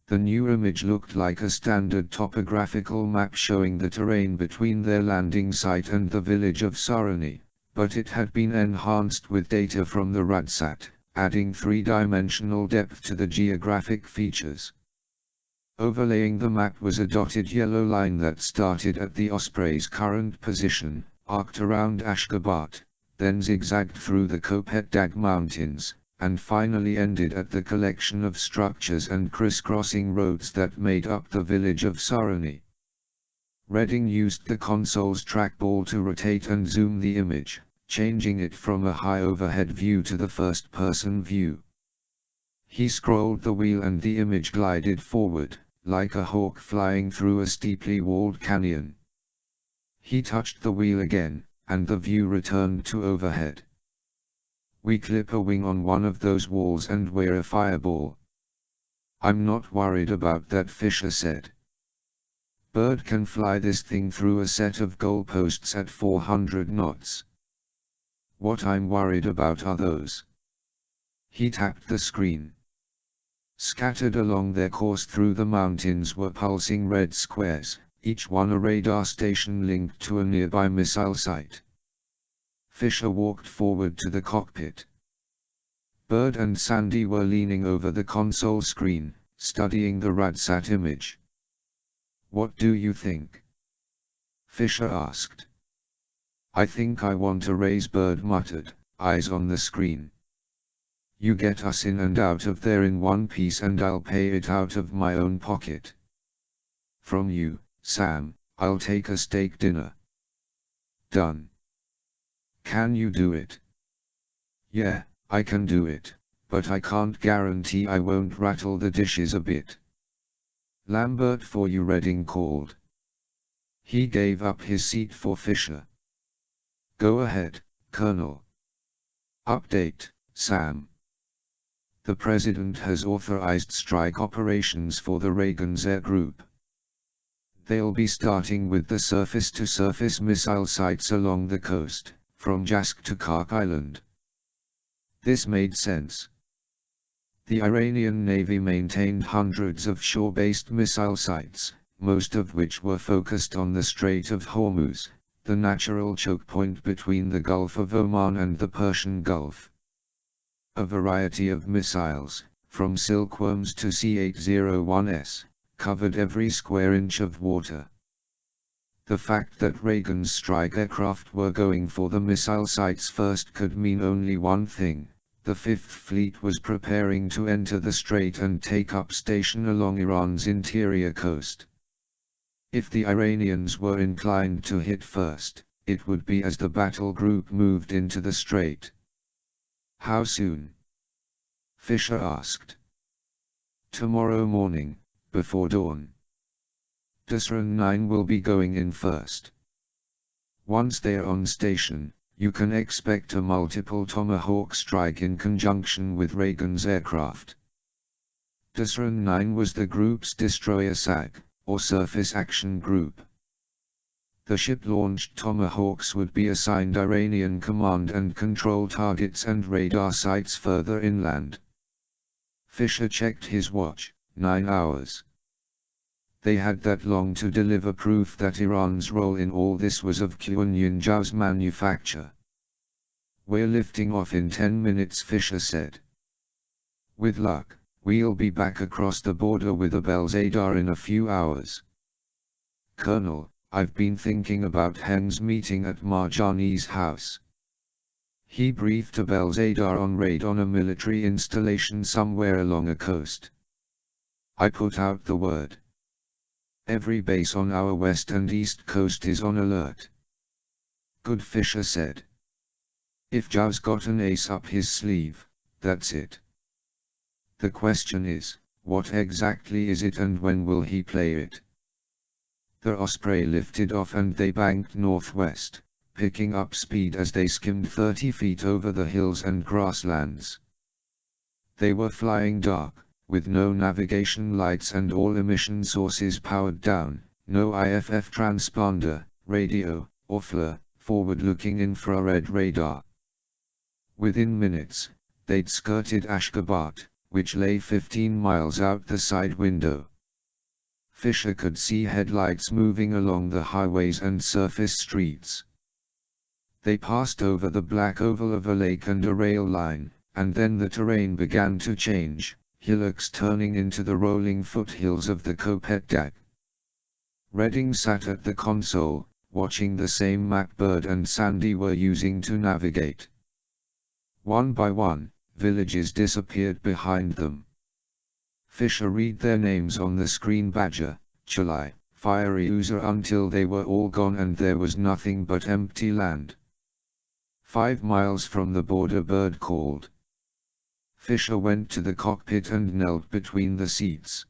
The new image looked like a standard topographical map showing the terrain between their landing site and the village of Sarony, but it had been enhanced with data from the RadSat, adding three-dimensional depth to the geographic features. Overlaying the map was a dotted yellow line that started at the Osprey's current position, arced around Ashgabat, then zigzagged through the Kopet-Dag Mountains, and finally ended at the collection of structures and crisscrossing roads that made up the village of Sarony. Redding used the console's trackball to rotate and zoom the image, changing it from a high overhead view to the first-person view. He scrolled the wheel and the image glided forward, like a hawk flying through a steeply walled canyon. He touched the wheel again, and the view returned to overhead. "We clip a wing on one of those walls and wear a fireball." "I'm not worried about that," Fisher said. "Bird can fly this thing through a set of goalposts at 400 knots. What I'm worried about are those." He tapped the screen. Scattered along their course through the mountains were pulsing red squares, each one a radar station linked to a nearby missile site. Fisher walked forward to the cockpit. Bird and Sandy were leaning over the console screen, studying the RadSat image. "What do you think?" Fisher asked. "I think I want a raise," Bird muttered, eyes on the screen. "You get us in and out of there in one piece and I'll pay it out of my own pocket. From you, Sam, I'll take a steak dinner." "Done." "Can you do it?" "Yeah, I can do it, but I can't guarantee I won't rattle the dishes a bit." "Lambert for you," Redding called. He gave up his seat for Fisher. "Go ahead, Colonel." "Update, Sam. The President has authorized strike operations for the Reagan's Air Group. They'll be starting with the surface-to-surface missile sites along the coast, from Jask to Kark Island." This made sense. The Iranian Navy maintained hundreds of shore-based missile sites, most of which were focused on the Strait of Hormuz, the natural choke point between the Gulf of Oman and the Persian Gulf. A variety of missiles, from silkworms to C-801S, covered every square inch of water. The fact that Reagan's strike aircraft were going for the missile sites first could mean only one thing: the Fifth Fleet was preparing to enter the strait and take up station along Iran's interior coast. If the Iranians were inclined to hit first, it would be as the battle group moved into the strait. "How soon?" Fisher asked. "Tomorrow morning, before dawn. Dusran 9 will be going in first. Once they're on station, you can expect a multiple Tomahawk strike in conjunction with Reagan's aircraft." Dusran 9 was the group's destroyer SAG, or Surface Action Group. The ship-launched Tomahawks would be assigned Iranian command and control targets and radar sites further inland. Fisher checked his watch, 9 hours. They had that long to deliver proof that Iran's role in all this was of Kuan Zhao's manufacture. "We're lifting off in 10 minutes," Fisher said. "With luck, we'll be back across the border with a Belzadar in a few hours. Colonel, I've been thinking about Heng's meeting at Marjani's house." He briefed a Belzadar on raid on a military installation somewhere along a coast. "I put out the word. Every base on our west and east coast is on alert." "Good," Fisher said. "If Zhao's got an ace up his sleeve, that's it. The question is, what exactly is it and when will he play it?" The Osprey lifted off and they banked northwest, picking up speed as they skimmed 30 feet over the hills and grasslands. They were flying dark, with no navigation lights and all emission sources powered down, no IFF transponder, radio, or FLIR, forward-looking infrared radar. Within minutes, they'd skirted Ashgabat, which lay 15 miles out the side window. Fisher could see headlights moving along the highways and surface streets. They passed over the black oval of a lake and a rail line, and then the terrain began to change, hillocks turning into the rolling foothills of the Kopetdag. Redding sat at the console, watching the same map Bird and Sandy were using to navigate. One by one, villages disappeared behind them. Fisher read their names on the screen: Badger, Chalai, Fiery Oozer, until they were all gone and there was nothing but empty land. 5 miles from the border, Bird called. Fisher went to the cockpit and knelt between the seats.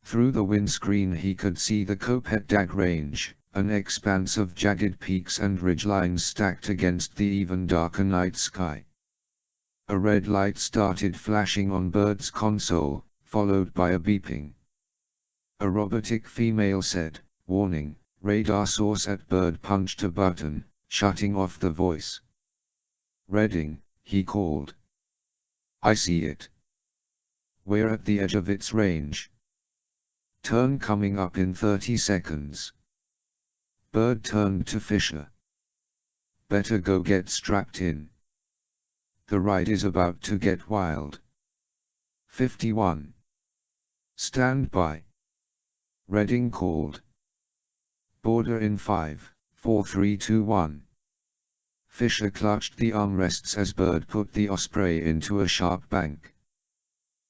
Through the windscreen he could see the Kopetdag Range, an expanse of jagged peaks and ridgelines stacked against the even darker night sky. A red light started flashing on Bird's console, followed by a beeping. A robotic female said, "Warning, radar source at." Bird punched a button, shutting off the voice. "Redding," he called. "I see it. We're at the edge of its range. Turn coming up in 30 seconds. Bird turned to Fisher. "Better go get strapped in. The ride is about to get wild." 51. "Stand by." Redding called. "Border in 5, 4, 3, 2, 1. Fisher clutched the armrests as Bird put the Osprey into a sharp bank.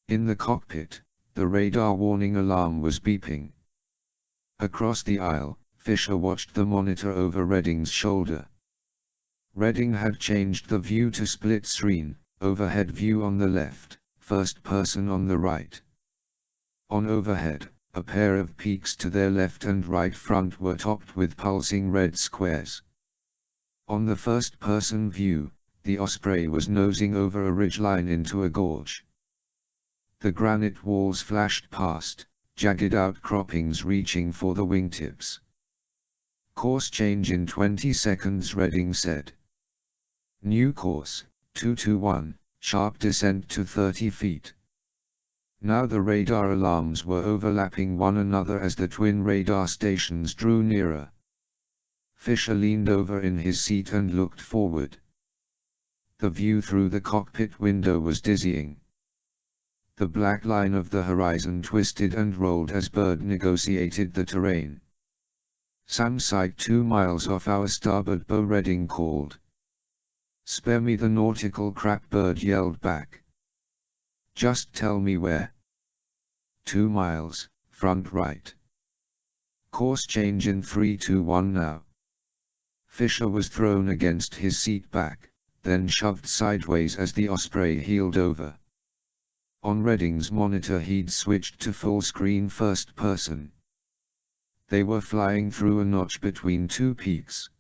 In the cockpit, the radar warning alarm was beeping. Across the aisle, Fisher watched the monitor over Redding's shoulder. Redding had changed the view to split screen, overhead view on the left, first person on the right. On overhead, a pair of peaks to their left and right front were topped with pulsing red squares. On the first-person view, the Osprey was nosing over a ridgeline into a gorge. The granite walls flashed past, jagged outcroppings reaching for the wingtips. "Course change in 20 seconds," Redding said. "New course, 221, sharp descent to 30 feet. Now the radar alarms were overlapping one another as the twin radar stations drew nearer. Fisher leaned over in his seat and looked forward. The view through the cockpit window was dizzying. The black line of the horizon twisted and rolled as Bird negotiated the terrain. "Sam sight 2 miles off our starboard bow," Redding called. "Spare me the nautical crap," Bird yelled back. "Just tell me where." 2 miles, front right. Course change in 3, 2, 1 now." Fisher was thrown against his seat back, then shoved sideways as the Osprey heeled over. On Redding's monitor he'd switched to full-screen first person. They were flying through a notch between two peaks.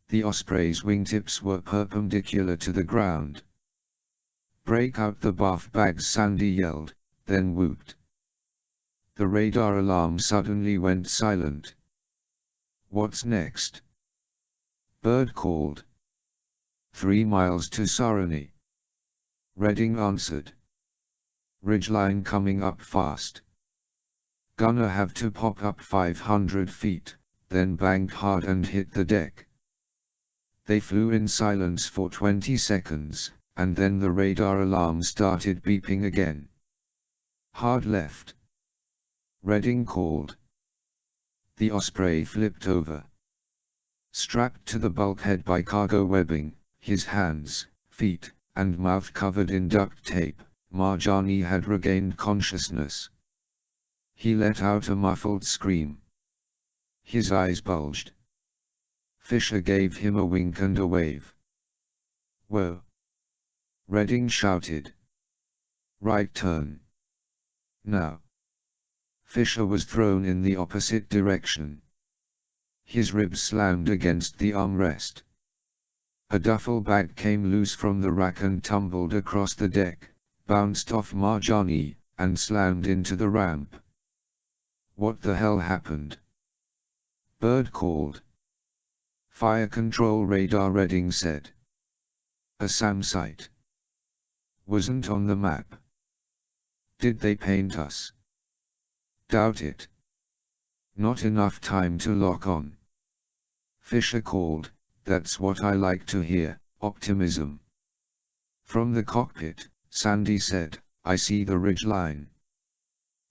The Osprey's wingtips were perpendicular to the ground. "Break out the buff bags," Sandy yelled, then whooped. The radar alarm suddenly went silent. "What's next?" Bird called. 3 miles to Sarani." Redding answered. "Ridgeline coming up fast. Gonna have to pop up 500 feet, then bank hard and hit the deck." They flew in silence for 20 seconds, and then the radar alarm started beeping again. "Hard left." Redding called. The Osprey flipped over. Strapped to the bulkhead by cargo webbing, his hands, feet, and mouth covered in duct tape, Marjani had regained consciousness. He let out a muffled scream. His eyes bulged. Fisher gave him a wink and a wave. "Whoa!" Redding shouted. "Right turn. Now." Fisher was thrown in the opposite direction. His ribs slammed against the armrest. A duffel bag came loose from the rack and tumbled across the deck, bounced off Marjani, and slammed into the ramp. "What the hell happened?" Bird called. "Fire control radar," Redding said. "A SAM site. Wasn't on the map." "Did they paint us?" "Doubt it. Not enough time to lock on." Fisher called. "That's what I like to hear, optimism." From the cockpit, Sandy said, "I see the ridgeline."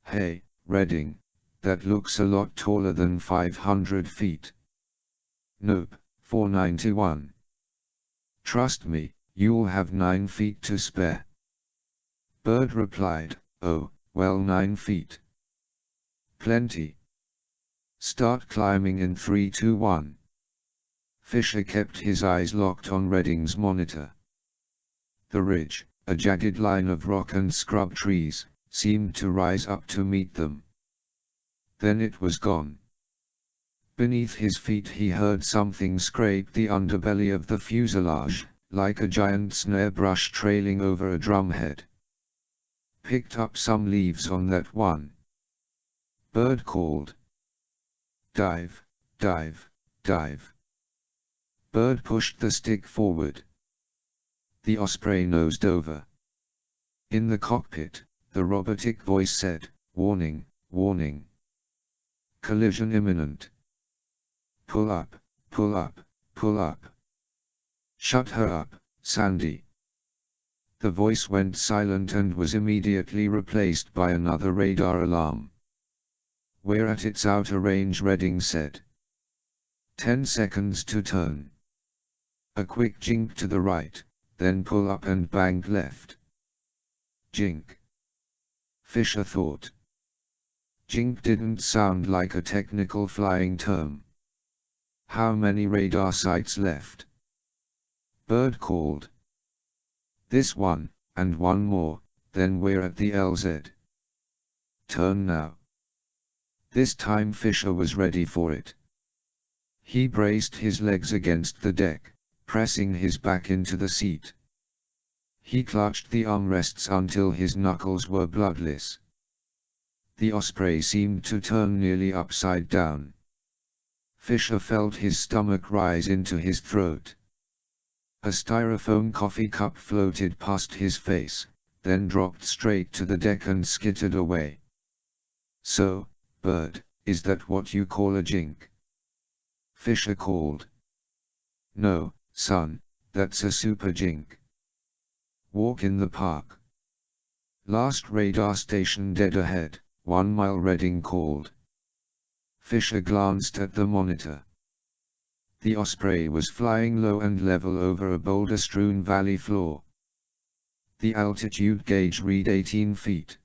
"Hey, Redding, that looks a lot taller than 500 feet. "Nope, 491. "Trust me, you'll have 9 feet to spare." Bird replied, "Oh, well, 9 feet. Plenty. Start climbing in 3, 2, 1. Fisher kept his eyes locked on Redding's monitor. The ridge, a jagged line of rock and scrub trees, seemed to rise up to meet them. Then it was gone. Beneath his feet he heard something scrape the underbelly of the fuselage, like a giant snare brush trailing over a drumhead. "Picked up some leaves on that one," Bird called. "Dive, dive, dive." Bird pushed the stick forward. The Osprey nosed over. In the cockpit, the robotic voice said, "Warning, warning. Collision imminent. Pull up, pull up, pull up. Shut her up, Sandy." The voice went silent and was immediately replaced by another radar alarm. "We're at its outer range," Redding said. 10 seconds to turn. A quick jink to the right, then pull up and bank left. Jink. Fisher thought. Jink didn't sound like a technical flying term. "How many radar sites left?" Bird called. "This one, and one more, then we're at the LZ. Turn now." This time Fisher was ready for it. He braced his legs against the deck, pressing his back into the seat. He clutched the armrests until his knuckles were bloodless. The Osprey seemed to turn nearly upside down. Fisher felt his stomach rise into his throat. A styrofoam coffee cup floated past his face, then dropped straight to the deck and skittered away. "So, Bird, is that what you call a jink?" Fisher called. "No, son, that's a super jink. Walk in the park." "Last radar station dead ahead, 1 mile," Redding called. Fisher glanced at the monitor. The Osprey was flying low and level over a boulder-strewn valley floor. The altitude gauge read 18 feet.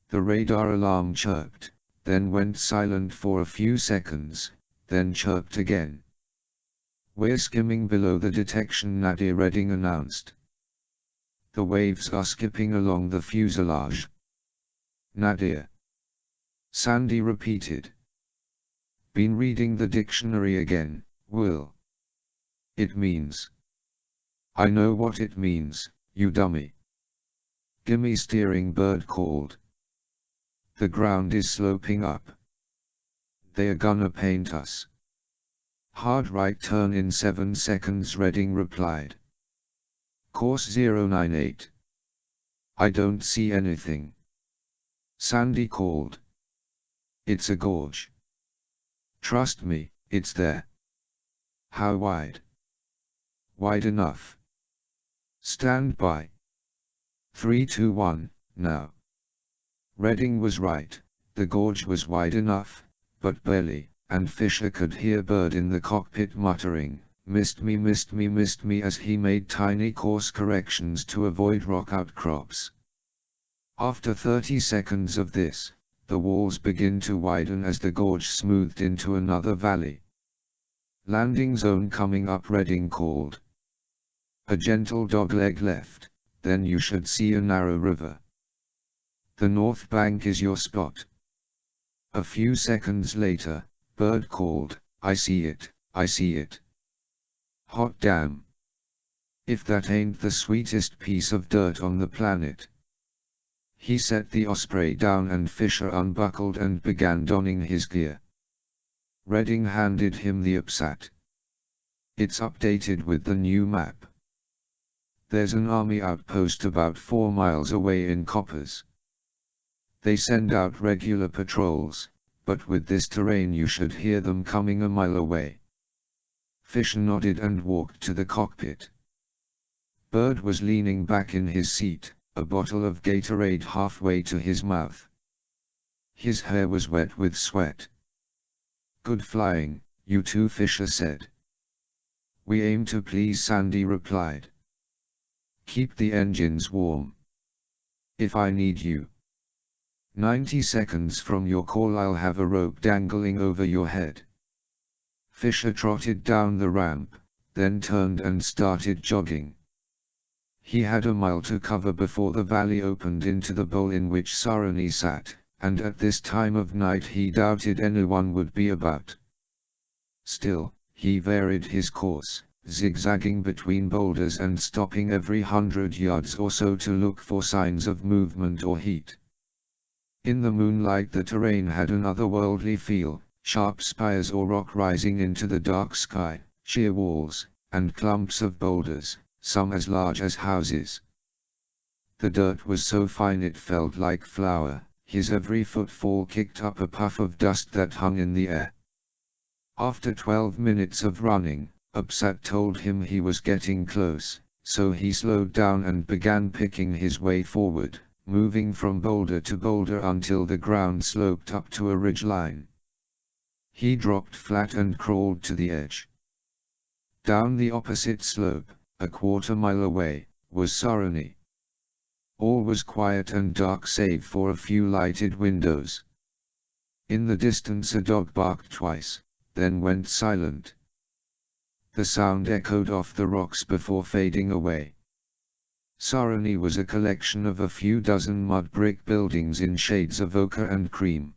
The radar alarm chirped, then went silent for a few seconds, then chirped again. "We're skimming below the detection nadir," Redding announced. "The waves are skipping along the fuselage." "Nadir?" Sandy repeated. "Been reading the dictionary again, Will. It means." "I know what it means, you dummy." "Gimme steering," Bird called. "The ground is sloping up. They're gonna paint us." "Hard right turn in 7 seconds," Redding replied. "Course 098. I don't see anything." Sandy called. "It's a gorge. Trust me, it's there." "How wide?" "Wide enough. Stand by. 3, 2, 1, now." Redding was right, the gorge was wide enough, but barely, and Fisher could hear Bird in the cockpit muttering, missed me, missed me, missed me," as he made tiny course corrections to avoid rock outcrops. After 30 seconds of this, the walls began to widen as the gorge smoothed into another valley. "Landing zone coming up," Redding called. "A gentle dogleg left, then you should see a narrow river. The north bank is your spot." A few seconds later, Bird called, "I see it, I see it. Hot damn. If that ain't the sweetest piece of dirt on the planet." He set the Osprey down and Fisher unbuckled and began donning his gear. Redding handed him the UPSAT. "It's updated with the new map. There's an army outpost about 4 miles away in Coppers. They send out regular patrols, but with this terrain you should hear them coming a mile away." Fisher nodded and walked to the cockpit. Bird was leaning back in his seat, a bottle of Gatorade halfway to his mouth. His hair was wet with sweat. "Good flying, you two," Fisher said. "We aim to please," Sandy replied. "Keep the engines warm. If I need you. 90 seconds from your call I'll have a rope dangling over your head." Fisher trotted down the ramp, then turned and started jogging. He had a mile to cover before the valley opened into the bowl in which Saroni sat, and at this time of night he doubted anyone would be about. Still, he varied his course, zigzagging between boulders and stopping every 100 yards or so to look for signs of movement or heat. In the moonlight the terrain had an otherworldly feel, sharp spires or rock rising into the dark sky, sheer walls, and clumps of boulders, some as large as houses. The dirt was so fine it felt like flour. His every footfall kicked up a puff of dust that hung in the air. After 12 minutes of running, UPSAT told him he was getting close, so he slowed down and began picking his way forward, moving from boulder to boulder until the ground sloped up to a ridgeline. He dropped flat and crawled to the edge. Down the opposite slope, a quarter-mile away, was Saroni. All was quiet and dark save for a few lighted windows. In the distance a dog barked twice, then went silent. The sound echoed off the rocks before fading away. Saroni was a collection of a few dozen mud brick buildings in shades of ochre and cream.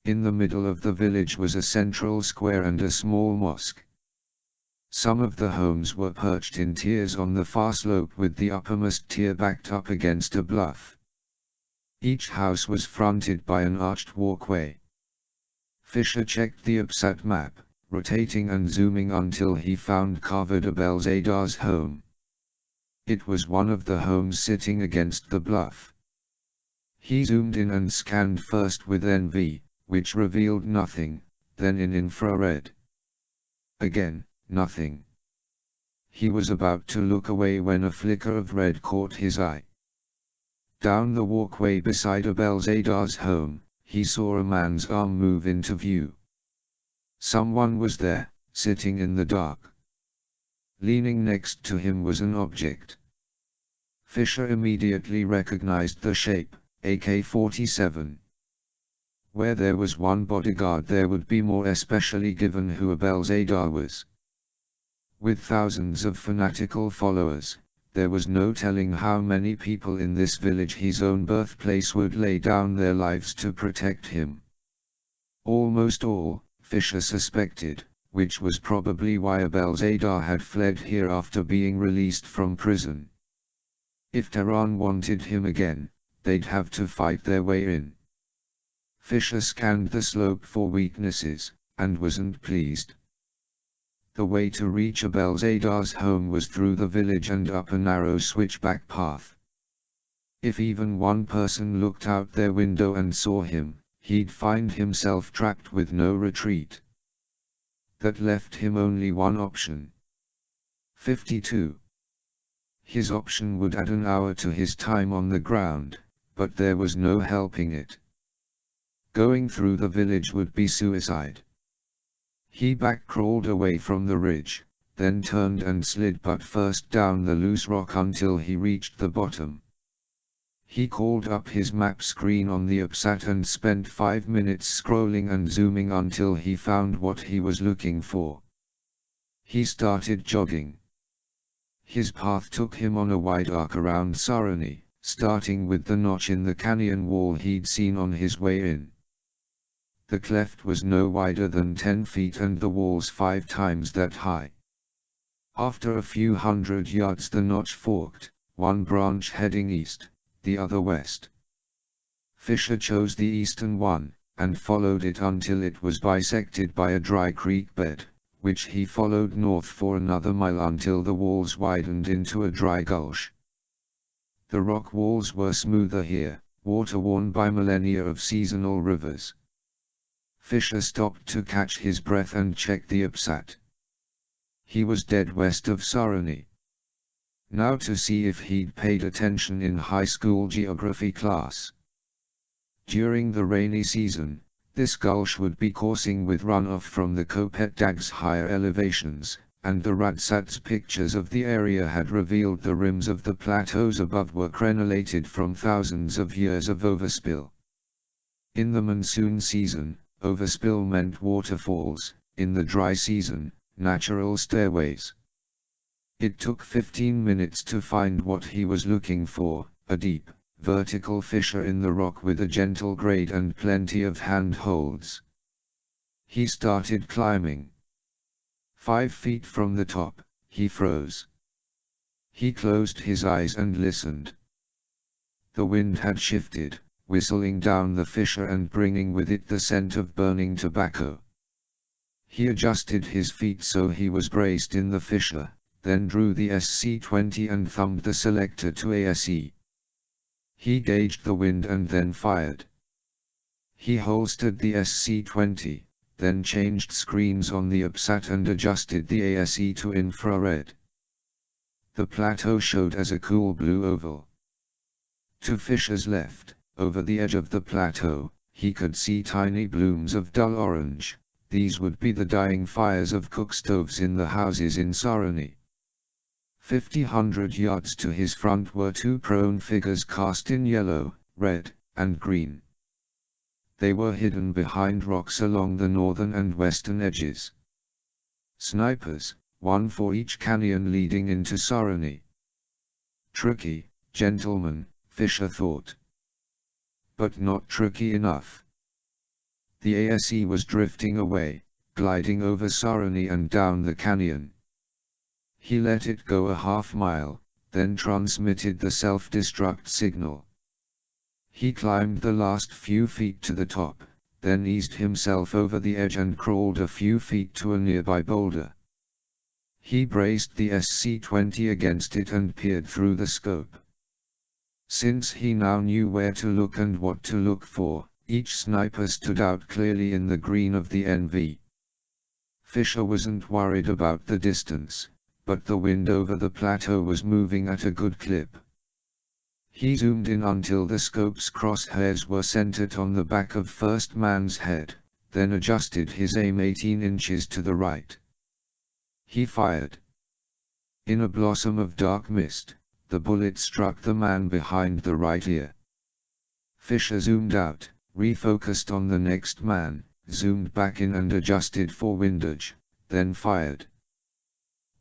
In the middle of the village was a central square and a small mosque. Some of the homes were perched in tiers on the far slope with the uppermost tier backed up against a bluff. Each house was fronted by an arched walkway. Fisher checked the UPSAT map, rotating and zooming until he found Carver de Belzedar's home. It was one of the homes sitting against the bluff. He zoomed in and scanned first with NV, which revealed nothing, then in infrared. Again, nothing. He was about to look away when a flicker of red caught his eye. Down the walkway beside Abelzedar's home, he saw a man's arm move into view. Someone was there, sitting in the dark. Leaning next to him was an object. Fisher immediately recognized the shape, AK-47. Where there was one bodyguard there would be more, especially given who Abelzedar was. With thousands of fanatical followers, there was no telling how many people in this village, his own birthplace, would lay down their lives to protect him. Almost all, Fisher suspected, which was probably why Abelzedar had fled here after being released from prison. If Tehran wanted him again, they'd have to fight their way in. Fisher scanned the slope for weaknesses, and wasn't pleased. The way to reach Abelzedar's home was through the village and up a narrow switchback path. If even one person looked out their window and saw him, he'd find himself trapped with no retreat. That left him only one option. 52. His option would add an hour to his time on the ground, but there was no helping it. Going through the village would be suicide. He back-crawled away from the ridge, then turned and slid butt first down the loose rock until he reached the bottom. He called up his map screen on the UPSAT and spent 5 minutes scrolling and zooming until he found what he was looking for. He started jogging. His path took him on a wide arc around Saroni, starting with the notch in the canyon wall he'd seen on his way in. The cleft was no wider than 10 feet and the walls 5 times that high. After a few hundred yards the notch forked, one branch heading east, the other west. Fisher chose the eastern one, and followed it until it was bisected by a dry creek bed, which he followed north for another mile until the walls widened into a dry gulch. The rock walls were smoother here, water-worn by millennia of seasonal rivers. Fisher stopped to catch his breath and check the upsat. He was dead west of Sarony. Now to see if he'd paid attention in high school geography class. During the rainy season, this gulch would be coursing with runoff from the Kopet-Dag's higher elevations, and the Radsat's pictures of the area had revealed the rims of the plateaus above were crenellated from thousands of years of overspill. In the monsoon season, overspill meant waterfalls; in the dry season, natural stairways. It took 15 minutes to find what he was looking for, a deep, vertical fissure in the rock with a gentle grade and plenty of handholds. He started climbing. 5 feet from the top, he froze. He closed his eyes and listened. The wind had shifted, whistling down the fissure and bringing with it the scent of burning tobacco. He adjusted his feet so he was braced in the fissure, then drew the SC-20 and thumbed the selector to ASE. He gauged the wind and then fired. He holstered the SC-20, then changed screens on the upsat and adjusted the ASE to infrared. The plateau showed as a cool blue oval. To Fisher's left, over the edge of the plateau, he could see tiny blooms of dull orange. These would be the dying fires of cookstoves in the houses in Sarony. 50 yards to his front were 2 prone figures cast in yellow, red, and green. They were hidden behind rocks along the northern and western edges. Snipers, one for each canyon leading into Sarony. Tricky, gentlemen, Fisher thought. But not tricky enough. The ASE was drifting away, gliding over Sarony and down the canyon. He let it go a half-mile, then transmitted the self-destruct signal. He climbed the last few feet to the top, then eased himself over the edge and crawled a few feet to a nearby boulder. He braced the SC-20 against it and peered through the scope. Since he now knew where to look and what to look for, each sniper stood out clearly in the green of the NV. Fisher wasn't worried about the distance, but the wind over the plateau was moving at a good clip. He zoomed in until the scope's crosshairs were centered on the back of first man's head, then adjusted his aim 18 inches to the right. He fired. In a blossom of dark mist, the bullet struck the man behind the right ear. Fisher zoomed out, refocused on the next man, zoomed back in and adjusted for windage, then fired.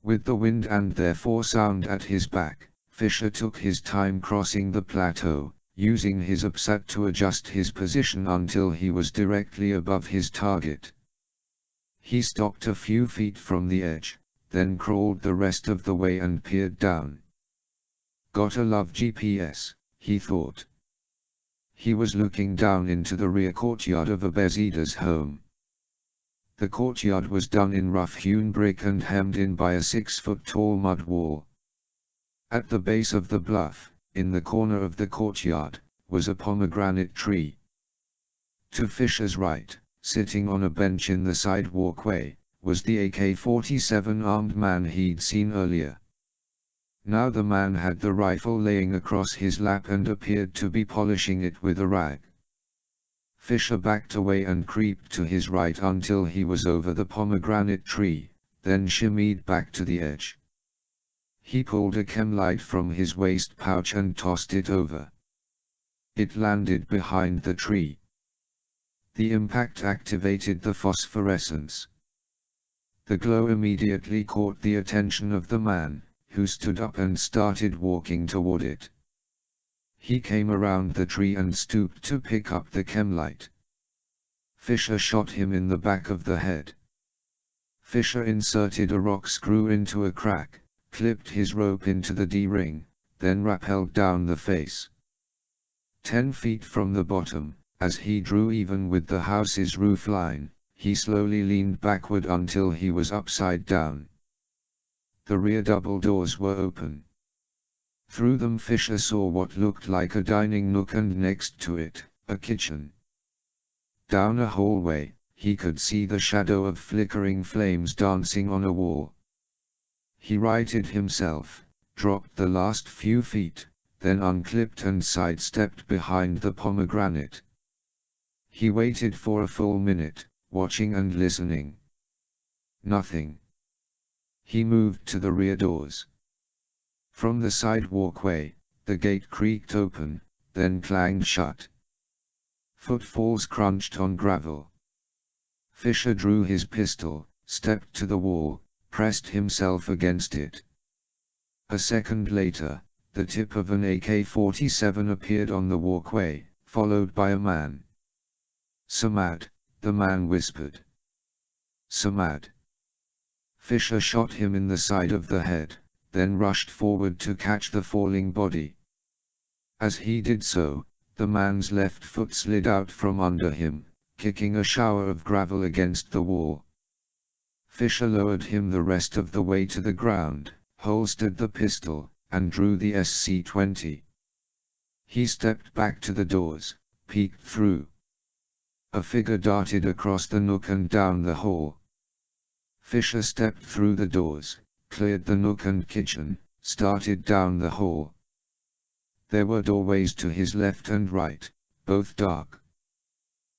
With the wind and therefore sound at his back, Fisher took his time crossing the plateau, using his upsat to adjust his position until he was directly above his target. He stopped a few feet from the edge, then crawled the rest of the way and peered down. Gotta love GPS, he thought. He was looking down into the rear courtyard of Abezida's home. The courtyard was done in rough-hewn brick and hemmed in by a 6-foot-tall mud wall. At the base of the bluff, in the corner of the courtyard, was a pomegranate tree. To Fisher's right, sitting on a bench in the side walkway, was the AK-47 armed man he'd seen earlier. Now the man had the rifle laying across his lap and appeared to be polishing it with a rag. Fisher backed away and creeped to his right until he was over the pomegranate tree, then shimmied back to the edge. He pulled a chemlight from his waist pouch and tossed it over. It landed behind the tree. The impact activated the phosphorescence. The glow immediately caught the attention of the man, who stood up and started walking toward it. He came around the tree and stooped to pick up the chemlight. Fisher shot him in the back of the head. Fisher inserted a rock screw into a crack, clipped his rope into the D-ring, then rappelled down the face. 10 feet from the bottom, as he drew even with the house's roof line, he slowly leaned backward until he was upside down. The rear double doors were open. Through them Fisher saw what looked like a dining nook and next to it, a kitchen. Down a hallway, he could see the shadow of flickering flames dancing on a wall. He righted himself, dropped the last few feet, then unclipped and sidestepped behind the pomegranate. He waited for a full minute, watching and listening. Nothing. He moved to the rear doors. From the side walkway, the gate creaked open, then clanged shut. Footfalls crunched on gravel. Fisher drew his pistol, stepped to the wall, pressed himself against it. A second later, the tip of an AK-47 appeared on the walkway, followed by a man. "Samad," the man whispered. "Samad." Fisher shot him in the side of the head, then rushed forward to catch the falling body. As he did so, the man's left foot slid out from under him, kicking a shower of gravel against the wall. Fisher lowered him the rest of the way to the ground, holstered the pistol, and drew the SC-20. He stepped back to the doors, peeked through. A figure darted across the nook and down the hall. Fisher stepped through the doors, cleared the nook and kitchen, started down the hall. There were doorways to his left and right, both dark.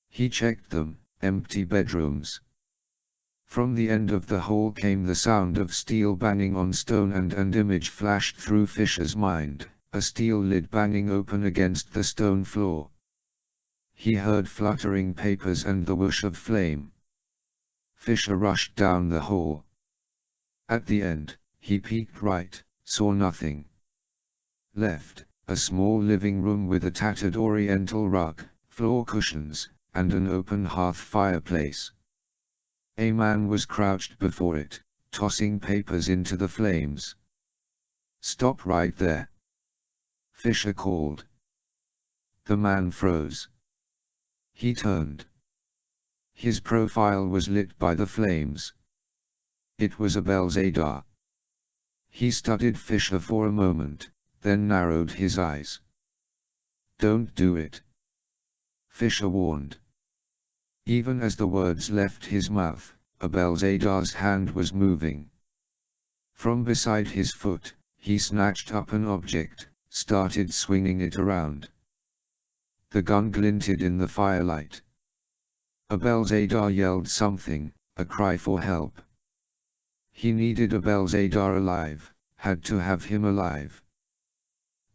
He checked them, empty bedrooms. From the end of the hall came the sound of steel banging on stone and an image flashed through Fisher's mind, a steel lid banging open against the stone floor. He heard fluttering papers and the whoosh of flame. Fisher rushed down the hall. At the end, he peeked right, saw nothing. Left, a small living room with a tattered oriental rug, floor cushions, and an open hearth fireplace. A man was crouched before it, tossing papers into the flames. "Stop right there," Fisher called. The man froze. He turned. His profile was lit by the flames. It was Abelzadar. He studied Fisher for a moment, then narrowed his eyes. "Don't do it," Fisher warned. Even as the words left his mouth, Abelzadar's hand was moving. From beside his foot, he snatched up an object, started swinging it around. The gun glinted in the firelight. Abelzadar yelled something, a cry for help. He needed Abelzadar alive, had to have him alive.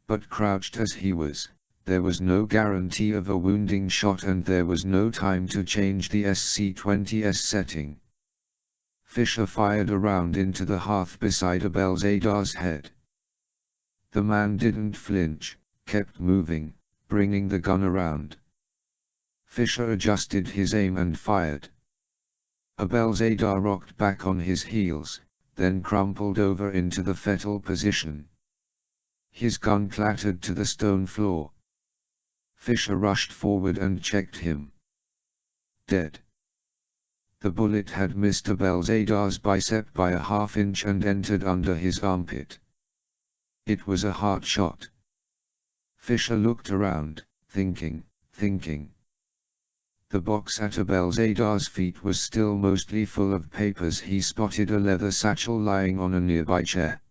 But crouched as he was, there was no guarantee of a wounding shot and there was no time to change the SC-20's setting. Fisher fired a round into the hearth beside Abelzadar's head. The man didn't flinch, kept moving, bringing the gun around. Fisher adjusted his aim and fired. Abelzadar rocked back on his heels, then crumpled over into the fetal position. His gun clattered to the stone floor. Fisher rushed forward and checked him. Dead. The bullet had missed Abelzadar's bicep by a half-inch and entered under his armpit. It was a heart shot. Fisher looked around, thinking. The box at Abelzadar's feet was still mostly full of papers. He spotted a leather satchel lying on a nearby chair.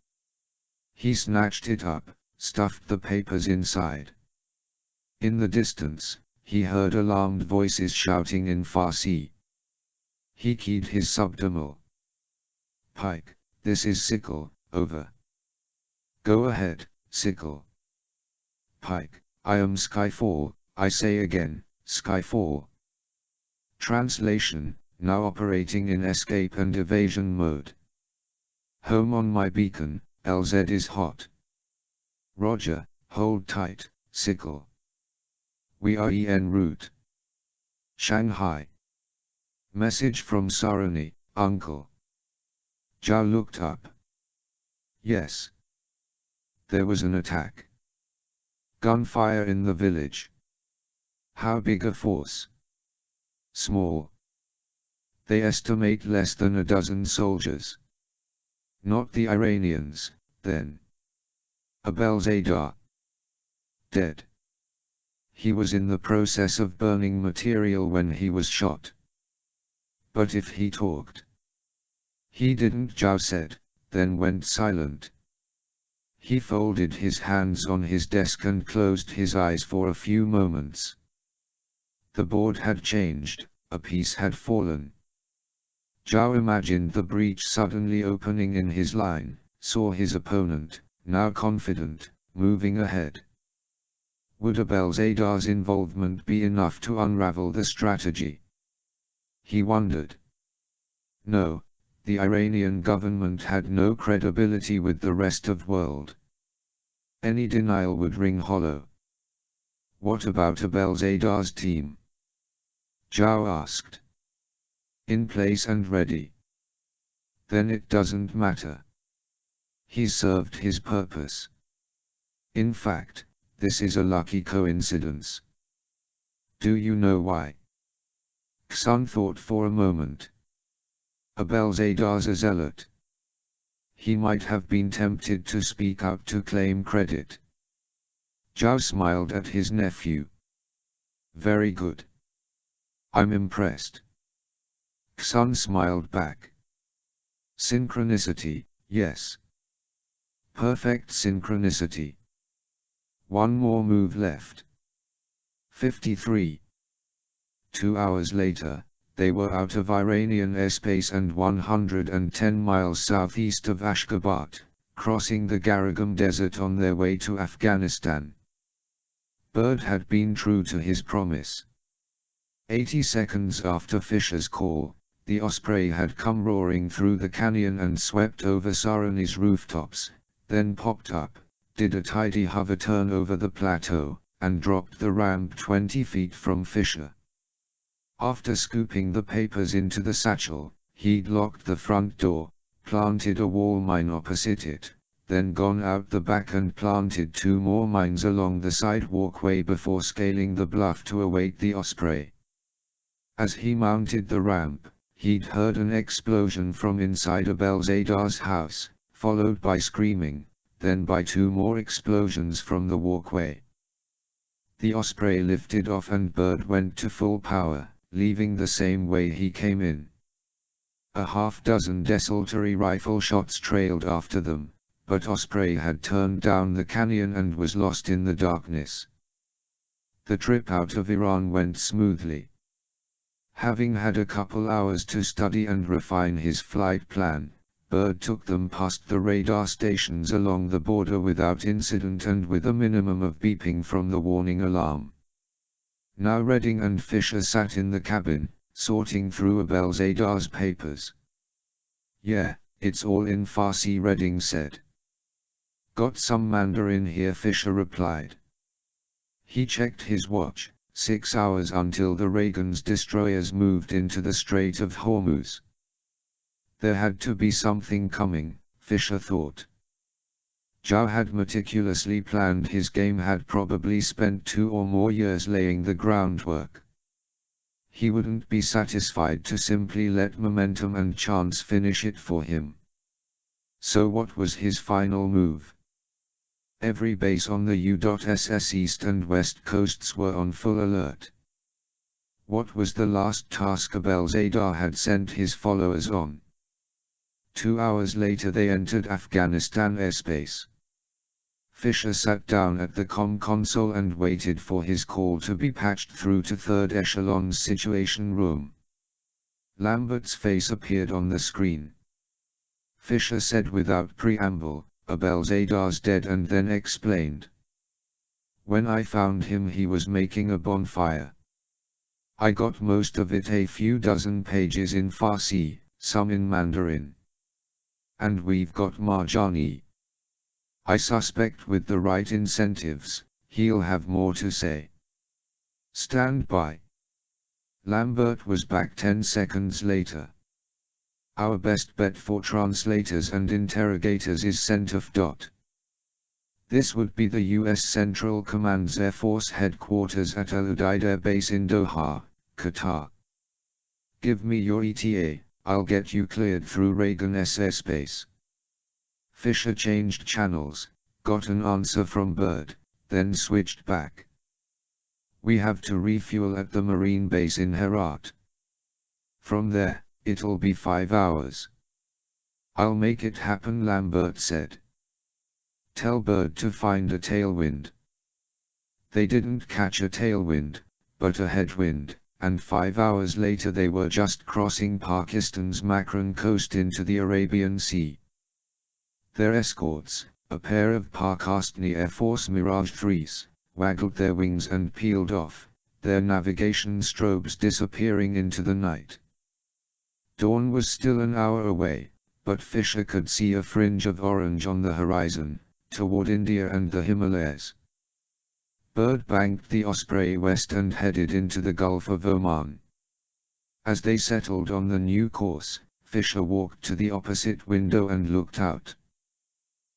He snatched it up, stuffed the papers inside. In the distance, he heard alarmed voices shouting in Farsi. He keyed his subdermal. "Pike, this is Sickle, over." "Go ahead, Sickle." "Pike, I am Skyfall, I say again, Skyfall." Translation, now operating in escape and evasion mode. "Home on my beacon, LZ is hot." "Roger, hold tight, Sickle." "We are en route." "Shanghai." Message from Sarani, Uncle. Zhao looked up. Yes. There was an attack. Gunfire in the village. How big a force? Small. They estimate less than a dozen soldiers. Not the Iranians, then. Abelzadar. Dead. He was in the process of burning material when he was shot. But if he talked. He didn't, Zhao said, then went silent. He folded his hands on his desk and closed his eyes for a few moments. The board had changed, a piece had fallen. Zhao imagined the breach suddenly opening in his line, saw his opponent, now confident, moving ahead. Would Abelzadar's involvement be enough to unravel the strategy? He wondered. No, the Iranian government had no credibility with the rest of the world. Any denial would ring hollow. What about Abelzadar's team? Zhao asked. In place and ready. Then it doesn't matter. He's served his purpose. In fact, this is a lucky coincidence. Do you know why? Xun thought for a moment. Abelzadar's a zealot. He might have been tempted to speak out to claim credit. Zhao smiled at his nephew. Very good. I'm impressed. Xun smiled back. Synchronicity, yes. Perfect synchronicity. One more move left. 53. 2 hours later, they were out of Iranian airspace and 110 miles southeast of Ashgabat, crossing the Garagam Desert on their way to Afghanistan. Bird had been true to his promise. 80 seconds after Fisher's call, the Osprey had come roaring through the canyon and swept over Sarani's rooftops, then popped up, did a tidy hover turn over the plateau, and dropped the ramp 20 feet from Fisher. After scooping the papers into the satchel, he'd locked the front door, planted a wall mine opposite it, then gone out the back and planted 2 more mines along the side walkway before scaling the bluff to await the Osprey. As he mounted the ramp, he'd heard an explosion from inside Abelzadar's house, followed by screaming, then by 2 more explosions from the walkway. The Osprey lifted off and Bird went to full power, leaving the same way he came in. A half-dozen desultory rifle shots trailed after them, but Osprey had turned down the canyon and was lost in the darkness. The trip out of Iran went smoothly. Having had a couple hours to study and refine his flight plan, Bird took them past the radar stations along the border without incident and with a minimum of beeping from the warning alarm. Now Redding and Fisher sat in the cabin, sorting through Abelzadar's papers. Yeah, it's all in Farsi, Redding said. Got some Mandarin here, Fisher replied. He checked his watch. 6 hours until the Reagan's destroyers moved into the Strait of Hormuz. There had to be something coming, Fisher thought. Zhao had meticulously planned his game, had probably spent 2 or more years laying the groundwork. He wouldn't be satisfied to simply let momentum and chance finish it for him. So what was his final move? Every base on the U.SS east and west coasts were on full alert. What was the last task Abelzadar had sent his followers on? 2 hours later they entered Afghanistan airspace. Fisher sat down at the console and waited for his call to be patched through to Third Echelon's Situation Room. Lambert's face appeared on the screen. Fisher said without preamble, Abelzadar's dead, and then explained. When I found him he was making a bonfire. I got most of it, a few dozen pages in Farsi, some in Mandarin. And we've got Marjani. I suspect with the right incentives, he'll have more to say. Stand by. Lambert was back 10 seconds later. Our best bet for translators and interrogators is CENTF. This would be the U.S. Central Command's Air Force headquarters at Al Udeid Air Base in Doha, Qatar. Give me your ETA, I'll get you cleared through Reagan airspace. Fisher changed channels, got an answer from Bird, then switched back. We have to refuel at the Marine base in Herat. From there, it'll be 5 hours. I'll make it happen, Lambert said. Tell Bird to find a tailwind. They didn't catch a tailwind, but a headwind, and 5 hours later they were just crossing Pakistan's Makran coast into the Arabian Sea. Their escorts, a pair of Pakistani Air Force Mirage 3s, waggled their wings and peeled off, their navigation strobes disappearing into the night. Dawn was still an hour away, but Fisher could see a fringe of orange on the horizon, toward India and the Himalayas. Bird banked the Osprey west and headed into the Gulf of Oman. As they settled on the new course, Fisher walked to the opposite window and looked out.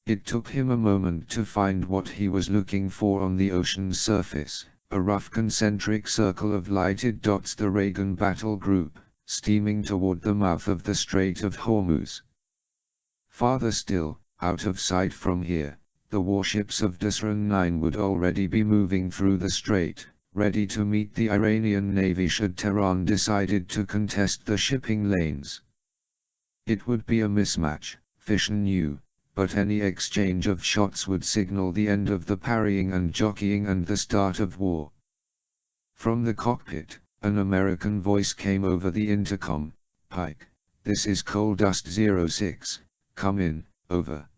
It took him a moment to find what he was looking for on the ocean's surface, a rough concentric circle of lighted dots, the Reagan battle group, steaming toward the mouth of the Strait of Hormuz. Farther still, out of sight from here, the warships of Dasran 9 would already be moving through the strait, ready to meet the Iranian Navy should Tehran decided to contest the shipping lanes. It would be a mismatch, Fisher knew, but any exchange of shots would signal the end of the parrying and jockeying and the start of war. From the cockpit, an American voice came over the intercom. "Pike, this is Coal Dust 06, come in, over."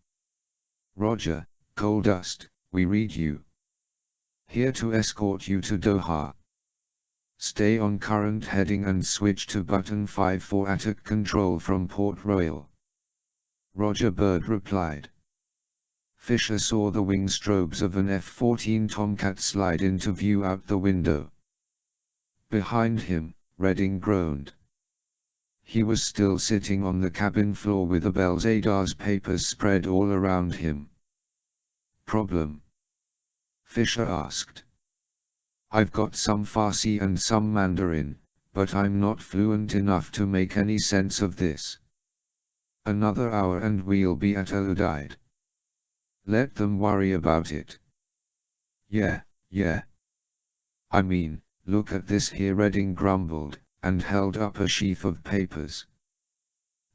"Roger, Coal Dust, we read you. Here to escort you to Doha. Stay on current heading and switch to button 5 for attack control from Port Royal." "Roger," Bird replied. Fisher saw the wing strobes of an F-14 Tomcat slide into view out the window. Behind him, Redding groaned. He was still sitting on the cabin floor with Abel's ADAR's papers spread all around him. "Problem?" Fisher asked. "I've got some Farsi and some Mandarin, but I'm not fluent enough to make any sense of this. Another hour and we'll be at Al Udeid." "Let them worry about it." Yeah. I mean, look at this here," Redding grumbled, and held up a sheaf of papers.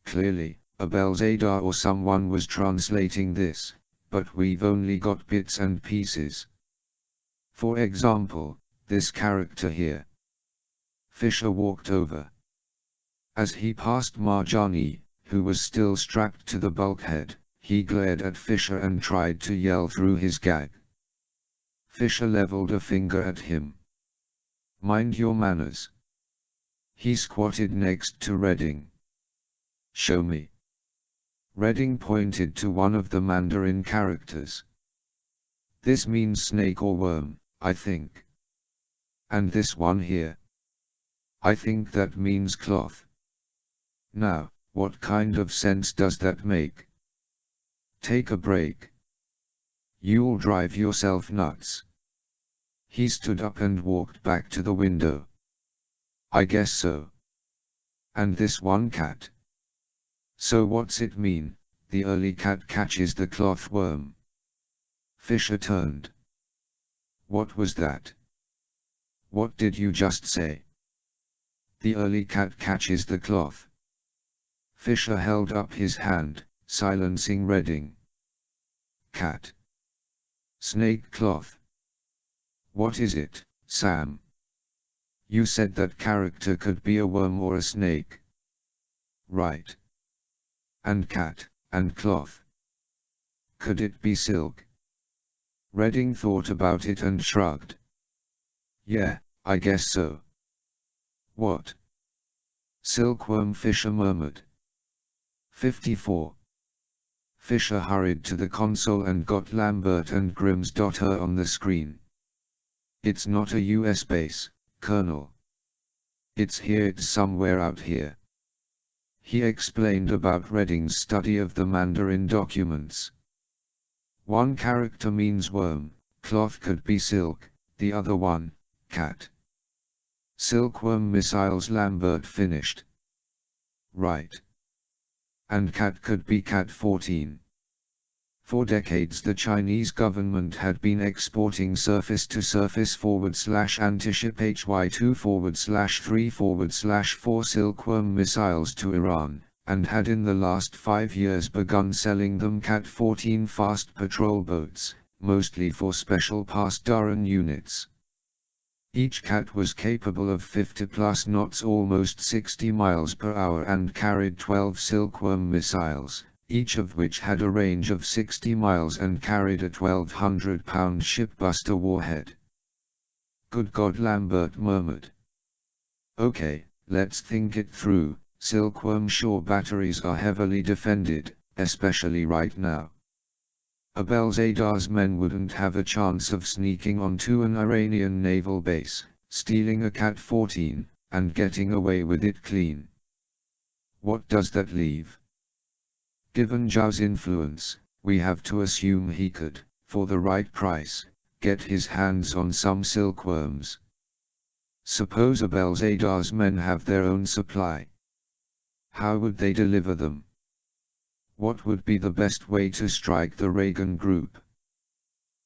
Clearly, Abel's ADAR or someone was translating this, but we've only got bits and pieces. For example, this character here. Fisher walked over. As he passed Marjani, who was still strapped to the bulkhead, he glared at Fisher and tried to yell through his gag. Fisher leveled a finger at him. "Mind your manners." He squatted next to Redding. "Show me." Redding pointed to one of the Mandarin characters. "This means snake or worm, I think. And this one here? I think that means cloth. Now, what kind of sense does that make? Take a break. You'll drive yourself nuts." He stood up and walked back to the window. "I guess so. And this one cat? So what's it mean, the early cat catches the cloth worm?" Fisher turned. "What was that? What did you just say?" "The early cat catches the cloth." Fisher held up his hand, silencing Redding. "Cat. Snake cloth. What is it, Sam? You said that character could be a worm or a snake." "Right. And cat, and cloth. Could it be silk?" Redding thought about it and shrugged. "Yeah, I guess so." "What?" "Silkworm," Fisher murmured. 54. Fisher hurried to the console and got Lambert and Grimm's daughter on the screen. "It's not a US base, Colonel. It's here, it's somewhere out here. He explained about Redding's study of the Mandarin documents. One character means worm, cloth could be silk, the other one, cat. Silkworm missiles, Lambert finished. Right. And cat could be Cat 14. For decades the Chinese government had been exporting surface-to-surface /antiship HY2/3/4 Silkworm missiles to Iran, and had in the last 5 years begun selling them Cat 14 fast patrol boats, mostly for special Pasdaran units. Each Cat was capable of 50+ knots, almost 60 miles per hour, and carried 12 Silkworm missiles, each of which had a range of 60 miles and carried a 1,200-pound shipbuster warhead. Good God, Lambert murmured. Okay, let's think it through. Silkworm shore batteries are heavily defended, especially right now. Abelzadar's men wouldn't have a chance of sneaking onto an Iranian naval base, stealing a Cat 14, and getting away with it clean. What does that leave? Given Zhao's influence, we have to assume he could, for the right price, get his hands on some silkworms. Suppose Abelzadar's men have their own supply. How would they deliver them? What would be the best way to strike the Reagan group?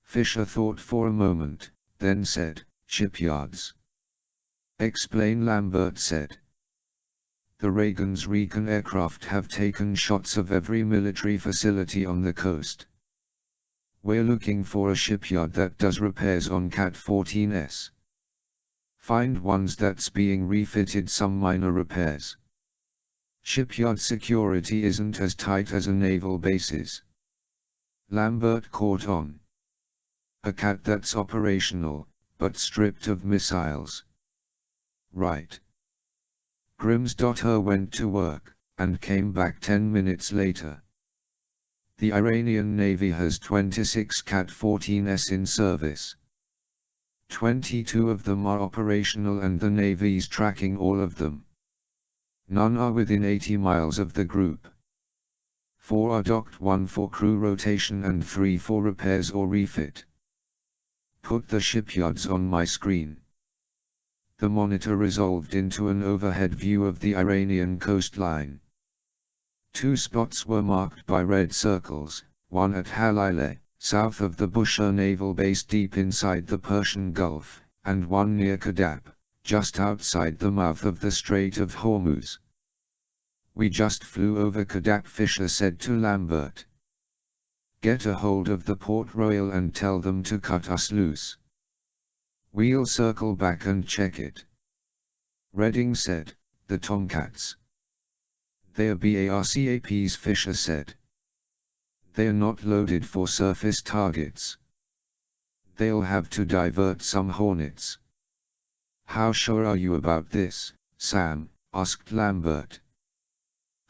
Fisher thought for a moment, then said, shipyards. Explain, Lambert said. The Reagan's recon aircraft have taken shots of every military facility on the coast. We're looking for a shipyard that does repairs on Cat 14s. Find ones that's being refitted, some minor repairs. Shipyard security isn't as tight as a naval base's. Lambert caught on. A Cat that's operational, but stripped of missiles. Right. Grimsdotter went to work, and came back 10 minutes later. The Iranian Navy has 26 Cat 14s in service. 22 of them are operational and the Navy's tracking all of them. None are within 80 miles of the group. 4 are docked, 1 for crew rotation and 3 for repairs or refit. Put the shipyards on my screen. The monitor resolved into an overhead view of the Iranian coastline. 2 spots were marked by red circles, one at Halileh, south of the Bushehr naval base deep inside the Persian Gulf, and one near Kadap, just outside the mouth of the Strait of Hormuz. We just flew over Kadap, Fisher said to Lambert. Get a hold of the Port Royal and tell them to cut us loose. We'll circle back and check it. Redding said, the Tomcats. They're BARCAPs, Fisher said. They're not loaded for surface targets. They'll have to divert some Hornets. How sure are you about this, Sam? Asked Lambert.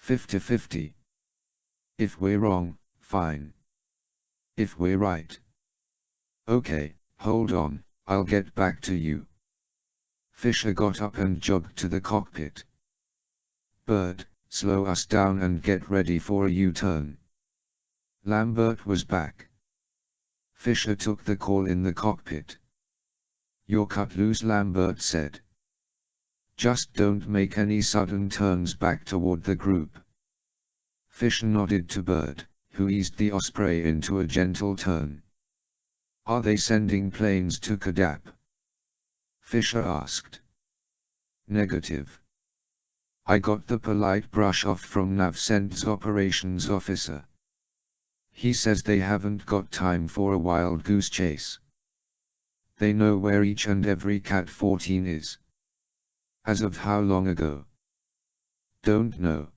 50-50. If we're wrong, fine. If we're right. Okay, hold on. I'll get back to you. Fisher got up and jogged to the cockpit. Bird, slow us down and get ready for a U-turn. Lambert was back. Fisher took the call in the cockpit. You're cut loose, Lambert said. Just don't make any sudden turns back toward the group. Fisher nodded to Bird, who eased the Osprey into a gentle turn. Are they sending planes to Kadap? Fisher asked. Negative. I got the polite brush off from Navcent's operations officer. He says they haven't got time for a wild goose chase. They know where each and every Cat 14 is. As of how long ago? Don't know.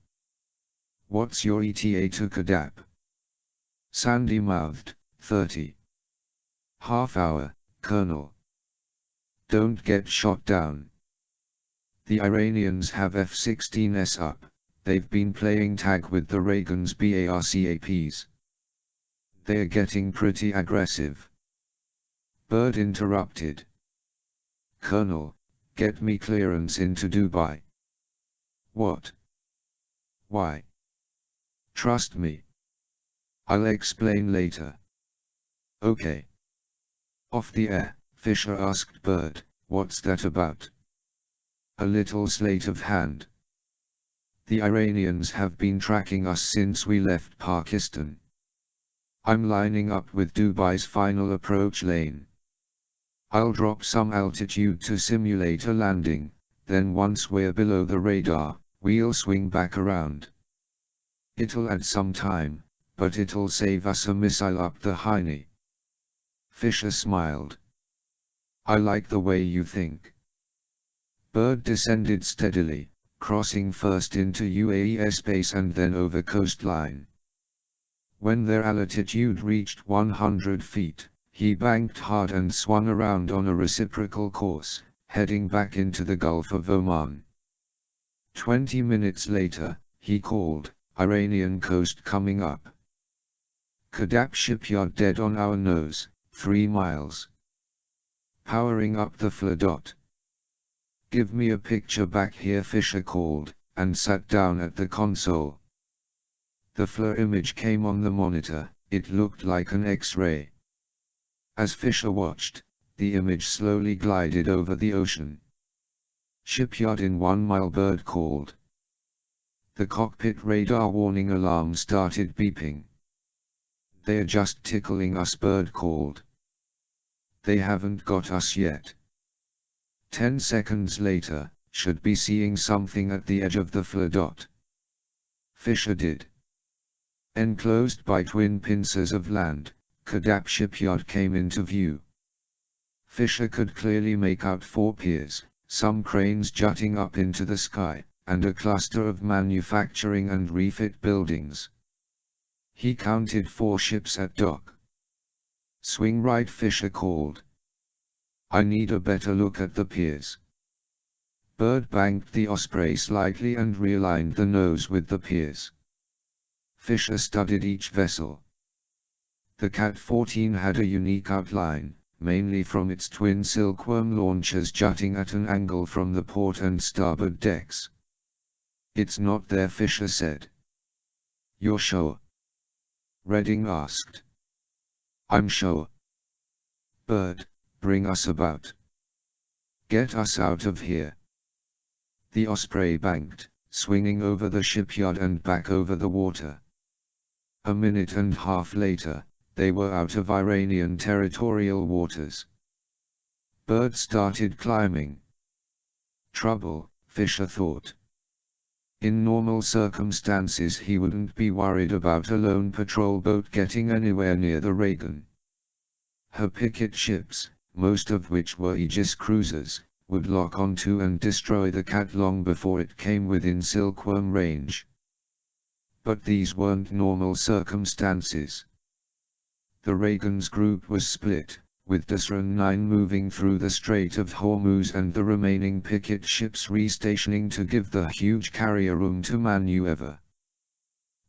What's your ETA to Kadap? Sandy mouthed, 30. Half hour, Colonel. Don't get shot down. The Iranians have F-16s up, they've been playing tag with the Reagan's BARCAPs. They're getting pretty aggressive. Bird interrupted. Colonel, Get me clearance into Dubai. What? Why? Trust me. I'll explain later. Okay. Off the air, Fisher asked Bird, what's that about? A little sleight of hand. The Iranians have been tracking us since we left Pakistan. I'm lining up with Dubai's final approach lane. I'll drop some altitude to simulate a landing, then once we're below the radar, we'll swing back around. It'll add some time, but it'll save us a missile up the Hiney. Fisher smiled. I like the way you think. Bird descended steadily, crossing first into UAE airspace and then over coastline. When their altitude reached 100 feet, he banked hard and swung around on a reciprocal course, heading back into the Gulf of Oman. 20 minutes later, he called, Iranian coast coming up. Kadap shipyard dead on our nose, 3 miles. Powering up the FLA. Give me a picture back here, Fisher called, and sat down at the console. The FLA image came on the monitor. It looked like an X-ray. As Fisher watched, the image slowly glided over the ocean. Shipyard in 1 mile, Bird called. The cockpit radar warning alarm started beeping. They're just tickling us, Bird called. They haven't got us yet. 10 seconds later, should be seeing something at the edge of the FLA. Fisher did. Enclosed by twin pincers of land, Kadap shipyard came into view. Fisher could clearly make out 4 piers, some cranes jutting up into the sky, and a cluster of manufacturing and refit buildings. He counted 4 ships at dock. Swing right, Fisher called. I need a better look at the piers. Bird banked the Osprey slightly and realigned the nose with the piers. Fisher studied each vessel. The Cat-14 had a unique outline, mainly from its twin silkworm launchers jutting at an angle from the port and starboard decks. It's not there, Fisher said. You're sure? Redding asked. I'm sure. Bird, bring us about. Get us out of here. The Osprey banked, swinging over the shipyard and back over the water. A minute and a half later, they were out of Iranian territorial waters. Bird started climbing. Trouble, Fisher thought. In normal circumstances he wouldn't be worried about a lone patrol boat getting anywhere near the Reagan. Her picket ships, most of which were Aegis cruisers, would lock onto and destroy the Cat long before it came within silkworm range. But these weren't normal circumstances. The Reagan's group was split, with Dasran 9 moving through the Strait of Hormuz and the remaining picket ships restationing to give the huge carrier room to maneuver.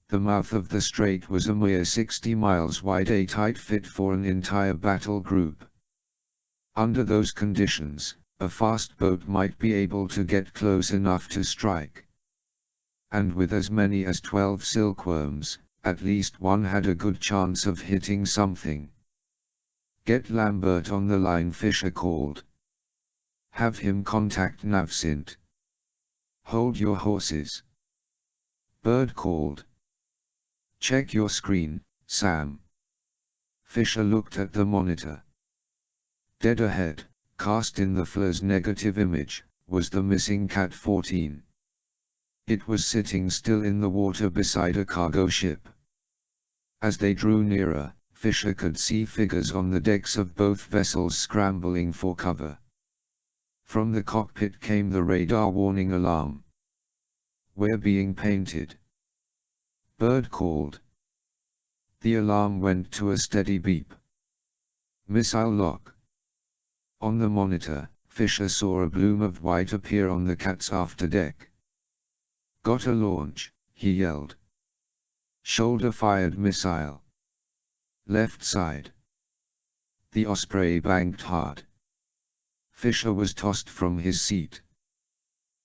The mouth of the strait was a mere 60 miles wide, a tight fit for an entire battle group. Under those conditions, a fast boat might be able to get close enough to strike. And with as many as 12 silkworms, at least one had a good chance of hitting something. Get Lambert on the line, Fisher called. Have him contact Navsint. Hold your horses. Bird called. Check your screen, Sam. Fisher looked at the monitor. Dead ahead, cast in the FLA's negative image, was the missing Cat-14. It was sitting still in the water beside a cargo ship. As they drew nearer, Fisher could see figures on the decks of both vessels scrambling for cover. From the cockpit came the radar warning alarm. We're being painted. Bird called. The alarm went to a steady beep. Missile lock. On the monitor, Fisher saw a bloom of white appear on the Cat's afterdeck. Got a launch, he yelled. Shoulder-fired missile. Left side. The Osprey banked hard. Fisher was tossed from his seat.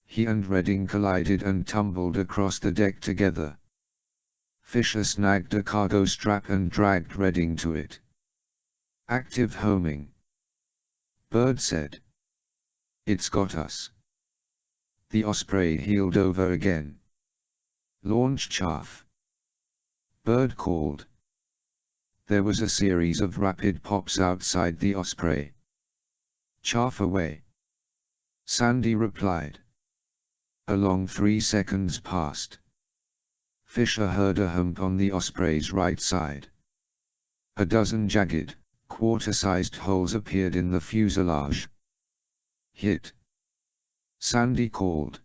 He and Redding collided and tumbled across the deck together. Fisher snagged a cargo strap and dragged Redding to it. "Active homing," Bird said. "It's got us." The Osprey heeled over again. "Launch chaff," Bird called. There was a series of rapid pops outside the Osprey. "Chaff away," Sandy replied. A long 3 seconds passed. Fisher heard a hump on the Osprey's right side. A dozen jagged, quarter-sized holes appeared in the fuselage. "Hit," Sandy called.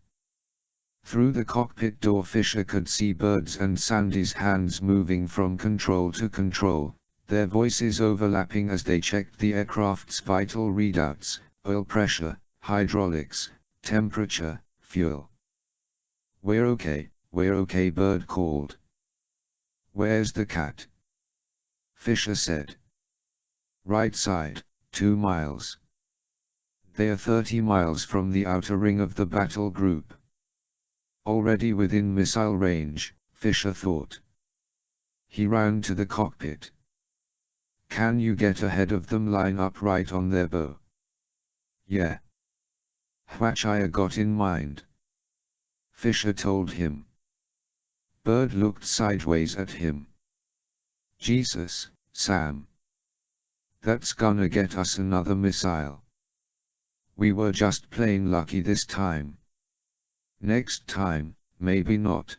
Through the cockpit door Fisher could see Bird's and Sandy's hands moving from control to control, their voices overlapping as they checked the aircraft's vital readouts: oil pressure, hydraulics, temperature, fuel. We're okay, Bird called. "Where's the cat?" Fisher said. "Right side, 2 miles. They're 30 miles from the outer ring of the battle group." Already within missile range, Fisher thought. He ran to the cockpit. "Can you get ahead of them? Line up right on their bow." "Yeah. Whatch I got in mind?" Fisher told him. Bird looked sideways at him. "Jesus, Sam. That's gonna get us another missile. We were just plain lucky this time. Next time, maybe not."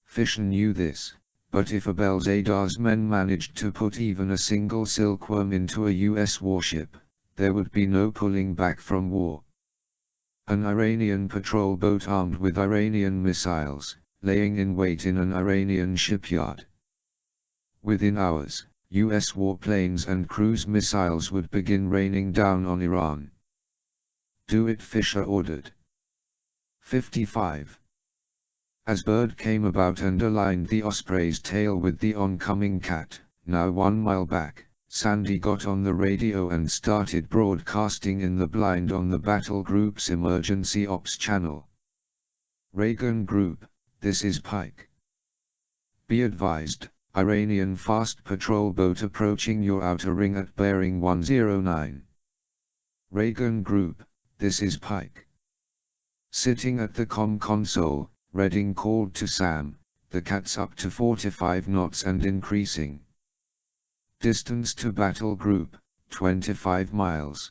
Fisher knew this, but if Abelzadar's men managed to put even a single silkworm into a US warship, there would be no pulling back from war. An Iranian patrol boat armed with Iranian missiles, laying in wait in an Iranian shipyard. Within hours, US warplanes and cruise missiles would begin raining down on Iran. "Do it," Fisher ordered. 55. As Bird came about and aligned the Osprey's tail with the oncoming cat, now 1 mile back, Sandy got on the radio and started broadcasting in the blind on the battle group's emergency ops channel. "Reagan Group, this is Pike. Be advised, Iranian fast patrol boat approaching your outer ring at bearing 109. Reagan Group, this is Pike." Sitting at the comm console, Redding called to Sam, "The cat's up to 45 knots and increasing. Distance to battle group, 25 miles.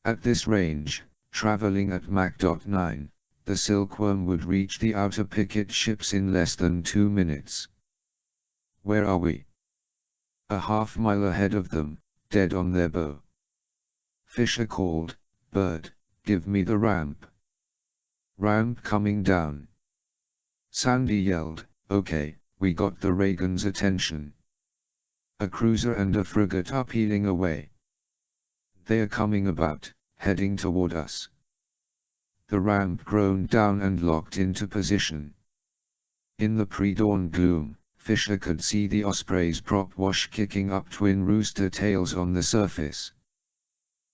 At this range, traveling at Mach 9, the Silkworm would reach the outer picket ships in less than 2 minutes. Where are we?" "A half-mile ahead of them, dead on their bow." Fisher called, "Bird, give me the ramp." "Ramp coming down." Sandy yelled, "Okay, we got the Reagan's attention. A cruiser and a frigate are peeling away. They're coming about, heading toward us." The ramp groaned down and locked into position. In the pre-dawn gloom, Fisher could see the Osprey's prop wash kicking up twin rooster tails on the surface.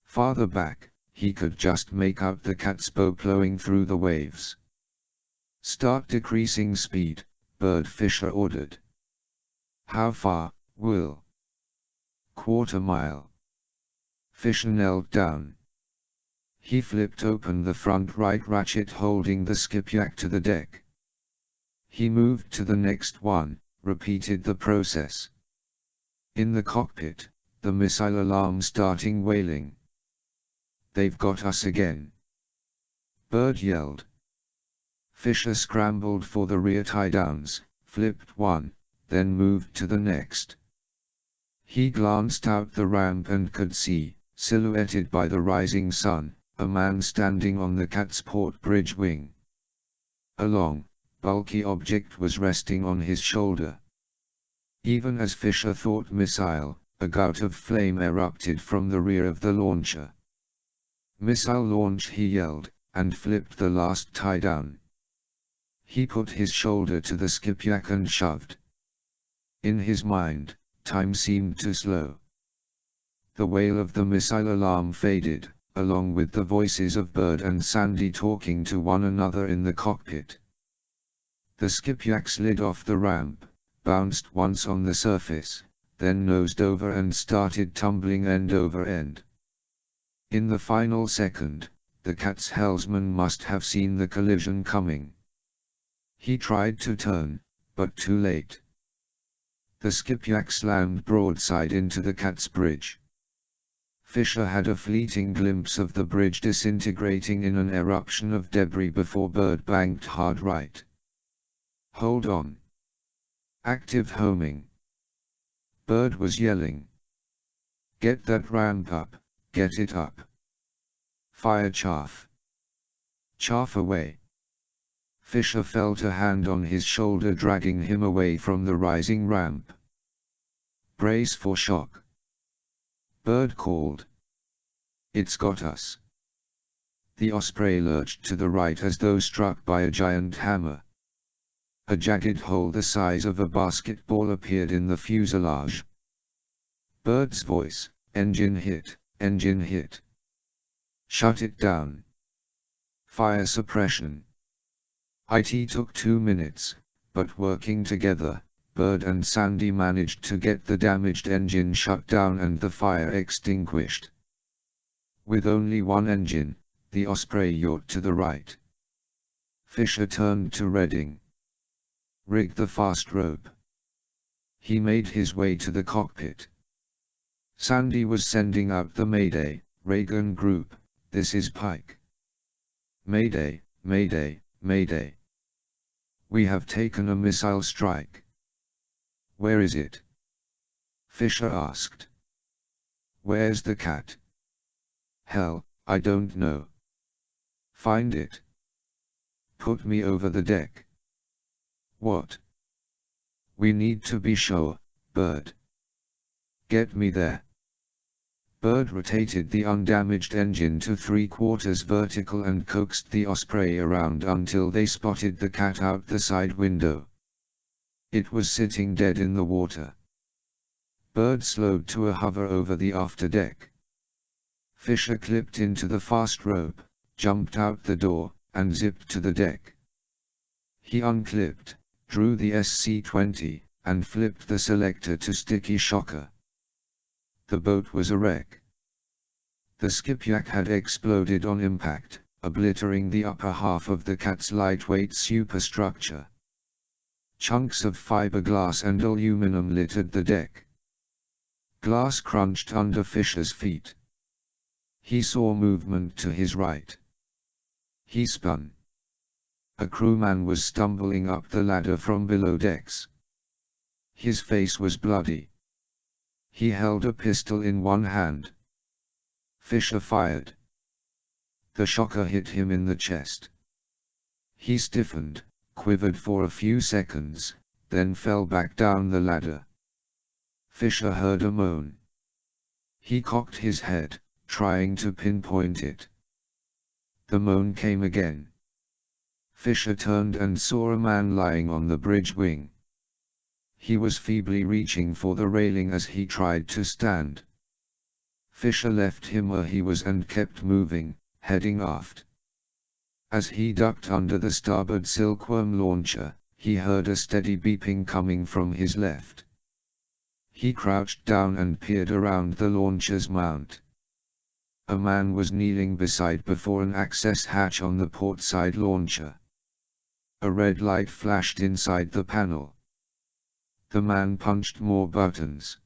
Farther back, he could just make out the cat's bow plowing through the waves. "Start decreasing speed," Bird, Fisher ordered. "How far, Will?" "Quarter mile." Fisher knelt down. He flipped open the front right ratchet holding the skipjack to the deck. He moved to the next one, repeated the process. In the cockpit, the missile alarm starting wailing. "They've got us again," Bird yelled. Fisher scrambled for the rear tie-downs, flipped one, then moved to the next. He glanced out the ramp and could see, silhouetted by the rising sun, a man standing on the cat's port bridge wing. A long, bulky object was resting on his shoulder. Even as Fisher thought missile, a gout of flame erupted from the rear of the launcher. "Missile launch," he yelled, and flipped the last tie-down. He put his shoulder to the skipjack and shoved. In his mind, time seemed to slow. The wail of the missile alarm faded, along with the voices of Bird and Sandy talking to one another in the cockpit. The skipjack slid off the ramp, bounced once on the surface, then nosed over and started tumbling end over end. In the final second, the cat's helmsman must have seen the collision coming. He tried to turn, but too late. The skipjack slammed broadside into the cat's bridge. Fisher had a fleeting glimpse of the bridge disintegrating in an eruption of debris before Bird banked hard right. "Hold on. Active homing." Bird was yelling. "Get that ramp up, get it up. Fire chaff. Chaff away." Fisher felt a hand on his shoulder dragging him away from the rising ramp. "Brace for shock," Bird called. "It's got us." The Osprey lurched to the right as though struck by a giant hammer. A jagged hole the size of a basketball appeared in the fuselage. Bird's voice, "Engine hit, engine hit. Shut it down. Fire suppression." It took 2 minutes, but working together, Bird and Sandy managed to get the damaged engine shut down and the fire extinguished. With only one engine, the Osprey yawned to the right. Fisher turned to Redding. "Rig the fast rope." He made his way to the cockpit. Sandy was sending out the Mayday, "Reagan Group, this is Pike. Mayday, Mayday, Mayday. We have taken a missile strike." "Where is it?" Fisher asked. "Where's the cat?" "Hell, I don't know." "Find it. Put me over the deck." "What?" "We need to be sure, Bird." "Get me there." Bird rotated the undamaged engine to 3/4 vertical and coaxed the Osprey around until they spotted the cat out the side window. It was sitting dead in the water. Bird slowed to a hover over the afterdeck. Fisher clipped into the fast rope, jumped out the door, and zipped to the deck. He unclipped, drew the SC-20, and flipped the selector to sticky shocker. The boat was a wreck. The skipjack had exploded on impact, obliterating the upper half of the cat's lightweight superstructure. Chunks of fiberglass and aluminum littered the deck. Glass crunched under Fisher's feet. He saw movement to his right. He spun. A crewman was stumbling up the ladder from below decks. His face was bloody. He held a pistol in one hand. Fisher fired. The shocker hit him in the chest. He stiffened, quivered for a few seconds, then fell back down the ladder. Fisher heard a moan. He cocked his head, trying to pinpoint it. The moan came again. Fisher turned and saw a man lying on the bridge wing. He was feebly reaching for the railing as he tried to stand. Fisher left him where he was and kept moving, heading aft. As he ducked under the starboard silkworm launcher, he heard a steady beeping coming from his left. He crouched down and peered around the launcher's mount. A man was kneeling beside before an access hatch on the port side launcher. A red light flashed inside the panel. The man punched more buttons.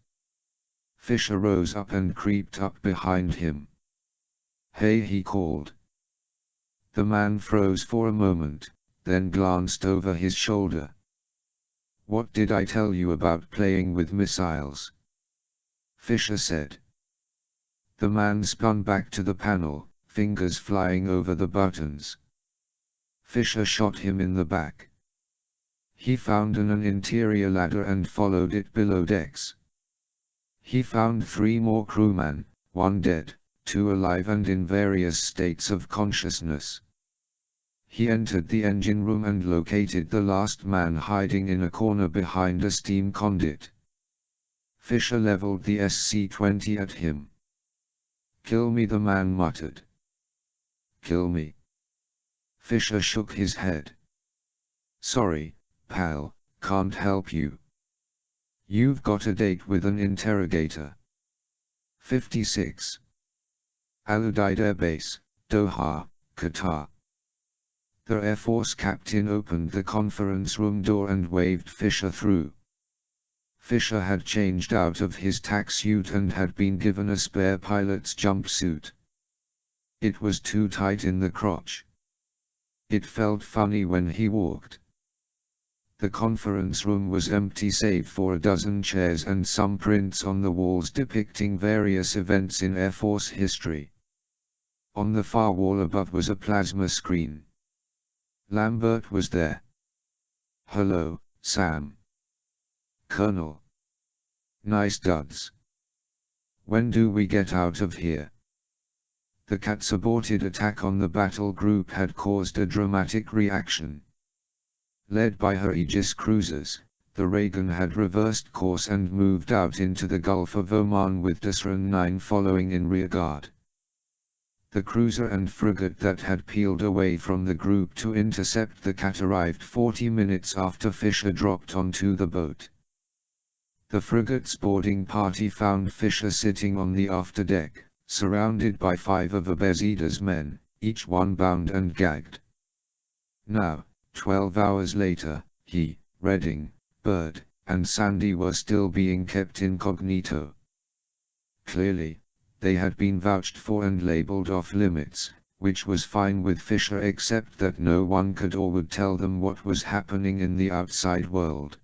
Fisher rose up and creeped up behind him. "Hey," he called. The man froze for a moment, then glanced over his shoulder. "What did I tell you about playing with missiles?" Fisher said. The man spun back to the panel, fingers flying over the buttons. Fisher shot him in the back. He found an interior ladder and followed it below decks. He found 3 more crewmen, 1 dead, 2 alive and in various states of consciousness. He entered the engine room and located the last man hiding in a corner behind a steam conduit. Fisher leveled the SC-20 at him. Kill me, the man muttered. Kill me. Fisher shook his head. Sorry, pal, can't help you. You've got a date with an interrogator. 56. Al Udeid Air Base, Doha, Qatar. The Air Force captain opened the conference room door and waved Fisher through. Fisher had changed out of his tack suit and had been given a spare pilot's jumpsuit. It was too tight in the crotch. It felt funny when he walked. The conference room was empty save for a dozen chairs and some prints on the walls depicting various events in Air Force history. On the far wall above was a plasma screen. Lambert was there. Hello, Sam. Colonel. Nice duds. When do we get out of here? The cat's aborted attack on the battle group had caused a dramatic reaction. Led by her Aegis cruisers, the Reagan had reversed course and moved out into the Gulf of Oman with Dasran 9 following in rearguard. The cruiser and frigate that had peeled away from the group to intercept the cat arrived 40 minutes after Fisher dropped onto the boat. The frigate's boarding party found Fisher sitting on the afterdeck, surrounded by 5 of Abezida's men, each one bound and gagged. Now, 12 hours later, he, Redding, Bird, and Sandy were still being kept incognito. Clearly, they had been vouched for and labeled off limits, which was fine with Fisher except that no one could or would tell them what was happening in the outside world.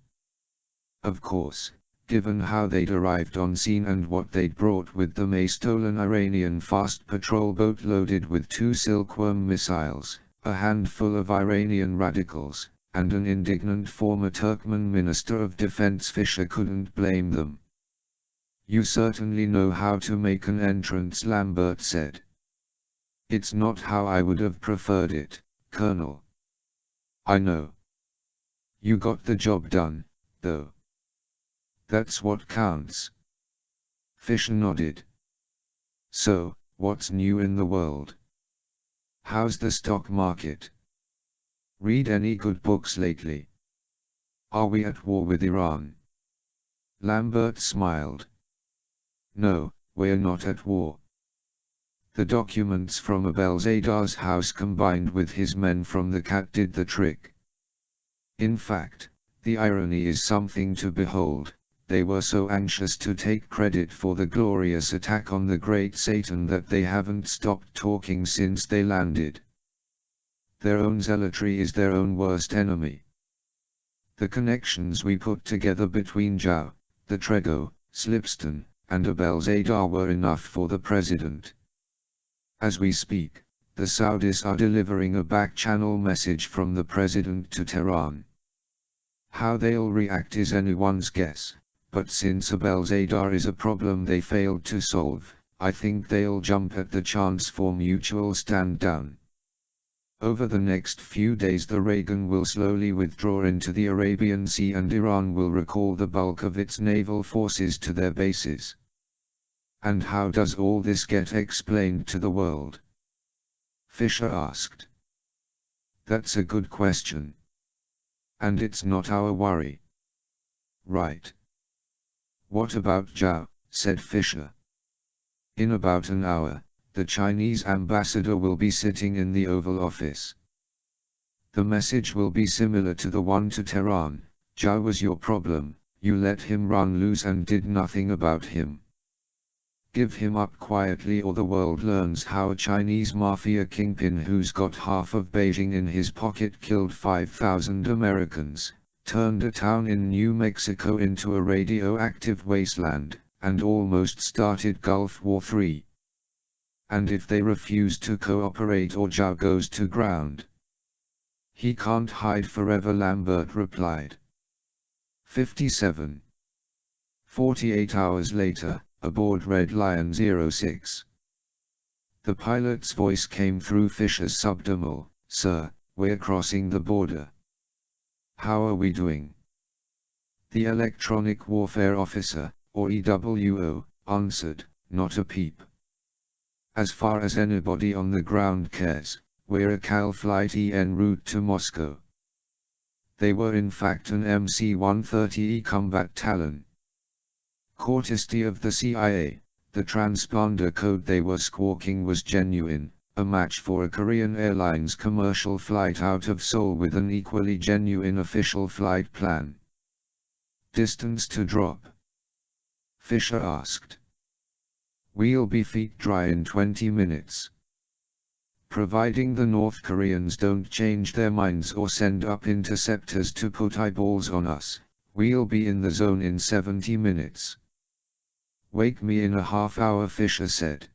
Of course, given how they'd arrived on scene and what they'd brought with them, a stolen Iranian fast patrol boat loaded with 2 Silkworm missiles, a handful of Iranian radicals, and an indignant former Turkmen Minister of Defense, Fisher couldn't blame them. You certainly know how to make an entrance, Lambert said. It's not how I would have preferred it, Colonel. I know. You got the job done, though. That's what counts. Fisher nodded. So, what's new in the world? How's the stock market? Read any good books lately? Are we at war with Iran? Lambert smiled. No, we're not at war. The documents from Abelzadar's house combined with his men from the cat did the trick. In fact, the irony is something to behold. They were so anxious to take credit for the glorious attack on the Great Satan that they haven't stopped talking since they landed. Their own zealotry is their own worst enemy. The connections we put together between Zhao, the Trego, Slipston, and Abelzadar were enough for the president. As we speak, the Saudis are delivering a back-channel message from the president to Tehran. How they'll react is anyone's guess, but since Abelzadar is a problem they failed to solve, I think they'll jump at the chance for mutual stand-down. Over the next few days the Reagan will slowly withdraw into the Arabian Sea and Iran will recall the bulk of its naval forces to their bases. And how does all this get explained to the world? Fisher asked. That's a good question. And it's not our worry. Right. What about Zhao, said Fisher. In about an hour, the Chinese ambassador will be sitting in the Oval Office. The message will be similar to the one to Tehran. Zhao was your problem, you let him run loose and did nothing about him. Give him up quietly or the world learns how a Chinese mafia kingpin who's got half of Beijing in his pocket killed 5,000 Americans, turned a town in New Mexico into a radioactive wasteland, and almost started Gulf War III. And if they refuse to cooperate or Zhao goes to ground? He can't hide forever, Lambert replied. 57. 48 hours later, aboard Red Lion 06. The pilot's voice came through Fisher's subdermal. Sir, we're crossing the border. How are we doing? The electronic warfare officer, or EWO, answered, not a peep. as far as anybody on the ground cares, we're a CAL Flight en route to Moscow. They were in fact an MC-130E combat Talon. Courtesy of the CIA, the transponder code they were squawking was genuine, a match for a Korean Airlines commercial flight out of Seoul with an equally genuine official flight plan. Distance to drop? Fisher asked. We'll be feet dry in 20 minutes. Providing the North Koreans don't change their minds or send up interceptors to put eyeballs on us, we'll be in the zone in 70 minutes. Wake me in a half hour, Fisher said.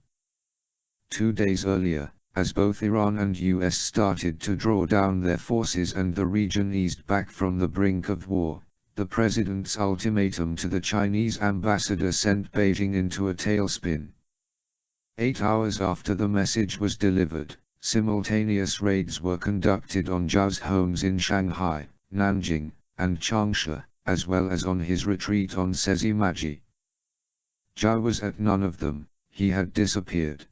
2 days earlier, as both Iran and US started to draw down their forces and the region eased back from the brink of war, the president's ultimatum to the Chinese ambassador sent Beijing into a tailspin. 8 hours after the message was delivered, simultaneous raids were conducted on Zhao's homes in Shanghai, Nanjing, and Changsha, as well as on his retreat on Sezemaji. Zhao was at none of them, he had disappeared.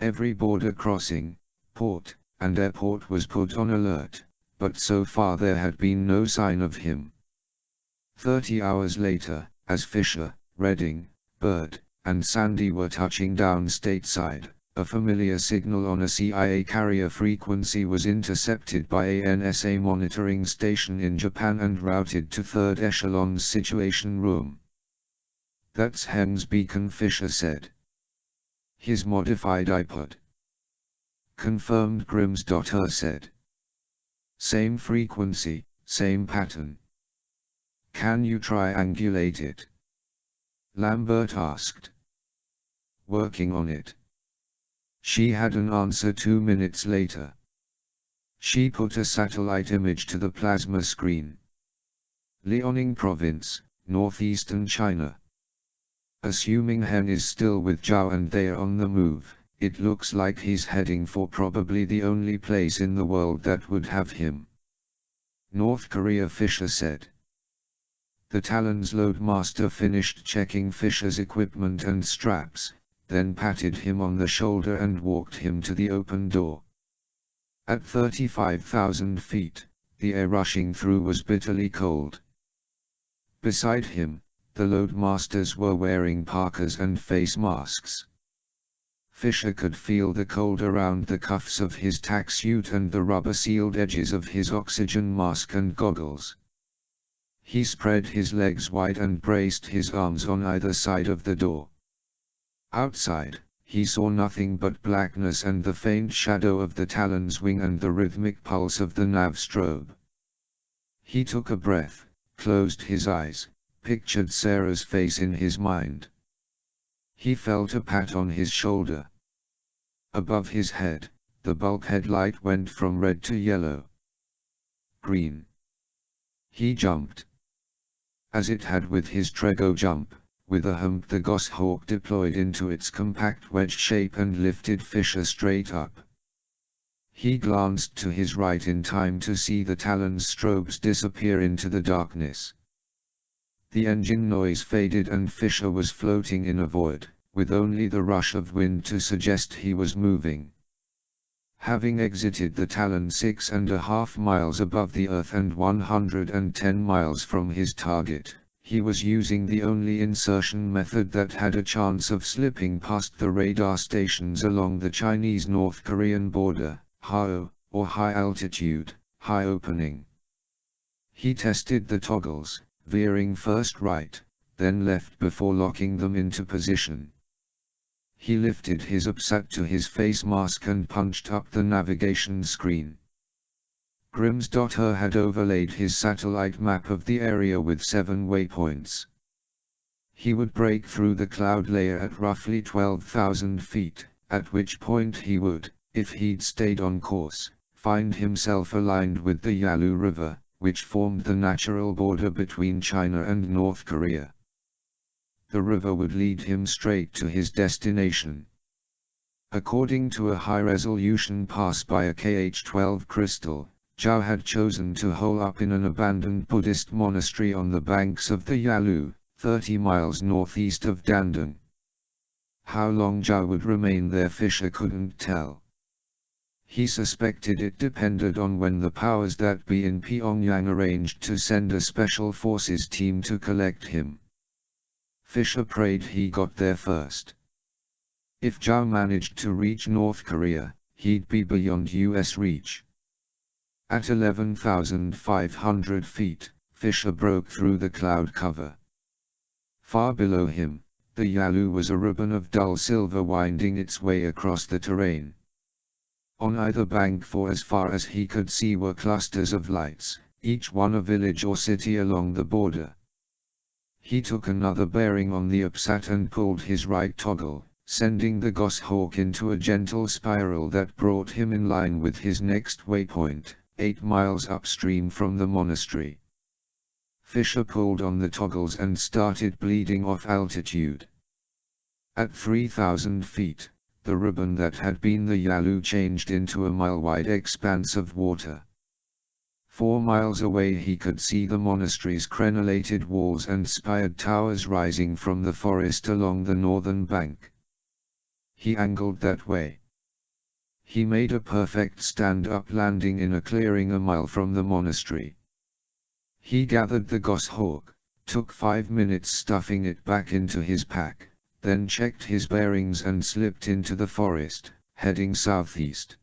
Every border crossing, port, and airport was put on alert, but so far there had been no sign of him. 30 hours later, as Fisher, Redding, Byrd, and Sandy were touching down stateside, a familiar signal on a CIA carrier frequency was intercepted by a NSA monitoring station in Japan and routed to Third Echelon's Situation Room. That's Hen's beacon, Fisher said. His modified iPod. Confirmed, Grims.her said. Same frequency, same pattern. Can you triangulate it? Lambert asked. Working on it. She had an answer 2 minutes later. She put a satellite image to the plasma screen. Liaoning Province, northeastern China. Assuming Hen is still with Zhao and they're on the move, it looks like he's heading for probably the only place in the world that would have him. North Korea, Fisher said. The Talon's loadmaster finished checking Fisher's equipment and straps, then patted him on the shoulder and walked him to the open door. At 35,000 feet, the air rushing through was bitterly cold. Beside him, the loadmasters were wearing parkas and face masks. Fisher could feel the cold around the cuffs of his tack suit and the rubber-sealed edges of his oxygen mask and goggles. He spread his legs wide and braced his arms on either side of the door. Outside, he saw nothing but blackness and the faint shadow of the Talon's wing and the rhythmic pulse of the nav strobe. He took a breath, closed his eyes, pictured Sarah's face in his mind. He felt a pat on his shoulder. Above his head, the bulkhead light went from red to yellow. Green. He jumped. As it had with his Trego jump, with a hump the Goshawk deployed into its compact wedge shape and lifted Fisher straight up. He glanced to his right in time to see the Talon's strobes disappear into the darkness. The engine noise faded and Fisher was floating in a void, with only the rush of wind to suggest he was moving. Having exited the Talon 6.5 miles above the Earth and 110 miles from his target, he was using the only insertion method that had a chance of slipping past the radar stations along the Chinese-North Korean border, HAO, or High Altitude, High Opening. He tested the toggles, veering first right, then left before locking them into position. He lifted his upsat to his face mask and punched up the navigation screen. Grims.her had overlaid his satellite map of the area with 7 waypoints. He would break through the cloud layer at roughly 12,000 feet, at which point he would, if he'd stayed on course, find himself aligned with the Yalu River, which formed the natural border between China and North Korea. The river would lead him straight to his destination. According to a high-resolution pass by a KH-12 crystal, Zhao had chosen to hole up in an abandoned Buddhist monastery on the banks of the Yalu, 30 miles northeast of Dandong. How long Zhao would remain there Fisher couldn't tell. He suspected it depended on when the powers that be in Pyongyang arranged to send a special forces team to collect him. Fisher prayed he got there first. If Zhao managed to reach North Korea, he'd be beyond US reach. At 11,500 feet, Fisher broke through the cloud cover. Far below him, the Yalu was a ribbon of dull silver winding its way across the terrain. On either bank for as far as he could see were clusters of lights, each one a village or city along the border. He took another bearing on the upsat and pulled his right toggle, sending the Goshawk into a gentle spiral that brought him in line with his next waypoint, 8 miles upstream from the monastery. Fisher pulled on the toggles and started bleeding off altitude. At 3,000 feet, the ribbon that had been the Yalu changed into a mile-wide expanse of water. 4 miles away he could see the monastery's crenellated walls and spired towers rising from the forest along the northern bank. He angled that way. He made a perfect stand-up landing in a clearing a mile from the monastery. He gathered the Goshawk, took 5 minutes stuffing it back into his pack, then checked his bearings and slipped into the forest, heading southeast.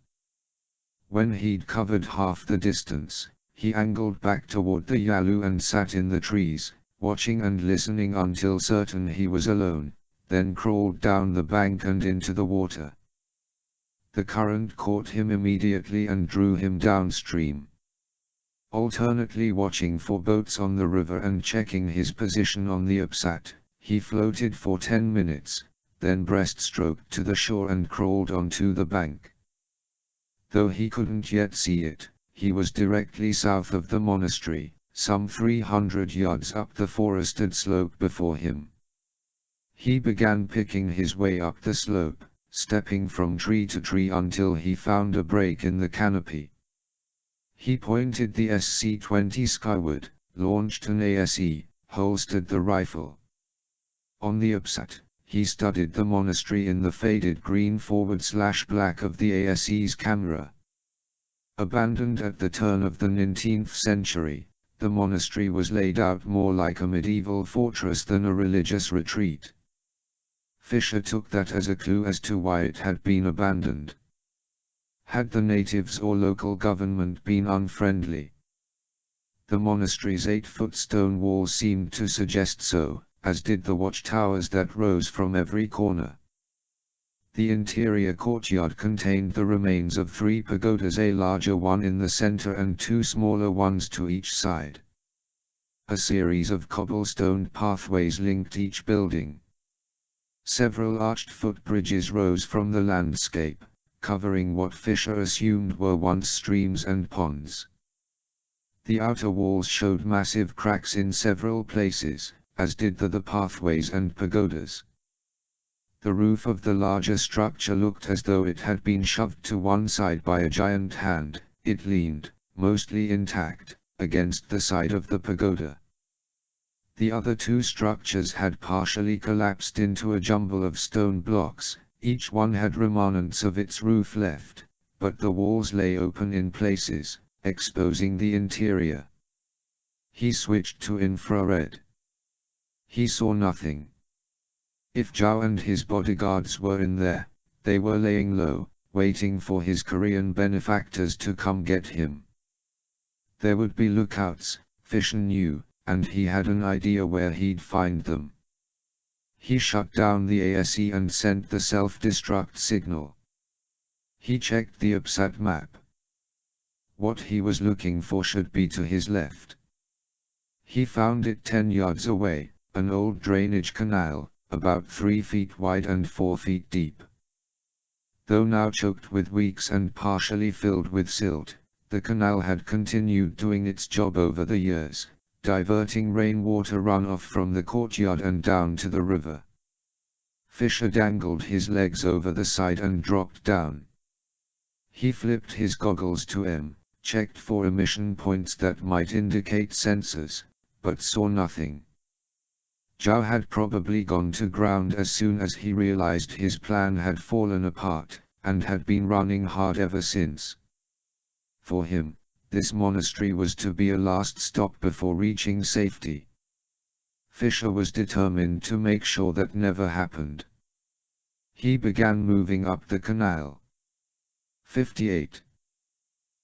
When he'd covered half the distance, he angled back toward the Yalu and sat in the trees, watching and listening until certain he was alone, then crawled down the bank and into the water. The current caught him immediately and drew him downstream. Alternately watching for boats on the river and checking his position on the upsat, he floated for 10 minutes, then breaststroked to the shore and crawled onto the bank. Though he couldn't yet see it, he was directly south of the monastery, some 300 yards up the forested slope before him. He began picking his way up the slope, stepping from tree to tree until he found a break in the canopy. He pointed the SC-20 skyward, launched an ASE, holstered the rifle. On the upsat, he studied the monastery in the faded green /black of the ASE's camera. Abandoned at the turn of the 19th century, the monastery was laid out more like a medieval fortress than a religious retreat. Fisher took that as a clue as to why it had been abandoned. Had the natives or local government been unfriendly? The monastery's 8-foot stone wall seemed to suggest so, as did the watchtowers that rose from every corner. The interior courtyard contained the remains of 3 pagodas, a larger one in the center and 2 smaller ones to each side. A series of cobblestone pathways linked each building. Several arched footbridges rose from the landscape, covering what Fisher assumed were once streams and ponds. The outer walls showed massive cracks in several places, as did the pathways and pagodas. The roof of the larger structure looked as though it had been shoved to one side by a giant hand. It leaned, mostly intact, against the side of the pagoda. The other 2 structures had partially collapsed into a jumble of stone blocks. Each one had remnants of its roof left, but the walls lay open in places, exposing the interior. He switched to infrared. He saw nothing. If Zhao and his bodyguards were in there, they were laying low, waiting for his Korean benefactors to come get him. There would be lookouts, Fisher knew, and he had an idea where he'd find them. He shut down the ASE and sent the self-destruct signal. He checked the upsat map. What he was looking for should be to his left. He found it 10 yards away, an old drainage canal, about 3 feet wide and 4 feet deep. Though now choked with weeds and partially filled with silt, the canal had continued doing its job over the years, diverting rainwater runoff from the courtyard and down to the river. Fisher dangled his legs over the side and dropped down. He flipped his goggles to M, checked for emission points that might indicate sensors, but saw nothing. Zhao had probably gone to ground as soon as he realized his plan had fallen apart, and had been running hard ever since. For him, this monastery was to be a last stop before reaching safety. Fisher was determined to make sure that never happened. He began moving up the canal. 58.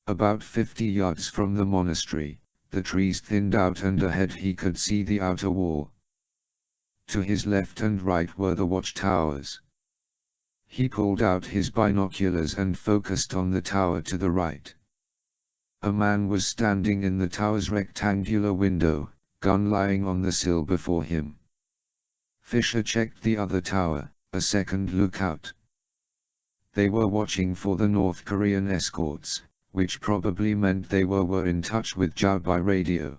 About 50 yards from the monastery, the trees thinned out and ahead he could see the outer wall. To his left and right were the watchtowers. He pulled out his binoculars and focused on the tower to the right. A man was standing in the tower's rectangular window, gun lying on the sill before him. Fisher checked the other tower, a second lookout. They were watching for the North Korean escorts, which probably meant they were in touch with Zhao by radio.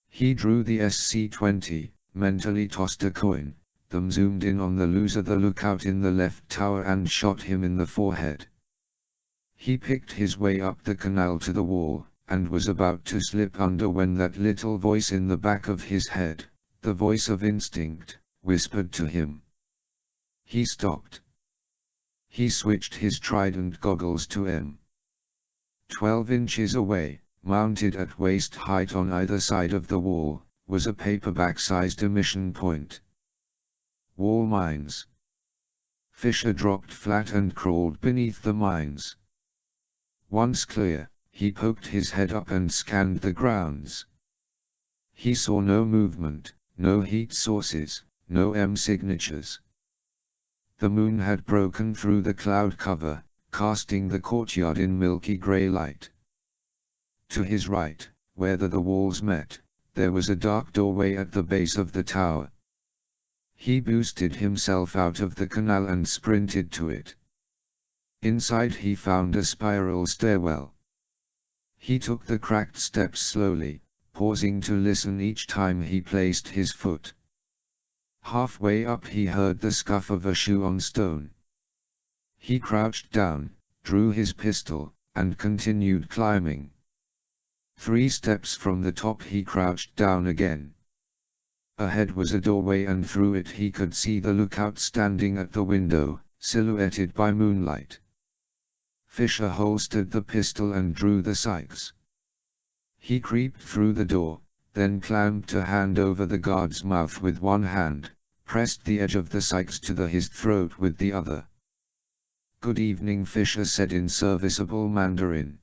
He drew the SC-20, mentally tossed a coin, then zoomed in on the loser, the lookout in the left tower, and shot him in the forehead. He picked his way up the canal to the wall, and was about to slip under when that little voice in the back of his head, the voice of instinct, whispered to him. He stopped. He switched his trident goggles to M. 12 inches away, mounted at waist height on either side of the wall, was a paperback-sized emission point. Wall mines. Fisher dropped flat and crawled beneath the mines. Once clear, he poked his head up and scanned the grounds. He saw no movement, no heat sources, no M signatures. The moon had broken through the cloud cover, casting the courtyard in milky grey light. To his right, where the walls met, there was a dark doorway at the base of the tower. He boosted himself out of the canal and sprinted to it. Inside he found a spiral stairwell. He took the cracked steps slowly, pausing to listen each time he placed his foot. Halfway up he heard the scuff of a shoe on stone. He crouched down, drew his pistol, and continued climbing. 3 steps from the top he crouched down again. Ahead was a doorway, and through it he could see the lookout standing at the window, silhouetted by moonlight. Fisher holstered the pistol and drew the sights. He creeped through the door, then clamped a hand over the guard's mouth with one hand, pressed the edge of the sights to his throat with the other. "Good evening," Fisher said in serviceable Mandarin.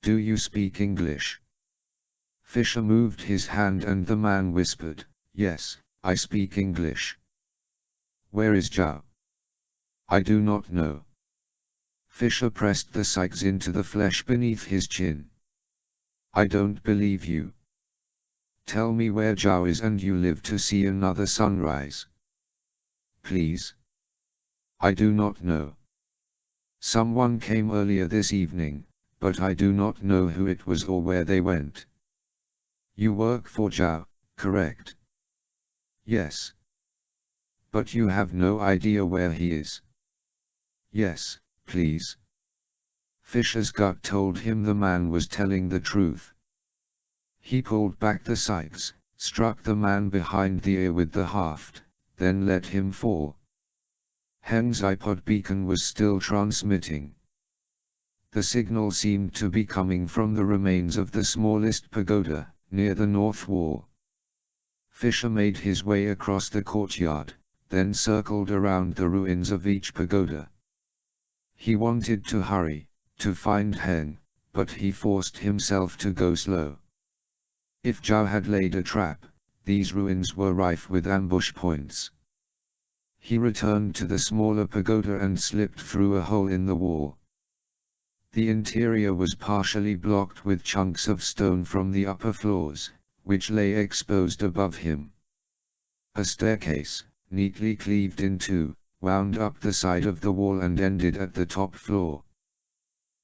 "Do you speak English?" Fisher moved his hand and the man whispered, "Yes, I speak English." "Where is Zhao?" "I do not know." Fisher pressed the sights into the flesh beneath his chin. "I don't believe you. Tell me where Zhao is and you live to see another sunrise." "Please." "I do not know. Someone came earlier this evening, but I do not know who it was or where they went." "You work for Zhao, correct?" "Yes." "But you have no idea where he is?" "Yes, please." Fisher's gut told him the man was telling the truth. He pulled back the sights, struck the man behind the ear with the haft, then let him fall. Heng's iPod beacon was still transmitting. The signal seemed to be coming from the remains of the smallest pagoda, near the north wall. Fisher made his way across the courtyard, then circled around the ruins of each pagoda. He wanted to hurry, to find Heng, but he forced himself to go slow. If Zhao had laid a trap, these ruins were rife with ambush points. He returned to the smaller pagoda and slipped through a hole in the wall. The interior was partially blocked with chunks of stone from the upper floors, which lay exposed above him. A staircase, neatly cleaved in two, wound up the side of the wall and ended at the top floor.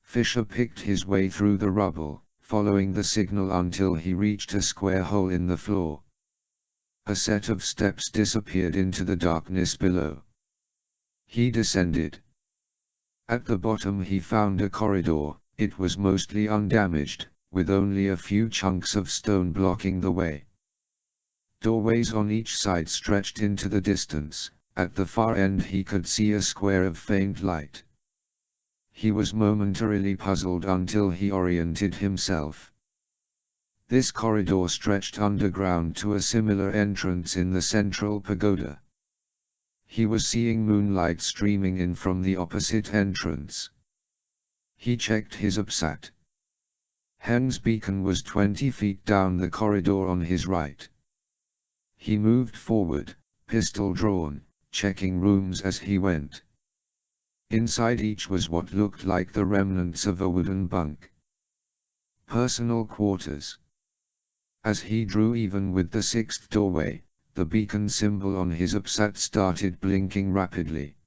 Fisher picked his way through the rubble, following the signal until he reached a square hole in the floor. A set of steps disappeared into the darkness below. He descended. At the bottom he found a corridor. It was mostly undamaged, with only a few chunks of stone blocking the way. Doorways on each side stretched into the distance. At the far end he could see a square of faint light. He was momentarily puzzled until he oriented himself. This corridor stretched underground to a similar entrance in the central pagoda. He was seeing moonlight streaming in from the opposite entrance. He checked his OBSAT. Heng's beacon was 20 feet down the corridor on his right. He moved forward, pistol drawn, checking rooms as he went. Inside each was what looked like the remnants of a wooden bunk. Personal quarters. As he drew even with the sixth doorway, the beacon symbol on his OBSAT started blinking rapidly.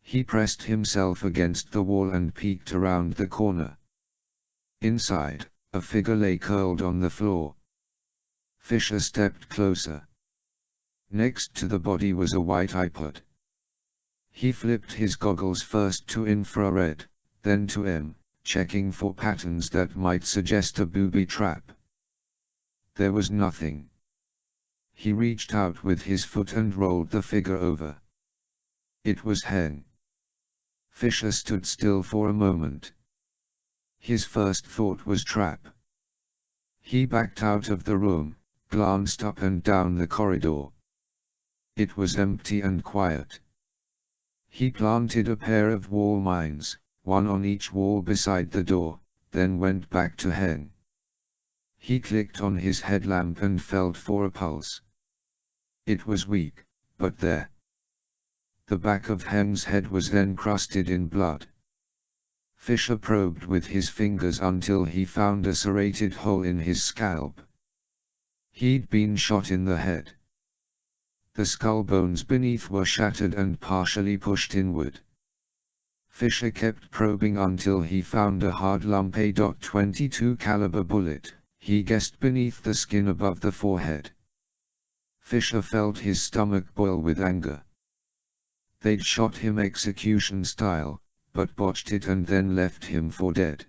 He pressed himself against the wall and peeked around the corner. Inside, a figure lay curled on the floor. Fisher stepped closer. Next to the body was a white iPod. He flipped his goggles first to infrared, then to M, checking for patterns that might suggest a booby trap. There was nothing. He reached out with his foot and rolled the figure over. It was Heng. Fisher stood still for a moment. His first thought was trap. He backed out of the room, glanced up and down the corridor. It was empty and quiet. He planted a pair of wall mines, one on each wall beside the door, then went back to Heng. He clicked on his headlamp and felt for a pulse. It was weak, but there. The back of Heng's head was encrusted in blood. Fisher probed with his fingers until he found a serrated hole in his scalp. He'd been shot in the head. The skull bones beneath were shattered and partially pushed inward. Fisher kept probing until he found a hard lump .22 caliber bullet, he guessed beneath the skin above the forehead. Fisher felt his stomach boil with anger. They'd shot him execution style, but botched it and then left him for dead.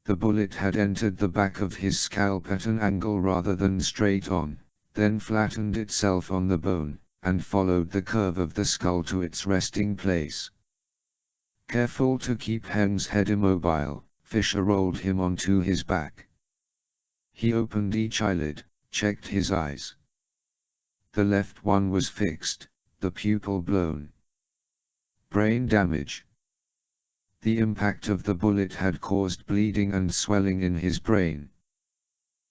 The bullet had entered the back of his scalp at an angle rather than straight on, then flattened itself on the bone, and followed the curve of the skull to its resting place. Careful to keep Heng's head immobile, Fisher rolled him onto his back. He opened each eyelid, checked his eyes. The left one was fixed, the pupil blown. Brain damage. The impact of the bullet had caused bleeding and swelling in his brain.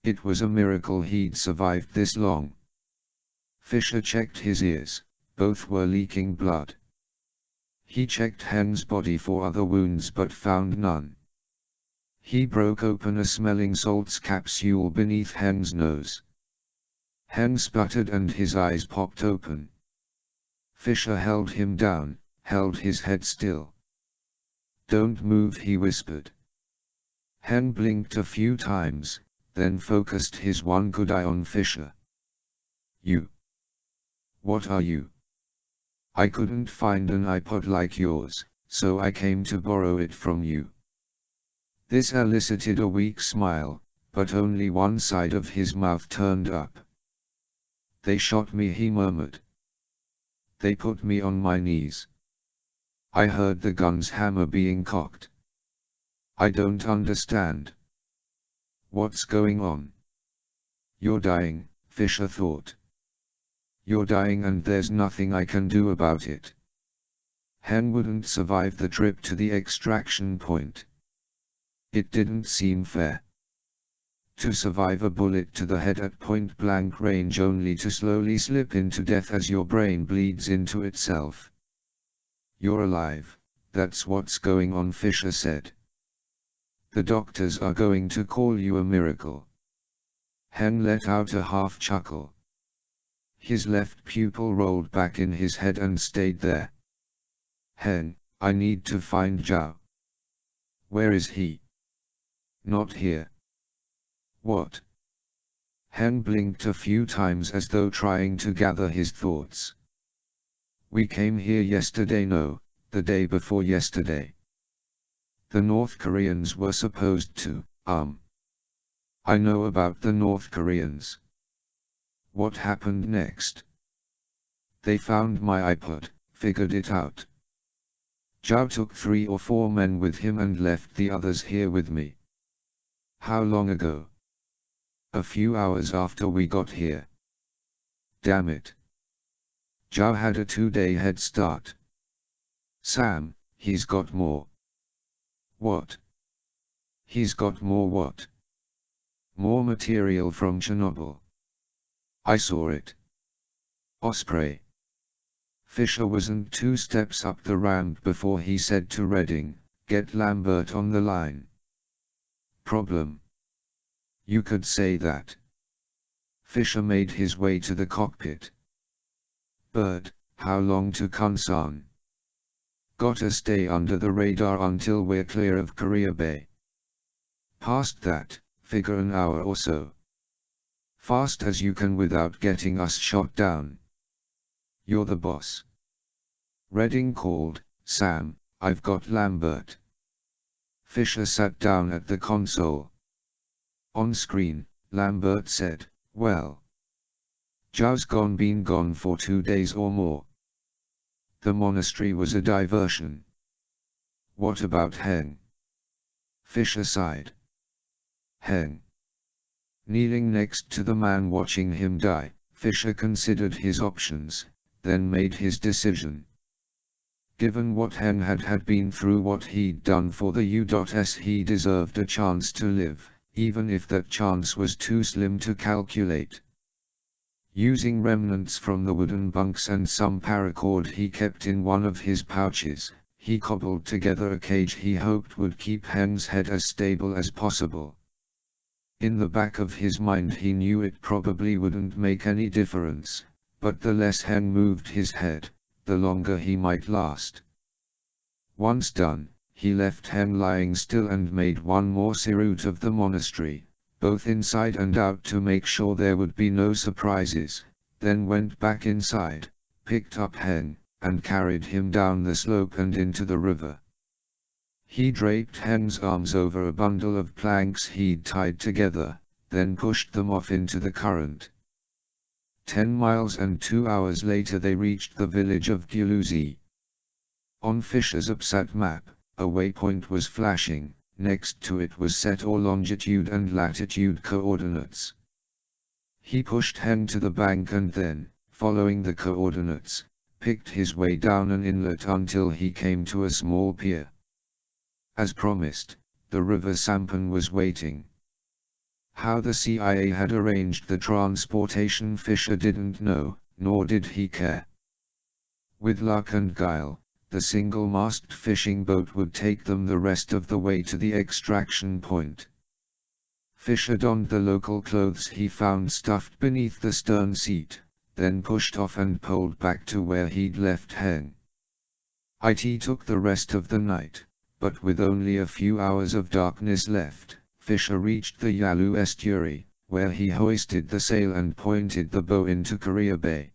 It was a miracle he'd survived this long. Fisher checked his ears, both were leaking blood. He checked Heng's body for other wounds but found none. He broke open a smelling salts capsule beneath Heng's nose. Heng sputtered and his eyes popped open. Fisher held him down, held his head still. "Don't move," he whispered. Heng blinked a few times, then focused his one good eye on Fisher. "You. What are you?" "I couldn't find an iPod like yours, so I came to borrow it from you." This elicited a weak smile, but only one side of his mouth turned up. "They shot me," he murmured. "They put me on my knees. I heard the gun's hammer being cocked. I don't understand. What's going on?" "You're dying," Fisher thought. "You're dying and there's nothing I can do about it." Heng wouldn't survive the trip to the extraction point. It didn't seem fair. To survive a bullet to the head at point-blank range only to slowly slip into death as your brain bleeds into itself. "You're alive, that's what's going on," Fisher said. "The doctors are going to call you a miracle." Heng let out a half chuckle. His left pupil rolled back in his head and stayed there. "Heng, I need to find Zhao." "Where is he?" "Not here." "What?" Heng blinked a few times as though trying to gather his thoughts. "We came here yesterday." "No, the day before yesterday. The North Koreans were supposed to, I know about the North Koreans." What happened next? They found my iPod, figured it out. Zhao took 3 or 4 men with him and left the others here with me. How long ago? A few hours after we got here. Damn it. Zhao had a 2-day head start. Sam, he's got more. What? He's got more what? More material from Chernobyl. I saw it. Osprey. Fisher wasn't 2 steps up the ramp before he said to Redding, "Get Lambert on the line." Problem. You could say that. Fisher made his way to the cockpit. Bird, how long to Kunsan? Gotta stay under the radar until we're clear of Korea Bay. Past that, figure an hour or so. Fast as you can without getting us shot down. You're the boss. Redding called, "Sam, I've got Lambert." Fisher sat down at the console. On screen, Lambert said, "Well, Zhao's been gone for 2 days or more. The monastery was a diversion. What about Heng?" Fisher sighed. Heng. Kneeling next to the man watching him die, Fisher considered his options, then made his decision. Given what Heng had been through, what he'd done for the U.S, he deserved a chance to live, even if that chance was too slim to calculate. Using remnants from the wooden bunks and some paracord he kept in one of his pouches, he cobbled together a cage he hoped would keep Heng's head as stable as possible. In the back of his mind he knew it probably wouldn't make any difference, but the less Heng moved his head, the longer he might last. Once done, he left Heng lying still and made one more route of the monastery, both inside and out to make sure there would be no surprises, then went back inside, picked up Heng, and carried him down the slope and into the river. He draped Heng's arms over a bundle of planks he'd tied together, then pushed them off into the current. 10 miles and 2 hours later they reached the village of Guluzi. On Fisher's upsat map, a waypoint was flashing, next to it was set or longitude and latitude coordinates. He pushed Heng to the bank and then, following the coordinates, picked his way down an inlet until he came to a small pier. As promised, the river sampan was waiting. How the CIA had arranged the transportation Fisher didn't know, nor did he care. With luck and guile, the single-masted fishing boat would take them the rest of the way to the extraction point. Fisher donned the local clothes he found stuffed beneath the stern seat, then pushed off and poled back to where he'd left Heng. It took the rest of the night, but with only a few hours of darkness left, Fisher reached the Yalu estuary, where he hoisted the sail and pointed the bow into Korea Bay.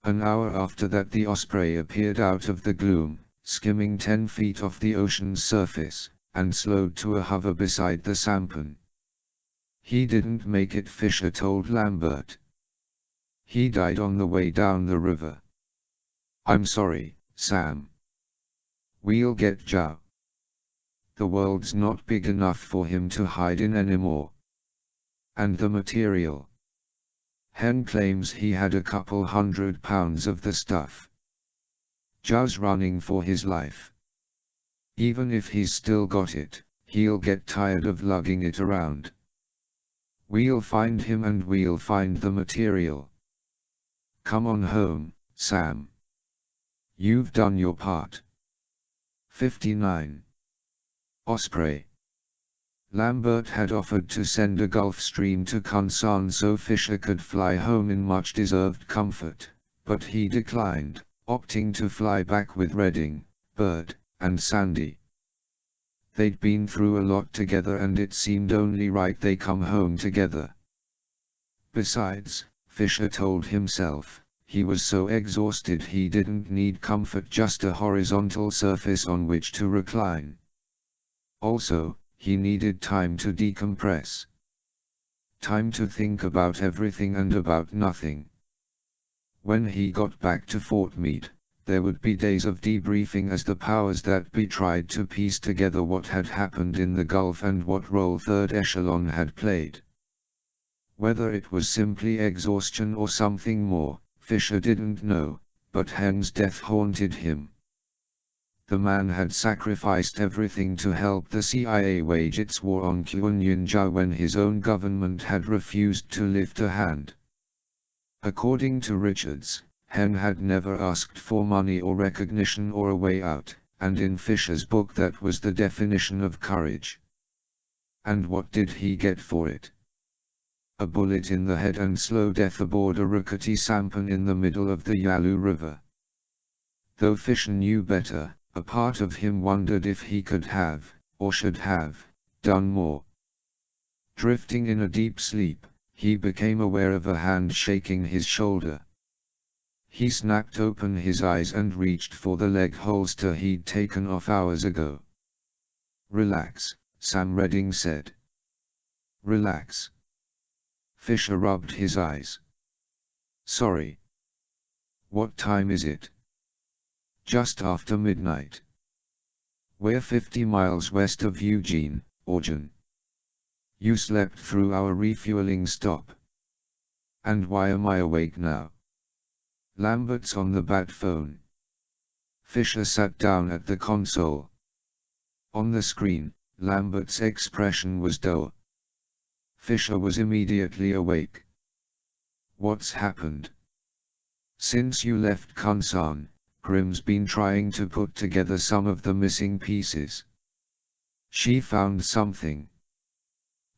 An hour after that the Osprey appeared out of the gloom, skimming 10 feet off the ocean's surface, and slowed to a hover beside the sampan. He didn't make it, Fisher told Lambert. He died on the way down the river. I'm sorry, Sam. We'll get Zhao. The world's not big enough for him to hide in anymore. And the material. Heng claims he had a couple £100 of the stuff. Zhao's running for his life. Even if he's still got it, he'll get tired of lugging it around. We'll find him and we'll find the material. Come on home, Sam. You've done your part. 59. Osprey. Lambert had offered to send a Gulf Stream to Kunsan so Fisher could fly home in much-deserved comfort, but he declined, opting to fly back with Redding, Bird, and Sandy. They'd been through a lot together and it seemed only right they come home together. Besides, Fisher told himself, he was so exhausted he didn't need comfort, just a horizontal surface on which to recline. Also, he needed time to decompress. Time to think about everything and about nothing. When he got back to Fort Meade, there would be days of debriefing as the powers that be tried to piece together what had happened in the Gulf and what role Third Echelon had played. Whether it was simply exhaustion or something more, Fisher didn't know, but Heng's death haunted him. The man had sacrificed everything to help the CIA wage its war on Kuan-Yin-Jiao when his own government had refused to lift a hand. According to Richards, Heng had never asked for money or recognition or a way out, and in Fisher's book that was the definition of courage. And what did he get for it? A bullet in the head and slow death aboard a rickety sampan in the middle of the Yalu River. Though Fisher knew better, a part of him wondered if he could have, or should have, done more. Drifting in a deep sleep, he became aware of a hand shaking his shoulder. He snapped open his eyes and reached for the leg holster he'd taken off hours ago. "Relax," Sam Redding said. "Relax." Fisher rubbed his eyes. "Sorry. What time is it?" "Just after midnight. We're 50 miles west of Eugene, Oregon. You slept through our refueling stop." "And why am I awake now?" "Lambert's on the bat phone." Fisher sat down at the console. On the screen, Lambert's expression was dull. Fisher was immediately awake. "What's happened?" "Since you left Kunsan, Grimm's been trying to put together some of the missing pieces. She found something."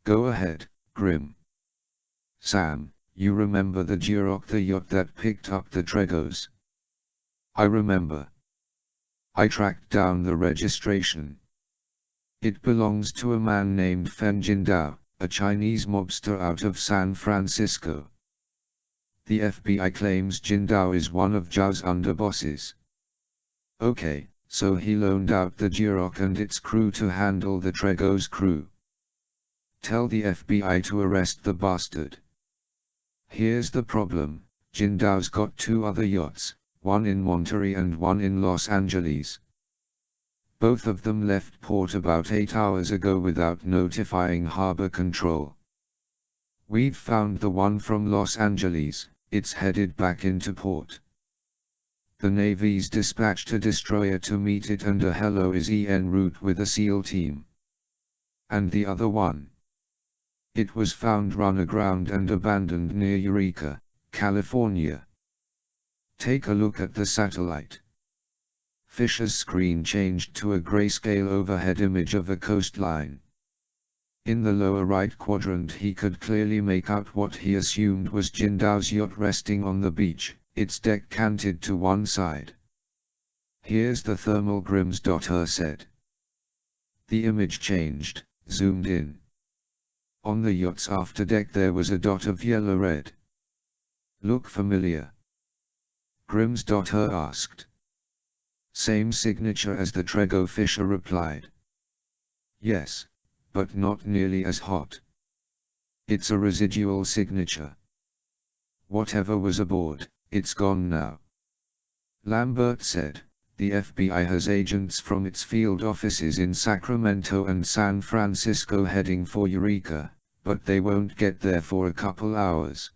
"Go ahead, Grimm." "Sam, you remember the Duroc, the yacht that picked up the Tregos?" "I remember. I tracked down the registration. It belongs to a man named Feng Jindao, a Chinese mobster out of San Francisco. The FBI claims Jindao is one of Zhao's underbosses." "Okay, so he loaned out the Duroc and its crew to handle the Tregos crew. Tell the FBI to arrest the bastard." "Here's the problem, Jindao's got 2 other yachts, one in Monterey and one in Los Angeles. Both of them left port about 8 hours ago without notifying harbor control. We've found the one from Los Angeles, it's headed back into port. The Navy's dispatched a destroyer to meet it and a Hello is en route with a SEAL team. And the other one? It was found run aground and abandoned near Eureka, California. Take a look at the satellite." Fisher's screen changed to a grayscale overhead image of a coastline. In the lower right quadrant he could clearly make out what he assumed was Jindao's yacht resting on the beach, its deck canted to one side. "Here's the thermal," Grimm's daughter said. The image changed, zoomed in. On the yacht's afterdeck there was a dot of yellow-red. "Look familiar?" Grimm's daughter asked. "Same signature as the Trego," Fisher replied. "Yes, but not nearly as hot. It's a residual signature. Whatever was aboard, it's gone now." Lambert said, "The FBI has agents from its field offices in Sacramento and San Francisco heading for Eureka, but they won't get there for a couple hours.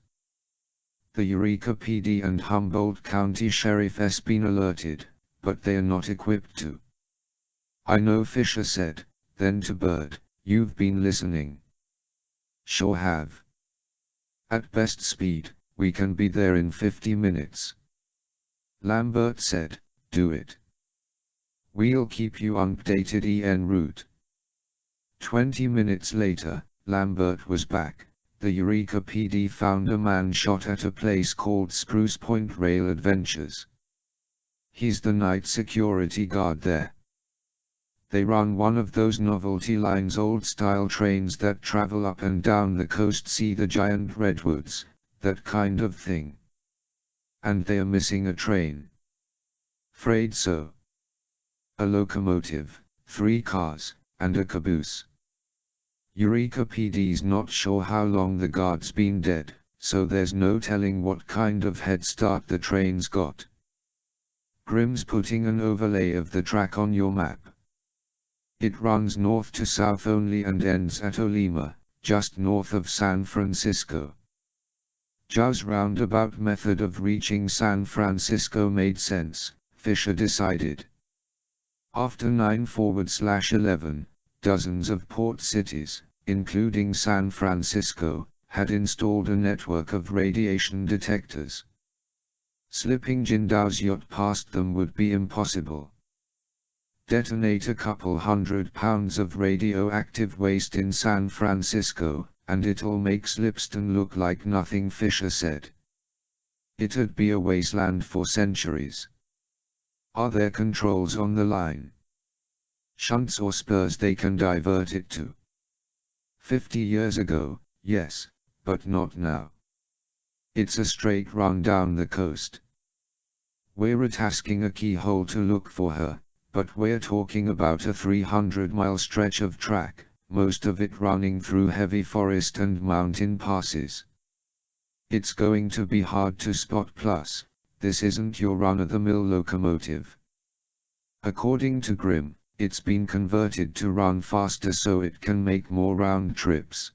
The Eureka PD and Humboldt County Sheriff has been alerted, but they are not equipped to." "I know," Fisher said, then to Bird, "You've been listening?" "Sure have. At best speed, we can be there in 50 minutes. Lambert said, "Do it. We'll keep you updated en route." 20 minutes later, Lambert was back. The Eureka PD found a man shot at a place called Spruce Point Rail Adventures. He's the night security guard there. They run one of those novelty lines, old-style trains that travel up and down the coast, see the giant redwoods, that kind of thing. And they're missing a train." "'Fraid so. A locomotive, 3 cars, and a caboose." Eureka PD's not sure how long the guard's been dead, so there's no telling what kind of head start the train's got. Grim's putting an overlay of the track on your map. It runs north to south only and ends at Olema, just north of San Francisco. Zhou's roundabout method of reaching San Francisco made sense, Fisher decided. After 9/11, dozens of port cities, including San Francisco, had installed a network of radiation detectors. Slipping Jindao's yacht past them would be impossible. Detonate a couple hundred pounds of radioactive waste in San Francisco, and it'll make Slipston look like nothing, Fisher said. It'd be a wasteland for centuries. Are there controls on the line? Shunts or spurs they can divert it to? 50 years ago, yes, but not now. It's a straight run down the coast. We're tasking a keyhole to look for her, but we're talking about a 300-mile stretch of track, most of it running through heavy forest and mountain passes. It's going to be hard to spot, plus, this isn't your run-of-the-mill locomotive. According to Grim, it's been converted to run faster so it can make more round trips.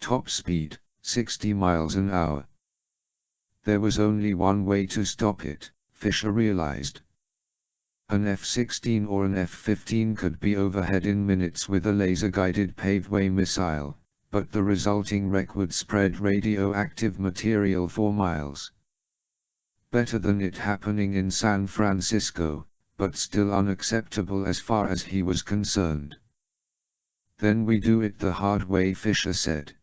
Top speed, 60 miles an hour. There was only one way to stop it, Fisher realized. An F-16 or an F-15 could be overhead in minutes with a laser-guided paveway missile, but the resulting wreck would spread radioactive material for miles. Better than it happening in San Francisco, but still unacceptable as far as he was concerned. Then we do it the hard way, Fisher said.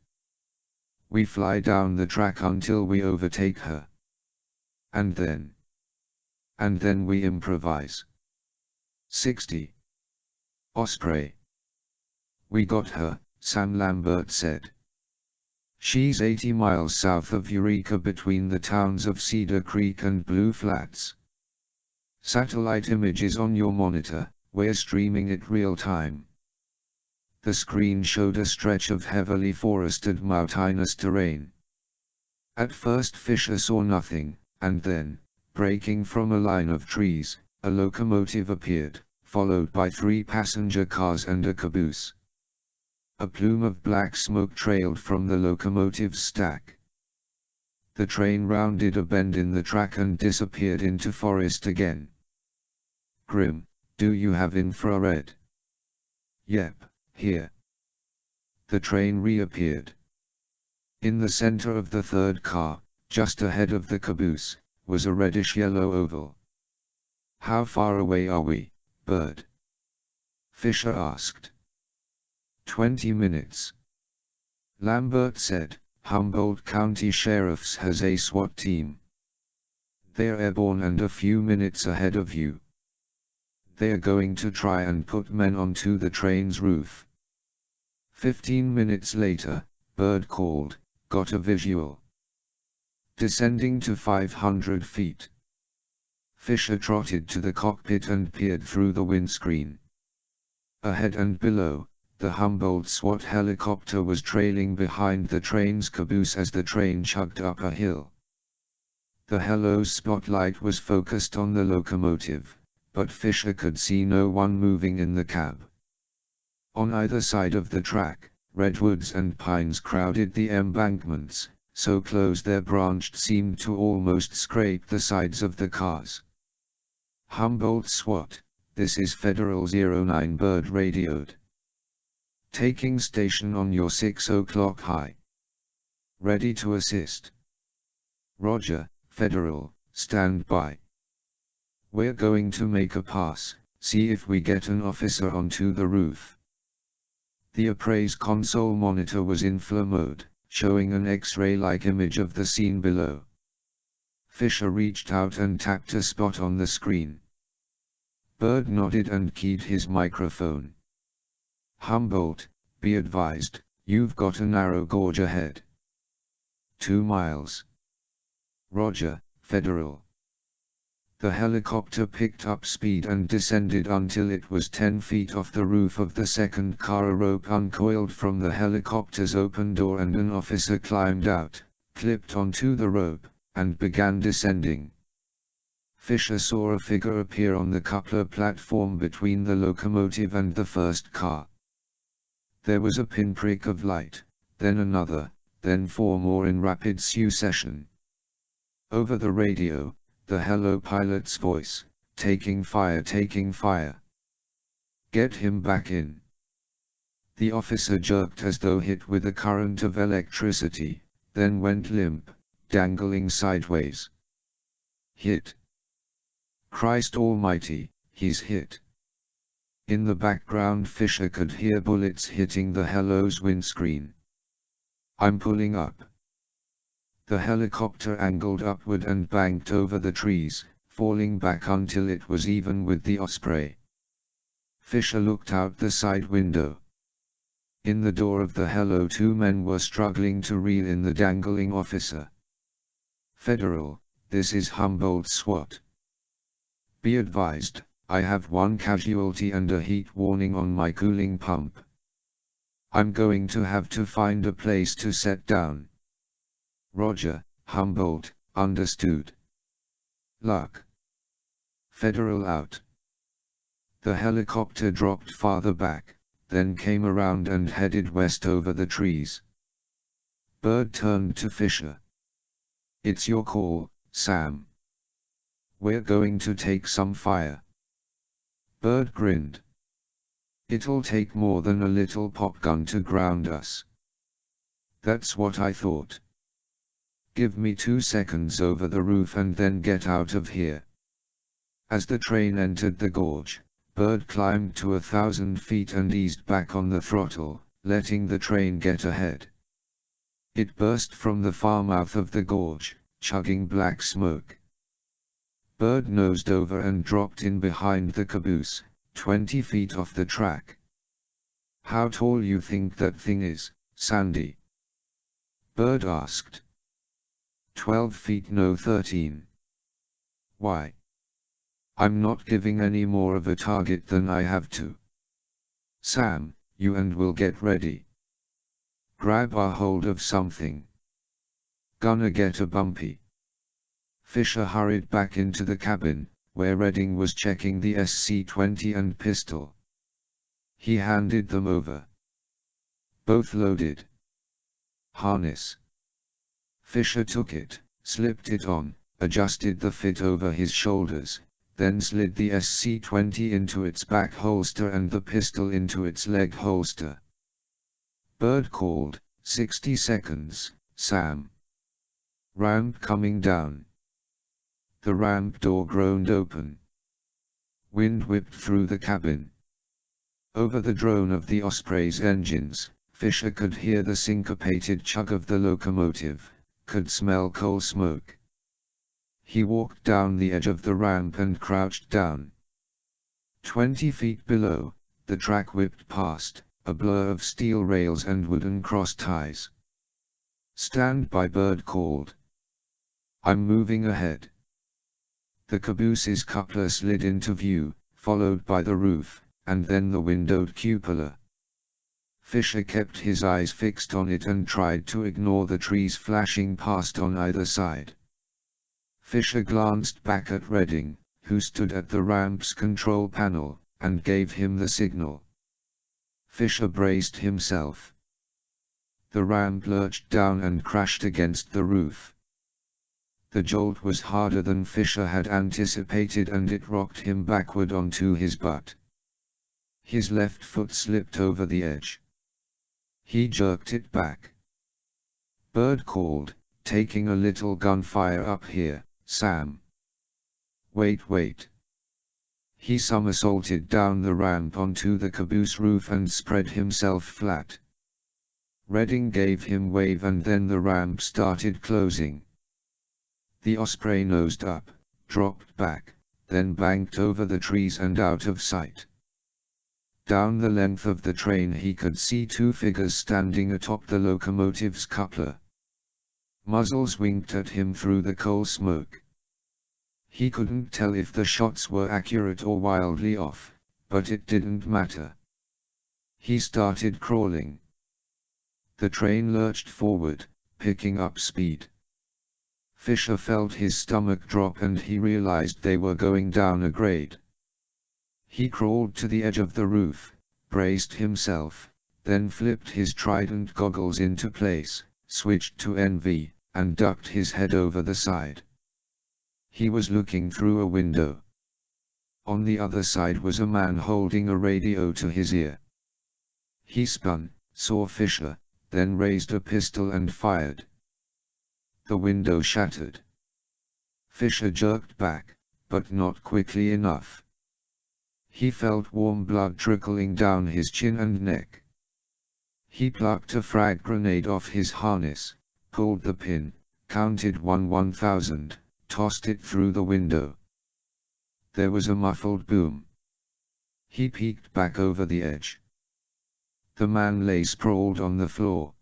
We fly down the track until we overtake her. And then we improvise. 60. Osprey. We got her, Sam Lambert said. She's 80 miles south of Eureka between the towns of Cedar Creek and Blue Flats. Satellite images on your monitor, we're streaming it real time. The screen showed a stretch of heavily forested mountainous terrain. At first Fisher saw nothing, and then, breaking from a line of trees, a locomotive appeared, followed by 3 passenger cars and a caboose. A plume of black smoke trailed from the locomotive's stack. The train rounded a bend in the track and disappeared into forest again. Grim, do you have infrared? Yep, here. The train reappeared. In the center of the third car, just ahead of the caboose, was a reddish-yellow oval. How far away are we, Bird? Fisher asked. 20 minutes. Lambert said, Humboldt County Sheriff's has a SWAT team. They're airborne and a few minutes ahead of you. They're going to try and put men onto the train's roof. 15 minutes later, Bird called, got a visual. Descending to 500 feet. Fisher trotted to the cockpit and peered through the windscreen. Ahead and below, the Humboldt SWAT helicopter was trailing behind the train's caboose as the train chugged up a hill. The heli's spotlight was focused on the locomotive, but Fisher could see no one moving in the cab. On either side of the track, redwoods and pines crowded the embankments, so close their branches seemed to almost scrape the sides of the cars. Humboldt SWAT, this is Federal 09, Bird radioed. Taking station on your 6 o'clock high. Ready to assist. Roger, Federal, stand by. We're going to make a pass, see if we get an officer onto the roof. The appraise console monitor was in FLA mode, showing an X-ray-like image of the scene below. Fisher reached out and tapped a spot on the screen. Bird nodded and keyed his microphone. Humboldt, be advised, you've got a narrow gorge ahead. 2 miles. Roger, Federal. The helicopter picked up speed and descended until it was 10 feet off the roof of the second car. A rope uncoiled from the helicopter's open door and an officer climbed out, clipped onto the rope, and began descending. Fisher saw a figure appear on the coupler platform between the locomotive and the first car. There was a pinprick of light, then another, then 4 more in rapid succession. Over the radio, the hello pilot's voice, taking fire, taking fire. Get him back in. The officer jerked as though hit with a current of electricity, then went limp, dangling sideways. Hit. Christ almighty, he's hit. In the background Fisher could hear bullets hitting the hello's windscreen. I'm pulling up. The helicopter angled upward and banked over the trees, falling back until it was even with the Osprey. Fisher looked out the side window. In the door of the hello 2 men were struggling to reel in the dangling officer. Federal, this is Humboldt SWAT. Be advised, I have 1 casualty and a heat warning on my cooling pump. I'm going to have to find a place to set down. Roger, Humboldt, understood. Luck. Federal out. The helicopter dropped farther back, then came around and headed west over the trees. Bird turned to Fisher. It's your call, Sam. We're going to take some fire. Bird grinned. It'll take more than a little pop gun to ground us. That's what I thought. Give me 2 seconds over the roof and then get out of here. As the train entered the gorge, Bird climbed to 1,000 feet and eased back on the throttle, letting the train get ahead. It burst from the far mouth of the gorge, chugging black smoke. Bird nosed over and dropped in behind the caboose, 20 feet off the track. How tall you think that thing is, Sandy? Bird asked. 12 feet, no 13. Why? I'm not giving any more of a target than I have to. Sam, you and we'll get ready. Grab a hold of something. Gonna get a bumpy. Fisher hurried back into the cabin, where Redding was checking the SC-20 and pistol. He handed them over. Both loaded. Harness. Fisher took it, slipped it on, adjusted the fit over his shoulders, then slid the SC-20 into its back holster and the pistol into its leg holster. Bird called, 60 seconds, Sam. Ramp coming down. The ramp door groaned open. Wind whipped through the cabin. Over the drone of the Osprey's engines, Fisher could hear the syncopated chug of the locomotive, could smell coal smoke. He walked down the edge of the ramp and crouched down. 20 feet below, the track whipped past, a blur of steel rails and wooden cross ties. Stand by, Bird called. I'm moving ahead. The caboose's coupler slid into view, followed by the roof, and then the windowed cupola. Fisher kept his eyes fixed on it and tried to ignore the trees flashing past on either side. Fisher glanced back at Redding, who stood at the ramp's control panel, and gave him the signal. Fisher braced himself. The ramp lurched down and crashed against the roof. The jolt was harder than Fisher had anticipated and it rocked him backward onto his butt. His left foot slipped over the edge. He jerked it back. Bird called, taking a little gunfire up here, Sam. Wait. He somersaulted down the ramp onto the caboose roof and spread himself flat. Redding gave him wave and then the ramp started closing. The Osprey nosed up, dropped back, then banked over the trees and out of sight. Down the length of the train he could see 2 figures standing atop the locomotive's coupler. Muzzles winked at him through the coal smoke. He couldn't tell if the shots were accurate or wildly off, but it didn't matter. He started crawling. The train lurched forward, picking up speed. Fisher felt his stomach drop and he realized they were going down a grade. He crawled to the edge of the roof, braced himself, then flipped his trident goggles into place, switched to NV, and ducked his head over the side. He was looking through a window. On the other side was a man holding a radio to his ear. He spun, saw Fisher, then raised a pistol and fired. The window shattered. Fisher jerked back, but not quickly enough. He felt warm blood trickling down his chin and neck. He plucked a frag grenade off his harness, pulled the pin, counted 1000, tossed it through the window. There was a muffled boom. He peeked back over the edge. The man lay sprawled on the floor.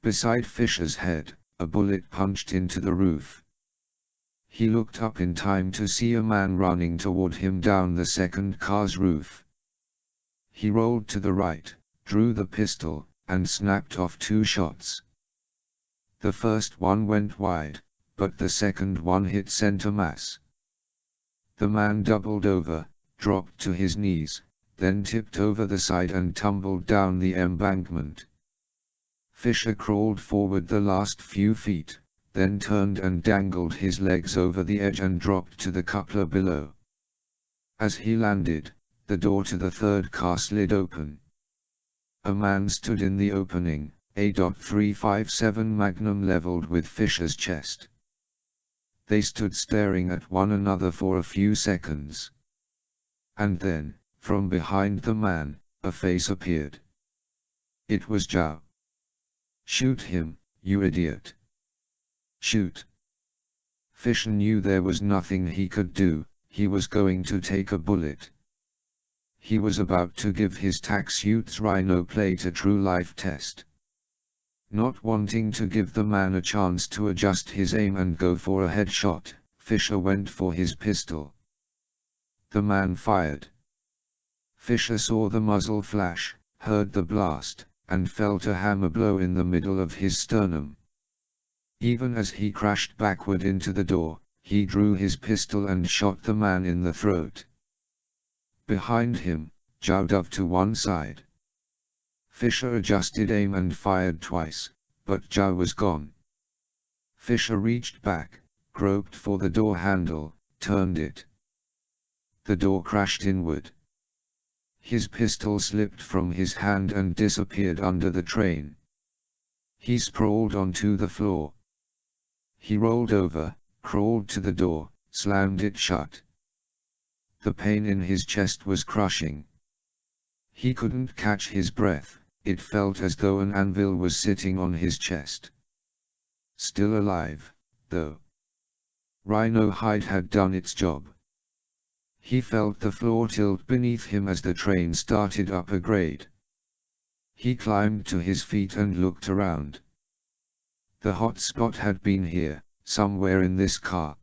Beside Fisher's head, a bullet punched into the roof. He looked up in time to see a man running toward him down the second car's roof. He rolled to the right, drew the pistol, and snapped off 2 shots. The first one went wide, but the second one hit center mass. The man doubled over, dropped to his knees, then tipped over the side and tumbled down the embankment. Fisher crawled forward the last few feet, then turned and dangled his legs over the edge and dropped to the coupler below. As he landed, the door to the third car slid open. A man stood in the opening, a .357 Magnum leveled with Fisher's chest. They stood staring at one another for a few seconds. And then, from behind the man, a face appeared. It was Zhao. "Shoot him, you idiot. Shoot." Fisher knew there was nothing he could do. He was going to take a bullet. He was about to give his tack suit's Rhino plate a true life test. Not wanting to give the man a chance to adjust his aim and go for a headshot, Fisher went for his pistol. The man fired. Fisher saw the muzzle flash, heard the blast, and felt a hammer blow in the middle of his sternum. Even as he crashed backward into the door, he drew his pistol and shot the man in the throat. Behind him, Zhao dove to one side. Fisher adjusted aim and fired twice, but Zhao was gone. Fisher reached back, groped for the door handle, turned it. The door crashed inward. His pistol slipped from his hand and disappeared under the train. He sprawled onto the floor. He rolled over, crawled to the door, slammed it shut. The pain in his chest was crushing. He couldn't catch his breath. It felt as though an anvil was sitting on his chest. Still alive, though. Rhino hide had done its job. He felt the floor tilt beneath him as the train started up a grade. He climbed to his feet and looked around. The hot spot had been here, somewhere in this car.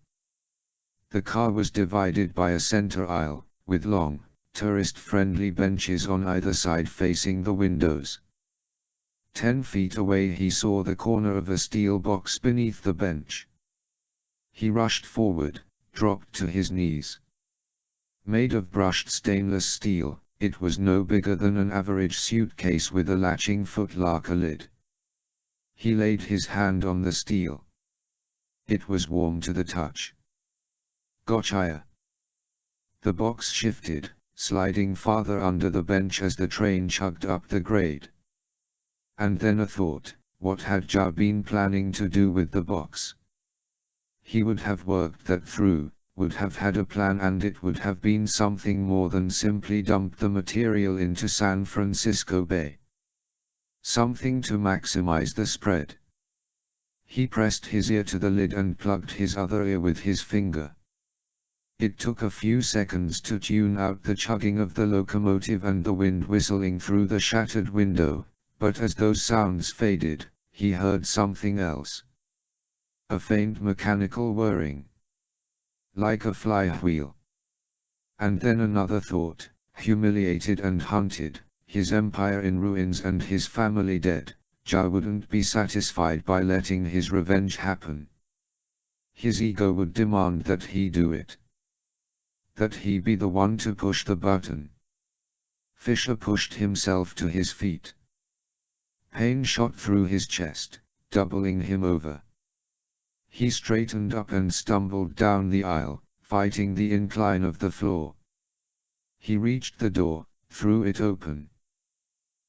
The car was divided by a center aisle, with long, tourist-friendly benches on either side facing the windows. 10 feet away he saw the corner of a steel box beneath the bench. He rushed forward, dropped to his knees. Made of brushed stainless steel, it was no bigger than an average suitcase with a latching footlocker lid. He laid his hand on the steel. It was warm to the touch. Gotcha. The box shifted, sliding farther under the bench as the train chugged up the grade. And then a thought, what had Zhao been planning to do with the box? He would have worked that through, would have had a plan, and it would have been something more than simply dump the material into San Francisco Bay. Something to maximize the spread. He pressed his ear to the lid and plugged his other ear with his finger. It took a few seconds to tune out the chugging of the locomotive and the wind whistling through the shattered window, but as those sounds faded, he heard something else. A faint mechanical whirring. like a flywheel. And then another thought, humiliated and hunted, his empire in ruins and his family dead, Zhao wouldn't be satisfied by letting his revenge happen. His ego would demand that he do it. That he be the one to push the button. Fisher pushed himself to his feet. Pain shot through his chest, doubling him over. He straightened up and stumbled down the aisle, fighting the incline of the floor. He reached the door, threw it open.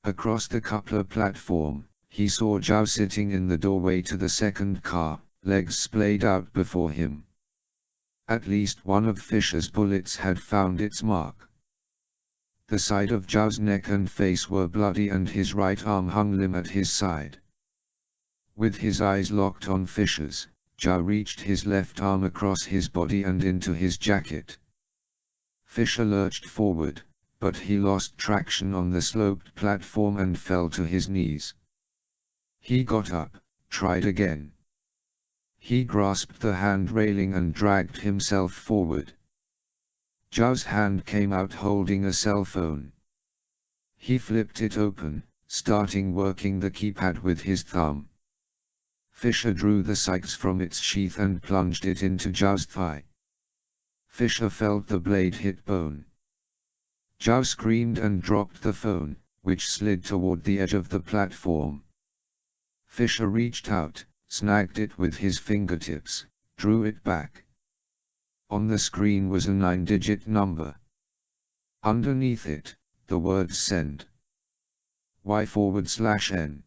Across the coupler platform, he saw Zhao sitting in the doorway to the second car, legs splayed out before him. At least one of Fisher's bullets had found its mark. The side of Zhao's neck and face were bloody and his right arm hung limp at his side. With his eyes locked on Fisher's, Zhao reached his left arm across his body and into his jacket. Fisher lurched forward, but he lost traction on the sloped platform and fell to his knees. He got up, tried again. He grasped the hand railing and dragged himself forward. Zhao's hand came out holding a cell phone. He flipped it open, starting working the keypad with his thumb. Fisher drew the sights from its sheath and plunged it into Zhao's thigh. Fisher felt the blade hit bone. Zhao screamed and dropped the phone, which slid toward the edge of the platform. Fisher reached out, snagged it with his fingertips, drew it back. On the screen was a 9-digit number. Underneath it, the words send. Y/N.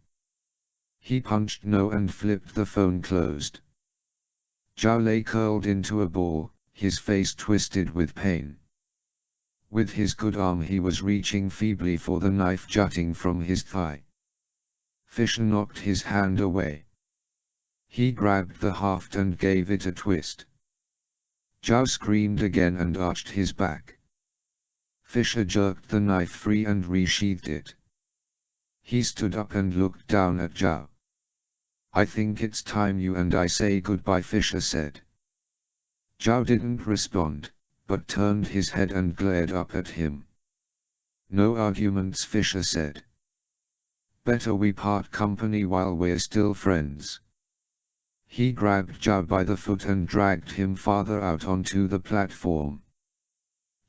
He punched no and flipped the phone closed. Zhao lay curled into a ball, his face twisted with pain. With his good arm he was reaching feebly for the knife jutting from his thigh. Fisher knocked his hand away. He grabbed the haft and gave it a twist. Zhao screamed again and arched his back. Fisher jerked the knife free and resheathed it. He stood up and looked down at Zhao. "I think it's time you and I say goodbye," Fisher said. Zhao didn't respond, but turned his head and glared up at him. "No arguments," Fisher said. "Better we part company while we're still friends." He grabbed Zhao by the foot and dragged him farther out onto the platform.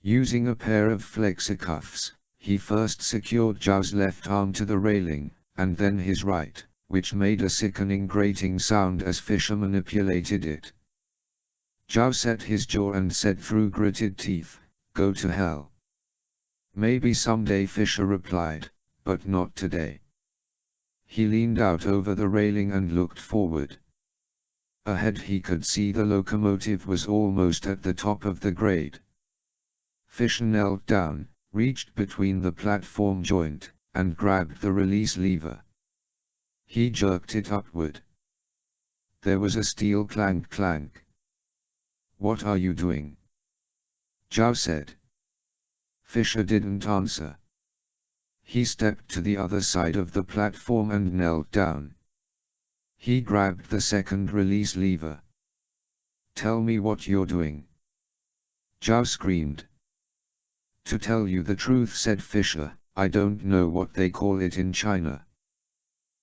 Using a pair of flexicuffs, he first secured Zhao's left arm to the railing, and then his right, which made a sickening grating sound as Fisher manipulated it. Zhao set his jaw and said through gritted teeth, "Go to hell." "Maybe someday," Fisher replied, "but not today." He leaned out over the railing and looked forward. Ahead he could see the locomotive was almost at the top of the grade. Fisher knelt down, reached between the platform joint, and grabbed the release lever. He jerked it upward. There was a steel clank clank. "What are you doing?" Zhao said. Fisher didn't answer. He stepped to the other side of the platform and knelt down. He grabbed the second release lever. "Tell me what you're doing." Zhao screamed. "To tell you the truth," said Fisher, "I don't know what they call it in China."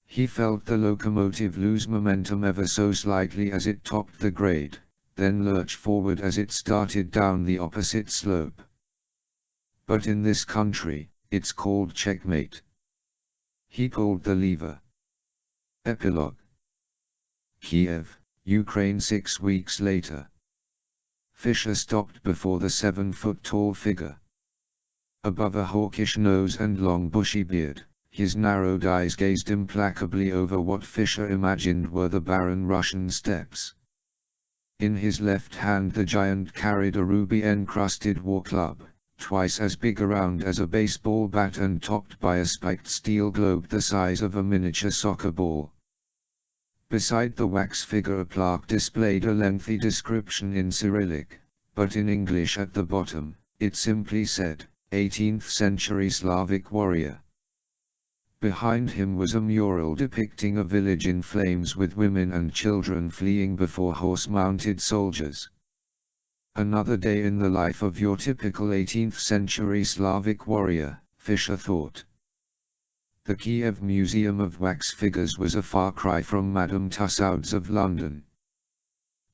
He felt the locomotive lose momentum ever so slightly as it topped the grade, then lurch forward as it started down the opposite slope. "But in this country, it's called Checkmate." He pulled the lever. Epilogue. Kiev, Ukraine 6 weeks later. Fisher stopped before the 7-foot-tall figure. Above a hawkish nose and long bushy beard, his narrowed eyes gazed implacably over what Fisher imagined were the barren Russian steppes. In his left hand the giant carried a ruby-encrusted war club, twice as big around as a baseball bat and topped by a spiked steel globe the size of a miniature soccer ball. Beside the wax figure a plaque displayed a lengthy description in Cyrillic, but in English at the bottom, it simply said, 18th century Slavic warrior. Behind him was a mural depicting a village in flames with women and children fleeing before horse-mounted soldiers. Another day in the life of your typical 18th century Slavic warrior, Fisher thought. The Kiev Museum of Wax Figures was a far cry from Madame Tussauds of London.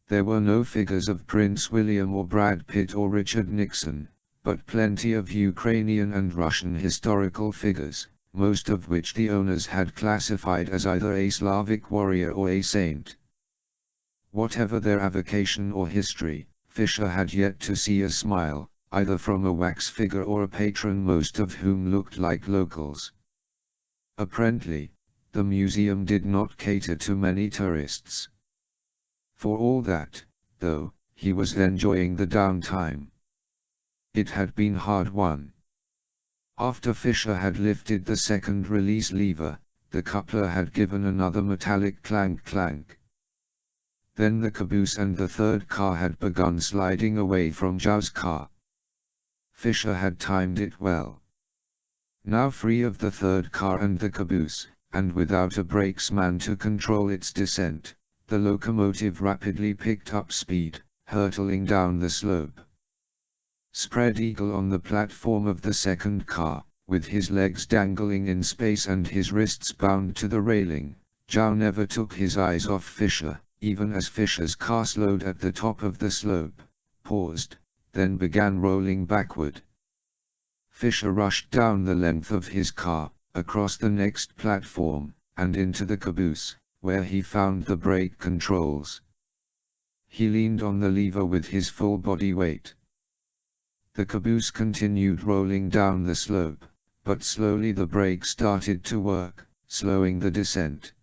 There were no figures of Prince William or Brad Pitt or Richard Nixon, but plenty of Ukrainian and Russian historical figures, most of which the owners had classified as either a Slavic warrior or a saint. Whatever their avocation or history, Fisher had yet to see a smile, either from a wax figure or a patron, most of whom looked like locals. Apparently, the museum did not cater to many tourists. For all that, though, he was enjoying the downtime. It had been hard won. After Fisher had lifted the second release lever, the coupler had given another metallic clank-clank. Then the caboose and the third car had begun sliding away from Joe's car. Fisher had timed it well. Now free of the third car and the caboose, and without a brakesman to control its descent, the locomotive rapidly picked up speed, hurtling down the slope. Spread eagle on the platform of the second car, with his legs dangling in space and his wrists bound to the railing, Joe never took his eyes off Fisher, even as Fisher's car slowed at the top of the slope, paused, then began rolling backward. Fisher rushed down the length of his car, across the next platform, and into the caboose, where he found the brake controls. He leaned on the lever with his full body weight. The caboose continued rolling down the slope, but slowly the brake started to work, slowing the descent.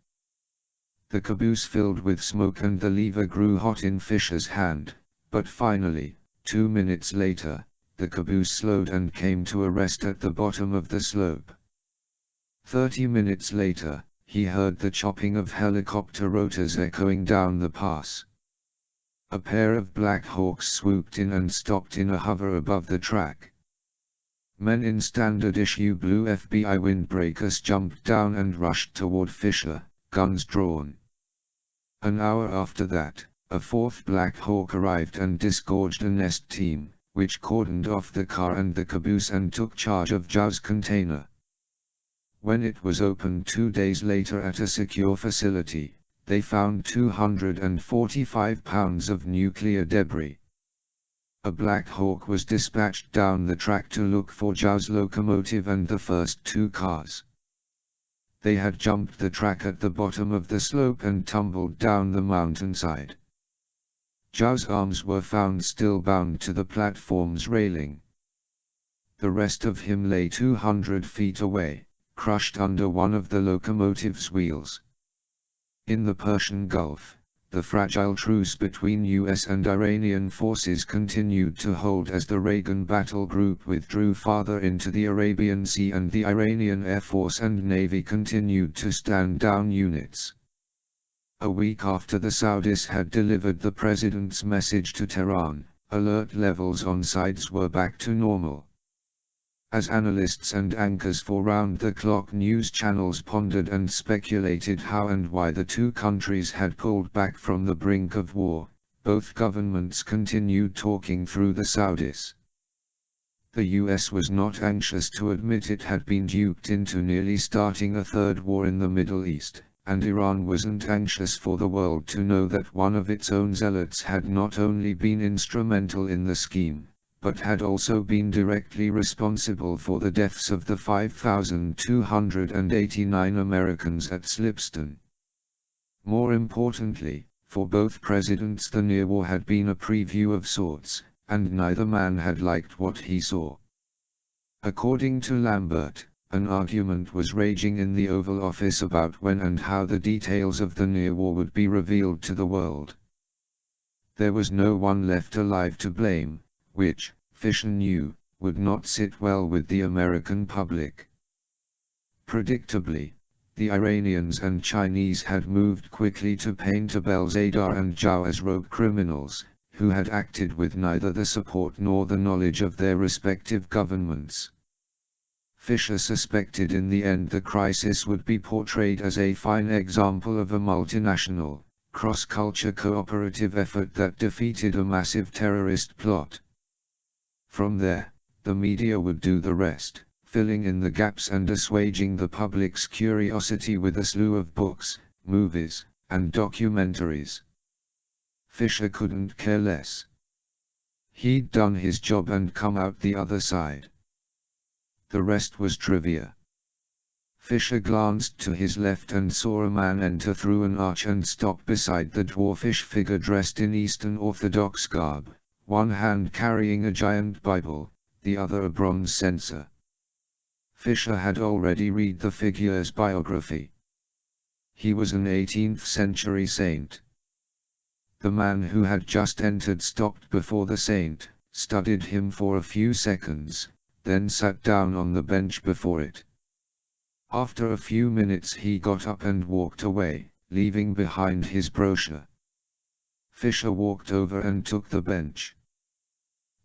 The caboose filled with smoke and the lever grew hot in Fisher's hand, but finally, 2 minutes later, the caboose slowed and came to a rest at the bottom of the slope. 30 minutes later, he heard the chopping of helicopter rotors echoing down the pass. A pair of Black Hawks swooped in and stopped in a hover above the track. Men in standard-issue blue FBI windbreakers jumped down and rushed toward Fisher, guns drawn. An hour after that, a fourth Black Hawk arrived and disgorged a nest team, which cordoned off the car and the caboose and took charge of Joe's container. When it was opened 2 days later at a secure facility, they found 245 pounds of nuclear debris. A Black Hawk was dispatched down the track to look for Joe's locomotive and the first 2 cars. They had jumped the track at the bottom of the slope and tumbled down the mountainside. Joe's arms were found still bound to the platform's railing. The rest of him lay 200 feet away, crushed under one of the locomotive's wheels. In the Persian Gulf, the fragile truce between US and Iranian forces continued to hold as the Reagan battle group withdrew farther into the Arabian Sea and the Iranian Air Force and Navy continued to stand down units. A week after the Saudis had delivered the president's message to Tehran, alert levels on sides were back to normal. As analysts and anchors for round-the-clock news channels pondered and speculated how and why the two countries had pulled back from the brink of war, both governments continued talking through the Saudis. The US was not anxious to admit it had been duped into nearly starting a third war in the Middle East, and Iran wasn't anxious for the world to know that one of its own zealots had not only been instrumental in the scheme, but had also been directly responsible for the deaths of the 5,289 Americans at Slipston. More importantly, for both presidents the near war had been a preview of sorts, and neither man had liked what he saw. According to Lambert, an argument was raging in the Oval Office about when and how the details of the near war would be revealed to the world. There was no one left alive to blame, which, Fisher knew, would not sit well with the American public. Predictably, the Iranians and Chinese had moved quickly to paint Abel Zadar and Zhao as rogue criminals, who had acted with neither the support nor the knowledge of their respective governments. Fisher suspected in the end the crisis would be portrayed as a fine example of a multinational, cross-culture cooperative effort that defeated a massive terrorist plot. From there, the media would do the rest, filling in the gaps and assuaging the public's curiosity with a slew of books, movies, and documentaries. Fisher couldn't care less. He'd done his job and come out the other side. The rest was trivia. Fisher glanced to his left and saw a man enter through an arch and stop beside the dwarfish figure dressed in Eastern Orthodox garb, one hand carrying a giant Bible, the other a bronze censer. Fisher had already read the figure's biography. He was an 18th-century saint. The man who had just entered stopped before the saint, studied him for a few seconds, then sat down on the bench before it. After a few minutes he got up and walked away, leaving behind his brochure. Fisher walked over and took the bench.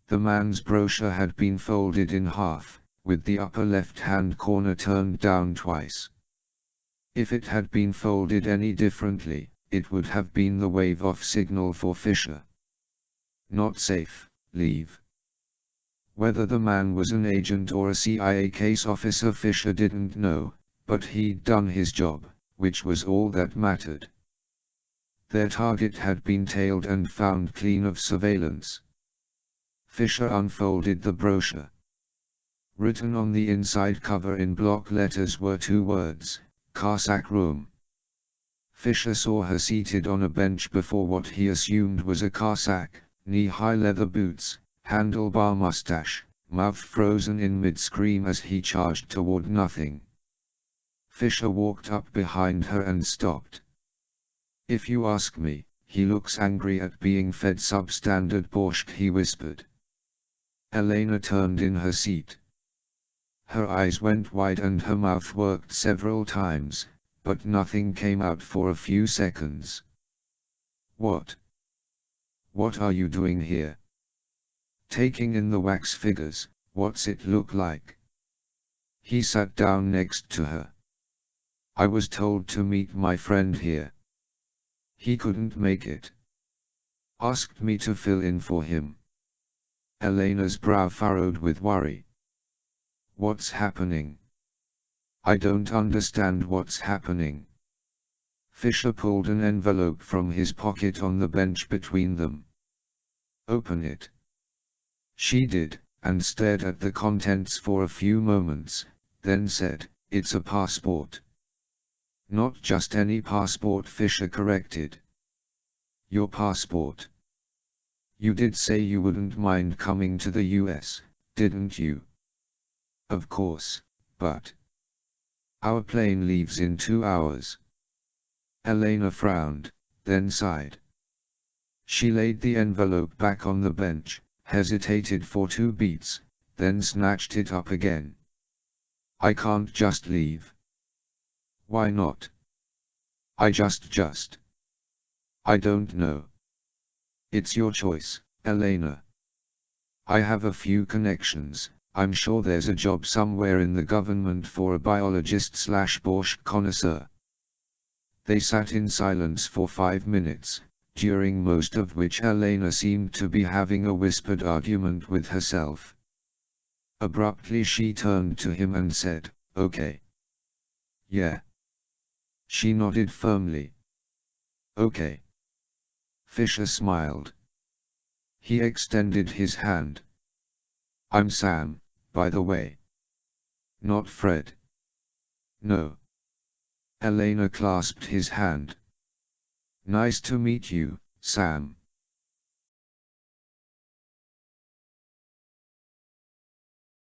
The man's brochure had been folded in half, with the upper left-hand corner turned down twice. If it had been folded any differently, it would have been the wave-off signal for Fisher. Not safe, leave. Whether the man was an agent or a CIA case officer Fisher didn't know, but he'd done his job, which was all that mattered. Their target had been tailed and found clean of surveillance. Fisher unfolded the brochure. Written on the inside cover in block letters were 2 words, Cossack Room. Fisher saw her seated on a bench before what he assumed was a Cossack, knee-high leather boots, handlebar mustache, mouth frozen in mid-scream as he charged toward nothing. Fisher walked up behind her and stopped. If you ask me, he looks angry at being fed substandard borscht, he whispered. Elena turned in her seat. Her eyes went wide and her mouth worked several times, but nothing came out for a few seconds. What? What are you doing here? Taking in the wax figures, what's it look like? He sat down next to her. I was told to meet my friend here. He couldn't make it. Asked me to fill in for him. Elena's brow furrowed with worry. What's happening? I don't understand what's happening. Fisher pulled an envelope from his pocket on the bench between them. Open it. She did, and stared at the contents for a few moments, then said, It's a passport. Not just any passport, Fisher corrected. Your passport. You did say you wouldn't mind coming to the US, didn't you? Of course, but our plane leaves in 2 hours. Elena frowned, then sighed. She laid the envelope back on the bench, hesitated for 2 beats, then snatched it up again. I can't just leave. Why not? I just. I don't know. It's your choice, Elena. I have a few connections. I'm sure there's a job somewhere in the government for a biologist/borscht connoisseur. They sat in silence for 5 minutes, during most of which Elena seemed to be having a whispered argument with herself. Abruptly she turned to him and said, Okay. Yeah. She nodded firmly. Okay. Fisher smiled. He extended his hand. I'm Sam, by the way. Not Fred. No. Elena clasped his hand. Nice to meet you, Sam.